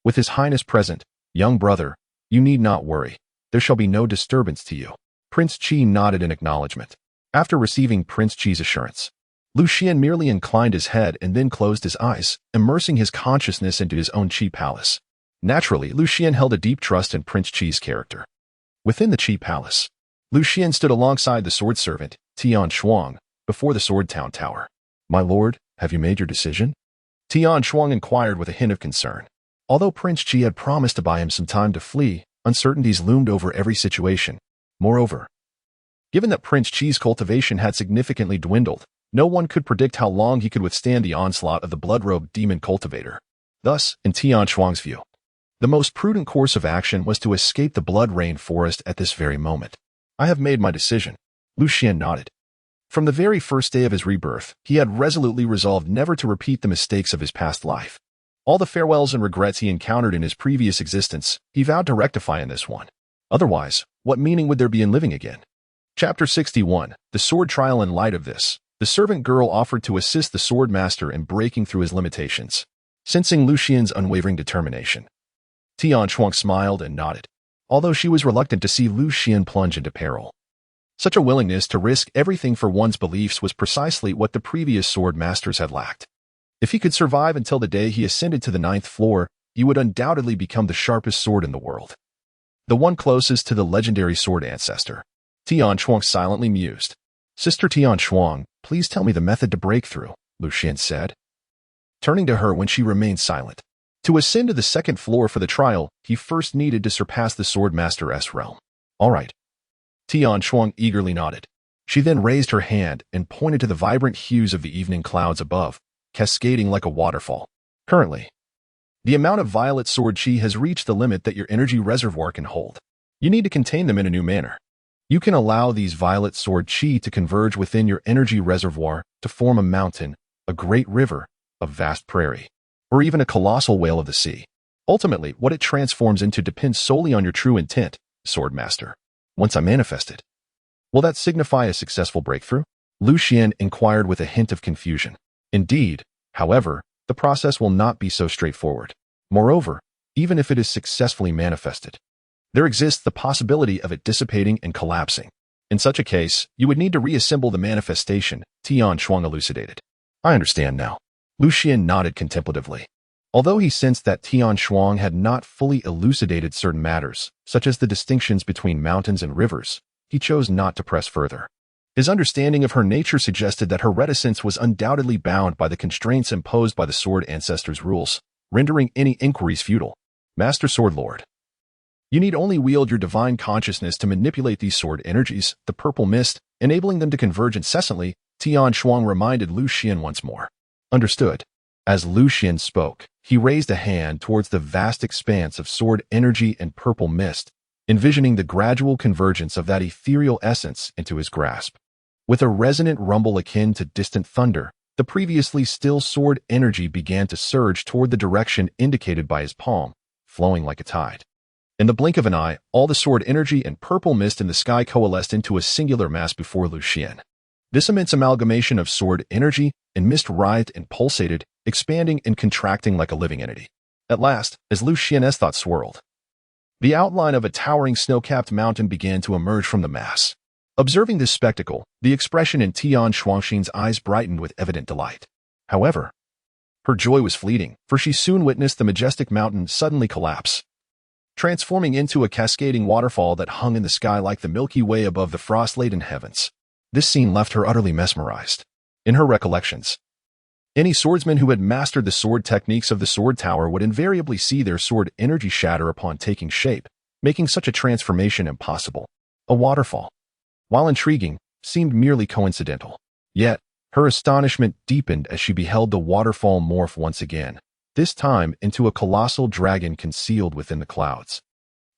With His Highness present, young brother, you need not worry. There shall be no disturbance to you. Prince Qi nodded in acknowledgement. After receiving Prince Qi's assurance, Lucian merely inclined his head and then closed his eyes, immersing his consciousness into his own Qi Palace. Naturally, Lucian held a deep trust in Prince Qi's character. Within the Qi Palace, Lucian stood alongside the sword servant, Tianshuang, before the Sword Town Tower. My lord, have you made your decision? Tianshuang inquired with a hint of concern. Although Prince Qi had promised to buy him some time to flee, uncertainties loomed over every situation. Moreover, given that Prince Qi's cultivation had significantly dwindled, no one could predict how long he could withstand the onslaught of the blood-robed demon cultivator. Thus, in Tianshuang's view, the most prudent course of action was to escape the blood-rain forest at this very moment. I have made my decision. Lucian nodded. From the very first day of his rebirth, he had resolutely resolved never to repeat the mistakes of his past life. All the farewells and regrets he encountered in his previous existence, he vowed to rectify in this one. Otherwise, what meaning would there be in living again? Chapter 61. The Sword Trial. In light of this, the servant girl offered to assist the sword master in breaking through his limitations. Sensing Lu Xian's unwavering determination, Tian Shuang smiled and nodded, although she was reluctant to see Lu Xian plunge into peril. Such a willingness to risk everything for one's beliefs was precisely what the previous sword masters had lacked. If he could survive until the day he ascended to the 9th floor, he would undoubtedly become the sharpest sword in the world. The one closest to the legendary sword Ancestor. Tian Shuang silently mused. Sister Tian Shuang, please tell me the method to break through, Lu Xian said, turning to her when she remained silent. To ascend to the 2nd floor for the trial, he first needed to surpass the Sword Master's realm. All right. Tian Shuang eagerly nodded. She then raised her hand and pointed to the vibrant hues of the evening clouds above, cascading like a waterfall. Currently, the amount of violet sword chi has reached the limit that your energy reservoir can hold. You need to contain them in a new manner. You can allow these violet sword chi to converge within your energy reservoir to form a mountain, a great river, a vast prairie, or even a colossal whale of the sea. Ultimately, what it transforms into depends solely on your true intent, Sword Master. Once I manifest it, will that signify a successful breakthrough? Lu Xian inquired with a hint of confusion. Indeed, however, the process will not be so straightforward. Moreover, even if it is successfully manifested, there exists the possibility of it dissipating and collapsing. In such a case, you would need to reassemble the manifestation, Tian Shuang elucidated. I understand now. Lu Xian nodded contemplatively. Although he sensed that Tian Shuang had not fully elucidated certain matters, such as the distinctions between mountains and rivers, he chose not to press further. His understanding of her nature suggested that her reticence was undoubtedly bound by the constraints imposed by the Sword Ancestor's rules, rendering any inquiries futile. Master Sword Lord, you need only wield your divine consciousness to manipulate these sword energies, the purple mist, enabling them to converge incessantly, Tian Shuang reminded Lu Xian once more. Understood. As Lu Xian spoke, he raised a hand towards the vast expanse of sword energy and purple mist, envisioning the gradual convergence of that ethereal essence into his grasp. With a resonant rumble akin to distant thunder, the previously still sword energy began to surge toward the direction indicated by his palm, flowing like a tide. In the blink of an eye, all the sword energy and purple mist in the sky coalesced into a singular mass before Lu Xian. This immense amalgamation of sword energy and mist writhed and pulsated, expanding and contracting like a living entity. At last, as Lu Xian's thoughts swirled, the outline of a towering snow-capped mountain began to emerge from the mass. Observing this spectacle, the expression in Tian Shuangxin's eyes brightened with evident delight. However, her joy was fleeting, for she soon witnessed the majestic mountain suddenly collapse, transforming into a cascading waterfall that hung in the sky like the Milky Way above the frost-laden heavens. This scene left her utterly mesmerized. In her recollections, any swordsman who had mastered the sword techniques of the sword tower would invariably see their sword energy shatter upon taking shape, making such a transformation impossible. A waterfall, while intriguing, seemed merely coincidental. Yet, her astonishment deepened as she beheld the waterfall morph once again, this time into a colossal dragon concealed within the clouds,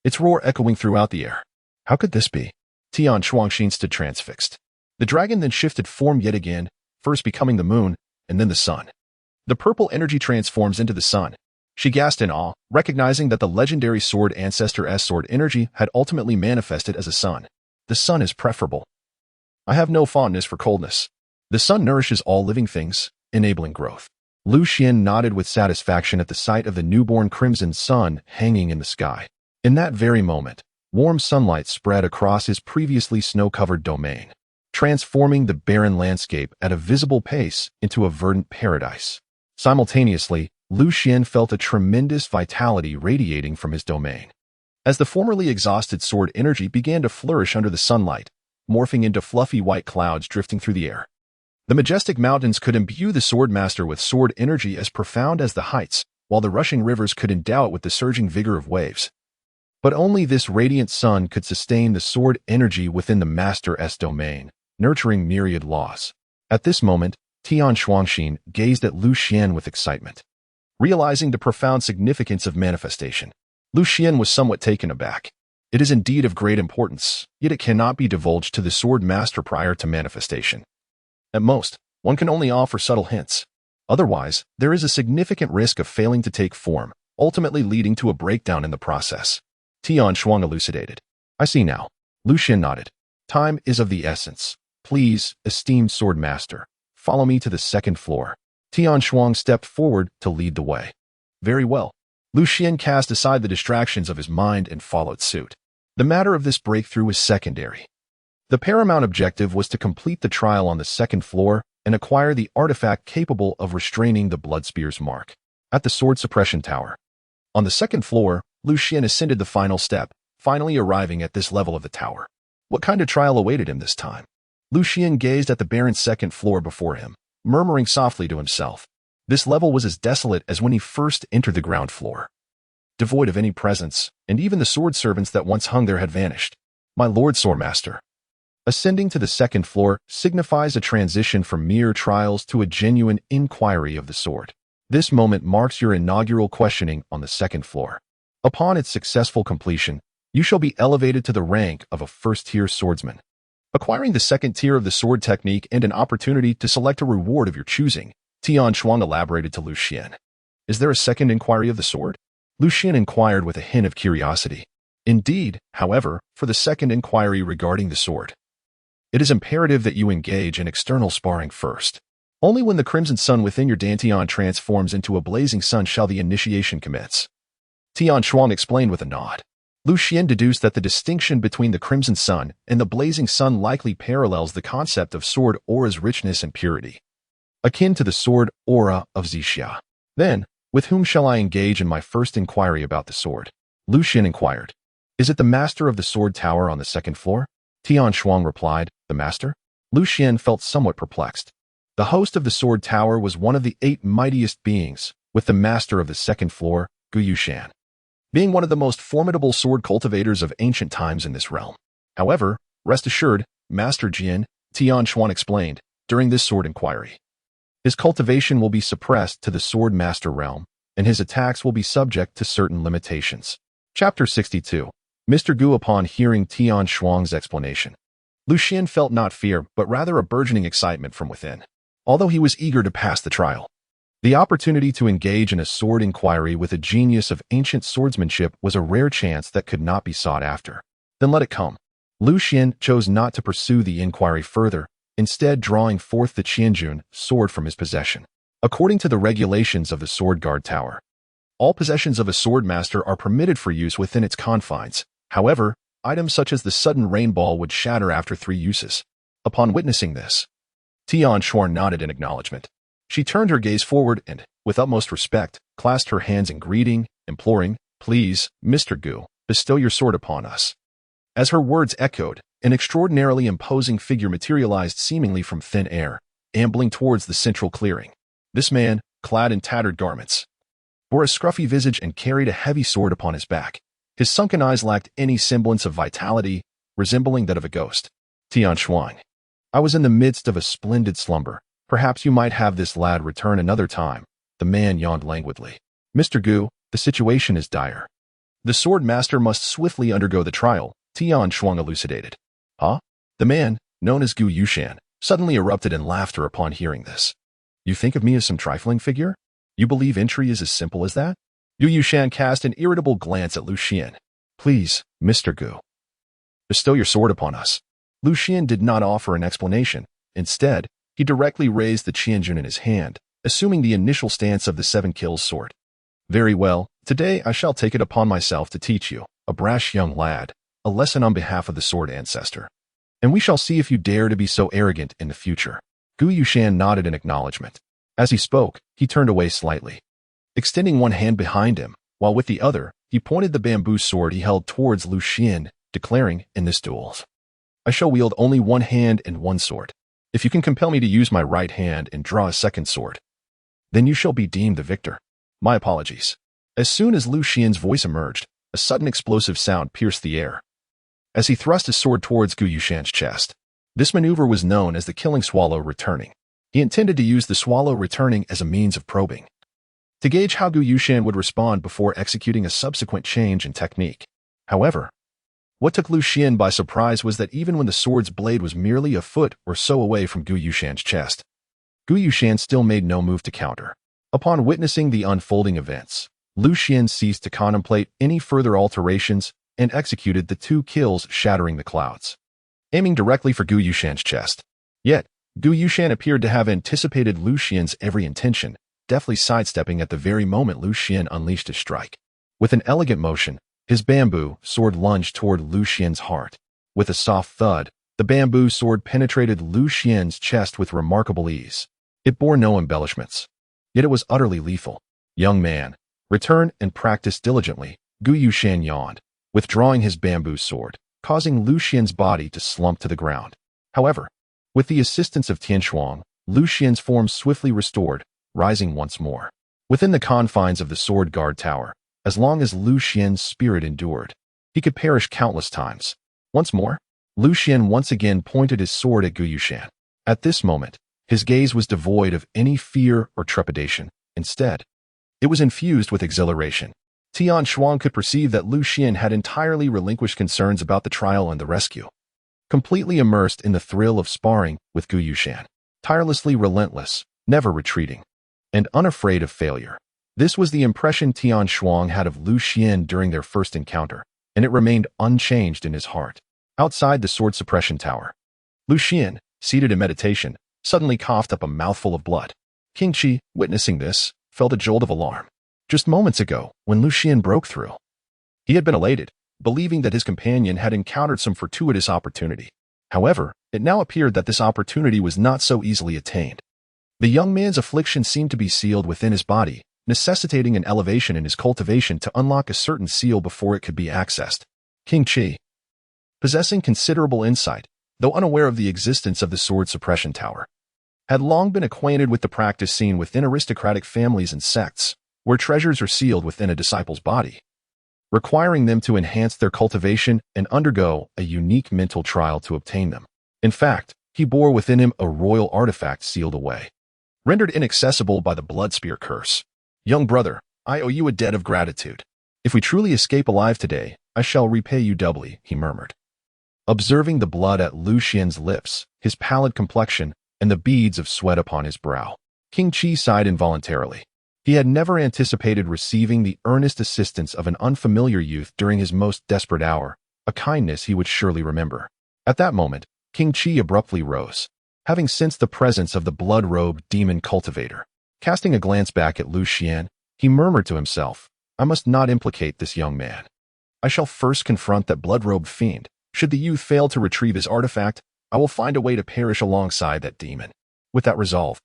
its roar echoing throughout the air. How could this be? Tian Shuangxin stood transfixed. The dragon then shifted form yet again, first becoming the moon, and then the sun. The purple energy transforms into the sun. She gasped in awe, recognizing that the legendary sword Ancestor's sword energy had ultimately manifested as a sun. The sun is preferable. I have no fondness for coldness. The sun nourishes all living things, enabling growth. Lu Xian nodded with satisfaction at the sight of the newborn crimson sun hanging in the sky. In that very moment, warm sunlight spread across his previously snow-covered domain, transforming the barren landscape at a visible pace into a verdant paradise. Simultaneously, Lu Xian felt a tremendous vitality radiating from his domain. As the formerly exhausted sword energy began to flourish under the sunlight, morphing into fluffy white clouds drifting through the air, the majestic mountains could imbue the sword master with sword energy as profound as the heights, while the rushing rivers could endow it with the surging vigor of waves. But only this radiant sun could sustain the sword energy within the master's domain, nurturing myriad laws. At this moment, Tian Shuangxin gazed at Lu Xian with excitement. Realizing the profound significance of manifestation, Lu Xian was somewhat taken aback. It is indeed of great importance, yet it cannot be divulged to the sword master prior to manifestation. At most, one can only offer subtle hints. Otherwise, there is a significant risk of failing to take form, ultimately leading to a breakdown in the process. Tian Shuang elucidated. I see now. Lu Xian nodded. Time is of the essence. Please, esteemed sword master, follow me to the second floor. Tian Shuang stepped forward to lead the way. Very well. Lu Xian cast aside the distractions of his mind and followed suit. The matter of this breakthrough was secondary. The paramount objective was to complete the trial on the second floor and acquire the artifact capable of restraining the blood spear's mark. At the sword suppression tower. On the second floor, Lu Xian ascended the final step, finally arriving at this level of the tower. What kind of trial awaited him this time? Lu Xian gazed at the barren second floor before him, murmuring softly to himself. This level was as desolate as when he first entered the ground floor. Devoid of any presence, and even the sword servants that once hung there had vanished. My lord swordmaster. Ascending to the second floor signifies a transition from mere trials to a genuine inquiry of the sword. This moment marks your inaugural questioning on the second floor. Upon its successful completion, you shall be elevated to the rank of a first-tier swordsman, acquiring the second tier of the sword technique and an opportunity to select a reward of your choosing. Tian Shuang elaborated to Lu Xian. Is there a second inquiry of the sword? Lu Xian inquired with a hint of curiosity. Indeed, however, for the second inquiry regarding the sword, it is imperative that you engage in external sparring first. Only when the crimson sun within your dantian transforms into a blazing sun shall the initiation commence. Tian Shuang explained with a nod. Lu Xian deduced that the distinction between the crimson sun and the blazing sun likely parallels the concept of sword aura's richness and purity, akin to the sword aura of Zixia. Then, with whom shall I engage in my first inquiry about the sword? Lu Xian inquired. Is it the master of the sword tower on the second floor? Tian Shuang replied, the master? Lu Xian felt somewhat perplexed. The host of the sword tower was one of the 8 mightiest beings, with the master of the second floor, Gu Yushan, being one of the most formidable sword cultivators of ancient times in this realm. However, rest assured, Master Jin, Tian Shuang explained, during this sword inquiry, his cultivation will be suppressed to the sword master realm, and his attacks will be subject to certain limitations. Chapter 62. Mr. Gu. Upon hearing Tian Shuang's explanation, Lu Xian felt not fear, but rather a burgeoning excitement from within. Although he was eager to pass the trial, the opportunity to engage in a sword inquiry with a genius of ancient swordsmanship was a rare chance that could not be sought after. Then let it come. Lu Xian chose not to pursue the inquiry further, instead drawing forth the Qianjun sword from his possession. According to the regulations of the Sword Guard Tower, all possessions of a sword master are permitted for use within its confines. However, items such as the sudden rain ball would shatter after 3 uses. Upon witnessing this, Tian Shuang nodded in acknowledgement. She turned her gaze forward and, with utmost respect, clasped her hands in greeting, imploring, Please, Mr. Gu, bestow your sword upon us. As her words echoed, an extraordinarily imposing figure materialized seemingly from thin air, ambling towards the central clearing. This man, clad in tattered garments, bore a scruffy visage and carried a heavy sword upon his back. His sunken eyes lacked any semblance of vitality, resembling that of a ghost. Tian Shuang. I was in the midst of a splendid slumber. Perhaps you might have this lad return another time. The man yawned languidly. Mr. Gu, the situation is dire. The sword master must swiftly undergo the trial, Tian Shuang elucidated. Huh? The man, known as Gu Yushan, suddenly erupted in laughter upon hearing this. You think of me as some trifling figure? You believe entry is as simple as that? Gu Yushan cast an irritable glance at Lu Xian. Please, Mr. Gu, bestow your sword upon us. Lu Xian did not offer an explanation. Instead, he directly raised the Qianjun in his hand, assuming the initial stance of the 7 kills sword. Very well, today I shall take it upon myself to teach you, a brash young lad, a lesson on behalf of the sword ancestor. And we shall see if you dare to be so arrogant in the future. Gu Yushan nodded in acknowledgement. As he spoke, he turned away slightly, extending one hand behind him, while with the other, he pointed the bamboo sword he held towards Lu Xian, declaring, in this duel, I shall wield only one hand and one sword. If you can compel me to use my right hand and draw a second sword, then you shall be deemed the victor. My apologies. As soon as Lu Xian's voice emerged, a sudden explosive sound pierced the air, as he thrust his sword towards Gu Yushan's chest. This maneuver was known as the killing swallow returning. He intended to use the swallow returning as a means of probing, to gauge how Gu Yushan would respond before executing a subsequent change in technique. However, what took Lu Xian by surprise was that even when the sword's blade was merely a foot or so away from Gu Yushan's chest, Gu Yushan still made no move to counter. Upon witnessing the unfolding events, Lu Xian ceased to contemplate any further alterations and executed the 2 kills, shattering the clouds, aiming directly for Gu Yushan's chest. Yet, Gu Yushan appeared to have anticipated Lu Xian's every intention, deftly sidestepping at the very moment Lu Xian unleashed his strike. With an elegant motion, his bamboo sword lunged toward Lu Xian's heart. With a soft thud, the bamboo sword penetrated Lu Xian's chest with remarkable ease. It bore no embellishments, yet it was utterly lethal. Young man, return and practice diligently, Gu Yushan yawned, withdrawing his bamboo sword, causing Lu Xian's body to slump to the ground. However, with the assistance of Tianshuang, Lu Xian's form swiftly restored, rising once more. Within the confines of the sword guard tower, as long as Lu Xian's spirit endured, he could perish countless times. Once more, Lu Xian once again pointed his sword at Gu Yushan. At this moment, his gaze was devoid of any fear or trepidation. Instead, it was infused with exhilaration. Tianshuang could perceive that Lu Xian had entirely relinquished concerns about the trial and the rescue, completely immersed in the thrill of sparring with Gu Yushan, tirelessly relentless, never retreating, and unafraid of failure. This was the impression Tianshuang had of Lu Xian during their first encounter, and it remained unchanged in his heart. Outside the sword suppression tower, Lu Xian, seated in meditation, suddenly coughed up a mouthful of blood. King Qi, witnessing this, felt a jolt of alarm. Just moments ago, when Lu Xian broke through, he had been elated, believing that his companion had encountered some fortuitous opportunity. However, it now appeared that this opportunity was not so easily attained. The young man's affliction seemed to be sealed within his body, necessitating an elevation in his cultivation to unlock a certain seal before it could be accessed. King Qi, possessing considerable insight, though unaware of the existence of the sword suppression tower, had long been acquainted with the practice seen within aristocratic families and sects, where treasures are sealed within a disciple's body, requiring them to enhance their cultivation and undergo a unique mental trial to obtain them. In fact, he bore within him a royal artifact sealed away, rendered inaccessible by the blood spear curse. Young brother, I owe you a debt of gratitude. If we truly escape alive today, I shall repay you doubly, he murmured. Observing the blood at Lu Xian's lips, his pallid complexion, and the beads of sweat upon his brow, King Qi sighed involuntarily. He had never anticipated receiving the earnest assistance of an unfamiliar youth during his most desperate hour, a kindness he would surely remember. At that moment, King Qi abruptly rose, having sensed the presence of the blood-robed demon cultivator. Casting a glance back at Lu Xian, he murmured to himself, I must not implicate this young man. I shall first confront that blood-robed fiend. Should the youth fail to retrieve his artifact, I will find a way to perish alongside that demon. With that resolve,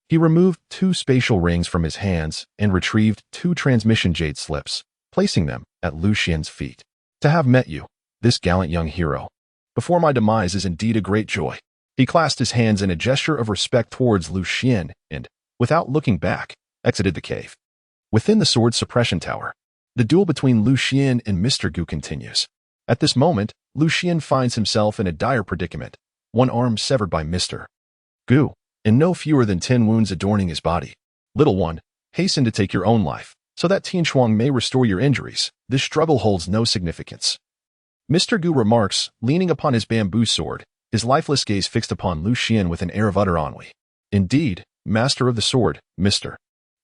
he removed 2 spatial rings from his hands and retrieved 2 transmission jade slips, placing them at Lu Xian's feet. To have met you, this gallant young hero, before my demise is indeed a great joy. He clasped his hands in a gesture of respect towards Lu Xian and, without looking back, exited the cave. Within the sword suppression tower, the duel between Lu Xian and Mr. Gu continues. At this moment, Lu Xian finds himself in a dire predicament, one arm severed by Mr. Gu, and no fewer than 10 wounds adorning his body. Little one, hasten to take your own life, so that Tianshuang may restore your injuries. This struggle holds no significance. Mr. Gu remarks, leaning upon his bamboo sword, his lifeless gaze fixed upon Lu Xian with an air of utter ennui. Indeed, master of the sword, Mr.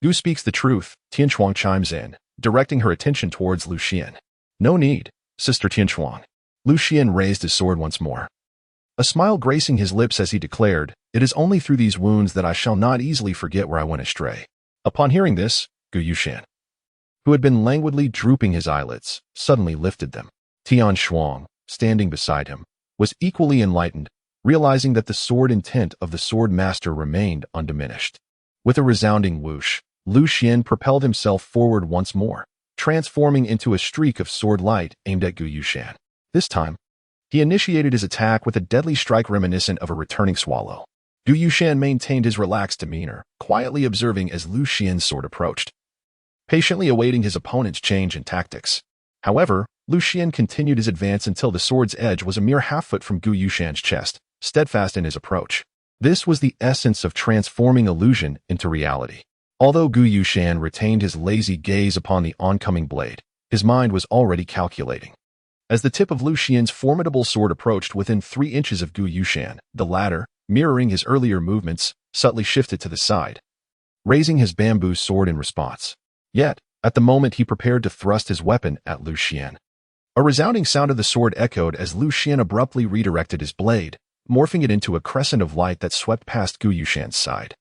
Gu speaks the truth, Tianshuang chimes in, directing her attention towards Lu Xian. No need, Sister Tianshuang. Lu Xian raised his sword once more, a smile gracing his lips as he declared, It is only through these wounds that I shall not easily forget where I went astray. Upon hearing this, Gu Yushan, who had been languidly drooping his eyelids, suddenly lifted them. Tianshuang, standing beside him, was equally enlightened, realizing that the sword intent of the sword master remained undiminished. With a resounding whoosh, Lu Xian propelled himself forward once more, transforming into a streak of sword light aimed at Gu Yushan. This time, he initiated his attack with a deadly strike reminiscent of a returning swallow. Gu Yushan maintained his relaxed demeanor, quietly observing as Lu Xian's sword approached, patiently awaiting his opponent's change in tactics. However, Lu Xian continued his advance until the sword's edge was a mere half-foot from Gu Yushan's chest, steadfast in his approach. This was the essence of transforming illusion into reality. Although Gu Yushan retained his lazy gaze upon the oncoming blade, his mind was already calculating. As the tip of Lu Xian's formidable sword approached within 3 inches of Gu Yushan, the latter, mirroring his earlier movements, subtly shifted to the side, raising his bamboo sword in response. Yet, at the moment he prepared to thrust his weapon at Lu Xian, A resounding sound of the sword echoed as Lu Xian abruptly redirected his blade, morphing it into a crescent of light that swept past Gu Yushan's side,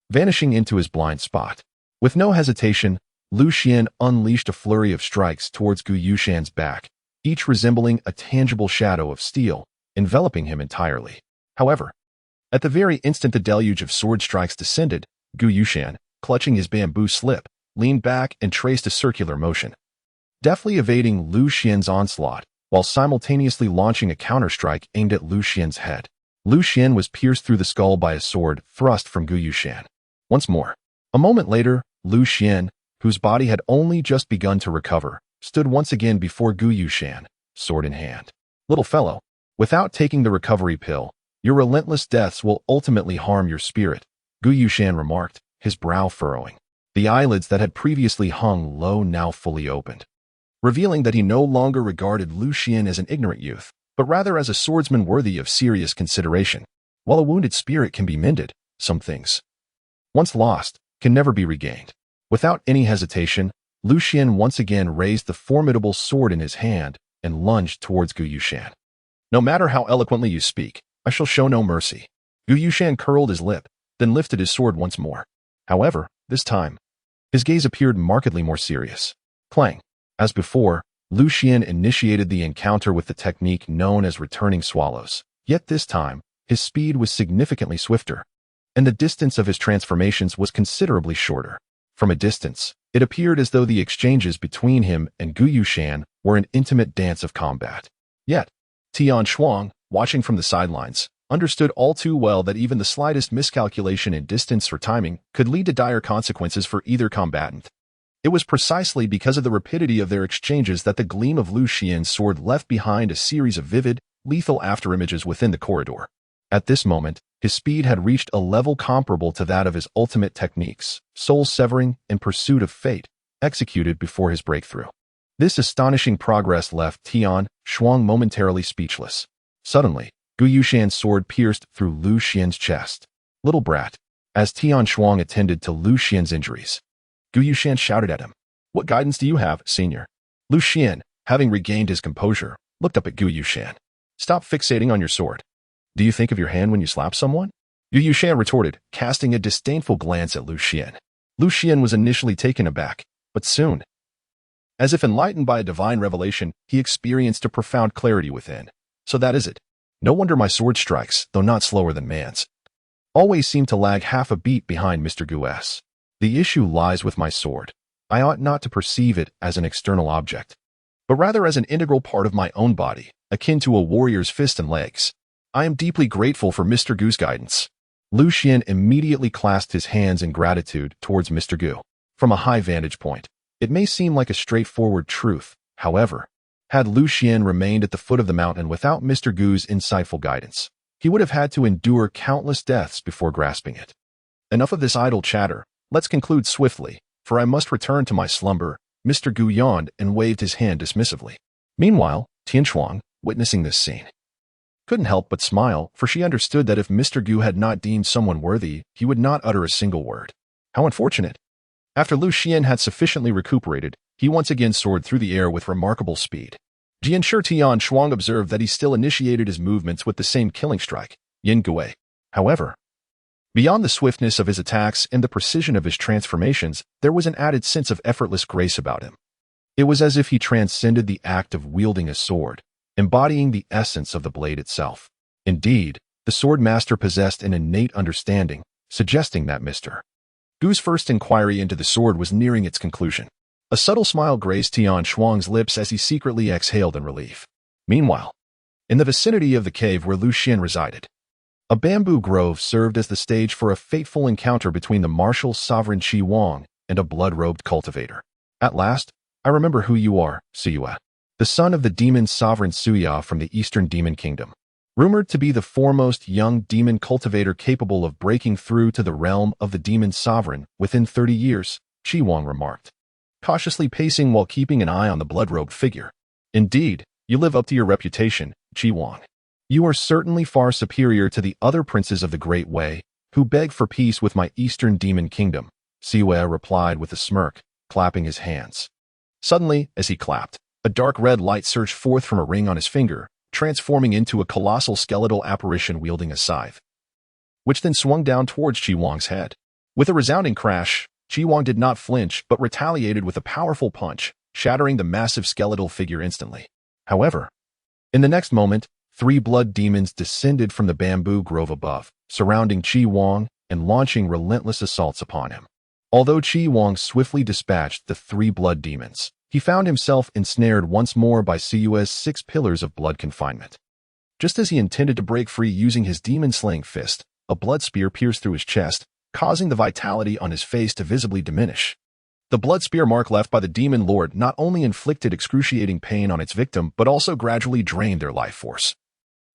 vanishing into his blind spot. With no hesitation, Lu Xian unleashed a flurry of strikes towards Gu Yushan's back, each resembling a tangible shadow of steel, enveloping him entirely. However, at the very instant the deluge of sword strikes descended, Gu Yushan, clutching his bamboo slip, leaned back and traced a circular motion, deftly evading Lu Xian's onslaught, while simultaneously launching a counterstrike aimed at Lu Xian's head. Lu Xian was pierced through the skull by a sword thrust from Gu Yushan. Once more. A moment later, Lu Xian, whose body had only just begun to recover, stood once again before Gu Yushan, sword in hand. Little fellow, without taking the recovery pill, your relentless deaths will ultimately harm your spirit, Gu Yushan remarked, his brow furrowing. The eyelids that had previously hung low now fully opened, revealing that he no longer regarded Lu Xian as an ignorant youth, but rather as a swordsman worthy of serious consideration. While a wounded spirit can be mended, some things, once lost, can never be regained. Without any hesitation, Lu Xian once again raised the formidable sword in his hand and lunged towards Gu Yushan. No matter how eloquently you speak, I shall show no mercy. Gu Yushan curled his lip, then lifted his sword once more. However, this time, his gaze appeared markedly more serious. Clang. As before, Lu Xian initiated the encounter with the technique known as returning swallows. Yet this time, his speed was significantly swifter, and the distance of his transformations was considerably shorter. From a distance, it appeared as though the exchanges between him and Gu Yushan were an intimate dance of combat. Yet, Xuan, watching from the sidelines, understood all too well that even the slightest miscalculation in distance or timing could lead to dire consequences for either combatant. It was precisely because of the rapidity of their exchanges that the gleam of Lu Xian's sword left behind a series of vivid, lethal afterimages within the corridor. At this moment, his speed had reached a level comparable to that of his ultimate techniques, soul-severing in pursuit of fate, executed before his breakthrough. This astonishing progress left Xuan momentarily speechless. Suddenly, Gu Yushan's sword pierced through Lu Xian's chest. Little brat. As Xuan attended to Lu Xian's injuries, Gu Yushan shouted at him. What guidance do you have, senior? Lu Xian, having regained his composure, looked up at Gu Yushan. Stop fixating on your sword. Do you think of your hand when you slap someone? Gu Yushan retorted, casting a disdainful glance at Lu Xian. Lu Xian was initially taken aback, but soon, as if enlightened by a divine revelation, he experienced a profound clarity within. So that is it. No wonder my sword strikes, though not slower than man's, always seem to lag half a beat behind Mr. Gu's. The issue lies with my sword. I ought not to perceive it as an external object, but rather as an integral part of my own body, akin to a warrior's fist and legs. I am deeply grateful for Mr. Gu's guidance. Lu Xian immediately clasped his hands in gratitude towards Mr. Gu. From a high vantage point, it may seem like a straightforward truth. However, had Lu Xian remained at the foot of the mountain without Mr. Gu's insightful guidance, he would have had to endure countless deaths before grasping it. Enough of this idle chatter. Let's conclude swiftly, for I must return to my slumber. Mr. Gu yawned and waved his hand dismissively. Meanwhile, Xuan, witnessing this scene, couldn't help but smile, for she understood that if Mr. Gu had not deemed someone worthy, he would not utter a single word. How unfortunate. After Lu Xian had sufficiently recuperated, he once again soared through the air with remarkable speed. Jianshe Xuan observed that he still initiated his movements with the same killing strike, Yin Gui. However, beyond the swiftness of his attacks and the precision of his transformations, there was an added sense of effortless grace about him. It was as if he transcended the act of wielding a sword, embodying the essence of the blade itself. Indeed, the sword master possessed an innate understanding, suggesting that Mr. Gu's first inquiry into the sword was nearing its conclusion. A subtle smile graced Xuan's lips as he secretly exhaled in relief. Meanwhile, in the vicinity of the cave where Lu Xian resided, a bamboo grove served as the stage for a fateful encounter between the martial sovereign Xuan and a blood-robed cultivator. At last, I remember who you are, Xuan, the son of the demon sovereign Xuya from the Eastern Demon Kingdom, rumored to be the foremost young demon cultivator capable of breaking through to the realm of the demon sovereign within 30 years, Xuan remarked, cautiously pacing while keeping an eye on the blood-robed figure. Indeed, you live up to your reputation, Xuan. You are certainly far superior to the other princes of the Great Way, who beg for peace with my Eastern Demon Kingdom, Xuan replied with a smirk, clapping his hands. Suddenly, as he clapped, A dark red light surged forth from a ring on his finger, transforming into a colossal skeletal apparition wielding a scythe, which then swung down towards Xuan's head. With a resounding crash, Xuan did not flinch but retaliated with a powerful punch, shattering the massive skeletal figure instantly. However, in the next moment, 3 blood demons descended from the bamboo grove above, surrounding Xuan and launching relentless assaults upon him. Although Xuan swiftly dispatched the 3 blood demons, he found himself ensnared once more by Xuan's 6 pillars of blood confinement. Just as he intended to break free using his demon-slaying fist, a blood spear pierced through his chest, causing the vitality on his face to visibly diminish. The blood spear mark left by the demon lord not only inflicted excruciating pain on its victim but also gradually drained their life force,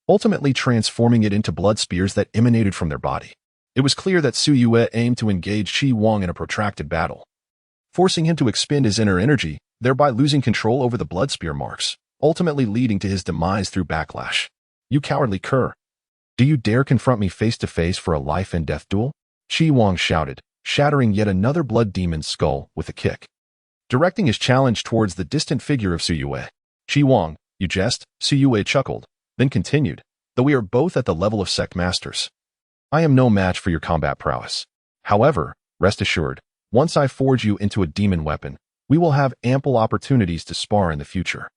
ultimately transforming it into blood spears that emanated from their body. It was clear that Xuan aimed to engage Xuan in a protracted battle, forcing him to expend his inner energy, thereby losing control over the blood spear marks, ultimately leading to his demise through backlash. "You cowardly cur! Do you dare confront me face-to-face for a life-and-death duel?" Xuan shouted, shattering yet another blood demon's skull with a kick, directing his challenge towards the distant figure of Xuan. "Xuan, you jest?" Xuan chuckled, then continued, "Though we are both at the level of sect masters, I am no match for your combat prowess. However, rest assured, once I forge you into a demon weapon, we will have ample opportunities to spar in the future."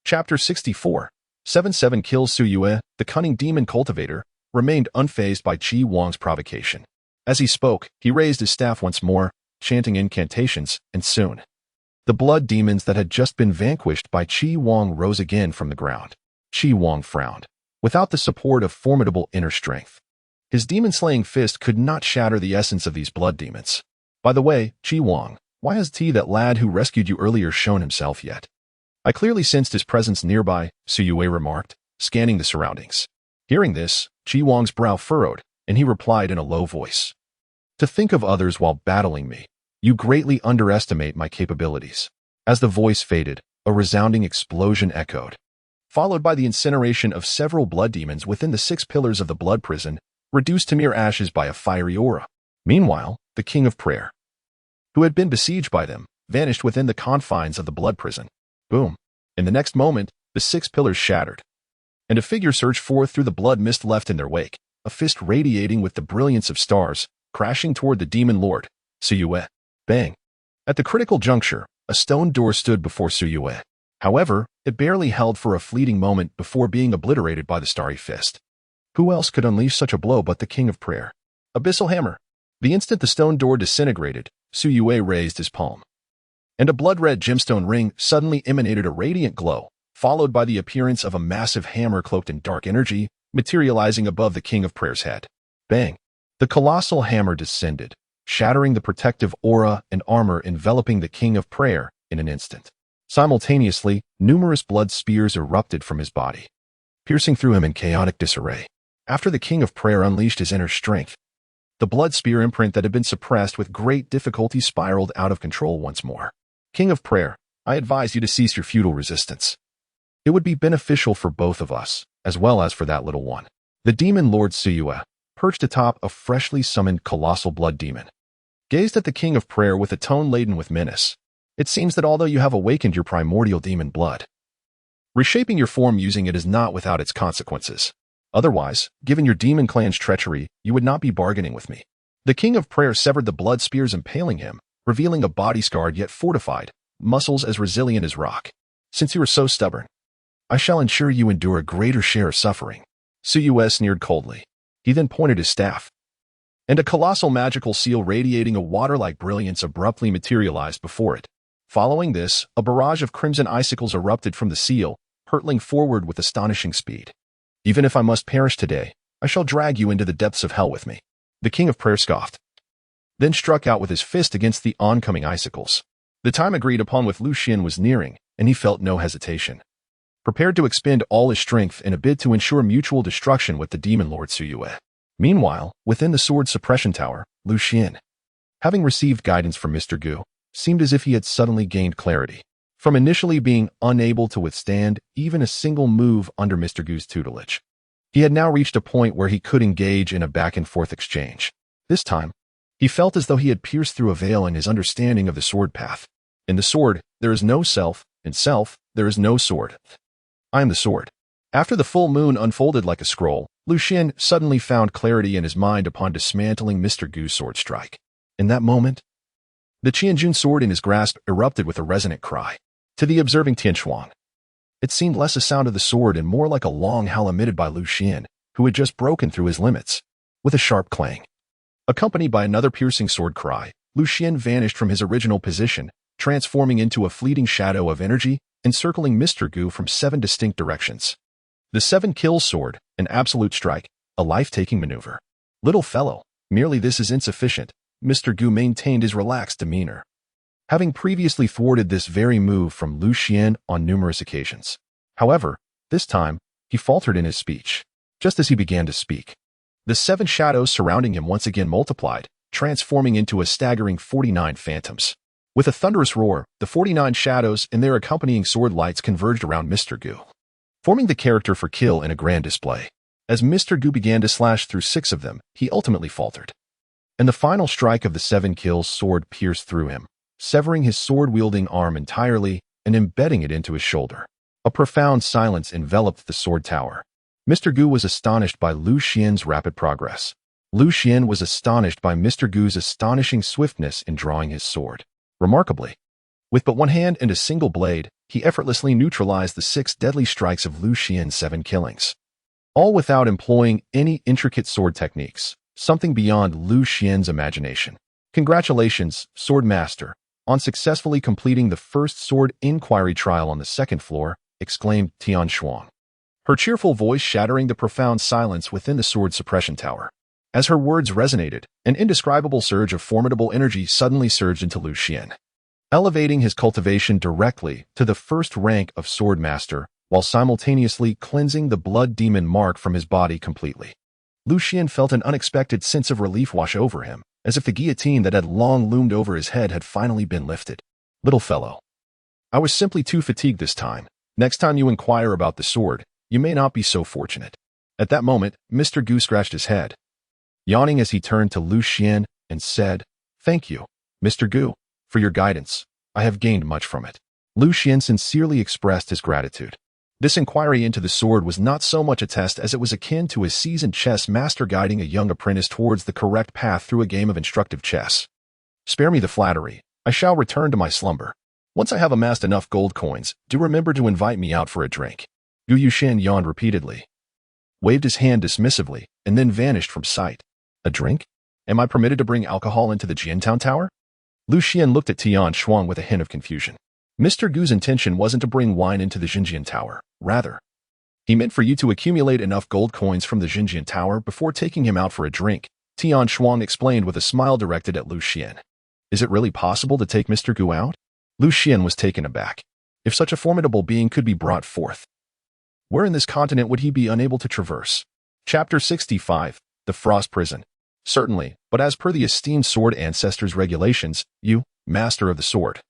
Chapter 64. 7-7 kills. Xuan, the cunning demon cultivator, remained unfazed by Xuan's provocation. As he spoke, he raised his staff once more, chanting incantations, and soon, the blood demons that had just been vanquished by Xuan rose again from the ground. Xuan frowned. Without the support of formidable inner strength, his demon-slaying fist could not shatter the essence of these blood demons. "By the way, Xuan, why has that lad who rescued you earlier shown himself yet?" "I clearly sensed his presence nearby," Xuan remarked, scanning the surroundings. Hearing this, Xuan's brow furrowed, and he replied in a low voice, "To think of others while battling me. You greatly underestimate my capabilities." As the voice faded, a resounding explosion echoed, followed by the incineration of several blood demons within the 6 pillars of the blood prison, reduced to mere ashes by a fiery aura. Meanwhile, the King of Prayer, who had been besieged by them, vanished within the confines of the blood prison. Boom. In the next moment, the 6 pillars shattered, and a figure surged forth through the blood mist left in their wake, a fist radiating with the brilliance of stars, crashing toward the demon lord, Xuan. Bang. At the critical juncture, a stone door stood before Xuan. However, it barely held for a fleeting moment before being obliterated by the starry fist. Who else could unleash such a blow but the King of Prayer? Abyssal hammer. The instant the stone door disintegrated, Xuan raised his palm, and a blood-red gemstone ring suddenly emanated a radiant glow, followed by the appearance of a massive hammer cloaked in dark energy, materializing above the King of Prayer's head. Bang! The colossal hammer descended, shattering the protective aura and armor enveloping the King of Prayer in an instant. Simultaneously, numerous blood spears erupted from his body, piercing through him in chaotic disarray. After the King of Prayer unleashed his inner strength, the blood spear imprint that had been suppressed with great difficulty spiraled out of control once more. "King of Prayer, I advise you to cease your futile resistance. It would be beneficial for both of us, as well as for that little one." The demon lord Xuan, perched atop a freshly summoned colossal blood demon, gazed at the King of Prayer with a tone laden with menace. "It seems that although you have awakened your primordial demon blood, reshaping your form using it is not without its consequences. Otherwise, given your demon clan's treachery, you would not be bargaining with me." The King of Prayer severed the blood spears impaling him, revealing a body scarred yet fortified, muscles as resilient as rock. "Since you are so stubborn, I shall ensure you endure a greater share of suffering." Xuan sneered coldly. He then pointed his staff, and a colossal magical seal radiating a water-like brilliance abruptly materialized before it. Following this, a barrage of crimson icicles erupted from the seal, hurtling forward with astonishing speed. "Even if I must perish today, I shall drag you into the depths of hell with me." The King of Prayer scoffed, then struck out with his fist against the oncoming icicles. The time agreed upon with Xuan was nearing, and he felt no hesitation, prepared to expend all his strength in a bid to ensure mutual destruction with the demon lord Xuan. Meanwhile, within the sword suppression tower, Xuan, having received guidance from Mr. Gu, seemed as if he had suddenly gained clarity. From initially being unable to withstand even a single move under Mr. Gu's tutelage, he had now reached a point where he could engage in a back-and-forth exchange. This time, he felt as though he had pierced through a veil in his understanding of the sword path. In the sword, there is no self, In self, there is no sword. I am the sword. After the full moon unfolded like a scroll, Lu Xian suddenly found clarity in his mind upon dismantling Mr. Gu's sword strike. In that moment, the Qianjun sword in his grasp erupted with a resonant cry. To the observing Xuan, it seemed less a sound of the sword and more like a long howl emitted by Lu Xian, who had just broken through his limits. With a sharp clang, accompanied by another piercing sword cry, Lu Xian vanished from his original position, transforming into a fleeting shadow of energy, encircling Mr. Gu from 7 distinct directions. The 7 kills sword, an absolute strike, a life-taking maneuver. Little fellow, merely this is insufficient. Mr. Gu maintained his relaxed demeanor, having previously thwarted this very move from Lu Xian on numerous occasions. However, this time, he faltered in his speech. Just as he began to speak, the 7 shadows surrounding him once again multiplied, transforming into a staggering 49 phantoms. With a thunderous roar, the 49 shadows and their accompanying sword lights converged around Mr. Gu, forming the character for kill in a grand display. As Mr. Gu began to slash through 6 of them, he ultimately faltered, and the final strike of the 7 kills sword pierced through him, severing his sword-wielding arm entirely and embedding it into his shoulder. A profound silence enveloped the sword tower. Mr. Gu was astonished by Lu Xian's rapid progress. Lu Xian was astonished by Mr. Gu's astonishing swiftness in drawing his sword. Remarkably, with but one hand and a single blade, he effortlessly neutralized the 6 deadly strikes of Lu Xian's 7 killings, all without employing any intricate sword techniques, something beyond Lu Xian's imagination. Congratulations, Sword Master, on successfully completing the first sword inquiry trial on the 2nd floor, exclaimed Tian Xuan, her cheerful voice shattering the profound silence within the sword suppression tower. As her words resonated, an indescribable surge of formidable energy suddenly surged into Lu Xian, elevating his cultivation directly to the 1st rank of Sword Master, while simultaneously cleansing the blood demon mark from his body completely. Lu Xian felt an unexpected sense of relief wash over him, as if the guillotine that had long loomed over his head had finally been lifted. Little fellow, I was simply too fatigued this time. Next time you inquire about the sword, you may not be so fortunate. At that moment, Mr. Gu scratched his head, yawning as he turned to Lu Xian and said, "Thank you, Mr. Gu, for your guidance. I have gained much from it." Lu Xian sincerely expressed his gratitude. This inquiry into the sword was not so much a test as it was akin to a seasoned chess master guiding a young apprentice towards the correct path through a game of instructive chess. Spare me the flattery. I shall return to my slumber. Once I have amassed enough gold coins, do remember to invite me out for a drink. Gu Yushan yawned repeatedly, waved his hand dismissively, and then vanished from sight. A drink? Am I permitted to bring alcohol into the Jiantown Tower? Lu Xian looked at Tian Xuan with a hint of confusion. Mr. Gu's intention wasn't to bring wine into the Xinjian Tower. Rather, he meant for you to accumulate enough gold coins from the Xinjian Tower before taking him out for a drink, Tian Xuan explained with a smile directed at Lu Xian. Is it really possible to take Mr. Gu out? Lu Xian was taken aback. If such a formidable being could be brought forth, where in this continent would he be unable to traverse? Chapter 65, The Frost Prison. Certainly, but as per the esteemed sword ancestor's regulations, you, master of the sword,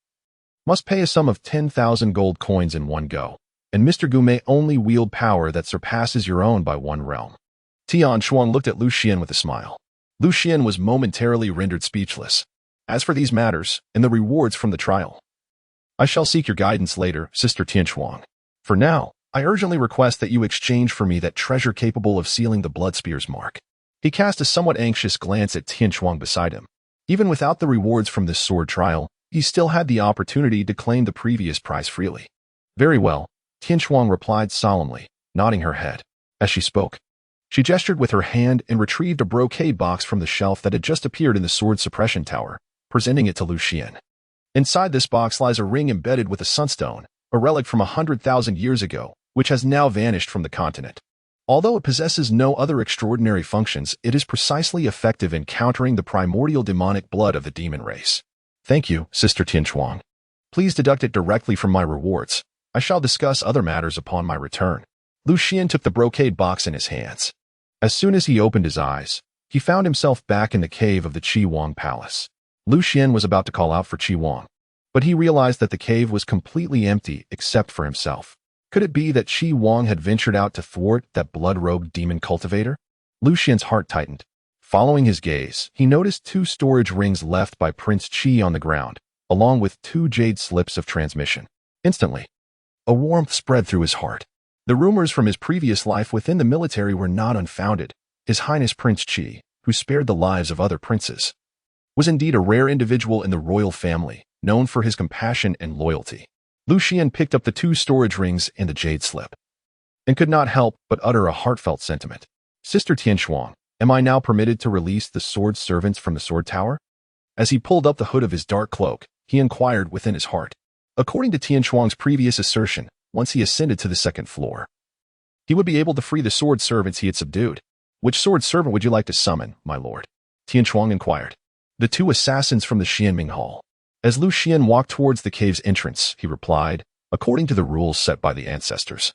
must pay a sum of 10,000 gold coins in one go, and Mr. Gu may only wield power that surpasses your own by 1 realm. Tian Xuan looked at Lu Xian with a smile. Lu Xian was momentarily rendered speechless. As for these matters, and the rewards from the trial, I shall seek your guidance later, Sister Tian Xuan. For now, I urgently request that you exchange for me that treasure capable of sealing the blood spear's mark. He cast a somewhat anxious glance at Tian Xuan beside him. Even without the rewards from this sword trial, he still had the opportunity to claim the previous prize freely. Very well, Tian Xuan replied solemnly, nodding her head. As she spoke, she gestured with her hand and retrieved a brocade box from the shelf that had just appeared in the sword suppression tower, presenting it to Lu Xian. Inside this box lies a ring embedded with a sunstone, a relic from 100,000 years ago, which has now vanished from the continent. Although it possesses no other extraordinary functions, it is precisely effective in countering the primordial demonic blood of the demon race. Thank you, Sister Tian Xuan. Please deduct it directly from my rewards. I shall discuss other matters upon my return. Lu Xian took the brocade box in his hands. As soon as he opened his eyes, he found himself back in the cave of the Qi Wang Palace. Lu Xian was about to call out for Qi Wang, but he realized that the cave was completely empty except for himself. Could it be that Qi Wang had ventured out to thwart that blood-robed demon cultivator? Lu Xian's heart tightened. Following his gaze, he noticed 2 storage rings left by Prince Qi on the ground, along with 2 jade slips of transmission. Instantly, a warmth spread through his heart. The rumors from his previous life within the military were not unfounded. His Highness Prince Qi, who spared the lives of other princes, was indeed a rare individual in the royal family, known for his compassion and loyalty. Lu Xian picked up the 2 storage rings and the jade slip, and could not help but utter a heartfelt sentiment. Sister Xuan, am I now permitted to release the sword servants from the sword tower? As he pulled up the hood of his dark cloak, he inquired within his heart. According to Xuan's previous assertion, once he ascended to the 2nd floor, he would be able to free the sword servants he had subdued. Which sword servant would you like to summon, my lord? Xuan inquired. The 2 assassins from the Xianming Hall. As Lu Xian walked towards the cave's entrance, he replied, according to the rules set by the ancestors.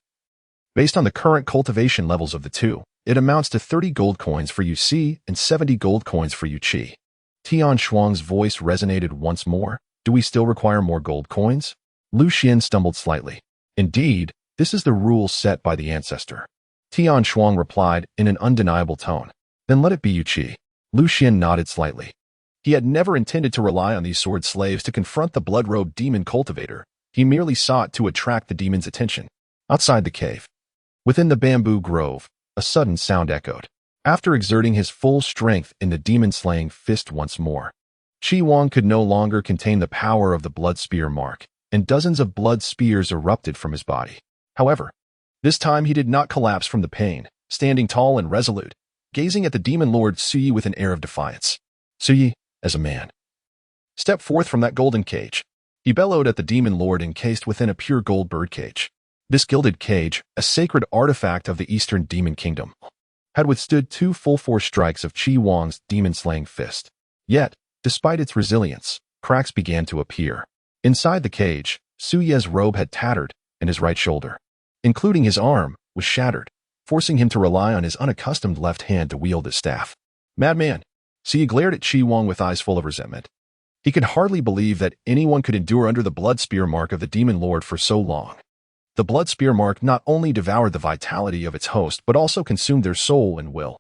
Based on the current cultivation levels of the 2, it amounts to 30 gold coins for Yu Si and 70 gold coins for Yu Qi. Xuan's voice resonated once more. Do we still require more gold coins? Lu Xian stumbled slightly. Indeed, this is the rule set by the ancestor. Xuan replied in an undeniable tone. Then let it be Yu Qi. Lu Xian nodded slightly. He had never intended to rely on these sword slaves to confront the blood-robed demon cultivator. He merely sought to attract the demon's attention. Outside the cave, within the bamboo grove, a sudden sound echoed. After exerting his full strength in the demon-slaying fist once more, Xuan could no longer contain the power of the blood spear mark, and dozens of blood spears erupted from his body. However, this time he did not collapse from the pain, standing tall and resolute, gazing at the demon lord Suyi with an air of defiance. Suyi, as a man, step forth from that golden cage. He bellowed at the demon lord encased within a pure gold bird cage. This gilded cage, a sacred artifact of the Eastern Demon Kingdom, had withstood 2 full-force strikes of Xuan's demon-slaying fist. Yet, despite its resilience, cracks began to appear. Inside the cage, Suye's robe had tattered, and his right shoulder, including his arm, was shattered, forcing him to rely on his unaccustomed left hand to wield his staff. Madman! Suye glared at Xuan with eyes full of resentment. He could hardly believe that anyone could endure under the blood spear mark of the demon lord for so long. The blood spear mark not only devoured the vitality of its host but also consumed their soul and will.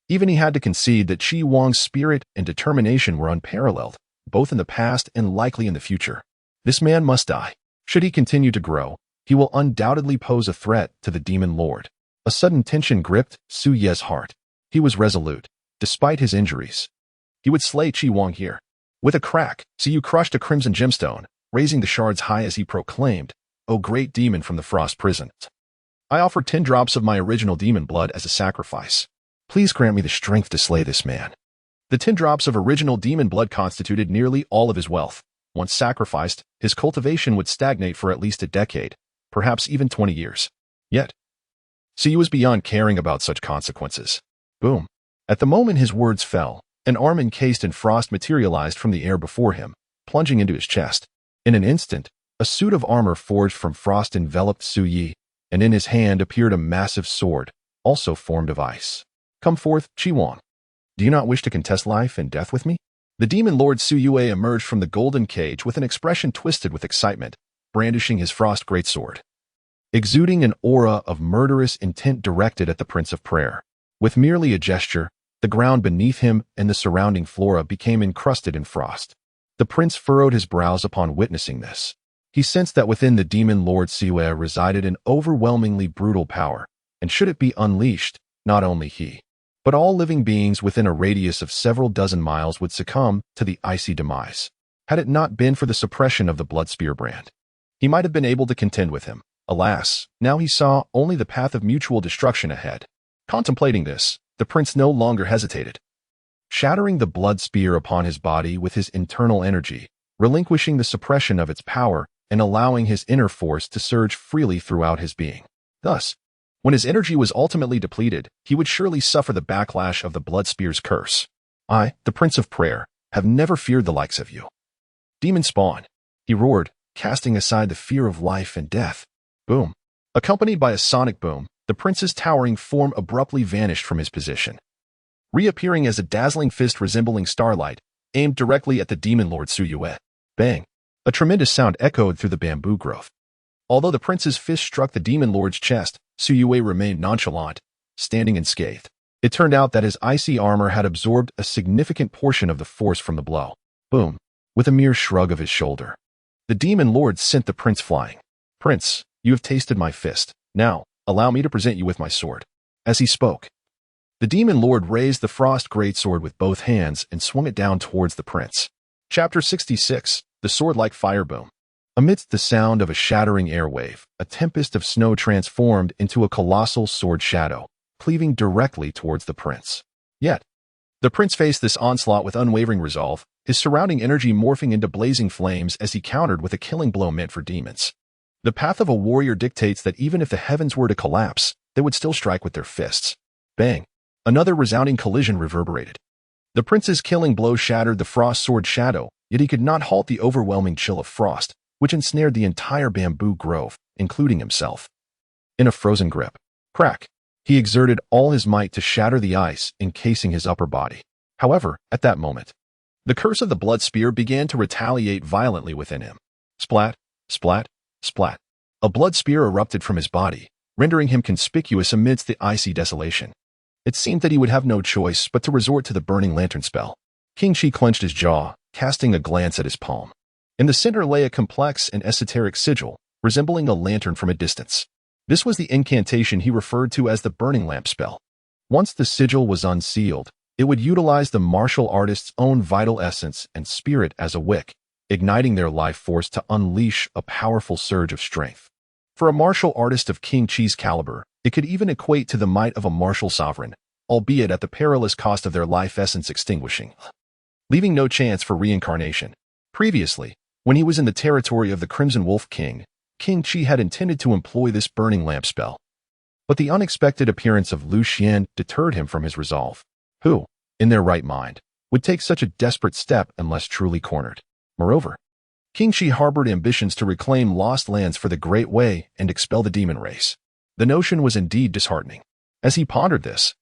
Even he had to concede that Xuan's spirit and determination were unparalleled, both in the past and likely in the future. This man must die. Should he continue to grow, he will undoubtedly pose a threat to the demon lord. A sudden tension gripped Suye's heart. He was resolute, despite his injuries. He would slay Xuan here. With a crack, Suyu crushed a crimson gemstone, raising the shards high as he proclaimed, "O great demon from the frost prison, I offer 10 drops of my original demon blood as a sacrifice. Please grant me the strength to slay this man." The 10 drops of original demon blood constituted nearly all of his wealth. Once sacrificed, his cultivation would stagnate for at least a decade, perhaps even 20 years. Yet, Suyu was beyond caring about such consequences. Boom. At the moment his words fell, an arm encased in frost materialized from the air before him, plunging into his chest. In an instant, a suit of armor forged from frost enveloped Suyi, and in his hand appeared a massive sword, also formed of ice. "Come forth, Xuan. Do you not wish to contest life and death with me?" The demon lord Suyue emerged from the golden cage with an expression twisted with excitement, brandishing his frost greatsword, exuding an aura of murderous intent directed at the Prince of Prayer. With merely a gesture, the ground beneath him and the surrounding flora became encrusted in frost. The prince furrowed his brows upon witnessing this. He sensed that within the demon lord Siwei resided an overwhelmingly brutal power, and should it be unleashed, not only he, but all living beings within a radius of several dozen miles would succumb to the icy demise. Had it not been for the suppression of the blood spear brand, he might have been able to contend with him. Alas, now he saw only the path of mutual destruction ahead. Contemplating this, the prince no longer hesitated. Shattering the blood spear upon his body with his internal energy, relinquishing the suppression of its power, and allowing his inner force to surge freely throughout his being. Thus, when his energy was ultimately depleted, he would surely suffer the backlash of the blood spear's curse. "I, the Prince of Prayer, have never feared the likes of you. Demon spawn," he roared, casting aside the fear of life and death. Boom. Accompanied by a sonic boom, the prince's towering form abruptly vanished from his position, reappearing as a dazzling fist resembling starlight, aimed directly at the demon lord Suyue. Bang! A tremendous sound echoed through the bamboo growth. Although the prince's fist struck the demon lord's chest, Suyue remained nonchalant, standing unscathed. It turned out that his icy armor had absorbed a significant portion of the force from the blow. Boom! With a mere shrug of his shoulder, the demon lord sent the prince flying. Prince, you have tasted my fist. Now, allow me to present you with my sword. As he spoke, the demon lord raised the frost greatsword with both hands and swung it down towards the prince. Chapter 66. The Sword-like Fireboom. Amidst the sound of a shattering airwave, a tempest of snow transformed into a colossal sword shadow, cleaving directly towards the prince. Yet, the prince faced this onslaught with unwavering resolve, his surrounding energy morphing into blazing flames as he countered with a killing blow meant for demons. The path of a warrior dictates that even if the heavens were to collapse, they would still strike with their fists. Bang! Another resounding collision reverberated. The prince's killing blow shattered the frost sword shadow, yet he could not halt the overwhelming chill of frost, which ensnared the entire bamboo grove, including himself. In a frozen grip, crack, he exerted all his might to shatter the ice encasing his upper body. However, at that moment, the curse of the blood spear began to retaliate violently within him. Splat, splat, splat. A blood spear erupted from his body, rendering him conspicuous amidst the icy desolation. It seemed that he would have no choice but to resort to the burning lantern spell. King Shi clenched his jaw, casting a glance at his palm. In the center lay a complex and esoteric sigil, resembling a lantern from a distance. This was the incantation he referred to as the burning lamp spell. Once the sigil was unsealed, it would utilize the martial artist's own vital essence and spirit as a wick, igniting their life force to unleash a powerful surge of strength. For a martial artist of King Chi's caliber, it could even equate to the might of a martial sovereign, albeit at the perilous cost of their life essence extinguishing, leaving no chance for reincarnation. Previously, when he was in the territory of the Crimson Wolf King, King Chi had intended to employ this burning lamp spell. But the unexpected appearance of Lu Xian deterred him from his resolve. Who, in their right mind, would take such a desperate step unless truly cornered? Moreover, King Chi harbored ambitions to reclaim lost lands for the Great Way and expel the demon race. The notion was indeed disheartening. As he pondered this,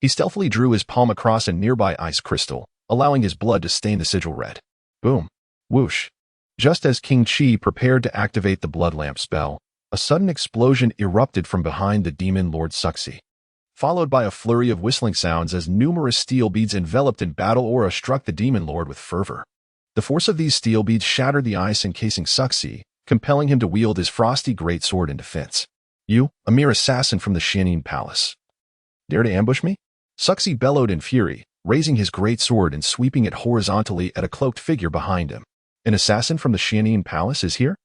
he stealthily drew his palm across a nearby ice crystal, allowing his blood to stain the sigil red. Boom. Whoosh. Just as King Chi prepared to activate the blood lamp spell, a sudden explosion erupted from behind the demon lord Xuan, followed by a flurry of whistling sounds as numerous steel beads enveloped in battle aura struck the demon lord with fervor. The force of these steel beads shattered the ice encasing Xuan, compelling him to wield his frosty greatsword in defense. You, a mere assassin from the Xianin Palace, dare to ambush me? Xuan bellowed in fury, raising his greatsword and sweeping it horizontally at a cloaked figure behind him. An assassin from the Xianin Palace is here?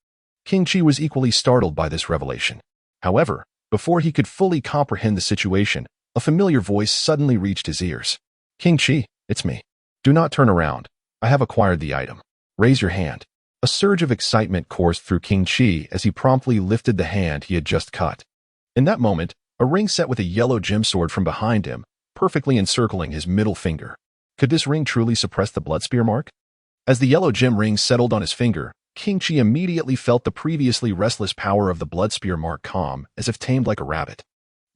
King Chi was equally startled by this revelation. However, before he could fully comprehend the situation, a familiar voice suddenly reached his ears. King Chi, it's me. Do not turn around. I have acquired the item. Raise your hand. A surge of excitement coursed through King Chi as he promptly lifted the hand he had just cut. In that moment, a ring set with a yellow gem sword from behind him, perfectly encircling his middle finger. Could this ring truly suppress the blood spear mark? As the yellow gem ring settled on his finger, King Chi immediately felt the previously restless power of the blood spear mark calm, as if tamed like a rabbit.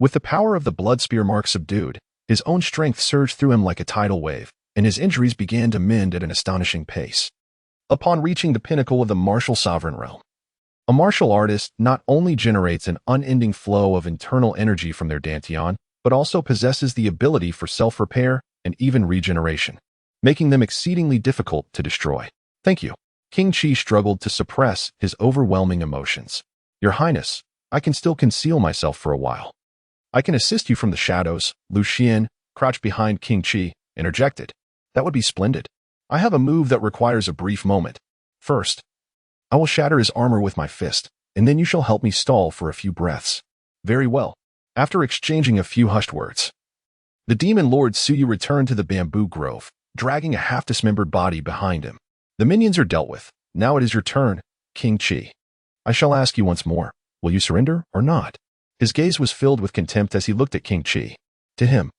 With the power of the blood spear mark subdued, his own strength surged through him like a tidal wave, and his injuries began to mend at an astonishing pace. Upon reaching the pinnacle of the martial sovereign realm, a martial artist not only generates an unending flow of internal energy from their dantian, but also possesses the ability for self-repair and even regeneration, making them exceedingly difficult to destroy. Thank you. King Chi struggled to suppress his overwhelming emotions. Your Highness, I can still conceal myself for a while. I can assist you from the shadows. Lu Xian, crouched behind King Chi, interjected. That would be splendid. I have a move that requires a brief moment. First, I will shatter his armor with my fist, and then you shall help me stall for a few breaths. Very well. After exchanging a few hushed words, the demon lord Xuan returned to the bamboo grove, dragging a half-dismembered body behind him. The minions are dealt with. Now it is your turn, King Chi. I shall ask you once more, will you surrender or not? His gaze was filled with contempt as he looked at King Chi. To him,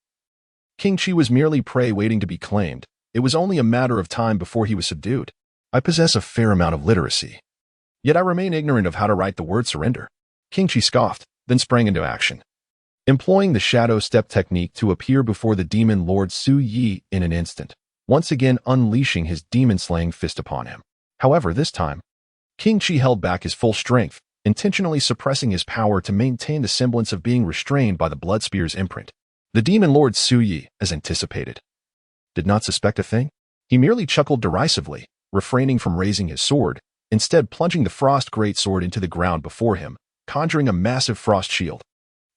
King Chi was merely prey waiting to be claimed. It was only a matter of time before he was subdued. I possess a fair amount of literacy, yet I remain ignorant of how to write the word surrender. King Chi scoffed, then sprang into action, employing the shadow step technique to appear before the demon lord Xuan in an instant, once again unleashing his demon-slaying fist upon him. However, this time, King Chi held back his full strength, intentionally suppressing his power to maintain the semblance of being restrained by the blood spear's imprint. The demon lord Xuan, as anticipated, did not suspect a thing. He merely chuckled derisively, refraining from raising his sword, instead plunging the frost greatsword into the ground before him, conjuring a massive frost shield.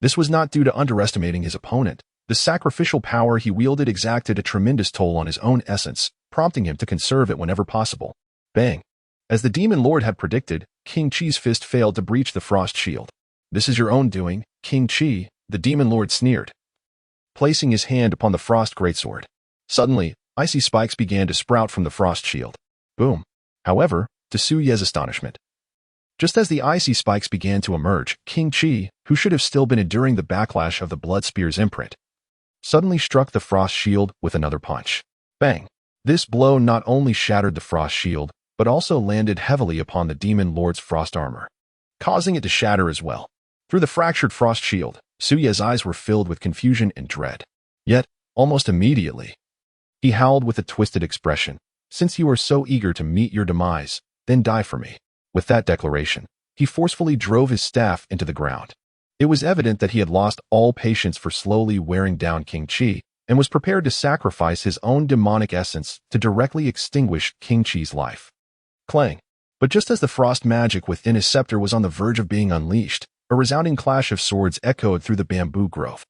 This was not due to underestimating his opponent. The sacrificial power he wielded exacted a tremendous toll on his own essence, prompting him to conserve it whenever possible. Bang! As the demon lord had predicted, King Qi's fist failed to breach the frost shield. "This is your own doing, King Qi," the demon lord sneered, placing his hand upon the frost greatsword. Suddenly, icy spikes began to sprout from the frost shield. Boom! However, to Su Ye's astonishment, just as the icy spikes began to emerge, King Qi, who should have still been enduring the backlash of the blood spear's imprint, suddenly struck the frost shield with another punch. Bang! This blow not only shattered the frost shield, but also landed heavily upon the demon lord's frost armor, causing it to shatter as well. Through the fractured frost shield, Su Ye's eyes were filled with confusion and dread. Yet, almost immediately, he howled with a twisted expression, "Since you are so eager to meet your demise, then die for me." With that declaration, he forcefully drove his staff into the ground. It was evident that he had lost all patience for slowly wearing down King Qi and was prepared to sacrifice his own demonic essence to directly extinguish King Qi's life. Clang! But just as the frost magic within his scepter was on the verge of being unleashed, a resounding clash of swords echoed through the bamboo grove,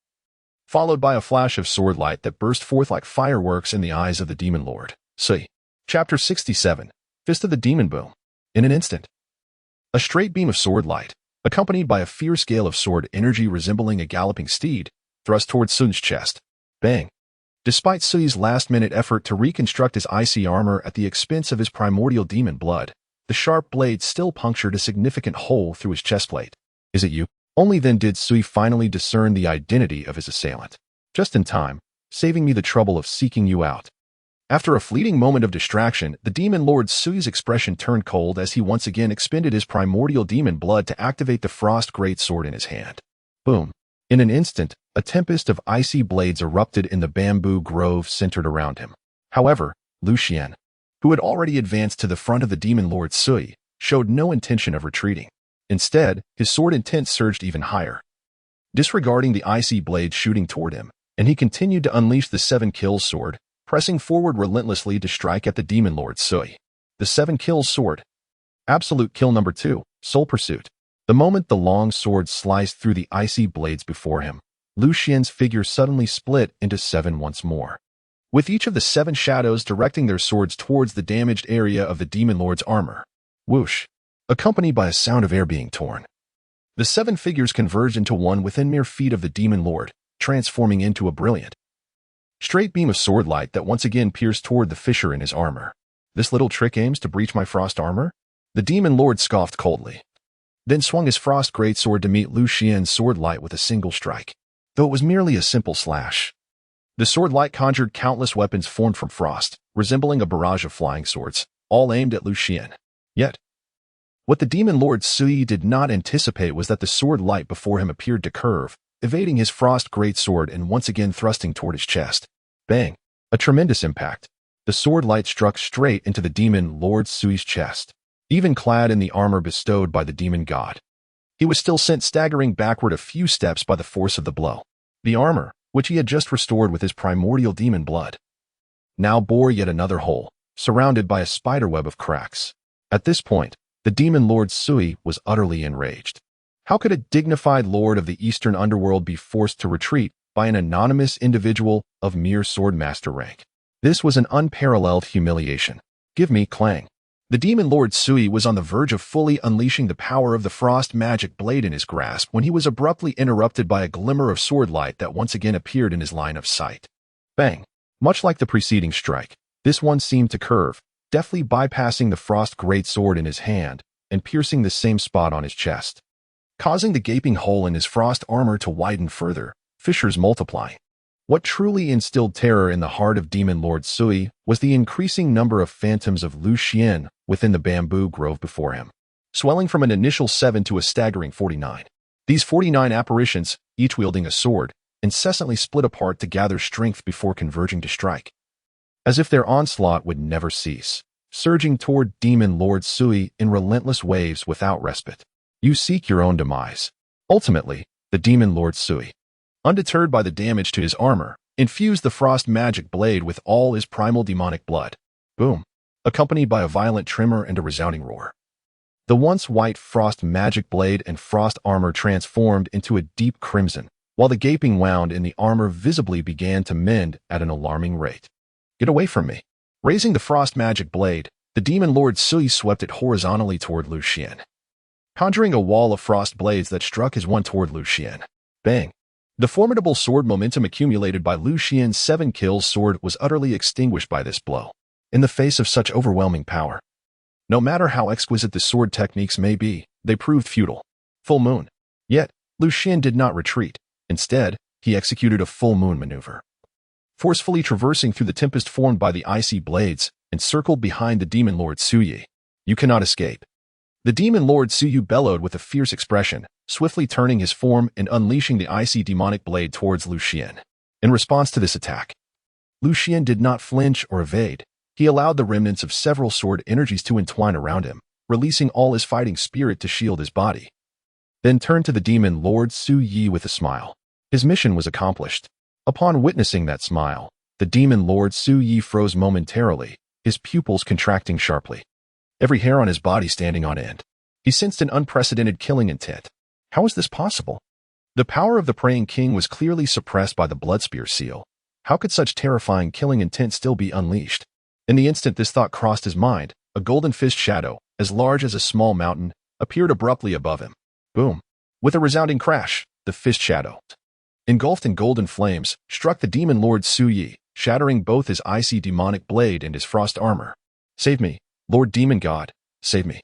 followed by a flash of sword light that burst forth like fireworks in the eyes of the demon lord. See. Chapter 67, Fist of the Demon Boom. In an instant, a straight beam of sword light, accompanied by a fierce gale of sword energy resembling a galloping steed, thrust towards Sun's chest. Bang! Despite Sui's last-minute effort to reconstruct his icy armor at the expense of his primordial demon blood, the sharp blade still punctured a significant hole through his chestplate. "Is it you?" Only then did Sui finally discern the identity of his assailant. "Just in time, saving me the trouble of seeking you out." After a fleeting moment of distraction, the demon lord Sui's expression turned cold as he once again expended his primordial demon blood to activate the frost greatsword in his hand. Boom! In an instant, a tempest of icy blades erupted in the bamboo grove centered around him. However, Lu Xian, who had already advanced to the front of the demon lord Sui, showed no intention of retreating. Instead, his sword intent surged even higher, disregarding the icy blade shooting toward him, and he continued to unleash the 7 kills sword, pressing forward relentlessly to strike at the demon lord Sui. The 7 kills sword. Absolute kill number 2, Soul Pursuit. The moment the long sword sliced through the icy blades before him, Lu Xian's figure suddenly split into 7 once more, with each of the 7 shadows directing their swords towards the damaged area of the demon lord's armor. Whoosh! Accompanied by a sound of air being torn, the 7 figures converged into one within mere feet of the demon lord, transforming into a brilliant, straight beam of sword light that once again pierced toward the fissure in his armor. "This little trick aims to breach my frost armor?" The demon lord scoffed coldly, then swung his frost greatsword to meet Lu Xian's sword light with a single strike. Though it was merely a simple slash, the sword light conjured countless weapons formed from frost, resembling a barrage of flying swords, all aimed at Lu Xian. Yet, what the demon lord Sui did not anticipate was that the sword light before him appeared to curve, evading his frost greatsword and once again thrusting toward his chest. Bang! A tremendous impact. The sword light struck straight into the demon lord Sui's chest. Even clad in the armor bestowed by the demon god, he was still sent staggering backward a few steps by the force of the blow. The armor, which he had just restored with his primordial demon blood, now bore yet another hole, surrounded by a spiderweb of cracks. At this point, the demon lord Sui was utterly enraged. How could a dignified lord of the eastern underworld be forced to retreat by an anonymous individual of mere swordmaster rank? This was an unparalleled humiliation. "Give me Clang." The demon lord Sui was on the verge of fully unleashing the power of the frost magic blade in his grasp when he was abruptly interrupted by a glimmer of sword light that once again appeared in his line of sight. Bang! Much like the preceding strike, this one seemed to curve, deftly bypassing the frost greatsword in his hand and piercing the same spot on his chest, causing the gaping hole in his frost armor to widen further, fissures multiplying. What truly instilled terror in the heart of demon lord Sui was the increasing number of phantoms of Lu Xian within the bamboo grove before him, swelling from an initial 7 to a staggering 49. These 49 apparitions, each wielding a sword, incessantly split apart to gather strength before converging to strike, as if their onslaught would never cease, surging toward demon lord Sui in relentless waves without respite. You seek your own demise. Ultimately, the demon lord Sui, undeterred by the damage to his armor, infused the frost magic blade with all his primal demonic blood. Boom! Accompanied by a violent tremor and a resounding roar. The once white frost magic blade and frost armor transformed into a deep crimson, while the gaping wound in the armor visibly began to mend at an alarming rate. Get away from me. Raising the frost magic blade, the demon lord Sui swept it horizontally toward Lucian, conjuring a wall of frost blades that struck as one toward Lucian. Bang! The formidable sword momentum accumulated by Lucian's 7 kills sword was utterly extinguished by this blow. In the face of such overwhelming power, no matter how exquisite the sword techniques may be, they proved futile. Full moon. Yet, Lucian did not retreat. Instead, he executed a full moon maneuver, forcefully traversing through the tempest formed by the icy blades and circled behind the demon lord Suyi. You cannot escape. The demon lord Suyu bellowed with a fierce expression, swiftly turning his form and unleashing the icy demonic blade towards Lucian. In response to this attack, Lucian did not flinch or evade. He allowed the remnants of several sword energies to entwine around him, releasing all his fighting spirit to shield his body. Then turned to the demon lord Su Yi with a smile. His mission was accomplished. Upon witnessing that smile, the demon lord Su Yi froze momentarily, his pupils contracting sharply, every hair on his body standing on end. He sensed an unprecedented killing intent. How was this possible? The power of the praying king was clearly suppressed by the Bloodspear seal. How could such terrifying killing intent still be unleashed? In the instant this thought crossed his mind, a golden fist shadow, as large as a small mountain, appeared abruptly above him. Boom! With a resounding crash, the fist shadow, engulfed in golden flames, struck the demon lord Su Yi, shattering both his icy demonic blade and his frost armor. Save me, Lord Demon God, save me.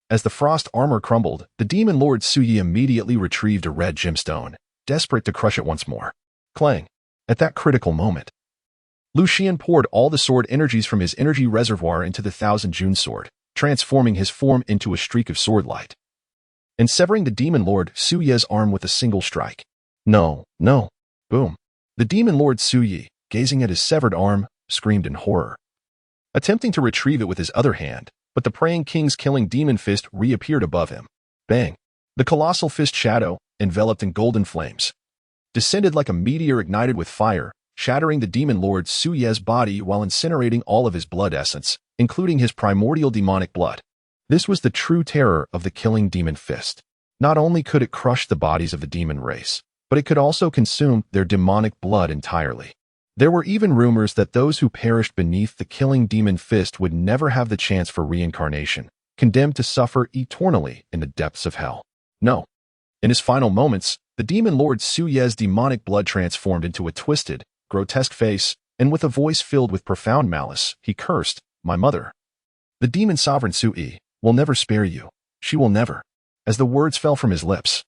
As the frost armor crumbled, the demon lord Su Yi immediately retrieved a red gemstone, desperate to crush it once more. Clang! At that critical moment, Lucian poured all the sword energies from his energy reservoir into the Thousand June sword, transforming his form into a streak of sword light, and severing the demon lord Su Ye's arm with a single strike. No, no. Boom. The demon lord Su Yi, gazing at his severed arm, screamed in horror, attempting to retrieve it with his other hand, but the praying king's killing demon fist reappeared above him. Bang! The colossal fist shadow, enveloped in golden flames, descended like a meteor ignited with fire, shattering the demon lord Su Ye's body while incinerating all of his blood essence, including his primordial demonic blood. This was the true terror of the killing demon fist. Not only could it crush the bodies of the demon race, but it could also consume their demonic blood entirely. There were even rumors that those who perished beneath the killing demon fist would never have the chance for reincarnation, condemned to suffer eternally in the depths of hell. No. In his final moments, the demon lord Su Ye's demonic blood transformed into a twisted, grotesque face, and with a voice filled with profound malice, he cursed, "My mother, the demon sovereign Su Yi, will never spare you. She will never." As the words fell from his lips,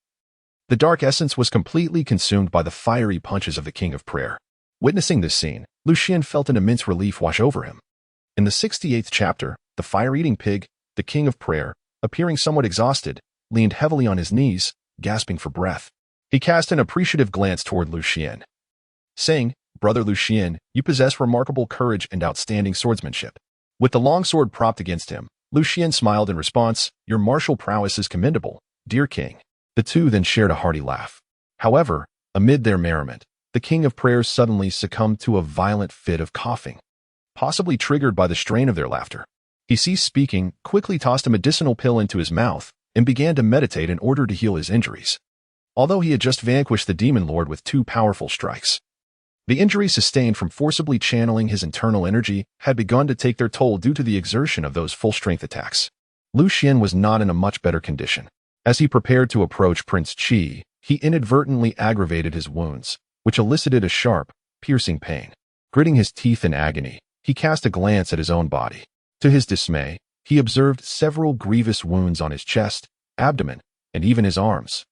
the dark essence was completely consumed by the fiery punches of the King of Prayer. Witnessing this scene, Lucian felt an immense relief wash over him. In the 68th chapter, the fire-eating pig, the King of Prayer, appearing somewhat exhausted, leaned heavily on his knees, gasping for breath. He cast an appreciative glance toward Lucian, saying, "Brother Lucian, you possess remarkable courage and outstanding swordsmanship." With the long sword propped against him, Lucian smiled in response, "Your martial prowess is commendable, dear king." The two then shared a hearty laugh. However, amid their merriment, the King of Prayers suddenly succumbed to a violent fit of coughing, possibly triggered by the strain of their laughter. He ceased speaking, quickly tossed a medicinal pill into his mouth, and began to meditate in order to heal his injuries. Although he had just vanquished the demon lord with 2 powerful strikes, the injuries sustained from forcibly channeling his internal energy had begun to take their toll due to the exertion of those full-strength attacks. Lucian was not in a much better condition. As he prepared to approach Prince Qi, he inadvertently aggravated his wounds, which elicited a sharp, piercing pain. Gritting his teeth in agony, he cast a glance at his own body. To his dismay, he observed several grievous wounds on his chest, abdomen, and even his arms,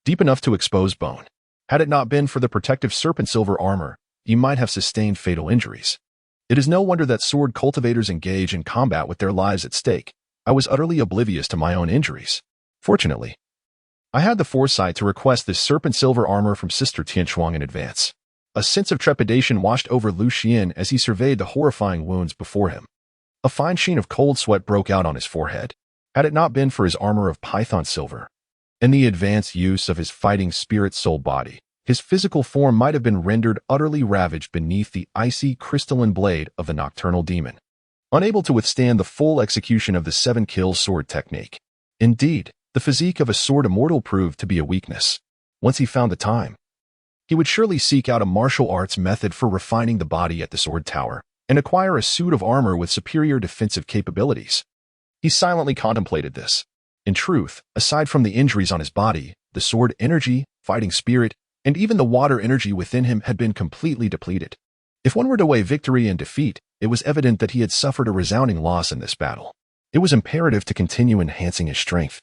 deep enough to expose bone. Had it not been for the protective serpent silver armor, he might have sustained fatal injuries. It is no wonder that sword cultivators engage in combat with their lives at stake. I was utterly oblivious to my own injuries. Fortunately, I had the foresight to request this serpent silver armor from Sister Tianchuang in advance. A sense of trepidation washed over Lucian as he surveyed the horrifying wounds before him. A fine sheen of cold sweat broke out on his forehead. Had it not been for his armor of python silver and the advanced use of his fighting spirit soul body, his physical form might have been rendered utterly ravaged beneath the icy crystalline blade of the nocturnal demon. Unable to withstand the full execution of the 7 kill sword technique, Indeed, the physique of a sword immortal proved to be a weakness. Once he found the time, he would surely seek out a martial arts method for refining the body at the sword tower and acquire a suit of armor with superior defensive capabilities. He silently contemplated this. In truth, aside from the injuries on his body, the sword energy, fighting spirit, and even the water energy within him had been completely depleted. If one were to weigh victory and defeat, it was evident that he had suffered a resounding loss in this battle. It was imperative to continue enhancing his strength.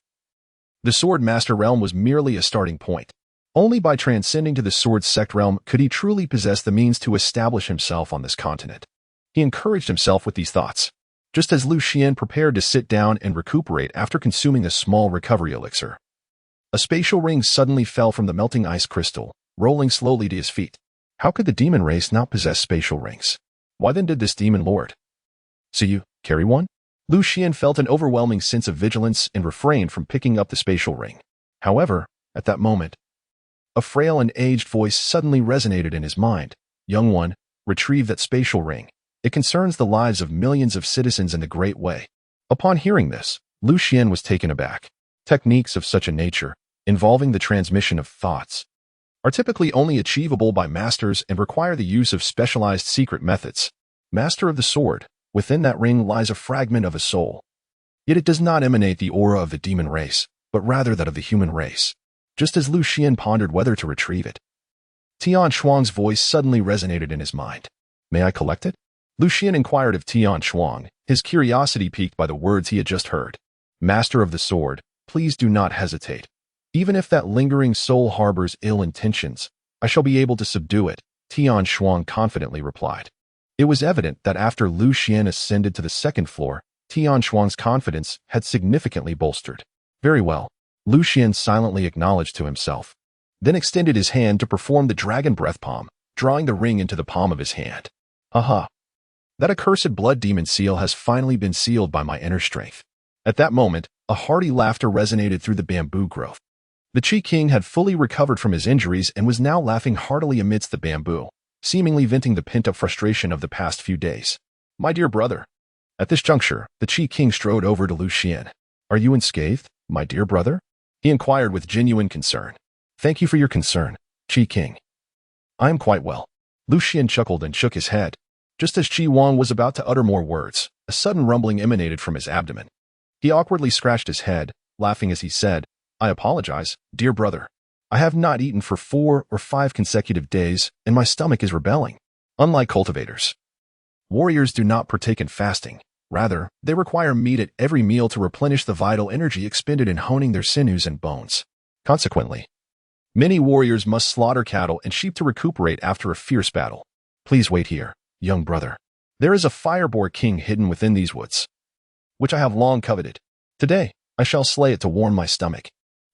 The Sword Master realm was merely a starting point. Only by transcending to the Sword Sect realm could he truly possess the means to establish himself on this continent. He encouraged himself with these thoughts, just as Lu Xian prepared to sit down and recuperate after consuming a small recovery elixir. A spatial ring suddenly fell from the melting ice crystal, rolling slowly to his feet. How could the demon race not possess spatial rings? Why then did this demon lord? So you carry one? Lu Xian felt an overwhelming sense of vigilance and refrained from picking up the spatial ring. However, at that moment, a frail and aged voice suddenly resonated in his mind. Young one, retrieve that spatial ring. It concerns the lives of millions of citizens in the Great Way. Upon hearing this, Lu Xian was taken aback. Techniques of such a nature, involving the transmission of thoughts, are typically only achievable by masters and require the use of specialized secret methods. Master of the sword, within that ring lies a fragment of a soul. Yet it does not emanate the aura of the demon race, but rather that of the human race. Just as Lu Xian pondered whether to retrieve it, Tian Shuang's voice suddenly resonated in his mind. May I collect it? Lu Xian inquired of Tian Shuang, his curiosity piqued by the words he had just heard. Master of the sword, please do not hesitate. Even if that lingering soul harbors ill intentions, I shall be able to subdue it, Tian Shuang confidently replied. It was evident that after Lu Xian ascended to the second floor, Tian Shuang's confidence had significantly bolstered. Very well, Lu Xian silently acknowledged to himself, then extended his hand to perform the dragon breath palm, drawing the ring into the palm of his hand. Aha! That accursed blood demon seal has finally been sealed by my inner strength. At that moment, a hearty laughter resonated through the bamboo growth. The Chi King had fully recovered from his injuries and was now laughing heartily amidst the bamboo, seemingly venting the pent-up frustration of the past few days. My dear brother. At this juncture, the Chi King strode over to Lu Xian. Are you unscathed, my dear brother? He inquired with genuine concern. Thank you for your concern, Chi King. I am quite well. Lu Xian chuckled and shook his head. Just as Qi Wang was about to utter more words, a sudden rumbling emanated from his abdomen. He awkwardly scratched his head, laughing as he said, I apologize, dear brother. I have not eaten for 4 or 5 consecutive days, and my stomach is rebelling. Unlike cultivators, warriors do not partake in fasting. Rather, they require meat at every meal to replenish the vital energy expended in honing their sinews and bones. Consequently, many warriors must slaughter cattle and sheep to recuperate after a fierce battle. Please wait here, young brother. There is a fireboar king hidden within these woods, which I have long coveted. Today, I shall slay it to warm my stomach.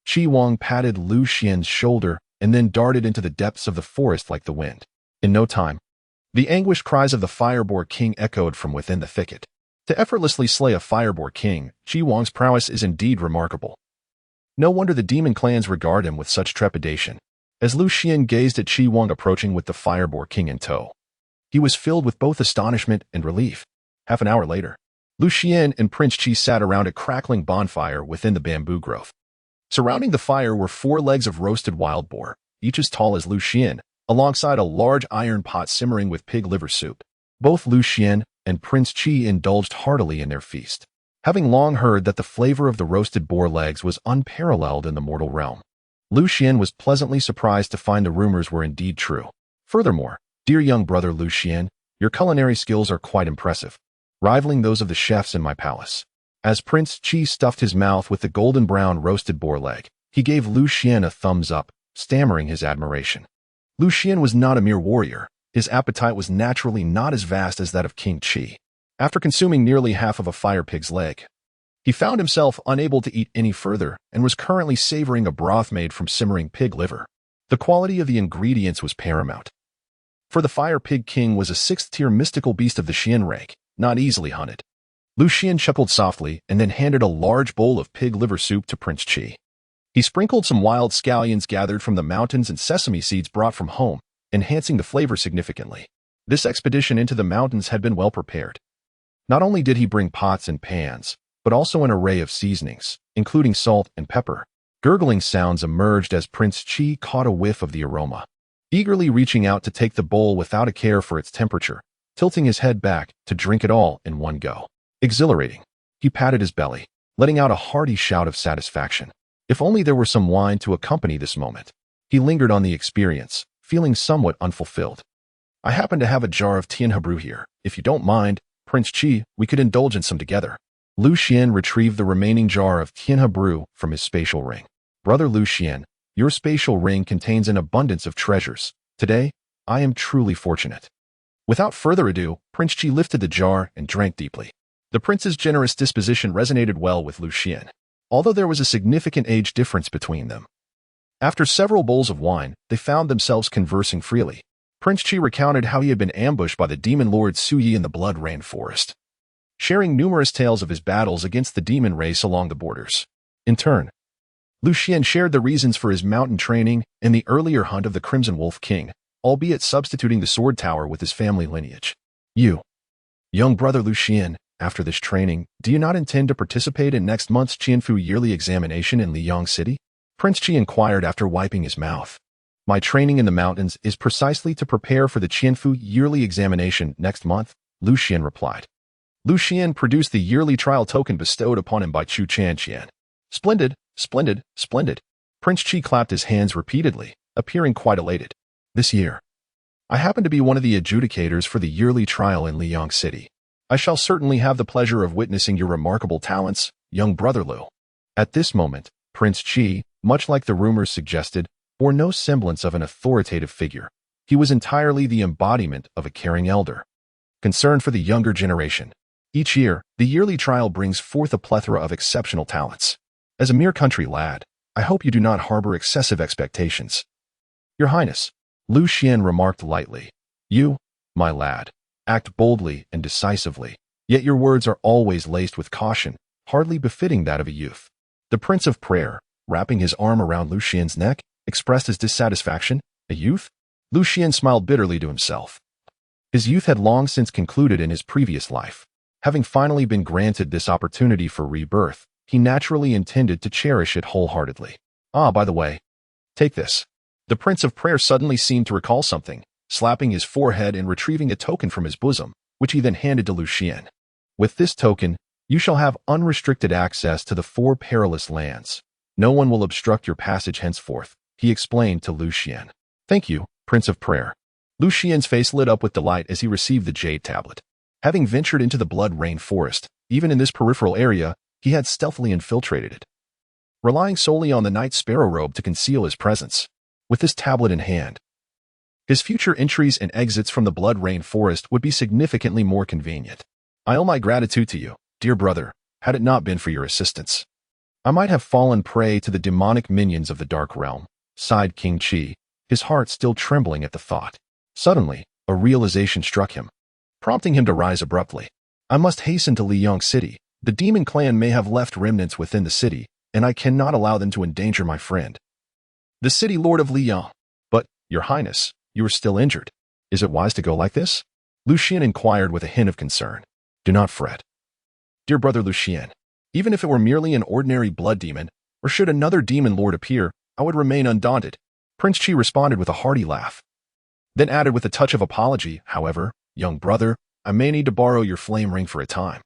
Qi Wang patted Lu Xian's shoulder and then darted into the depths of the forest like the wind. In no time, the anguished cries of the fireboar king echoed from within the thicket. To effortlessly slay a fireboar king, Qi Wang's prowess is indeed remarkable. No wonder the demon clans regard him with such trepidation. As Lu Xian gazed at Qi Wang approaching with the fireboar king in tow, he was filled with both astonishment and relief. Half an hour later, Lu Xian and Prince Qi sat around a crackling bonfire within the bamboo grove. Surrounding the fire were 4 legs of roasted wild boar, each as tall as Lu Xian, alongside a large iron pot simmering with pig liver soup. Both Lu Xian and Prince Qi indulged heartily in their feast, having long heard that the flavor of the roasted boar legs was unparalleled in the mortal realm. Lu Xian was pleasantly surprised to find the rumors were indeed true. Furthermore, dear young brother Lu Xian, your culinary skills are quite impressive, rivaling those of the chefs in my palace. As Prince Qi stuffed his mouth with the golden brown roasted boar leg, he gave Lu Xian a thumbs up, stammering his admiration. Lu Xian was not a mere warrior. His appetite was naturally not as vast as that of King Qi. After consuming nearly half of a fire pig's leg, he found himself unable to eat any further and was currently savoring a broth made from simmering pig liver. The quality of the ingredients was paramount. For the Fire Pig King was a 6th-tier mystical beast of the Xian rank, not easily hunted. Lu Xian chuckled softly and then handed a large bowl of pig liver soup to Prince Qi. He sprinkled some wild scallions gathered from the mountains and sesame seeds brought from home, enhancing the flavor significantly. This expedition into the mountains had been well prepared. Not only did he bring pots and pans, but also an array of seasonings, including salt and pepper. Gurgling sounds emerged as Prince Qi caught a whiff of the aroma, eagerly reaching out to take the bowl without a care for its temperature, tilting his head back to drink it all in one go. Exhilarating. He patted his belly, letting out a hearty shout of satisfaction. If only there were some wine to accompany this moment. He lingered on the experience, feeling somewhat unfulfilled. I happen to have a jar of Tianhe brew here. If you don't mind, Prince Qi, we could indulge in some together. Lu Xian retrieved the remaining jar of Tianhe brew from his spatial ring. Brother Lu Xian, your spatial ring contains an abundance of treasures. Today, I am truly fortunate. Without further ado, Prince Qi lifted the jar and drank deeply. The prince's generous disposition resonated well with Lu Xian, although there was a significant age difference between them. After several bowls of wine, they found themselves conversing freely. Prince Qi recounted how he had been ambushed by the demon lord Su Yi in the Blood Rain Forest, sharing numerous tales of his battles against the demon race along the borders. In turn, Lu Xian shared the reasons for his mountain training and the earlier hunt of the Crimson Wolf King, albeit substituting the sword tower with his family lineage. You, young brother Lu Xian, after this training, do you not intend to participate in next month's Qianfu yearly examination in Liyang City? Prince Qi inquired after wiping his mouth. My training in the mountains is precisely to prepare for the Qianfu yearly examination next month, Lu Xian replied. Lu Xian produced the yearly trial token bestowed upon him by Chu Chanqian. Splendid, splendid, splendid. Prince Qi clapped his hands repeatedly, appearing quite elated. This year, I happen to be one of the adjudicators for the yearly trial in Liyang City. I shall certainly have the pleasure of witnessing your remarkable talents, young brother Lu. At this moment, Prince Qi, much like the rumors suggested, bore no semblance of an authoritative figure. He was entirely the embodiment of a caring elder, concerned for the younger generation. Each year, the yearly trial brings forth a plethora of exceptional talents. As a mere country lad, I hope you do not harbor excessive expectations. Your Highness, Lu Xian remarked lightly. You, my lad, act boldly and decisively, yet your words are always laced with caution, hardly befitting that of a youth. The Prince of Prayer, wrapping his arm around Lu Xian's neck, expressed his dissatisfaction. A youth? Lu Xian smiled bitterly to himself. His youth had long since concluded in his previous life. Having finally been granted this opportunity for rebirth, he naturally intended to cherish it wholeheartedly. Ah, by the way, take this. The Prince of Prayer suddenly seemed to recall something, slapping his forehead and retrieving a token from his bosom, which he then handed to Lu Xian. With this token, you shall have unrestricted access to the 4 perilous lands. No one will obstruct your passage henceforth, he explained to Lu Xian. Thank you, Prince of Prayer. Lu Xian's face lit up with delight as he received the jade tablet. Having ventured into the Blood Rain Forest, even in this peripheral area, he had stealthily infiltrated it, relying solely on the Night Sparrow robe to conceal his presence. With this tablet in hand, his future entries and exits from the Blood Rain Forest would be significantly more convenient. I owe my gratitude to you, dear brother, had it not been for your assistance. I might have fallen prey to the demonic minions of the Dark Realm, sighed King Qi, his heart still trembling at the thought. Suddenly, a realization struck him, prompting him to rise abruptly. I must hasten to Liyang City. The demon clan may have left remnants within the city, and I cannot allow them to endanger my friend, the city lord of Liyang. But, your highness, you are still injured. Is it wise to go like this? Lu Xian inquired with a hint of concern. Do not fret, dear brother Lu Xian. Even if it were merely an ordinary blood demon, or should another demon lord appear, I would remain undaunted. Prince Qi responded with a hearty laugh, then added with a touch of apology, however, young brother, I may need to borrow your flame ring for a time.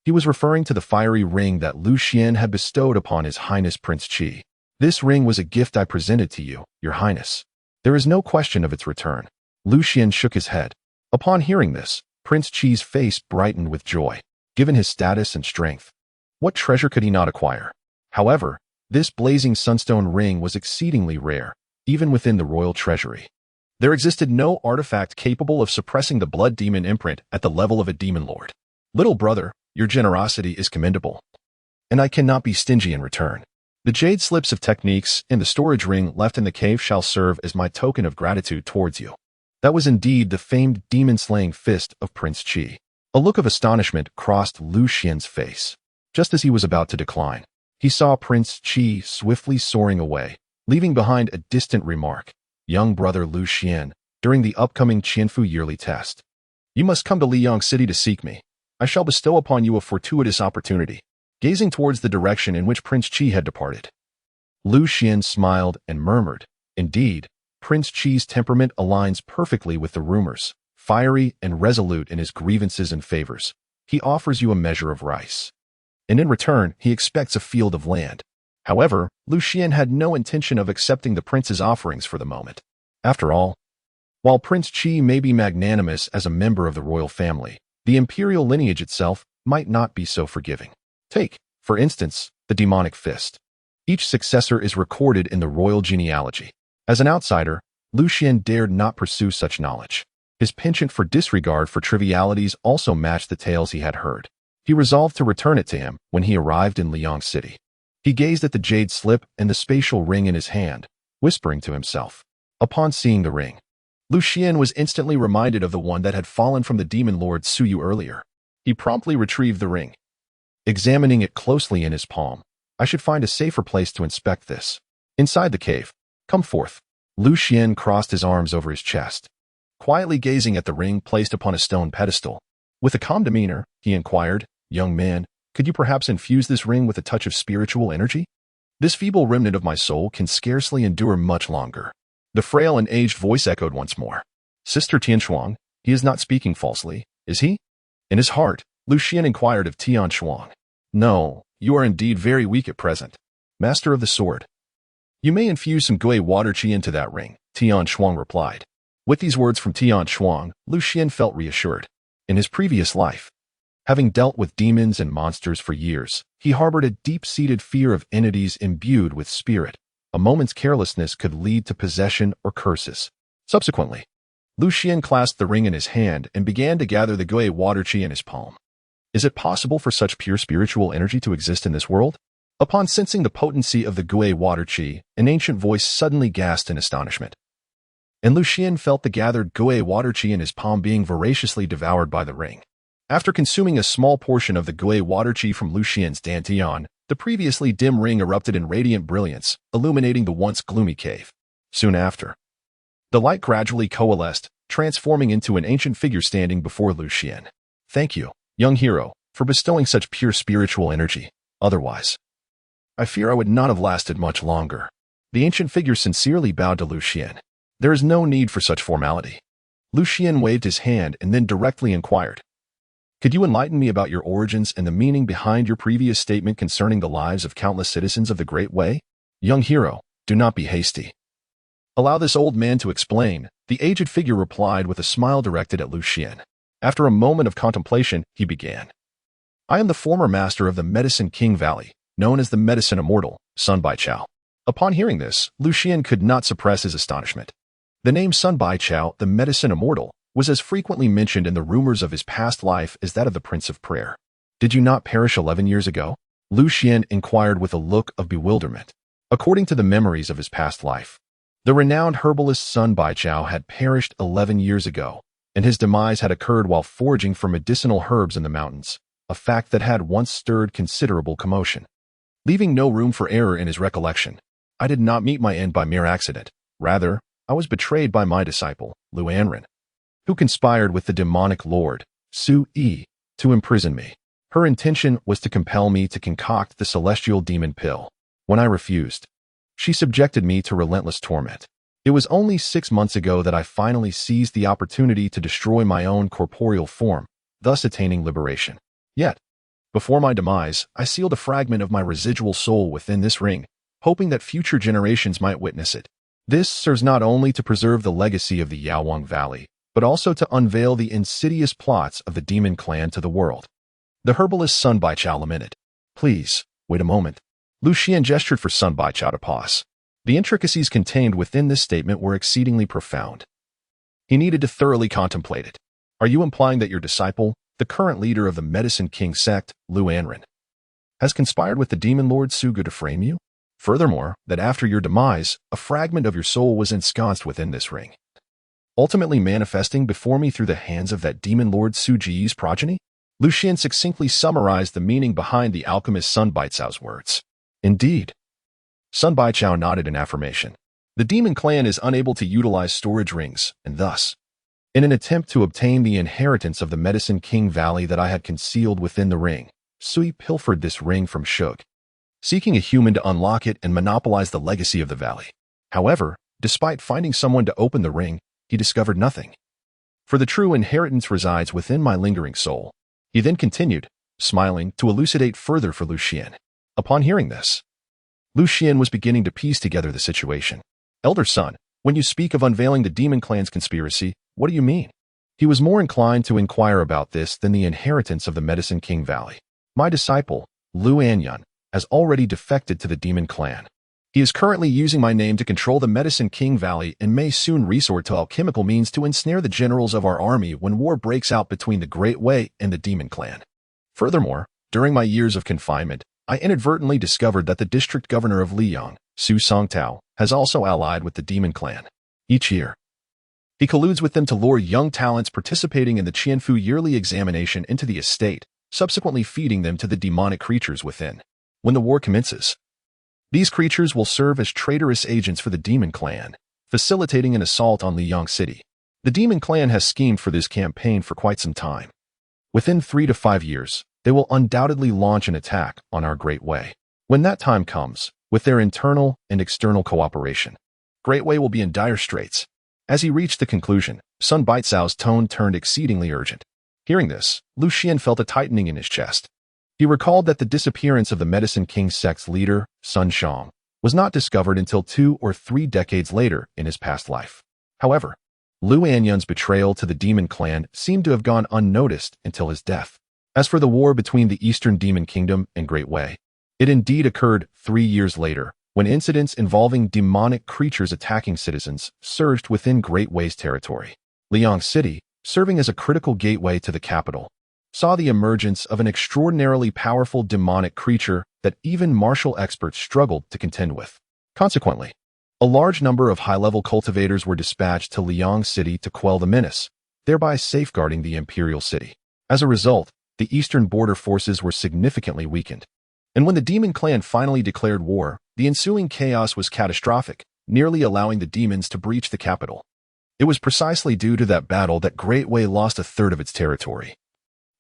He was referring to the fiery ring that Lu Xian had bestowed upon His Highness Prince Qi. This ring was a gift I presented to you, your highness. There is no question of its return. Lu Xian shook his head. Upon hearing this, Prince Qi's face brightened with joy. Given his status and strength, what treasure could he not acquire? However, this blazing sunstone ring was exceedingly rare, even within the royal treasury. There existed no artifact capable of suppressing the blood demon imprint at the level of a demon lord. Little brother, your generosity is commendable, and I cannot be stingy in return. The jade slips of techniques in the storage ring left in the cave shall serve as my token of gratitude towards you. That was indeed the famed demon-slaying fist of Prince Qi. A look of astonishment crossed Lu Xian's face. Just as he was about to decline, he saw Prince Qi swiftly soaring away, leaving behind a distant remark. Young brother Lu Xian, during the upcoming Qianfu yearly test, you must come to Liyang City to seek me. I shall bestow upon you a fortuitous opportunity. gazing towards the direction in which Prince Qi had departed. Lu Xian smiled and murmured, "Indeed, Prince Qi's temperament aligns perfectly with the rumors, fiery and resolute in his grievances and favors. He offers you a measure of rice, and in return he expects a field of land." However, Lu Xian had no intention of accepting the prince's offerings for the moment. After all, while Prince Qi may be magnanimous as a member of the royal family, the imperial lineage itself might not be so forgiving. Take, for instance, the demonic fist. Each successor is recorded in the royal genealogy. As an outsider, Lu Xian dared not pursue such knowledge. His penchant for disregard for trivialities also matched the tales he had heard. He resolved to return it to him when he arrived in Liang City. He gazed at the jade slip and the spatial ring in his hand, whispering to himself. Upon seeing the ring, Lu Xian was instantly reminded of the one that had fallen from the demon lord Suyu earlier. He promptly retrieved the ring. Examining it closely in his palm, "I should find a safer place to inspect this. Inside the cave. Come forth." Lu Xian crossed his arms over his chest, quietly gazing at the ring placed upon a stone pedestal. With a calm demeanor, he inquired, "Young man, could you perhaps infuse this ring with a touch of spiritual energy? This feeble remnant of my soul can scarcely endure much longer." The frail and aged voice echoed once more. "Sister Tianshuang, he is not speaking falsely, is he?" In his heart, Lu Xian inquired of Tianshuang. "No, you are indeed very weak at present, Master of the Sword. You may infuse some Gui water qi into that ring," Tianshuang replied. With these words from Tianshuang, Lu Xian felt reassured. In his previous life, having dealt with demons and monsters for years, he harbored a deep-seated fear of entities imbued with spirit. A moment's carelessness could lead to possession or curses. Subsequently, Lu Xian clasped the ring in his hand and began to gather the Gui water qi in his palm. Is it possible for such pure spiritual energy to exist in this world? Upon sensing the potency of the Gui water qi, an ancient voice suddenly gasped in astonishment. And Lu Xian felt the gathered Gui water qi in his palm being voraciously devoured by the ring. After consuming a small portion of the Gui water qi from Lu Xian's dantian, the previously dim ring erupted in radiant brilliance, illuminating the once gloomy cave. Soon after, the light gradually coalesced, transforming into an ancient figure standing before Lu Xian. "Thank you, young hero, for bestowing such pure spiritual energy. Otherwise, I fear I would not have lasted much longer." The ancient figure sincerely bowed to Lu Xian. "There is no need for such formality." Lu Xian waved his hand and then directly inquired, "Could you enlighten me about your origins and the meaning behind your previous statement concerning the lives of countless citizens of the Great Way?" "Young hero, do not be hasty. Allow this old man to explain," the aged figure replied with a smile directed at Lu Xian. After a moment of contemplation, he began. "I am the former master of the Medicine King Valley, known as the Medicine Immortal, Sun Bai Chao." Upon hearing this, Lu Xian could not suppress his astonishment. The name Sun Bai Chao, the Medicine Immortal, was as frequently mentioned in the rumors of his past life as that of the Prince of Prayer. "Did you not perish 11 years ago?" Lu Xian inquired with a look of bewilderment. According to the memories of his past life, the renowned herbalist Sun Bai Chao had perished 11 years ago, and his demise had occurred while foraging for medicinal herbs in the mountains, a fact that had once stirred considerable commotion. Leaving no room for error in his recollection, "I did not meet my end by mere accident. Rather, I was betrayed by my disciple, Lu Anren, who conspired with the demonic lord, Su Yi, to imprison me. Her intention was to compel me to concoct the celestial demon pill. When I refused, she subjected me to relentless torment. It was only 6 months ago that I finally seized the opportunity to destroy my own corporeal form, thus attaining liberation. Yet, before my demise, I sealed a fragment of my residual soul within this ring, hoping that future generations might witness it. This serves not only to preserve the legacy of the Yaowang Valley, but also to unveil the insidious plots of the demon clan to the world." The herbalist Sun Bai Chao lamented. "Please, wait a moment." Lu Xian gestured for Sun Bai Chao to pause. The intricacies contained within this statement were exceedingly profound. He needed to thoroughly contemplate it. "Are you implying that your disciple, the current leader of the Medicine King sect, Lu Anren, has conspired with the demon lord Sugu to frame you? Furthermore, that after your demise, a fragment of your soul was ensconced within this ring, ultimately manifesting before me through the hands of that demon lord Su Ji's progeny?" Lu Xian succinctly summarized the meaning behind the alchemist Sun Bai Chao's words. "Indeed." Sun Bai Chao nodded in affirmation. "The demon clan is unable to utilize storage rings, and thus, in an attempt to obtain the inheritance of the Medicine King Valley that I had concealed within the ring, Sui pilfered this ring from Shug, seeking a human to unlock it and monopolize the legacy of the valley. However, despite finding someone to open the ring, he discovered nothing. For the true inheritance resides within my lingering soul. He then continued, smiling, to elucidate further for Xuan. Upon hearing this, Xuan was beginning to piece together the situation. Elder son, when you speak of unveiling the demon clan's conspiracy, what do you mean? He was more inclined to inquire about this than the inheritance of the Medicine King Valley. My disciple, Lu Anyun, has already defected to the demon clan. He is currently using my name to control the Medicine King Valley and may soon resort to alchemical means to ensnare the generals of our army when war breaks out between the Great Way and the demon clan. Furthermore, during my years of confinement, I inadvertently discovered that the district governor of Liyang, Su Songtao, has also allied with the demon clan. Each year, he colludes with them to lure young talents participating in the Qianfu yearly examination into the estate, subsequently feeding them to the demonic creatures within. When the war commences, these creatures will serve as traitorous agents for the demon clan, facilitating an assault on Liyang City. The demon clan has schemed for this campaign for quite some time. Within 3 to 5 years, they will undoubtedly launch an attack on our Great Way. When that time comes, with their internal and external cooperation, Great Way will be in dire straits. As he reached the conclusion, Sun Baicao's tone turned exceedingly urgent. Hearing this, Xuan felt a tightening in his chest. He recalled that the disappearance of the Medicine King sect's leader, Sun Shang, was not discovered until 2 or 3 decades later in his past life. However, Lu Anyun's betrayal to the demon clan seemed to have gone unnoticed until his death. As for the war between the Eastern Demon Kingdom and Great Way, it indeed occurred 3 years later, when incidents involving demonic creatures attacking citizens surged within Great Way's territory. Liyang City, serving as a critical gateway to the capital, saw the emergence of an extraordinarily powerful demonic creature that even martial experts struggled to contend with. Consequently, a large number of high-level cultivators were dispatched to Liyang City to quell the menace, thereby safeguarding the imperial city. As a result, the eastern border forces were significantly weakened. And when the demon clan finally declared war, the ensuing chaos was catastrophic, nearly allowing the demons to breach the capital. It was precisely due to that battle that Great Way lost a third of its territory,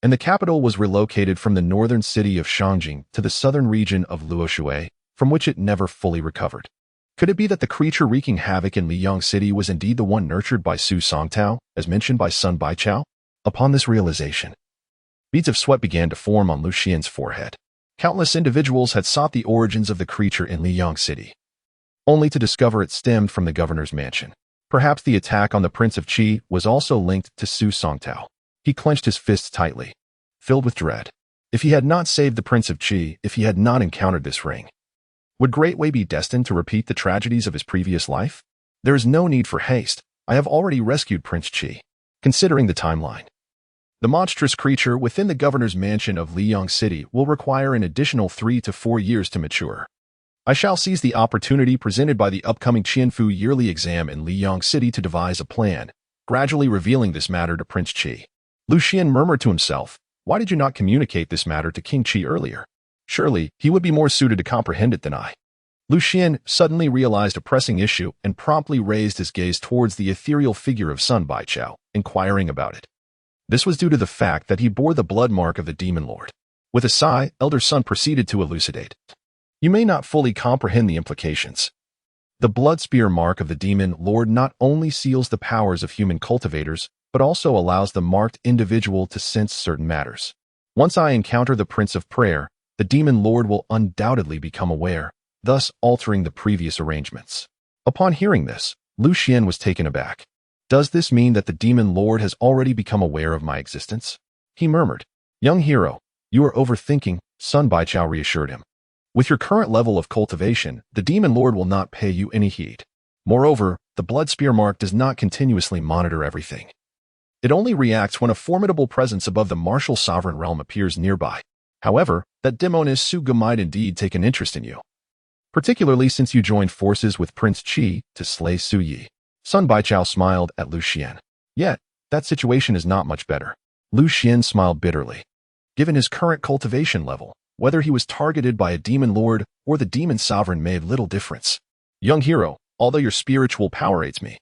and the capital was relocated from the northern city of Shangjing to the southern region of Luoshui, from which it never fully recovered. Could it be that the creature wreaking havoc in Liyang City was indeed the one nurtured by Su Songtao, as mentioned by Sun Baichao? Upon this realization, beads of sweat began to form on Xuan's forehead. Countless individuals had sought the origins of the creature in Liyang City, only to discover it stemmed from the governor's mansion. Perhaps the attack on the Prince of Qi was also linked to Su Songtao. He clenched his fists tightly, filled with dread. If he had not saved the Prince of Qi, if he had not encountered this ring, would Great Way be destined to repeat the tragedies of his previous life? There is no need for haste. I have already rescued Prince Qi. Considering the timeline, the monstrous creature within the governor's mansion of Liyang City will require an additional 3 to 4 years to mature. I shall seize the opportunity presented by the upcoming Qianfu yearly exam in Liyang City to devise a plan, gradually revealing this matter to Prince Qi. Xuan murmured to himself, why did you not communicate this matter to King Qi earlier? Surely, he would be more suited to comprehend it than I. Xuan suddenly realized a pressing issue and promptly raised his gaze towards the ethereal figure of Sun Baichao, inquiring about it. This was due to the fact that he bore the blood mark of the Demon Lord. With a sigh, Elder Sun proceeded to elucidate. You may not fully comprehend the implications. The blood spear mark of the Demon Lord not only seals the powers of human cultivators, but also allows the marked individual to sense certain matters. Once I encounter the Prince of Prayer, the Demon Lord will undoubtedly become aware, thus altering the previous arrangements. Upon hearing this, Xuan was taken aback. Does this mean that the Demon Lord has already become aware of my existence? He murmured. Young hero, you are overthinking, Sun Baichao reassured him. With your current level of cultivation, the Demon Lord will not pay you any heed. Moreover, the blood spear mark does not continuously monitor everything. It only reacts when a formidable presence above the martial sovereign realm appears nearby. However, that demoness Suga might indeed take an interest in you, particularly since you joined forces with Prince Qi to slay Su Yi. Sun Baichao smiled at Xuan. Yet, that situation is not much better. Xuan smiled bitterly. Given his current cultivation level, whether he was targeted by a demon lord or the demon sovereign made little difference. Young hero, although your spiritual power aids me,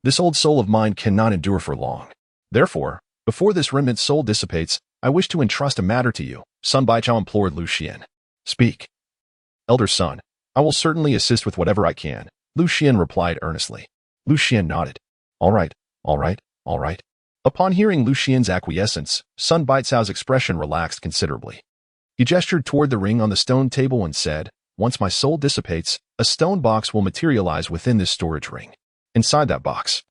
this old soul of mine cannot endure for long. Therefore, before this remnant soul dissipates, I wish to entrust a matter to you, Sun Baichao implored Lu Xian. Speak. Elder son, I will certainly assist with whatever I can, Lu Xian replied earnestly. Lu Xian nodded. All right, all right, all right. Upon hearing Lu Xian's acquiescence, Sun Baichao's expression relaxed considerably. He gestured toward the ring on the stone table and said, Once my soul dissipates, a stone box will materialize within this storage ring. Inside that box,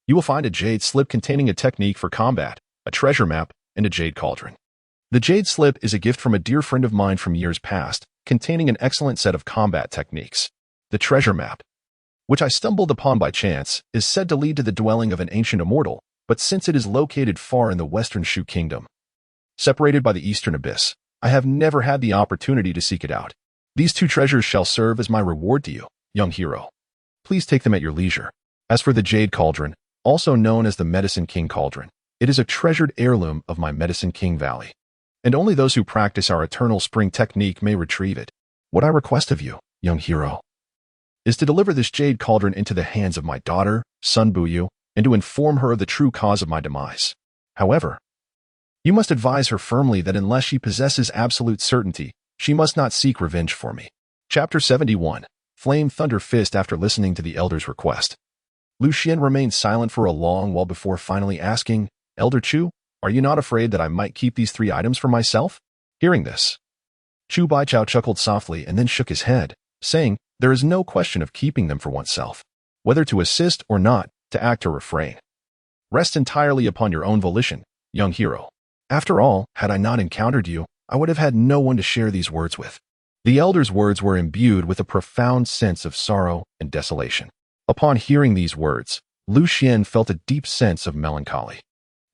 you will find a jade slip containing a technique for combat, a treasure map, and a jade cauldron. The jade slip is a gift from a dear friend of mine from years past, containing an excellent set of combat techniques. The treasure map, which I stumbled upon by chance, is said to lead to the dwelling of an ancient immortal, but since it is located far in the western Shu kingdom, separated by the eastern abyss, I have never had the opportunity to seek it out. These two treasures shall serve as my reward to you, young hero. Please take them at your leisure. As for the jade cauldron, also known as the Medicine King Cauldron, it is a treasured heirloom of my Medicine King Valley, and only those who practice our eternal spring technique may retrieve it. What I request of you, young hero, is to deliver this jade cauldron into the hands of my daughter, Sun Buyu, and to inform her of the true cause of my demise. However, you must advise her firmly that unless she possesses absolute certainty, she must not seek revenge for me. Chapter 71. Flame Thunder Fist. After listening to the elder's request, Lu Xian remained silent for a long while before finally asking, Elder Chu, are you not afraid that I might keep these 3 items for myself? Hearing this, Chu Baichao chuckled softly and then shook his head, saying, There is no question of keeping them for oneself. Whether to assist or not, to act or refrain, rests entirely upon your own volition, young hero. After all, had I not encountered you, I would have had no one to share these words with. The elder's words were imbued with a profound sense of sorrow and desolation. Upon hearing these words, Lu Xian felt a deep sense of melancholy.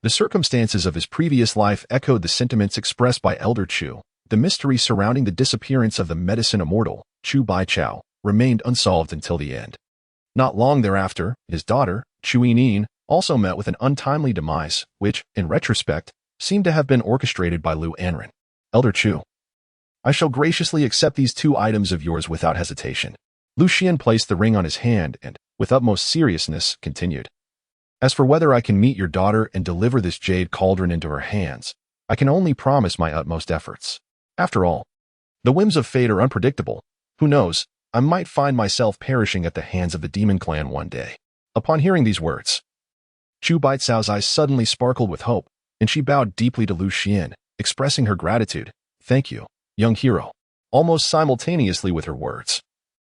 The circumstances of his previous life echoed the sentiments expressed by Elder Chu. The mystery surrounding the disappearance of the medicine immortal, Chu Baichao, remained unsolved until the end. Not long thereafter, his daughter, Chu Yinyin, also met with an untimely demise, which, in retrospect, seemed to have been orchestrated by Lu Anren. Elder Chu, I shall graciously accept these 2 items of yours without hesitation. Lu Xian placed the ring on his hand and, with utmost seriousness, continued. As for whether I can meet your daughter and deliver this jade cauldron into her hands, I can only promise my utmost efforts. After all, the whims of fate are unpredictable. Who knows, I might find myself perishing at the hands of the demon clan one day. Upon hearing these words, Chu Baichao's eyes suddenly sparkled with hope, and she bowed deeply to Lu Xian, expressing her gratitude. Thank you, young hero. Almost simultaneously with her words,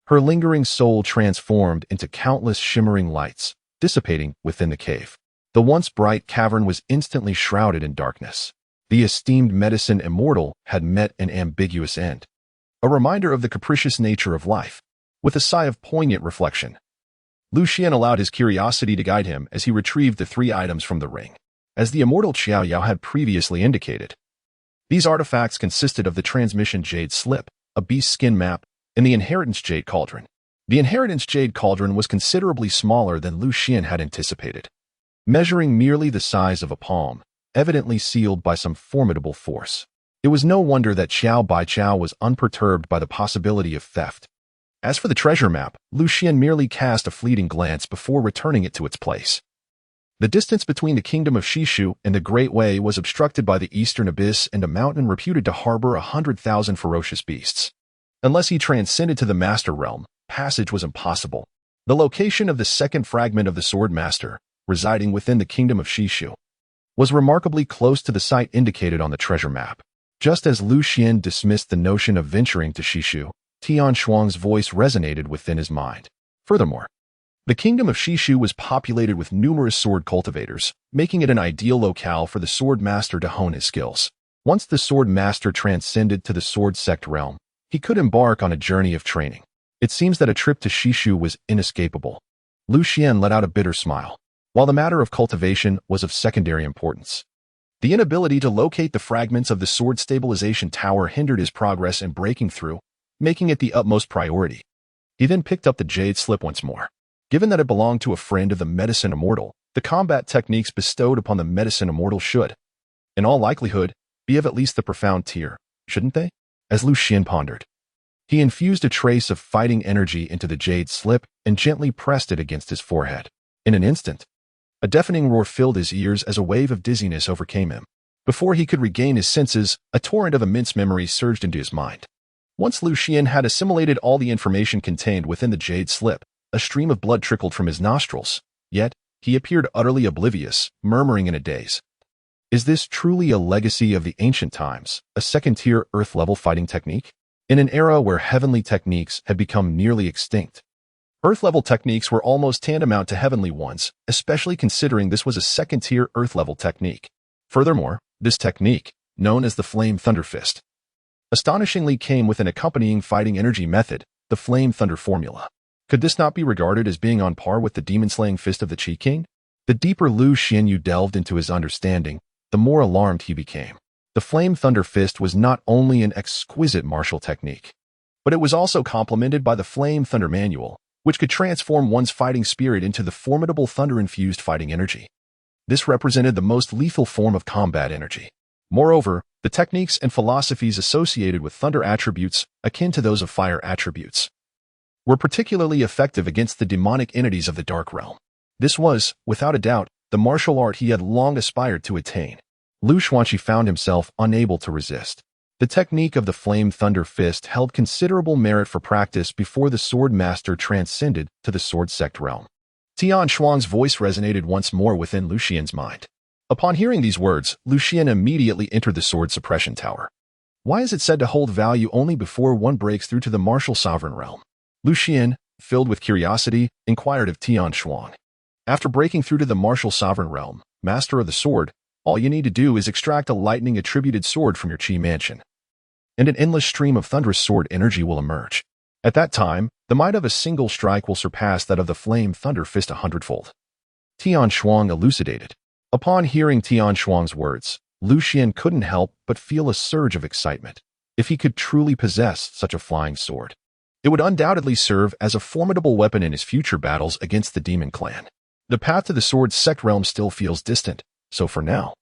her lingering soul transformed into countless shimmering lights, dissipating within the cave. The once bright cavern was instantly shrouded in darkness. The esteemed medicine immortal had met an ambiguous end, a reminder of the capricious nature of life. With a sigh of poignant reflection, Lu Xian allowed his curiosity to guide him as he retrieved the 3 items from the ring. As the immortal Qiao Yao had previously indicated, these artifacts consisted of the transmission jade slip, a beast skin map, and the inheritance jade cauldron. The inheritance jade cauldron was considerably smaller than Lu Xian had anticipated, measuring merely the size of a palm, evidently sealed by some formidable force. It was no wonder that Xiao Baichao was unperturbed by the possibility of theft. As for the treasure map, Lu Xian merely cast a fleeting glance before returning it to its place. The distance between the kingdom of Shishu and the Great Way was obstructed by the eastern abyss and a mountain reputed to harbor 100,000 ferocious beasts. Unless he transcended to the Master Realm, passage was impossible. The location of the second fragment of the Sword Master, residing within the kingdom of Shishu, was remarkably close to the site indicated on the treasure map. Just as Lu Xian dismissed the notion of venturing to Shishu, Tian Shuang's voice resonated within his mind. Furthermore, the kingdom of Shishu was populated with numerous sword cultivators, making it an ideal locale for the sword master to hone his skills. Once the sword master transcended to the sword sect realm, he could embark on a journey of training. It seems that a trip to Shishu was inescapable. Lu Xian let out a bitter smile. While the matter of cultivation was of secondary importance, the inability to locate the fragments of the sword stabilization tower hindered his progress in breaking through, making it the utmost priority. He then picked up the jade slip once more. Given that it belonged to a friend of the medicine immortal, the combat techniques bestowed upon the medicine immortal should, in all likelihood, be of at least the profound tier, shouldn't they? As Lu Xian pondered, he infused a trace of fighting energy into the jade slip and gently pressed it against his forehead. In an instant, a deafening roar filled his ears as a wave of dizziness overcame him. Before he could regain his senses, a torrent of immense memories surged into his mind. Once Xuan had assimilated all the information contained within the jade slip, a stream of blood trickled from his nostrils. Yet, he appeared utterly oblivious, murmuring in a daze. Is this truly a legacy of the ancient times, a second-tier Earth-level fighting technique? In an era where heavenly techniques had become nearly extinct, Earth-level techniques were almost tantamount to heavenly ones, especially considering this was a second-tier Earth-level technique. Furthermore, this technique, known as the Flame Thunder Fist, astonishingly came with an accompanying fighting energy method, the Flame Thunder Formula. Could this not be regarded as being on par with the demon-slaying fist of the Qi King? The deeper Xuan delved into his understanding, the more alarmed he became. The Flame Thunder Fist was not only an exquisite martial technique, but it was also complemented by the Flame Thunder Manual, which could transform one's fighting spirit into the formidable thunder-infused fighting energy. This represented the most lethal form of combat energy. Moreover, the techniques and philosophies associated with thunder attributes, akin to those of fire attributes, were particularly effective against the demonic entities of the Dark Realm. This was, without a doubt, the martial art he had long aspired to attain. Xuan found himself unable to resist. The technique of the Flame Thunder Fist held considerable merit for practice before the Sword Master transcended to the Sword Sect realm. Xuan's voice resonated once more within Xuan's mind. Upon hearing these words, Xuan immediately entered the Sword Suppression Tower. Why is it said to hold value only before one breaks through to the martial sovereign realm? Xuan, filled with curiosity, inquired of Xuan. After breaking through to the martial sovereign realm, Master of the Sword, all you need to do is extract a lightning-attributed sword from your Qi mansion, and an endless stream of thunderous sword energy will emerge. At that time, the might of a single strike will surpass that of the Flame Thunder Fist 100-fold. Xuan elucidated. Upon hearing Xuan's words, Xuan couldn't help but feel a surge of excitement. If he could truly possess such a flying sword, it would undoubtedly serve as a formidable weapon in his future battles against the Demon Clan. The path to the Sword Sect realm still feels distant, so for now,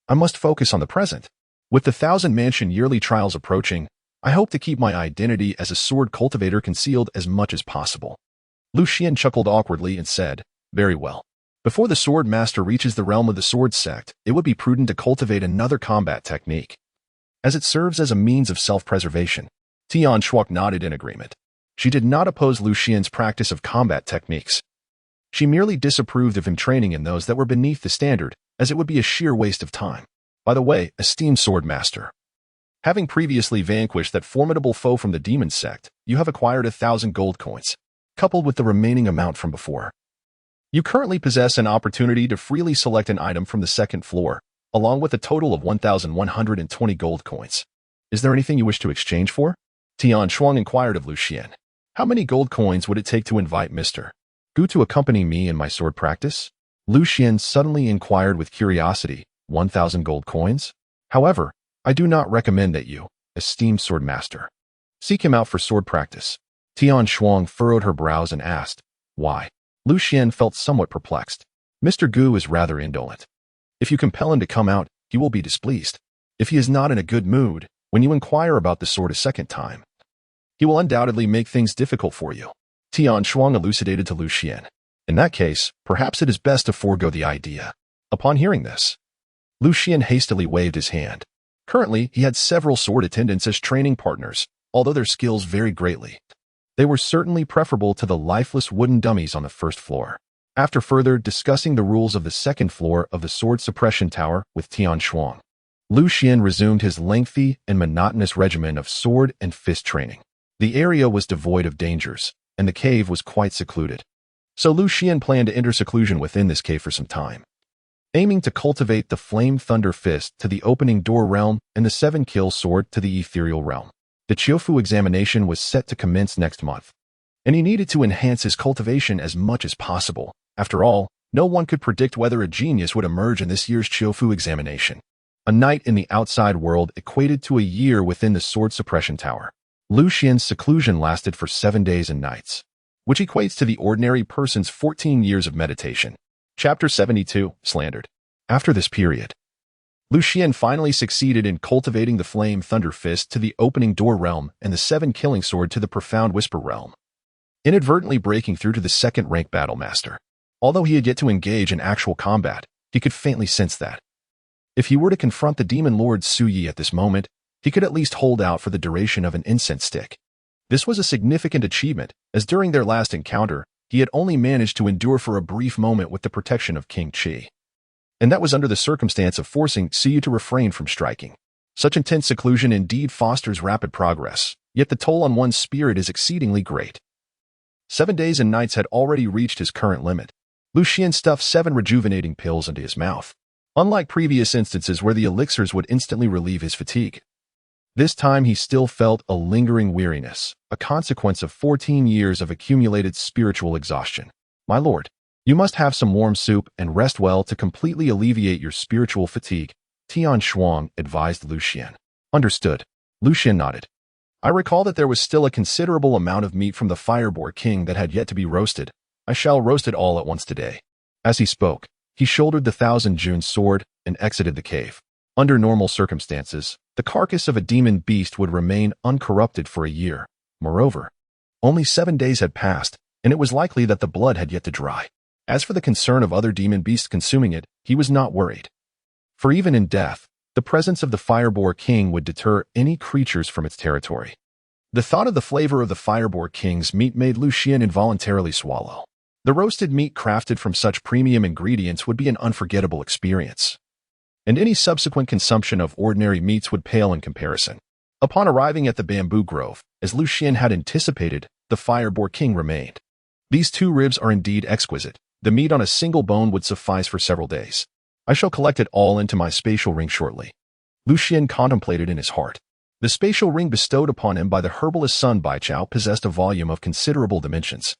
I must focus on the present. With the 1,000 Mansion yearly trials approaching, I hope to keep my identity as a sword cultivator concealed as much as possible. Xuan chuckled awkwardly and said, very well. Before the Sword Master reaches the realm of the Sword Sect, it would be prudent to cultivate another combat technique, as it serves as a means of self-preservation. Xuan nodded in agreement. She did not oppose Xuan's practice of combat techniques. She merely disapproved of him training in those that were beneath the standard, as it would be a sheer waste of time. By the way, esteemed Sword Master, having previously vanquished that formidable foe from the Demon Sect, you have acquired 1,000 gold coins, coupled with the remaining amount from before. You currently possess an opportunity to freely select an item from the second floor, along with a total of 1,120 gold coins. Is there anything you wish to exchange for? Xuan inquired of Xuan. How many gold coins would it take to invite Mr. Gu to accompany me in my sword practice? Xuan suddenly inquired with curiosity. 1,000 gold coins? However, I do not recommend that you, esteemed Sword Master, seek him out for sword practice. Xuan furrowed her brows and asked, why? Xuan felt somewhat perplexed. Mr. Gu is rather indolent. If you compel him to come out, he will be displeased. If he is not in a good mood, when you inquire about the sword a second time, he will undoubtedly make things difficult for you. Xuan elucidated to Xuan. In that case, perhaps it is best to forego the idea. Upon hearing this, Xuan hastily waved his hand. Currently, he had several sword attendants as training partners, although their skills varied greatly. They were certainly preferable to the lifeless wooden dummies on the first floor. After further discussing the rules of the second floor of the Sword Suppression Tower with Xuan, Xuan resumed his lengthy and monotonous regimen of sword and fist training. The area was devoid of dangers, and the cave was quite secluded. So Xuan planned to enter seclusion within this cave for some time, aiming to cultivate the Flame Thunder Fist to the Opening Door realm and the 7-Kill Sword to the Ethereal realm. The Qiufu examination was set to commence next month, and he needed to enhance his cultivation as much as possible. After all, no one could predict whether a genius would emerge in this year's Qiufu examination. A night in the outside world equated to a year within the Sword Suppression Tower. Xuan's seclusion lasted for 7 days and nights, which equates to the ordinary person's 14 years of meditation. Chapter 72, Slandered. After this period, Xuan finally succeeded in cultivating the Flame Thunder Fist to the Opening Door realm and the 7-Killing Sword to the Profound Whisper realm, inadvertently breaking through to the second-rank Battle Master. Although he had yet to engage in actual combat, he could faintly sense that If he were to confront the demon lord Su Yi at this moment, he could at least hold out for the duration of an incense stick. This was a significant achievement, as during their last encounter, he had only managed to endure for a brief moment with the protection of King Qi. And that was under the circumstance of forcing Su Yi to refrain from striking. Such intense seclusion indeed fosters rapid progress, yet the toll on one's spirit is exceedingly great. 7 days and nights had already reached his current limit. Lu Xian stuffed 7 rejuvenating pills into his mouth. Unlike previous instances where the elixirs would instantly relieve his fatigue, this time he still felt a lingering weariness, a consequence of 14 years of accumulated spiritual exhaustion. My lord, you must have some warm soup and rest well to completely alleviate your spiritual fatigue, Tian Xuan advised Lu Xian. Understood. Lu Xian nodded. I recall that there was still a considerable amount of meat from the Fireboar King that had yet to be roasted. I shall roast it all at once today. As he spoke, he shouldered the Thousand June sword and exited the cave. Under normal circumstances, the carcass of a demon beast would remain uncorrupted for a year. Moreover, only 7 days had passed, and it was likely that the blood had yet to dry. As for the concern of other demon beasts consuming it, he was not worried. For even in death, the presence of the Fireboar King would deter any creatures from its territory. The thought of the flavor of the Fireboar King's meat made Lu Xian involuntarily swallow. The roasted meat crafted from such premium ingredients would be an unforgettable experience, and any subsequent consumption of ordinary meats would pale in comparison. Upon arriving at the bamboo grove, as Lu Xian had anticipated, the Fireboar King remained. These 2 ribs are indeed exquisite. The meat on a single bone would suffice for several days. I shall collect it all into my spatial ring shortly. Lu Xian contemplated in his heart. The spatial ring bestowed upon him by the herbalist Sun Baichao possessed a volume of considerable dimensions,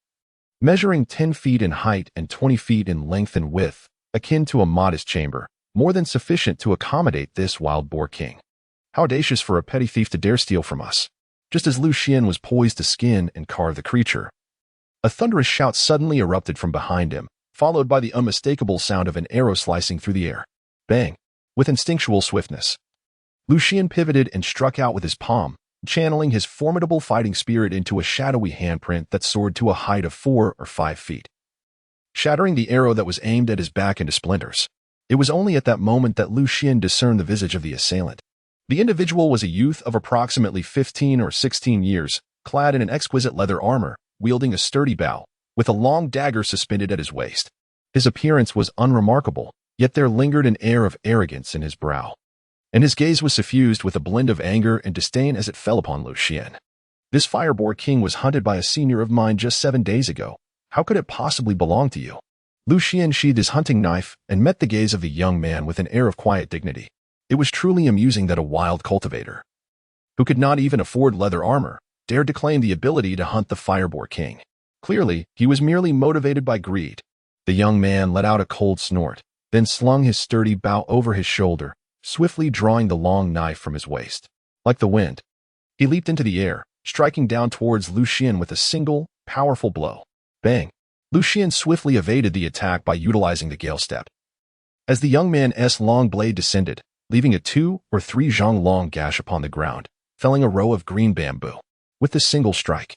measuring 10 feet in height and 20 feet in length and width, akin to a modest chamber, more than sufficient to accommodate this wild boar king. How audacious for a petty thief to dare steal from us. Just as Lu Xian was poised to skin and carve the creature, a thunderous shout suddenly erupted from behind him, followed by the unmistakable sound of an arrow slicing through the air. Bang! With instinctual swiftness, Lu Xian pivoted and struck out with his palm, channeling his formidable fighting spirit into a shadowy handprint that soared to a height of 4 or 5 feet, shattering the arrow that was aimed at his back into splinters. It was only at that moment that Lu Xian discerned the visage of the assailant. The individual was a youth of approximately 15 or 16 years, clad in an exquisite leather armor, wielding a sturdy bow, with a long dagger suspended at his waist. His appearance was unremarkable, yet there lingered an air of arrogance in his brow, and his gaze was suffused with a blend of anger and disdain as it fell upon Lu Xian. This Fireboar King was hunted by a senior of mine just 7 days ago. How could it possibly belong to you? Lu Xian sheathed his hunting knife and met the gaze of the young man with an air of quiet dignity. It was truly amusing that a wild cultivator, who could not even afford leather armor, dared to claim the ability to hunt the Fireboar King. Clearly, he was merely motivated by greed. The young man let out a cold snort, then slung his sturdy bow over his shoulder, swiftly drawing the long knife from his waist. Like the wind, he leaped into the air, striking down towards Lu Xian with a single, powerful blow. Bang! Lu Xian swiftly evaded the attack by utilizing the gale step. As the young man's long blade descended, leaving a 2 or 3 zhang long gash upon the ground, felling a row of green bamboo. With a single strike,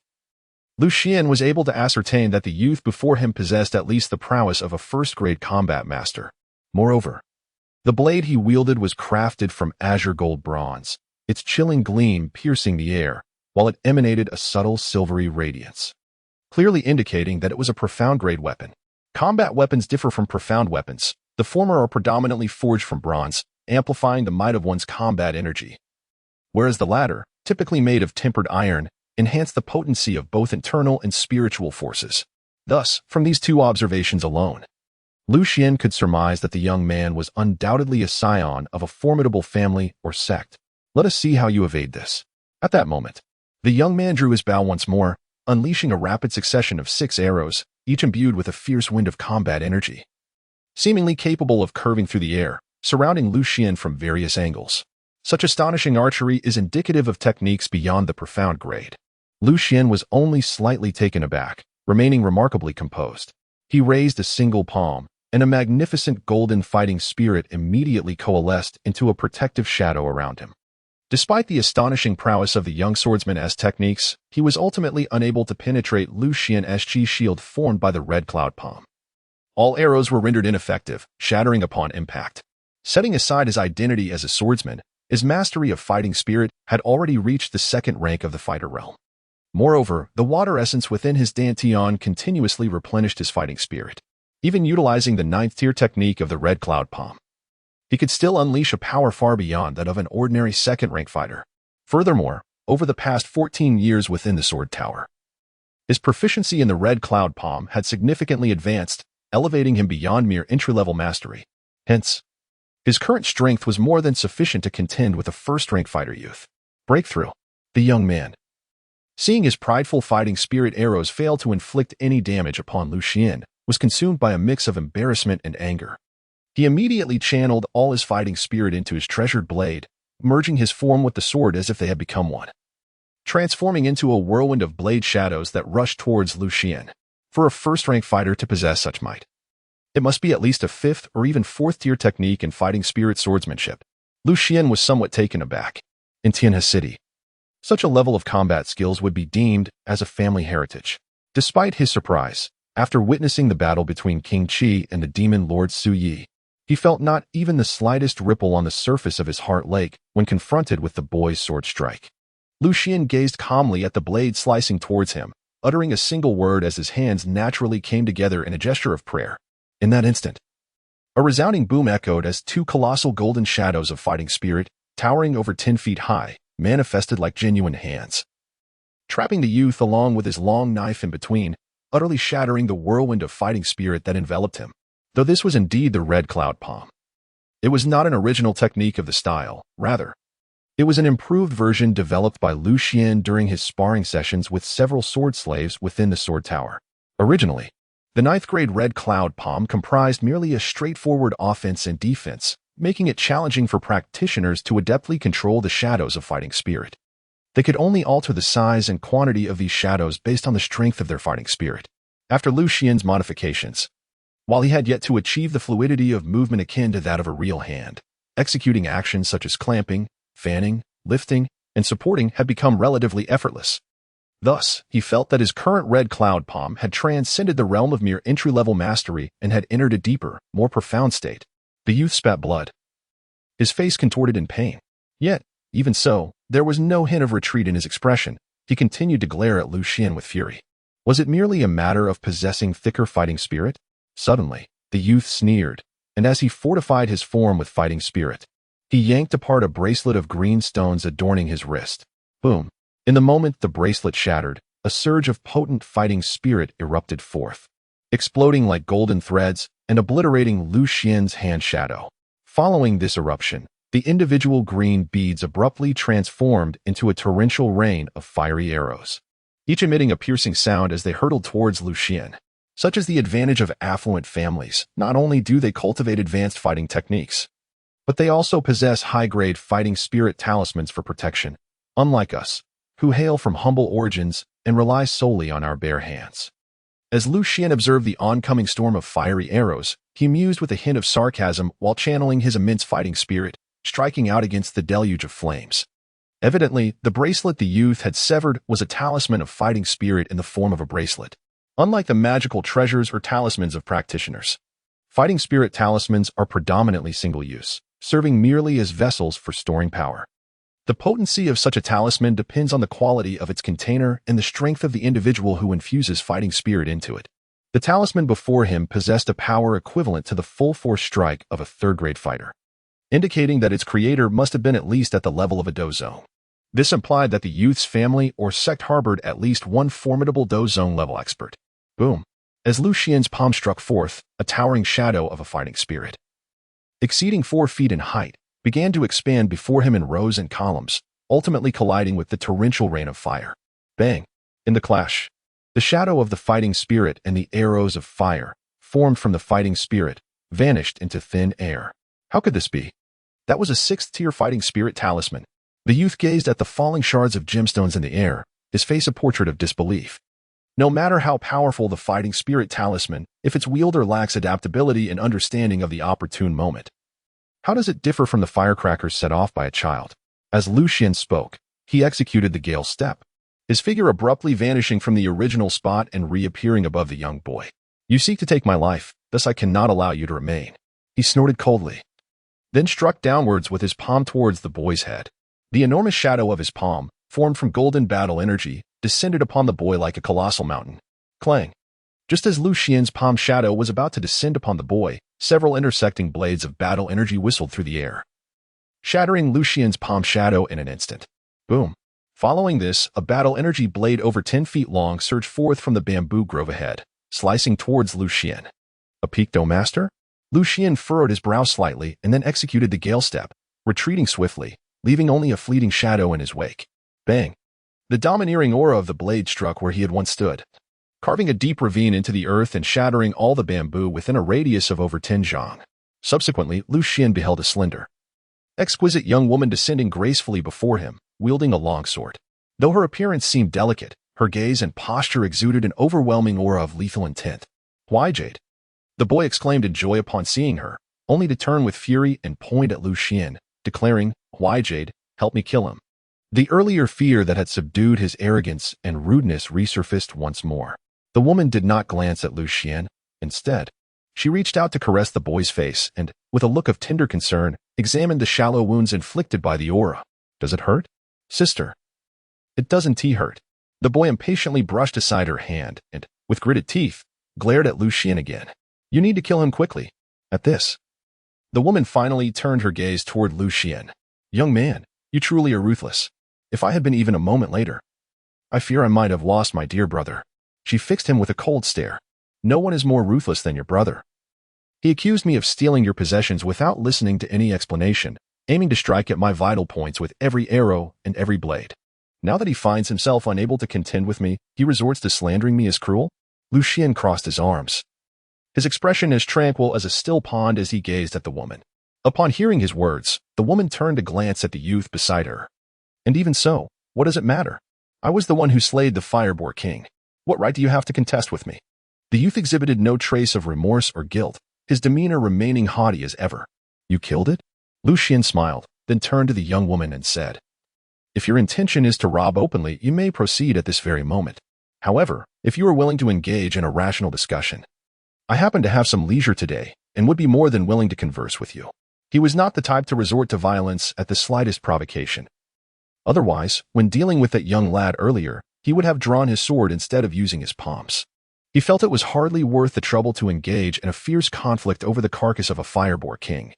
Lu Xian was able to ascertain that the youth before him possessed at least the prowess of a first-grade combat master. Moreover, the blade he wielded was crafted from azure gold bronze, its chilling gleam piercing the air, while it emanated a subtle silvery radiance, clearly indicating that it was a profound-grade weapon. Combat weapons differ from profound weapons. The former are predominantly forged from bronze, amplifying the might of one's combat energy, whereas the latter, typically made of tempered iron, enhance the potency of both internal and spiritual forces. Thus, from these 2 observations alone, Lu Xian could surmise that the young man was undoubtedly a scion of a formidable family or sect. Let us see how you evade this. At that moment, the young man drew his bow once more, unleashing a rapid succession of 6 arrows, each imbued with a fierce wind of combat energy, seemingly capable of curving through the air, surrounding Lu Xian from various angles. Such astonishing archery is indicative of techniques beyond the profound grade. Lu Xian was only slightly taken aback, remaining remarkably composed. He raised a single palm, and a magnificent golden fighting spirit immediately coalesced into a protective shadow around him. Despite the astonishing prowess of the young swordsman's techniques, he was ultimately unable to penetrate Lu Xian's chi shield formed by the red cloud palm. All arrows were rendered ineffective, shattering upon impact. Setting aside his identity as a swordsman, his mastery of fighting spirit had already reached the second rank of the fighter realm. Moreover, the water essence within his dantian continuously replenished his fighting spirit, even utilizing the 9th-tier technique of the Red Cloud Palm. He could still unleash a power far beyond that of an ordinary second-rank fighter. Furthermore, over the past 14 years within the Sword Tower, his proficiency in the Red Cloud Palm had significantly advanced, elevating him beyond mere entry-level mastery. Hence, his current strength was more than sufficient to contend with a first-rank fighter youth. Breakthrough. The young man, seeing his prideful fighting spirit arrows fail to inflict any damage upon Xuan, was consumed by a mix of embarrassment and anger. He immediately channeled all his fighting spirit into his treasured blade, merging his form with the sword as if they had become one, transforming into a whirlwind of blade shadows that rushed towards Xuan. For a first-rank fighter to possess such might, it must be at least a 5th or even 4th-tier technique in fighting spirit swordsmanship. Xuan was somewhat taken aback. In Tianhe City, such a level of combat skills would be deemed as a family heritage. Despite his surprise, after witnessing the battle between King Qi and the demon Lord Su Yi, he felt not even the slightest ripple on the surface of his heart lake when confronted with the boy's sword strike. Xuan gazed calmly at the blade slicing towards him, uttering a single word as his hands naturally came together in a gesture of prayer. In that instant, a resounding boom echoed as two colossal golden shadows of fighting spirit, towering over 10 feet high, manifested like genuine hands, trapping the youth along with his long knife in between, utterly shattering the whirlwind of fighting spirit that enveloped him. Though this was indeed the Red Cloud Palm, it was not an original technique of the style. Rather, it was an improved version developed by Xuan during his sparring sessions with several sword slaves within the Sword Tower. Originally, the 9th-grade Red Cloud Palm comprised merely a straightforward offense and defense, making it challenging for practitioners to adeptly control the shadows of fighting spirit. They could only alter the size and quantity of these shadows based on the strength of their fighting spirit. After Xuan's modifications, while he had yet to achieve the fluidity of movement akin to that of a real hand, executing actions such as clamping, fanning, lifting, and supporting had become relatively effortless. Thus, he felt that his current Red Cloud Palm had transcended the realm of mere entry-level mastery and had entered a deeper, more profound state. The youth spat blood, his face contorted in pain. Yet, even so, there was no hint of retreat in his expression. He continued to glare at Xuan with fury. Was it merely a matter of possessing thicker fighting spirit? Suddenly, the youth sneered, and as he fortified his form with fighting spirit, he yanked apart a bracelet of green stones adorning his wrist. Boom. In the moment the bracelet shattered, a surge of potent fighting spirit erupted forth, exploding like golden threads and obliterating Xuan's hand shadow. Following this eruption, the individual green beads abruptly transformed into a torrential rain of fiery arrows, each emitting a piercing sound as they hurtled towards Xuan. Such is the advantage of affluent families. Not only do they cultivate advanced fighting techniques, but they also possess high-grade fighting spirit talismans for protection, unlike us, who hail from humble origins and rely solely on our bare hands. As Xuan observed the oncoming storm of fiery arrows, he mused with a hint of sarcasm while channeling his immense fighting spirit, striking out against the deluge of flames. Evidently, the bracelet the youth had severed was a talisman of fighting spirit in the form of a bracelet. Unlike the magical treasures or talismans of practitioners, fighting spirit talismans are predominantly single-use, serving merely as vessels for storing power. The potency of such a talisman depends on the quality of its container and the strength of the individual who infuses fighting spirit into it. The talisman before him possessed a power equivalent to the full-force strike of a third-grade fighter, indicating that its creator must have been at least at the level of a dozone. This implied that the youth's family or sect harbored at least one formidable dozone-level expert. Boom. As Xuan's palm struck forth, a towering shadow of a fighting spirit, exceeding 4 feet in height, began to expand before him in rows and columns, ultimately colliding with the torrential rain of fire. Bang! In the clash, the shadow of the fighting spirit and the arrows of fire, formed from the fighting spirit, vanished into thin air. How could this be? That was a 6th-tier fighting spirit talisman. The youth gazed at the falling shards of gemstones in the air, his face a portrait of disbelief. No matter how powerful the fighting spirit talisman, if its wielder lacks adaptability and understanding of the opportune moment, how does it differ from the firecrackers set off by a child? As Xuan spoke, he executed the Gale Step, his figure abruptly vanishing from the original spot and reappearing above the young boy. You seek to take my life, thus I cannot allow you to remain. He snorted coldly. then struck downwards with his palm towards the boy's head. The enormous shadow of his palm, formed from golden battle energy, descended upon the boy like a colossal mountain. Clang! Just as Lu Xian's palm shadow was about to descend upon the boy, several intersecting blades of battle energy whistled through the air, shattering Lu Xian's palm shadow in an instant. Boom! Following this, a battle energy blade over 10 feet long surged forth from the bamboo grove ahead, slicing towards Lu Xian. A Picto Master? Lu Xian furrowed his brow slightly and then executed the Gale Step, retreating swiftly, leaving only a fleeting shadow in his wake. Bang! The domineering aura of the blade struck where he had once stood, carving a deep ravine into the earth and shattering all the bamboo within a radius of over 10 zhang. Subsequently, Lu Xian beheld a slender, exquisite young woman descending gracefully before him, wielding a long sword. Though her appearance seemed delicate, her gaze and posture exuded an overwhelming aura of lethal intent. Why, Jade? The boy exclaimed in joy upon seeing her, only to turn with fury and point at Lu Xian, declaring, "Why, Jade, help me kill him." The earlier fear that had subdued his arrogance and rudeness resurfaced once more. The woman did not glance at Lu Xian. Instead, she reached out to caress the boy's face and, with a look of tender concern, examined the shallow wounds inflicted by the aura. "Does it hurt, sister?" "It doesn't hurt." The boy impatiently brushed aside her hand and, with gritted teeth, glared at Lu Xian again. "You need to kill him quickly." At this, the woman finally turned her gaze toward Lu Xian. "Young man, you truly are ruthless. If I had been even a moment later, I fear I might have lost my dear brother." She fixed him with a cold stare. "No one is more ruthless than your brother. He accused me of stealing your possessions without listening to any explanation, aiming to strike at my vital points with every arrow and every blade. Now that he finds himself unable to contend with me, he resorts to slandering me as cruel?" Lu Xian crossed his arms, his expression as tranquil as a still pond as he gazed at the woman. Upon hearing his words, the woman turned to glance at the youth beside her. "And even so, what does it matter? I was the one who slayed the Fireboar King. What right do you have to contest with me?" The youth exhibited no trace of remorse or guilt, his demeanor remaining haughty as ever. "You killed it?" Lu Xian smiled, then turned to the young woman and said, "If your intention is to rob openly, you may proceed at this very moment. However, if you are willing to engage in a rational discussion, I happen to have some leisure today and would be more than willing to converse with you." He was not the type to resort to violence at the slightest provocation. Otherwise, when dealing with that young lad earlier, he would have drawn his sword instead of using his palms. He felt it was hardly worth the trouble to engage in a fierce conflict over the carcass of a Fireboar King,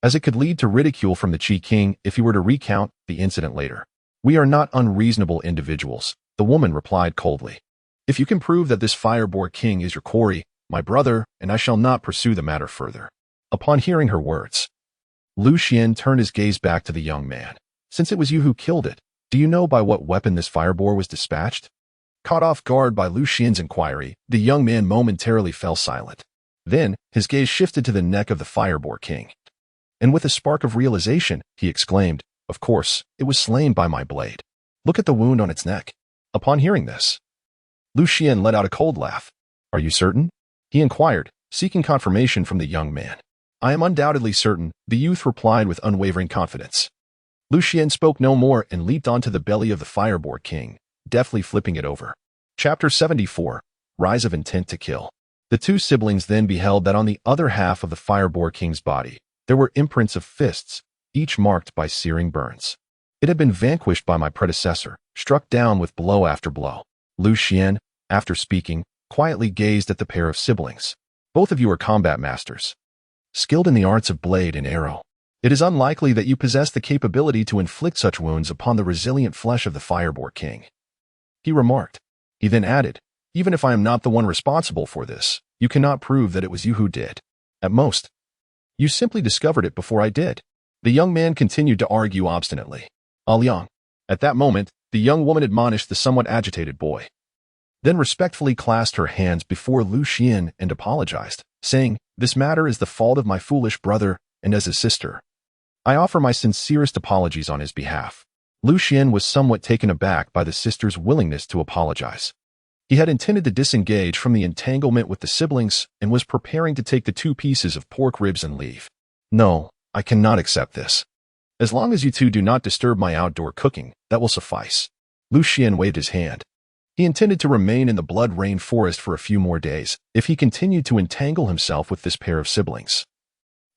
as it could lead to ridicule from the Chi King if he were to recount the incident later. "We are not unreasonable individuals," the woman replied coldly. "If you can prove that this Fireboar King is your quarry, my brother, and I shall not pursue the matter further." Upon hearing her words, Lu Xian turned his gaze back to the young man. "Since it was you who killed it, do you know by what weapon this Fireboar was dispatched?" Caught off guard by Lu Xian's inquiry, the young man momentarily fell silent. Then, his gaze shifted to the neck of the Fireboar King. And with a spark of realization, he exclaimed, "Of course, it was slain by my blade. Look at the wound on its neck." Upon hearing this, Lu Xian let out a cold laugh. "Are you certain?" he inquired, seeking confirmation from the young man. "I am undoubtedly certain," the youth replied with unwavering confidence. Lu Xian spoke no more and leaped onto the belly of the Fireboar King, deftly flipping it over. Chapter 74, Rise of Intent to Kill. The two siblings then beheld that on the other half of the Fireboar King's body, there were imprints of fists, each marked by searing burns. It had been vanquished by my predecessor, struck down with blow after blow. Lu Xian, after speaking, quietly gazed at the pair of siblings. "Both of you are combat masters, skilled in the arts of blade and arrow. It is unlikely that you possess the capability to inflict such wounds upon the resilient flesh of the Fireboar King," he remarked. He then added, "Even if I am not the one responsible for this, you cannot prove that it was you who did. At most, you simply discovered it before I did." The young man continued to argue obstinately. "Liang." At that moment, the young woman admonished the somewhat agitated boy, then respectfully clasped her hands before Lu Xian and apologized, saying, "This matter is the fault of my foolish brother, and as his sister, I offer my sincerest apologies on his behalf." Lu Xian was somewhat taken aback by the sister's willingness to apologize. He had intended to disengage from the entanglement with the siblings and was preparing to take the 2 pieces of pork ribs and leave. "No, I cannot accept this. As long as you two do not disturb my outdoor cooking, that will suffice." Lu Xian waved his hand. He intended to remain in the blood-rained forest for a few more days if he continued to entangle himself with this pair of siblings.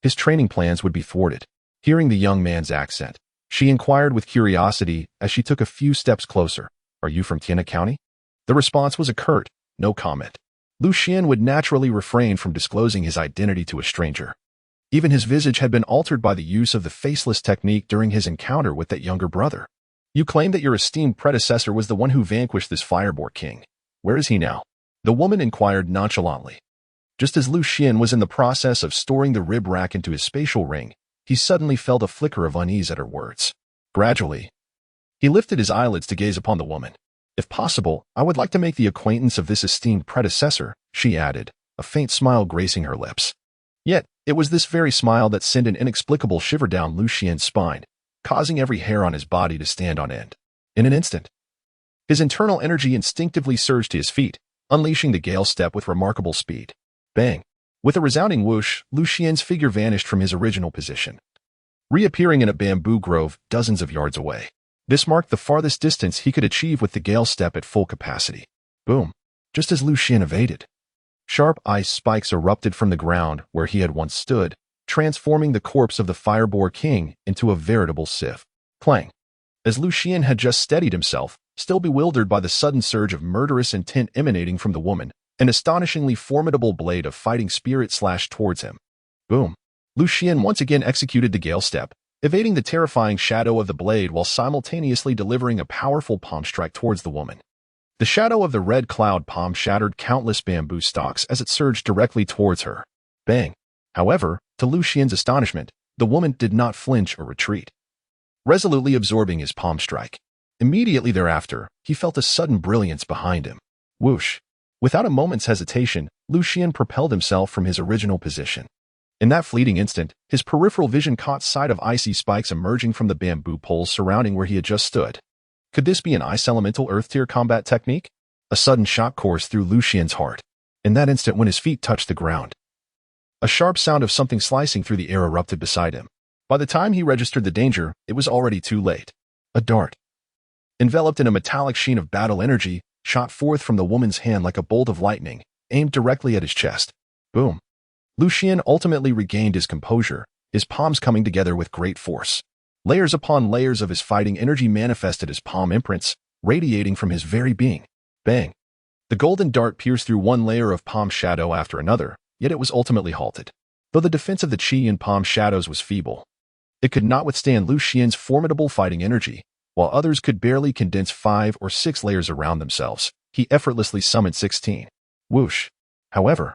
his training plans would be thwarted. Hearing the young man's accent, she inquired with curiosity as she took a few steps closer. "Are you from Tiana County?" The response was a curt, no comment. Xuan would naturally refrain from disclosing his identity to a stranger. Even his visage had been altered by the use of the faceless technique during his encounter with that younger brother. "You claim that your esteemed predecessor was the one who vanquished this Fireboar king. Where is he now?" The woman inquired nonchalantly. Just as Xuan was in the process of storing the rib rack into his spatial ring, he suddenly felt a flicker of unease at her words. Gradually, he lifted his eyelids to gaze upon the woman. "If possible, I would like to make the acquaintance of this esteemed predecessor," she added, a faint smile gracing her lips. Yet, it was this very smile that sent an inexplicable shiver down Xuan's spine, causing every hair on his body to stand on end. In an instant, his internal energy instinctively surged to his feet, unleashing the Gale Step with remarkable speed. Bang! With a resounding whoosh, Xuan's figure vanished from his original position, reappearing in a bamboo grove dozens of yards away. This marked the farthest distance he could achieve with the Gale Step at full capacity. Boom! Just as Xuan evaded, sharp ice spikes erupted from the ground where he had once stood, transforming the corpse of the Fireboar king into a veritable sieve. Clang! As Xuan had just steadied himself, still bewildered by the sudden surge of murderous intent emanating from the woman, an astonishingly formidable blade of fighting spirit slashed towards him. Boom! Xuan once again executed the Gale Step, evading the terrifying shadow of the blade while simultaneously delivering a powerful palm strike towards the woman. The shadow of the red cloud palm shattered countless bamboo stalks as it surged directly towards her. Bang! However, to Xuan's astonishment, the woman did not flinch or retreat, resolutely absorbing his palm strike. Immediately thereafter, he felt a sudden brilliance behind him. Whoosh! Without a moment's hesitation, Xuan propelled himself from his original position. In that fleeting instant, his peripheral vision caught sight of icy spikes emerging from the bamboo poles surrounding where he had just stood. Could this be an ice elemental earth-tier combat technique? A sudden shock coursed through Xuan's heart. In that instant when his feet touched the ground, a sharp sound of something slicing through the air erupted beside him. By the time he registered the danger, it was already too late. A dart, enveloped in a metallic sheen of battle energy, shot forth from the woman's hand like a bolt of lightning, aimed directly at his chest. Boom! Xuan ultimately regained his composure, his palms coming together with great force. Layers upon layers of his fighting energy manifested as palm imprints, radiating from his very being. Bang! The golden dart pierced through one layer of palm shadow after another, yet it was ultimately halted. Though the defense of the chi in palm shadows was feeble, it could not withstand Xuan's formidable fighting energy. While others could barely condense 5 or 6 layers around themselves, he effortlessly summoned 16. Whoosh! However,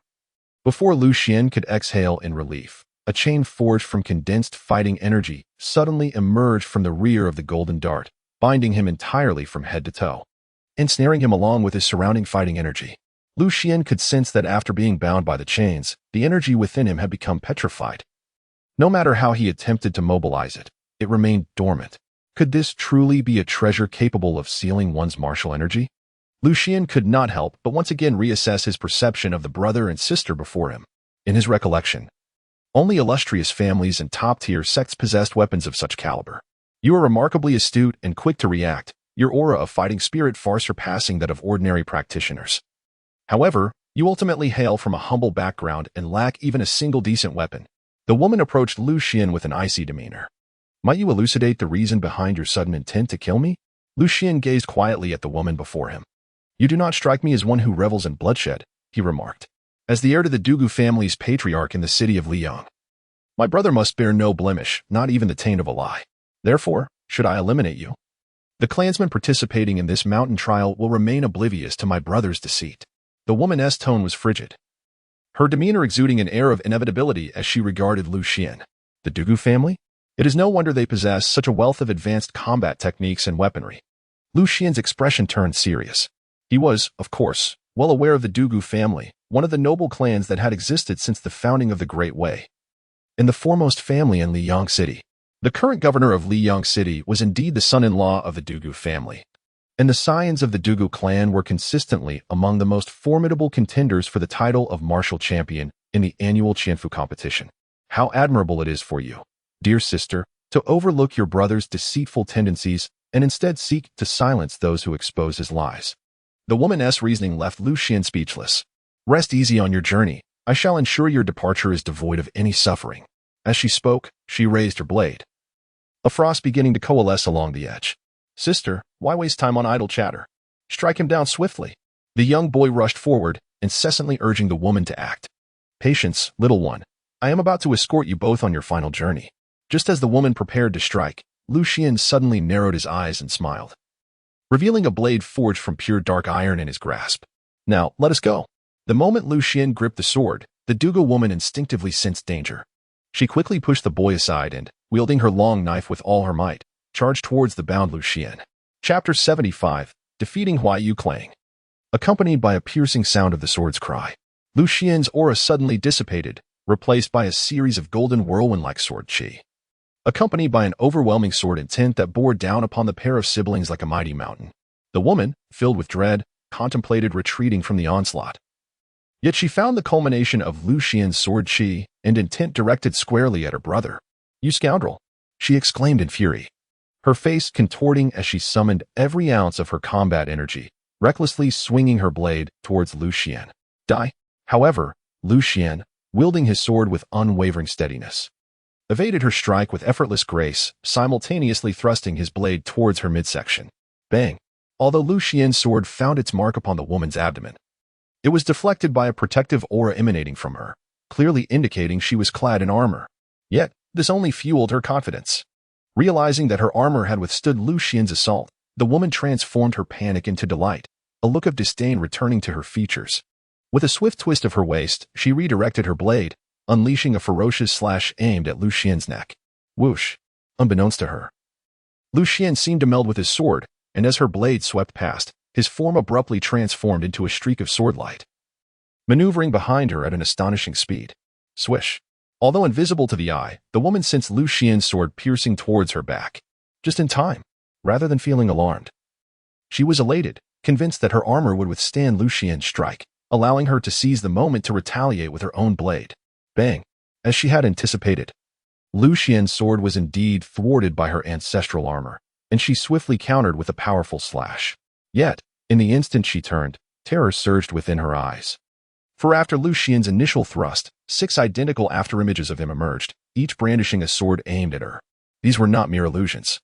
before Xuan could exhale in relief, a chain forged from condensed fighting energy suddenly emerged from the rear of the golden dart, binding him entirely from head to toe, ensnaring him along with his surrounding fighting energy. Xuan could sense that after being bound by the chains, the energy within him had become petrified. No matter how he attempted to mobilize it, it remained dormant. Could this truly be a treasure capable of sealing one's martial energy? Xuan could not help but once again reassess his perception of the brother and sister before him. In his recollection, only illustrious families and top-tier sects possessed weapons of such caliber. You are remarkably astute and quick to react, your aura of fighting spirit far surpassing that of ordinary practitioners. However, you ultimately hail from a humble background and lack even a single decent weapon. The woman approached Xuan with an icy demeanor. Might you elucidate the reason behind your sudden intent to kill me? Xuan gazed quietly at the woman before him. You do not strike me as one who revels in bloodshed, he remarked. As the heir to the Dugu family's patriarch in the city of Liang, my brother must bear no blemish, not even the taint of a lie. Therefore, should I eliminate you, the clansmen participating in this mountain trial will remain oblivious to my brother's deceit. The woman's tone was frigid, her demeanor exuding an air of inevitability as she regarded Xuan. The Dugu family? It is no wonder they possess such a wealth of advanced combat techniques and weaponry. Xuan's expression turned serious. He was, of course, well aware of the Dugu family, one of the noble clans that had existed since the founding of the Great Way, and the foremost family in Liang City. The current governor of Liang City was indeed the son-in-law of the Dugu family, and the scions of the Dugu clan were consistently among the most formidable contenders for the title of martial champion in the annual Qianfu competition. How admirable it is for you, dear sister, to overlook your brother's deceitful tendencies and instead seek to silence those who expose his lies. The woman's reasoning left Xuan speechless. Rest easy on your journey. I shall ensure your departure is devoid of any suffering. As she spoke, she raised her blade, a frost beginning to coalesce along the edge. Sister, why waste time on idle chatter? Strike him down swiftly. The young boy rushed forward, incessantly urging the woman to act. Patience, little one. I am about to escort you both on your final journey. Just as the woman prepared to strike, Xuan suddenly narrowed his eyes and smiled, revealing a blade forged from pure dark iron in his grasp. Now, let us go. The moment Xuan gripped the sword, the Duga woman instinctively sensed danger. She quickly pushed the boy aside and, wielding her long knife with all her might, charged towards the bound Xuan. Chapter 75, Defeating Huayu Clang. Accompanied by a piercing sound of the sword's cry, Xuan's aura suddenly dissipated, replaced by a series of golden whirlwind-like sword chi, accompanied by an overwhelming sword intent that bore down upon the pair of siblings like a mighty mountain. The woman, filled with dread, contemplated retreating from the onslaught. Yet she found the culmination of Xuan's sword chi and intent directed squarely at her brother. You scoundrel! She exclaimed in fury, her face contorting as she summoned every ounce of her combat energy, recklessly swinging her blade towards Xuan. Die! However, Xuan, wielding his sword with unwavering steadiness, evaded her strike with effortless grace, simultaneously thrusting his blade towards her midsection. Bang! Although Xuan's sword found its mark upon the woman's abdomen, it was deflected by a protective aura emanating from her, clearly indicating she was clad in armor. Yet, this only fueled her confidence. Realizing that her armor had withstood Xuan's assault, the woman transformed her panic into delight, a look of disdain returning to her features. With a swift twist of her waist, she redirected her blade, unleashing a ferocious slash aimed at Xuan's neck. Whoosh! Unbeknownst to her, Xuan seemed to meld with his sword, and as her blade swept past, his form abruptly transformed into a streak of swordlight, maneuvering behind her at an astonishing speed. Swish! Although invisible to the eye, the woman sensed Xuan's sword piercing towards her back, just in time, rather than feeling alarmed. She was elated, convinced that her armor would withstand Xuan's strike, allowing her to seize the moment to retaliate with her own blade. Bang! As she had anticipated, Xuan's sword was indeed thwarted by her ancestral armor, and she swiftly countered with a powerful slash. Yet, in the instant she turned, terror surged within her eyes. For after Xuan's initial thrust, 6 identical afterimages of him emerged, each brandishing a sword aimed at her. These were not mere illusions,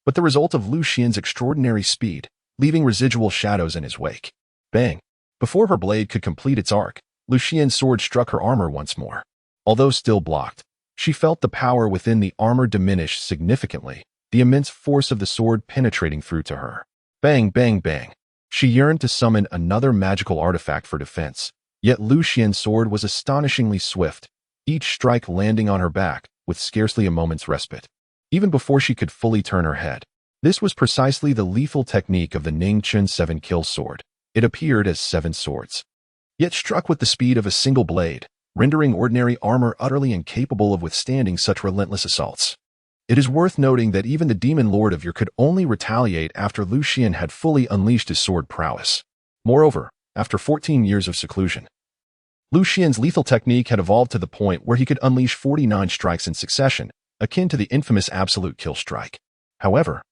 but the result of Xuan's extraordinary speed, leaving residual shadows in his wake. Bang! Before her blade could complete its arc, Xuan's sword struck her armor once more. Although still blocked, she felt the power within the armor diminish significantly, the immense force of the sword penetrating through to her. Bang, bang, bang. She yearned to summon another magical artifact for defense, yet Xuan's sword was astonishingly swift, each strike landing on her back with scarcely a moment's respite, even before she could fully turn her head. This was precisely the lethal technique of the Ningchun 7-kill sword. It appeared as 7 swords, yet struck with the speed of a single blade, rendering ordinary armor utterly incapable of withstanding such relentless assaults. It is worth noting that even the demon lord of Yer could only retaliate after Xuan had fully unleashed his sword prowess. Moreover, after 14 years of seclusion, Xuan's lethal technique had evolved to the point where he could unleash 49 strikes in succession, akin to the infamous absolute kill strike. However,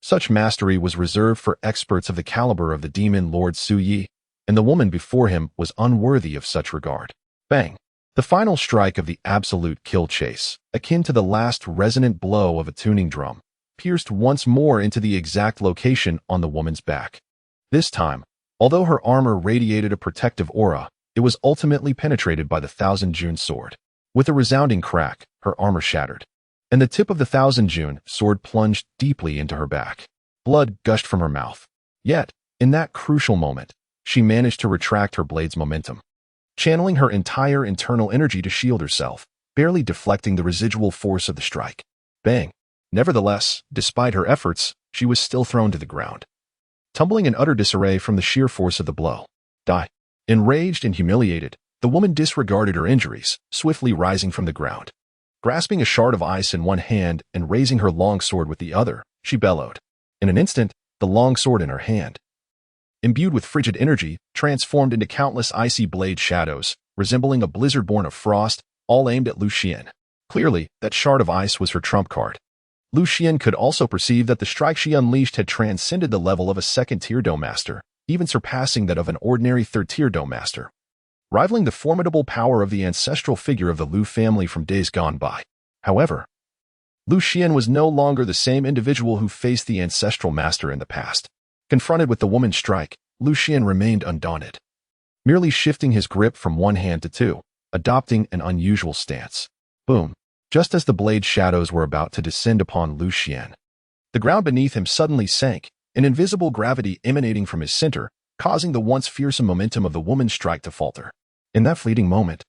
such mastery was reserved for experts of the caliber of the demon lord Su Yi, and the woman before him was unworthy of such regard. Bang! The final strike of the absolute kill chase, akin to the last resonant blow of a tuning drum, pierced once more into the exact location on the woman's back. This time, although her armor radiated a protective aura, it was ultimately penetrated by the Thousand June sword. With a resounding crack, her armor shattered, and the tip of the Thousand June sword plunged deeply into her back. Blood gushed from her mouth. Yet, in that crucial moment, she managed to retract her blade's momentum, channeling her entire internal energy to shield herself, barely deflecting the residual force of the strike. Bang! Nevertheless, despite her efforts, she was still thrown to the ground, tumbling in utter disarray from the sheer force of the blow. Die! Enraged and humiliated, the woman disregarded her injuries, swiftly rising from the ground. Grasping a shard of ice in one hand and raising her long sword with the other, she bellowed. In an instant, the long sword in her hand, imbued with frigid energy, transformed into countless icy blade shadows, resembling a blizzard born of frost, all aimed at Xuan. Clearly, that shard of ice was her trump card. Xuan could also perceive that the strike she unleashed had transcended the level of a second-tier dome master, even surpassing that of an ordinary third-tier dome master. rivaling the formidable power of the ancestral figure of the Lu family from days gone by. However, Lu Xian was no longer the same individual who faced the ancestral master in the past. Confronted with the woman's strike, Lu Xian remained undaunted, merely shifting his grip from one hand to two, adopting an unusual stance. Boom! Just as the blade shadows were about to descend upon Lu Xian, the ground beneath him suddenly sank, an invisible gravity emanating from his center, causing the once fearsome momentum of the woman's strike to falter. In that fleeting moment,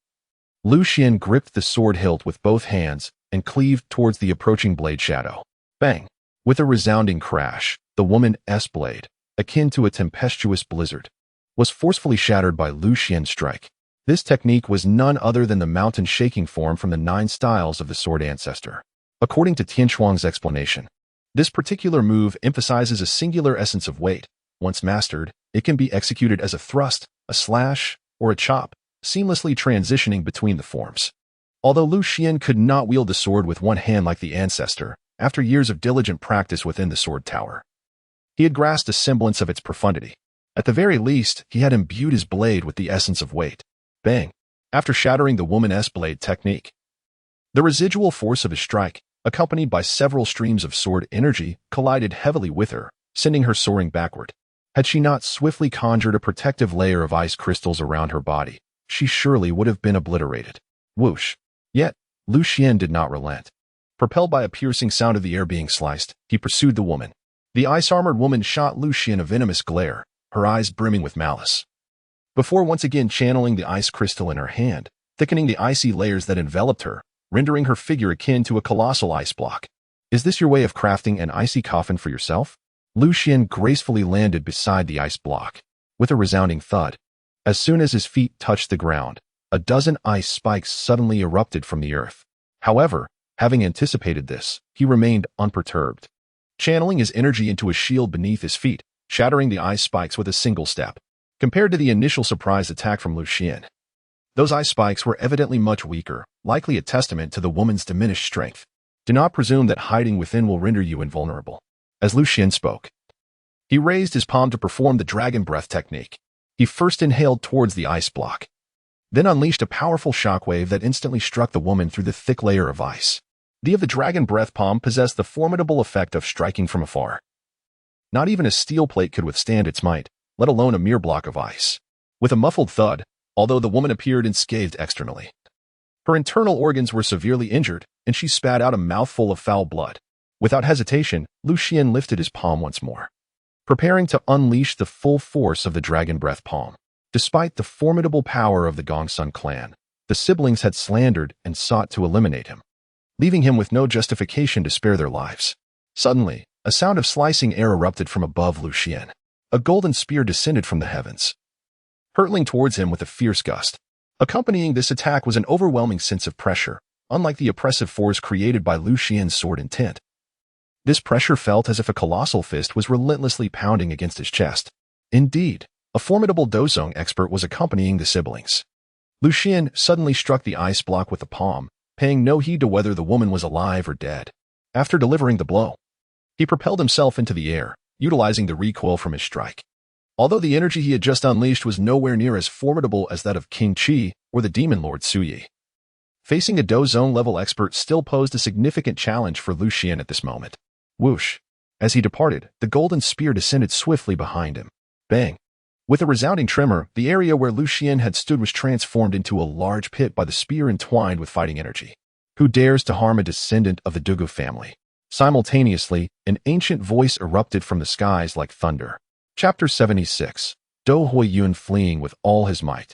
Lu Xian gripped the sword hilt with both hands and cleaved towards the approaching blade shadow. Bang! With a resounding crash, the woman's blade, akin to a tempestuous blizzard, was forcefully shattered by Lu Xian's strike. This technique was none other than the mountain-shaking form from the 9 styles of the sword Ancestor. According to Xuan's explanation, this particular move emphasizes a singular essence of weight. Once mastered, it can be executed as a thrust, a slash, or a chop, seamlessly transitioning between the forms. Although Lu Xian could not wield the sword with one hand like the Ancestor, after years of diligent practice within the sword tower, he had grasped a semblance of its profundity. At the very least, he had imbued his blade with the essence of weight. Bang! After shattering the woman's blade technique, the residual force of his strike, accompanied by several streams of sword energy, collided heavily with her, sending her soaring backward. Had she not swiftly conjured a protective layer of ice crystals around her body, she surely would have been obliterated. Whoosh! Yet, Lu Xian did not relent. Propelled by a piercing sound of the air being sliced, he pursued the woman. The ice-armored woman shot Lu Xian a venomous glare, her eyes brimming with malice, before once again channeling the ice crystal in her hand, thickening the icy layers that enveloped her, rendering her figure akin to a colossal ice block. Is this your way of crafting an icy coffin for yourself? Lu Xian gracefully landed beside the ice block, with a resounding thud. As soon as his feet touched the ground, a dozen ice spikes suddenly erupted from the earth. However, having anticipated this, he remained unperturbed, channeling his energy into a shield beneath his feet, shattering the ice spikes with a single step. Compared to the initial surprise attack from Lu Xian, those ice spikes were evidently much weaker, likely a testament to the woman's diminished strength. Do not presume that hiding within will render you invulnerable. As Lu Xian spoke, he raised his palm to perform the dragon breath technique. He first inhaled towards the ice block, then unleashed a powerful shockwave that instantly struck the woman through the thick layer of ice. The dragon breath palm possessed the formidable effect of striking from afar. Not even a steel plate could withstand its might, let alone a mere block of ice. With a muffled thud, although the woman appeared unscathed externally, her internal organs were severely injured, and she spat out a mouthful of foul blood. Without hesitation, Lu Xian lifted his palm once more, preparing to unleash the full force of the dragon breath palm. Despite the formidable power of the Gongsun clan, the siblings had slandered and sought to eliminate him, leaving him with no justification to spare their lives. Suddenly, a sound of slicing air erupted from above Lu Xian. A golden spear descended from the heavens, hurtling towards him with a fierce gust. Accompanying this attack was an overwhelming sense of pressure, unlike the oppressive force created by Lu Xian's sword intent. This pressure felt as if a colossal fist was relentlessly pounding against his chest. Indeed, a formidable dozong expert was accompanying the siblings. Lu Xian suddenly struck the ice block with the palm, paying no heed to whether the woman was alive or dead. After delivering the blow, he propelled himself into the air, utilizing the recoil from his strike. Although the energy he had just unleashed was nowhere near as formidable as that of King Qi or the Demon Lord Suyi, facing a dozone-level expert still posed a significant challenge for Lu Xian at this moment. Whoosh! As he departed, the golden spear descended swiftly behind him. Bang! With a resounding tremor, the area where Lu Xian had stood was transformed into a large pit by the spear entwined with fighting energy. Who dares to harm a descendant of the Dugu family? Simultaneously, an ancient voice erupted from the skies like thunder. Chapter 76. Do Huiyun fleeing with all his might.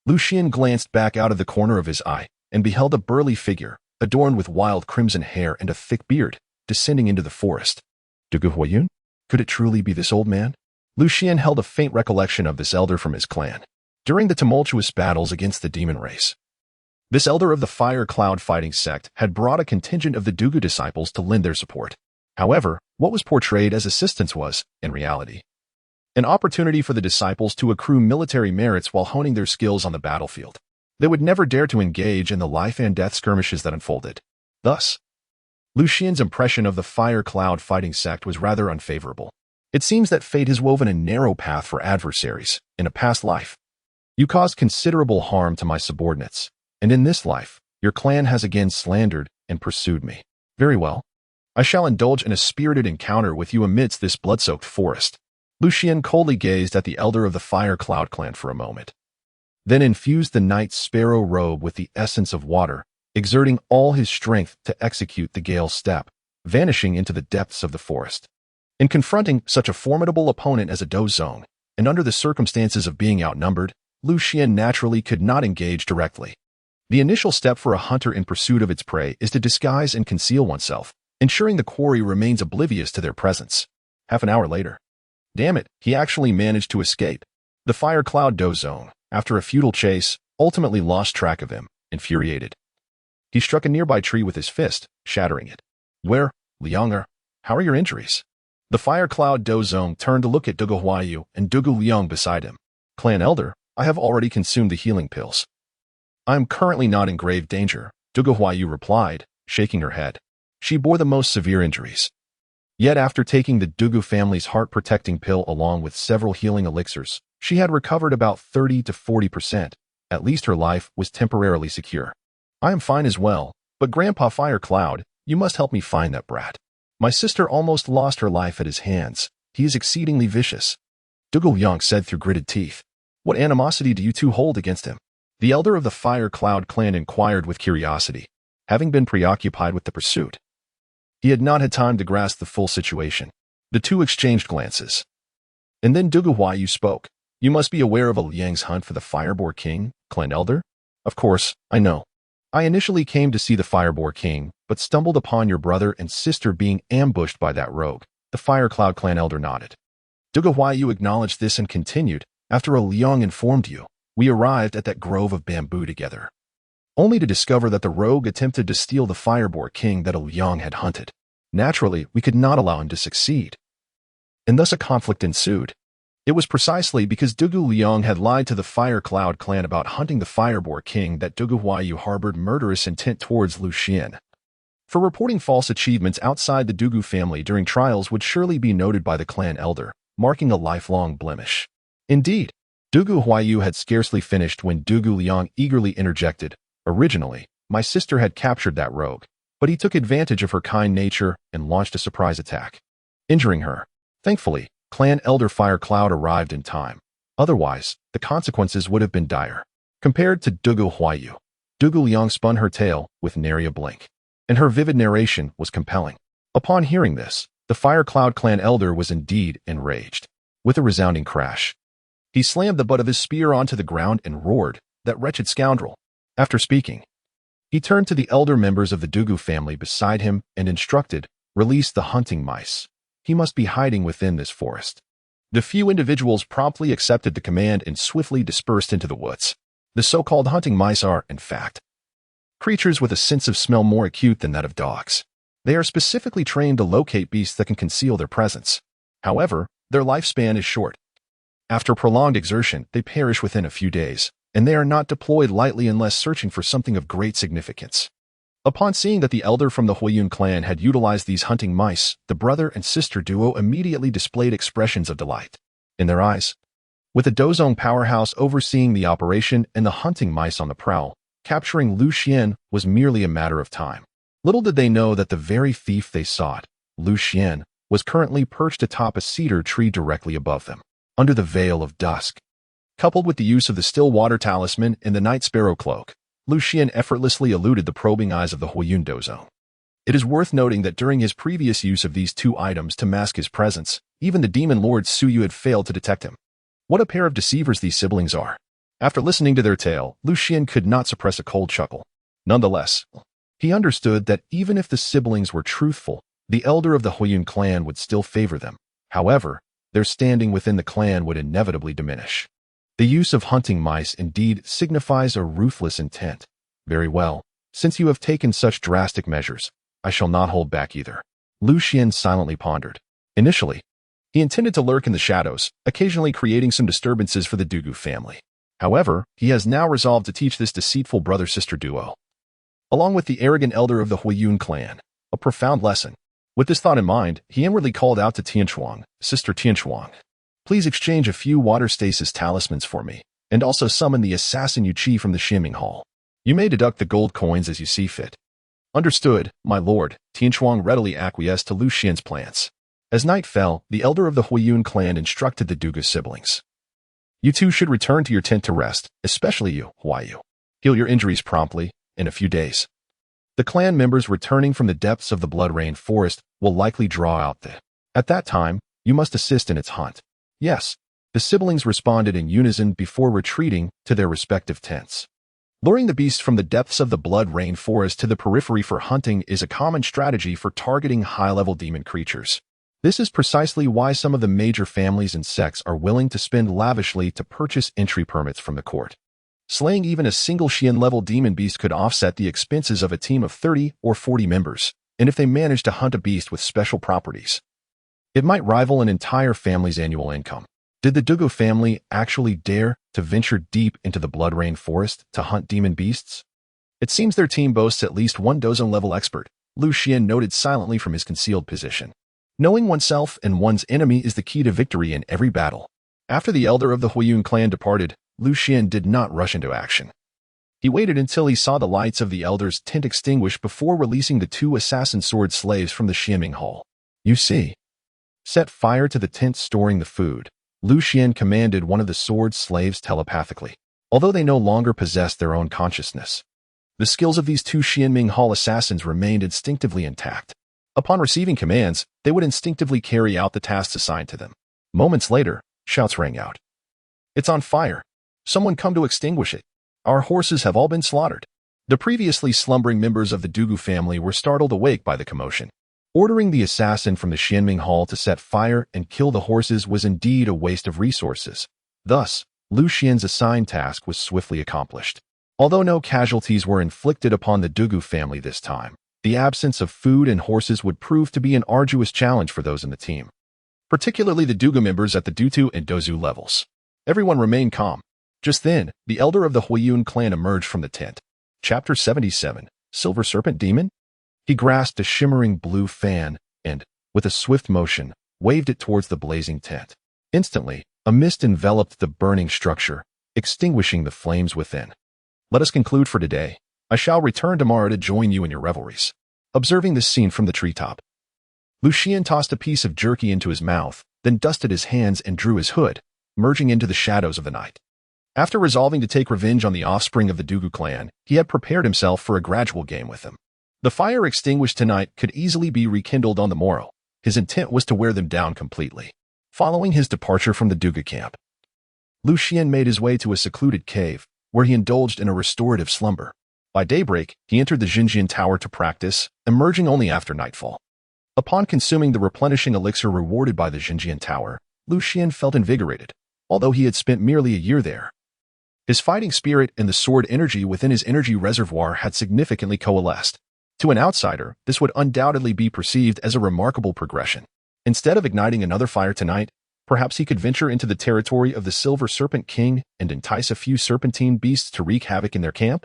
Lu Xian glanced back out of the corner of his eye and beheld a burly figure, adorned with wild crimson hair and a thick beard, descending into the forest. Dugu Huiyun? Could it truly be this old man? Lu Xian held a faint recollection of this elder from his clan, during the tumultuous battles against the demon race. This elder of the Fire Cloud fighting sect had brought a contingent of the Dugu disciples to lend their support. However, what was portrayed as assistance was, in reality, an opportunity for the disciples to accrue military merits while honing their skills on the battlefield. They would never dare to engage in the life and death skirmishes that unfolded. Thus, Lu Xian's impression of the Fire Cloud fighting sect was rather unfavorable. It seems that fate has woven a narrow path for adversaries in a past life. You caused considerable harm to my subordinates, and in this life, your clan has again slandered and pursued me. Very well. I shall indulge in a spirited encounter with you amidst this blood-soaked forest. Xuan coldly gazed at the elder of the Fire Cloud clan for a moment, then infused the Night Sparrow robe with the essence of water, exerting all his strength to execute the Gale Step, vanishing into the depths of the forest. In confronting such a formidable opponent as a Dozong, and under the circumstances of being outnumbered, Xuan naturally could not engage directly. The initial step for a hunter in pursuit of its prey is to disguise and conceal oneself, ensuring the quarry remains oblivious to their presence. Half an hour later. Damn it, he actually managed to escape. The Fire Cloud Dozong, after a futile chase, ultimately lost track of him, infuriated. He struck a nearby tree with his fist, shattering it. Where, Liang, how are your injuries? The Fire Cloud Dozong turned to look at Dugu Huayu and Dugu Liang beside him. Clan Elder, I have already consumed the healing pills. I am currently not in grave danger, Dugu Huayu replied, shaking her head. She bore the most severe injuries. Yet after taking the Dugu family's heart-protecting pill along with several healing elixirs, she had recovered about 30 to 40%. At least her life was temporarily secure. I am fine as well, but Grandpa Fire Cloud, you must help me find that brat. My sister almost lost her life at his hands. He is exceedingly vicious. Dugu Liang said through gritted teeth. What animosity do you two hold against him? The elder of the Fire Cloud clan inquired with curiosity, having been preoccupied with the pursuit. He had not had time to grasp the full situation. The two exchanged glances. And then Dugu Huayu spoke. You must be aware of a Liang's hunt for the Fireboar King, Clan Elder? Of course, I know. I initially came to see the Fireboar King, but stumbled upon your brother and sister being ambushed by that rogue. The Fire Cloud Clan Elder nodded. Dugu Huayu acknowledged this and continued. After a Liang informed you, we arrived at that grove of bamboo together, only to discover that the rogue attempted to steal the Fireboar King that a Liang had hunted. Naturally, we could not allow him to succeed, and thus a conflict ensued. It was precisely because Dugu Liang had lied to the Fire Cloud clan about hunting the Fireboar King that Dugu Huayu harbored murderous intent towards Xuan. For reporting false achievements outside the Dugu family during trials would surely be noted by the clan elder, marking a lifelong blemish. Indeed, Dugu Huayu had scarcely finished when Dugu Liang eagerly interjected. Originally, my sister had captured that rogue, but he took advantage of her kind nature and launched a surprise attack, injuring her. Thankfully, Clan Elder Fire Cloud arrived in time. Otherwise, the consequences would have been dire. Compared to Dugu Huayu, Dugu Liang spun her tale with nary a blink, and her vivid narration was compelling. Upon hearing this, the Fire Cloud Clan Elder was indeed enraged. With a resounding crash, he slammed the butt of his spear onto the ground and roared, "That wretched scoundrel!" After speaking, he turned to the elder members of the Dugu family beside him and instructed, "Release the hunting mice. He must be hiding within this forest." The few individuals promptly accepted the command and swiftly dispersed into the woods. The so-called hunting mice are, in fact, creatures with a sense of smell more acute than that of dogs. They are specifically trained to locate beasts that can conceal their presence. However, their lifespan is short. After prolonged exertion, they perish within a few days, and they are not deployed lightly unless searching for something of great significance. Upon seeing that the elder from the Huayun clan had utilized these hunting mice, the brother and sister duo immediately displayed expressions of delight in their eyes. With the Dozong powerhouse overseeing the operation and the hunting mice on the prowl, capturing Xuan was merely a matter of time. Little did they know that the very thief they sought, Xuan, was currently perched atop a cedar tree directly above them, under the veil of dusk. Coupled with the use of the still water talisman and the night sparrow cloak, Xuan effortlessly eluded the probing eyes of the Huayun Dozong. It is worth noting that during his previous use of these two items to mask his presence, even the demon lord Suyu had failed to detect him. What a pair of deceivers these siblings are. After listening to their tale, Xuan could not suppress a cold chuckle. Nonetheless, he understood that even if the siblings were truthful, the elder of the Huayun clan would still favor them. However, their standing within the clan would inevitably diminish. The use of hunting mice indeed signifies a ruthless intent. Very well, since you have taken such drastic measures, I shall not hold back either. Xuan silently pondered. Initially, he intended to lurk in the shadows, occasionally creating some disturbances for the Dugu family. However, he has now resolved to teach this deceitful brother-sister duo, along with the arrogant elder of the Huayun clan, a profound lesson. With this thought in mind, he inwardly called out to Tianchuang, "Sister Tianchuang, please exchange a few water stasis talismans for me. and also summon the assassin Yu Qi from the Xianming Hall. You may deduct the gold coins as you see fit. Understood, my lord. Xuan readily acquiesced to Lu Xian's plans. As night fell, the elder of the Huiyun clan instructed the Dugu siblings. You two should return to your tent to rest, especially you, Huayu. Heal your injuries promptly, in a few days. The clan members returning from the depths of the Blood Rain Forest will likely draw out the. At that time, you must assist in its hunt. Yes, the siblings responded in unison before retreating to their respective tents. Luring the beasts from the depths of the Blood Rain Forest to the periphery for hunting is a common strategy for targeting high-level demon creatures. This is precisely why some of the major families and sects are willing to spend lavishly to purchase entry permits from the court. Slaying even a single Xian-level demon beast could offset the expenses of a team of 30 or 40 members, and if they manage to hunt a beast with special properties, it might rival an entire family's annual income. Did the Dugu family actually dare to venture deep into the Blood Rain Forest to hunt demon beasts? It seems their team boasts at least one Dozon-level expert, Lu Xian noted silently from his concealed position. Knowing oneself and one's enemy is the key to victory in every battle. After the elder of the Huiyun clan departed, Lu Xian did not rush into action. He waited until he saw the lights of the elder's tent extinguish before releasing the two assassin sword slaves from the Xianming Hall. You see. Set fire to the tent storing the food. Lu Xian commanded one of the sword slaves telepathically, although they no longer possessed their own consciousness. The skills of these two Xianming Hall assassins remained instinctively intact. Upon receiving commands, they would instinctively carry out the tasks assigned to them. Moments later, shouts rang out. It's on fire. Someone come to extinguish it. Our horses have all been slaughtered. The previously slumbering members of the Dugu family were startled awake by the commotion. Ordering the assassin from the Xianming Hall to set fire and kill the horses was indeed a waste of resources. Thus, Lu Xian's assigned task was swiftly accomplished. Although no casualties were inflicted upon the Dugu family this time, the absence of food and horses would prove to be an arduous challenge for those in the team, particularly the Dugu members at the Dutu and Dozu levels. Everyone remained calm. Just then, the elder of the Huiyun clan emerged from the tent. Chapter 77, Silver Serpent Demon? He grasped a shimmering blue fan and, with a swift motion, waved it towards the blazing tent. Instantly, a mist enveloped the burning structure, extinguishing the flames within. Let us conclude for today. I shall return tomorrow to join you in your revelries. Observing this scene from the treetop, Lu Xian tossed a piece of jerky into his mouth, then dusted his hands and drew his hood, merging into the shadows of the night. After resolving to take revenge on the offspring of the Dugu clan, he had prepared himself for a gradual game with them. The fire extinguished tonight could easily be rekindled on the morrow. His intent was to wear them down completely. Following his departure from the Dugu camp, Lu Xian made his way to a secluded cave, where he indulged in a restorative slumber. By daybreak, he entered the Jinjian Tower to practice, emerging only after nightfall. Upon consuming the replenishing elixir rewarded by the Jinjian Tower, Lu Xian felt invigorated, although he had spent merely a year there. His fighting spirit and the sword energy within his energy reservoir had significantly coalesced. To an outsider, this would undoubtedly be perceived as a remarkable progression. Instead of igniting another fire tonight, perhaps he could venture into the territory of the Silver Serpent King and entice a few serpentine beasts to wreak havoc in their camp?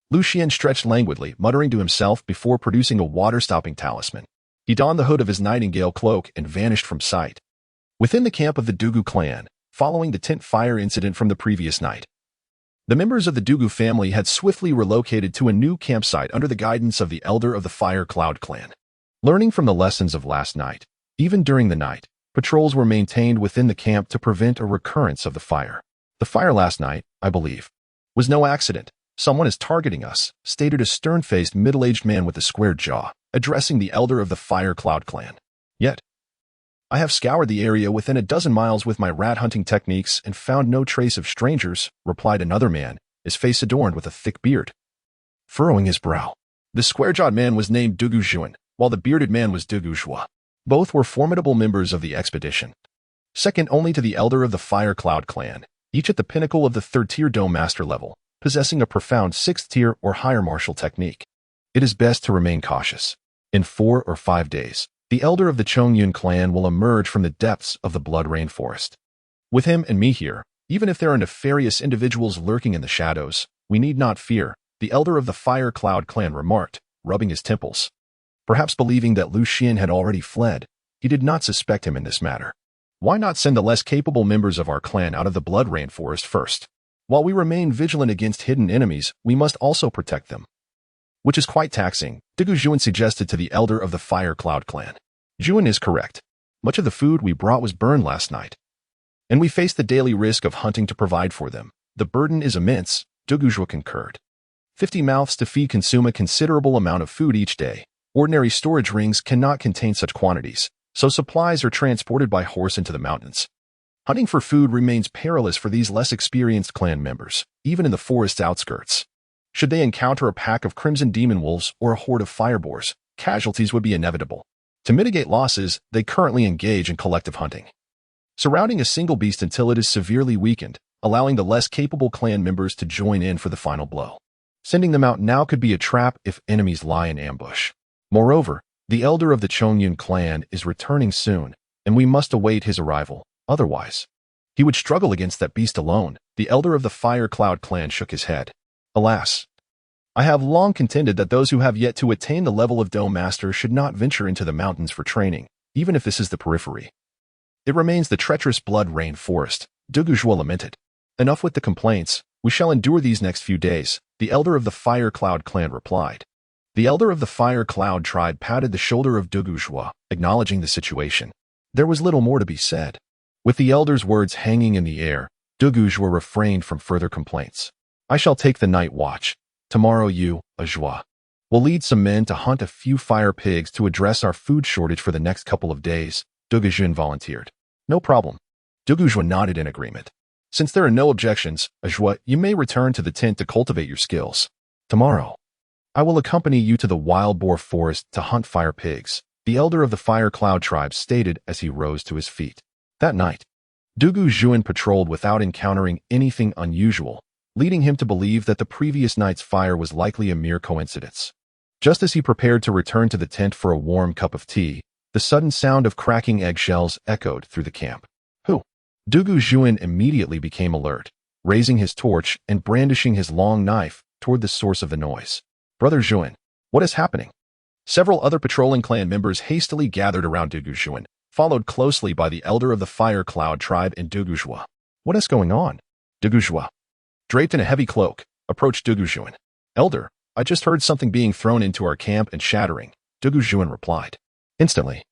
Lu Xian stretched languidly, muttering to himself before producing a water-stopping talisman. He donned the hood of his nightingale cloak and vanished from sight. Within the camp of the Dugu clan, following the tent fire incident from the previous night, the members of the Dugu family had swiftly relocated to a new campsite under the guidance of the elder of the Fire Cloud clan. Learning from the lessons of last night, even during the night, patrols were maintained within the camp to prevent a recurrence of the fire. The fire last night, I believe, was no accident. Someone is targeting us, stated a stern-faced middle-aged man with a squared jaw, addressing the elder of the Fire Cloud clan. Yet, I have scoured the area within a dozen miles with my rat-hunting techniques and found no trace of strangers, replied another man, his face adorned with a thick beard. Furrowing his brow, the square-jawed man was named Dugu Xuan, while the bearded man was Dugu Xua. Both were formidable members of the expedition, second only to the elder of the Fire Cloud clan, each at the pinnacle of the third-tier Dome Master level, possessing a profound sixth-tier or higher martial technique. It is best to remain cautious. In 4 or 5 days, the elder of the Chongyun clan will emerge from the depths of the Blood Rain Forest. With him and me here, even if there are nefarious individuals lurking in the shadows, we need not fear, the elder of the Fire Cloud clan remarked, rubbing his temples. Perhaps believing that Lu Xian had already fled, he did not suspect him in this matter. Why not send the less capable members of our clan out of the Blood Rain Forest first? While we remain vigilant against hidden enemies, we must also protect them, which is quite taxing, Xuan suggested to the elder of the Fire Cloud clan. Xuan is correct. Much of the food we brought was burned last night, and we face the daily risk of hunting to provide for them. The burden is immense, Xuan concurred. 50 mouths to feed consume a considerable amount of food each day. Ordinary storage rings cannot contain such quantities, so supplies are transported by horse into the mountains. Hunting for food remains perilous for these less experienced clan members, even in the forest's outskirts. Should they encounter a pack of crimson demon wolves or a horde of fireboars, casualties would be inevitable. To mitigate losses, they currently engage in collective hunting, surrounding a single beast until it is severely weakened, allowing the less capable clan members to join in for the final blow. Sending them out now could be a trap if enemies lie in ambush. Moreover, the elder of the Chongyun clan is returning soon, and we must await his arrival. Otherwise, he would struggle against that beast alone. The elder of the Fire Cloud clan shook his head. Alas, I have long contended that those who have yet to attain the level of Dome Master should not venture into the mountains for training, even if this is the periphery. It remains the treacherous blood-rain forest, Xuan lamented. Enough with the complaints. We shall endure these next few days, the elder of the Fire Cloud clan replied. The elder of the Fire Cloud tribe patted the shoulder of Xuan, acknowledging the situation. There was little more to be said. With the elder's words hanging in the air, Xuan refrained from further complaints. I shall take the night watch. Tomorrow you, Xuan, will lead some men to hunt a few fire pigs to address our food shortage for the next couple of days, Xuan volunteered. No problem. Xuan nodded in agreement. Since there are no objections, Xuan, you may return to the tent to cultivate your skills. Tomorrow, I will accompany you to the wild boar forest to hunt fire pigs, the elder of the Fire Cloud tribe stated as he rose to his feet. That night, Xuan patrolled without encountering anything unusual, leading him to believe that the previous night's fire was likely a mere coincidence. Just as he prepared to return to the tent for a warm cup of tea, the sudden sound of cracking eggshells echoed through the camp. Who? Xuan immediately became alert, raising his torch and brandishing his long knife toward the source of the noise. Brother Xuan, what is happening? Several other patrolling clan members hastily gathered around Xuan, followed closely by the elder of the Fire Cloud tribe and Xuan. What is going on? Xuan, draped in a heavy cloak, approached Xuan. Elder, I just heard something being thrown into our camp and shattering, Xuan replied. Instantly,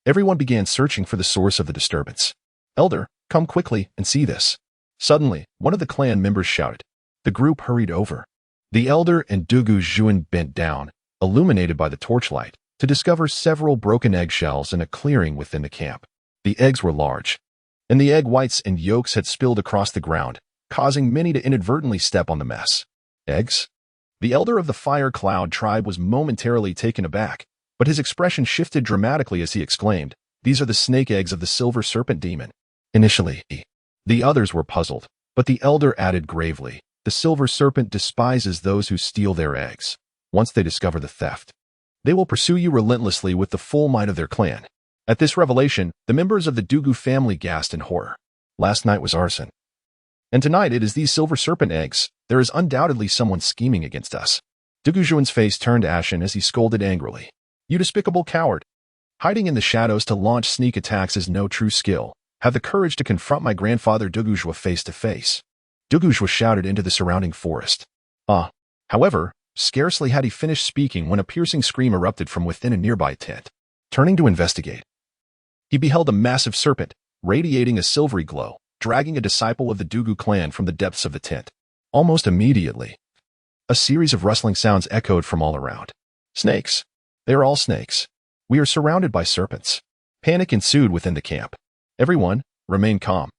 everyone began searching for the source of the disturbance. Elder, come quickly and see this. Suddenly, one of the clan members shouted. The group hurried over. The elder and Xuan bent down, illuminated by the torchlight, to discover several broken eggshells in a clearing within the camp. The eggs were large, and the egg whites and yolks had spilled across the ground, causing many to inadvertently step on the mess. Eggs? The elder of the Fire Cloud tribe was momentarily taken aback, but his expression shifted dramatically as he exclaimed, These are the snake eggs of the Silver Serpent Demon. Initially, the others were puzzled, but the elder added gravely, The Silver Serpent despises those who steal their eggs. Once they discover the theft, they will pursue you relentlessly with the full might of their clan. At this revelation, the members of the Dugu family gasped in horror. Last night was arson, and tonight it is these Silver Serpent eggs. There is undoubtedly someone scheming against us. Xuan's face turned ashen as he scolded angrily. You despicable coward! Hiding in the shadows to launch sneak attacks is no true skill. Have the courage to confront my grandfather Xuan face to face. Xuan shouted into the surrounding forest. However, scarcely had he finished speaking when a piercing scream erupted from within a nearby tent. Turning to investigate, he beheld a massive serpent, radiating a silvery glow, dragging a disciple of the Dugu clan from the depths of the tent. Almost immediately, a series of rustling sounds echoed from all around. Snakes. They are all snakes. We are surrounded by serpents. Panic ensued within the camp. Everyone, remain calm,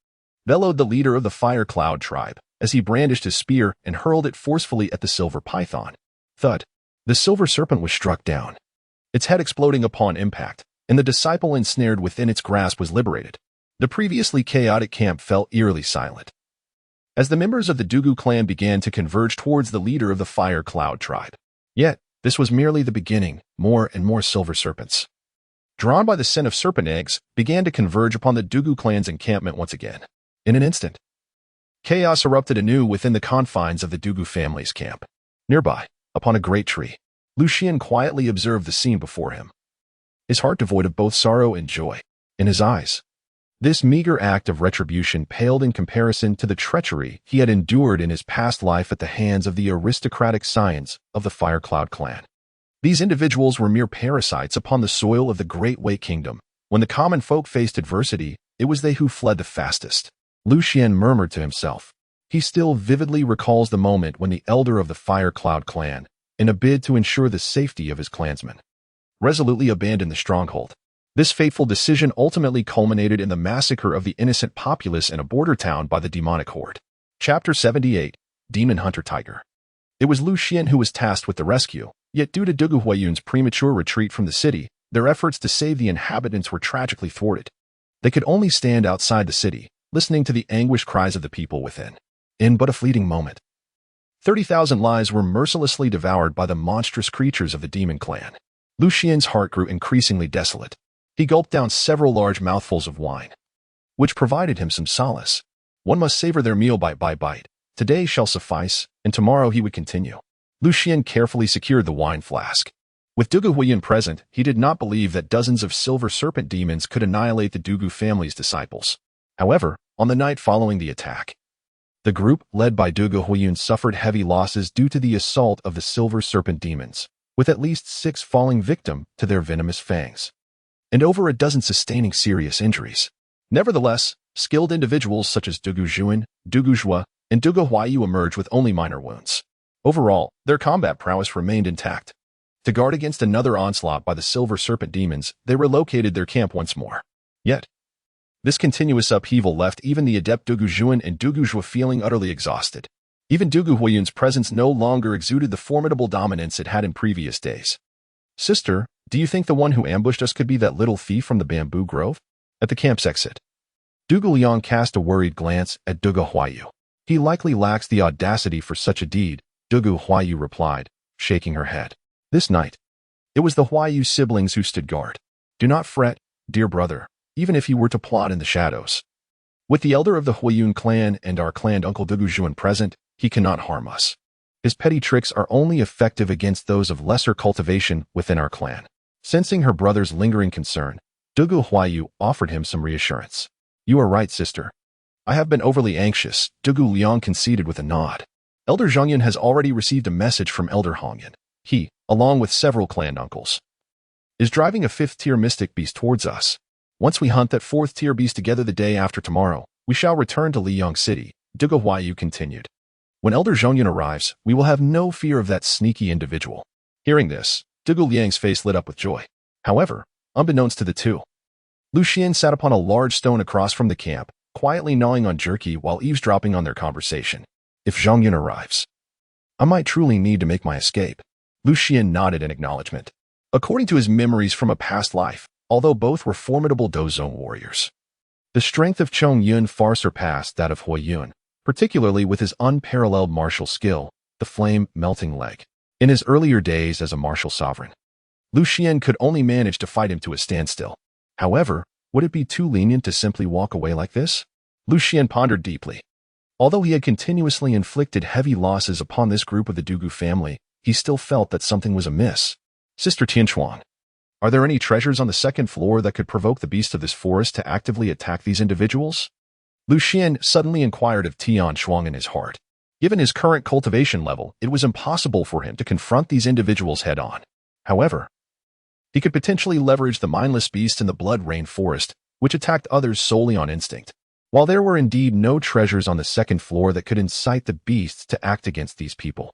bellowed the leader of the Fire Cloud tribe, as he brandished his spear and hurled it forcefully at the silver python. Thud. The silver serpent was struck down, its head exploding upon impact, and the disciple ensnared within its grasp was liberated. The previously chaotic camp fell eerily silent, as the members of the Dugu clan began to converge towards the leader of the Fire Cloud tribe. Yet, this was merely the beginning. More and more silver serpents, drawn by the scent of serpent eggs, began to converge upon the Dugu clan's encampment once again. In an instant, chaos erupted anew within the confines of the Dugu family's camp. Nearby, upon a great tree, Xuan quietly observed the scene before him, his heart devoid of both sorrow and joy. In his eyes, This meager act of retribution paled in comparison to the treachery he had endured in his past life at the hands of the aristocratic scions of the Firecloud clan. These individuals were mere parasites upon the soil of the Great Wei Kingdom. When the common folk faced adversity, it was they who fled the fastest. Lu Xian murmured to himself. He still vividly recalls the moment when the elder of the Firecloud clan, in a bid to ensure the safety of his clansmen, resolutely abandoned the stronghold. This fateful decision ultimately culminated in the massacre of the innocent populace in a border town by the demonic horde. Chapter 78, Demon Hunter Tiger. It was Lu Xian who was tasked with the rescue, yet due to Dugu Huayun's premature retreat from the city, their efforts to save the inhabitants were tragically thwarted. They could only stand outside the city, listening to the anguished cries of the people within. In but a fleeting moment, 30,000 lives were mercilessly devoured by the monstrous creatures of the demon clan. Lu Xian's heart grew increasingly desolate. He gulped down several large mouthfuls of wine, which provided him some solace. One must savor their meal bite by bite. Today shall suffice, and tomorrow he would continue. Lu Xian carefully secured the wine flask. With Dugu Huayun present, he did not believe that dozens of silver serpent demons could annihilate the Dugu family's disciples. However, on the night following the attack, the group, led by Dugu Huayun, suffered heavy losses due to the assault of the silver serpent demons, with at least 6 falling victim to their venomous fangs, and over a dozen sustaining serious injuries. Nevertheless, skilled individuals such as Dugu Xuan, Dugu Zhua, and Dugu Huayu emerged with only minor wounds. Overall, their combat prowess remained intact. To guard against another onslaught by the silver serpent demons, they relocated their camp once more. Yet, this continuous upheaval left even the adept Dugu Xuan and Dugu Zhua feeling utterly exhausted. Even Dugu Huayun's presence no longer exuded the formidable dominance it had in previous days. Sister, do you think the one who ambushed us could be that little thief from the bamboo grove? At the camp's exit, Dugu Liang cast a worried glance at Dugu Huayu. He likely lacks the audacity for such a deed, Dugu Huayu replied, shaking her head. This night, it was the Huayu siblings who stood guard. Do not fret, dear brother, even if he were to plot in the shadows. With the elder of the Huayun clan and our clan Uncle Dugu Xuan present, he cannot harm us. His petty tricks are only effective against those of lesser cultivation within our clan. Sensing her brother's lingering concern, Dugu Huayu offered him some reassurance. You are right, sister. I have been overly anxious, Dugu Liang conceded with a nod. Elder Zhongyun has already received a message from Elder Hongyan. He, along with several clan uncles, is driving a 5th-tier mystic beast towards us. Once we hunt that 4th-tier beast together the day after tomorrow, we shall return to Liyang City, Dugu Huayu continued. When Elder Zhongyun arrives, we will have no fear of that sneaky individual. Hearing this, Dugu Liang's face lit up with joy. However, unbeknownst to the two, Lu Xian sat upon a large stone across from the camp, quietly gnawing on jerky while eavesdropping on their conversation. If Zhongyun arrives, I might truly need to make my escape. Lu Xian nodded in acknowledgement. According to his memories from a past life, although both were formidable Dozong warriors, the strength of Chong Yun far surpassed that of Huayun, particularly with his unparalleled martial skill, the flame-melting leg. In his earlier days as a martial sovereign, Lu Xian could only manage to fight him to a standstill. However, would it be too lenient to simply walk away like this? Lu Xian pondered deeply. Although he had continuously inflicted heavy losses upon this group of the Dugu family, he still felt that something was amiss. Sister Tianchuan, are there any treasures on the 2nd floor that could provoke the beasts of this forest to actively attack these individuals? Lu Xian suddenly inquired of Tian Shuang in his heart. Given his current cultivation level, it was impossible for him to confront these individuals head-on. However, he could potentially leverage the mindless beasts in the Blood Rain Forest, which attacked others solely on instinct. While there were indeed no treasures on the 2nd floor that could incite the beasts to act against these people,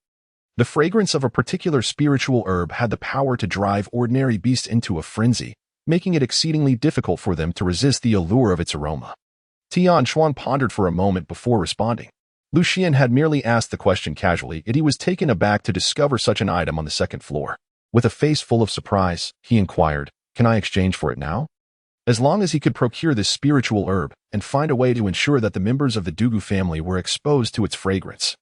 the fragrance of a particular spiritual herb had the power to drive ordinary beasts into a frenzy, making it exceedingly difficult for them to resist the allure of its aroma. Tian Xuan pondered for a moment before responding. Lu Xian had merely asked the question casually, yet he was taken aback to discover such an item on the 2nd floor. With a face full of surprise, he inquired, "Can I exchange for it now?" As long as he could procure this spiritual herb and find a way to ensure that the members of the Dugu family were exposed to its fragrance,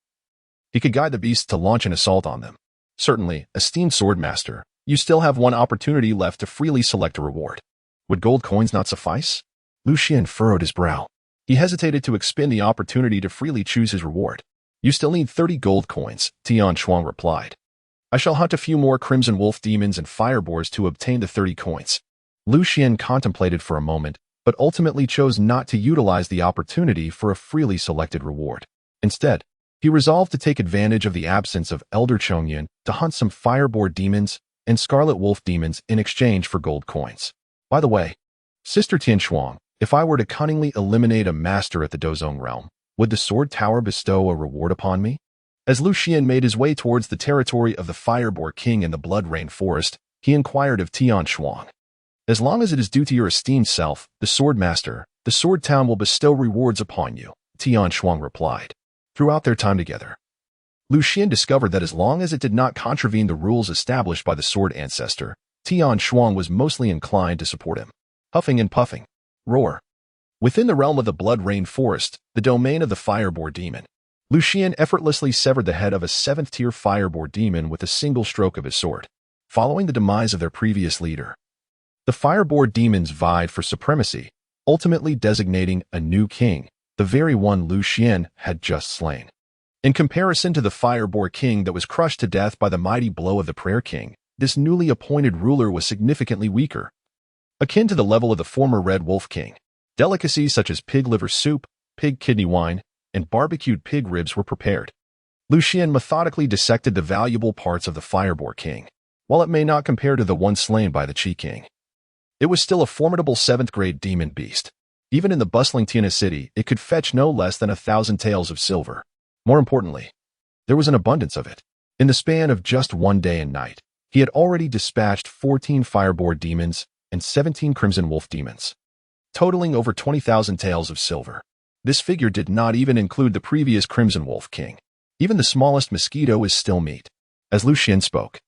he could guide the beasts to launch an assault on them. Certainly, esteemed swordmaster, you still have one opportunity left to freely select a reward. Would gold coins not suffice? Lu Xian furrowed his brow. He hesitated to expend the opportunity to freely choose his reward. You still need 30 gold coins, Tian Shuang replied. I shall hunt a few more Crimson Wolf demons and fire boars to obtain the 30 coins. Lu Xian contemplated for a moment, but ultimately chose not to utilize the opportunity for a freely selected reward. Instead, he resolved to take advantage of the absence of Elder Chongyun to hunt some fireboard demons and scarlet wolf demons in exchange for gold coins. By the way, Sister Tian Shuang, if I were to cunningly eliminate a master at the Dozong realm, would the Sword Tower bestow a reward upon me? As Lu Xian made his way towards the territory of the Fireboar King in the Blood Rain Forest, he inquired of Tian Shuang. As long as it is due to your esteemed self, the Sword Master, the Sword Town will bestow rewards upon you, Tian Shuang replied. Throughout their time together, Lu Xian discovered that as long as it did not contravene the rules established by the Sword Ancestor, Tian Shuang was mostly inclined to support him. Huffing and puffing. Roar. Within the realm of the Blood Rain Forest, the domain of the Fireboar Demon, Lu Xian effortlessly severed the head of a 7th-tier Fireboar Demon with a single stroke of his sword, following the demise of their previous leader. The Fireboar Demons vied for supremacy, ultimately designating a new king, the very one Lu Xian had just slain. In comparison to the Fireboar King that was crushed to death by the mighty blow of the Prayer King, this newly appointed ruler was significantly weaker. Akin to the level of the former Red Wolf King, delicacies such as pig liver soup, pig kidney wine, and barbecued pig ribs were prepared. Lu Xian methodically dissected the valuable parts of the Fireboar King. While it may not compare to the one slain by the Qi King, it was still a formidable 7th-grade demon beast. Even in the bustling Tiana city, it could fetch no less than 1,000 taels of silver. More importantly, there was an abundance of it. In the span of just one day and night, he had already dispatched 14 Fireboar demons and 17 Crimson Wolf demons, totaling over 20,000 taels of silver. This figure did not even include the previous Crimson Wolf King. Even the smallest mosquito is still meat. As Lu Xian spoke,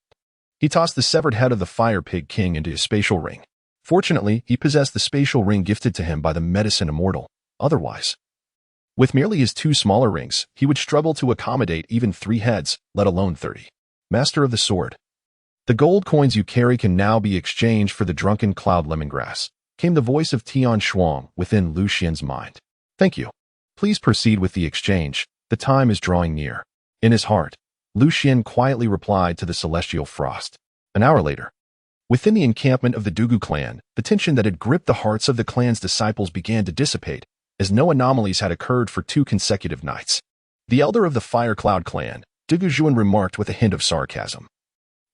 he tossed the severed head of the Fire Pig King into his spatial ring. Fortunately, he possessed the spatial ring gifted to him by the medicine immortal. Otherwise, with merely his 2 smaller rings, he would struggle to accommodate even 3 heads, let alone 30. Master of the Sword. The gold coins you carry can now be exchanged for the drunken cloud lemongrass, came the voice of Tian Shuang within Lu Xian's mind. Thank you. Please proceed with the exchange. The time is drawing near. In his heart, Lu Xian quietly replied to the celestial frost. An hour later, within the encampment of the Dugu clan, the tension that had gripped the hearts of the clan's disciples began to dissipate, as no anomalies had occurred for 2 consecutive nights. The elder of the Fire Cloud clan, Dugu Xuan, remarked with a hint of sarcasm.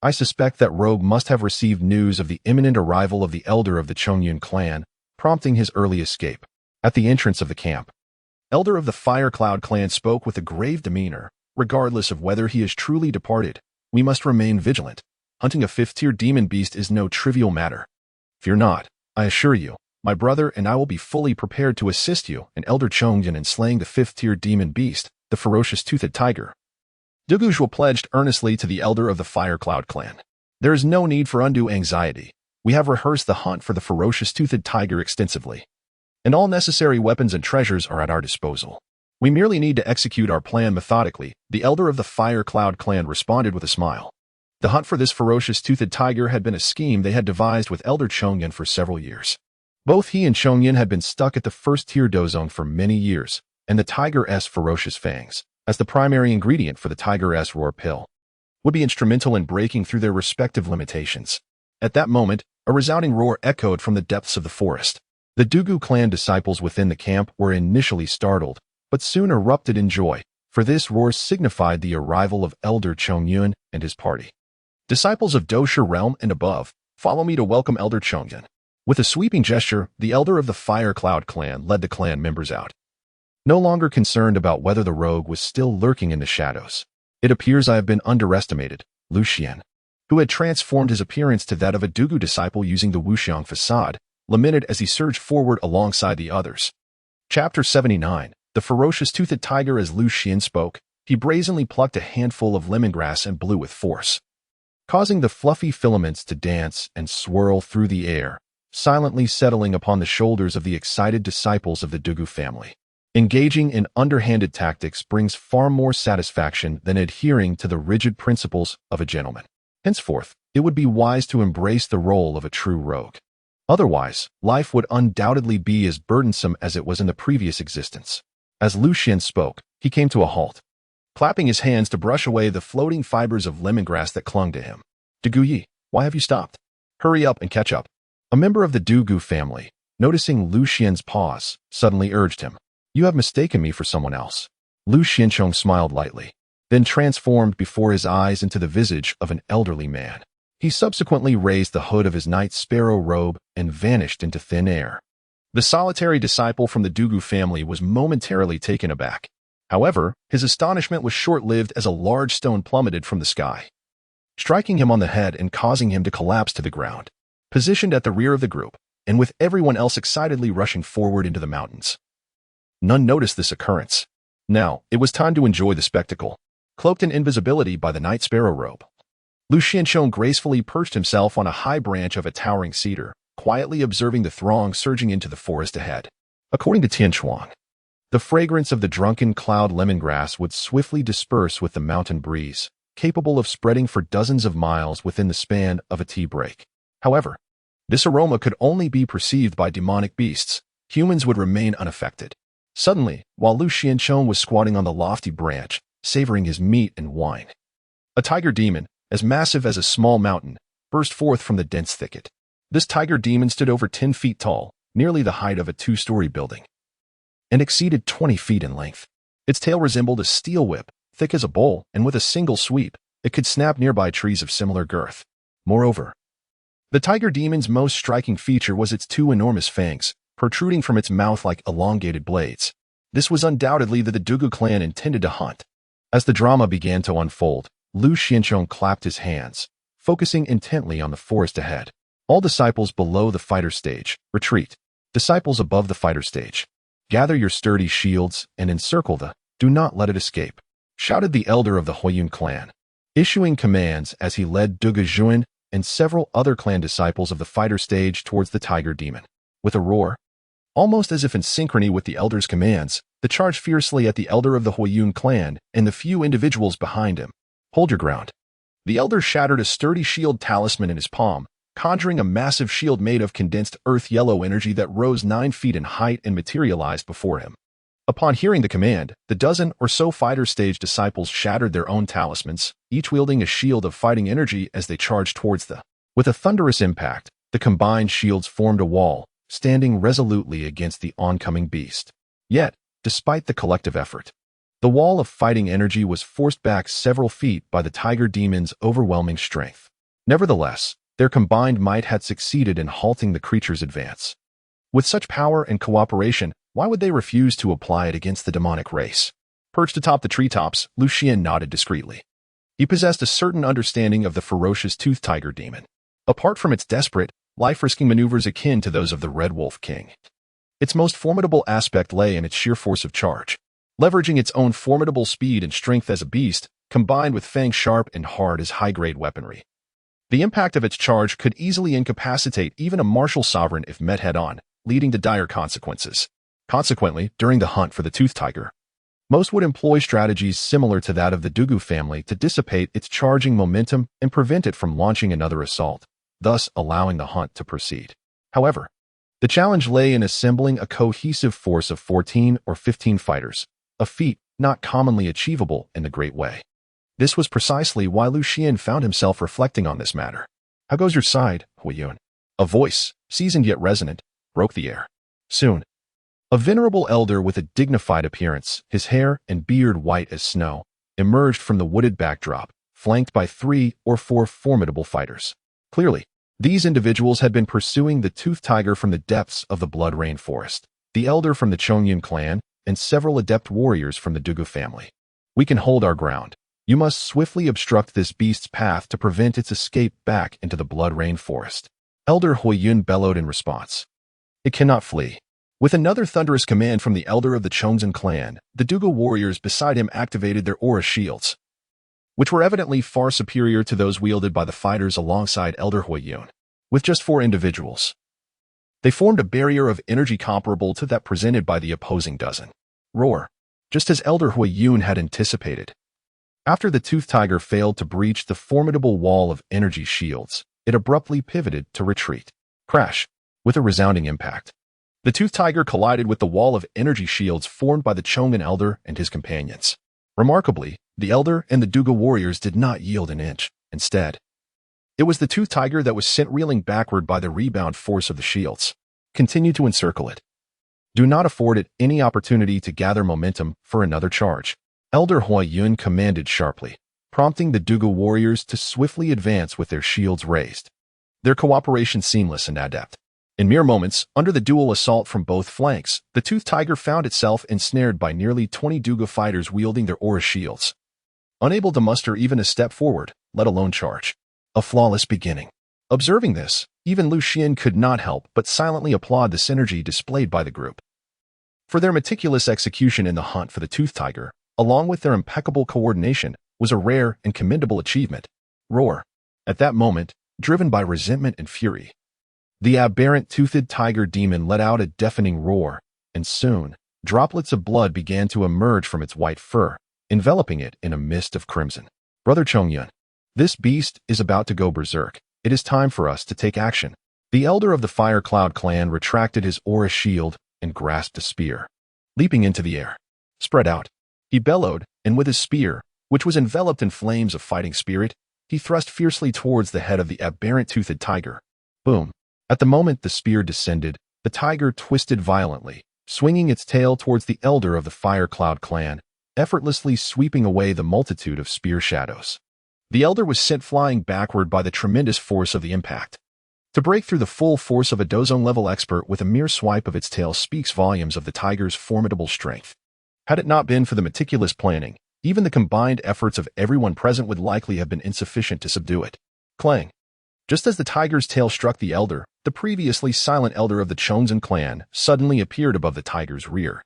I suspect that Rogue must have received news of the imminent arrival of the elder of the Chongyun clan, prompting his early escape. At the entrance of the camp, elder of the Fire Cloud clan spoke with a grave demeanor. Regardless of whether he is truly departed, we must remain vigilant. Hunting a 5th-tier demon beast is no trivial matter. Fear not, I assure you, my brother and I will be fully prepared to assist you and Elder Chongyun in slaying the 5th-tier demon beast, the ferocious toothed tiger. Dugu Zhuo pledged earnestly to the elder of the Fire Cloud clan. There is no need for undue anxiety. We have rehearsed the hunt for the ferocious toothed tiger extensively, and all necessary weapons and treasures are at our disposal. We merely need to execute our plan methodically, the elder of the Fire Cloud clan responded with a smile. The hunt for this ferocious toothed tiger had been a scheme they had devised with Elder Chongyun for several years. Both he and Chongyun had been stuck at the 1st-tier dozong for many years, and the tiger's ferocious fangs, as the primary ingredient for the tiger's roar pill, would be instrumental in breaking through their respective limitations. At that moment, a resounding roar echoed from the depths of the forest. The Dugu clan disciples within the camp were initially startled, but soon erupted in joy, for this roar signified the arrival of Elder Chongyun and his party. Disciples of Dosha realm and above, follow me to welcome Elder Chongyun. With a sweeping gesture, the elder of the Fire Cloud clan led the clan members out. No longer concerned about whether the rogue was still lurking in the shadows. It appears I have been underestimated, Lu Xian, who had transformed his appearance to that of a Dugu disciple using the Wuxiang facade, lamented as he surged forward alongside the others. Chapter 79. The ferocious toothed tiger. As Lu Xian spoke, he brazenly plucked a handful of lemongrass and blew with force, causing the fluffy filaments to dance and swirl through the air, silently settling upon the shoulders of the excited disciples of the Dugu family. Engaging in underhanded tactics brings far more satisfaction than adhering to the rigid principles of a gentleman. Henceforth, it would be wise to embrace the role of a true rogue. Otherwise, life would undoubtedly be as burdensome as it was in the previous existence. As Lu Xian spoke, he came to a halt, clapping his hands to brush away the floating fibers of lemongrass that clung to him. Dugu Yi, why have you stopped? Hurry up and catch up. A member of the Dugu family, noticing Lu Xian's pause, suddenly urged him. You have mistaken me for someone else. Lu Xianchong smiled lightly, then transformed before his eyes into the visage of an elderly man. He subsequently raised the hood of his night sparrow robe and vanished into thin air. The solitary disciple from the Dugu family was momentarily taken aback. However, his astonishment was short-lived as a large stone plummeted from the sky, striking him on the head and causing him to collapse to the ground. Positioned at the rear of the group, and with everyone else excitedly rushing forward into the mountains. None noticed this occurrence. Now, it was time to enjoy the spectacle. Cloaked in invisibility by the night sparrow robe, Lu Xianchong gracefully perched himself on a high branch of a towering cedar, quietly observing the throng surging into the forest ahead. According to Xuan, the fragrance of the drunken cloud lemongrass would swiftly disperse with the mountain breeze, capable of spreading for dozens of miles within the span of a tea break. However, this aroma could only be perceived by demonic beasts. Humans would remain unaffected. Suddenly, while Lu Xianchong was squatting on the lofty branch, savoring his meat and wine, a tiger demon, as massive as a small mountain, burst forth from the dense thicket. This tiger demon stood over 10 feet tall, nearly the height of a 2-story building, and exceeded 20 feet in length. Its tail resembled a steel whip, thick as a bowl, and with a single sweep, it could snap nearby trees of similar girth. Moreover, the tiger demon's most striking feature was its 2 enormous fangs, protruding from its mouth like elongated blades. This was undoubtedly the Dugu clan intended to hunt. As the drama began to unfold, Lu Xianchong clapped his hands, focusing intently on the forest ahead. All disciples below the fighter stage, retreat. Disciples above the fighter stage, gather your sturdy shields and encircle the, do not let it escape, shouted the elder of the Huiyun clan, issuing commands as he led Dugu Xuan and several other clan disciples of the fighter stage towards the tiger demon. With a roar, almost as if in synchrony with the elder's commands, they charged fiercely at the elder of the Huiyun clan and the few individuals behind him. Hold your ground. The elder shattered a sturdy shield talisman in his palm, conjuring a massive shield made of condensed earth yellow energy that rose 9 feet in height and materialized before him. Upon hearing the command, the dozen or so fighter stage disciples shattered their own talismans, each wielding a shield of fighting energy as they charged towards the. With a thunderous impact, the combined shields formed a wall, standing resolutely against the oncoming beast. Yet, despite the collective effort, the wall of fighting energy was forced back several feet by the tiger demon's overwhelming strength. Nevertheless, their combined might had succeeded in halting the creature's advance. With such power and cooperation, why would they refuse to apply it against the demonic race? Perched atop the treetops, Lu Xian nodded discreetly. He possessed a certain understanding of the ferocious toothed tiger demon. Apart from its desperate, life-risking maneuvers akin to those of the Red Wolf King, its most formidable aspect lay in its sheer force of charge. Leveraging its own formidable speed and strength as a beast, combined with fangs sharp and hard as high-grade weaponry, the impact of its charge could easily incapacitate even a martial sovereign if met head-on, leading to dire consequences. Consequently, during the hunt for the toothed tiger, most would employ strategies similar to that of the Dugu family to dissipate its charging momentum and prevent it from launching another assault, thus allowing the hunt to proceed. However, the challenge lay in assembling a cohesive force of 14 or 15 fighters, a feat not commonly achievable in the Great Way. This was precisely why Lu Xian found himself reflecting on this matter. How goes your side, Huiyun? A voice, seasoned yet resonant, broke the air. Soon, a venerable elder with a dignified appearance, his hair and beard white as snow, emerged from the wooded backdrop, flanked by 3 or 4 formidable fighters. Clearly, these individuals had been pursuing the toothed tiger from the depths of the Blood Rain Forest, the elder from the Chongyun clan, and several adept warriors from the Dugu family. We can hold our ground. You must swiftly obstruct this beast's path to prevent its escape back into the Blood Rain Forest. Elder Huiyun bellowed in response. It cannot flee. With another thunderous command from the elder of the Chongzhen clan, the Dugu warriors beside him activated their aura shields, which were evidently far superior to those wielded by the fighters alongside Elder Huiyun. With just 4 individuals, they formed a barrier of energy comparable to that presented by the opposing dozen. Roar, just as Elder Huiyun had anticipated. After the toothed tiger failed to breach the formidable wall of energy shields, it abruptly pivoted to retreat. Crash, with a resounding impact. The toothed tiger collided with the wall of energy shields formed by the Chongan elder and his companions. Remarkably, the elder and the Dugu warriors did not yield an inch. Instead, it was the toothed tiger that was sent reeling backward by the rebound force of the shields. Continue to encircle it. Do not afford it any opportunity to gather momentum for another charge. Elder Huayun commanded sharply, prompting the Dugu warriors to swiftly advance with their shields raised. Their cooperation seamless and adept. In mere moments, under the dual assault from both flanks, the Toothed Tiger found itself ensnared by nearly 20 Dugu fighters wielding their aura shields. Unable to muster even a step forward, let alone charge. A flawless beginning. Observing this, even Lu Xian could not help but silently applaud the synergy displayed by the group. For their meticulous execution in the hunt for the Toothed Tiger, along with their impeccable coordination, was a rare and commendable achievement. Roar. At that moment, driven by resentment and fury, the aberrant Toothed Tiger demon let out a deafening roar, and soon, droplets of blood began to emerge from its white fur, enveloping it in a mist of crimson. Brother Chongyun, this beast is about to go berserk. It is time for us to take action. The elder of the Fire Cloud clan retracted his aura shield and grasped a spear. Leaping into the air. Spread out. He bellowed, and with his spear, which was enveloped in flames of fighting spirit, he thrust fiercely towards the head of the aberrant Toothed Tiger. Boom. At the moment the spear descended, the tiger twisted violently, swinging its tail towards the elder of the Fire Cloud clan, effortlessly sweeping away the multitude of spear shadows. The elder was sent flying backward by the tremendous force of the impact. To break through the full force of a Dozone-level expert with a mere swipe of its tail speaks volumes of the tiger's formidable strength. Had it not been for the meticulous planning, even the combined efforts of everyone present would likely have been insufficient to subdue it. Clang. Just as the tiger's tail struck the elder, the previously silent elder of the Chonzhen clan suddenly appeared above the tiger's rear,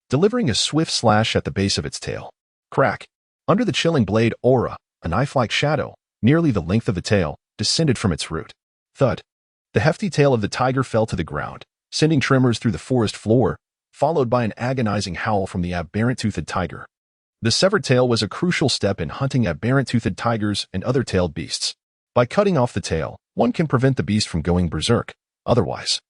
delivering a swift slash at the base of its tail. Crack. Under the chilling blade aura, a knife-like shadow, nearly the length of the tail, descended from its root. Thud. The hefty tail of the tiger fell to the ground, sending tremors through the forest floor, followed by an agonizing howl from the aberrant Toothed Tiger. The severed tail was a crucial step in hunting aberrant Toothed Tigers and other tailed beasts. By cutting off the tail, one can prevent the beast from going berserk. Otherwise,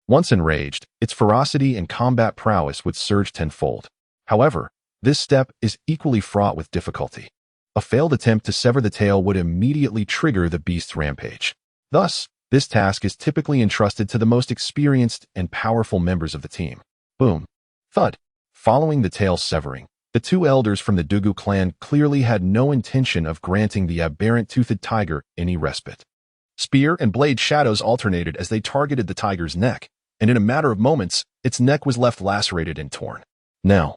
once enraged, its ferocity and combat prowess would surge tenfold. However, this step is equally fraught with difficulty. A failed attempt to sever the tail would immediately trigger the beast's rampage. Thus, this task is typically entrusted to the most experienced and powerful members of the team. Boom. Thud. Following the tail severing, the two elders from the Dugu clan clearly had no intention of granting the aberrant Toothed Tiger any respite. Spear and blade shadows alternated as they targeted the tiger's neck, and in a matter of moments, its neck was left lacerated and torn. Now,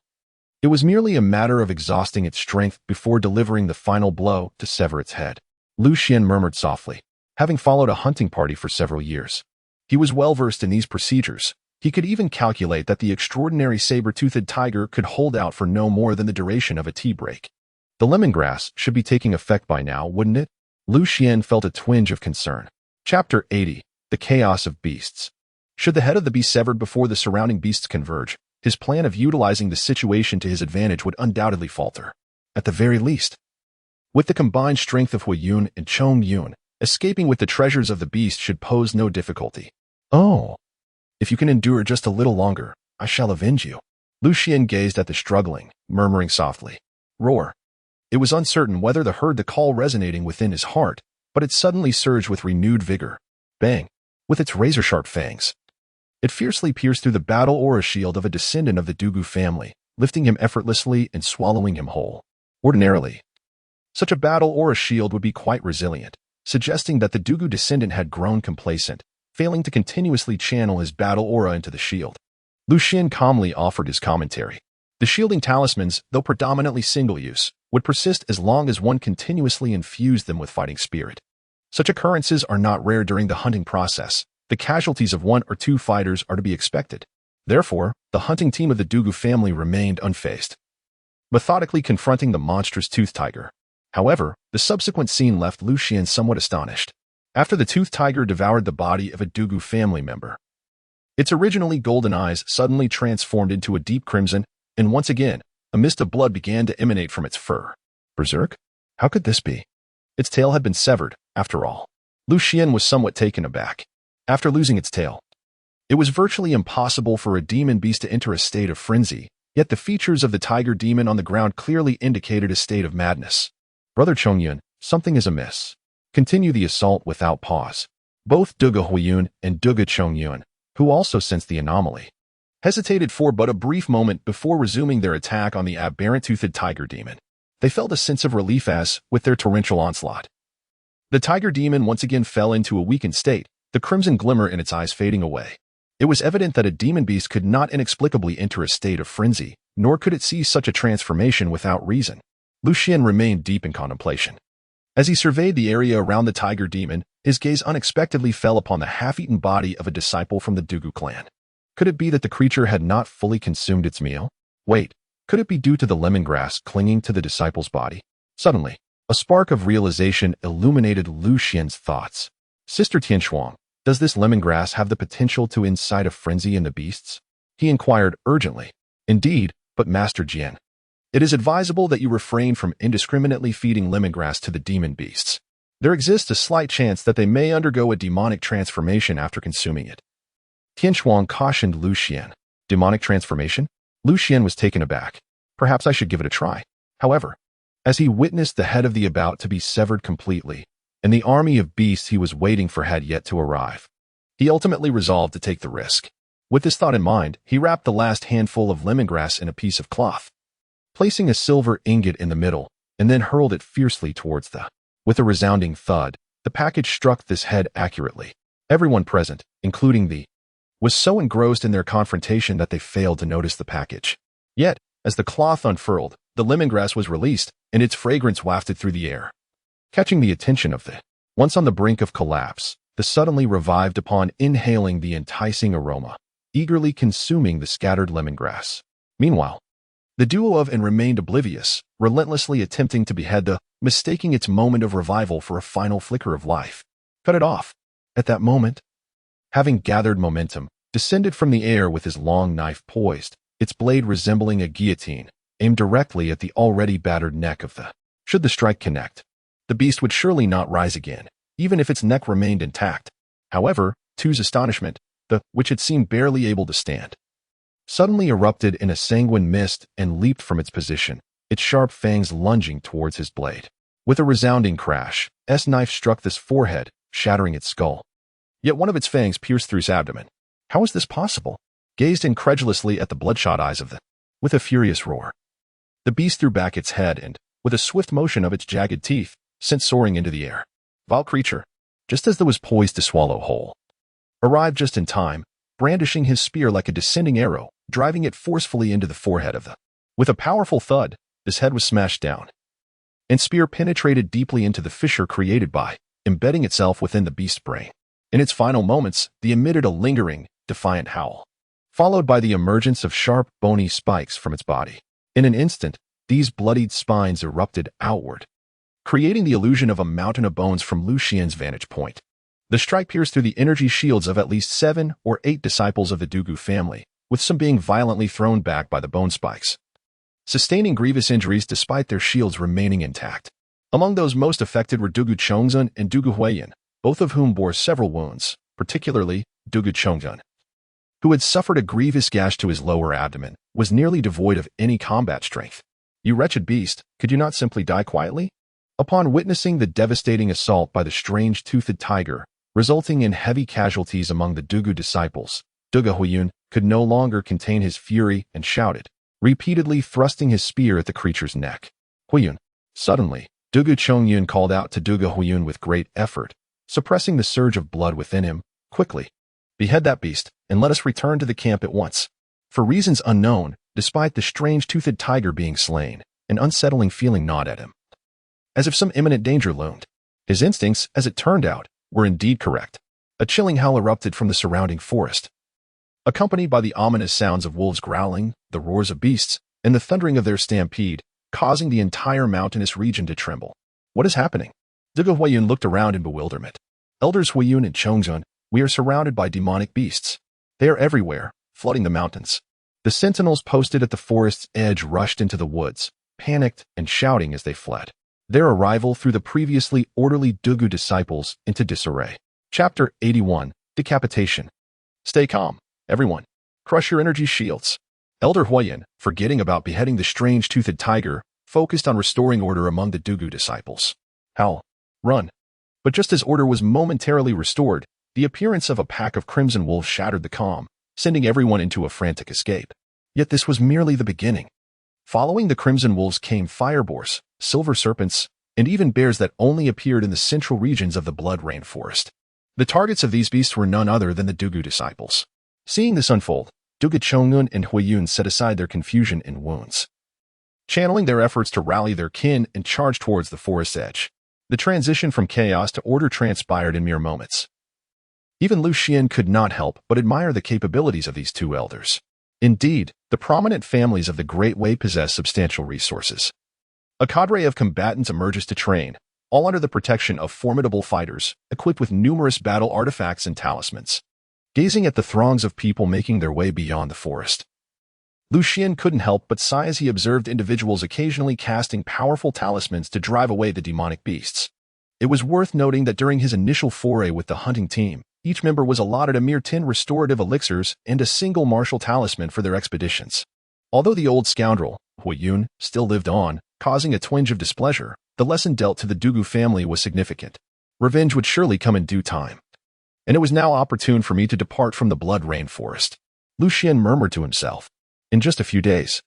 it was merely a matter of exhausting its strength before delivering the final blow to sever its head. Lu Xian murmured softly, having followed a hunting party for several years. He was well versed in these procedures. He could even calculate that the extraordinary saber-toothed tiger could hold out for no more than the duration of a tea break. The lemongrass should be taking effect by now, wouldn't it? Lu Xian felt a twinge of concern. Chapter 80. The Chaos of Beasts. Should the head of the beast severed before the surrounding beasts converge, his plan of utilizing the situation to his advantage would undoubtedly falter. At the very least, with the combined strength of Huayun and Chongyun, escaping with the treasures of the beast should pose no difficulty. Oh. If you can endure just a little longer, I shall avenge you. Lu Xian gazed at the struggling, murmuring softly. Roar. It was uncertain whether to heard the call resonating within his heart, but it suddenly surged with renewed vigor. Bang. With its razor-sharp fangs, it fiercely pierced through the battle aura shield of a descendant of the Dugu family, lifting him effortlessly and swallowing him whole. Ordinarily, such a battle aura shield would be quite resilient, suggesting that the Dugu descendant had grown complacent, failing to continuously channel his battle aura into the shield. Lu Xian calmly offered his commentary. The shielding talismans, though predominantly single-use, would persist as long as one continuously infused them with fighting spirit. Such occurrences are not rare during the hunting process. The casualties of one or two fighters are to be expected. Therefore, the hunting team of the Dugu family remained unfazed, methodically confronting the monstrous Toothed Tiger. However, the subsequent scene left Lu Xian somewhat astonished. After the Toothed Tiger devoured the body of a Dugu family member, its originally golden eyes suddenly transformed into a deep crimson, and once again, a mist of blood began to emanate from its fur. Berserk? How could this be? Its tail had been severed, after all. Lu Xian was somewhat taken aback. After losing its tail, it was virtually impossible for a demon beast to enter a state of frenzy, yet the features of the tiger demon on the ground clearly indicated a state of madness. Brother Chongyun, something is amiss. Continue the assault without pause. Both Dugu Huayun and Dugu Chongyun, who also sensed the anomaly, hesitated for but a brief moment before resuming their attack on the aberrant-toothed tiger demon. They felt a sense of relief as, with their torrential onslaught, the tiger demon once again fell into a weakened state, the crimson glimmer in its eyes fading away. It was evident that a demon beast could not inexplicably enter a state of frenzy, nor could it see such a transformation without reason. Xuan remained deep in contemplation. As he surveyed the area around the tiger demon, his gaze unexpectedly fell upon the half-eaten body of a disciple from the Dugu clan. Could it be that the creature had not fully consumed its meal? Wait, could it be due to the lemongrass clinging to the disciple's body? Suddenly, a spark of realization illuminated Xuan's thoughts. Sister Xuan, does this lemongrass have the potential to incite a frenzy in the beasts? He inquired urgently. Indeed, but Master Jian, it is advisable that you refrain from indiscriminately feeding lemongrass to the demon beasts. There exists a slight chance that they may undergo a demonic transformation after consuming it. Xuan cautioned Xuan. Demonic transformation? Xuan was taken aback. Perhaps I should give it a try. However, as he witnessed the head of the about to be severed completely, and the army of beasts he was waiting for had yet to arrive, he ultimately resolved to take the risk. With this thought in mind, he wrapped the last handful of lemongrass in a piece of cloth, placing a silver ingot in the middle, and then hurled it fiercely towards the. With a resounding thud, the package struck this head accurately. Everyone present, including the, was so engrossed in their confrontation that they failed to notice the package. Yet, as the cloth unfurled, the lemongrass was released, and its fragrance wafted through the air, catching the attention of the. Once on the brink of collapse, the suddenly revived upon inhaling the enticing aroma, eagerly consuming the scattered lemongrass. Meanwhile, the duo of and remained oblivious, relentlessly attempting to behead the, mistaking its moment of revival for a final flicker of life. Cut it off. At that moment, having gathered momentum, descended from the air with his long knife poised, its blade resembling a guillotine, aimed directly at the already battered neck of the. Should the strike connect, the beast would surely not rise again, even if its neck remained intact. However, to his astonishment, the, which had seemed barely able to stand, suddenly erupted in a sanguine mist and leaped from its position, its sharp fangs lunging towards his blade. With a resounding crash, S knife struck this forehead, shattering its skull. Yet one of its fangs pierced through his abdomen. How is this possible? Gazed incredulously at the bloodshot eyes of the. With a furious roar, the beast threw back its head and, with a swift motion of its jagged teeth, sent soaring into the air. Vile creature, just as it was poised to swallow whole, arrived just in time, brandishing his spear like a descending arrow, driving it forcefully into the forehead of the. With a powerful thud, this head was smashed down, and spear penetrated deeply into the fissure created by, embedding itself within the beast's brain. In its final moments, the emitted a lingering, defiant howl, followed by the emergence of sharp, bony spikes from its body. In an instant, these bloodied spines erupted outward, creating the illusion of a mountain of bones from Xuan's vantage point. The strike pierced through the energy shields of at least 7 or 8 disciples of the Dugu family, with some being violently thrown back by the bone spikes, sustaining grievous injuries despite their shields remaining intact. Among those most affected were Dugu Chongzun and Dugu Huiyan, both of whom bore several wounds, particularly Dugu Chongzun, who had suffered a grievous gash to his lower abdomen, was nearly devoid of any combat strength. You wretched beast, could you not simply die quietly? Upon witnessing the devastating assault by the strange toothed tiger, resulting in heavy casualties among the Dugu disciples, Dugu Huiyan could no longer contain his fury and shouted, repeatedly thrusting his spear at the creature's neck. Huiyan. Suddenly, Dugu Chongyun called out to Dugu Huiyan with great effort, suppressing the surge of blood within him. Quickly, behead that beast, and let us return to the camp at once. For reasons unknown, despite the strange toothed tiger being slain, an unsettling feeling gnawed at him, as if some imminent danger loomed. His instincts, as it turned out, were indeed correct. A chilling howl erupted from the surrounding forest, accompanied by the ominous sounds of wolves growling, the roars of beasts, and the thundering of their stampede, causing the entire mountainous region to tremble. What is happening? Dugu Huiyan looked around in bewilderment. Elders Huiyan and Chongzun, we are surrounded by demonic beasts. They are everywhere, flooding the mountains. The sentinels posted at the forest's edge rushed into the woods, panicked and shouting as they fled. Their arrival threw the previously orderly Dugu disciples into disarray. Chapter 81, Decapitation. Stay calm, everyone. Crush your energy shields. Elder Huiyan, forgetting about beheading the strange toothed tiger, focused on restoring order among the Dugu disciples. Howl. Run. But just as order was momentarily restored, The appearance of a pack of crimson wolves shattered the calm, sending everyone into a frantic escape. Yet this was merely the beginning. Following the crimson wolves came fireboars, silver serpents, and even bears that only appeared in the central regions of the blood rainforest. The targets of these beasts were none other than the Dugu disciples. Seeing this unfold, Dugu Chongun and Huiyun set aside their confusion and wounds, channeling their efforts to rally their kin and charge towards the forest's edge. The transition from chaos to order transpired in mere moments. Even Lu Xian could not help but admire the capabilities of these two elders. Indeed, the prominent families of the Great Way possess substantial resources. A cadre of combatants emerges to train, all under the protection of formidable fighters, equipped with numerous battle artifacts and talismans. Gazing at the throngs of people making their way beyond the forest, Lu Xian couldn't help but sigh as he observed individuals occasionally casting powerful talismans to drive away the demonic beasts. It was worth noting that during his initial foray with the hunting team, each member was allotted a mere 10 restorative elixirs and a single martial talisman for their expeditions. Although the old scoundrel, Huiyun, still lived on, causing a twinge of displeasure, the lesson dealt to the Dugu family was significant. Revenge would surely come in due time. And it was now opportune for me to depart from the blood rainforest. Lu Xian murmured to himself. In just a few days,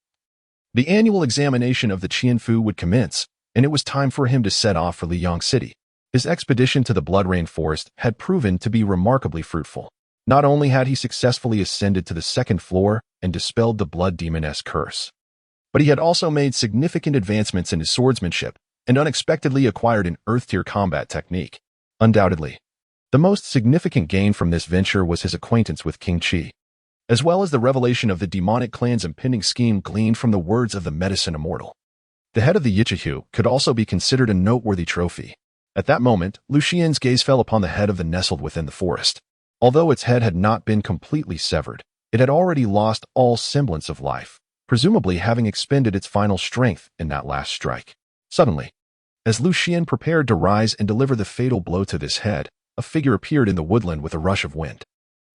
the annual examination of the Qianfu would commence, and it was time for him to set off for Liyang City. His expedition to the blood rainforest had proven to be remarkably fruitful. Not only had he successfully ascended to the second floor and dispelled the blood demoness curse, but he had also made significant advancements in his swordsmanship and unexpectedly acquired an earth-tier combat technique. Undoubtedly, the most significant gain from this venture was his acquaintance with King Qi, as well as the revelation of the demonic clan's impending scheme gleaned from the words of the medicine immortal. The head of the Yichihu could also be considered a noteworthy trophy. At that moment, Lu Xian's gaze fell upon the head of the nestled within the forest. Although its head had not been completely severed, it had already lost all semblance of life, presumably having expended its final strength in that last strike. Suddenly, as Lu Xian prepared to rise and deliver the fatal blow to this head, a figure appeared in the woodland with a rush of wind.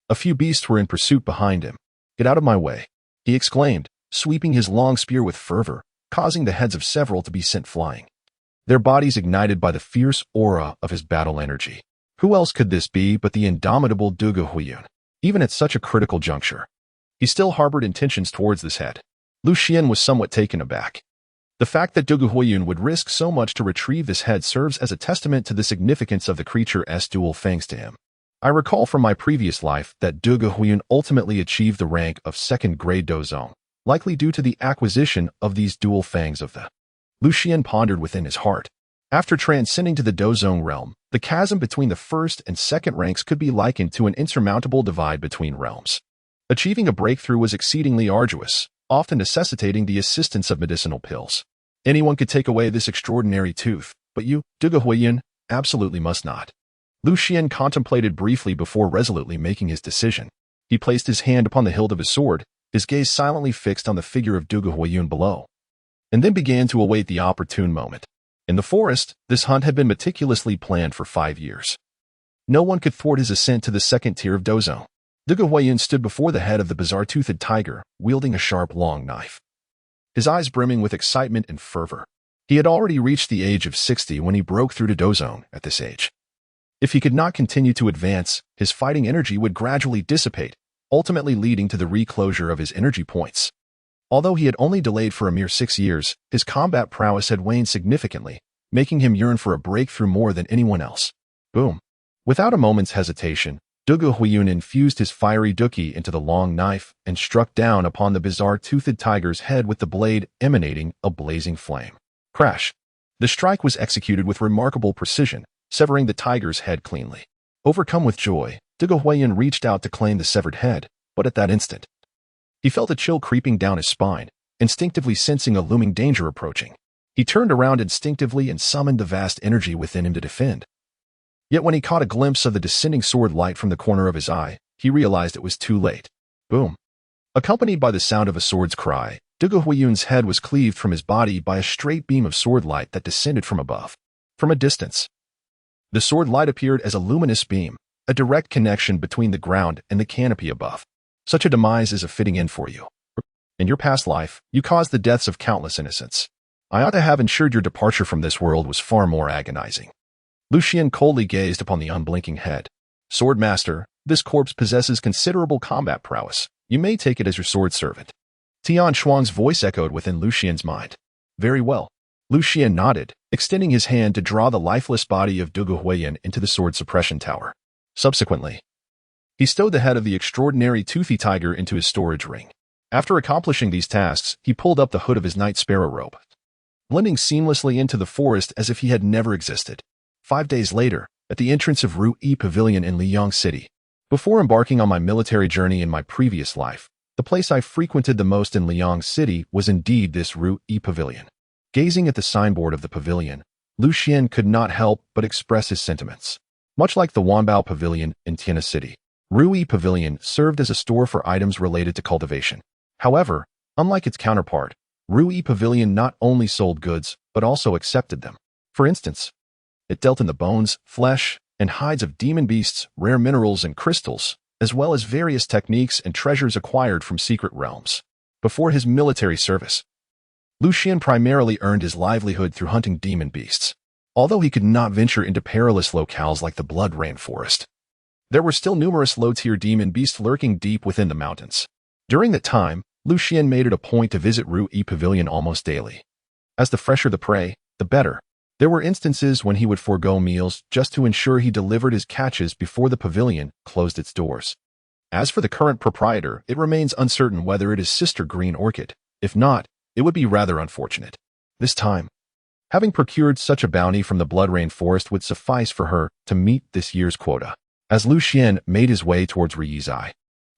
A few beasts were in pursuit behind him. "Get out of my way," he exclaimed, sweeping his long spear with fervor, causing the heads of several to be sent flying, their bodies ignited by the fierce aura of his battle energy. Who else could this be but the indomitable Dugu Huiyun? Even at such a critical juncture, he still harbored intentions towards this head. Lu Xian was somewhat taken aback. The fact that Dugu Huiyun would risk so much to retrieve this head serves as a testament to the significance of the creature's dual fangs to him. I recall from my previous life that Dugu Huiyun ultimately achieved the rank of second-grade dozong, likely due to the acquisition of these dual fangs of the. Lu Xian pondered within his heart. After transcending to the dozong realm, the chasm between the first and second ranks could be likened to an insurmountable divide between realms. Achieving a breakthrough was exceedingly arduous, often necessitating the assistance of medicinal pills. Anyone could take away this extraordinary tooth, but you, Dugu Huiyun, absolutely must not. Lu Xian contemplated briefly before resolutely making his decision. He placed his hand upon the hilt of his sword, his gaze silently fixed on the figure of Dugu Huiyun below, and then began to await the opportune moment. In the forest, this hunt had been meticulously planned for 5 years. No one could thwart his ascent to the second tier of dozong. Dugu Huiyun stood before the head of the bizarre-toothed tiger, wielding a sharp, long knife, his eyes brimming with excitement and fervor. He had already reached the age of 60 when he broke through to dozong. At this age, if he could not continue to advance, his fighting energy would gradually dissipate, ultimately leading to the reclosure of his energy points. Although he had only delayed for a mere 6 years, his combat prowess had waned significantly, making him yearn for a breakthrough more than anyone else. Boom. Without a moment's hesitation, Dugu Huiyun infused his fiery duki into the long knife and struck down upon the bizarre-toothed tiger's head with the blade emanating a blazing flame. Crash. The strike was executed with remarkable precision, severing the tiger's head cleanly. Overcome with joy, Dugu Huiyun reached out to claim the severed head, but at that instant, he felt a chill creeping down his spine, instinctively sensing a looming danger approaching. He turned around instinctively and summoned the vast energy within him to defend. Yet when he caught a glimpse of the descending sword light from the corner of his eye, he realized it was too late. Boom. Accompanied by the sound of a sword's cry, Dugu Huiyun's head was cleaved from his body by a straight beam of sword light that descended from above. From a distance, the sword light appeared as a luminous beam, a direct connection between the ground and the canopy above. Such a demise is a fitting end for you. In your past life, you caused the deaths of countless innocents. I ought to have ensured your departure from this world was far more agonizing. Lu Xian coldly gazed upon the unblinking head. Swordmaster, this corpse possesses considerable combat prowess. You may take it as your sword servant. Tian Xuan's voice echoed within Lu Xian's mind. Very well. Lu Xian nodded, extending his hand to draw the lifeless body of Dugu Huiyan into the sword suppression tower. Subsequently, he stowed the head of the extraordinary toothy tiger into his storage ring. After accomplishing these tasks, he pulled up the hood of his night sparrow robe, blending seamlessly into the forest as if he had never existed. 5 days later, at the entrance of Ruyi Pavilion in Liang City. Before embarking on my military journey in my previous life, the place I frequented the most in Liang City was indeed this Ruyi Pavilion. Gazing at the signboard of the pavilion, Lu Xian could not help but express his sentiments. Much like the Wanbao Pavilion in Tiana City, Ruyi Pavilion served as a store for items related to cultivation. However, unlike its counterpart, Ruyi Pavilion not only sold goods, but also accepted them. For instance, it dealt in the bones, flesh, and hides of demon beasts, rare minerals and crystals, as well as various techniques and treasures acquired from secret realms. Before his military service, Lu Xian primarily earned his livelihood through hunting demon beasts. Although he could not venture into perilous locales like the Blood Rainforest, there were still numerous low-tier demon beasts lurking deep within the mountains. During that time, Lu Xian made it a point to visit Ruyi Pavilion almost daily. As the fresher the prey, the better. There were instances when he would forego meals just to ensure he delivered his catches before the pavilion closed its doors. As for the current proprietor, it remains uncertain whether it is Sister Green Orchid. If not, it would be rather unfortunate. This time, having procured such a bounty from the Blood Rainforest would suffice for her to meet this year's quota. As Lu Xian made his way towards Riyizai,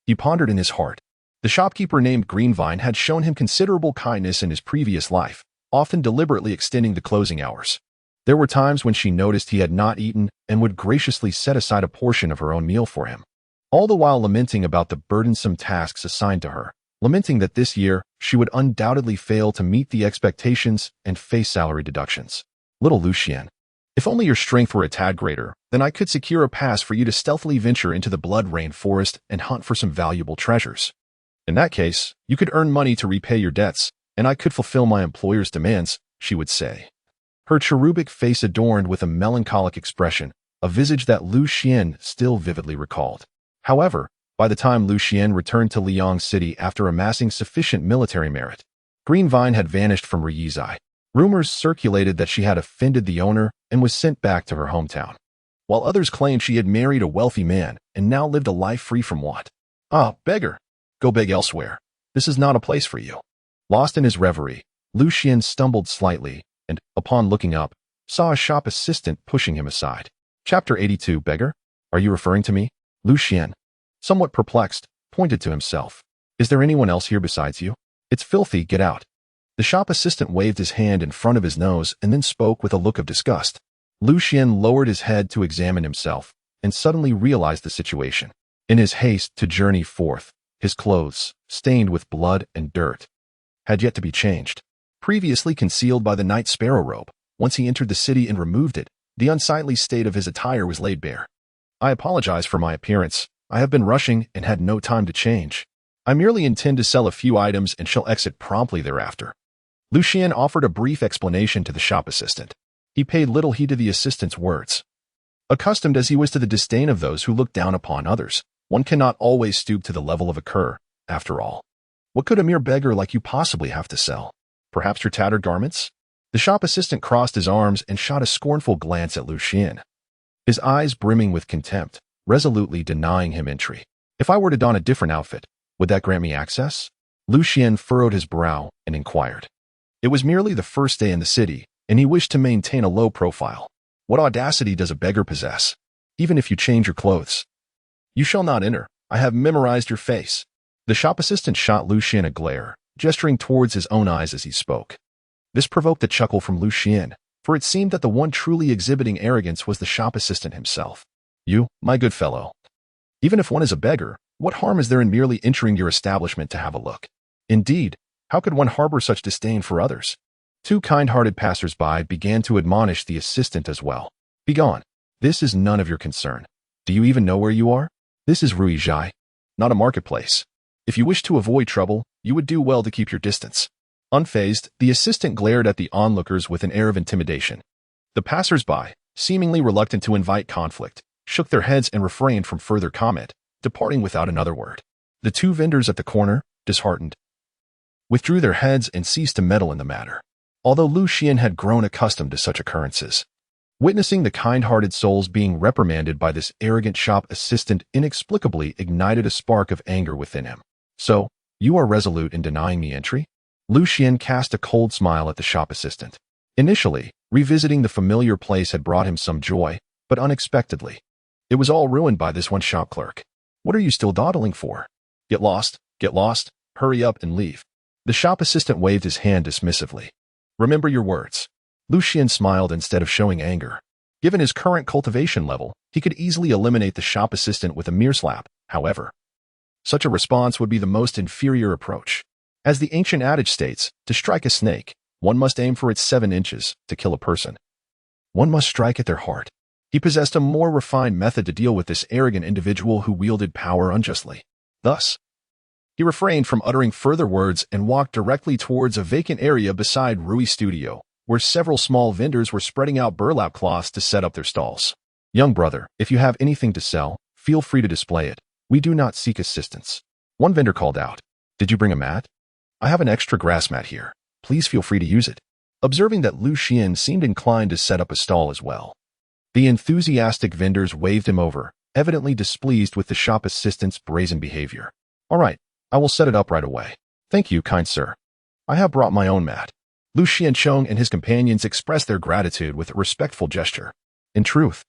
he pondered in his heart. The shopkeeper named Greenvine had shown him considerable kindness in his previous life, often deliberately extending the closing hours. There were times when she noticed he had not eaten and would graciously set aside a portion of her own meal for him, all the while lamenting about the burdensome tasks assigned to her, lamenting that this year she would undoubtedly fail to meet the expectations and face salary deductions. Little Lu Xian, if only your strength were a tad greater, then I could secure a pass for you to stealthily venture into the Blood Rainforest and hunt for some valuable treasures. In that case, you could earn money to repay your debts, and I could fulfill my employer's demands, she would say. Her cherubic face adorned with a melancholic expression, a visage that Lu Xian still vividly recalled. However, by the time Lu Xian returned to Liang City after amassing sufficient military merit, Greenvine had vanished from Riyizai. Rumors circulated that she had offended the owner and was sent back to her hometown, while others claimed she had married a wealthy man and now lived a life free from want. Ah, beggar! Go beg elsewhere. This is not a place for you. Lost in his reverie, Lu Xian stumbled slightly and, upon looking up, saw a shop assistant pushing him aside. Chapter 82, Beggar? Are you referring to me? Lu Xian, somewhat perplexed, pointed to himself. Is there anyone else here besides you? It's filthy, get out. The shop assistant waved his hand in front of his nose and then spoke with a look of disgust. Lu Xian lowered his head to examine himself and suddenly realized the situation. In his haste to journey forth, his clothes, stained with blood and dirt, had yet to be changed. Previously concealed by the night sparrow robe, once he entered the city and removed it, the unsightly state of his attire was laid bare. I apologize for my appearance. I have been rushing and had no time to change. I merely intend to sell a few items and shall exit promptly thereafter. Lu Xian offered a brief explanation to the shop assistant. He paid little heed to the assistant's words. Accustomed as he was to the disdain of those who look down upon others, one cannot always stoop to the level of a cur, after all. What could a mere beggar like you possibly have to sell? Perhaps your tattered garments? The shop assistant crossed his arms and shot a scornful glance at Lu Xian, his eyes brimming with contempt, resolutely denying him entry. If I were to don a different outfit, would that grant me access? Lu Xian furrowed his brow and inquired. It was merely the first day in the city, and he wished to maintain a low profile. What audacity does a beggar possess? Even if you change your clothes. You shall not enter. I have memorized your face. The shop assistant shot Lu Xian a glare, gesturing towards his own eyes as he spoke. This provoked a chuckle from Lu Xian, for it seemed that the one truly exhibiting arrogance was the shop assistant himself. You, my good fellow. Even if one is a beggar, what harm is there in merely entering your establishment to have a look? Indeed, how could one harbor such disdain for others? Two kind-hearted passers-by began to admonish the assistant as well. Begone. This is none of your concern. Do you even know where you are? This is Ruizhai, not a marketplace. If you wish to avoid trouble, you would do well to keep your distance. Unfazed, the assistant glared at the onlookers with an air of intimidation. The passers-by, seemingly reluctant to invite conflict, shook their heads and refrained from further comment, departing without another word. The two vendors at the corner, disheartened, withdrew their heads and ceased to meddle in the matter, although Lu Xian had grown accustomed to such occurrences. Witnessing the kind-hearted souls being reprimanded by this arrogant shop assistant inexplicably ignited a spark of anger within him. So, you are resolute in denying me entry? Lu Xian cast a cold smile at the shop assistant. Initially, revisiting the familiar place had brought him some joy, but unexpectedly, it was all ruined by this one shop clerk. What are you still dawdling for? Get lost, hurry up and leave. The shop assistant waved his hand dismissively. Remember your words. Lu Xian smiled instead of showing anger. Given his current cultivation level, he could easily eliminate the shop assistant with a mere slap. However, such a response would be the most inferior approach. As the ancient adage states, to strike a snake, one must aim for its 7 inches. To kill a person, one must strike at their heart. He possessed a more refined method to deal with this arrogant individual who wielded power unjustly. Thus, he refrained from uttering further words and walked directly towards a vacant area beside Rui's studio, where several small vendors were spreading out burlap cloths to set up their stalls. Young brother, if you have anything to sell, feel free to display it. We do not seek assistance. One vendor called out. Did you bring a mat? I have an extra grass mat here. Please feel free to use it. Observing that Lu Xian seemed inclined to set up a stall as well, the enthusiastic vendors waved him over, evidently displeased with the shop assistant's brazen behavior. All right, I will set it up right away. Thank you, kind sir. I have brought my own mat. Lu Xiancheng and his companions expressed their gratitude with a respectful gesture. In truth,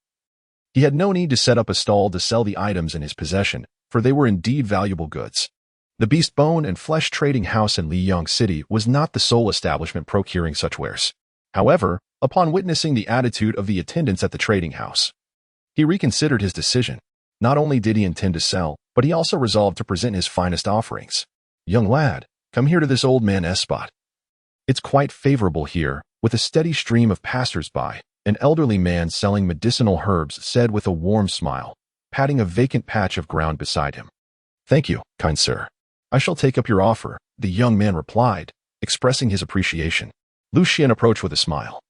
he had no need to set up a stall to sell the items in his possession, for they were indeed valuable goods. The Beast Bone and Flesh Trading House in Liyang City was not the sole establishment procuring such wares. However, upon witnessing the attitude of the attendants at the trading house, he reconsidered his decision. Not only did he intend to sell, but he also resolved to present his finest offerings. Young lad, come here to this old man's spot. It's quite favorable here, with a steady stream of passers-by. An elderly man selling medicinal herbs said with a warm smile, patting a vacant patch of ground beside him. Thank you, kind sir. I shall take up your offer, the young man replied, expressing his appreciation. Lu Xian approached with a smile.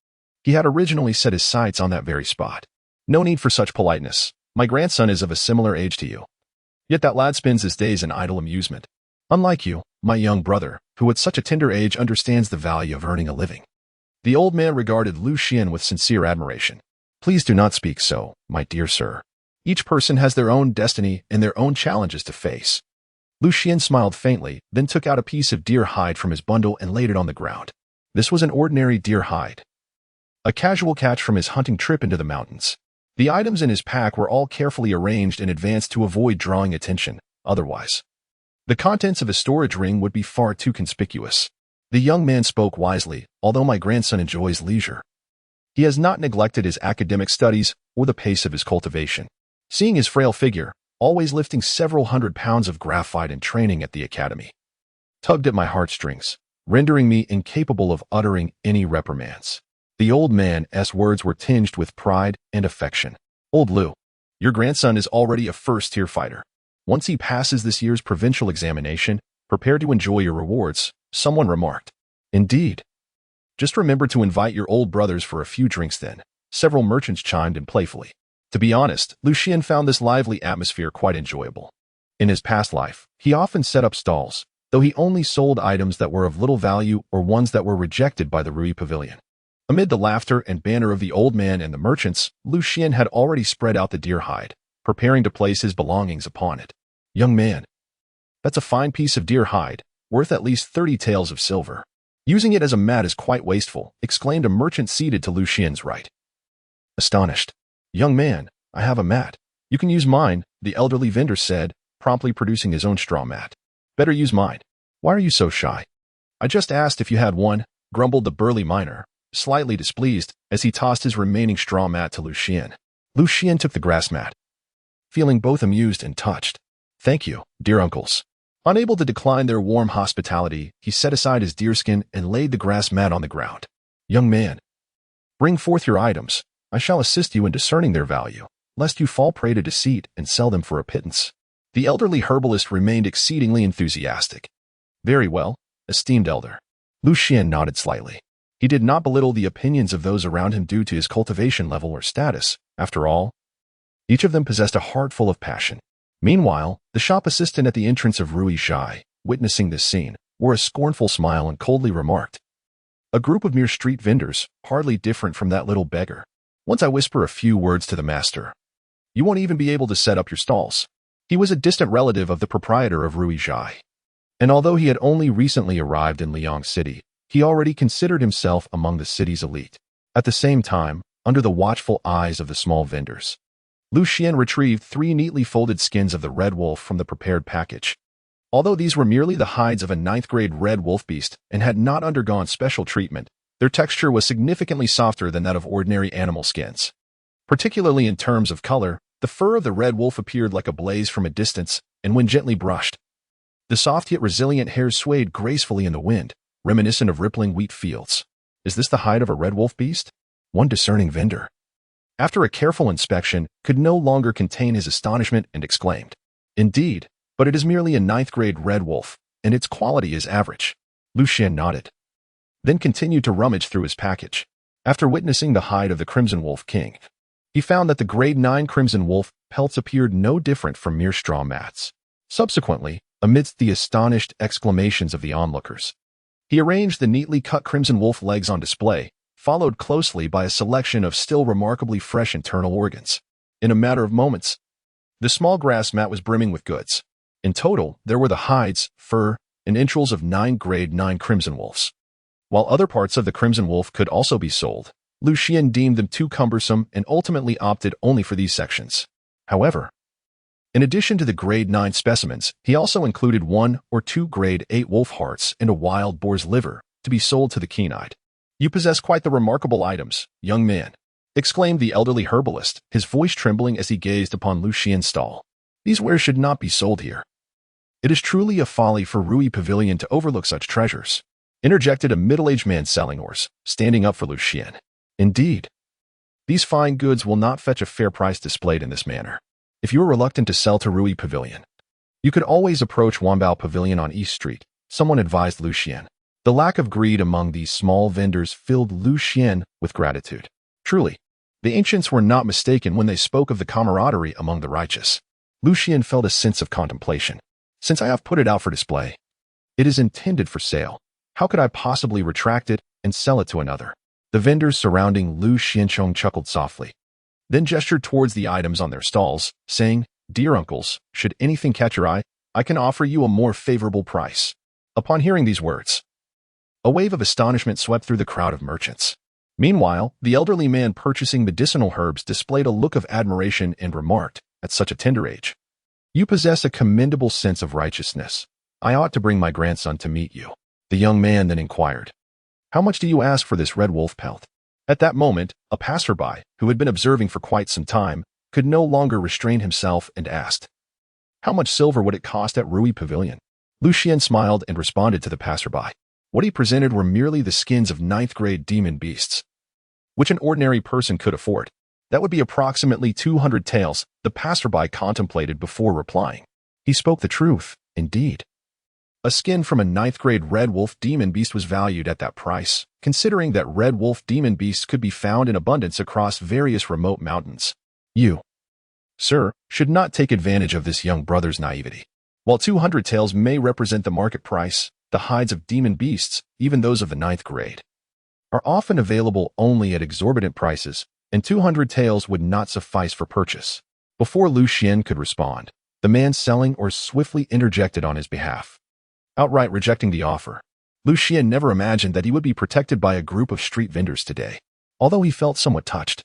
He had originally set his sights on that very spot. No need for such politeness. My grandson is of a similar age to you. Yet that lad spends his days in idle amusement. Unlike you, my young brother, who at such a tender age understands the value of earning a living. The old man regarded Lu Xian with sincere admiration. Please do not speak so, my dear sir. Each person has their own destiny and their own challenges to face. Lu Xian smiled faintly, then took out a piece of deer hide from his bundle and laid it on the ground. This was an ordinary deer hide, a casual catch from his hunting trip into the mountains. The items in his pack were all carefully arranged in advance to avoid drawing attention. Otherwise, the contents of a storage ring would be far too conspicuous. The young man spoke wisely. Although my grandson enjoys leisure, he has not neglected his academic studies or the pace of his cultivation. Seeing his frail figure, always lifting several hundred pounds of graphite in training at the academy, tugged at my heartstrings, rendering me incapable of uttering any reprimands. The old man's words were tinged with pride and affection. Old Lu, your grandson is already a first-tier fighter. Once he passes this year's provincial examination, prepare to enjoy your rewards, someone remarked. Indeed. Just remember to invite your old brothers for a few drinks then. Several merchants chimed in playfully. To be honest, Lu Xian found this lively atmosphere quite enjoyable. In his past life, he often set up stalls, though he only sold items that were of little value or ones that were rejected by the Rui Pavilion. Amid the laughter and banter of the old man and the merchants, Lu Xian had already spread out the deer hide, preparing to place his belongings upon it. Young man, that's a fine piece of deer hide, worth at least 30 taels of silver. Using it as a mat is quite wasteful, exclaimed a merchant seated to Lu Xian's right. Astonished. Young man, I have a mat. You can use mine, the elderly vendor said, promptly producing his own straw mat. Better use mine. Why are you so shy? I just asked if you had one, grumbled the burly miner, slightly displeased as he tossed his remaining straw mat to Lu Xian. Lu Xian took the grass mat, feeling both amused and touched. Thank you, dear uncles. Unable to decline their warm hospitality, he set aside his deerskin and laid the grass mat on the ground. Young man, bring forth your items. I shall assist you in discerning their value, lest you fall prey to deceit and sell them for a pittance. The elderly herbalist remained exceedingly enthusiastic. Very well, esteemed elder. Lu Xian nodded slightly. He did not belittle the opinions of those around him due to his cultivation level or status. After all, Each of them possessed a heart full of passion. Meanwhile, the shop assistant at the entrance of Rui Shai, witnessing this scene, wore a scornful smile and coldly remarked, "A group of mere street vendors, hardly different from that little beggar. Once I whisper a few words to the master, you won't even be able to set up your stalls." He was a distant relative of the proprietor of Rui Shai, and although he had only recently arrived in Liang City, he already considered himself among the city's elite. At the same time, under the watchful eyes of the small vendors, Lu Xian retrieved 3 neatly folded skins of the red wolf from the prepared package. Although these were merely the hides of a 9th-grade red wolf beast and had not undergone special treatment, their texture was significantly softer than that of ordinary animal skins. Particularly in terms of color, the fur of the red wolf appeared like a blaze from a distance, and when gently brushed, the soft yet resilient hairs swayed gracefully in the wind, reminiscent of rippling wheat fields. Is this the hide of a red wolf beast? One discerning vendor, after a careful inspection, could no longer contain his astonishment and exclaimed, "Indeed, but it is merely a 9th-grade red wolf, and its quality is average." Lu Xian nodded, then continued to rummage through his package. After witnessing the hide of the Crimson Wolf King, he found that the grade 9 Crimson Wolf pelts appeared no different from mere straw mats. Subsequently, amidst the astonished exclamations of the onlookers, he arranged the neatly cut Crimson Wolf legs on display, followed closely by a selection of still remarkably fresh internal organs. In a matter of moments, the small grass mat was brimming with goods. In total, there were the hides, fur, and entrails of 9 grade 9 Crimson Wolves. While other parts of the Crimson Wolf could also be sold, Lu Xian deemed them too cumbersome and ultimately opted only for these sections. However, in addition to the grade 9 specimens, he also included 1 or 2 grade 8 wolf hearts and a wild boar's liver to be sold to the keen-eyed. "You possess quite the remarkable items, young man," exclaimed the elderly herbalist, his voice trembling as he gazed upon Lu Xian's stall. "These wares should not be sold here." "It is truly a folly for Rui Pavilion to overlook such treasures," interjected a middle-aged man selling ores, standing up for Lu Xian. "Indeed, these fine goods will not fetch a fair price displayed in this manner. If you are reluctant to sell to Rui Pavilion, you could always approach Wanbao Pavilion on East Street," someone advised Lu Xian. The lack of greed among these small vendors filled Lu Xian with gratitude. Truly, the ancients were not mistaken when they spoke of the camaraderie among the righteous. Lu Xian felt a sense of contemplation. "Since I have put it out for display, it is intended for sale. How could I possibly retract it and sell it to another?" The vendors surrounding Lu Xianchong chuckled softly, then gestured towards the items on their stalls, saying, "Dear uncles, should anything catch your eye, I can offer you a more favorable price." Upon hearing these words, a wave of astonishment swept through the crowd of merchants. Meanwhile, the elderly man purchasing medicinal herbs displayed a look of admiration and remarked, at such a tender age, "You possess a commendable sense of righteousness. I ought to bring my grandson to meet you." The young man then inquired, "How much do you ask for this red wolf pelt?" At that moment, a passerby, who had been observing for quite some time, could no longer restrain himself and asked, "How much silver would it cost at Rui Pavilion?" Lu Xian smiled and responded to the passerby. What he presented were merely the skins of 9th-grade demon beasts, which an ordinary person could afford. That would be approximately 200 taels, the passerby contemplated before replying. He spoke the truth, indeed. A skin from a 9th-grade red wolf demon beast was valued at that price, considering that red wolf demon beasts could be found in abundance across various remote mountains. You, sir, should not take advantage of this young brother's naivety. While 200 taels may represent the market price, the hides of demon beasts, even those of the 9th grade, are often available only at exorbitant prices, and 200 taels would not suffice for purchase. Before Lu Xian could respond, the man selling or swiftly interjected on his behalf, outright rejecting the offer. Lu Xian never imagined that he would be protected by a group of street vendors today. Although he felt somewhat touched,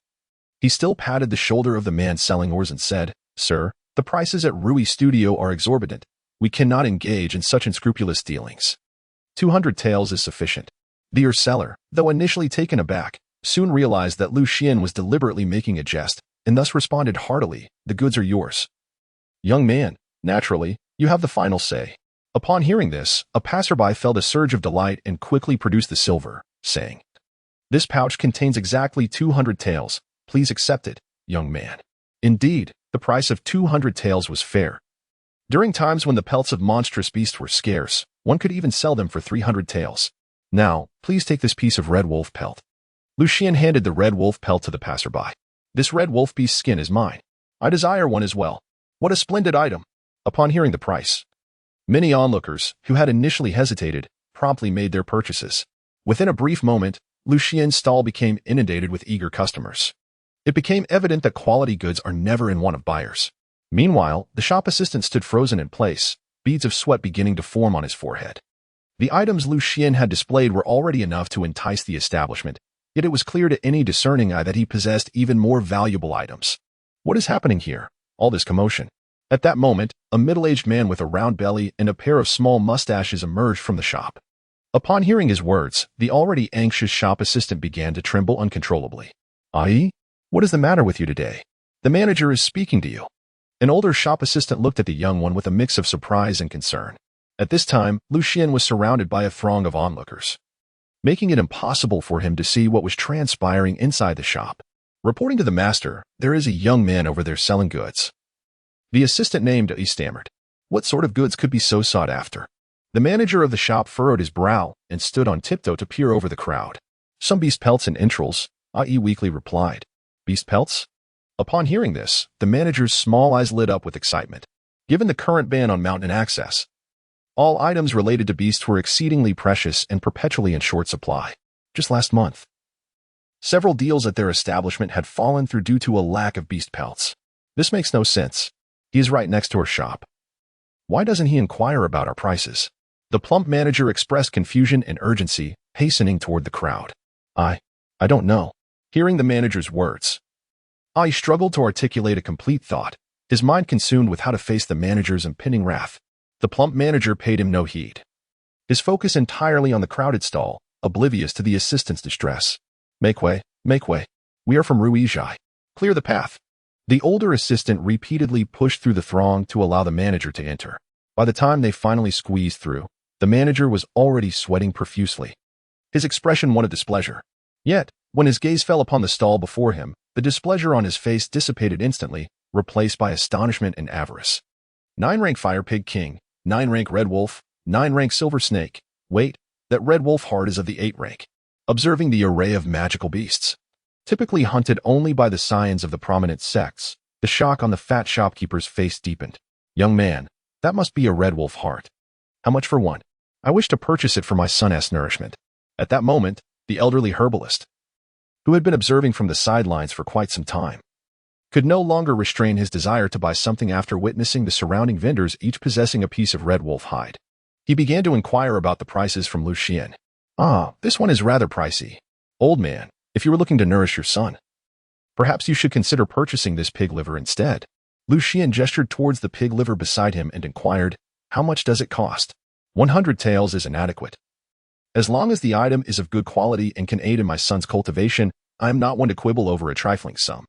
he still patted the shoulder of the man selling ores and said, "Sir, the prices at Rui Studio are exorbitant. We cannot engage in such unscrupulous dealings. 200 taels is sufficient." The ore seller, though initially taken aback, soon realized that Lu Xian was deliberately making a jest, and thus responded heartily, "The goods are yours. Young man, naturally, you have the final say." Upon hearing this, a passerby felt a surge of delight and quickly produced the silver, saying, "This pouch contains exactly 200 taels. Please accept it, young man." Indeed, the price of 200 taels was fair. During times when the pelts of monstrous beasts were scarce, one could even sell them for 300 taels. "Now, please take this piece of red wolf pelt." Lu Xian handed the red wolf pelt to the passerby. "This red wolf beast's skin is mine. I desire one as well. What a splendid item. Upon hearing the price, many onlookers, who had initially hesitated, promptly made their purchases. Within a brief moment, Xian's stall became inundated with eager customers. It became evident that quality goods are never in want of buyers. Meanwhile, the shop assistant stood frozen in place, beads of sweat beginning to form on his forehead. The items Xian had displayed were already enough to entice the establishment, yet it was clear to any discerning eye that he possessed even more valuable items. What is happening here? All this commotion. At that moment, a middle-aged man with a round belly and a pair of small mustaches emerged from the shop. Upon hearing his words, the already anxious shop assistant began to tremble uncontrollably. "Ai? What is the matter with you today? The manager is speaking to you." An older shop assistant looked at the young one with a mix of surprise and concern. At this time, Xian was surrounded by a throng of onlookers, making it impossible for him to see what was transpiring inside the shop. Reporting to the master, "There is a young man over there selling goods." The assistant named, he stammered. What sort of goods could be so sought after? The manager of the shop furrowed his brow and stood on tiptoe to peer over the crowd. "Some beast pelts and entrails," I.e. weakly replied. "Beast pelts?" Upon hearing this, the manager's small eyes lit up with excitement. Given the current ban on mountain access, all items related to beasts were exceedingly precious and perpetually in short supply. Just last month, several deals at their establishment had fallen through due to a lack of beast pelts. This makes no sense. He is right next to our shop. Why doesn't he inquire about our prices? The plump manager expressed confusion and urgency, hastening toward the crowd. I don't know." Hearing the manager's words, I struggled to articulate a complete thought, his mind consumed with how to face the manager's impending wrath. The plump manager paid him no heed, his focus entirely on the crowded stall, oblivious to the assistant's distress. Make way. We are from Ruizhai. Clear the path." The older assistant repeatedly pushed through the throng to allow the manager to enter. By the time they finally squeezed through, the manager was already sweating profusely, his expression one of displeasure. Yet, when his gaze fell upon the stall before him, the displeasure on his face dissipated instantly, replaced by astonishment and avarice. 9-rank Fire Pig King, 9-rank Red Wolf, 9-rank Silver Snake. Wait, that Red Wolf heart is of the 8-rank. Observing the array of magical beasts, typically hunted only by the scions of the prominent sects, the shock on the fat shopkeeper's face deepened. "Young man, that must be a Red Wolf heart. How much for one? I wish to purchase it for my son's nourishment." At that moment, the elderly herbalist, who had been observing from the sidelines for quite some time, could no longer restrain his desire to buy something after witnessing the surrounding vendors each possessing a piece of Red Wolf hide. He began to inquire about the prices from Xian. This one is rather pricey. Old man, if you were looking to nourish your son, perhaps you should consider purchasing this pig liver instead." Xian gestured towards the pig liver beside him and inquired, "How much does it cost?" 100 taels is inadequate. As long as the item is of good quality and can aid in my son's cultivation, I am not one to quibble over a trifling sum.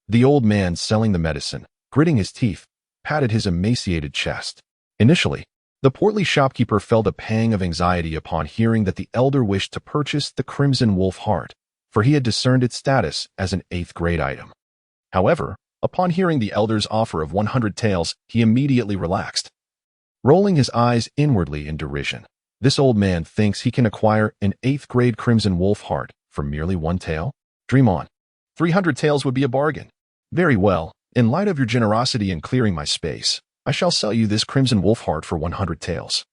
The old man selling the medicine, gritting his teeth, patted his emaciated chest. Initially, the portly shopkeeper felt a pang of anxiety upon hearing that the elder wished to purchase the Crimson Wolf heart, for he had discerned its status as an 8th-grade item. However, upon hearing the elder's offer of 100 taels, he immediately relaxed, rolling his eyes inwardly in derision. This old man thinks he can acquire an 8th-grade Crimson Wolf heart for merely 1 tael? Dream on. 300 taels would be a bargain. Very well, in light of your generosity in clearing my space, I shall sell you this Crimson Wolf heart for 100 taels.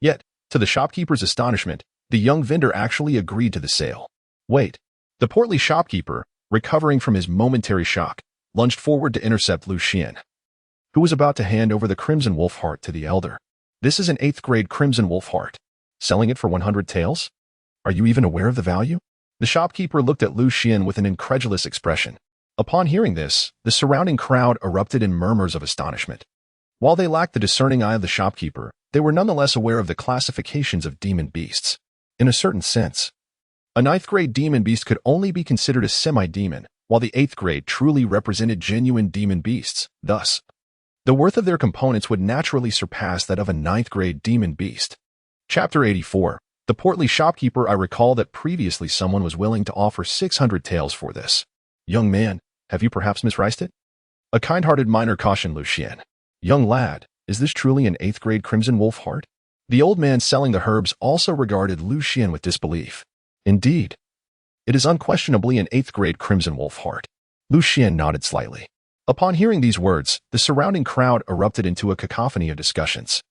Yet, to the shopkeeper's astonishment, the young vendor actually agreed to the sale. Wait. The portly shopkeeper, recovering from his momentary shock, lunged forward to intercept Xian, who was about to hand over the Crimson Wolf heart to the elder. "This is an 8th-grade Crimson Wolf heart. Selling it for 100 taels? Are you even aware of the value?" The shopkeeper looked at Xian with an incredulous expression. Upon hearing this, the surrounding crowd erupted in murmurs of astonishment. While they lacked the discerning eye of the shopkeeper, they were nonetheless aware of the classifications of demon beasts. In a certain sense, a 9th-grade demon beast could only be considered a semi-demon, while the 8th grade truly represented genuine demon beasts. Thus, the worth of their components would naturally surpass that of a 9th-grade demon beast. Chapter 84. The portly shopkeeper. I recall that previously someone was willing to offer 600 taels for this. Young man, have you perhaps mispriced it? A kind-hearted miner cautioned Xian. Young lad, is this truly an 8th-grade Crimson Wolf heart? The old man selling the herbs also regarded Xian with disbelief. Indeed, it is unquestionably an 8th-grade Crimson Wolf heart. Xian nodded slightly. Upon hearing these words, the surrounding crowd erupted into a cacophony of discussions.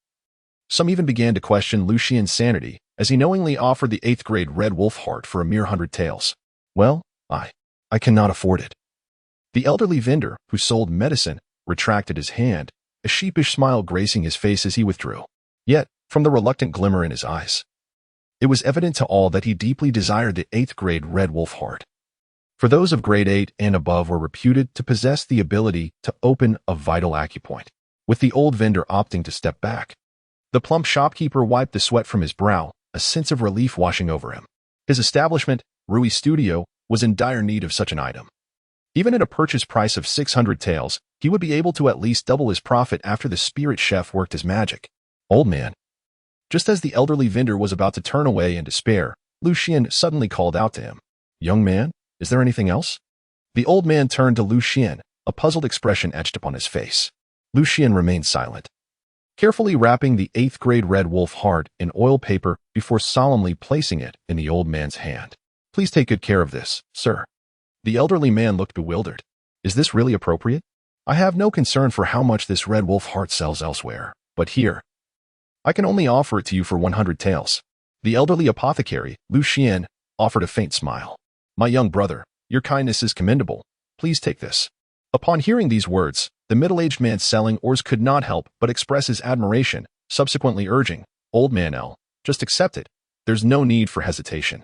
Some even began to question Lu Xian's sanity, as he knowingly offered the 8th grade red wolf heart for a mere 100 taels. Well, I cannot afford it. The elderly vendor, who sold medicine, retracted his hand, a sheepish smile gracing his face as he withdrew. Yet, from the reluctant glimmer in his eyes, it was evident to all that he deeply desired the 8th grade red wolf heart. For those of grade 8 and above were reputed to possess the ability to open a vital acupoint, with the old vendor opting to step back. The plump shopkeeper wiped the sweat from his brow, a sense of relief washing over him. His establishment, Rui Studio, was in dire need of such an item. Even at a purchase price of 600 taels, he would be able to at least double his profit after the spirit chef worked his magic. Old man. Just as the elderly vendor was about to turn away in despair, Lu Xian suddenly called out to him. Young man, is there anything else? The old man turned to Lu Xian, a puzzled expression etched upon his face. Lu Xian remained silent, carefully wrapping the 8th grade red wolf heart in oil paper before solemnly placing it in the old man's hand. Please take good care of this, sir. The elderly man looked bewildered. Is this really appropriate? I have no concern for how much this red wolf heart sells elsewhere, but here, I can only offer it to you for 100 taels. The elderly apothecary, Lu Xian, offered a faint smile. My young brother, your kindness is commendable. Please take this. Upon hearing these words, the middle-aged man selling ores could not help but express his admiration, subsequently urging, Old man L, just accept it. There's no need for hesitation.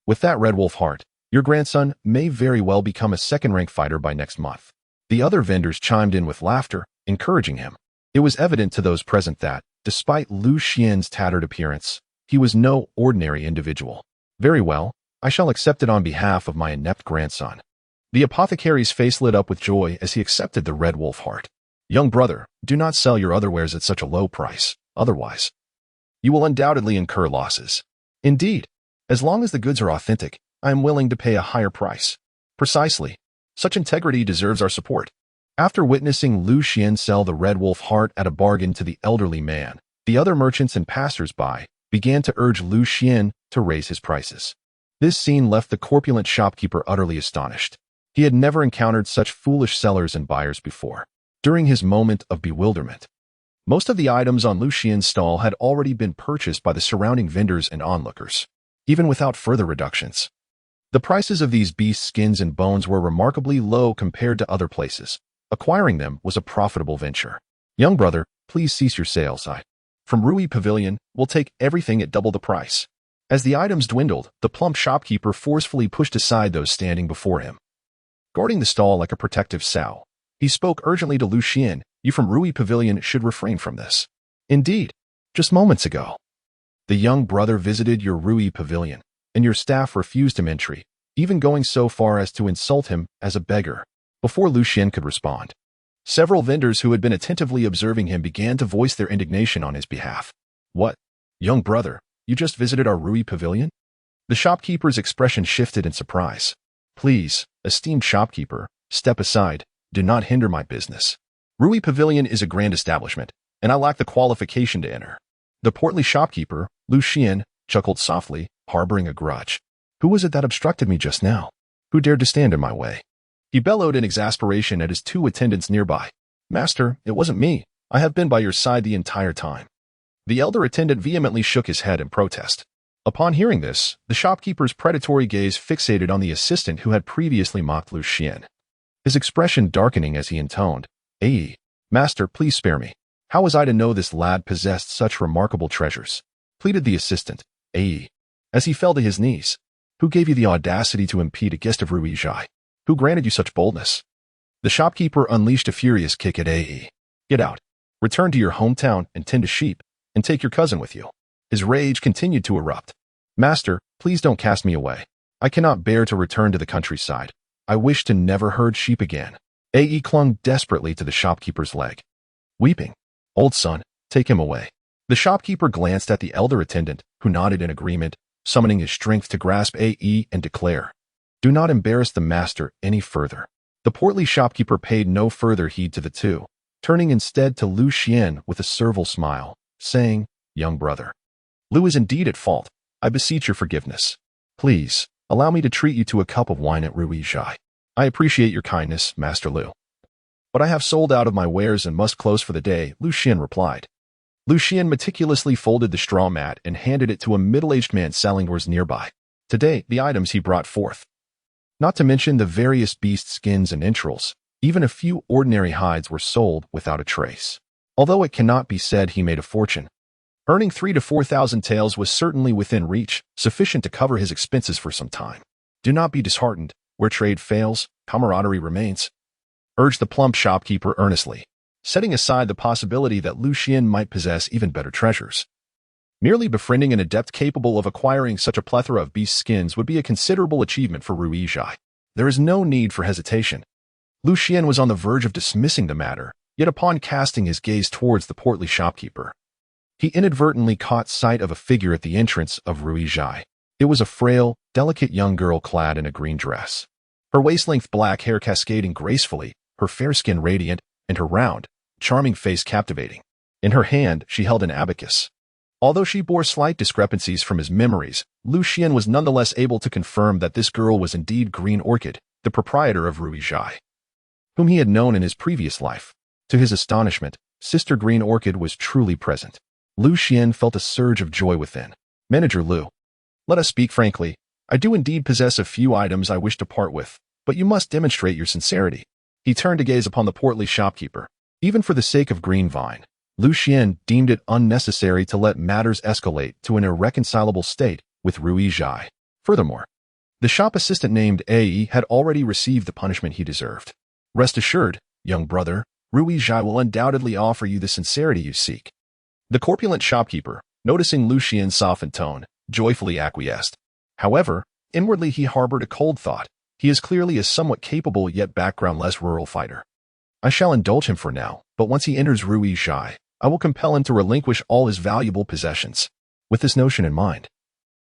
With that red wolf heart, your grandson may very well become a second-rank fighter by next month. The other vendors chimed in with laughter, encouraging him. It was evident to those present that, despite Lu Xian's tattered appearance, he was no ordinary individual. Very well, I shall accept it on behalf of my inept grandson. The apothecary's face lit up with joy as he accepted the red wolf heart. Young brother, do not sell your other wares at such a low price, otherwise you will undoubtedly incur losses. Indeed, as long as the goods are authentic, I am willing to pay a higher price. Precisely. Such integrity deserves our support. After witnessing Lu Xian sell the red wolf heart at a bargain to the elderly man, the other merchants and passers-by began to urge Lu Xian to raise his prices. This scene left the corpulent shopkeeper utterly astonished. He had never encountered such foolish sellers and buyers before. During his moment of bewilderment, most of the items on Lu Xian's stall had already been purchased by the surrounding vendors and onlookers, even without further reductions. The prices of these beast skins and bones were remarkably low compared to other places. Acquiring them was a profitable venture. Young brother, please cease your sales. From Rui Pavilion, we'll take everything at double the price. As the items dwindled, the plump shopkeeper forcefully pushed aside those standing before him. Guarding the stall like a protective sow, he spoke urgently to Lu Xian. You from Rui Pavilion should refrain from this. Indeed, just moments ago, the young brother visited your Rui Pavilion, and your staff refused him entry, even going so far as to insult him as a beggar. Before Lu Xian could respond, several vendors who had been attentively observing him began to voice their indignation on his behalf. What? Young brother, you just visited our Rui Pavilion? The shopkeeper's expression shifted in surprise. Please, esteemed shopkeeper, step aside. Do not hinder my business. Rui Pavilion is a grand establishment, and I lack the qualification to enter. The portly shopkeeper, Lu Xian, chuckled softly, harboring a grudge. Who was it that obstructed me just now? Who dared to stand in my way? He bellowed in exasperation at his two attendants nearby. Master, it wasn't me. I have been by your side the entire time. The elder attendant vehemently shook his head in protest. Upon hearing this, the shopkeeper's predatory gaze fixated on the assistant who had previously mocked Lu Xian, his expression darkening as he intoned, Master, please spare me. How was I to know this lad possessed such remarkable treasures? Pleaded the assistant, as he fell to his knees. Who gave you the audacity to impede a guest of Rui Zhai? Who granted you such boldness? The shopkeeper unleashed a furious kick at Get out. Return to your hometown and tend to sheep, and take your cousin with you. His rage continued to erupt. Master, please don't cast me away. I cannot bear to return to the countryside. I wish to never herd sheep again. Clung desperately to the shopkeeper's leg. Weeping. Old son, take him away. The shopkeeper glanced at the elder attendant, who nodded in agreement, summoning his strength to grasp and declare, Do not embarrass the master any further. The portly shopkeeper paid no further heed to the two, turning instead to Lu Xian with a servile smile, saying, Young brother, Lu is indeed at fault. I beseech your forgiveness. Please, allow me to treat you to a cup of wine at Rui Zhai. I appreciate your kindness, Master Lu, but But I have sold out of my wares and must close for the day, Lu Xian replied. Lu Xian meticulously folded the straw mat and handed it to a middle-aged man selling wares nearby. Today, the items he brought forth. Not to mention the various beast skins and entrails, even a few ordinary hides were sold without a trace. Although it cannot be said he made a fortune, earning 3,000 to 4,000 taels was certainly within reach, sufficient to cover his expenses for some time. Do not be disheartened. Where trade fails, camaraderie remains, urged the plump shopkeeper earnestly, setting aside the possibility that Lu Xian might possess even better treasures. Merely befriending an adept capable of acquiring such a plethora of beast skins would be a considerable achievement for Ru Yizhai. There is no need for hesitation. Lu Xian was on the verge of dismissing the matter, yet upon casting his gaze towards the portly shopkeeper, he inadvertently caught sight of a figure at the entrance of Ru Yizhai. It was a frail, delicate young girl clad in a green dress. Her waist-length black hair cascading gracefully, her fair skin radiant, and her round, charming face captivating. In her hand, she held an abacus. Although she bore slight discrepancies from his memories, Lu Xian was nonetheless able to confirm that this girl was indeed Green Orchid, the proprietor of Ru Yizhai, whom he had known in his previous life. To his astonishment, Sister Green Orchid was truly present. Lu Xian felt a surge of joy within. Manager Lu, let us speak frankly. I do indeed possess a few items I wish to part with, but you must demonstrate your sincerity. He turned to gaze upon the portly shopkeeper. Even for the sake of Green Vine, Lu Xian deemed it unnecessary to let matters escalate to an irreconcilable state with Ru Yizhai. Furthermore, the shop assistant named Ae had already received the punishment he deserved. Rest assured, young brother, Ru Yizhai will undoubtedly offer you the sincerity you seek. The corpulent shopkeeper, noticing Lu Xian's softened tone, joyfully acquiesced. However, inwardly he harbored a cold thought. He is clearly a somewhat capable yet background-less rural fighter. I shall indulge him for now, but once he enters Ru Yizhai, I will compel him to relinquish all his valuable possessions. With this notion in mind,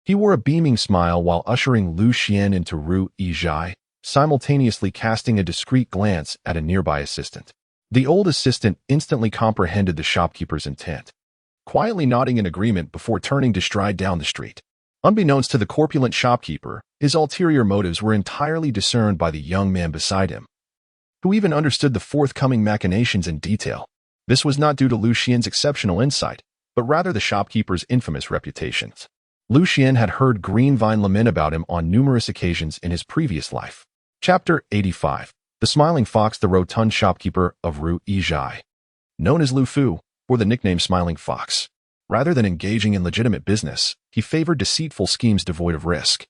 he wore a beaming smile while ushering Lu Xian into Ru Yizhai, simultaneously casting a discreet glance at a nearby assistant. The old assistant instantly comprehended the shopkeeper's intent, quietly nodding in agreement before turning to stride down the street. Unbeknownst to the corpulent shopkeeper, his ulterior motives were entirely discerned by the young man beside him, who even understood the forthcoming machinations in detail. This was not due to Lu Xian's exceptional insight, but rather the shopkeeper's infamous reputations. Lu Xian had heard Green Vine lament about him on numerous occasions in his previous life. Chapter 85. The Smiling Fox, the rotund shopkeeper of Ru Yizhai, known as Lu Fu, bore the nickname Smiling Fox. Rather than engaging in legitimate business, he favored deceitful schemes devoid of risk.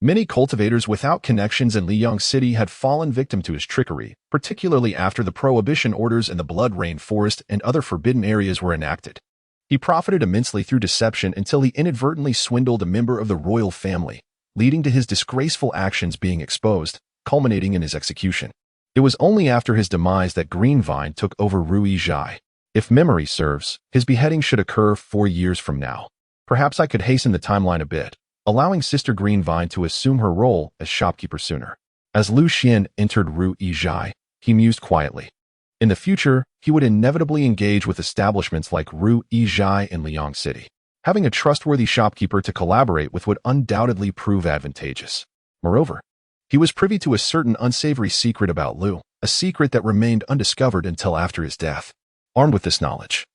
Many cultivators without connections in Liyang City had fallen victim to his trickery, particularly after the prohibition orders in the Blood Rain Forest and other forbidden areas were enacted. He profited immensely through deception until he inadvertently swindled a member of the royal family, leading to his disgraceful actions being exposed, culminating in his execution. It was only after his demise that Green Vine took over Ru Yizhai. If memory serves, his beheading should occur 4 years from now. Perhaps I could hasten the timeline a bit, allowing Sister Green Vine to assume her role as shopkeeper sooner. As Lu Xian entered Ru Yizhai, he mused quietly. In the future, he would inevitably engage with establishments like Ru Yizhai in Liyang City. Having a trustworthy shopkeeper to collaborate with would undoubtedly prove advantageous. Moreover, he was privy to a certain unsavory secret about Lu, a secret that remained undiscovered until after his death. Armed with this knowledge,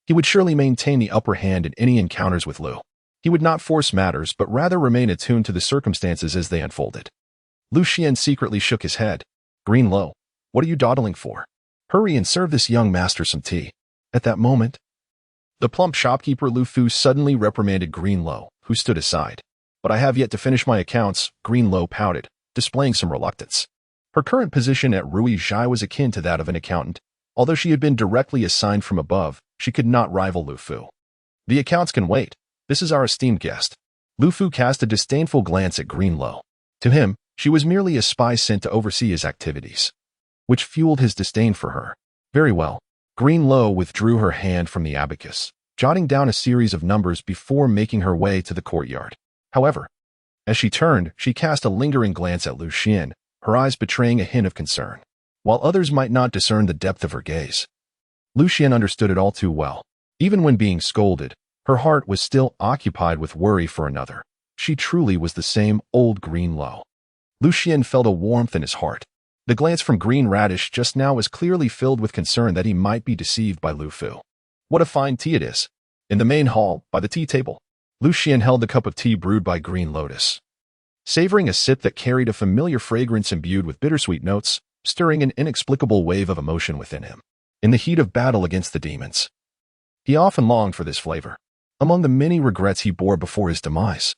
he would surely maintain the upper hand in any encounters with Lu. He would not force matters but rather remain attuned to the circumstances as they unfolded. Lu Xian secretly shook his head. Green Lo, what are you dawdling for? Hurry and serve this young master some tea. At that moment, the plump shopkeeper Lu Fu suddenly reprimanded Green Lo, who stood aside. But I have yet to finish my accounts, Green Lo pouted, displaying some reluctance. Her current position at Ru Yizhai was akin to that of an accountant. Although she had been directly assigned from above, she could not rival Lu Fu. The accounts can wait. This is our esteemed guest. Lu Fu cast a disdainful glance at Green Lo. To him, she was merely a spy sent to oversee his activities, which fueled his disdain for her. Very well. Green Lo withdrew her hand from the abacus, jotting down a series of numbers before making her way to the courtyard. However, as she turned, she cast a lingering glance at Lu Xian, her eyes betraying a hint of concern. While others might not discern the depth of her gaze, Lu Xian understood it all too well. Even when being scolded, her heart was still occupied with worry for another. She truly was the same old Green Lo. Lu Xian felt a warmth in his heart. The glance from Green Radish just now was clearly filled with concern that he might be deceived by Lu Fu. What a fine tea it is. In the main hall, by the tea table, Lu Xian held the cup of tea brewed by Green Lotus. Savoring a sip that carried a familiar fragrance imbued with bittersweet notes, stirring an inexplicable wave of emotion within him. In the heat of battle against the demons, he often longed for this flavor. Among the many regrets he bore before his demise,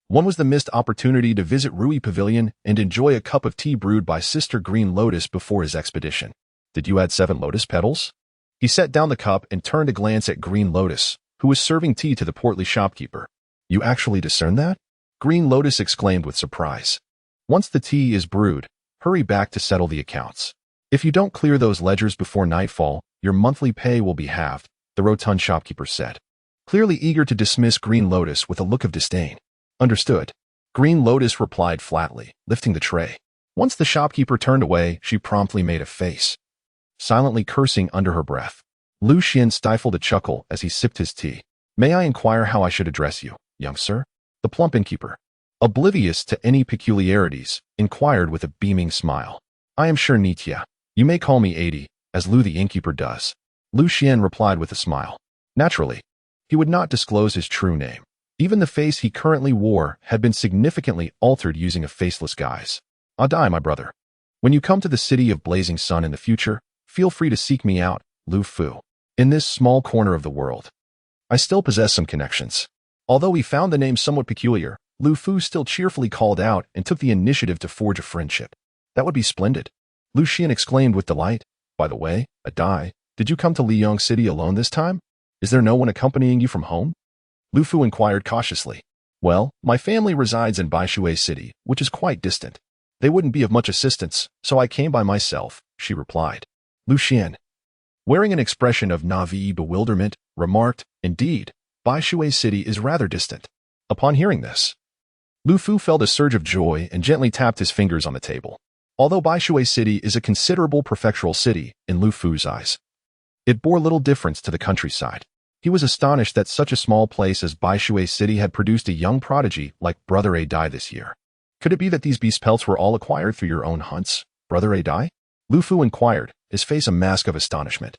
one was the missed opportunity to visit Rui Pavilion and enjoy a cup of tea brewed by Sister Green Lotus before his expedition. Did you add 7 lotus petals? He set down the cup and turned a glance at Green Lotus, who was serving tea to the portly shopkeeper. You actually discern that? Green Lotus exclaimed with surprise. Once the tea is brewed, hurry back to settle the accounts. If you don't clear those ledgers before nightfall, your monthly pay will be halved, the rotund shopkeeper said, clearly eager to dismiss Green Lotus with a look of disdain. Understood. Green Lotus replied flatly, lifting the tray. Once the shopkeeper turned away, she promptly made a face, silently cursing under her breath. Lu Xian stifled a chuckle as he sipped his tea. May I inquire how I should address you, young sir? The plump innkeeper, oblivious to any peculiarities, inquired with a beaming smile. I am sure Nitya. You may call me 80, as Lu the innkeeper does. Lu Xian replied with a smile. Naturally, he would not disclose his true name. Even the face he currently wore had been significantly altered using a faceless guise. Adai, my brother. When you come to the city of Blazing Sun in the future, feel free to seek me out, Lu Fu. In this small corner of the world, I still possess some connections. Although he found the name somewhat peculiar, Lu Fu still cheerfully called out and took the initiative to forge a friendship. That would be splendid. Lu Xian exclaimed with delight. By the way, Adai, did you come to Liyang City alone this time? Is there no one accompanying you from home? Lu Fu inquired cautiously. Well, my family resides in Baishui City, which is quite distant. They wouldn't be of much assistance, so I came by myself, she replied. Lu Xian, wearing an expression of naive bewilderment, remarked, Indeed, Baishui City is rather distant. Upon hearing this, Lu Fu felt a surge of joy and gently tapped his fingers on the table. Although Baishui City is a considerable prefectural city in Lu Fu's eyes, it bore little difference to the countryside. He was astonished that such a small place as Baishui City had produced a young prodigy like Brother Adai this year. Could it be that these beast pelts were all acquired through your own hunts, Brother Adai? Lu Fu inquired, his face a mask of astonishment.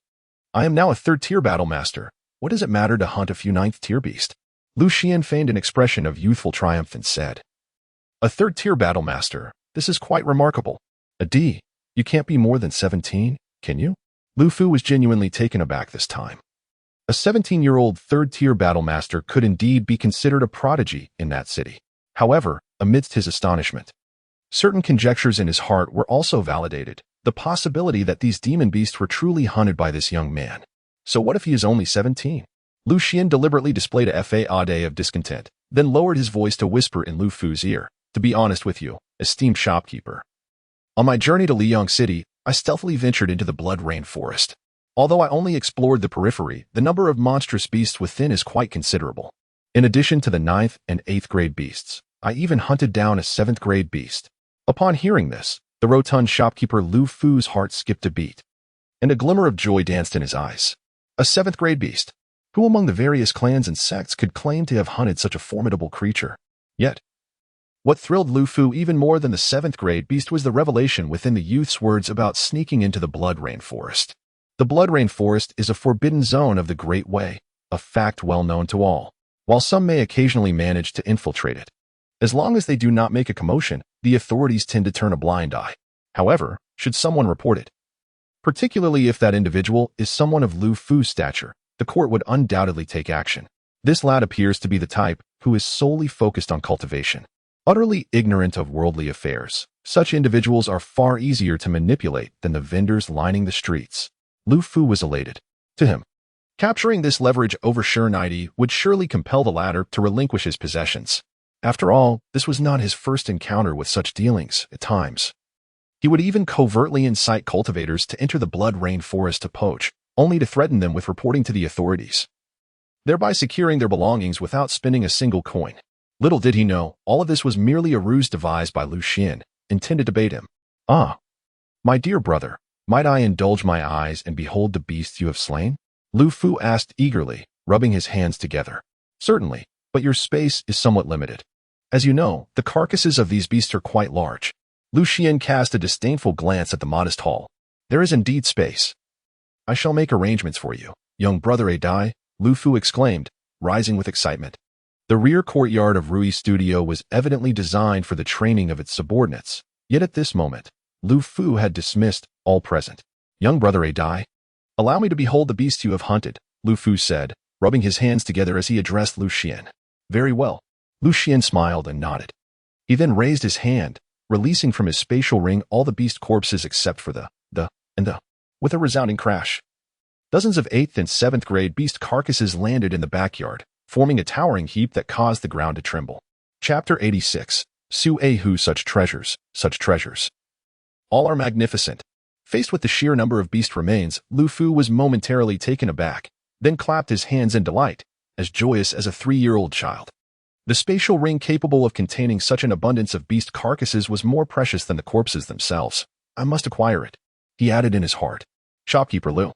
I am now a 3rd-tier battle master. What does it matter to hunt a few 9th-tier beasts? Lu Xian feigned an expression of youthful triumph and said, A 3rd-tier battle master. This is quite remarkable. Adi, you can't be more than 17, can you? Lu Fu was genuinely taken aback this time. A 17-year-old 3rd-tier battle master could indeed be considered a prodigy in that city. However, amidst his astonishment, certain conjectures in his heart were also validated, the possibility that these demon beasts were truly hunted by this young man. So what if he is only 17? Lu Xian deliberately displayed a facade of discontent, then lowered his voice to whisper in Lu Fu's ear. To be honest with you, esteemed shopkeeper, on my journey to Liyang City, I stealthily ventured into the Blood Rain Forest. Although I only explored the periphery, the number of monstrous beasts within is quite considerable. In addition to the 9th and 8th grade beasts, I even hunted down a 7th grade beast. Upon hearing this, the rotund shopkeeper Lu Fu's heart skipped a beat, and a glimmer of joy danced in his eyes. A 7th grade beast? Who among the various clans and sects could claim to have hunted such a formidable creature? Yet, what thrilled Lu Fu even more than the 7th grade beast was the revelation within the youth's words about sneaking into the Blood Rain Forest. The Blood Rain Forest is a forbidden zone of the Great Way, a fact well known to all, while some may occasionally manage to infiltrate it. As long as they do not make a commotion, the authorities tend to turn a blind eye. However, should someone report it, particularly if that individual is someone of Lu Fu's stature, the court would undoubtedly take action. This lad appears to be the type who is solely focused on cultivation, utterly ignorant of worldly affairs. Such individuals are far easier to manipulate than the vendors lining the streets. Lu Fu was elated. To him, capturing this leverage over Shernite would surely compel the latter to relinquish his possessions. After all, this was not his first encounter with such dealings. At times, he would even covertly incite cultivators to enter the Blood Rain Forest to poach, only to threaten them with reporting to the authorities, thereby securing their belongings without spending a single coin. Little did he know, all of this was merely a ruse devised by Lu Xian, intended to bait him. Ah, my dear brother, might I indulge my eyes and behold the beasts you have slain? Lu Fu asked eagerly, rubbing his hands together. Certainly, but your space is somewhat limited. As you know, the carcasses of these beasts are quite large. Lu Xian cast a disdainful glance at the modest hall. There is indeed space. I shall make arrangements for you, young brother Adai, Lu Fu exclaimed, rising with excitement. The rear courtyard of Rui's studio was evidently designed for the training of its subordinates, yet at this moment, Lu Fu had dismissed all present. Young brother Adai, allow me to behold the beast you have hunted, Lu Fu said, rubbing his hands together as he addressed Lu Xian. Very well. Lu Xian smiled and nodded. He then raised his hand, releasing from his spatial ring all the beast corpses except for the. With a resounding crash, dozens of 8th and 7th grade beast carcasses landed in the backyard, forming a towering heap that caused the ground to tremble. Chapter 86. Su Hu, such treasures, such treasures. All are magnificent. Faced with the sheer number of beast remains, Lu Fu was momentarily taken aback, then clapped his hands in delight, as joyous as a 3-year-old child. The spatial ring capable of containing such an abundance of beast carcasses was more precious than the corpses themselves. I must acquire it, he added in his heart. Shopkeeper Lu,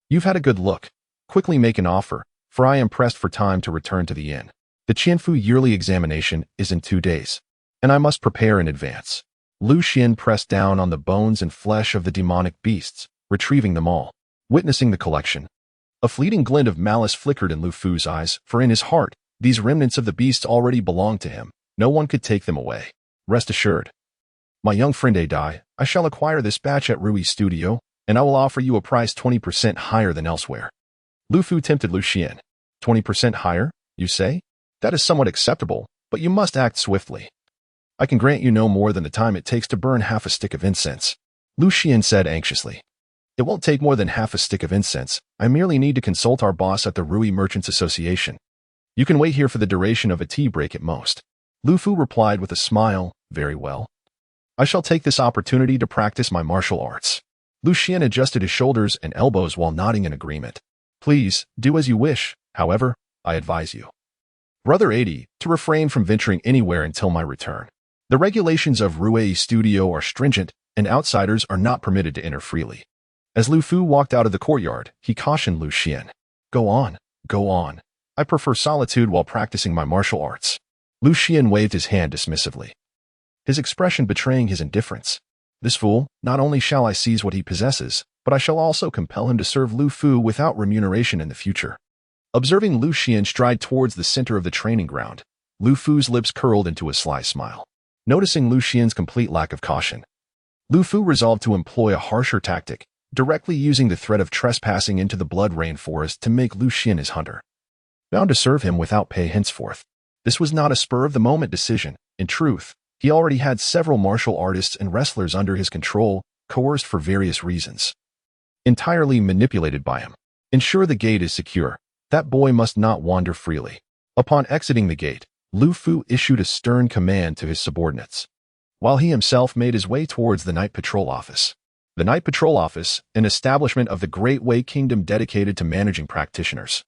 you've had a good look. Quickly make an offer, for I am pressed for time to return to the inn. The Qianfu yearly examination is in 2 days, and I must prepare in advance. Lu Xian pressed down on the bones and flesh of the demonic beasts, retrieving them all. Witnessing the collection, a fleeting glint of malice flickered in Lu Fu's eyes, for in his heart, these remnants of the beasts already belonged to him. No one could take them away. Rest assured. My young friend Adai, I shall acquire this batch at Rui's studio, and I will offer you a price 20% higher than elsewhere. Lu Fu tempted Lu Xian. 20% higher, you say? That is somewhat acceptable, but you must act swiftly. I can grant you no more than the time it takes to burn half a stick of incense, Lu Xian said anxiously. It won't take more than half a stick of incense. I merely need to consult our boss at the Rui Merchants Association. You can wait here for the duration of a tea break at most. Lu Fu replied with a smile. Very well. I shall take this opportunity to practice my martial arts. Lu Xian adjusted his shoulders and elbows while nodding in agreement. Please, do as you wish. However, I advise you, Brother 80, to refrain from venturing anywhere until my return. The regulations of Rui's studio are stringent, and outsiders are not permitted to enter freely. As Lu Fu walked out of the courtyard, he cautioned Lu Xian. Go on, go on. I prefer solitude while practicing my martial arts. Lu Xian waved his hand dismissively, his expression betraying his indifference. This fool, not only shall I seize what he possesses, but I shall also compel him to serve Lu Fu without remuneration in the future. Observing Lu Xian stride towards the center of the training ground, Lu Fu's lips curled into a sly smile. Noticing Lu Xian's complete lack of caution, Lu Fu resolved to employ a harsher tactic, directly using the threat of trespassing into the blood rainforest to make Lu Xian his hunter, bound to serve him without pay henceforth. This was not a spur-of-the-moment decision. In truth, he already had several martial artists and wrestlers under his control, coerced for various reasons, entirely manipulated by him. Ensure the gate is secure. That boy must not wander freely. Upon exiting the gate, Lu Fu issued a stern command to his subordinates, while he himself made his way towards the Night Patrol Office. The Night Patrol Office, an establishment of the Great Wei Kingdom dedicated to managing practitioners,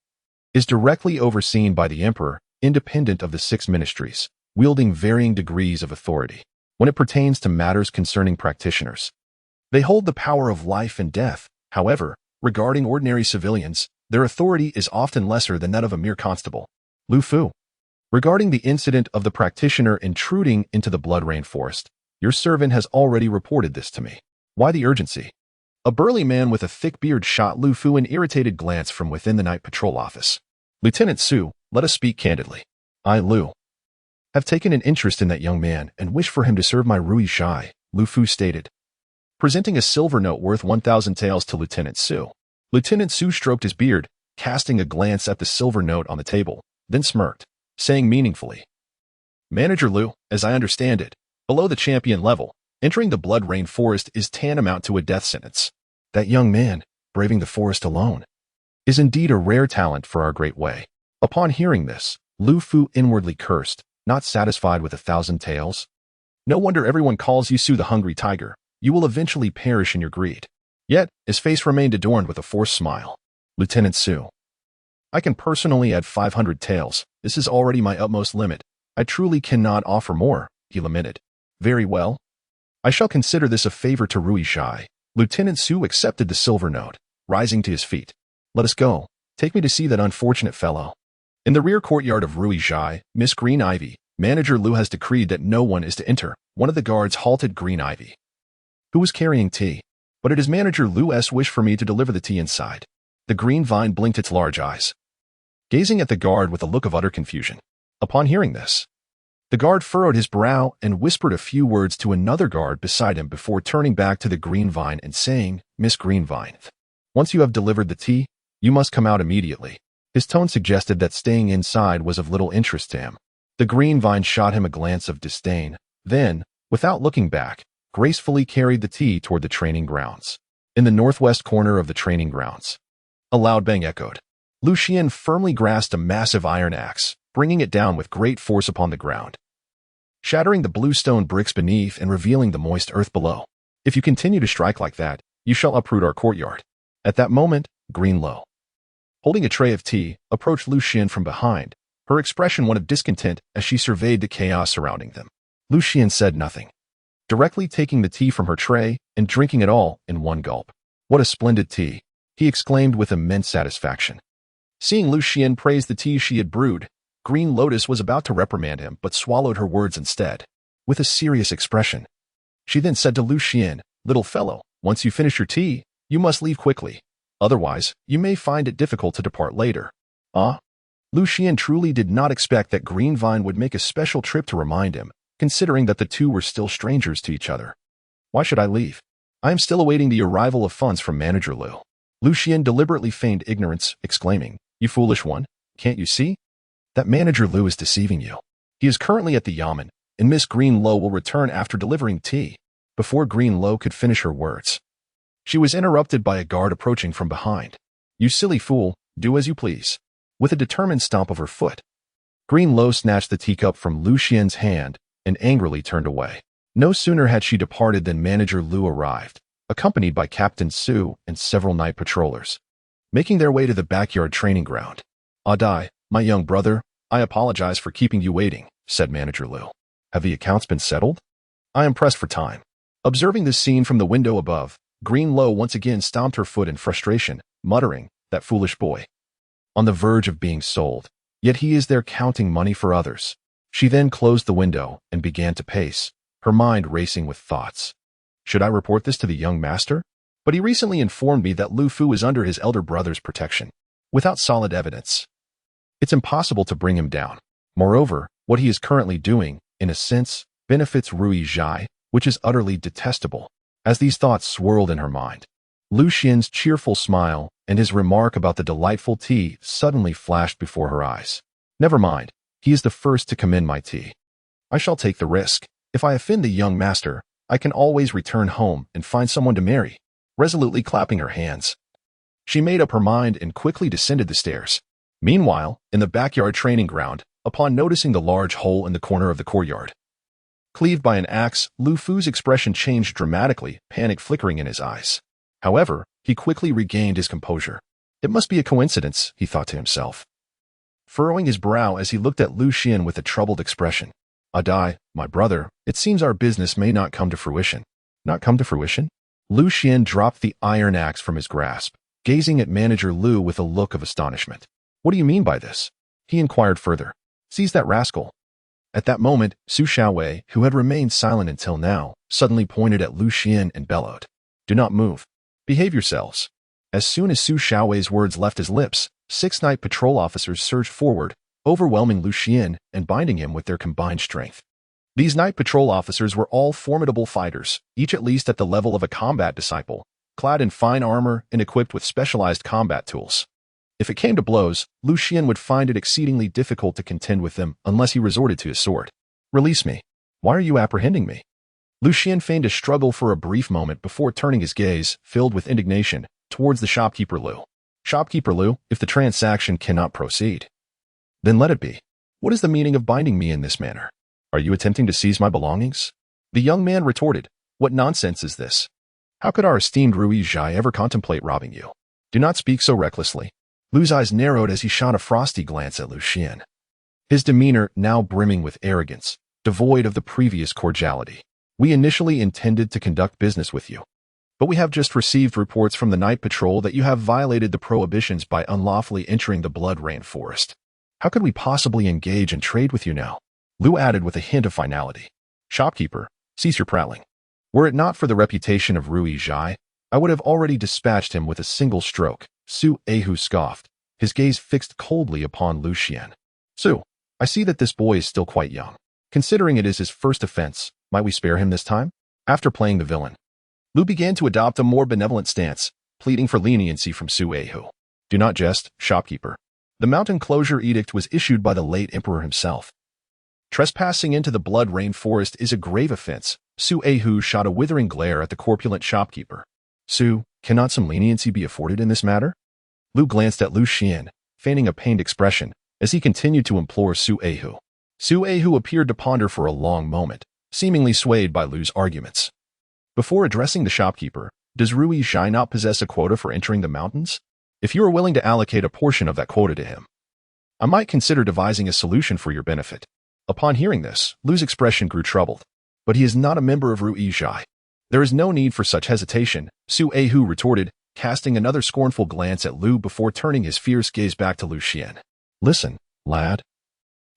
is directly overseen by the Emperor, independent of the 6 ministries, wielding varying degrees of authority. When it pertains to matters concerning practitioners, they hold the power of life and death. However, regarding ordinary civilians, their authority is often lesser than that of a mere constable. Lu Fu, regarding the incident of the practitioner intruding into the blood rainforest, your servant has already reported this to me. Why the urgency? A burly man with a thick beard shot Lu Fu an irritated glance from within the Night Patrol Office. Lieutenant Su, let us speak candidly. I, Lu, have taken an interest in that young man and wish for him to serve my Rui Shai, Lu Fu stated, presenting a silver note worth 1,000 taels to Lieutenant Su. Lieutenant Su stroked his beard, casting a glance at the silver note on the table, then smirked, saying meaningfully, Manager Lu, as I understand it, below the champion level, entering the blood rain forest is tantamount to a death sentence. That young man, braving the forest alone, is indeed a rare talent for our Great Wei. Upon hearing this, Lu Fu inwardly cursed, not satisfied with 1,000 taels. No wonder everyone calls you Su the Hungry Tiger. You will eventually perish in your greed. Yet, his face remained adorned with a forced smile. Lieutenant Su, I can personally add 500 taels. This is already my utmost limit. I truly cannot offer more, he lamented. Very well. I shall consider this a favor to Rui Shai. Lieutenant Su accepted the silver note, rising to his feet. Let us go. Take me to see that unfortunate fellow. In the rear courtyard of Rui Shai, Miss Green Ivy, Manager Lu has decreed that no one is to enter. one of the guards halted Green Ivy, who was carrying tea. But it is Manager Lu's wish for me to deliver the tea inside. The green vine blinked its large eyes, gazing at the guard with a look of utter confusion. Upon hearing this, the guard furrowed his brow and whispered a few words to another guard beside him before turning back to the green vine and saying, "Miss Greenvine, once you have delivered the tea, you must come out immediately." His tone suggested that staying inside was of little interest to him. The green vine shot him a glance of disdain, then, without looking back, gracefully carried the tea toward the training grounds. In the northwest corner of the training grounds, a loud bang echoed. Xuan firmly grasped a massive iron axe, bringing it down with great force upon the ground, shattering the blue stone bricks beneath and revealing the moist earth below. "If you continue to strike like that, you shall uproot our courtyard." At that moment, Greenlow, holding a tray of tea, approached Xuan from behind, her expression one of discontent as she surveyed the chaos surrounding them. Xuan said nothing, directly taking the tea from her tray and drinking it all in one gulp. "What a splendid tea," he exclaimed with immense satisfaction. Seeing Xuan praise the tea she had brewed, Green Lotus was about to reprimand him but swallowed her words instead, with a serious expression. She then said to Xuan, "Little fellow, once you finish your tea, you must leave quickly. Otherwise, you may find it difficult to depart later." Xuan truly did not expect that Greenvine would make a special trip to remind him, considering that the two were still strangers to each other. "Why should I leave? I am still awaiting the arrival of funds from Manager Lu." Xuan deliberately feigned ignorance, exclaiming, "You foolish one, can't you see that Manager Lu is deceiving you? He is currently at the Yamen, and Miss Greenlow will return after delivering tea." Before Greenlow could finish her words, she was interrupted by a guard approaching from behind. "You silly fool, do as you please." With a determined stomp of her foot, Greenlow snatched the teacup from Xuan's hand and angrily turned away. No sooner had she departed than Manager Lu arrived, accompanied by Captain Su and several night patrollers, making their way to the backyard training ground. "Adai, my young brother, I apologize for keeping you waiting," said Manager Lu. "Have the accounts been settled? I am pressed for time." Observing this scene from the window above, Greenlow once again stomped her foot in frustration, muttering, "That foolish boy. On the verge of being sold, yet he is there counting money for others." She then closed the window and began to pace, her mind racing with thoughts. "Should I report this to the young master? But he recently informed me that Lu Fu is under his elder brother's protection. Without solid evidence, it's impossible to bring him down. Moreover, what he is currently doing, in a sense, benefits Rui Zhai, which is utterly detestable." As these thoughts swirled in her mind, Xuan's cheerful smile and his remark about the delightful tea suddenly flashed before her eyes. "Never mind, he is the first to commend my tea. I shall take the risk. If I offend the young master, I can always return home and find someone to marry." Resolutely clapping her hands, she made up her mind and quickly descended the stairs. Meanwhile, in the backyard training ground, upon noticing the large hole in the corner of the courtyard, cleaved by an axe, Lu Fu's expression changed dramatically, panic flickering in his eyes. However, he quickly regained his composure. "It must be a coincidence," he thought to himself, furrowing his brow as he looked at Xuan with a troubled expression. "Adai, my brother, it seems our business may not come to fruition." "Not come to fruition?" Xuan dropped the iron axe from his grasp, gazing at Manager Lu with a look of astonishment. "What do you mean by this?" he inquired further. "Seize that rascal." At that moment, Su Xiaowei, who had remained silent until now, suddenly pointed at Xuan and bellowed, "Do not move. Behave yourselves." As soon as Su Xiaowei's words left his lips, 6 night patrol officers surged forward, overwhelming Xuan and binding him with their combined strength. These night patrol officers were all formidable fighters, each at least at the level of a combat disciple, clad in fine armor and equipped with specialized combat tools. If it came to blows, Xuan would find it exceedingly difficult to contend with them unless he resorted to his sword. "Release me. Why are you apprehending me?" Xuan feigned a struggle for a brief moment before turning his gaze, filled with indignation, towards the shopkeeper Lu. "Shopkeeper Lu, if the transaction cannot proceed, then let it be. What is the meaning of binding me in this manner? Are you attempting to seize my belongings?" The young man retorted, "What nonsense is this? How could our esteemed Rui Zhai ever contemplate robbing you? Do not speak so recklessly." Lu's eyes narrowed as he shot a frosty glance at Xuan, his demeanor now brimming with arrogance, devoid of the previous cordiality. "We initially intended to conduct business with you, but we have just received reports from the night patrol that you have violated the prohibitions by unlawfully entering the Blood Rain Forest. How could we possibly engage and trade with you now?" Lu added with a hint of finality. "Shopkeeper, Cease your prattling. Were it not for the reputation of Rui Zhai, I would have already dispatched him with a single stroke. Su Ehu scoffed, his gaze fixed coldly upon Lu Xian. Su, I see that this boy is still quite young. Considering it is his first offense, might we spare him this time? After playing the villain, Lu began to adopt a more benevolent stance, pleading for leniency from Su Ehu. Do not jest, shopkeeper. The mountain closure edict was issued by the late emperor himself. Trespassing into the blood rain forest is a grave offense. Su Ehu shot a withering glare at the corpulent shopkeeper. Su, cannot some leniency be afforded in this matter? Lu glanced at Lu Xian, feigning a pained expression, as he continued to implore Su Ehu. Su Ehu appeared to ponder for a long moment, seemingly swayed by Lu's arguments. Before addressing the shopkeeper, does Rui Zhai not possess a quota for entering the mountains? If you are willing to allocate a portion of that quota to him, I might consider devising a solution for your benefit. Upon hearing this, Lu's expression grew troubled. But he is not a member of Rui Zhai. There is no need for such hesitation, Su Ehu retorted, casting another scornful glance at Lu before turning his fierce gaze back to Lu Xian. Listen, lad.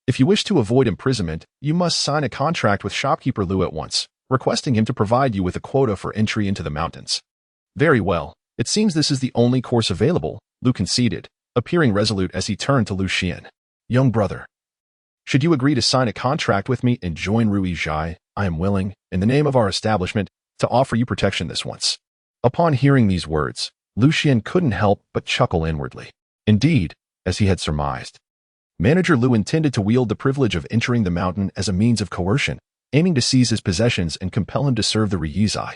If you wish to avoid imprisonment, you must sign a contract with shopkeeper Lu at once, requesting him to provide you with a quota for entry into the mountains. Very well, it seems this is the only course available, Lu conceded, appearing resolute as he turned to Lu Xian. Young brother, should you agree to sign a contract with me and join Rui Zhai, I am willing, in the name of our establishment, to offer you protection this once. Upon hearing these words, Lu Xian couldn't help but chuckle inwardly. Indeed, as he had surmised, Manager Lu intended to wield the privilege of entering the mountain as a means of coercion, aiming to seize his possessions and compel him to serve the Riyizai.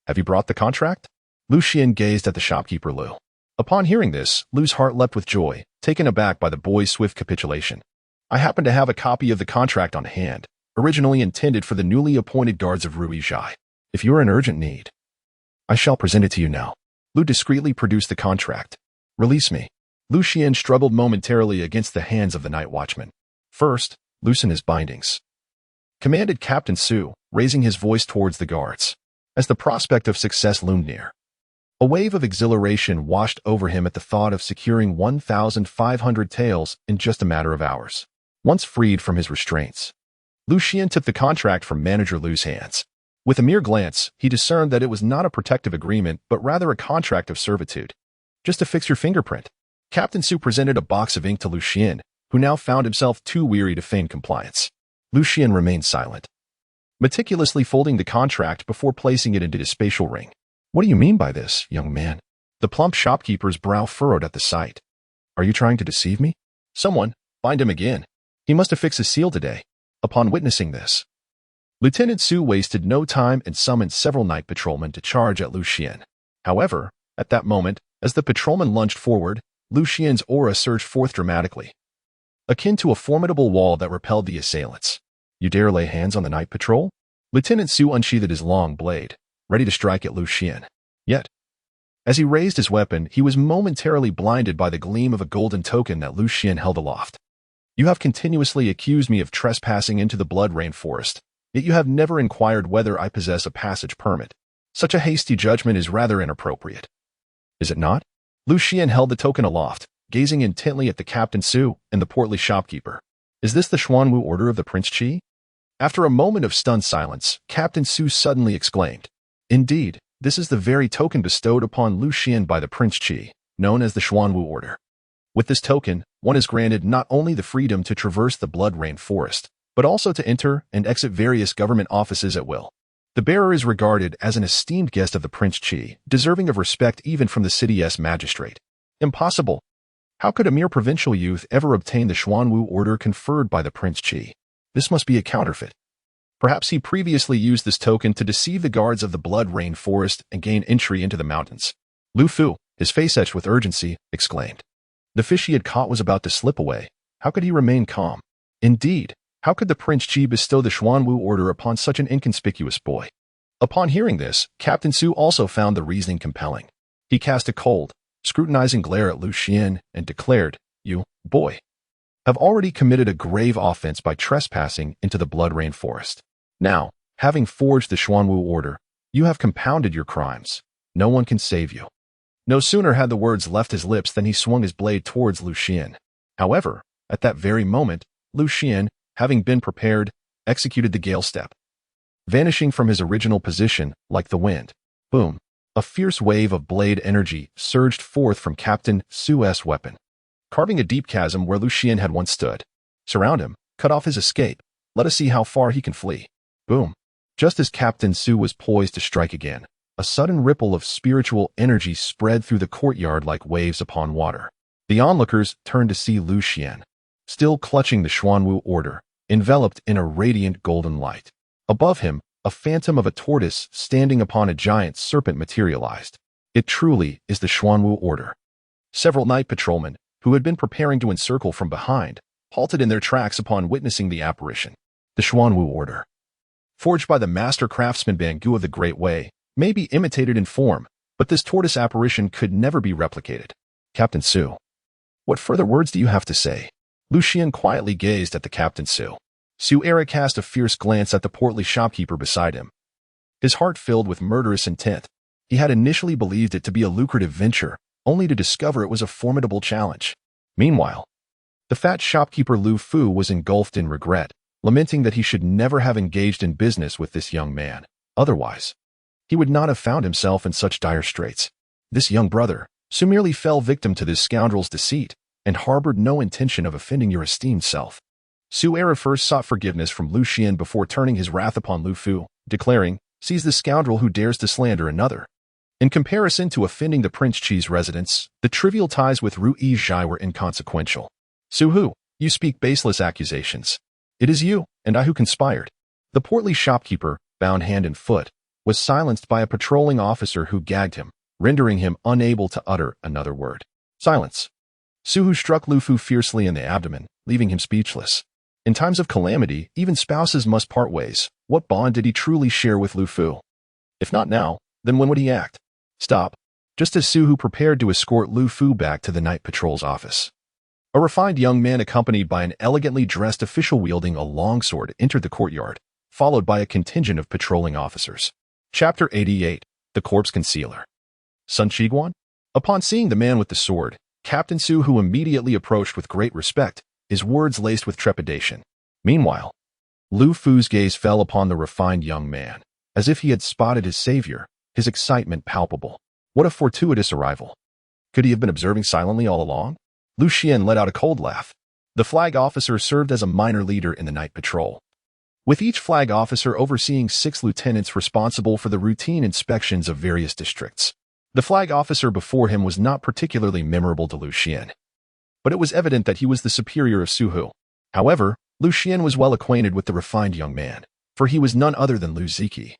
Have you brought the contract? Lu Xian gazed at the shopkeeper Lu. Upon hearing this, Lu's heart leapt with joy, taken aback by the boy's swift capitulation. I happen to have a copy of the contract on hand, originally intended for the newly appointed guards of Rui Zhai. If you are in urgent need, I shall present it to you now. Lu discreetly produced the contract. Release me. Lu Xian struggled momentarily against the hands of the night watchman. First, loosen his bindings, commanded Captain Su, raising his voice towards the guards. As the prospect of success loomed near, a wave of exhilaration washed over him at the thought of securing 1,500 taels in just a matter of hours. Once freed from his restraints, Lu Xian took the contract from Manager Lu's hands. With a mere glance, he discerned that it was not a protective agreement, but rather a contract of servitude. Just to fix your fingerprint. Captain Su presented a box of ink to Lu Xian, who now found himself too weary to feign compliance. Lu Xian remained silent, meticulously folding the contract before placing it into his spatial ring. What do you mean by this, young man? The plump shopkeeper's brow furrowed at the sight. Are you trying to deceive me? Someone, bind him again. He must affix a seal today. Upon witnessing this, Lieutenant Su wasted no time and summoned several night patrolmen to charge at Lu Xian. However, at that moment, as the patrolman lunged forward, Lu Xian's aura surged forth dramatically, akin to a formidable wall that repelled the assailants. You dare lay hands on the night patrol? Lieutenant Su unsheathed his long blade, ready to strike at Lu Xian. Yet, as he raised his weapon, he was momentarily blinded by the gleam of a golden token that Lu Xian held aloft. You have continuously accused me of trespassing into the blood rain forest, yet you have never inquired whether I possess a passage permit. Such a hasty judgment is rather inappropriate. Is it not? Lu Xian held the token aloft, gazing intently at the Captain Su and the portly shopkeeper. Is this the Xuan order of the Prince Qi? After a moment of stunned silence, Captain Su suddenly exclaimed, Indeed, this is the very token bestowed upon Lu Xian by the Prince Qi, known as the Xuan order. With this token, one is granted not only the freedom to traverse the blood rain forest, but also to enter and exit various government offices at will. The bearer is regarded as an esteemed guest of the Prince Qi, deserving of respect even from the city's magistrate. Impossible. How could a mere provincial youth ever obtain the Xuan order conferred by the Prince Qi? This must be a counterfeit. Perhaps he previously used this token to deceive the guards of the blood rain forest and gain entry into the mountains. Lu Fu, his face etched with urgency, exclaimed. The fish he had caught was about to slip away. How could he remain calm? Indeed, how could the Prince Qi bestow the Xuan order upon such an inconspicuous boy? Upon hearing this, Captain Su also found the reasoning compelling. He cast a cold, scrutinizing glare at Lu Xian and declared, You, boy, have already committed a grave offense by trespassing into the blood rain forest. Now, having forged the Xuan order, you have compounded your crimes. No one can save you. No sooner had the words left his lips than he swung his blade towards Lu Xian. However, at that very moment, Lu Xian, having been prepared, executed the gale step. vanishing from his original position like the wind. Boom! A fierce wave of blade energy surged forth from Captain Xuan's weapon, carving a deep chasm where Lucian had once stood. Surround him, cut off his escape. Let us see how far he can flee. Boom! Just as Captain Su was poised to strike again, a sudden ripple of spiritual energy spread through the courtyard like waves upon water. The onlookers turned to see Lucian, still clutching the Xuanwu order, enveloped in a radiant golden light. Above him, a phantom of a tortoise standing upon a giant serpent materialized. It truly is the Xuanwu order. Several night patrolmen, who had been preparing to encircle from behind, halted in their tracks upon witnessing the apparition. The Xuanwu order, forged by the master craftsman Bangu of the Great Way, may be imitated in form, but this tortoise apparition could never be replicated. Captain Su, what further words do you have to say? Lucian quietly gazed at the Captain Su. Xuan cast a fierce glance at the portly shopkeeper beside him. His heart filled with murderous intent. He had initially believed it to be a lucrative venture, only to discover it was a formidable challenge. Meanwhile, the fat shopkeeper Lu Fu was engulfed in regret, lamenting that he should never have engaged in business with this young man. Otherwise, he would not have found himself in such dire straits. This young brother, Su, merely fell victim to this scoundrel's deceit and harbored no intention of offending your esteemed self. Xuan first sought forgiveness from Lucian before turning his wrath upon Lu Fu, declaring, "Seize the scoundrel who dares to slander another." In comparison to offending the Prince Chi's residents, the trivial ties with Ru Yizhai were inconsequential. "Su Hu, you speak baseless accusations. It is you and I who conspired." The portly shopkeeper, bound hand and foot, was silenced by a patrolling officer who gagged him, rendering him unable to utter another word. Silence. Su Hu struck Lu Fu fiercely in the abdomen, leaving him speechless. In times of calamity, even spouses must part ways. What bond did he truly share with Lu Fu? If not now, then when would he act? Stop. Just as Su Hu prepared to escort Lu Fu back to the night patrol's office, a refined young man accompanied by an elegantly dressed official wielding a longsword entered the courtyard, followed by a contingent of patrolling officers. Chapter 88. The Corpse Concealer. Sun Qiguan? Upon seeing the man with the sword, Captain Su Hu immediately approached with great respect, his words laced with trepidation. Meanwhile, Lu Fu's gaze fell upon the refined young man, as if he had spotted his savior, his excitement palpable. What a fortuitous arrival. Could he have been observing silently all along? Lucian let out a cold laugh. The flag officer served as a minor leader in the night patrol, with each flag officer overseeing 6 lieutenants responsible for the routine inspections of various districts. The flag officer before him was not particularly memorable to Lucian, but it was evident that he was the superior of Su Hu. However, Lucian was well acquainted with the refined young man, for he was none other than Lu Ziki,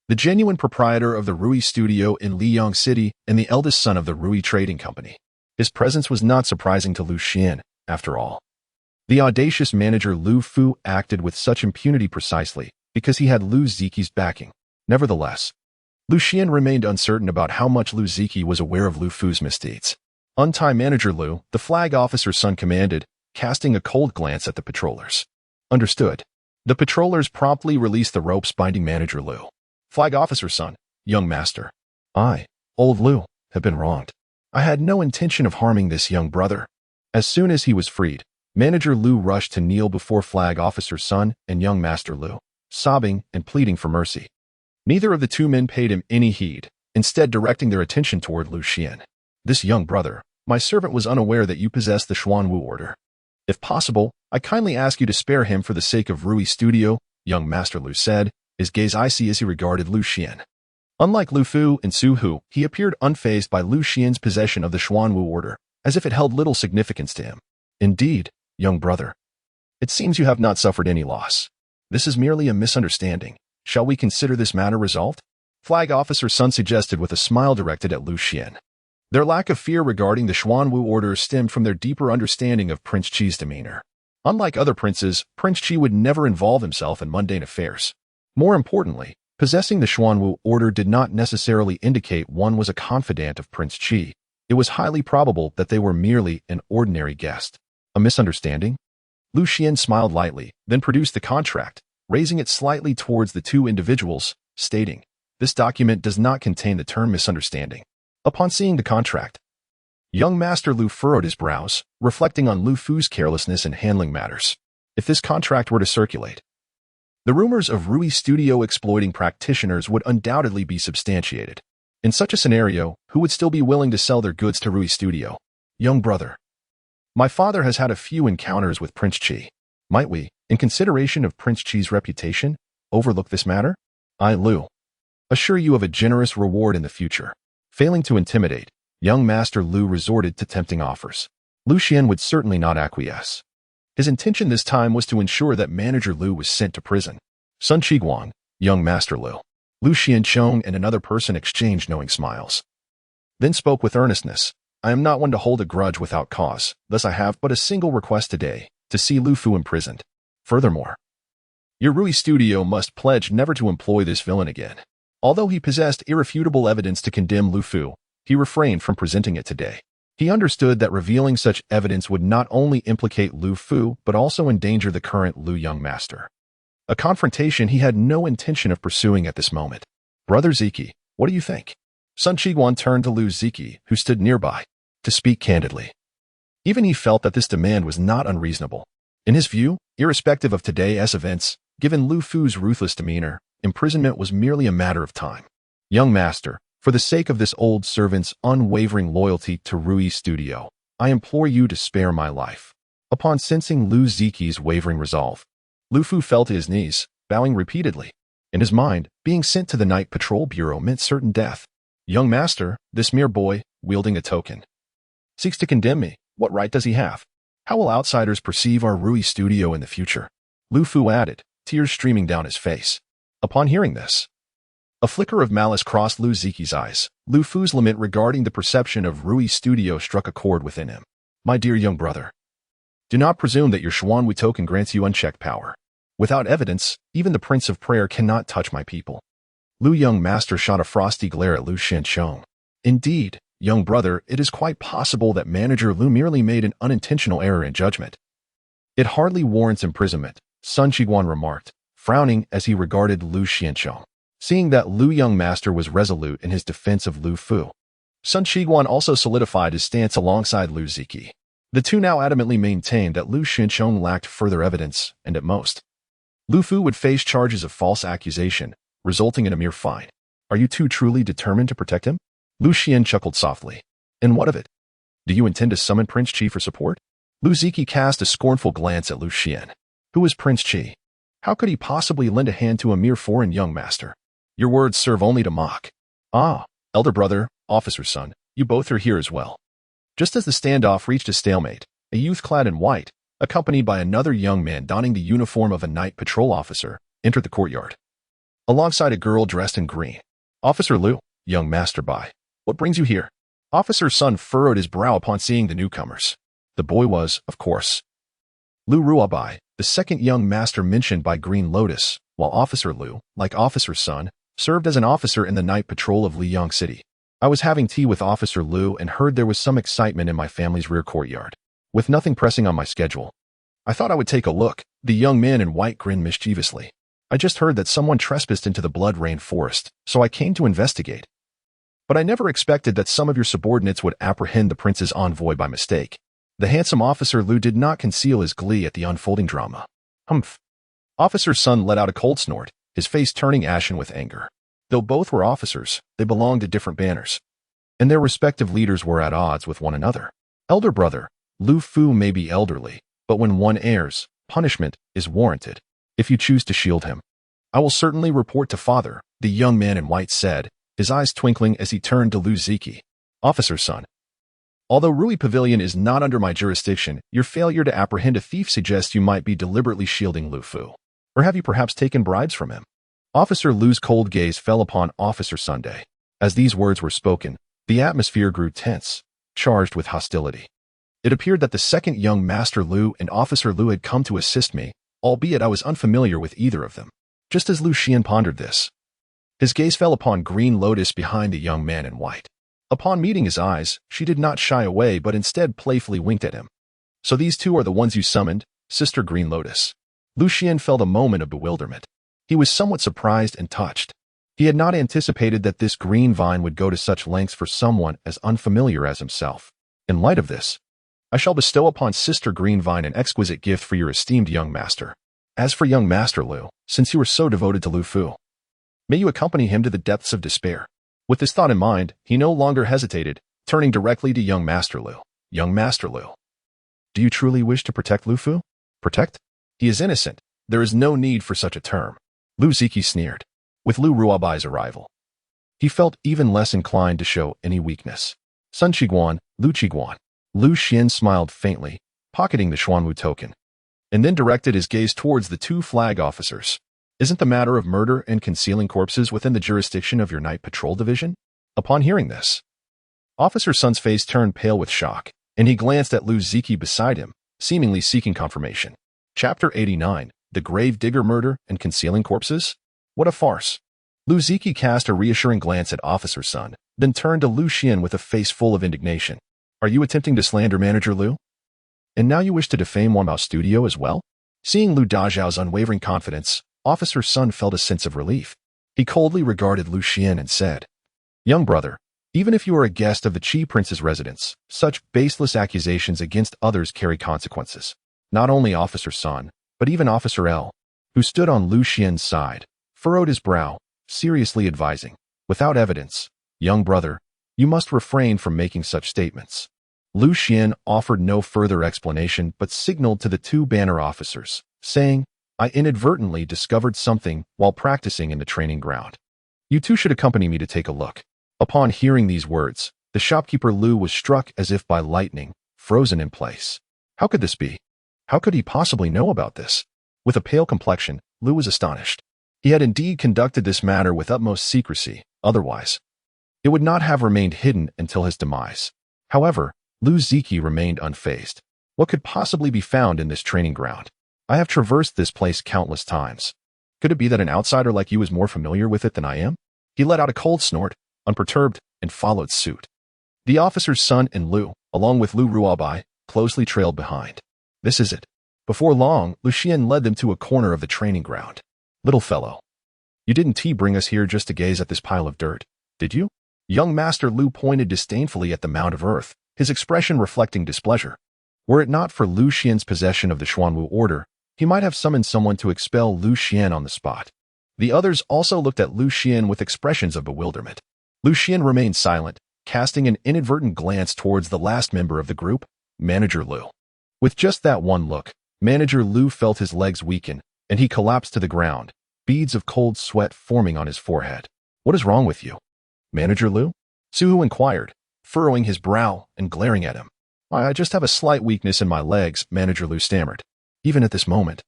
the genuine proprietor of the Rui Studio in Liyang City and the eldest son of the Rui Trading Company. His presence was not surprising to Lucian, after all. The audacious manager Lu Fu acted with such impunity precisely because he had Lu Ziki's backing. Nevertheless, Lucian remained uncertain about how much Lu Ziki was aware of Lu Fu's misdeeds. On-time manager Lu, the flag officer's son, commanded, casting a cold glance at the patrollers. Understood. The patrollers promptly released the ropes binding manager Lu. Flag officer's son, young master. I, old Lu, have been wronged. I had no intention of harming this young brother. As soon as he was freed, manager Lu rushed to kneel before flag officer's son and young master Lu, sobbing and pleading for mercy. Neither of the two men paid him any heed, instead directing their attention toward Lucian. This young brother, my servant, was unaware that you possess the Xuanwu order. If possible, I kindly ask you to spare him for the sake of Rui Studio, young master Lu said, his gaze icy as he regarded Lucian. Unlike Lu Fu and Su Hu, he appeared unfazed by Lucian's possession of the Xuanwu order, as if it held little significance to him. Indeed, young brother, it seems you have not suffered any loss. This is merely a misunderstanding. Shall we consider this matter resolved? Flag officer's son suggested with a smile directed at Lucian. Their lack of fear regarding the Xuanwu order stemmed from their deeper understanding of Prince Chi's demeanor. Unlike other princes, Prince Chi would never involve himself in mundane affairs. More importantly, possessing the Xuanwu order did not necessarily indicate one was a confidant of Prince Chi. It was highly probable that they were merely an ordinary guest. A misunderstanding? Lucian smiled lightly, then produced the contract, raising it slightly towards the two individuals, stating, "This document does not contain the term misunderstanding." Upon seeing the contract, young master Lu furrowed his brows, reflecting on Lu Fu's carelessness in handling matters. If this contract were to circulate, The rumors of Rui Studio exploiting practitioners would undoubtedly be substantiated. In such a scenario, who would still be willing to sell their goods to Rui Studio? Young brother. My father has had a few encounters with Prince Qi. Might we, in consideration of Prince Qi's reputation, overlook this matter? I, Lu, assure you of a generous reward in the future. Failing to intimidate, young Master Lu resorted to tempting offers. Lu Xian would certainly not acquiesce. His intention this time was to ensure that Manager Lu was sent to prison. Sun Qiguang, young Master Lu. Lu Xianchong and another person exchanged knowing smiles. Then spoke with earnestness. I am not one to hold a grudge without cause, thus I have but a single request today, to see Lu Fu imprisoned. Furthermore, your Rui Studio must pledge never to employ this villain again. Although he possessed irrefutable evidence to condemn Lu Fu, he refrained from presenting it today. He understood that revealing such evidence would not only implicate Lu Fu, but also endanger the current Lu Young Master. A confrontation he had no intention of pursuing at this moment. Brother Ziki, what do you think? Sun Qiguan turned to Lu Ziki, who stood nearby, to speak candidly. Even he felt that this demand was not unreasonable. In his view, irrespective of today's events, given Lu Fu's ruthless demeanor, imprisonment was merely a matter of time. Young Master, for the sake of this old servant's unwavering loyalty to Rui Studio, I implore you to spare my life. Upon sensing Lu Ziki's wavering resolve, Lu Fu fell to his knees, bowing repeatedly. In his mind, being sent to the Night Patrol Bureau meant certain death. Young Master, this mere boy, wielding a token, seeks to condemn me. What right does he have? How will outsiders perceive our Rui Studio in the future? Lu Fu added, tears streaming down his face. Upon hearing this, a flicker of malice crossed Lu Ziki's eyes. Lu Fu's lament regarding the perception of Rui Studio struck a chord within him. My dear young brother, do not presume that your Xuan Wu token grants you unchecked power. Without evidence, even the Prince of Prayer cannot touch my people. Lu Young Master shot a frosty glare at Lu Xianchong. Indeed, young brother, it is quite possible that Manager Lu merely made an unintentional error in judgment. It hardly warrants imprisonment, Sun Qiguan remarked, frowning as he regarded Lu Xianchong. Seeing that Lu Young Master was resolute in his defense of Lu Fu, Sun Qiguan also solidified his stance alongside Lu Ziki. The two now adamantly maintained that Lu Xianchong lacked further evidence, and at most, Lu Fu would face charges of false accusation, resulting in a mere fine. Are you two truly determined to protect him? Lu Xian chuckled softly. And what of it? Do you intend to summon Prince Qi for support? Lu Ziki cast a scornful glance at Lu Xian. Who is Prince Qi? How could he possibly lend a hand to a mere foreign young master? Your words serve only to mock. Ah, elder brother, officer's son, you both are here as well. Just as the standoff reached a stalemate, a youth clad in white, accompanied by another young man donning the uniform of a night patrol officer, entered the courtyard. Alongside a girl dressed in green. Officer Lu, young master Bai, what brings you here? Officer's son furrowed his brow upon seeing the newcomers. The boy was, of course, Lu Ruabai, the second young master mentioned by Green Lotus, while Officer Lu, like Officer's son, served as an officer in the night patrol of Liyang City. I was having tea with Officer Lu and heard there was some excitement in my family's rear courtyard. With nothing pressing on my schedule, I thought I would take a look. The young man in white grinned mischievously. I just heard that someone trespassed into the Blood Rain Forest, so I came to investigate. But I never expected that some of your subordinates would apprehend the prince's envoy by mistake. The handsome Officer Lu did not conceal his glee at the unfolding drama. Humph. Officer's son let out a cold snort, his face turning ashen with anger. Though both were officers, they belonged to different banners, and their respective leaders were at odds with one another. Elder brother, Lu Fu may be elderly, but when one errs, punishment is warranted. If you choose to shield him, I will certainly report to father, the young man in white said, his eyes twinkling as he turned to Lu Ziki. Officer's son, although Rui Pavilion is not under my jurisdiction, your failure to apprehend a thief suggests you might be deliberately shielding Lu Fu. Or have you perhaps taken bribes from him? Officer Lu's cold gaze fell upon Officer Sunday. As these words were spoken, the atmosphere grew tense, charged with hostility. It appeared that the second young Master Lu and Officer Lu had come to assist me, albeit I was unfamiliar with either of them. Just as Lu Xian pondered this, his gaze fell upon Green Lotus behind the young man in white. Upon meeting his eyes, she did not shy away but instead playfully winked at him. So these two are the ones you summoned, Sister Green Lotus. Lu Xian felt a moment of bewilderment. He was somewhat surprised and touched. He had not anticipated that this green vine would go to such lengths for someone as unfamiliar as himself. In light of this, I shall bestow upon Sister Green Vine an exquisite gift for your esteemed young master. As for young Master Lu, since you are so devoted to Lu Fu, may you accompany him to the depths of despair. With this thought in mind, he no longer hesitated, turning directly to young Master Lu. Young Master Lu, do you truly wish to protect Lu Fu? Protect? He is innocent. There is no need for such a term. Lu Ziki sneered. With Lu Ruabai's arrival, he felt even less inclined to show any weakness. Sun Qiguan, Lu Qiguan. Lu Xian smiled faintly, pocketing the Xuanwu token, and then directed his gaze towards the two flag officers. Isn't the matter of murder and concealing corpses within the jurisdiction of your night patrol division? Upon hearing this, Officer Sun's face turned pale with shock, and he glanced at Lu Ziki beside him, seemingly seeking confirmation. Chapter 89, The Grave Digger Murder and Concealing Corpses? What a farce. Lu Ziki cast a reassuring glance at Officer Sun, then turned to Lu Xian with a face full of indignation. Are you attempting to slander Manager Lu? And now you wish to defame Wanbao's studio as well? Seeing Lu Dazhao's unwavering confidence, Officer Sun felt a sense of relief. He coldly regarded Lu Xian and said, Young brother, even if you are a guest of the Qi Prince's residence, such baseless accusations against others carry consequences. Not only Officer Sun, but even Officer L, who stood on Lu Xian's side, furrowed his brow, seriously advising, without evidence, young brother, you must refrain from making such statements. Lu Xian offered no further explanation but signaled to the two banner officers, saying, I inadvertently discovered something while practicing in the training ground. You two should accompany me to take a look. Upon hearing these words, the shopkeeper Lu was struck as if by lightning, frozen in place. How could this be? How could he possibly know about this? With a pale complexion, Lu was astonished. He had indeed conducted this matter with utmost secrecy, otherwise it would not have remained hidden until his demise. However, Lu Ziki remained unfazed. What could possibly be found in this training ground? I have traversed this place countless times. Could it be that an outsider like you is more familiar with it than I am? He let out a cold snort, unperturbed, and followed suit. The officer's son and Lu, along with Lu Ruabai, closely trailed behind. This is it. Before long, Lu Xian led them to a corner of the training ground. Little fellow, you didn't bring us here just to gaze at this pile of dirt, did you? Young Master Lu pointed disdainfully at the mound of earth, his expression reflecting displeasure. Were it not for Lu Xian's possession of the Xuanwu order, he might have summoned someone to expel Lu Xian on the spot. The others also looked at Lu Xian with expressions of bewilderment. Lu Xian remained silent, casting an inadvertent glance towards the last member of the group, Manager Lu. With just that one look, Manager Lu felt his legs weaken, and he collapsed to the ground, beads of cold sweat forming on his forehead. What is wrong with you, Manager Lu? Suhu inquired, furrowing his brow and glaring at him. I just have a slight weakness in my legs, Manager Lu stammered. Even at this moment,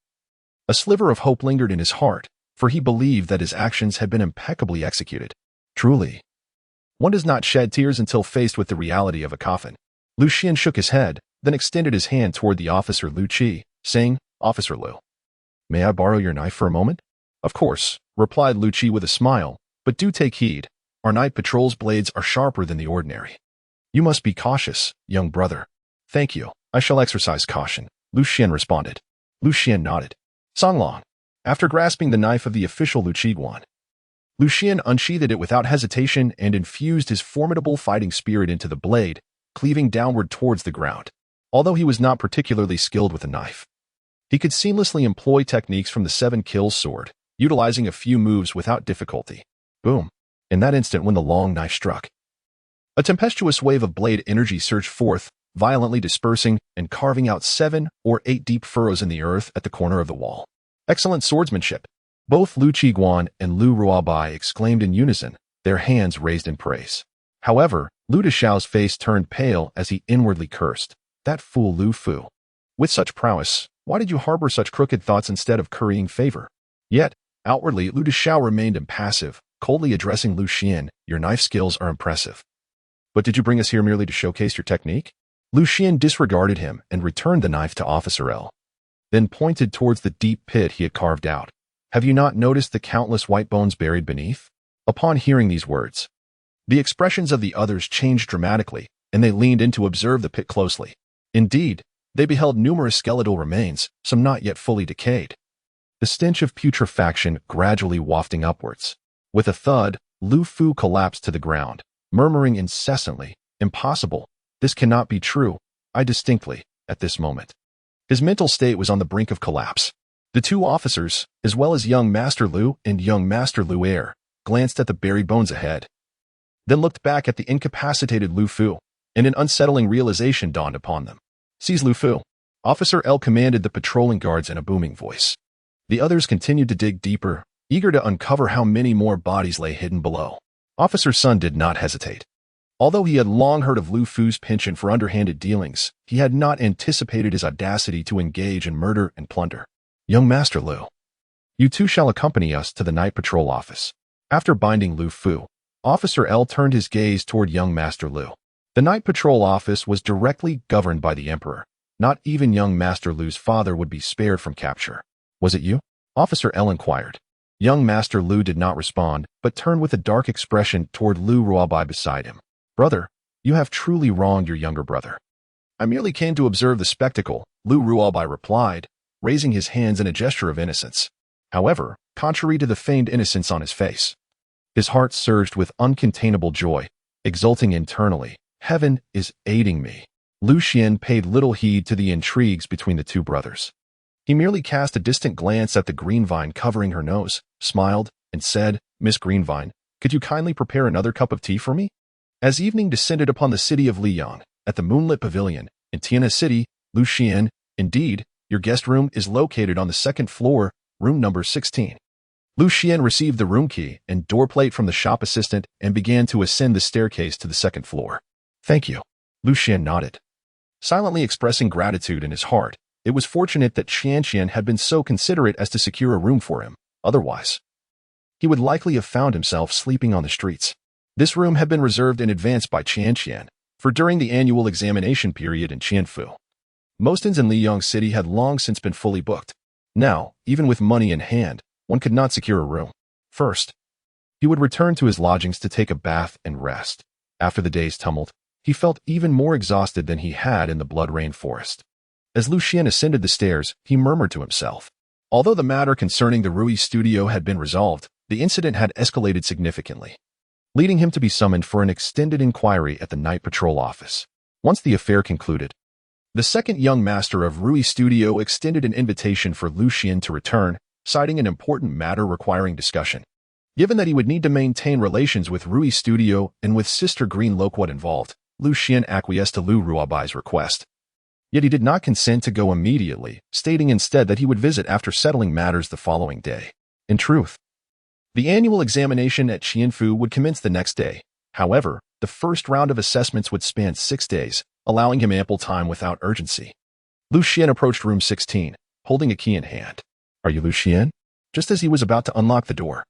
a sliver of hope lingered in his heart, for he believed that his actions had been impeccably executed. Truly, one does not shed tears until faced with the reality of a coffin. Lu Xian shook his head, then extended his hand toward the officer Lu Qi, saying, Officer Lu, may I borrow your knife for a moment? Of course, replied Lu Qi with a smile, but do take heed. Our night patrol's blades are sharper than the ordinary. You must be cautious, young brother. Thank you. I shall exercise caution, Lu Xian responded. Lu Xian nodded. Songlong. After grasping the knife of the official Lu Qiguan, Lu Xian unsheathed it without hesitation and infused his formidable fighting spirit into the blade, cleaving downward towards the ground. Although he was not particularly skilled with a knife, he could seamlessly employ techniques from the 7 Kills sword, utilizing a few moves without difficulty. Boom. In that instant when the long knife struck, a tempestuous wave of blade energy surged forth, violently dispersing and carving out 7 or 8 deep furrows in the earth at the corner of the wall. Excellent swordsmanship. Both Lu Qiguan and Lu Ruabai exclaimed in unison, their hands raised in praise. However, Lu Dazhao's face turned pale as he inwardly cursed. That fool Lu Fu. With such prowess, why did you harbor such crooked thoughts instead of currying favor? Yet, outwardly, Lu Dazhao remained impassive, coldly addressing Lu Xian, your knife skills are impressive. But did you bring us here merely to showcase your technique? Lu Xian disregarded him and returned the knife to Officer L, then pointed towards the deep pit he had carved out. Have you not noticed the countless white bones buried beneath? Upon hearing these words, the expressions of the others changed dramatically, and they leaned in to observe the pit closely. Indeed, they beheld numerous skeletal remains, some not yet fully decayed. The stench of putrefaction gradually wafting upwards. With a thud, Lu Fu collapsed to the ground, murmuring incessantly, Impossible. This cannot be true. I distinctly, at this moment. His mental state was on the brink of collapse. The two officers, as well as young Master Lu and young Master Lu Air, glanced at the buried bones ahead, then looked back at the incapacitated Lu Fu, and an unsettling realization dawned upon them. "Seize Lu Fu." Officer L commanded the patrolling guards in a booming voice. The others continued to dig deeper, eager to uncover how many more bodies lay hidden below. Officer Sun did not hesitate. Although he had long heard of Lu Fu's penchant for underhanded dealings, he had not anticipated his audacity to engage in murder and plunder. "Young Master Lu, you two shall accompany us to the night patrol office." After binding Lu Fu, Officer L turned his gaze toward young Master Lu. The night patrol office was directly governed by the Emperor. Not even young Master Lu's father would be spared from capture. "Was it you?" Officer L inquired. Young Master Lu did not respond, but turned with a dark expression toward Lu Ruobai beside him. "Brother, you have truly wronged your younger brother." "I merely came to observe the spectacle," Lu Ruobai replied, raising his hands in a gesture of innocence. However, contrary to the feigned innocence on his face, his heart surged with uncontainable joy, exulting internally. "Heaven is aiding me." Lu Xian paid little heed to the intrigues between the two brothers. He merely cast a distant glance at the green vine covering her nose, smiled, and said, "Miss Greenvine, could you kindly prepare another cup of tea for me?" As evening descended upon the city of Liyang, at the moonlit pavilion, in Tiana City, Lu Xian, "Indeed, your guest room is located on the second floor, room number 16. Lu Xian received the room key and door plate from the shop assistant and began to ascend the staircase to the second floor. "Thank you." Lu Xian nodded, silently expressing gratitude in his heart. It was fortunate that Qian had been so considerate as to secure a room for him. Otherwise, he would likely have found himself sleeping on the streets. This room had been reserved in advance by Qian for during the annual examination period in Qianfu. Most inns in Liyang City had long since been fully booked. Now, even with money in hand, one could not secure a room. First, he would return to his lodgings to take a bath and rest. After the day's tumult, he felt even more exhausted than he had in the blood-rain forest. As Lu Xian ascended the stairs, he murmured to himself. Although the matter concerning the Rui studio had been resolved, the incident had escalated significantly, leading him to be summoned for an extended inquiry at the night patrol office. Once the affair concluded, the second young master of Rui Studio extended an invitation for Lu Xian to return, citing an important matter requiring discussion. Given that he would need to maintain relations with Rui Studio and with Sister Green Loquat involved, Lu Xian acquiesced to Lu Ruobai's request. Yet he did not consent to go immediately, stating instead that he would visit after settling matters the following day. In truth, the annual examination at Qianfu would commence the next day. However, the first round of assessments would span 6 days, allowing him ample time without urgency. Lu Xian approached room 16, holding a key in hand. "Are you Lu Xian?" Just as he was about to unlock the door,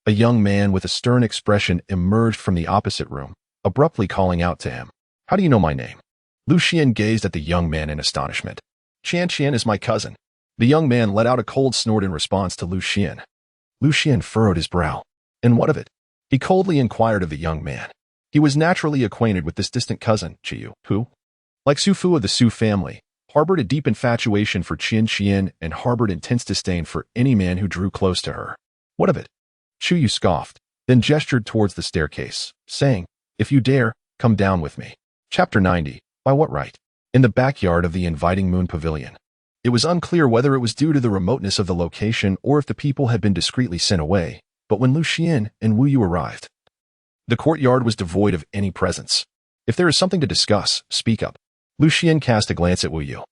a young man with a stern expression emerged from the opposite room, abruptly calling out to him. "How do you know my name?" Lu Xian gazed at the young man in astonishment. "Qian is my cousin." The young man let out a cold snort in response to Lu Xian. Lu Xian furrowed his brow. "And what of it?" He coldly inquired of the young man. He was naturally acquainted with this distant cousin, Qiu, who, like Su Fu of the Su family, harbored a deep infatuation for Qian and harbored intense disdain for any man who drew close to her. "What of it?" Qiu scoffed, then gestured towards the staircase, saying, "If you dare, come down with me." Chapter 90. By what right? In the backyard of the inviting moon pavilion. It was unclear whether it was due to the remoteness of the location or if the people had been discreetly sent away, but when Lu Xian and Wu Yu arrived, the courtyard was devoid of any presence. "If there is something to discuss, speak up." Lu Xian cast a glance at Wu Yu.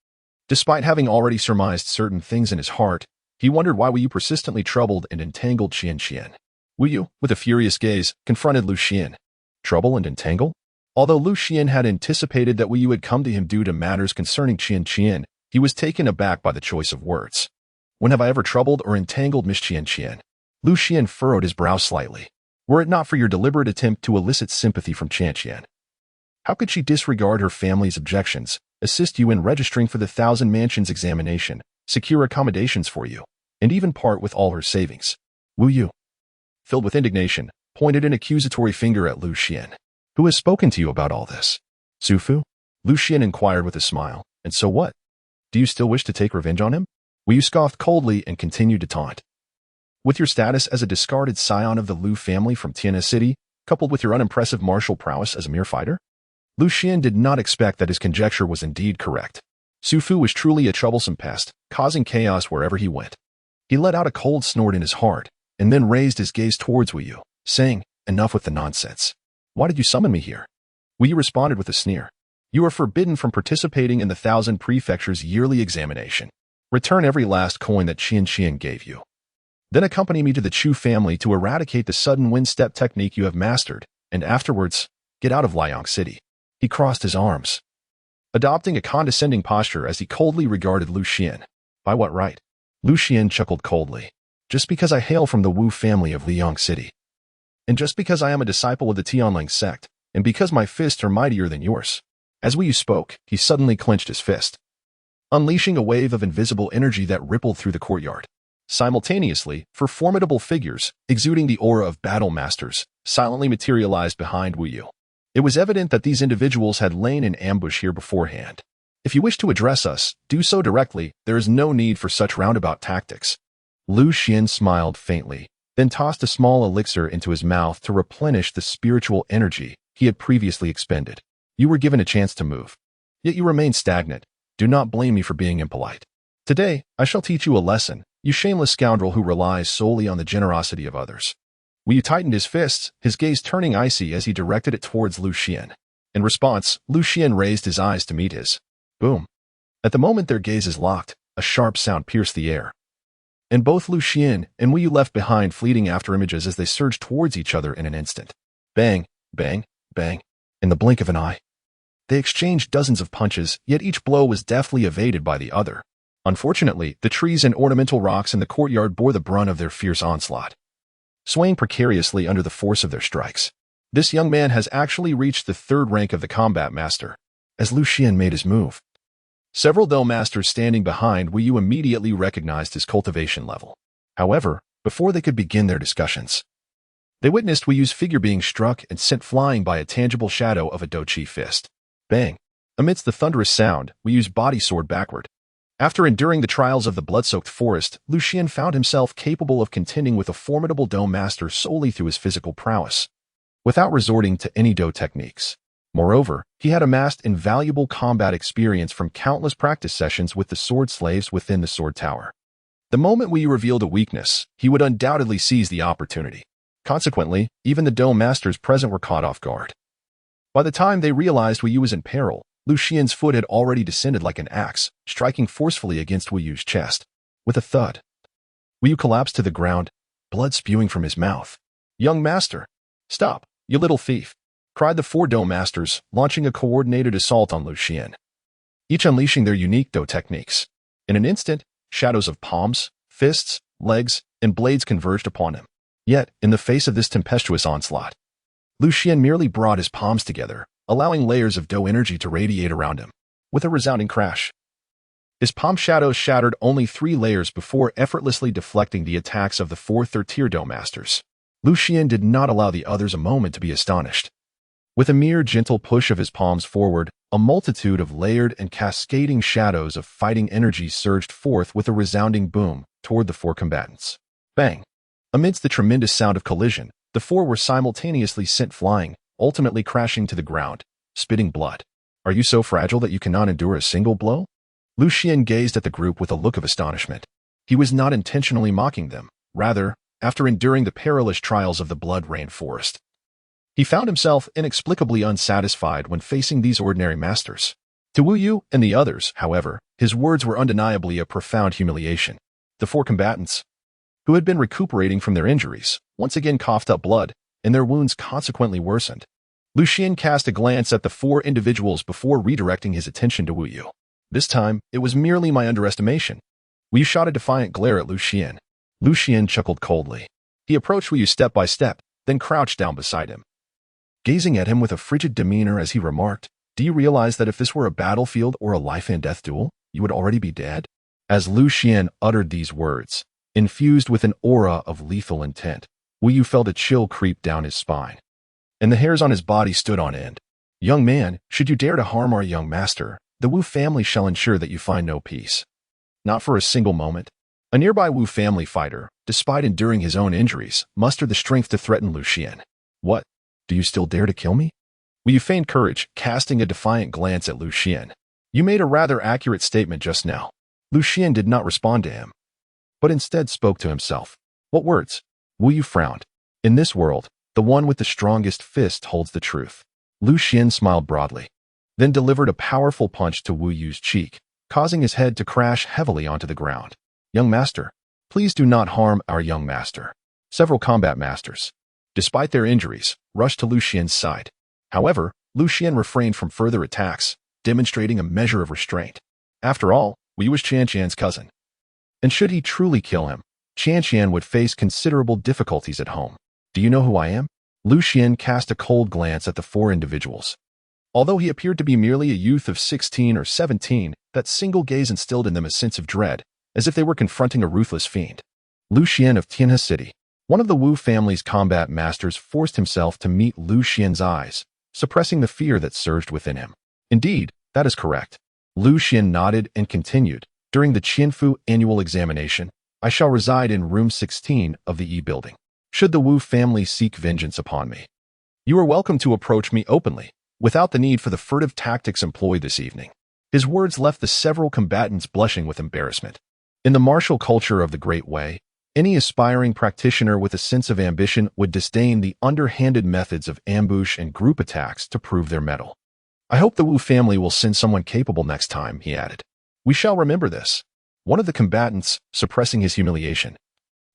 Despite having already surmised certain things in his heart, he wondered why Wu Yu persistently troubled and entangled Qian. Wu Yu, with a furious gaze, confronted Lu Xian. Trouble and entangle? Although Lu Xian had anticipated that Wu Yu had come to him due to matters concerning Qian, he was taken aback by the choice of words. "When have I ever troubled or entangled Miss Qian?" Lu Xian furrowed his brow slightly. "Were it not for your deliberate attempt to elicit sympathy from Qian, how could she disregard her family's objections, assist you in registering for the Thousand Mansions examination, secure accommodations for you, and even part with all her savings?" Wu Yu, filled with indignation, pointed an accusatory finger at Lu Xian. "Who has spoken to you about all this?" "Su Fu?" Lu Xian inquired with a smile. "And so what? Do you still wish to take revenge on him?" Wu Yu scoffed coldly and continued to taunt. "With your status as a discarded scion of the Lu family from Tiana City, coupled with your unimpressive martial prowess as a mere fighter?" Lu Xian did not expect that his conjecture was indeed correct. Su Fu was truly a troublesome pest, causing chaos wherever he went. He let out a cold snort in his heart, and then raised his gaze towards Wu Yu, saying, "Enough with the nonsense. Why did you summon me here?" Wu Yu responded with a sneer. "You are forbidden from participating in the 1,000 Prefectures yearly examination. Return every last coin that Qian gave you. Then accompany me to the Chu family to eradicate the sudden wind step technique you have mastered, and afterwards, get out of Liang City." He crossed his arms, adopting a condescending posture as he coldly regarded Lu Xian. "By what right?" Lu Xian chuckled coldly. "Just because I hail from the Wu family of Liang City. And just because I am a disciple of the Tianling sect, and because my fists are mightier than yours." As Wu Yu spoke, he suddenly clenched his fist, unleashing a wave of invisible energy that rippled through the courtyard. Simultaneously, four formidable figures, exuding the aura of battle masters, silently materialized behind Wu Yu. It was evident that these individuals had lain in ambush here beforehand. "If you wish to address us, do so directly. There is no need for such roundabout tactics." Lu Xian smiled faintly, then tossed a small elixir into his mouth to replenish the spiritual energy he had previously expended. "You were given a chance to move, yet you remain stagnant. Do not blame me for being impolite. Today, I shall teach you a lesson, you shameless scoundrel who relies solely on the generosity of others." Wu Yu tightened his fists, his gaze turning icy as he directed it towards Lu Xian. In response, Lu Xian raised his eyes to meet his. Boom. At the moment their gazes locked, a sharp sound pierced the air, and both Lu Xian and Wu Yu left behind fleeting after images as they surged towards each other in an instant. Bang, bang, bang. In the blink of an eye, they exchanged dozens of punches, yet each blow was deftly evaded by the other. Unfortunately, the trees and ornamental rocks in the courtyard bore the brunt of their fierce onslaught, swaying precariously under the force of their strikes. This young man has actually reached the 3rd rank of the combat master. As Lu Xian made his move, several Dome masters standing behind Wu Yu immediately recognized his cultivation level. However, before they could begin their discussions, they witnessed Wu Yu's figure being struck and sent flying by a tangible shadow of a Douqi fist. Bang! Amidst the thunderous sound, Wu Yu's body soared backward. After enduring the trials of the blood-soaked forest, Lu Xian found himself capable of contending with a formidable Dome master solely through his physical prowess, without resorting to any Do techniques. Moreover, he had amassed invaluable combat experience from countless practice sessions with the sword slaves within the sword tower. The moment Wu Yu revealed a weakness, he would undoubtedly seize the opportunity. Consequently, even the Dome masters present were caught off guard. By the time they realized Wu Yu was in peril, Lu Xian's foot had already descended like an axe, striking forcefully against Wu Yu's chest. With a thud, Wu Yu collapsed to the ground, blood spewing from his mouth. "Young master! Stop, you little thief!" cried the 4 Do masters, launching a coordinated assault on Lu Xian, each unleashing their unique Do techniques. In an instant, shadows of palms, fists, legs, and blades converged upon him. Yet, in the face of this tempestuous onslaught, Lu Xian merely brought his palms together, allowing layers of Do energy to radiate around him. With a resounding crash, his palm shadows shattered only 3 layers before effortlessly deflecting the attacks of the 4 third-tier Do masters. Lu Xian did not allow the others a moment to be astonished. With a mere gentle push of his palms forward, a multitude of layered and cascading shadows of fighting energy surged forth with a resounding boom toward the 4 combatants. Bang! Amidst the tremendous sound of collision, the 4 were simultaneously sent flying, ultimately crashing to the ground, spitting blood. "Are you so fragile that you cannot endure a single blow?" Lu Xian gazed at the group with a look of astonishment. He was not intentionally mocking them. Rather, after enduring the perilous trials of the blood-rained forest, he found himself inexplicably unsatisfied when facing these ordinary masters. To Wu Yu and the others, however, his words were undeniably a profound humiliation. The 4 combatants, who had been recuperating from their injuries, once again coughed up blood, and their wounds consequently worsened. Lu Xian cast a glance at the 4 individuals before redirecting his attention to Wu Yu. This time, it was merely my underestimation. Wu Yu shot a defiant glare at Lu Xian. Lu Xian chuckled coldly. He approached Wu Yu step by step, then crouched down beside him, gazing at him with a frigid demeanor as he remarked, "Do you realize that if this were a battlefield or a life-and-death duel, you would already be dead?" As Lu Xian uttered these words, infused with an aura of lethal intent, Wu Yu felt a chill creep down his spine, and the hairs on his body stood on end. "Young man, should you dare to harm our young master, the Wu family shall ensure that you find no peace." Not for a single moment. A nearby Wu family fighter, despite enduring his own injuries, mustered the strength to threaten Lu Xian. "What? Do you still dare to kill me?" Wu Yu feigned courage, casting a defiant glance at Lu Xian. "You made a rather accurate statement just now." Lu Xian did not respond to him, but instead spoke to himself. What words? Wu Yu frowned. In this world, the one with the strongest fist holds the truth. Lu Xian smiled broadly, then delivered a powerful punch to Wu Yu's cheek, causing his head to crash heavily onto the ground. Young master, please do not harm our young master. Several combat masters, despite their injuries, rushed to Lu Xian's side. However, Lu Xian refrained from further attacks, demonstrating a measure of restraint. After all, Wu Yu was Qianqian's cousin. And should he truly kill him, Qianqian would face considerable difficulties at home. Do you know who I am? Lu Xian cast a cold glance at the four individuals. Although he appeared to be merely a youth of 16 or 17, that single gaze instilled in them a sense of dread, as if they were confronting a ruthless fiend. Lu Xian of Tianhe City. One of the Wu family's combat masters forced himself to meet Lu Xian's eyes, suppressing the fear that surged within him. Indeed, that is correct. Lu Xian nodded and continued. During the Qianfu annual examination, I shall reside in room 16 of the E building. Should the Wu family seek vengeance upon me, you are welcome to approach me openly, without the need for the furtive tactics employed this evening. His words left the several combatants blushing with embarrassment. In the martial culture of the Great Way, any aspiring practitioner with a sense of ambition would disdain the underhanded methods of ambush and group attacks to prove their mettle. I hope the Wu family will send someone capable next time, he added. We shall remember this. One of the combatants, suppressing his humiliation,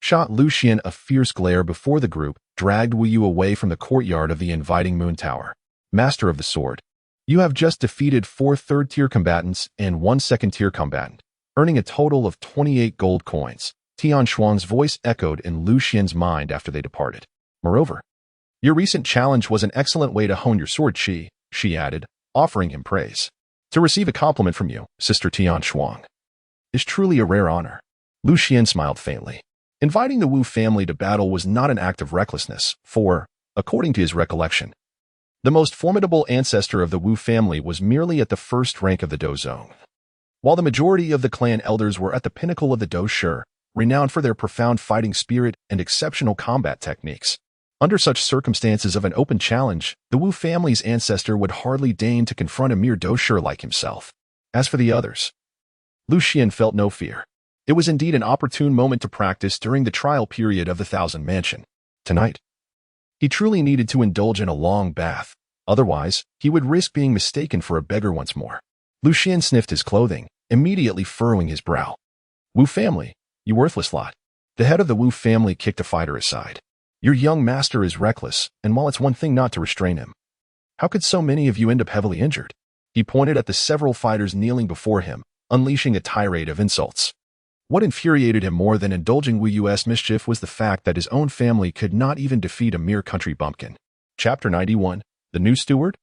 shot Lu Xian a fierce glare before the group dragged Wu Yu away from the courtyard of the inviting moon tower. Master of the sword, you have just defeated 4 third-tier combatants and 1 second-tier combatant, earning a total of 28 gold coins. Tian Xuan's voice echoed in Lu Xian's mind after they departed. Moreover, your recent challenge was an excellent way to hone your sword chi, she added, offering him praise. To receive a compliment from you, Sister Tian Xuan, is truly a rare honor. Lu Xian smiled faintly. Inviting the Wu family to battle was not an act of recklessness, for, according to his recollection, the most formidable ancestor of the Wu family was merely at the first rank of the Dozong, while the majority of the clan elders were at the pinnacle of the Do Shi, renowned for their profound fighting spirit and exceptional combat techniques. Under such circumstances of an open challenge, the Wu family's ancestor would hardly deign to confront a mere Do Shi like himself. As for the others, Lu Xian felt no fear. It was indeed an opportune moment to practice during the trial period of the Thousand Mansion. Tonight, he truly needed to indulge in a long bath. Otherwise, he would risk being mistaken for a beggar once more. Lu Xian sniffed his clothing, immediately furrowing his brow. Wu family, you worthless lot. The head of the Wu family kicked a fighter aside. Your young master is reckless, and while it's one thing not to restrain him, how could so many of you end up heavily injured? He pointed at the several fighters kneeling before him, unleashing a tirade of insults. What infuriated him more than indulging Wu Yu's mischief was the fact that his own family could not even defeat a mere country bumpkin. Chapter 91. The New Steward?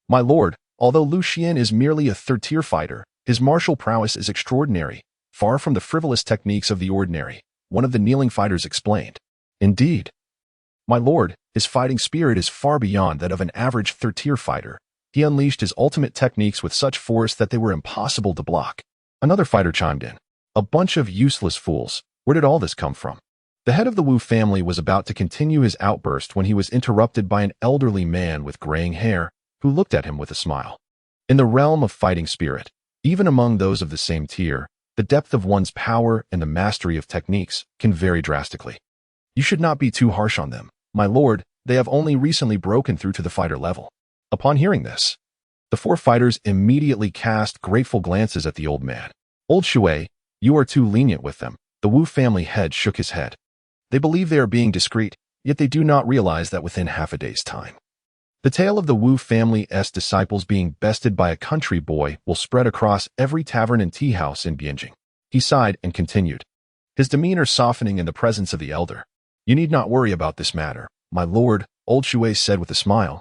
My lord, although Lu Xian is merely a third-tier fighter, his martial prowess is extraordinary, far from the frivolous techniques of the ordinary, one of the kneeling fighters explained. Indeed, my lord, his fighting spirit is far beyond that of an average third-tier fighter. He unleashed his ultimate techniques with such force that they were impossible to block. Another fighter chimed in. A bunch of useless fools. Where did all this come from? The head of the Wu family was about to continue his outburst when he was interrupted by an elderly man with graying hair, who looked at him with a smile. In the realm of fighting spirit, even among those of the same tier, the depth of one's power and the mastery of techniques can vary drastically. You should not be too harsh on them. My lord, they have only recently broken through to the fighter level. Upon hearing this, the 4 fighters immediately cast grateful glances at the old man. Old Shui, you are too lenient with them. The Wu family head shook his head. They believe they are being discreet, yet they do not realize that within half a day's time, the tale of the Wu family's disciples being bested by a country boy will spread across every tavern and tea house in Bianjing. He sighed and continued, his demeanor softening in the presence of the elder. You need not worry about this matter, my lord, old Shui said with a smile,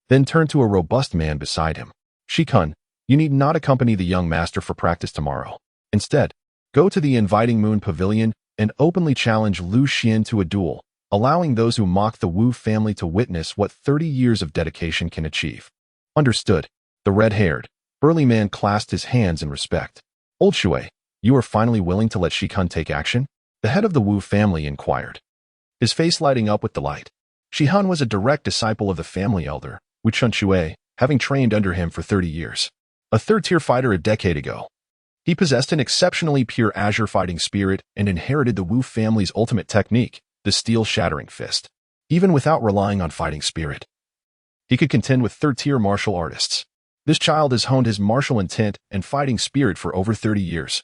then turned to a robust man beside him. Shikun, you need not accompany the young master for practice tomorrow. Instead, go to the inviting moon pavilion and openly challenge Lu Xian to a duel, allowing those who mock the Wu family to witness what 30 years of dedication can achieve. Understood. The red-haired, burly man clasped his hands in respect. Old Shui, you are finally willing to let Shikun take action? The head of the Wu family inquired, his face lighting up with delight. Shihun was a direct disciple of the family elder, Wu Chunshui, having trained under him for 30 years. A third-tier fighter a decade ago. He possessed an exceptionally pure azure fighting spirit and inherited the Wu family's ultimate technique, the steel-shattering fist. Even without relying on fighting spirit, he could contend with third-tier martial artists. This child has honed his martial intent and fighting spirit for over 30 years.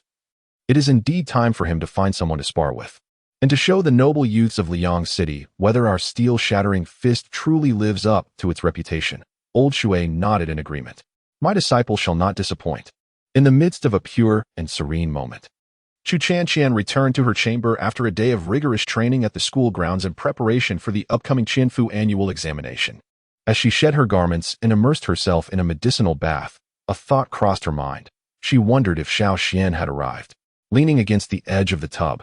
It is indeed time for him to find someone to spar with, and to show the noble youths of Liang City whether our steel-shattering fist truly lives up to its reputation. Old Xuan nodded in agreement. My disciple shall not disappoint. In the midst of a pure and serene moment, Xuan returned to her chamber after a day of rigorous training at the school grounds in preparation for the upcoming Qianfu annual examination. As she shed her garments and immersed herself in a medicinal bath, a thought crossed her mind. She wondered if Xiao Xian had arrived. Leaning against the edge of the tub,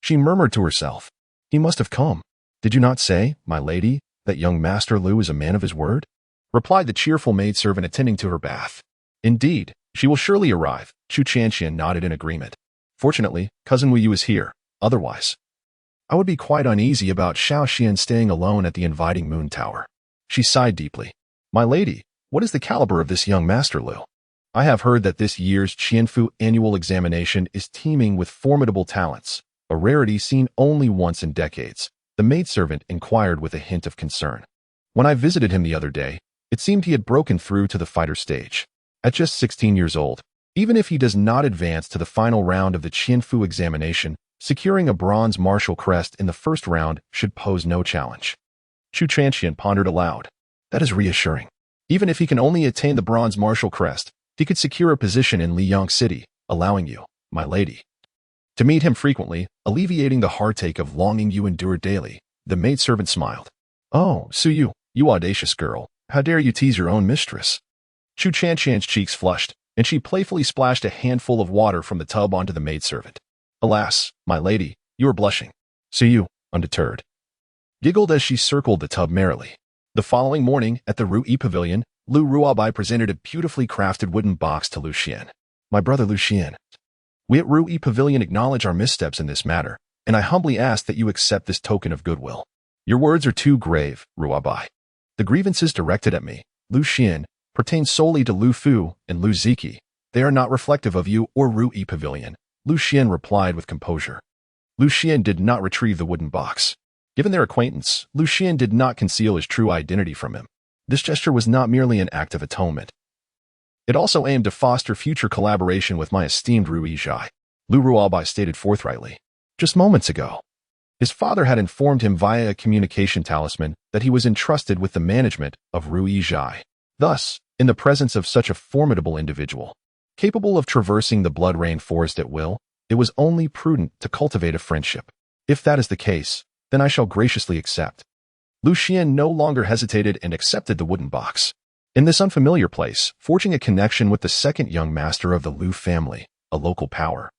she murmured to herself, "He must have come. Did you not say, my lady, that young Master Lu is a man of his word?" replied the cheerful maidservant attending to her bath. "Indeed, she will surely arrive." Xuan nodded in agreement. "Fortunately, Cousin Wu Yu is here. Otherwise, I would be quite uneasy about Xiao Xian staying alone at the inviting moon tower." She sighed deeply. "My lady, what is the caliber of this young Master Lu? I have heard that this year's Qianfu annual examination is teeming with formidable talents, a rarity seen only once in decades," the maidservant inquired with a hint of concern. "When I visited him the other day, it seemed he had broken through to the fighter stage. At just 16 years old, even if he does not advance to the final round of the Qianfu examination, securing a bronze martial crest in the first round should pose no challenge." Xuan pondered aloud. "That is reassuring. Even if he can only attain the bronze martial crest, he could secure a position in Liang City, allowing you, my lady, to meet him frequently, alleviating the heartache of longing you endure daily." The maidservant smiled. "Oh, Su Yu, you audacious girl, how dare you tease your own mistress?" Xuan's cheeks flushed, and she playfully splashed a handful of water from the tub onto the maidservant. "Alas, my lady, you are blushing." Su Yu, undeterred, giggled as she circled the tub merrily. The following morning, at the Ruyi Pavilion, Lu Ruabai presented a beautifully crafted wooden box to Lu Xian. "My brother Lu Xian, we at Ruyi Pavilion acknowledge our missteps in this matter, and I humbly ask that you accept this token of goodwill." "Your words are too grave, Ruabai. The grievances directed at me, Lu Xian, pertain solely to Lu Fu and Lu Ziki. They are not reflective of you or Ruyi Pavilion," Lu Xian replied with composure. Lu Xian did not retrieve the wooden box. Given their acquaintance, Lu Xian did not conceal his true identity from him. This gesture was not merely an act of atonement. It also aimed to foster future collaboration with my esteemed Ruyi Zhai, Lu Ruabai stated forthrightly. Just moments ago, his father had informed him via a communication talisman that he was entrusted with the management of Ruyi Zhai. Thus, in the presence of such a formidable individual, capable of traversing the blood rain forest at will, it was only prudent to cultivate a friendship. If that is the case, then I shall graciously accept. Lu Xian no longer hesitated and accepted the wooden box. In this unfamiliar place, forging a connection with the second young master of the Lu family, a local power,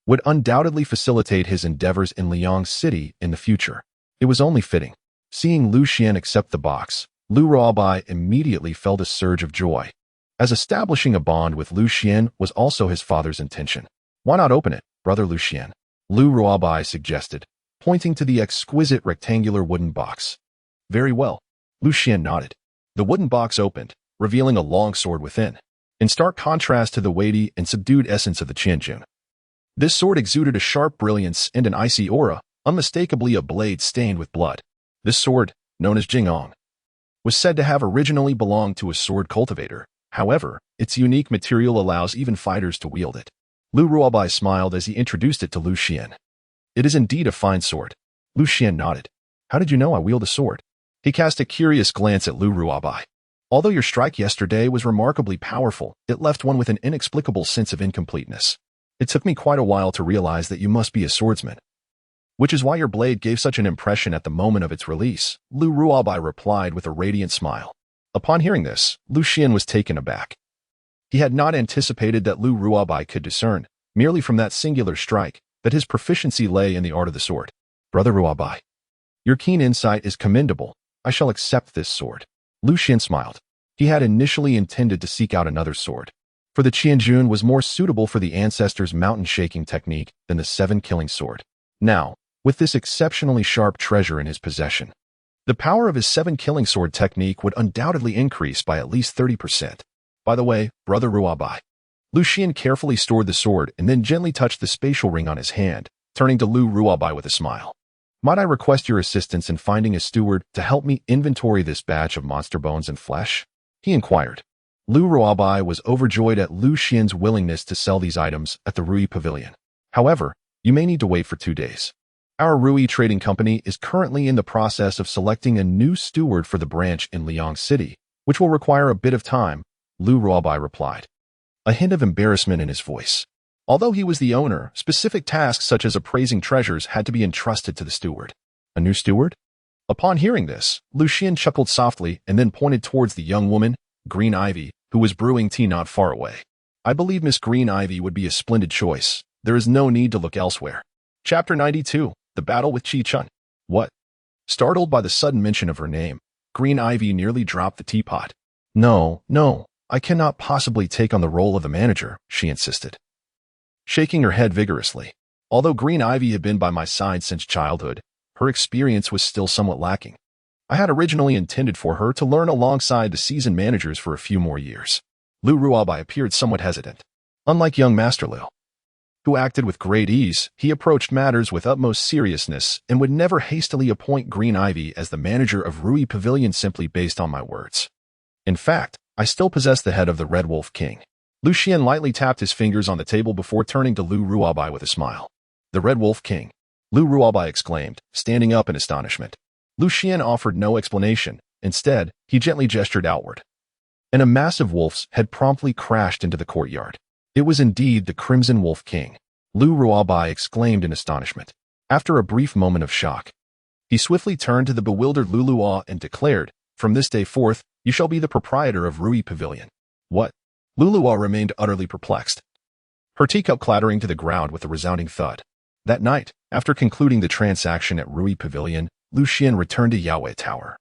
would undoubtedly facilitate his endeavors in Liang City in the future. It was only fitting. Seeing Lu Xian accept the box, Lu Ruabai immediately felt a surge of joy, as establishing a bond with Lu Xian was also his father's intention. "Why not open it, brother Lu Xian?" Lu Ruabai suggested, pointing to the exquisite rectangular wooden box. "Very well." Lu Xian nodded. The wooden box opened, revealing a long sword within, in stark contrast to the weighty and subdued essence of the Qianjun. This sword exuded a sharp brilliance and an icy aura, unmistakably a blade stained with blood. This sword, known as Jingong, was said to have originally belonged to a sword cultivator. However, its unique material allows even fighters to wield it. Lu Ruabai smiled as he introduced it to Lu Xian. "It is indeed a fine sword." Lu Xian nodded. "How did you know I wield a sword?" He cast a curious glance at Lu Ruabai. "Although your strike yesterday was remarkably powerful, it left one with an inexplicable sense of incompleteness. It took me quite a while to realize that you must be a swordsman, which is why your blade gave such an impression at the moment of its release," Lu Ruabai replied with a radiant smile. Upon hearing this, Lu Xian was taken aback. He had not anticipated that Lu Ruabai could discern, merely from that singular strike, that his proficiency lay in the art of the sword. "Brother Ruabai, your keen insight is commendable. I shall accept this sword." Lu Xian smiled. He had initially intended to seek out another sword, for the Qianjun was more suitable for the Ancestor's mountain-shaking technique than the seven-killing sword. Now, with this exceptionally sharp treasure in his possession, the power of his seven-killing sword technique would undoubtedly increase by at least 30%. "By the way, brother Ruabai, Lu Xian carefully stored the sword and then gently touched the spatial ring on his hand, turning to Lu Ruabai with a smile. Might I request your assistance in finding a steward to help me inventory this batch of monster bones and flesh? He inquired. Lu Ruabai was overjoyed at Lu Xian's willingness to sell these items at the Rui Pavilion. However, you may need to wait for 2 days. Our Rui Trading Company is currently in the process of selecting a new steward for the branch in Liang City, which will require a bit of time, Lu Ruabai replied, a hint of embarrassment in his voice. Although he was the owner, specific tasks such as appraising treasures had to be entrusted to the steward. A new steward? Upon hearing this, Lu Xian chuckled softly and then pointed towards the young woman, Green Ivy, who was brewing tea not far away. I believe Miss Green Ivy would be a splendid choice. There is no need to look elsewhere. Chapter 92. The Battle with Xuan. What? Startled by the sudden mention of her name, Green Ivy nearly dropped the teapot. No, I cannot possibly take on the role of the manager, she insisted, shaking her head vigorously. Although Green Ivy had been by my side since childhood, her experience was still somewhat lacking. I had originally intended for her to learn alongside the seasoned managers for a few more years. Lu Ruabai appeared somewhat hesitant. Unlike young Master Liu, who acted with great ease, he approached matters with utmost seriousness and would never hastily appoint Green Ivy as the manager of Rui Pavilion simply based on my words. In fact, I still possess the head of the Red Wolf King. Lu Xian lightly tapped his fingers on the table before turning to Lu Ruabai with a smile. The Red Wolf King, Lu Ruabai exclaimed, standing up in astonishment. Lu Xian offered no explanation. Instead, he gently gestured outward, and a massive wolf's head promptly crashed into the courtyard. It was indeed the Crimson Wolf King, Lu Ruabai exclaimed in astonishment. After a brief moment of shock, he swiftly turned to the bewildered Lulua and declared, from this day forth, you shall be the proprietor of Rui Pavilion. What? Lulua remained utterly perplexed, her teacup clattering to the ground with a resounding thud. That night, after concluding the transaction at Rui Pavilion, Lu Xian returned to Yao Tower.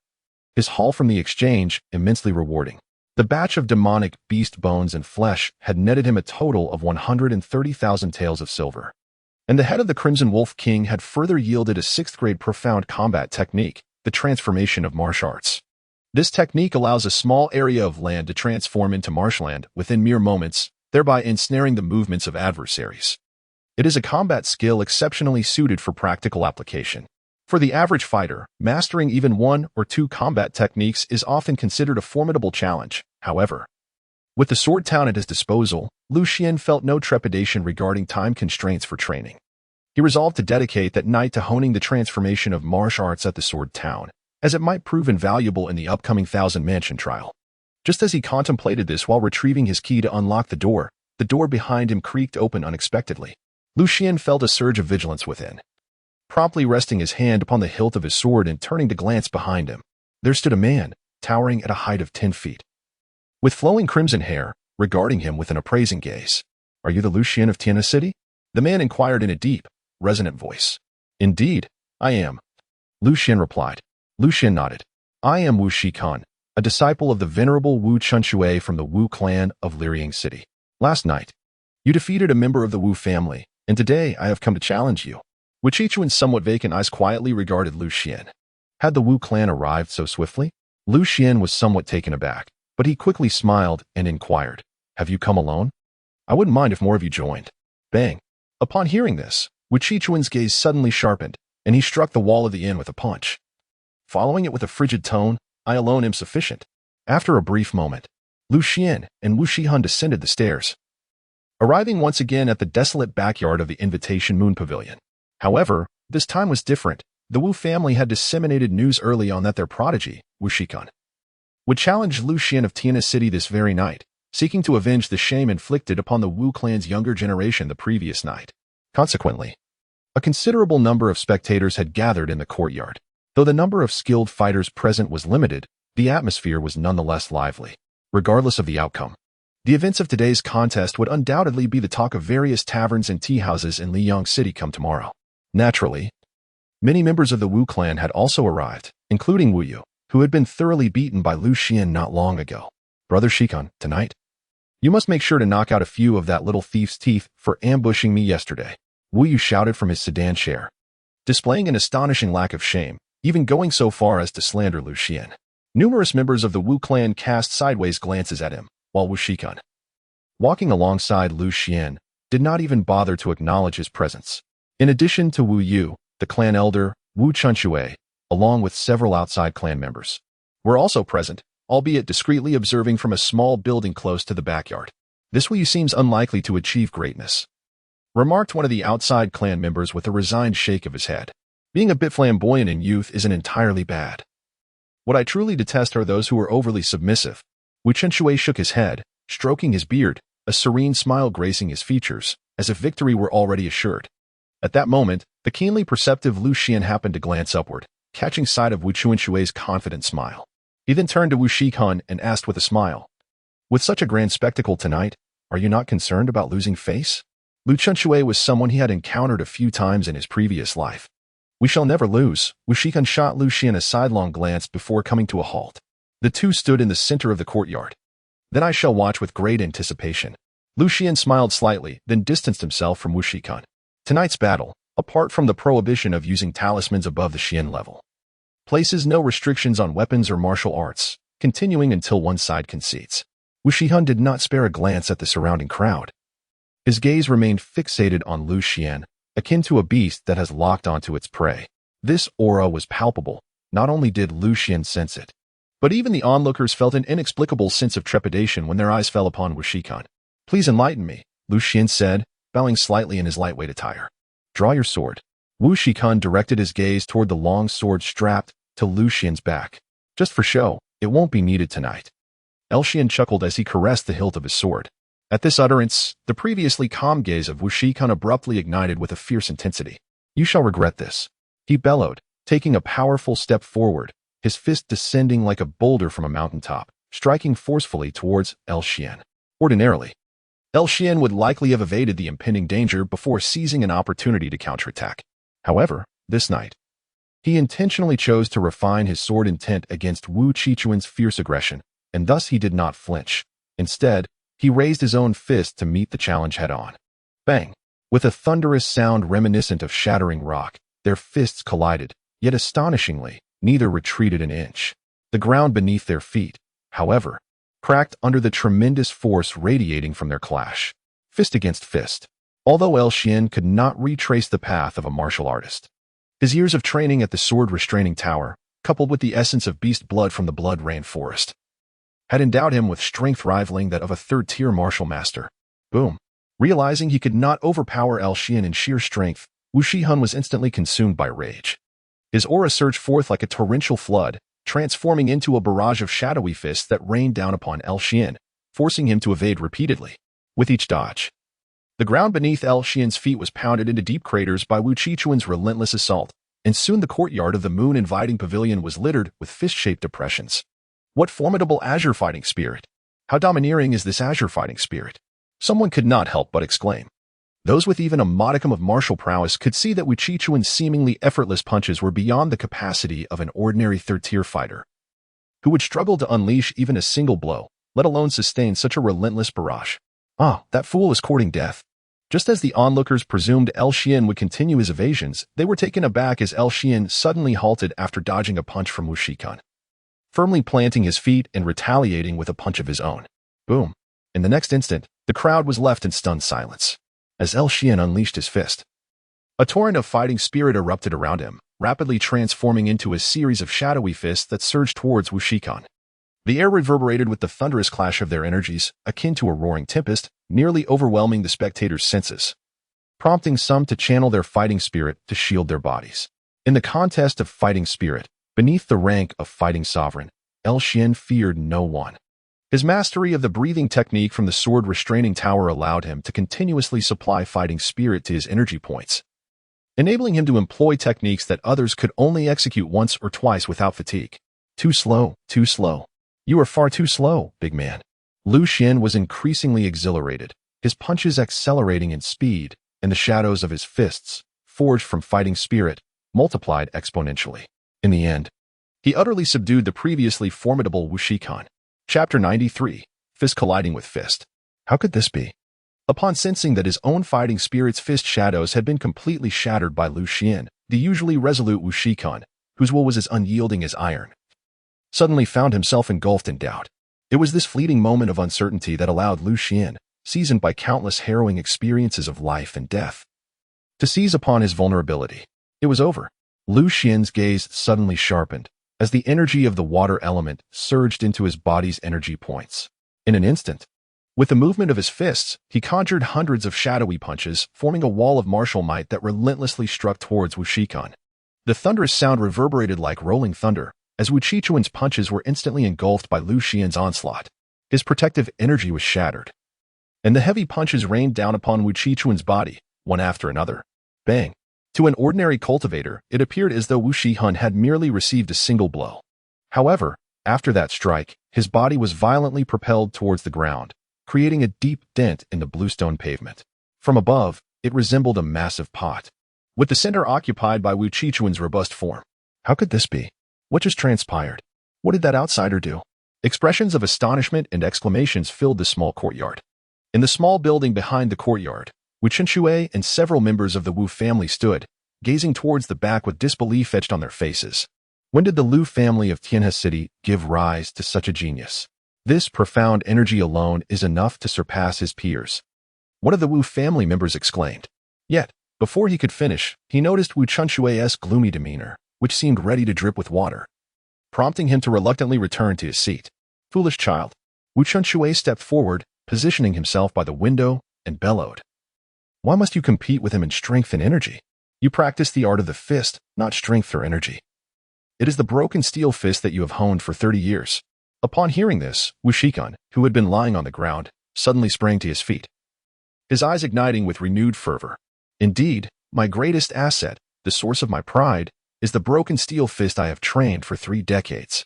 His haul from the exchange, immensely rewarding. The batch of demonic beast bones and flesh had netted him a total of 130,000 taels of silver. And the head of the Crimson Wolf King had further yielded a 6th-grade profound combat technique, the transformation of martial arts. This technique allows a small area of land to transform into marshland within mere moments, thereby ensnaring the movements of adversaries. It is a combat skill exceptionally suited for practical application. For the average fighter, mastering even 1 or 2 combat techniques is often considered a formidable challenge. However, with the Sword Town at his disposal, Lu Xian felt no trepidation regarding time constraints for training. He resolved to dedicate that night to honing the transformation of martial arts at the Sword Town, as it might prove invaluable in the upcoming Thousand Mansion trial. Just as he contemplated this while retrieving his key to unlock the door behind him creaked open unexpectedly. Lu Xian felt a surge of vigilance within. Promptly resting his hand upon the hilt of his sword and turning to glance behind him, there stood a man, towering at a height of 10 feet. With flowing crimson hair, regarding him with an appraising gaze. Are you the Lu Xian of Tiana City? The man inquired in a deep, resonant voice. Indeed, I am. Lu Xian replied. Lu Xian nodded. I am Wu Shikan, a disciple of the venerable Wu Chunshui from the Wu clan of Liang City. Last night, you defeated a member of the Wu family, and today I have come to challenge you. Wu Qichuan's somewhat vacant eyes quietly regarded Lu Xian. Had the Wu clan arrived so swiftly? Lu Xian was somewhat taken aback, but he quickly smiled and inquired, have you come alone? I wouldn't mind if more of you joined. Bang. Upon hearing this, Wu Qichuan's gaze suddenly sharpened, and he struck the wall of the inn with a punch. Following it with a frigid tone, I alone am sufficient. After a brief moment, Lu Xian and Wu Shihan descended the stairs, arriving once again at the desolate backyard of the Invitation Moon Pavilion. However, this time was different. The Wu family had disseminated news early on that their prodigy, Wu Shikan, would challenge Lu Xian of Tiana City this very night, seeking to avenge the shame inflicted upon the Wu clan's younger generation the previous night. Consequently, a considerable number of spectators had gathered in the courtyard. Though the number of skilled fighters present was limited, the atmosphere was nonetheless lively. Regardless of the outcome, the events of today's contest would undoubtedly be the talk of various taverns and tea houses in Liang City come tomorrow. Naturally, many members of the Wu clan had also arrived, including Wu Yu, who had been thoroughly beaten by Lu Xian not long ago. Brother Shikan, tonight, you must make sure to knock out a few of that little thief's teeth for ambushing me yesterday. Wu Yu shouted from his sedan chair, displaying an astonishing lack of shame, even going so far as to slander Lu Xian. Numerous members of the Wu clan cast sideways glances at him, while Wu Shikan walking alongside Lu Xian, did not even bother to acknowledge his presence. In addition to Wu Yu, the clan elder, Wu Chunshui, along with several outside clan members, were also present, albeit discreetly observing from a small building close to the backyard. "This Wu Yu seems unlikely to achieve greatness," remarked one of the outside clan members with a resigned shake of his head. "Being a bit flamboyant in youth isn't entirely bad. What I truly detest are those who are overly submissive." Wu Chunshui shook his head, stroking his beard, a serene smile gracing his features, as if victory were already assured. At that moment, the keenly perceptive Lu Xian happened to glance upward, catching sight of Wu Chunshui's confident smile. He then turned to Wu Shikan and asked with a smile, "With such a grand spectacle tonight, are you not concerned about losing face?" Lu Chunshui was someone he had encountered a few times in his previous life. "We shall never lose." Wu Shikan shot Lu Xian a sidelong glance before coming to a halt. The two stood in the center of the courtyard. "Then I shall watch with great anticipation." Lu Xian smiled slightly, then distanced himself from Wu Shikan. Tonight's battle, apart from the prohibition of using talismans above the Xian level, places no restrictions on weapons or martial arts, continuing until one side concedes. Wu Shihan did not spare a glance at the surrounding crowd. His gaze remained fixated on Lu Xian, akin to a beast that has locked onto its prey. This aura was palpable. Not only did Lu Xian sense it, but even the onlookers felt an inexplicable sense of trepidation when their eyes fell upon Wu Shikan. "Please enlighten me," Lu Xian said, bowing slightly in his lightweight attire. "Draw your sword." Wu Shikan directed his gaze toward the long sword strapped to Lu Xian's back. "Just for show, it won't be needed tonight." El Xian chuckled as he caressed the hilt of his sword. At this utterance, the previously calm gaze of Wu Shikan abruptly ignited with a fierce intensity. "You shall regret this," he bellowed, taking a powerful step forward, his fist descending like a boulder from a mountaintop, striking forcefully towards El Xian. Ordinarily, El Xian would likely have evaded the impending danger before seizing an opportunity to counterattack. However, this night, he intentionally chose to refine his sword intent against Wu Qichuan's fierce aggression, and thus he did not flinch. Instead, he raised his own fist to meet the challenge head-on. Bang! With a thunderous sound reminiscent of shattering rock, their fists collided, yet astonishingly, neither retreated an inch. The ground beneath their feet, however, cracked under the tremendous force radiating from their clash. Fist against fist. Although El Xian could not retrace the path of a martial artist, his years of training at the sword restraining tower, coupled with the essence of beast blood from the blood rain forest, had endowed him with strength rivaling that of a third-tier martial master. Boom. Realizing he could not overpower El Xian in sheer strength, Wu Shihan was instantly consumed by rage. His aura surged forth like a torrential flood, transforming into a barrage of shadowy fists that rained down upon El Xian, forcing him to evade repeatedly. With each dodge, the ground beneath El Xian's feet was pounded into deep craters by Wu Qichuan's relentless assault, and soon the courtyard of the moon-inviting pavilion was littered with fist-shaped depressions. What formidable azure fighting spirit! How domineering is this azure fighting spirit? Someone could not help but exclaim. Those with even a modicum of martial prowess could see that Wu Qichuan's seemingly effortless punches were beyond the capacity of an ordinary third-tier fighter, who would struggle to unleash even a single blow, let alone sustain such a relentless barrage. Ah, that fool is courting death. Just as the onlookers presumed El Xian would continue his evasions, they were taken aback as El Xian suddenly halted after dodging a punch from Wu Shikan, firmly planting his feet and retaliating with a punch of his own. Boom. In the next instant, the crowd was left in stunned silence as El Xian unleashed his fist. A torrent of fighting spirit erupted around him, rapidly transforming into a series of shadowy fists that surged towards Wu Shikan. The air reverberated with the thunderous clash of their energies, akin to a roaring tempest, nearly overwhelming the spectators' senses, prompting some to channel their fighting spirit to shield their bodies. In the contest of fighting spirit, beneath the rank of fighting sovereign, El Xian feared no one. His mastery of the breathing technique from the sword restraining tower allowed him to continuously supply fighting spirit to his energy points, enabling him to employ techniques that others could only execute once or twice without fatigue. Too slow, too slow. You are far too slow, big man. Lu Xian was increasingly exhilarated, his punches accelerating in speed, and the shadows of his fists, forged from fighting spirit, multiplied exponentially. In the end, he utterly subdued the previously formidable Wu Shikan. Chapter 93. Fist colliding with fist. How could this be? Upon sensing that his own fighting spirit's fist shadows had been completely shattered by Lu Xian, the usually resolute Wu Shikan, whose will was as unyielding as iron, suddenly found himself engulfed in doubt. It was this fleeting moment of uncertainty that allowed Lu Xian, seasoned by countless harrowing experiences of life and death. To seize upon his vulnerability, it was over. Lu Xian's gaze suddenly sharpened as the energy of the water element surged into his body's energy points. In an instant, with the movement of his fists, he conjured hundreds of shadowy punches, forming a wall of martial might that relentlessly struck towards Wu Shikan. The thunderous sound reverberated like rolling thunder, as Wu Qiquan's punches were instantly engulfed by Lu Xian's onslaught. His protective energy was shattered, and the heavy punches rained down upon Wu Qiquan's body, one after another. Bang! To an ordinary cultivator, it appeared as though Wu Shihan had merely received a single blow. However, after that strike, his body was violently propelled towards the ground, creating a deep dent in the bluestone pavement. From above, it resembled a massive pot, with the center occupied by Wu Qiquan's robust form. How could this be? What just transpired? What did that outsider do? Expressions of astonishment and exclamations filled the small courtyard. In the small building behind the courtyard, Wu Qinshui and several members of the Wu family stood, gazing towards the back with disbelief etched on their faces. When did the Lu family of Tianhe City give rise to such a genius? This profound energy alone is enough to surpass his peers. One of the Wu family members exclaimed. Yet, before he could finish, he noticed Wu Qinshui's gloomy demeanor, which seemed ready to drip with water, prompting him to reluctantly return to his seat. Foolish child. Wu Qinshui stepped forward, positioning himself by the window, and bellowed. Why must you compete with him in strength and energy? You practice the art of the fist, not strength or energy. It is the broken steel fist that you have honed for 30 years. Upon hearing this, Wu Shikan, who had been lying on the ground, suddenly sprang to his feet, his eyes igniting with renewed fervor. Indeed, my greatest asset, the source of my pride, is the broken steel fist I have trained for 3 decades.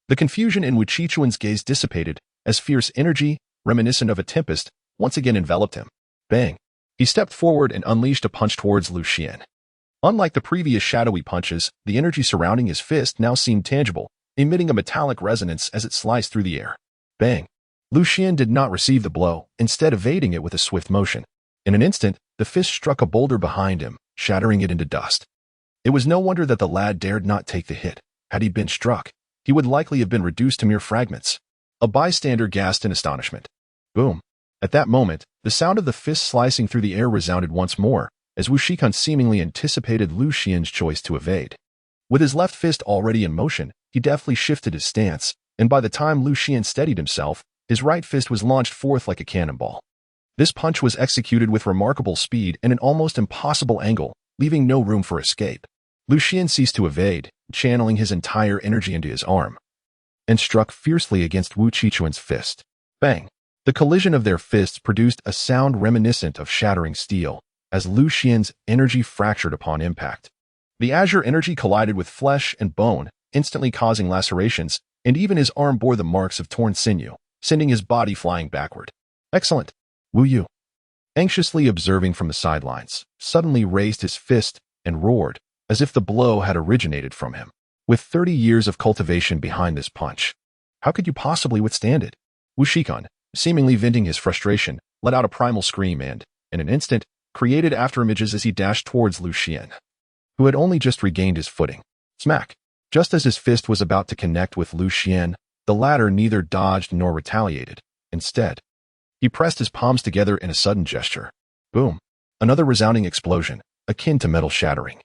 The confusion in Wu Qiquan's gaze dissipated as fierce energy, reminiscent of a tempest, once again enveloped him. Bang! He stepped forward and unleashed a punch towards Lu Xian. Unlike the previous shadowy punches, the energy surrounding his fist now seemed tangible, emitting a metallic resonance as it sliced through the air. Bang! Lu Xian did not receive the blow, instead evading it with a swift motion. In an instant, the fist struck a boulder behind him, shattering it into dust. It was no wonder that the lad dared not take the hit. Had he been struck, he would likely have been reduced to mere fragments. A bystander gasped in astonishment. Boom! At that moment, the sound of the fist slicing through the air resounded once more, as Wu Shikan seemingly anticipated Lu Xian's choice to evade. With his left fist already in motion, he deftly shifted his stance, and by the time Lu Xian steadied himself, his right fist was launched forth like a cannonball. This punch was executed with remarkable speed and an almost impossible angle, leaving no room for escape. Lu Xian ceased to evade, channeling his entire energy into his arm, and struck fiercely against Wu Qiquan's fist. Bang! The collision of their fists produced a sound reminiscent of shattering steel, as Lu Xian's energy fractured upon impact. The azure energy collided with flesh and bone, instantly causing lacerations, and even his arm bore the marks of torn sinew, sending his body flying backward. Excellent! Wu Yu, anxiously observing from the sidelines, suddenly raised his fist and roared, as if the blow had originated from him. With 30 years of cultivation behind this punch, how could you possibly withstand it? Wu Shikan, seemingly venting his frustration, let out a primal scream and, in an instant, created afterimages as he dashed towards Lu Xian, who had only just regained his footing. Smack! Just as his fist was about to connect with Lu Xian, the latter neither dodged nor retaliated. Instead, he pressed his palms together in a sudden gesture. Boom! Another resounding explosion, akin to metal shattering,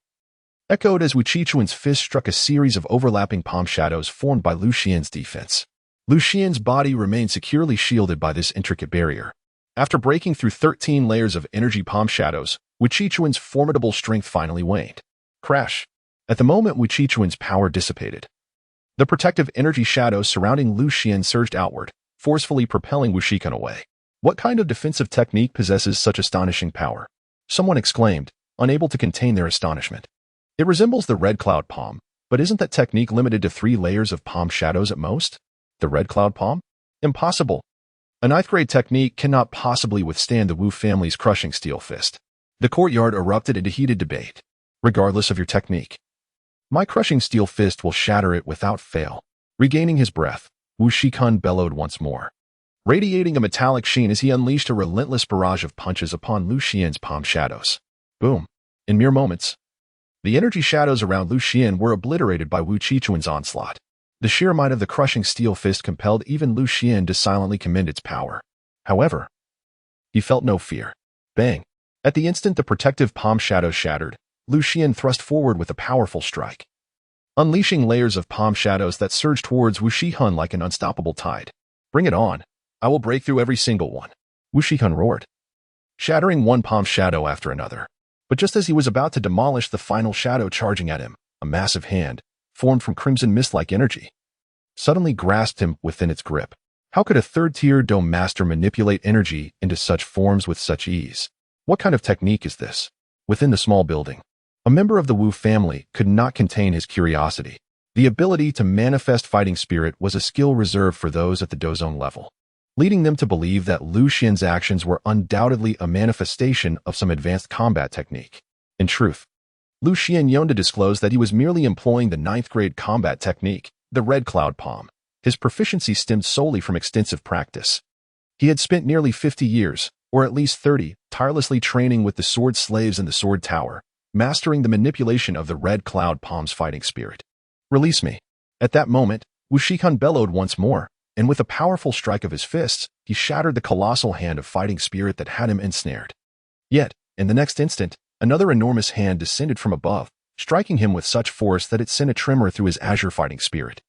echoed as Wu Qiquan's fist struck a series of overlapping palm shadows formed by Lu Xian's defense. Lu Xian's body remained securely shielded by this intricate barrier. After breaking through 13 layers of energy palm shadows, Wu Qiquan's formidable strength finally waned. Crash! At the moment Wu Qiquan's power dissipated, the protective energy shadows surrounding Lu Xian surged outward, forcefully propelling Wu Shikan away. What kind of defensive technique possesses such astonishing power? Someone exclaimed, unable to contain their astonishment. It resembles the red cloud palm, but isn't that technique limited to 3 layers of palm shadows at most? The red cloud palm? Impossible! A 9th-grade technique cannot possibly withstand the Wu family's crushing steel fist. The courtyard erupted into heated debate. Regardless of your technique, my crushing steel fist will shatter it without fail. Regaining his breath, Wu Shikan bellowed once more, radiating a metallic sheen as he unleashed a relentless barrage of punches upon Lu Xian's palm shadows. Boom! In mere moments, the energy shadows around Lu Xian were obliterated by Wu Qiquan's onslaught. The sheer might of the crushing steel fist compelled even Lu Xian to silently commend its power. However, He felt no fear. Bang! At the instant the protective palm shadow shattered, Lu Xian thrust forward with a powerful strike, unleashing layers of palm shadows that surged towards Wu Shihun like an unstoppable tide. Bring it on. I will break through every single one. Wu Shihun roared, shattering one palm shadow after another. But just as he was about to demolish the final shadow charging at him, a massive hand, formed from crimson mist-like energy, suddenly grasped him within its grip. How could a third-tier dome master manipulate energy into such forms with such ease? What kind of technique is this? Within the small building, a member of the Wu family could not contain his curiosity. The ability to manifest fighting spirit was a skill reserved for those at the dozone level, leading them to believe that Lu Xian's actions were undoubtedly a manifestation of some advanced combat technique. In truth, Lu Xian yearned to disclose that he was merely employing the 9th-grade combat technique, the Red Cloud Palm. His proficiency stemmed solely from extensive practice. He had spent nearly 50 years, or at least 30, tirelessly training with the sword slaves in the sword tower, mastering the manipulation of the Red Cloud Palm's fighting spirit. Release me. At that moment, Wu Shihun bellowed once more, and with a powerful strike of his fists, he shattered the colossal hand of fighting spirit that had him ensnared. Yet, in the next instant, another enormous hand descended from above, striking him with such force that it sent a tremor through his azure fighting spirit.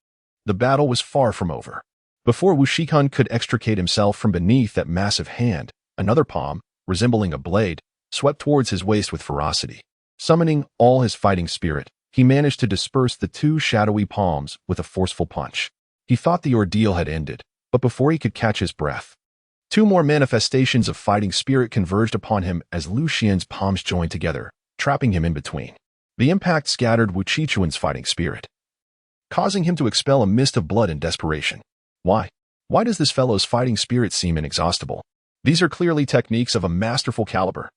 The battle was far from over. Before Wu Shihun could extricate himself from beneath that massive hand, another palm, resembling a blade, swept towards his waist with ferocity. Summoning all his fighting spirit, he managed to disperse the two shadowy palms with a forceful punch. He thought the ordeal had ended, but before he could catch his breath, two more manifestations of fighting spirit converged upon him as Lu Xian's palms joined together, trapping him in between. The impact scattered Wu Qiquan's fighting spirit, causing him to expel a mist of blood in desperation. Why? Why does this fellow's fighting spirit seem inexhaustible? These are clearly techniques of a masterful caliber.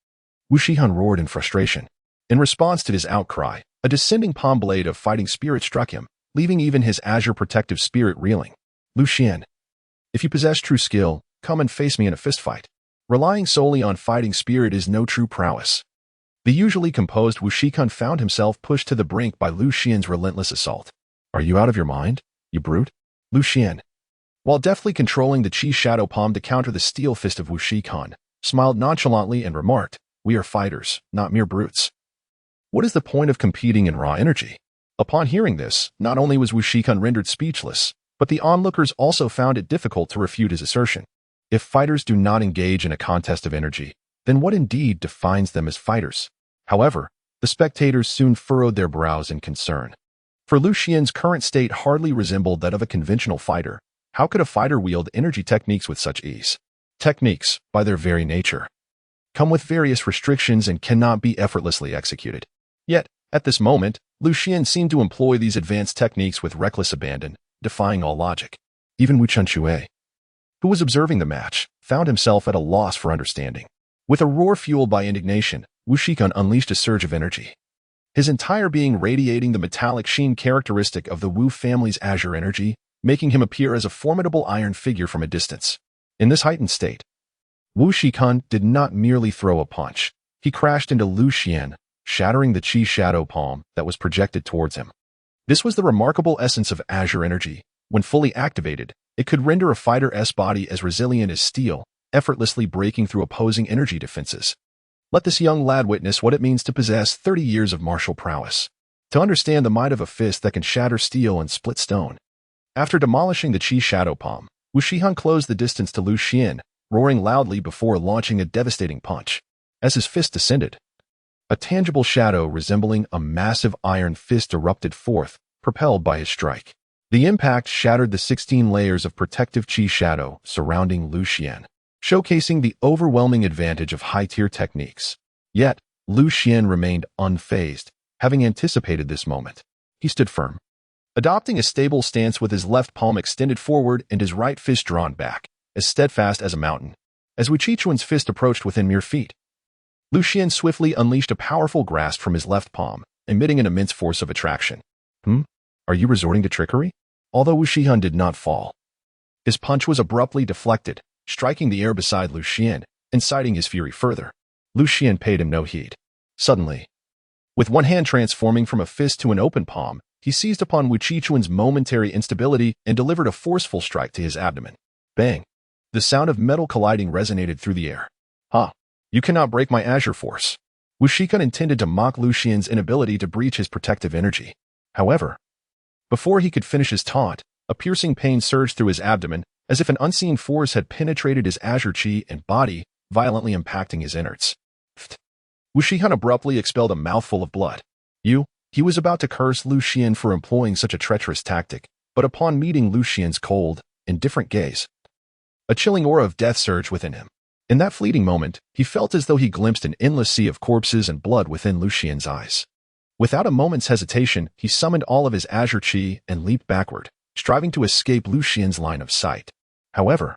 Wu Shihun roared in frustration. In response to his outcry, a descending palm blade of fighting spirit struck him, leaving even his azure protective spirit reeling. Lu Xian, if you possess true skill, come and face me in a fistfight. Relying solely on fighting spirit is no true prowess. The usually composed Wu Shihun found himself pushed to the brink by Lu Xian's relentless assault. Are you out of your mind, you brute? Lu Xian, while deftly controlling the Qi shadow palm to counter the steel fist of Wu Shihun, smiled nonchalantly and remarked, "We are fighters, not mere brutes. What is the point of competing in raw energy?" Upon hearing this, not only was Wu Shihun rendered speechless, but the onlookers also found it difficult to refute his assertion. If fighters do not engage in a contest of energy, then what indeed defines them as fighters? However, the spectators soon furrowed their brows in concern. For Lu Xian's current state hardly resembled that of a conventional fighter. How could a fighter wield energy techniques with such ease? Techniques, by their very nature, come with various restrictions and cannot be effortlessly executed. Yet, at this moment, Lu Xian seemed to employ these advanced techniques with reckless abandon, defying all logic. Even Wu Chunxue, who was observing the match, found himself at a loss for understanding. With a roar fueled by indignation, Wu Shihun unleashed a surge of energy, his entire being radiating the metallic sheen characteristic of the Wu family's azure energy, making him appear as a formidable iron figure from a distance. In this heightened state, Wu Shihun did not merely throw a punch. He crashed into Lu Xian, shattering the Qi shadow palm that was projected towards him. This was the remarkable essence of azure energy. When fully activated, it could render a fighter's body as resilient as steel, effortlessly breaking through opposing energy defenses. Let this young lad witness what it means to possess 30 years of martial prowess, to understand the might of a fist that can shatter steel and split stone. After demolishing the Qi shadow palm, Wu Shihun closed the distance to Lu Xian, roaring loudly before launching a devastating punch. As his fist descended, a tangible shadow resembling a massive iron fist erupted forth, propelled by his strike. The impact shattered the 16 layers of protective Qi shadow surrounding Lu Xian, showcasing the overwhelming advantage of high-tier techniques. Yet, Lu Xian remained unfazed, having anticipated this moment. He stood firm, adopting a stable stance with his left palm extended forward and his right fist drawn back, as steadfast as a mountain. As Wu Qiquan's fist approached within mere feet, Lu Xian swiftly unleashed a powerful grasp from his left palm, emitting an immense force of attraction. Are you resorting to trickery? Although Wu Shihun did not fall, his punch was abruptly deflected, striking the air beside Lu Xian, inciting his fury further. Lu Xian paid him no heed. Suddenly, with one hand transforming from a fist to an open palm, he seized upon Wu Qiquan's momentary instability and delivered a forceful strike to his abdomen. Bang! The sound of metal colliding resonated through the air. Ha! You cannot break my Azure Force. Wu Shikan intended to mock Lu Xian's inability to breach his protective energy. However, before he could finish his taunt, a piercing pain surged through his abdomen, as if an unseen force had penetrated his Azure Chi and body, violently impacting his innards. Wu Shihan abruptly expelled a mouthful of blood. He was about to curse Lu Xian for employing such a treacherous tactic, but upon meeting Lu Xian's cold, indifferent gaze, a chilling aura of death surged within him. In that fleeting moment, he felt as though he glimpsed an endless sea of corpses and blood within Lu Xian's eyes. Without a moment's hesitation, he summoned all of his Azure Chi and leaped backward, striving to escape Lu Xian's line of sight. However,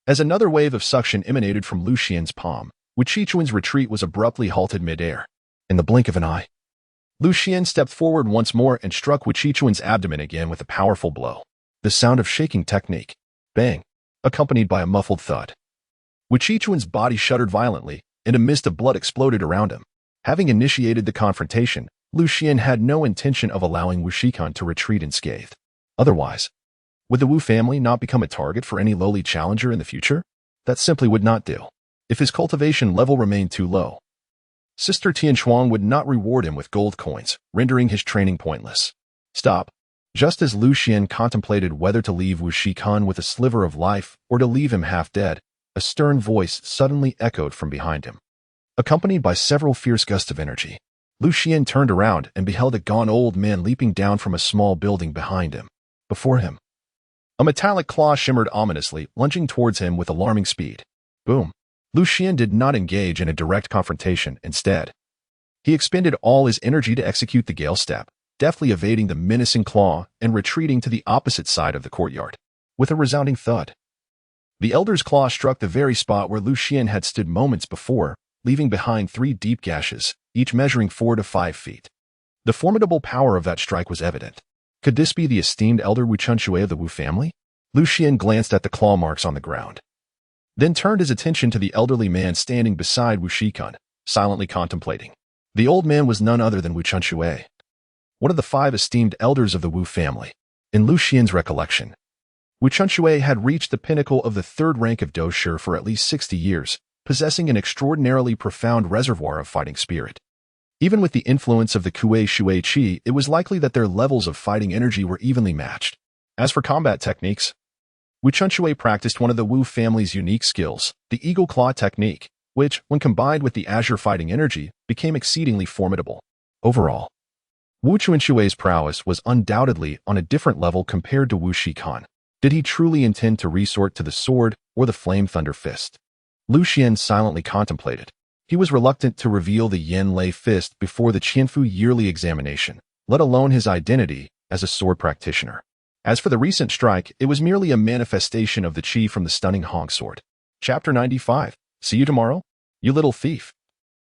as another wave of suction emanated from Lu Xian's palm, Wu Qiquan's retreat was abruptly halted mid-air. In the blink of an eye, Lu Xian stepped forward once more and struck Wu Qiquan's abdomen again with a powerful blow. The sound of shaking technique, bang, accompanied by a muffled thud. Wu Qiquan's body shuddered violently, and a mist of blood exploded around him. Having initiated the confrontation, Lu Xian had no intention of allowing Wu Shikan to retreat unscathed. Otherwise, would the Wu family not become a target for any lowly challenger in the future? That simply would not do. If his cultivation level remained too low, Sister Tian Xuan would not reward him with gold coins, rendering his training pointless. Stop. Just as Lu Xian contemplated whether to leave Wu Shikan with a sliver of life or to leave him half dead, a stern voice suddenly echoed from behind him. Accompanied by several fierce gusts of energy, Lu Xian turned around and beheld a gaunt old man leaping down from a small building behind him. Before him, a metallic claw shimmered ominously, lunging towards him with alarming speed. Boom. Lu Xian did not engage in a direct confrontation. Instead, he expended all his energy to execute the Gale Step, deftly evading the menacing claw and retreating to the opposite side of the courtyard. With a resounding thud, the Elder's claw struck the very spot where Lu Xian had stood moments before, leaving behind 3 deep gashes, each measuring 4 to 5 feet. The formidable power of that strike was evident. Could this be the esteemed Elder Wu Chunshui of the Wu family? Lu Xian glanced at the claw marks on the ground, then turned his attention to the elderly man standing beside Wu Shikan, silently contemplating. The old man was none other than Wu Chunshui, one of the 5 esteemed elders of the Wu family. In Lu Xian's recollection, Wu Chunshui had reached the pinnacle of the 3rd rank of Doshi for at least 60 years, possessing an extraordinarily profound reservoir of fighting spirit. Even with the influence of the Kuei Shui Qi, it was likely that their levels of fighting energy were evenly matched. As for combat techniques, Wu Chunshui practiced one of the Wu family's unique skills, the Eagle Claw technique, which, when combined with the Azure fighting energy, became exceedingly formidable. Overall, Wu Chunshui's prowess was undoubtedly on a different level compared to Wu Shikan. Did he truly intend to resort to the sword or the Flame Thunder Fist? Lu Xian silently contemplated. He was reluctant to reveal the Yen Lei Fist before the Qianfu yearly examination, let alone his identity as a sword practitioner. As for the recent strike, it was merely a manifestation of the Qi from the stunning Hong sword. Chapter 95. See you tomorrow, you little thief.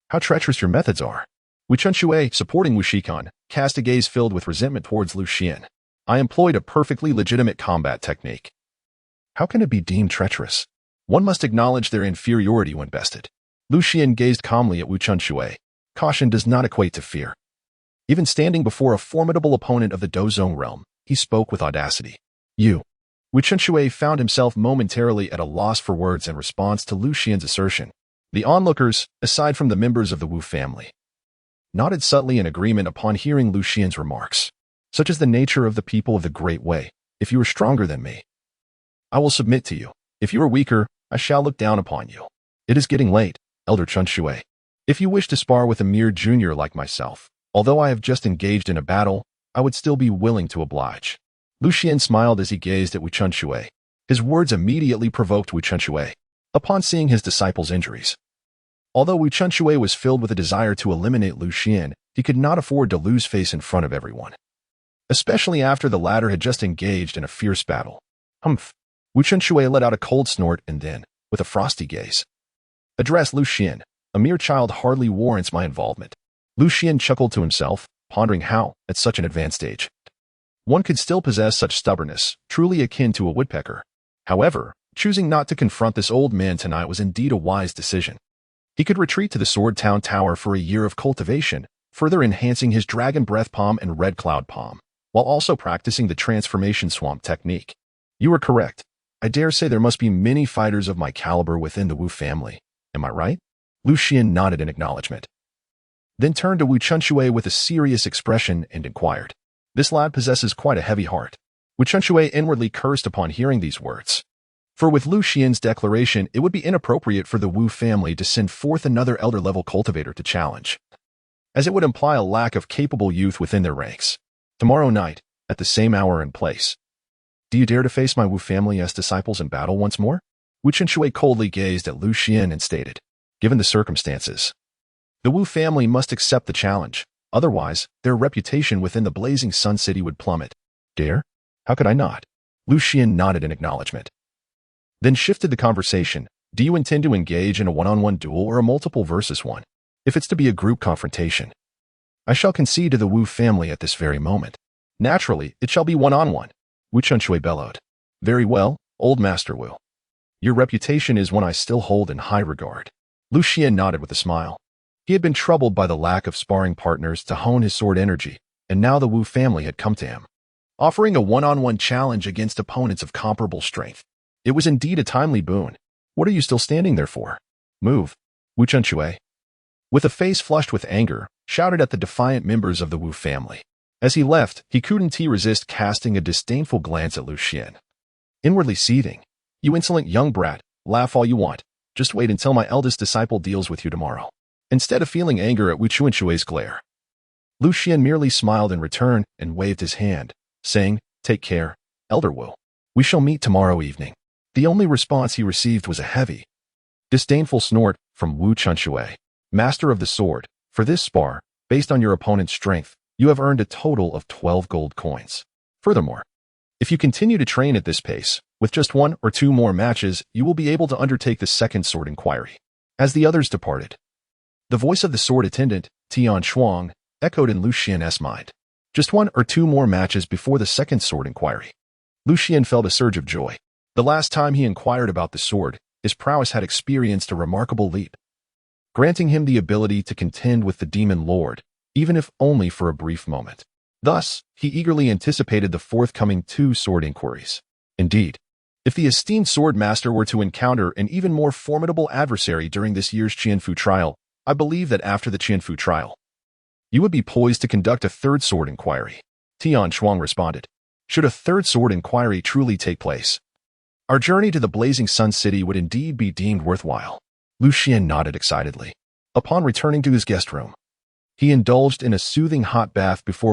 How treacherous your methods are. Wu Chunshui, supporting Wu Shikan, cast a gaze filled with resentment towards Lu Xian. I employed a perfectly legitimate combat technique. How can it be deemed treacherous? One must acknowledge their inferiority when bested. Lu Xian gazed calmly at Wu Chunshui. Caution does not equate to fear. Even standing before a formidable opponent of the Dozong realm, he spoke with audacity. Wu Chunshui found himself momentarily at a loss for words in response to Lu Xian's assertion. The onlookers, aside from the members of the Wu family, nodded subtly in agreement upon hearing Lu Xian's remarks. Such is the nature of the people of the Great Way. If you are stronger than me, I will submit to you. If you are weaker, I shall look down upon you. It is getting late, Elder Chunshui. If you wish to spar with a mere junior like myself, although I have just engaged in a battle, I would still be willing to oblige. Lu Xian smiled as he gazed at Wu Chunshui. His words immediately provoked Wu Chunshui. Upon seeing his disciple's injuries, although Wu Chunshui was filled with a desire to eliminate Lu Xian, he could not afford to lose face in front of everyone, especially after the latter had just engaged in a fierce battle. Humph. Wu Chunshui let out a cold snort and then, with a frosty gaze, addressed Lu Xian. A mere child hardly warrants my involvement. Lu Xian chuckled to himself, pondering how, at such an advanced age, one could still possess such stubbornness, truly akin to a woodpecker. However, choosing not to confront this old man tonight was indeed a wise decision. He could retreat to the Sword Town Tower for a year of cultivation, further enhancing his Dragon Breath Palm and Red Cloud Palm, while also practicing the Transformation Swamp technique. You are correct. I dare say there must be many fighters of my caliber within the Wu family. Am I right? Lu Xian nodded in acknowledgement, then turned to Wu Chunxue with a serious expression and inquired, "This lad possesses quite a heavy heart." Wu Chunxue inwardly cursed upon hearing these words. For with Lu Xian's declaration, it would be inappropriate for the Wu family to send forth another elder-level cultivator to challenge, as it would imply a lack of capable youth within their ranks. Tomorrow night, at the same hour and place. Do you dare to face my Wu family as disciples in battle once more? Wu Chunxue coldly gazed at Lu Xian and stated, "Given the circumstances, the Wu family must accept the challenge. Otherwise, their reputation within the Blazing Sun City would plummet." "Dare? How could I not?" Lu Xian nodded in acknowledgement, then shifted the conversation. "Do you intend to engage in a one-on-one duel or a multiple versus one? If it's to be a group confrontation, I shall concede to the Wu family at this very moment. Naturally, it shall be one-on-one." Wu Chunxue bellowed. "Very well, old Master Wu. Your reputation is one I still hold in high regard." Lu Xian nodded with a smile. He had been troubled by the lack of sparring partners to hone his sword energy, and now the Wu family had come to him, offering a one-on-one challenge against opponents of comparable strength. It was indeed a timely boon. "What are you still standing there for? Move." Wu Chunxue, with a face flushed with anger, shouted at the defiant members of the Wu family. As he left, he couldn't resist casting a disdainful glance at Lu Xian, inwardly seething. "You insolent young brat, laugh all you want. Just wait until my eldest disciple deals with you tomorrow." Instead of feeling anger at Wu Chunxue's glare, Lu Xian merely smiled in return and waved his hand, saying, "Take care, Elder Wu. We shall meet tomorrow evening." The only response he received was a heavy, disdainful snort from Wu Chunxue. "Master of the sword, for this spar, based on your opponent's strength, you have earned a total of 12 gold coins. Furthermore, if you continue to train at this pace, with just 1 or 2 more matches, you will be able to undertake the second sword inquiry." As the others departed, the voice of the sword attendant, Tian Xuan, echoed in Lu Xian's mind. Just 1 or 2 more matches before the second sword inquiry. Lu Xian felt a surge of joy. The last time he inquired about the sword, his prowess had experienced a remarkable leap, granting him the ability to contend with the demon lord, even if only for a brief moment. Thus, he eagerly anticipated the forthcoming 2 sword inquiries. Indeed, if the esteemed sword master were to encounter an even more formidable adversary during this year's Qianfu trial, I believe that after the Qianfu trial, you would be poised to conduct a 3rd sword inquiry. Tian Shuang responded. Should a 3rd sword inquiry truly take place, our journey to the Blazing Sun City would indeed be deemed worthwhile. Lu Xian nodded excitedly. Upon returning to his guest room, he indulged in a soothing hot bath before